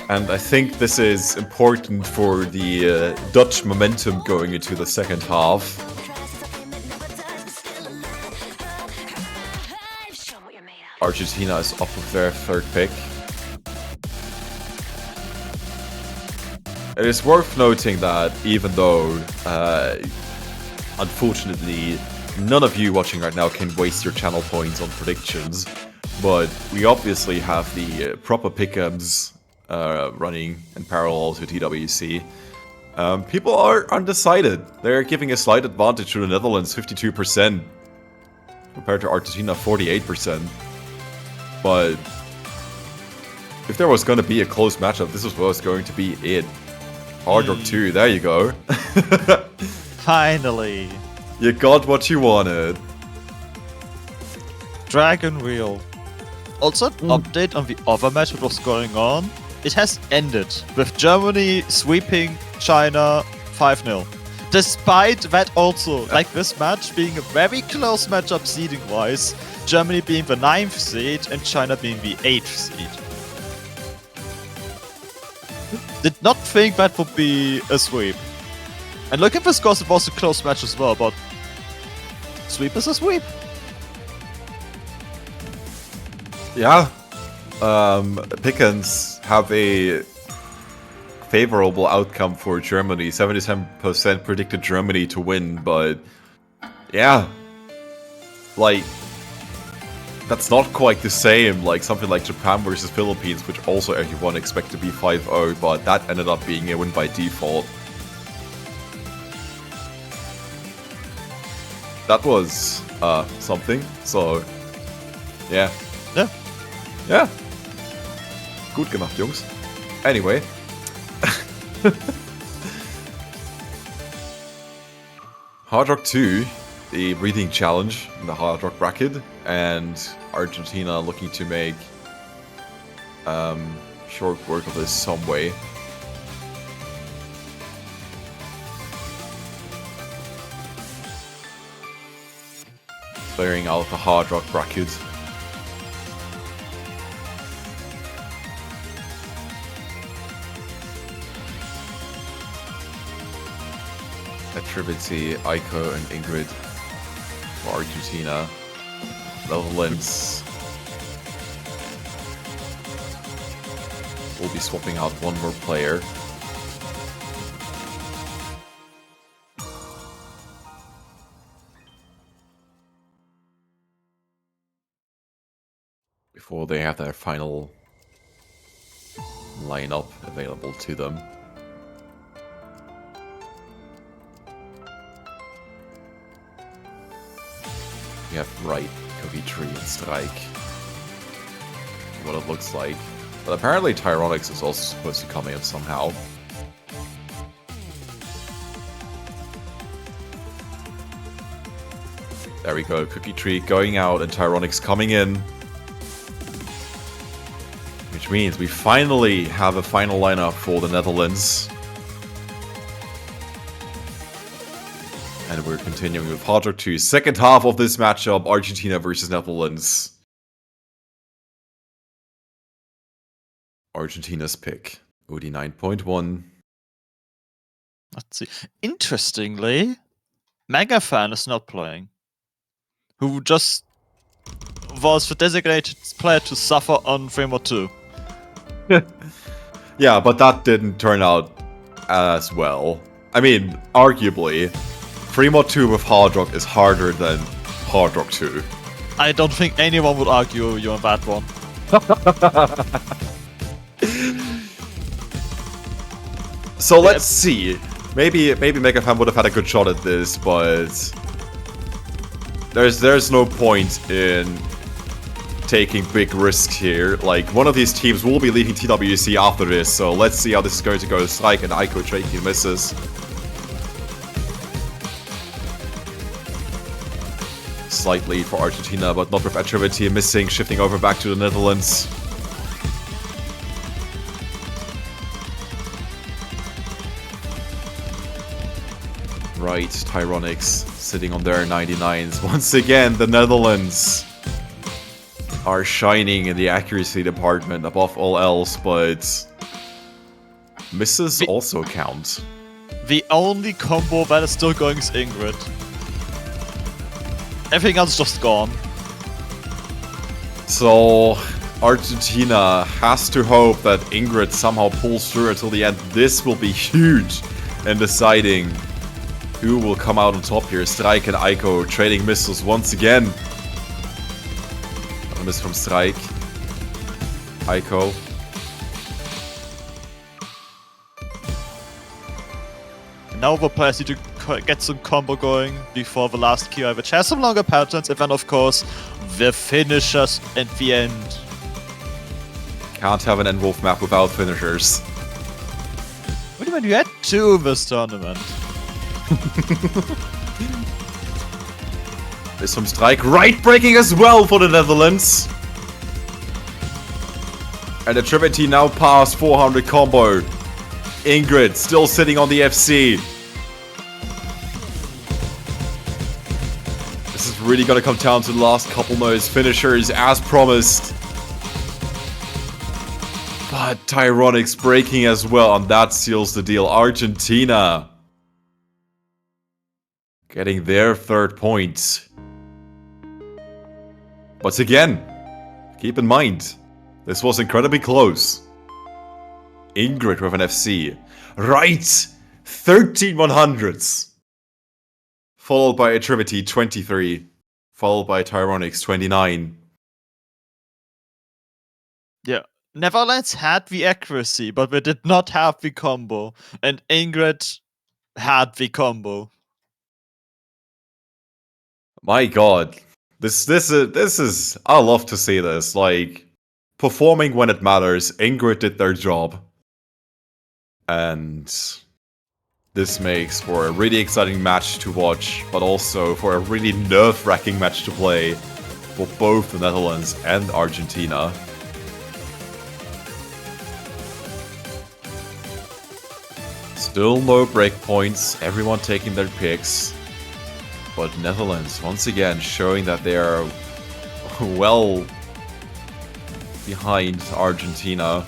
And I think this is important for the Dutch momentum going into the second half. Argentina is up with their third pick. It is worth noting that even though, unfortunately, none of you watching right now can waste your channel points on predictions, but we obviously have the proper pick'ems running in parallel to TWC. People are undecided. They're giving a slight advantage to the Netherlands, 52%, compared to Argentina, 48%. But if there was going to be a close matchup, this was going to be it. Hard Rock 2, there you go. Finally. You got what you wanted. Dragon Wheel. Also, an update on the other match that was going on. It has ended with Germany sweeping China 5-0. Despite that also, like this match being a very close matchup seeding-wise, Germany being the 9th seed and China being the 8th seed. Did not think that would be a sweep. And look at the scores, it was a close match as well, but sweep is a sweep. Yeah. Pickens have a favorable outcome for Germany. 77% predicted Germany to win, but yeah. Like, that's not quite the same, like something like Japan versus Philippines, which also everyone expected to be 5-0, but that ended up being a win by default. That was something, so yeah. Yeah. Yeah. Gut gemacht, Jungs. Anyway. Hard Rock 2, the breathing challenge in the Hard Rock bracket, and Argentina looking to make short work of this some way. Clearing out the Hard Rock bracket. Tribity, Aiko, and Ingrid for Argentina. Netherlands will be swapping out one more player. Before they have their final lineup available to them. We have Right, Cookie Tree, and Strike. What it looks like. But apparently Tyronics is also supposed to come in somehow. There we go, Cookie Tree going out and Tyronics coming in. Which means we finally have a final lineup for the Netherlands. And we're continuing with Hard Rock 2. Second half of this matchup, Argentina versus Netherlands. Argentina's pick, OD 9.1. Let's see. Interestingly, Megafan is not playing. Who just was the designated player to suffer on Framework 2. Yeah, but that didn't turn out as well. I mean, arguably, Fremont 2 with Hard Rock is harder than Hard Rock 2. I don't think anyone would argue you on that one. So let's see. Maybe Megafan would have had a good shot at this, but there's no point in taking big risks here. Like, one of these teams will be leaving TWC after this, so let's see how this is going to go. Strike and Aiko Traking misses. Slight lead for Argentina, but not with Attrivity missing, shifting over back to the Netherlands. Right, Tyronics sitting on their 99s. Once again, the Netherlands are shining in the accuracy department above all else, but misses also count. The only combo that is still going is Ingrid. Everything else is just gone. So Argentina has to hope that Ingrid somehow pulls through until the end. This will be huge in deciding who will come out on top here. Strike and Aiko trading missiles once again. A miss from Strike. Aiko. Now the players need to get some combo going before the last Q, which has some longer patterns, and then of course the finishers at the end. Can't have an N-Wolf map without finishers. What do you mean you had two in this tournament? There's some Strike right breaking as well for the Netherlands. And the Attrivity now past 400 combo. Ingrid still sitting on the FC. This is really gonna come down to the last couple notes. Finishers as promised. But Tyronics breaking as well, and that seals the deal. Argentina getting their third point. But again, keep in mind, this was incredibly close. Ingrid with an FC. Right! 13 100s. Followed by Attrivity 23. Followed by Tyronics 29. Yeah. Netherlands had the accuracy, but they did not have the combo. And Ingrid had the combo. My god. This is I love to see this. Like, performing when it matters. Ingrid did their job. And this makes for a really exciting match to watch, but also for a really nerve-wracking match to play for both the Netherlands and Argentina. Still no breakpoints, everyone taking their picks. But Netherlands, once again, showing that they are well behind Argentina.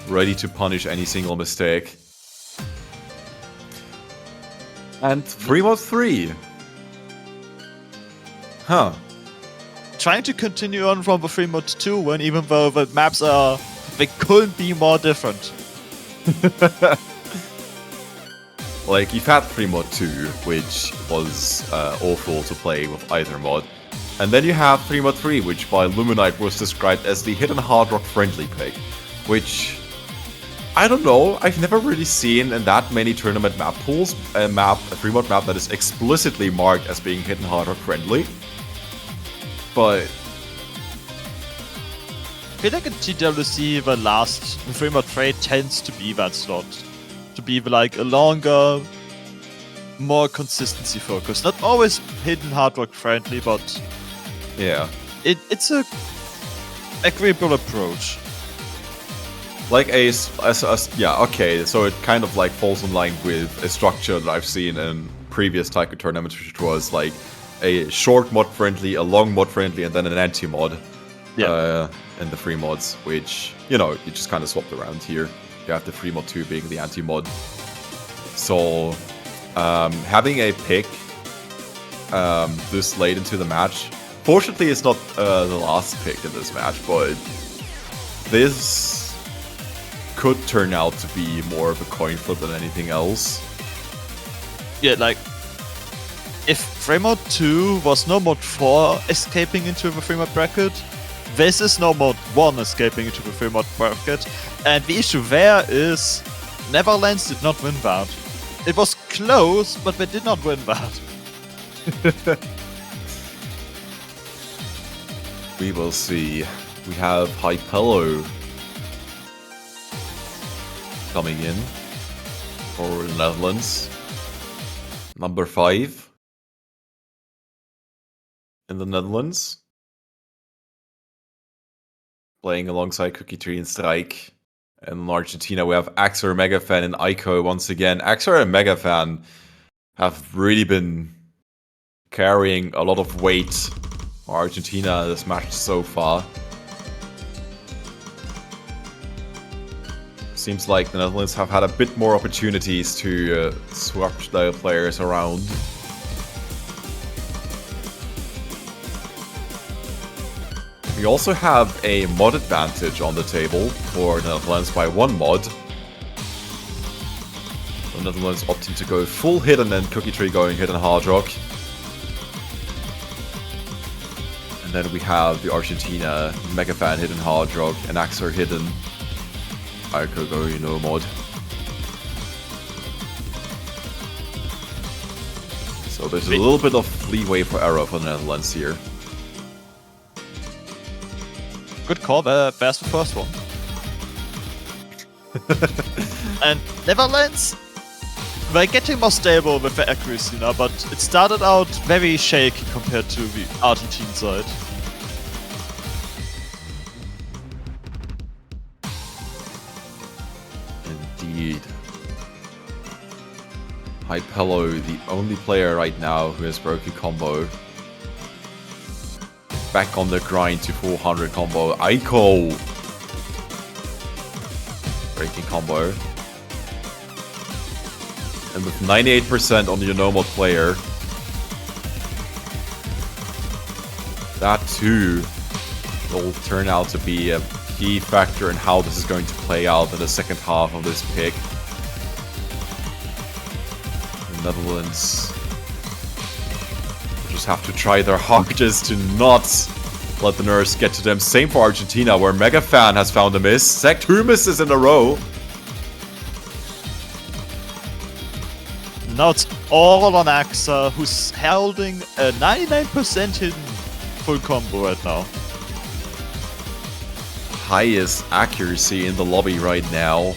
Ready to punish any single mistake. And 3-3. Huh. Trying to continue on from the 3-2 when even though the maps are... they couldn't be more different. Like, you've had 3-2, which was awful to play with either mod. And then you have 3-3, which by Luminite was described as the hidden hard rock friendly pick. Which, I don't know, I've never really seen in that many tournament map pools a 3-mod map that is explicitly marked as being hidden hard rock friendly. But I feel like in TWC the last 3-3 tends to be that slot. To be like a longer, more consistency focused. Not always hidden hard rock friendly, but yeah, it's a agreeable approach. Like yeah, okay, so it kind of like falls in line with a structure that I've seen in previous Taiko tournaments, which was like a short mod friendly, a long mod friendly, and then an anti-mod. Yeah. In the free mods, which, you know, you just kind of swapped around here. You have the free mod 2 being the anti-mod. So, having a pick this late into the match, fortunately it's not the last pick in this match, but this could turn out to be more of a coin flip than anything else. Yeah, like, if frame mode 2 was no mod 4 escaping into the frame mode bracket, this is no mod 1 escaping into the frame mode bracket, and the issue there is Netherlands did not win that. It was close, but they did not win that. We will see. We have Hypello coming in for the Netherlands. Number 5 in the Netherlands. Playing alongside Cookie Tree and Strike. And in Argentina, we have Axer, Megafan, and Aiko once again. Axer and Megafan have really been carrying a lot of weight for Argentina this match so far. Seems like the Netherlands have had a bit more opportunities to swap their players around. We also have a mod advantage on the table for the Netherlands by 1 mod. The Netherlands opting to go full hidden and Cookie Tree going hidden hard rock. And then we have the Argentina Megafan hidden hard rock and Axer hidden. Aiko going no mod. So there's a little bit of leeway for error for the Netherlands here. Good call, there's the first one. And Netherlands, they're getting more stable with their accuracy now, but it started out very shaky compared to the Argentine side. Indeed. Hypello, the only player right now who has broken combo. Back on the grind to 400 combo. Aiko! Breaking combo. And with 98% on your normal player. That too will turn out to be a key factor in how this is going to play out in the second half of this pick. The Netherlands just have to try their hardest to not let the nerves get to them. Same for Argentina, where Megafan has found a miss. 2 misses in a row. Now it's all on Axa, who's holding a 99% hidden full combo right now. Highest accuracy in the lobby right now.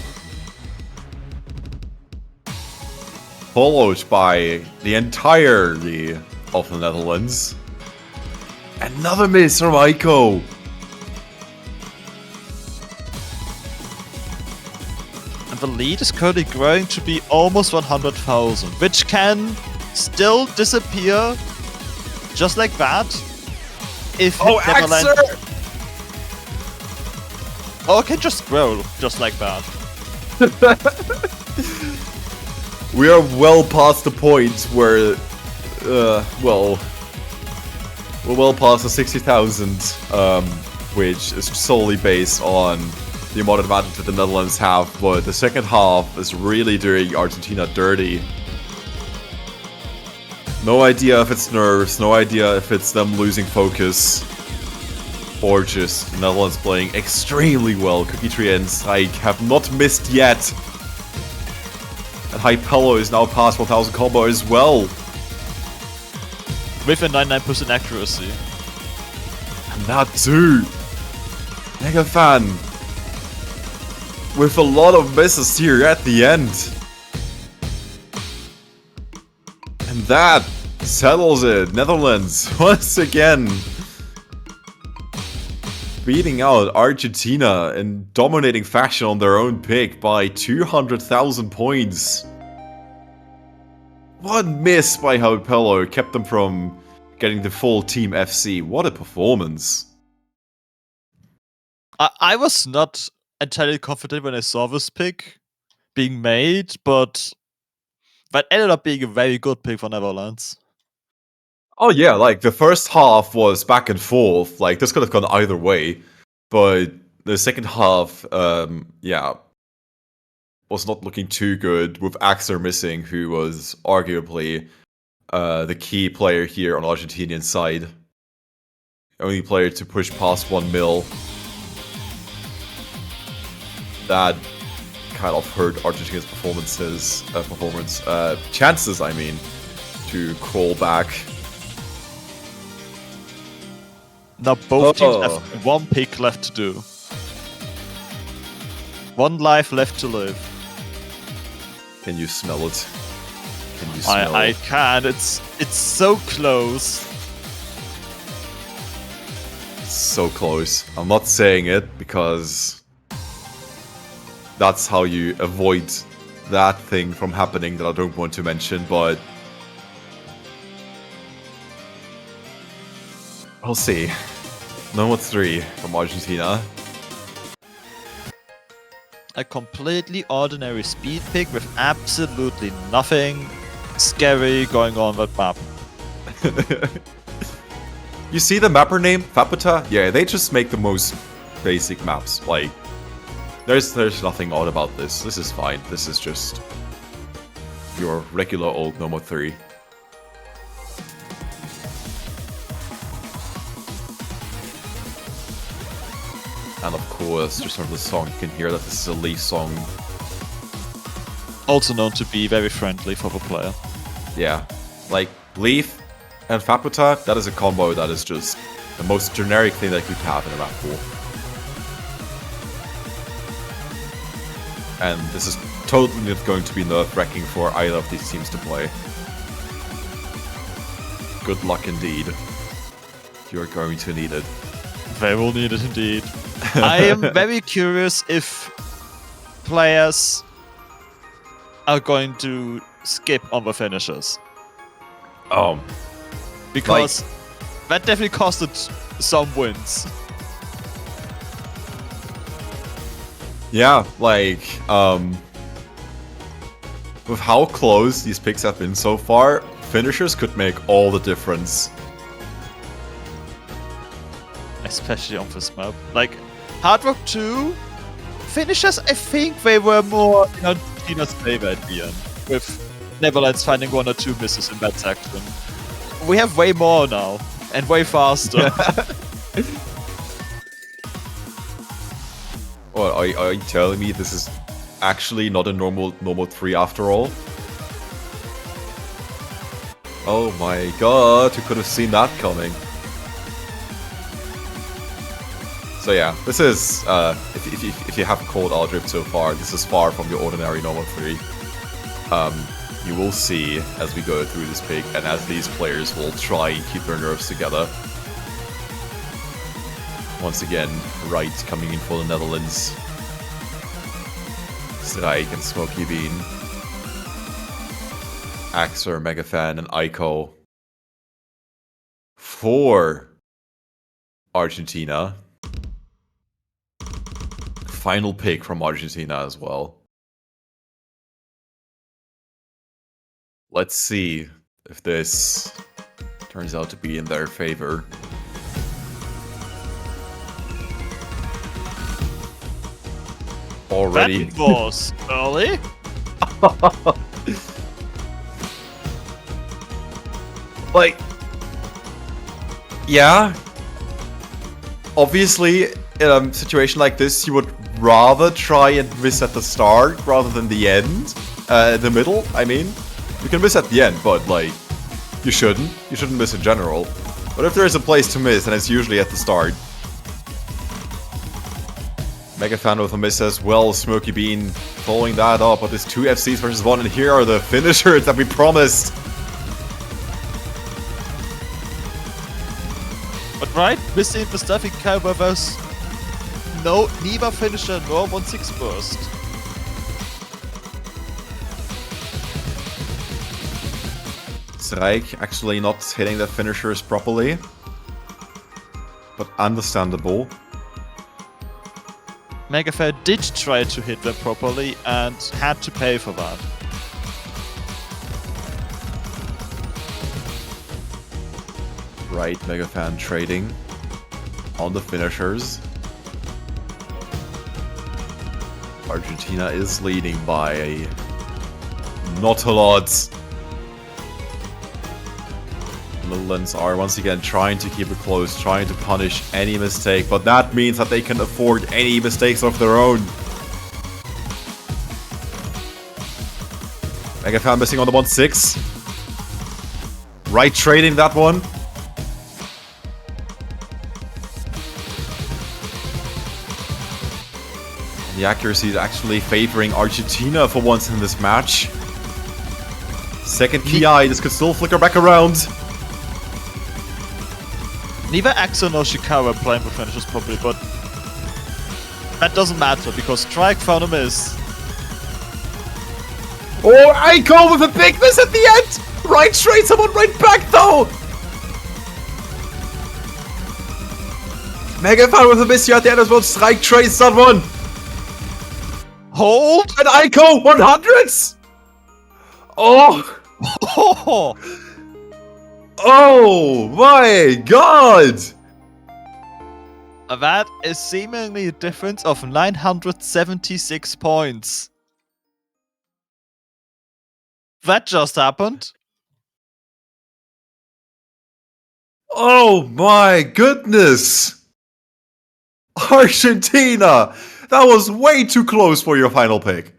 Followed by the entirety of the Netherlands. Another miss from Aiko. And the lead is currently growing to be almost 100,000, which can still disappear just like that if Netherlands... Axer! Or it can just grow just like that. We are well past the point where, well, we're well past the 60,000, which is solely based on the amount of advantage that the Netherlands have, but the second half is really doing Argentina dirty. No idea if it's nerves, no idea if it's them losing focus, or just the Netherlands playing extremely well. Cookie Tree and Strike have not missed yet. And Hypello is now past 1000 combo as well. With a 99% accuracy. And that too. Megafan. With a lot of misses here at the end. And that settles it. Netherlands, once again, beating out Argentina in dominating fashion on their own pick by 200,000 points. One miss by Hypello kept them from getting the full Team FC. What a performance. I was not entirely confident when I saw this pick being made, but that ended up being a very good pick for Netherlands. Oh yeah, like the first half was back and forth. Like this could have gone either way, but the second half, yeah, was not looking too good with Axer missing, who was arguably the key player here on the Argentinian side. Only player to push past 1 mil. That kind of hurt Argentina's chances, I mean, to crawl back. Now both teams have one pick left to do. One life left to live. Can you smell it? Can you smell I it? can. It's so close. So close. I'm not saying it because that's how you avoid that thing from happening that I don't want to mention, but we'll see. Number 3 from Argentina. A completely ordinary speed pick with absolutely nothing scary going on with map. You see the mapper name? Faputa? Yeah, they just make the most basic maps. Like, there's nothing odd about this. This is fine. This is just your regular old number 3. And of course, just from the song, you can hear that this is a Leaf song. Also known to be very friendly for the player. Yeah, like Leaf and Faputa, that is a combo that is just the most generic thing that you could have in a map pool. And this is totally not going to be nerve-wracking for either of these teams to play. Good luck indeed. You're going to need it. They will need it indeed. I am very curious if players are going to skip on the finishes. Because that definitely costed some wins. Yeah, like, with how close these picks have been so far, finishers could make all the difference. Especially on this map. Like, Hard Rock 2, finishers, I think they were more in Argentina's favor at the end, with Netherlands finding 1 or 2 misses in that section. We have way more now, and way faster. Well, are you telling me this is actually not a normal 3 after all? Oh my god, who could have seen that coming? So yeah, this is, if you haven't called Aldrip so far, this is far from your ordinary normal 3. You will see as we go through this pick, and as these players will try and keep their nerves together. Once again, Wright coming in for the Netherlands. Strike and Smoky Bean. Axer, Megafan, and Aiko. For Argentina. Final pick from Argentina as well. Let's see if this turns out to be in their favor. Already. That was early. Like, yeah. Obviously, in a situation like this, you would rather try and miss at the start rather than the end. The middle, I mean. You can miss at the end, but, like, you shouldn't. You shouldn't miss in general. But if there is a place to miss, then it's usually at the start. Mega fan with a miss as well. Smoky Bean following that up, but it's 2 FCs versus 1, and here are the finishers that we promised. But right, missing the stuff in Kaiba, there's neither finisher nor 1-6 burst. Strike actually not hitting the finishers properly. But understandable. Megafair did try to hit them properly and had to pay for that. Right, Megafan trading on the finishers. Argentina is leading by not a lot. Netherlands are once again trying to keep it close, trying to punish any mistake, but that means that they can afford any mistakes of their own. Megafan missing on the 1-6. Right trading that one. The accuracy is actually favoring Argentina for once in this match. Second Ki, this could still flicker back around. Neither Axel nor Shikawa playing for finishes properly, but that doesn't matter because Strike found a miss. Oh, Aiko with a big miss at the end! Right straight, someone right back though! Megafan with a miss here at the end as well. Strike trades that one. Hold! And Aiko 100s! Oh! Oh my god! That is seemingly a difference of 976 points. That just happened. Oh my goodness! Argentina! That was way too close for your final pick.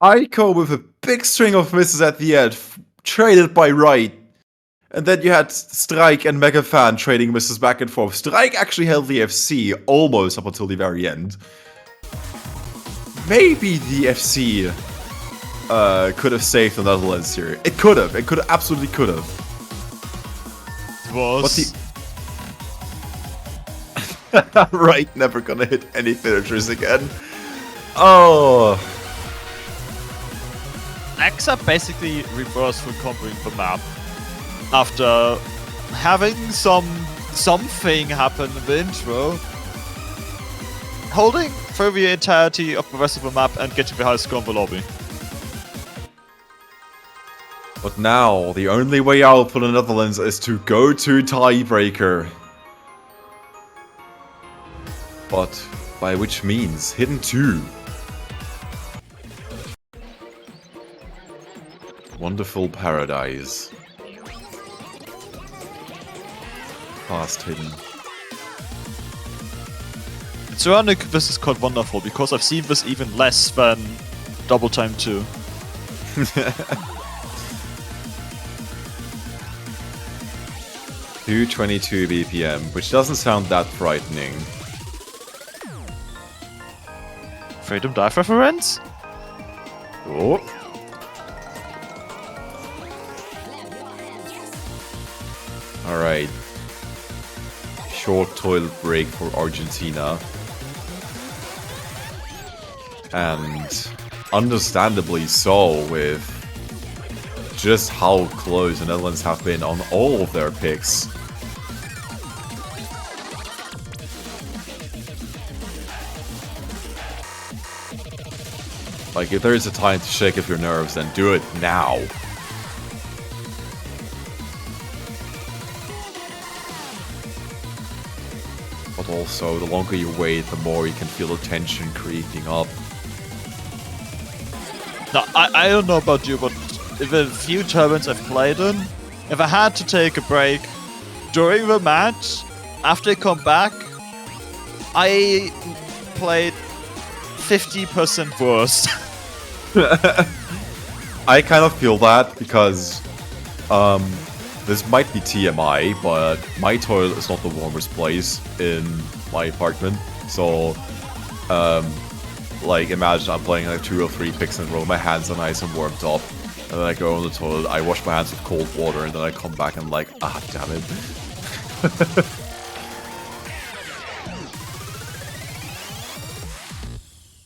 Aiko with a big string of misses at the end, traded by right. And then you had Strike and Megafan trading misses back and forth. Strike actually held the FC almost up until the very end. Maybe the FC could have saved the Netherlands here. It could have. It could absolutely could have. It was. Right, never gonna hit any finishers again. Oh. Axa basically reversed full comboing the map after having something happen in the intro, holding through the entirety of the rest of the map and getting the high score in the lobby. But now, the only way out for the Netherlands is to go to tiebreaker. But by which means? Hidden 2. Wonderful paradise. Fast hidden. It's ironic this is called wonderful because I've seen this even less than Double Time 2. 222 BPM, which doesn't sound that frightening. Freedom Dive reference? Oh. Alright. Short toilet break for Argentina. And understandably so, with just how close the Netherlands have been on all of their picks. Like, if there is a time to shake off your nerves, then do it now. But also, the longer you wait, the more you can feel the tension creeping up. Now, I don't know about you, but in the few tournaments I've played in, if I had to take a break during the match, after I come back, I played 50% worse. I kind of feel that because this might be TMI, but my toilet is not the warmest place in my apartment. So, like, imagine I'm playing like 2 or 3 picks in a row, my hands are nice and warmed up, and then I go on the toilet, I wash my hands with cold water, and then I come back and I'm like, ah, damn it.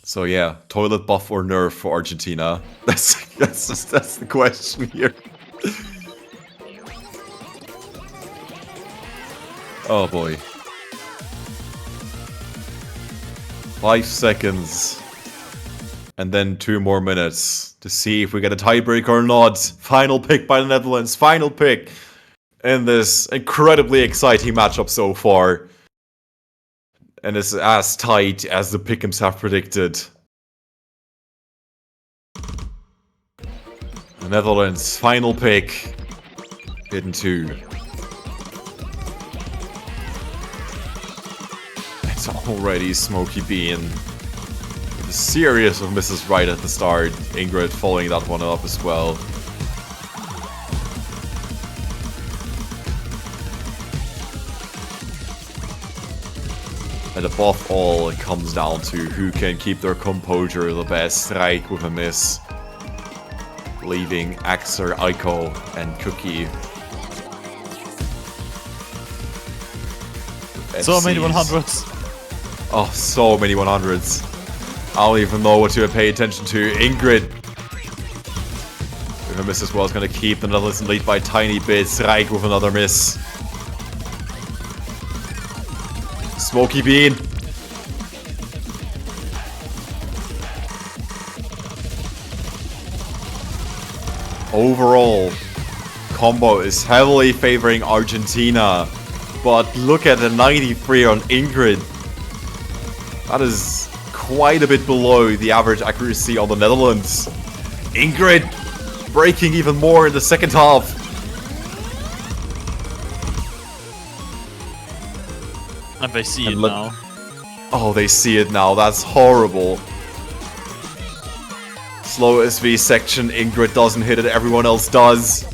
So yeah, toilet buff or nerf for Argentina? That's the question here. Oh boy. 5 seconds. And then 2 more minutes to see if we get a tiebreaker or not. Final pick by the Netherlands. Final pick in this incredibly exciting matchup so far. And it's as tight as the pick'ems have predicted. The Netherlands, final pick. Hidden 2. It's already Smokey Bean. The series of misses right at the start. Ingrid following that one up as well. And above all, it comes down to who can keep their composure the best. Strike with a miss, leaving Axer, Aiko, and Cookie. So many 100s. Oh, so many 100s. I don't even know what to pay attention to. Ingrid with a miss as well is going to keep the Netherlands in lead by a tiny bit. Strike with another miss. Smoky Bean. Overall, combo is heavily favoring Argentina. But look at the 93 on Ingrid. That is quite a bit below the average accuracy on the Netherlands. Ingrid breaking even more in the second half. And they see it now. Oh, they see it now. That's horrible. Slow SV section. Ingrid doesn't hit it. Everyone else does.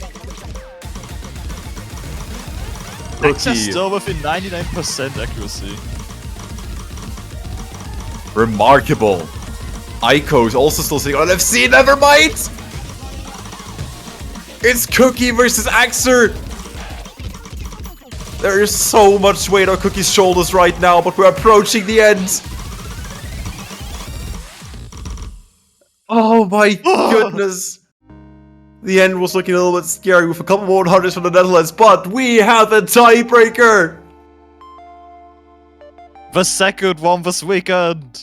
Access still within 99% accuracy. Remarkable. Aiko's also still sitting on FC. Never mind. It's Cookie versus Axer. There is so much weight on Cookie's shoulders right now, but we're approaching the end. Oh my goodness. The end was looking a little bit scary with a couple more 100s from the Netherlands, but we have a tiebreaker. The second one this weekend.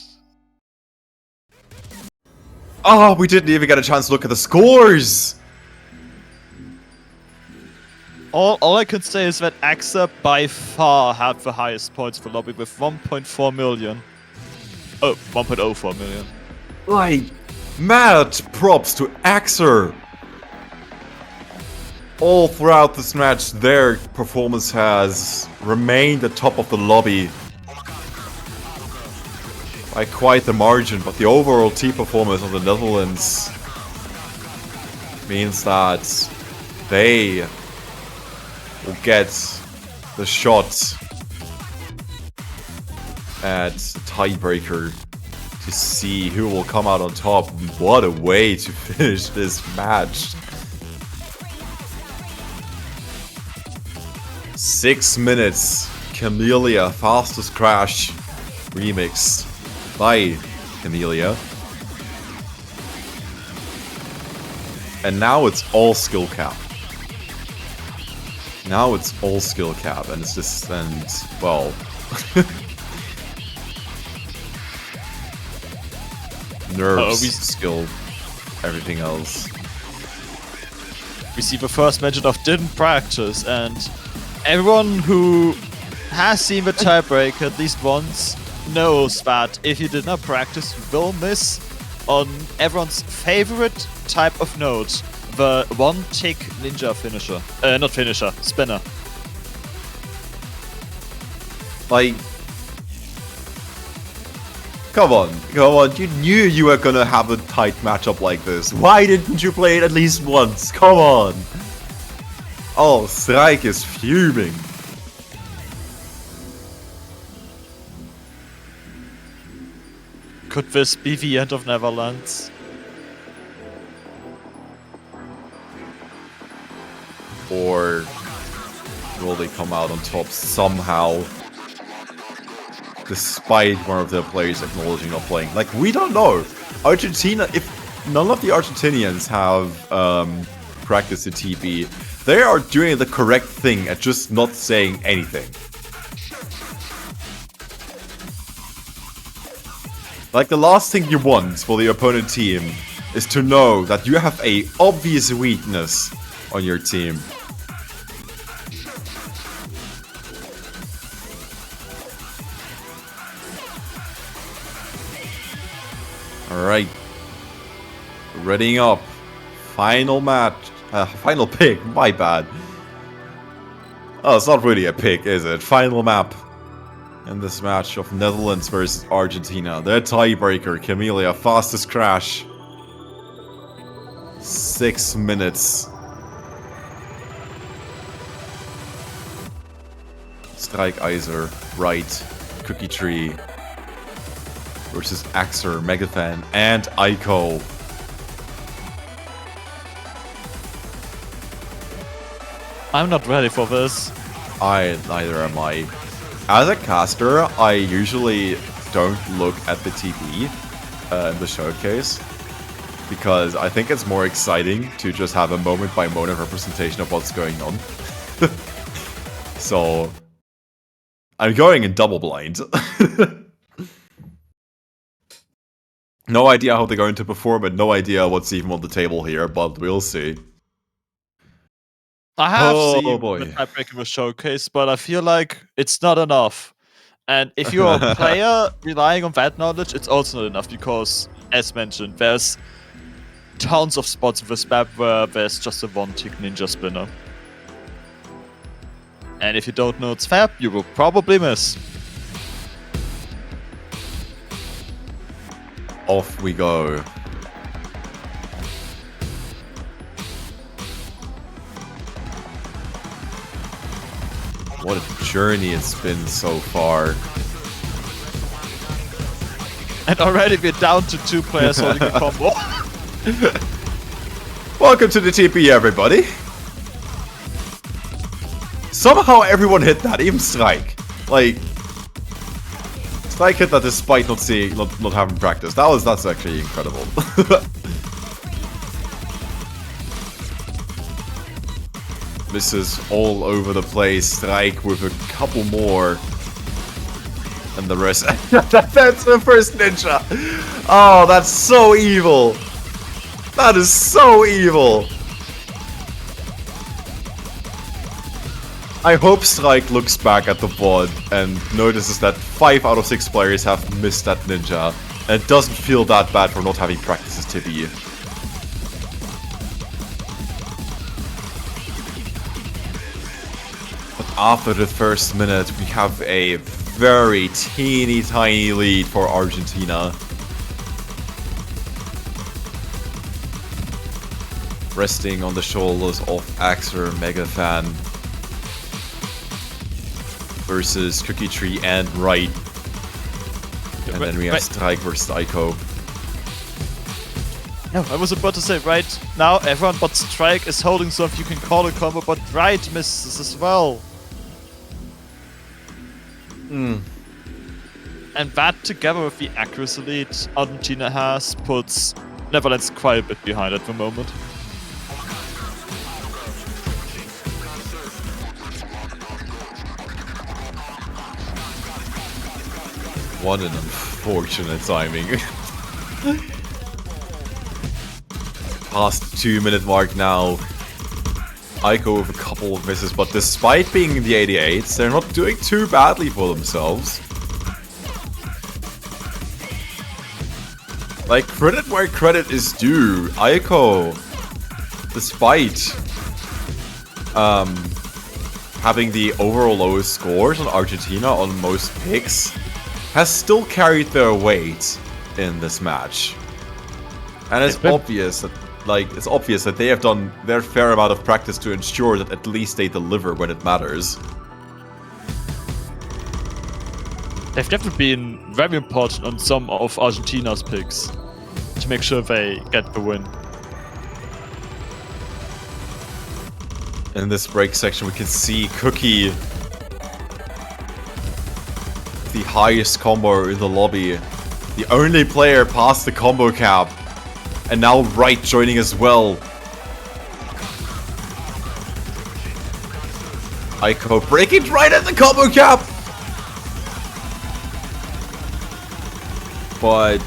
Oh, we didn't even get a chance to look at the scores. All I can say is that AXA by far had the highest points for lobby with 1.4 million. Oh, 1.04 million. Like, mad props to Axer. All throughout this match, their performance has remained at top of the lobby by quite the margin, but the overall team performance of the Netherlands means that they will get the shot at the tiebreaker to see who will come out on top. What a way to finish this match. 6 minutes, Camellia Fastest Crash remix by Camellia. And now it's all skill cap. Now it's all skill cap, and it's just, and, well... nerves, skill, everything else. We see the first mention of didn't practice, and everyone who has seen the tiebreak at least once knows that if you did not practice, you will miss on everyone's favorite type of note, the one-tick ninja finisher. Not finisher, spinner. Like... Come on, you knew you were gonna have a tight matchup like this. Why didn't you play it at least once? Come on! Oh, Strike is fuming. Could this be the end of Neverlands? Or will they come out on top somehow? Despite one of their players acknowledging not playing. Like, we don't know. Argentina, if none of the Argentinians have practiced in TP, they are doing the correct thing at just not saying anything. Like, the last thing you want for the opponent team is to know that you have a obvious weakness on your team. Alright. Readying up. Final match. Final pick. My bad. Oh, it's not really a pick, is it? Final map. in this match of Netherlands versus Argentina. Their tiebreaker, Camellia, fastest crash. 6 minutes. Strike Iser, right, Cookie Tree versus Axer, Megafan, and Aiko. I'm not ready for this. Neither am I. As a caster, I usually don't look at the TV in the showcase because I think it's more exciting to just have a moment-by-moment representation of what's going on. So I'm going in double blind. No idea how they're going to perform and no idea what's even on the table here, but we'll see. I have Oh, seen boy. the tiebreaker in the showcase, but I feel like it's not enough. And if you're a player relying on that knowledge, it's also not enough because, as mentioned, there's tons of spots in this map where there's just a one-tick ninja spinner. And if you don't know it's fab, you will probably miss. Off we go. What a journey it's been so far. And already we're down to 2 players holding a combo. Welcome to the TP, everybody. Somehow everyone hit that, even Strike. Like, Strike hit that despite not having practice. That's actually incredible. Misses all over the place. Strike with a couple more. And the rest. That's the first ninja. Oh, that's so evil. That is so evil. I hope Strike looks back at the VOD and notices that 5 out of 6 players have missed that ninja. And it doesn't feel that bad for not having practices to be. But after the first minute, we have a very teeny tiny lead for Argentina. Resting on the shoulders of Axer Megafan versus Cookie Tree and Right. And then we have Strike versus Aiko. No, I was about to say, right now everyone but Strike is holding so if you can call a combo, but Right misses as well. And that together with the accuracy lead Argentina has puts Netherlands quite a bit behind at the moment. What an unfortunate timing. Past the 2-minute mark now. Aiko with a couple of misses, but despite being in the 88s, they're not doing too badly for themselves. Like, credit where credit is due. Aiko, despite having the overall lowest scores on Argentina on most picks, has still carried their weight in this match. And it's obvious that they have done their fair amount of practice to ensure that at least they deliver when it matters. They've definitely been very important on some of Argentina's picks to make sure they get the win. In this break section, we can see Cookie, the highest combo in the lobby, the only player past the combo cap, and now Right joining as well. Aiko breaking right at the combo cap! But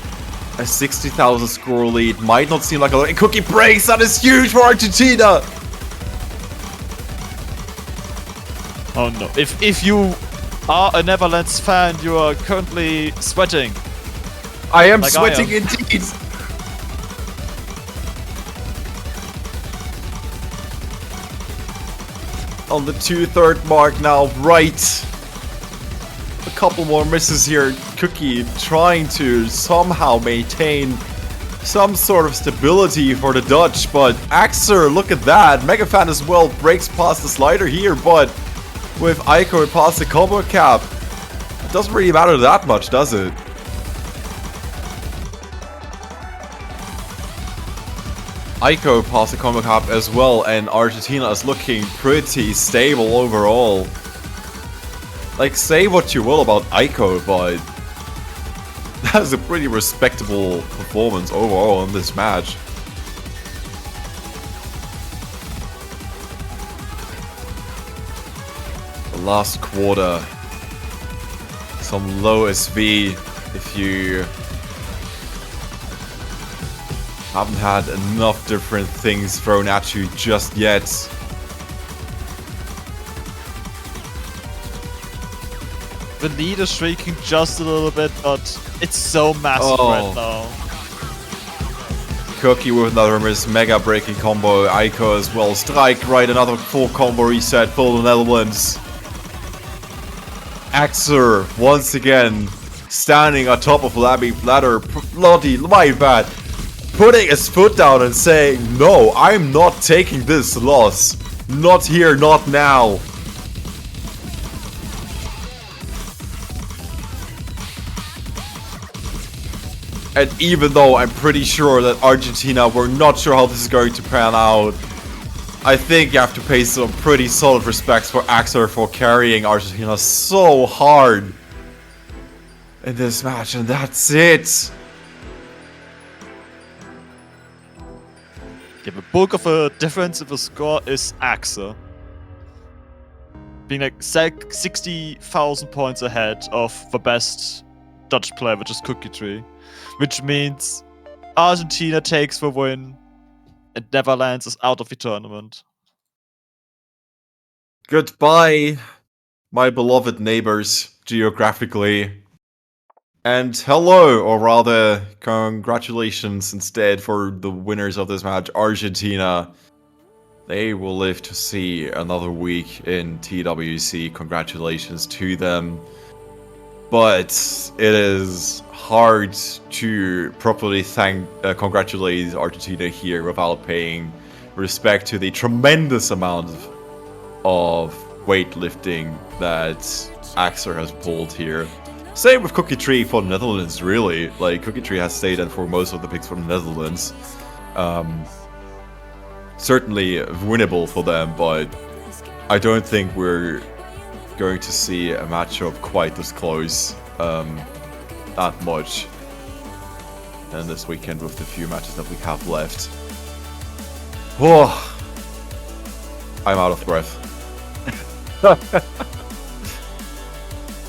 a 60,000 score lead might not seem like a lot. And Cookie breaks! That is huge for Argentina! Oh no. If you are a Netherlands fan, you are currently sweating. I am like sweating indeed! On the 2/3 mark now, Right. A couple more misses here. Cookie trying to somehow maintain some sort of stability for the Dutch, but Axer, look at that. Megafan as well breaks past the slider here, but with Aiko past the combo cap, it doesn't really matter that much, does it? Aiko past the combo cap as well, and Argentina is looking pretty stable overall. Like, say what you will about Aiko, but that's a pretty respectable performance overall in this match. The last quarter. Some low SV if you haven't had enough different things thrown at you just yet. The lead is shrinking just a little bit, but it's so massive right now. Cookie with another miss, mega breaking combo, Aiko as well, strike right, another full combo reset for the Netherlands. Axer, once again, standing on top of ladder, bloody, my bad, putting his foot down and saying, no, I'm not taking this loss. Not here, not now. And even though I'm pretty sure that Argentina were not sure how this is going to pan out, I think you have to pay some pretty solid respects for Axer for carrying Argentina so hard in this match, and that's it. Yeah, the bulk of the difference in the score is Axer. Being like 60,000 points ahead of the best Dutch player, which is Cookie Tree. Which means Argentina takes the win and Netherlands is out of the tournament. Goodbye, my beloved neighbors, geographically. And hello, or rather, congratulations instead for the winners of this match, Argentina. They will live to see another week in TWC. Congratulations to them. But it is hard to properly congratulate Argentina here without paying respect to the tremendous amount of weightlifting that Axer has pulled here. Same with Cookie Tree for the Netherlands, really. Like, Cookie Tree has stayed in for most of the picks for the Netherlands. Certainly winnable for them, but I don't think we're going to see a matchup quite this close that much and this weekend with the few matches that we have left. Oh, I'm out of breath.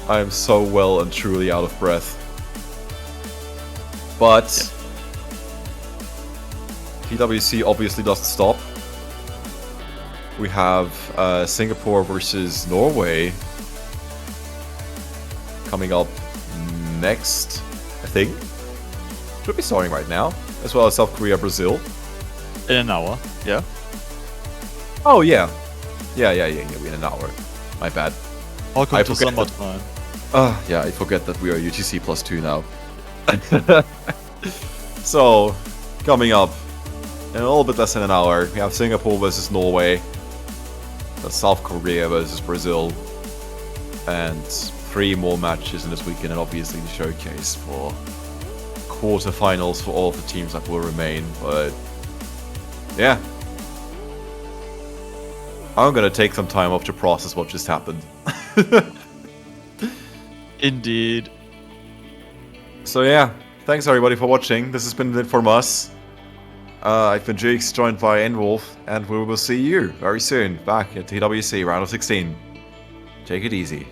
I am so well and truly out of breath. But TWC obviously doesn't stop. We have Singapore versus Norway coming up next, I think. Should be starting right now, as well as South Korea, Brazil. In an hour, yeah. Oh yeah, yeah, we're in an hour. My bad. Welcome to summertime. Yeah, I forget that we are UTC +2 now. So, coming up in a little bit less than an hour, we have Singapore versus Norway, South Korea versus Brazil, and 3 more matches in this weekend, and obviously the showcase for quarterfinals for all of the teams that will remain. But yeah, I'm gonna take some time off to process what just happened. Indeed. So yeah, thanks everybody for watching. This has been it from us. I've been Jakes, joined by Enwolf, and we will see you very soon back at TWC round of 16. Take it easy.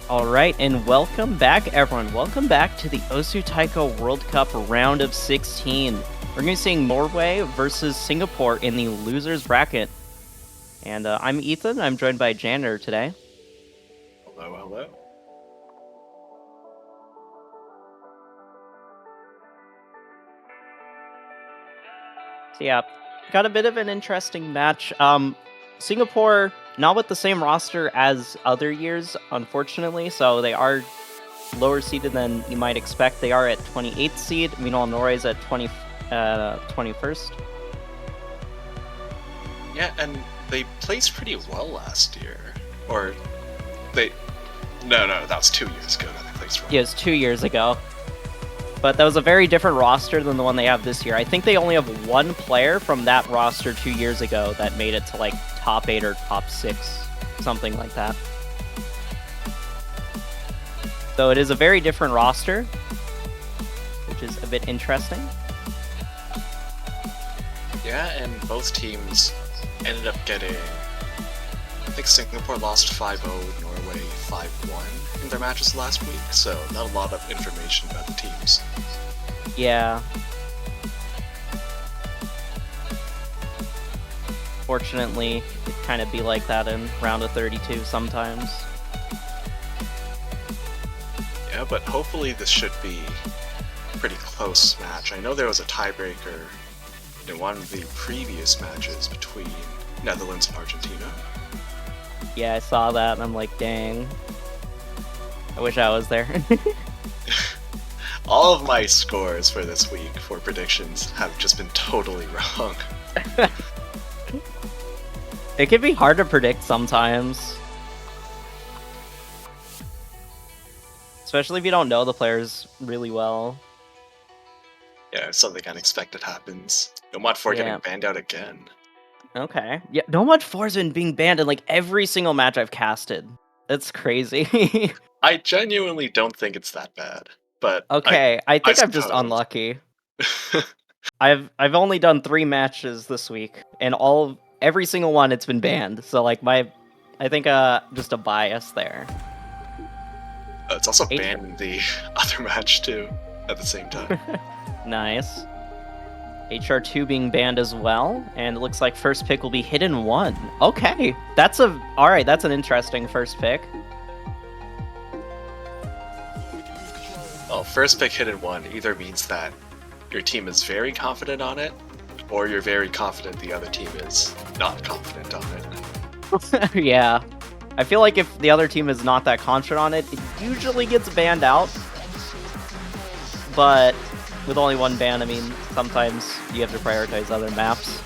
All right, and welcome back, everyone. Welcome back to the Osu Taiko World Cup round of 16. We're going to be seeing Norway versus Singapore in the losers bracket. And I'm Ethan. I'm joined by Jander today. Hello, hello. So yeah, got a bit of an interesting match. Singapore, not with the same roster as other years, unfortunately, so they are lower seeded than you might expect. They are at 28th seed, meanwhile Norway's at 21st. Yeah, and they placed pretty well last year. Or they No, that was 2 years ago that they placed well. Yeah, it was 2 years ago. But that was a very different roster than the one they have this year. I think they only have one player from that roster 2 years ago that made it to like top 8 or top 6, something like that. So it is a very different roster, which is a bit interesting. Yeah, and both teams ended up getting... I think Singapore lost 5-0, Norway 5-1 in their matches last week, so not a lot of information about the teams. Yeah. Fortunately, it kind of be like that in round of 32 sometimes. Yeah, but hopefully this should be a pretty close match. I know there was a tiebreaker in one of the previous matches between Netherlands and Argentina. Yeah, I saw that and I'm like, dang. I wish I was there. All of my scores for this week for predictions have just been totally wrong. It can be hard to predict sometimes. Especially if you don't know the players really well. Yeah, if something unexpected happens. Nomad 4 getting banned out again. Okay. Yeah, Nomad 4's been being banned in like every single match I've casted. That's crazy. I genuinely don't think it's that bad, but okay, I think I'm just suppose. unlucky. I've only done 3 matches this week, and every single one it's been banned. So like I think just a bias there. It's also banned in the other match too at the same time. Nice. HR2 being banned as well, and it looks like first pick will be Hidden 1. Okay, alright, that's an interesting first pick. Well, first pick Hidden 1 either means that your team is very confident on it, or you're very confident the other team is not confident on it. Yeah. I feel like if the other team is not that confident on it, it usually gets banned out. But with only one ban, I mean, sometimes you have to prioritize other maps.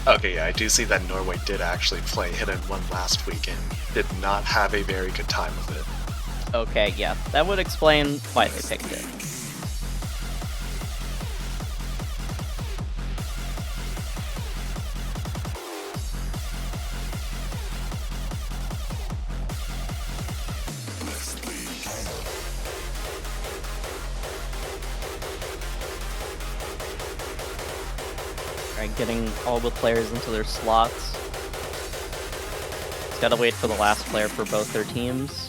Okay, yeah, I do see that Norway did actually play Hidden 1 last week and did not have a very good time with it. Okay, yeah, that would explain why they picked it. Alright, getting all the players into their slots. Just gotta wait for the last player for both their teams.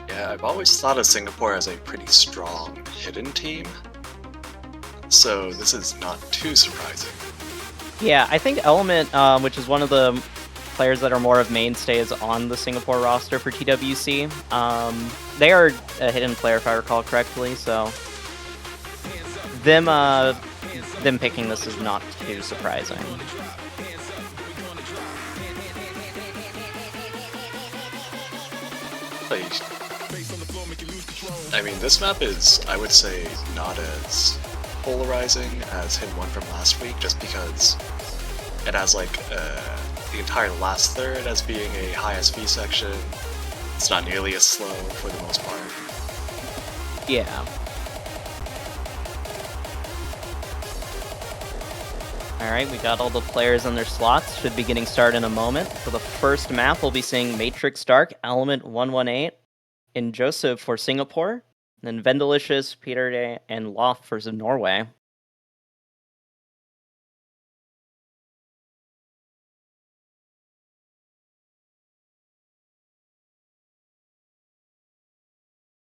Yeah, I've always thought of Singapore as a pretty strong hidden team, so this is not too surprising. Yeah, I think Element, which is one of the players that are more of mainstays on the Singapore roster for TWC, they are a hidden player if I recall correctly, so them picking this is not too surprising. I mean, this map is, I would say, not as polarizing as Hidden 1 from last week, just because it has, like, the entire last third as being a high SV section. It's not nearly as slow for the most part. Yeah. Alright, we got all the players in their slots. Should be getting started in a moment. For the first map, we'll be seeing Matrix Dark, Element 118, and Joseph for Singapore. then Vendelicious, Peter Day, and Loft versus Norway.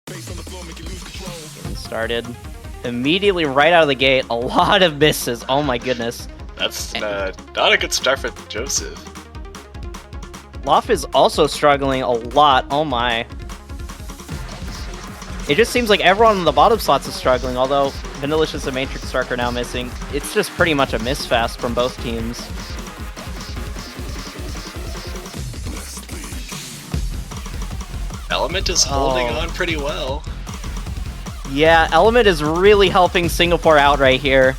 Getting started. Immediately right out of the gate, a lot of misses. Oh my goodness. That's not a good start for Joseph. Loft is also struggling a lot. Oh my. It just seems like everyone in the bottom slots is struggling, although Vanillicious and Matrix Stark are now missing. It's just pretty much a misfest from both teams. Element is holding on pretty well. Yeah, Element is really helping Singapore out right here.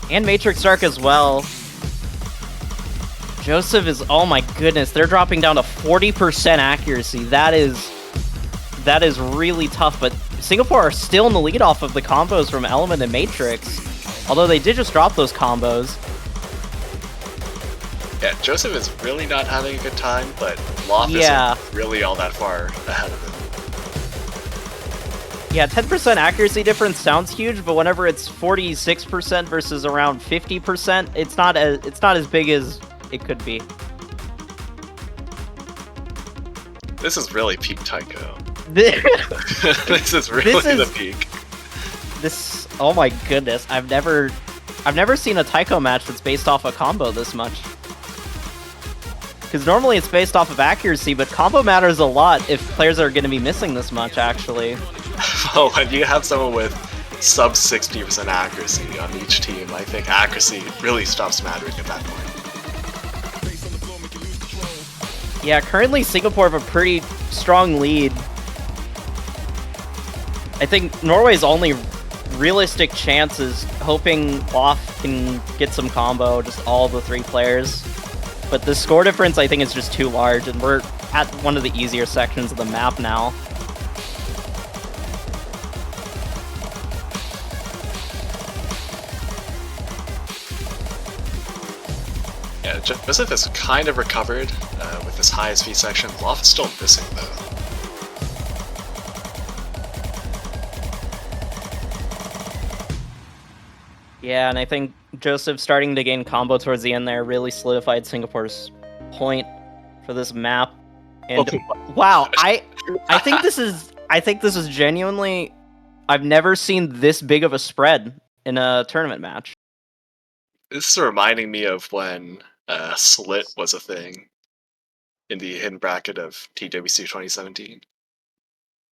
And Matrix Stark as well. Joseph is, oh my goodness, they're dropping down to 40% accuracy. That is really tough, but Singapore are still in the lead off of the combos from Element and Matrix. Although they did just drop those combos. Yeah, Joseph is really not having a good time, but Loft isn't really all that far ahead of him. Yeah, 10% accuracy difference sounds huge, but whenever it's 46% versus around 50%, it's not as big as it could be. This is really peak Taiko. This is really the peak. This, oh my goodness, I've never seen a Taiko match that's based off a combo this much. Because normally it's based off of accuracy, but combo matters a lot if players are going to be missing this much, actually. Well, when you have someone with sub 60% accuracy on each team, I think accuracy really stops mattering at that point. Yeah, currently Singapore have a pretty strong lead. I think Norway's only realistic chance is hoping Loft can get some combo, just all the three players. But the score difference, I think, is just too large, and we're at one of the easier sections of the map now. Yeah, Joseph has kind of recovered with this high SV section. Loft is still missing, though. Yeah, and I think Joseph starting to gain combo towards the end there really solidified Singapore's point for this map. And wow, I think this is genuinely, I've never seen this big of a spread in a tournament match. This is reminding me of when Slit was a thing in the hidden bracket of TWC 2017.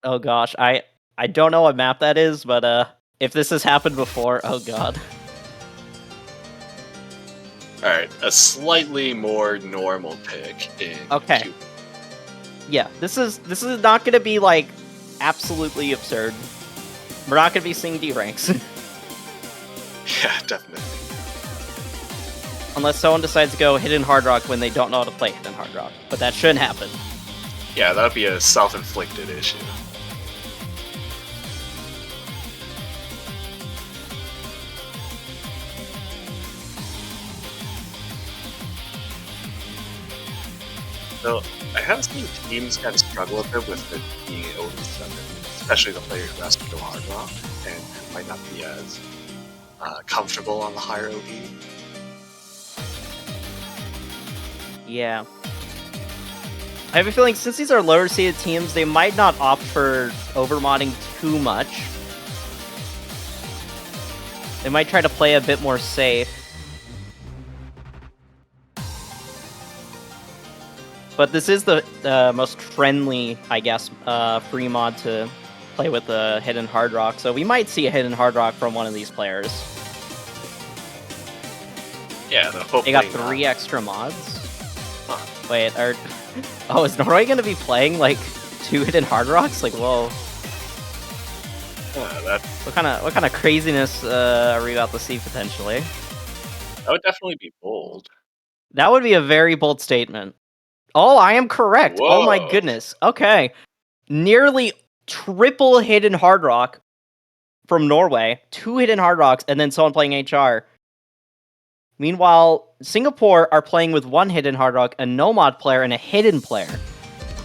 Oh gosh, I don't know what map that is, but if this has happened before, oh god. Alright, a slightly more normal pick in Okay. Yeah, this is not gonna be like absolutely absurd. We're not gonna be seeing D ranks. Yeah, definitely. Unless someone decides to go Hidden Hard Rock when they don't know how to play Hidden Hard Rock. But that shouldn't happen. Yeah, that would be a self-inflicted issue. So, I have seen teams kind of struggle a bit with it being OD7, especially the players who has to go hard rock and might not be as comfortable on the higher OD. Yeah. I have a feeling since these are lower seeded teams, they might not opt for overmodding too much. They might try to play a bit more safe. But this is the most friendly, I guess, free mod to play with the Hidden Hard Rock, so we might see a Hidden Hard Rock from one of these players. Yeah, hopefully they got 3 extra mods. Wait, oh, is Norway gonna be playing like 2 Hidden Hard Rocks? Like, whoa. What kind of craziness are we about to see potentially? That would definitely be bold. That would be a very bold statement. Oh, I am correct. Whoa. Oh my goodness. Okay. Nearly triple Hidden Hard Rock from Norway. 2 Hidden Hard Rocks, and then someone playing HR. Meanwhile, Singapore are playing with 1 Hidden Hard Rock, a no-mod player, and a hidden player.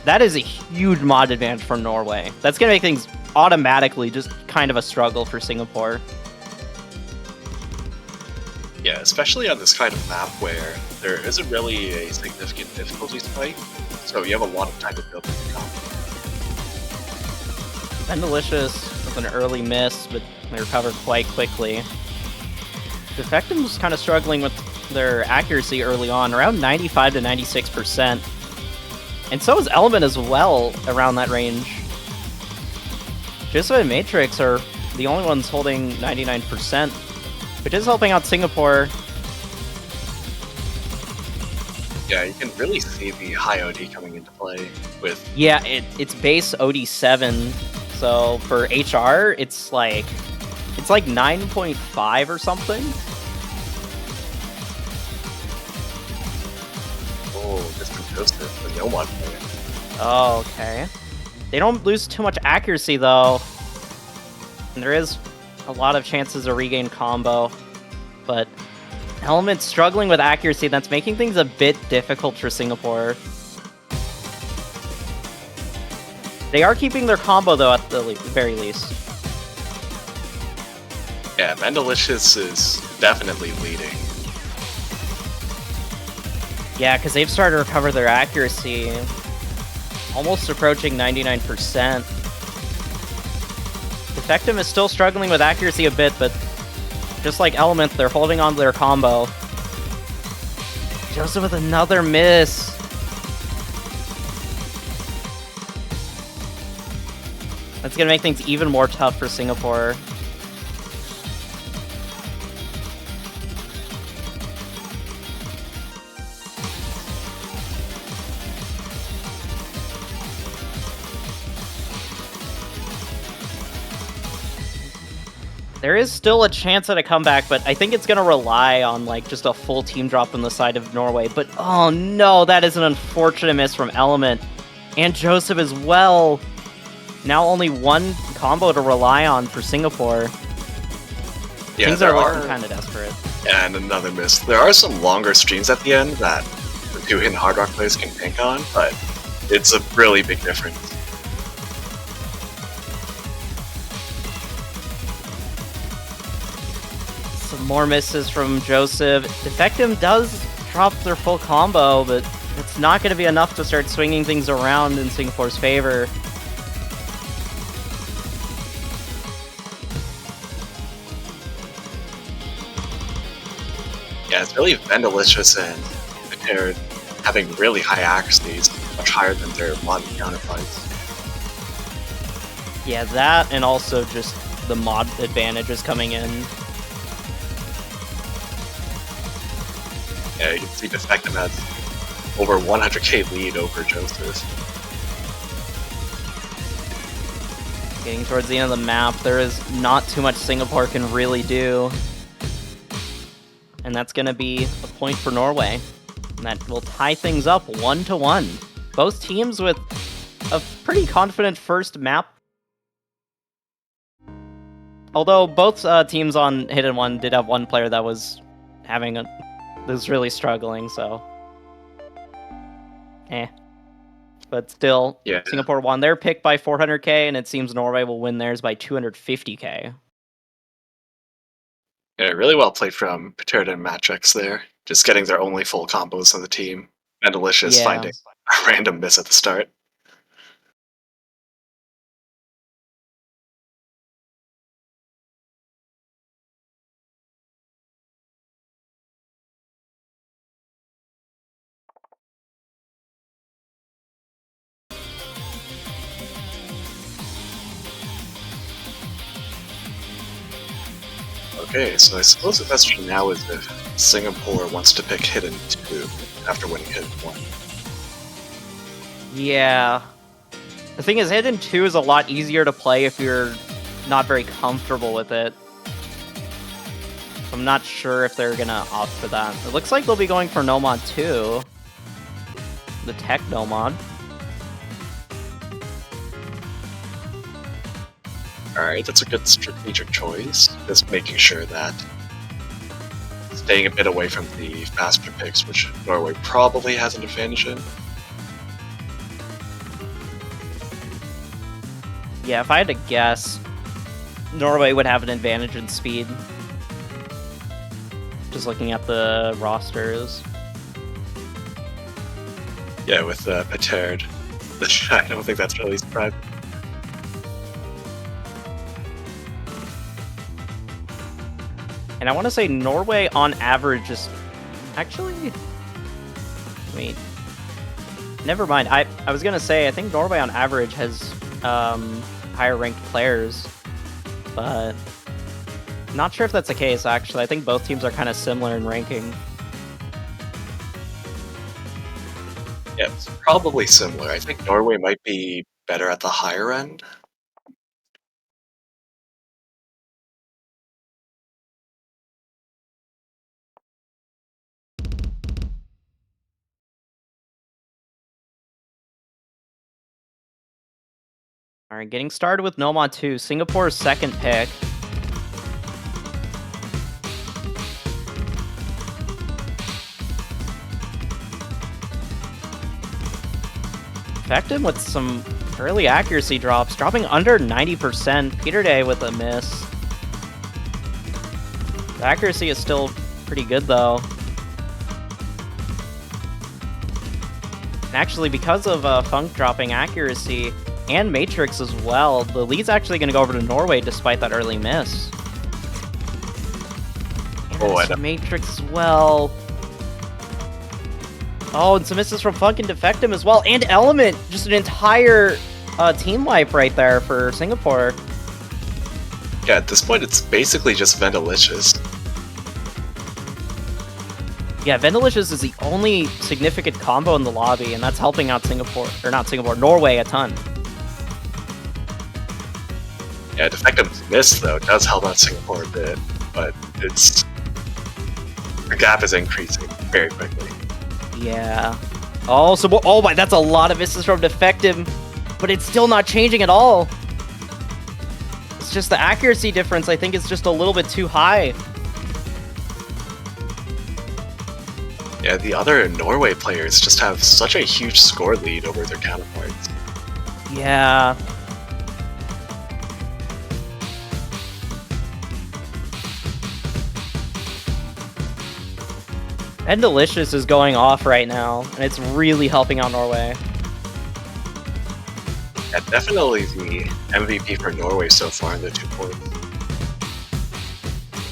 that is a huge mod advantage for Norway. That's going to make things automatically just kind of a struggle for Singapore. Yeah, especially on this kind of map where there isn't really a significant difficulty spike, so you have a lot of time to build the combo. Delicious with an early miss, but they recovered quite quickly. Defectum was kind of struggling with their accuracy early on, around 95 to 96%. And so is Element as well, around that range. Joseph and Matrix are the only ones holding 99%, which is helping out Singapore. Yeah, you can really see the high OD coming into play with... Yeah, it's base OD7, so for HR, it's like 9.5 or something. Oh, this from Joseph, the Nomad player. Oh, okay. They don't lose too much accuracy, though. And there is a lot of chances to regain combo. But Element struggling with accuracy, that's making things a bit difficult for Singapore. They are keeping their combo, though, at the very least. Yeah, Mandelicious is definitely leading. Yeah, because they've started to recover their accuracy. Almost approaching 99%. Defectum is still struggling with accuracy a bit, but just like Element, they're holding on to their combo. Joseph with another miss. That's gonna make things even more tough for Singapore. There is still a chance at a comeback, but I think it's going to rely on like just a full team drop on the side of Norway. But oh no, that is an unfortunate miss from Element. And Joseph as well. Now only one combo to rely on for Singapore. Yeah, Things are looking kind of desperate. And another miss. There are some longer streams at the end that the two hidden Hard Rock players can tank on, but it's a really big difference. Some more misses from Joseph. Defectum does drop their full combo, but it's not going to be enough to start swinging things around in Singapore's favor. Yeah, it's really Vandalicious and Prepared having really high accuracies, much higher than their mod counterparts. Yeah, that and also just the mod advantages coming in. Yeah, you can see Defectum has over 100k lead over Joseph. Getting towards the end of the map, there is not too much Singapore can really do. And that's going to be a point for Norway. And that will tie things up 1-1. Both teams with a pretty confident first map. Although both teams on Hidden One did have one player that was really struggling, so but still, yeah. Singapore won their pick by 400k, and it seems Norway will win theirs by 250k. Yeah, really well played from Paterda and Matrix there, just getting their only full combos on the team, and Delicious finding a random miss at the start. Okay, so I suppose the question now is if Singapore wants to pick Hidden 2 after winning Hidden 1. Yeah. The thing is, Hidden 2 is a lot easier to play if you're not very comfortable with it. I'm not sure if they're gonna opt for that. It looks like they'll be going for Nomad 2. The Tech Nomad. Alright, that's a good strategic choice. Just making sure that staying a bit away from the faster picks, which Norway probably has an advantage in. Yeah, if I had to guess, Norway would have an advantage in speed. Just looking at the rosters. Yeah, with Petard. I don't think that's really surprising. And I want to say Norway on average is actually. Wait. Never mind. I was gonna say I think Norway on average has higher ranked players, but not sure if that's the case. Actually, I think both teams are kind of similar in ranking. Yeah, it's probably similar. I think Norway might be better at the higher end. All right, getting started with Nomad 2, Singapore's second pick. Effective with some early accuracy drops, dropping under 90%. Peter Day with a miss. The accuracy is still pretty good though. And actually, because of Funk dropping accuracy and Matrix as well, the lead's actually going to go over to Norway despite that early miss. And Matrix as well. Oh, and some misses from Funk and Defectum as well. And Element, just an entire team wipe right there for Singapore. Yeah, at this point, it's basically just Vendalicious. Yeah, Vendalicious is the only significant combo in the lobby, and that's helping out Norway a ton. Yeah, Defective's miss, though, does help out Singapore a bit, but it's... the gap is increasing very quickly. Yeah. Oh, so oh my, that's a lot of misses from Defective, but it's still not changing at all. It's just the accuracy difference, I think, is just a little bit too high. Yeah, the other Norway players just have such a huge score lead over their counterparts. Yeah. And Delicious is going off right now, and it's really helping out Norway. Yeah, definitely the MVP for Norway so far in the 2 points.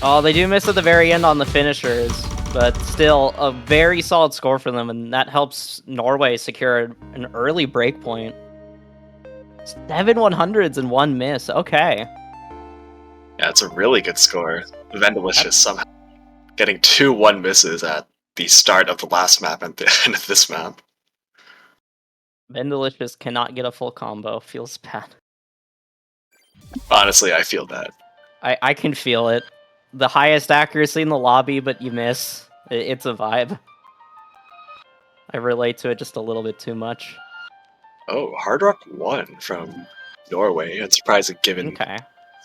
Oh, they do miss at the very end on the finishers, but still a very solid score for them, and that helps Norway secure an early break point. 7 100s and 1 miss. Okay. Yeah, it's a really good score. Vendalicious somehow getting 2 1 misses at the start of the last map and the end of this map. Vendalicious cannot get a full combo. Feels bad. Honestly, I feel that. I can feel it. The highest accuracy in the lobby, but you miss. It's a vibe. I relate to it just a little bit too much. Oh, Hard Rock 1 from Norway. It's surprising given... Okay.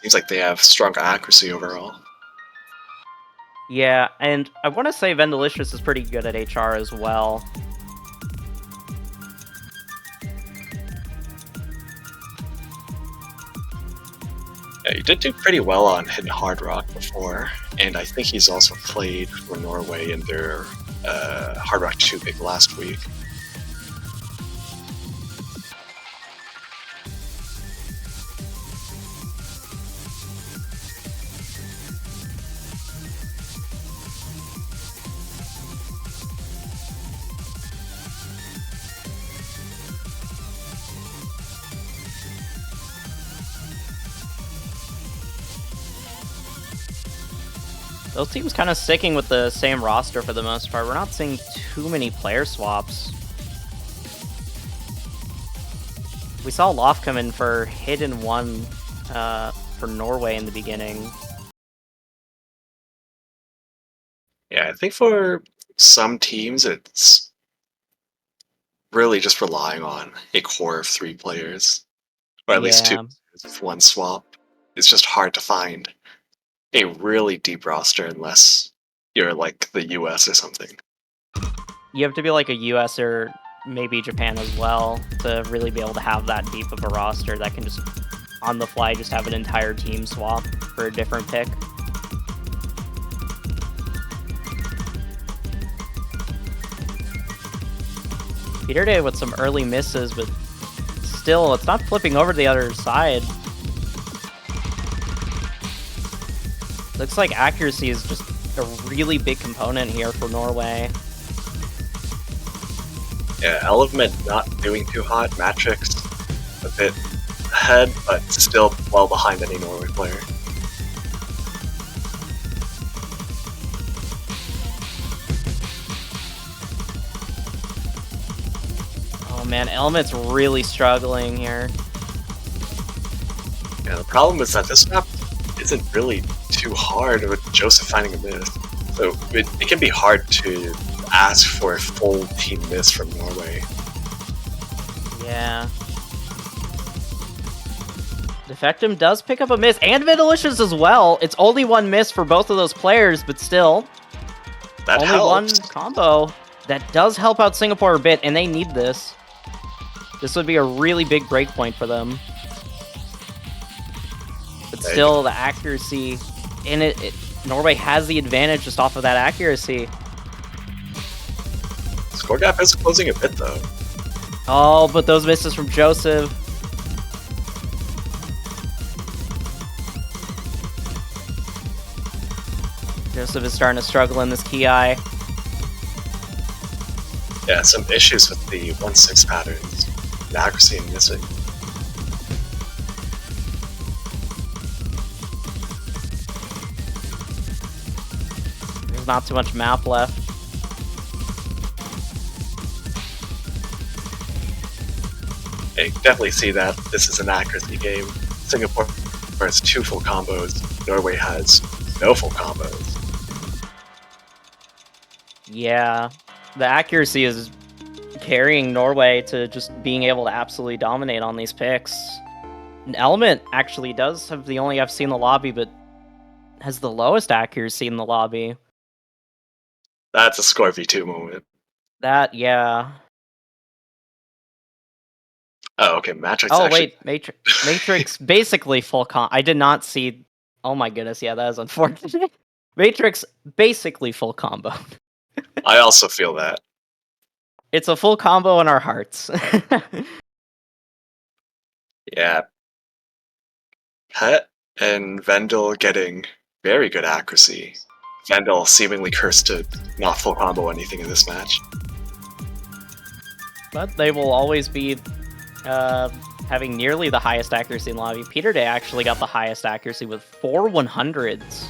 Seems like they have strong accuracy overall. Yeah, and I want to say Vendalicious is pretty good at HR as well. Yeah, he did do pretty well on Hidden Hard Rock before, and I think he's also played for Norway in their Hard Rock 2 pick last week. Those teams kind of sticking with the same roster for the most part. We're not seeing too many player swaps. We saw Loft come in for Hidden 1 for Norway in the beginning. Yeah, I think for some teams it's really just relying on a core of 3 players. Or at least 2 with 1 swap. It's just hard to find a really deep roster unless you're like the US or something. You have to be like a US or maybe Japan as well to really be able to have that deep of a roster that can just on the fly just have an entire team swap for a different pick. Peter Day with some early misses, but still, it's not flipping over to the other side. Looks like accuracy is just a really big component here for Norway. Yeah, Element not doing too hot. Matrix a bit ahead, but still well behind any Norway player. Oh man, Element's really struggling here. Yeah, the problem is that this map isn't really too hard with Joseph finding a miss. So it can be hard to ask for a full team miss from Norway. Yeah. Defectum does pick up a miss, and Vidalicious as well. It's only one miss for both of those players, but still. That only helps. one combo. That does help out Singapore a bit, and they need this. This would be a really big breakpoint for them. But still, the accuracy in it, Norway has the advantage just off of that accuracy. Score gap is closing a bit though. Oh, but those misses from Joseph. Joseph is starting to struggle in this Ki. Yeah, some issues with the 1-6 patterns, the accuracy and missing. There's not too much map left. Yeah, you can definitely see that this is an accuracy game. Singapore has 2 full combos, Norway has no full combos. Yeah, the accuracy is carrying Norway to just being able to absolutely dominate on these picks. An Element actually does have the only FC in the lobby, but has the lowest accuracy in the lobby. That's a score v2 moment. That, yeah. Oh, okay, Matrix Oh, actually... wait, Matrix basically full I did not see... Oh my goodness, yeah, that is unfortunate. Matrix basically full combo. I also feel that. It's a full combo in our hearts. Yeah. Pet and Vendel getting very good accuracy. Vendel seemingly cursed to not full combo anything in this match. But they will always be having nearly the highest accuracy in lobby. Peter Day actually got the highest accuracy with 4 100s.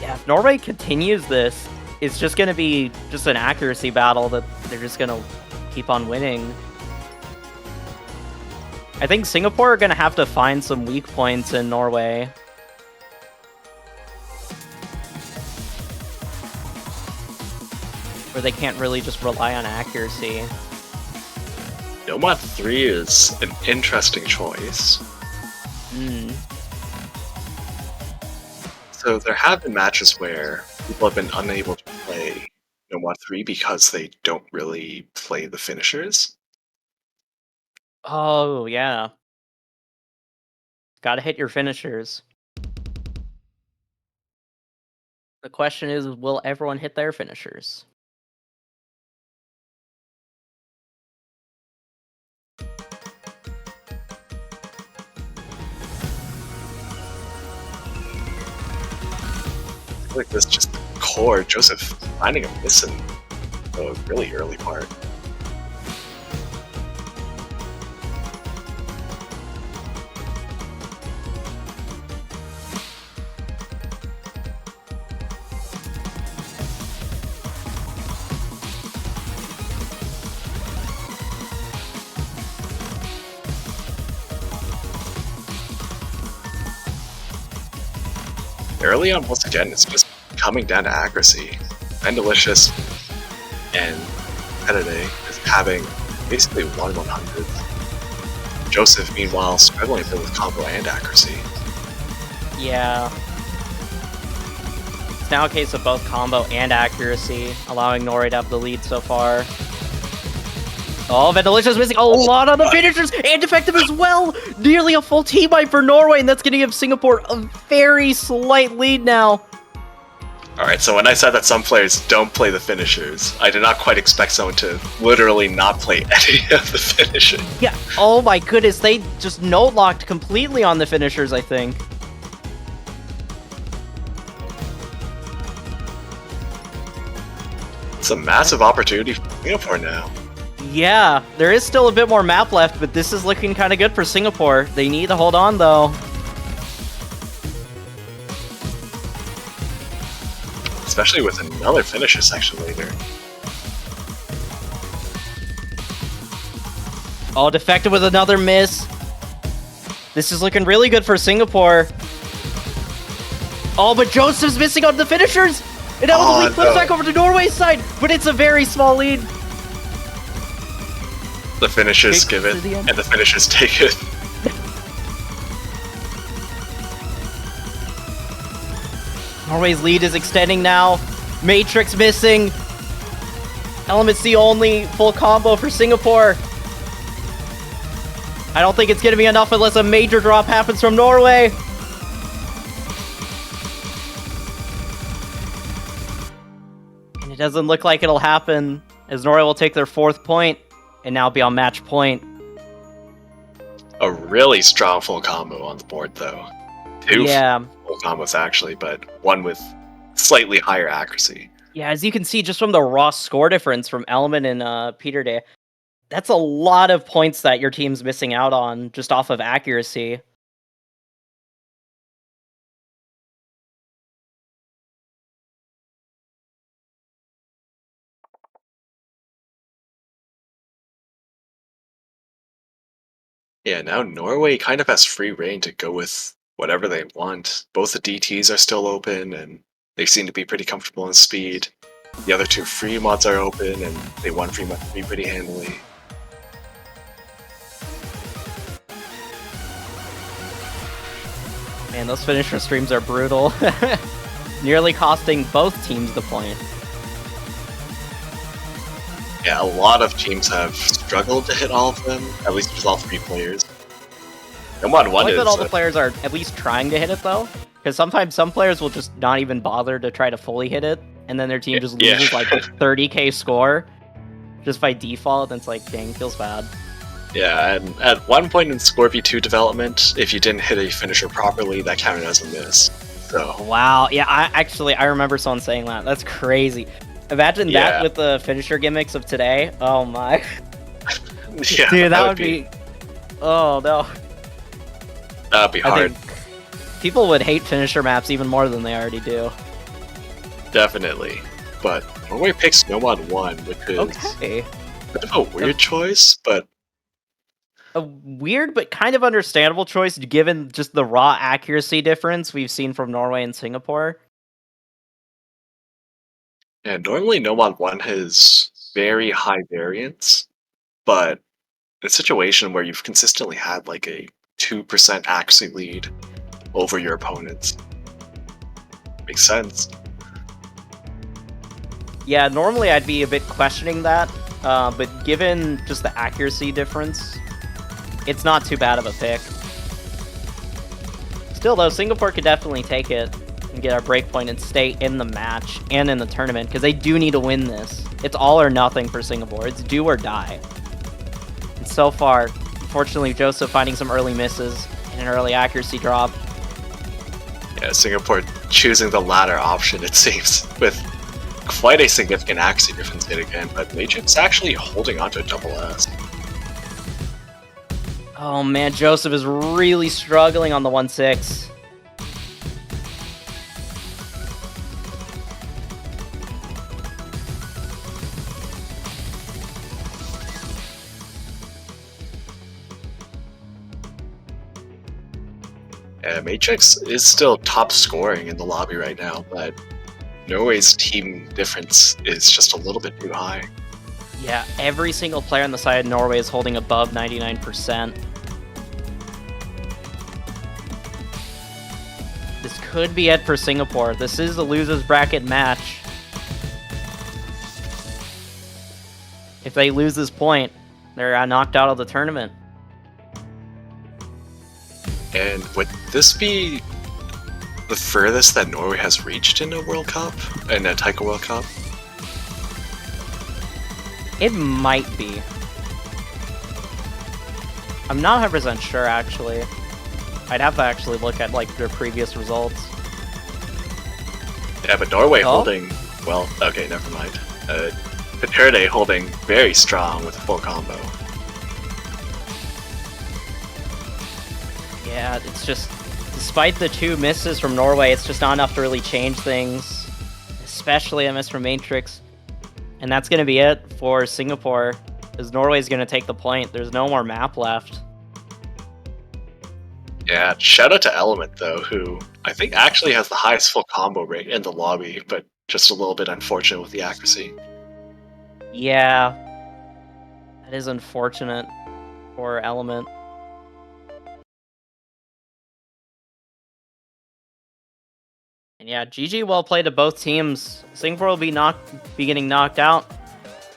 Yeah, if Norway continues this, it's just going to be just an accuracy battle that they're just going to keep on winning. I think Singapore are going to have to find some weak points in Norway. Where they can't really just rely on accuracy. Nomad 3 is an interesting choice. So there have been matches where people have been unable to play Nomad 3 because they don't really play the finishers. Oh, yeah. Gotta hit your finishers. The question is, will everyone hit their finishers? I feel like this just core, Joseph finding a miss in the really early part. Early on, once again, it's just coming down to accuracy. Delicious and Petade is having basically 1/100. Joseph, meanwhile, struggling a bit with combo and accuracy. Yeah. It's now a case of both combo and accuracy, allowing Norway to have the lead so far. Oh, Vandalicious missing a lot on the finishers and defective as well. Nearly a full team wipe for Norway, and that's going to give Singapore a very slight lead now. Alright, so when I said that some players don't play the finishers, I did not quite expect someone to literally not play any of the finishers. Yeah, oh my goodness, they just note-locked completely on the finishers, I think. It's a massive opportunity for Singapore now. Yeah, there is still a bit more map left, but this is looking kind of good for Singapore. They need to hold on, though. Especially with another finisher section later. Oh, defective with another miss. This is looking really good for Singapore. Oh, but Joseph's missing on the finishers! And now the lead flips back over to Norway's side, but it's a very small lead. The finishers give it, and the finishers take it. Norway's lead is extending now. Matrix missing. Element's the only full combo for Singapore. I don't think it's going to be enough unless a major drop happens from Norway. And it doesn't look like it'll happen, as Norway will take their 4th point and now be on match point. A really strong full combo on the board, though. 2 full combos, actually, but one with slightly higher accuracy. Yeah, as you can see just from the raw score difference from Element and Peter Day, that's a lot of points that your team's missing out on just off of accuracy. Yeah, now Norway kind of has free reign to go with whatever they want. Both the DTs are still open, and they seem to be pretty comfortable in speed. The other 2 free mods are open, and they won free mod pretty handily. Man, those finisher streams are brutal. Nearly costing both teams the point. Yeah, a lot of teams have struggled to hit all of them, at least with all 3 players. And I like that all the players are at least trying to hit it, though. Because sometimes some players will just not even bother to try to fully hit it, and then their team just loses like 30k score just by default, and it's like, dang, feels bad. Yeah, and at one point in Scorpio 2 development, if you didn't hit a finisher properly, that counted as a miss. So wow, yeah, I remember someone saying that. That's crazy. Imagine that with the finisher gimmicks of today. Oh my. Yeah, dude, that would be... Oh no. That'd be hard. I think people would hate finisher maps even more than they already do. Definitely. But Norway picks Nomad 1, which is okay. a bit of a weird choice, but a weird but kind of understandable choice given just the raw accuracy difference we've seen from Norway and Singapore. yeah, normally Nomad 1 has very high variance, but in a situation where you've consistently had like a 2% accuracy lead over your opponents, makes sense. Yeah, normally I'd be a bit questioning that, but given just the accuracy difference, it's not too bad of a pick. Still though, Singapore could definitely take it and get our breakpoint and stay in the match and in the tournament, because they do need to win this. It's all or nothing for Singapore. It's do or die. And so far, unfortunately, Joseph finding some early misses and an early accuracy drop. Yeah, Singapore choosing the latter option, it seems, with quite a significant accuracy difference yet again, but Matrix actually holding on to a double S. Oh man, Joseph is really struggling on the 1-6. Yeah, Matrix is still top scoring in the lobby right now, but Norway's team difference is just a little bit too high. Yeah, every single player on the side of Norway is holding above 99%. This could be it for Singapore. This is a losers bracket match. If they lose this point, They're knocked out of the tournament. And would this be the furthest that Norway has reached in a World Cup, in a Taiko World Cup? It might be. I'm not 100% sure, actually. I'd have to actually look at like their previous results. Yeah, but Norway holding, well, okay, never mind. Peterde holding very strong with a full combo. Yeah, it's just, despite the 2 misses from Norway, it's just not enough to really change things. Especially a miss from Matrix. And that's going to be it for Singapore, because Norway's going to take the point. There's no more map left. Yeah, shout out to Element, though, who I think actually has the highest full combo rate in the lobby, but just a little bit unfortunate with the accuracy. Yeah. That is unfortunate for Element. And yeah, GG well played to both teams. Singapore will be getting knocked out,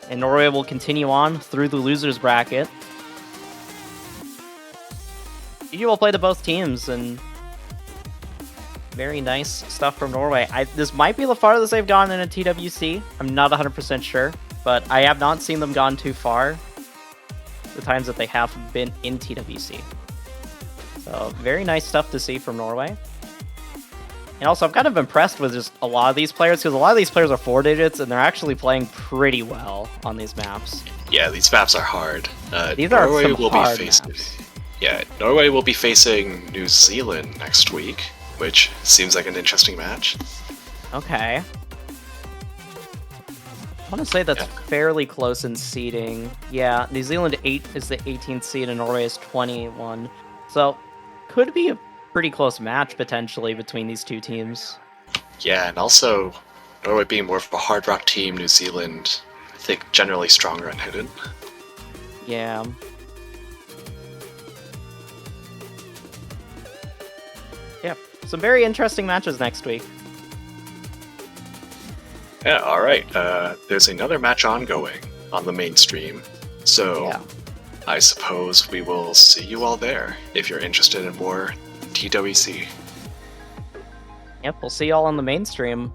and Norway will continue on through the losers bracket. GG well played to both teams, and very nice stuff from Norway. This might be the farthest they've gone in a TWC. I'm not 100% sure, but I have not seen them gone too far the times that they have been in TWC. So very nice stuff to see from Norway. And also, I'm kind of impressed with just a lot of these players, because a lot of these players are 4 digits, and they're actually playing pretty well on these maps. Yeah, these maps are hard. These Norway are some will hard be facing, maps. Yeah, Norway will be facing New Zealand next week, which seems like an interesting match. Okay. I want to say that's fairly close in seeding. Yeah, New Zealand 8 is the 18th seed, and Norway is 21. So, could be a pretty close match, potentially, between these 2 teams. Yeah, and also, Norway being more of a hard rock team, New Zealand, I think, generally stronger on hidden. Yeah. Yeah, some very interesting matches next week. Yeah, alright. There's another match ongoing on the main stream, so Yeah. I suppose we will see you all there if you're interested in more TWC. Yep, we'll see y'all on the main stream.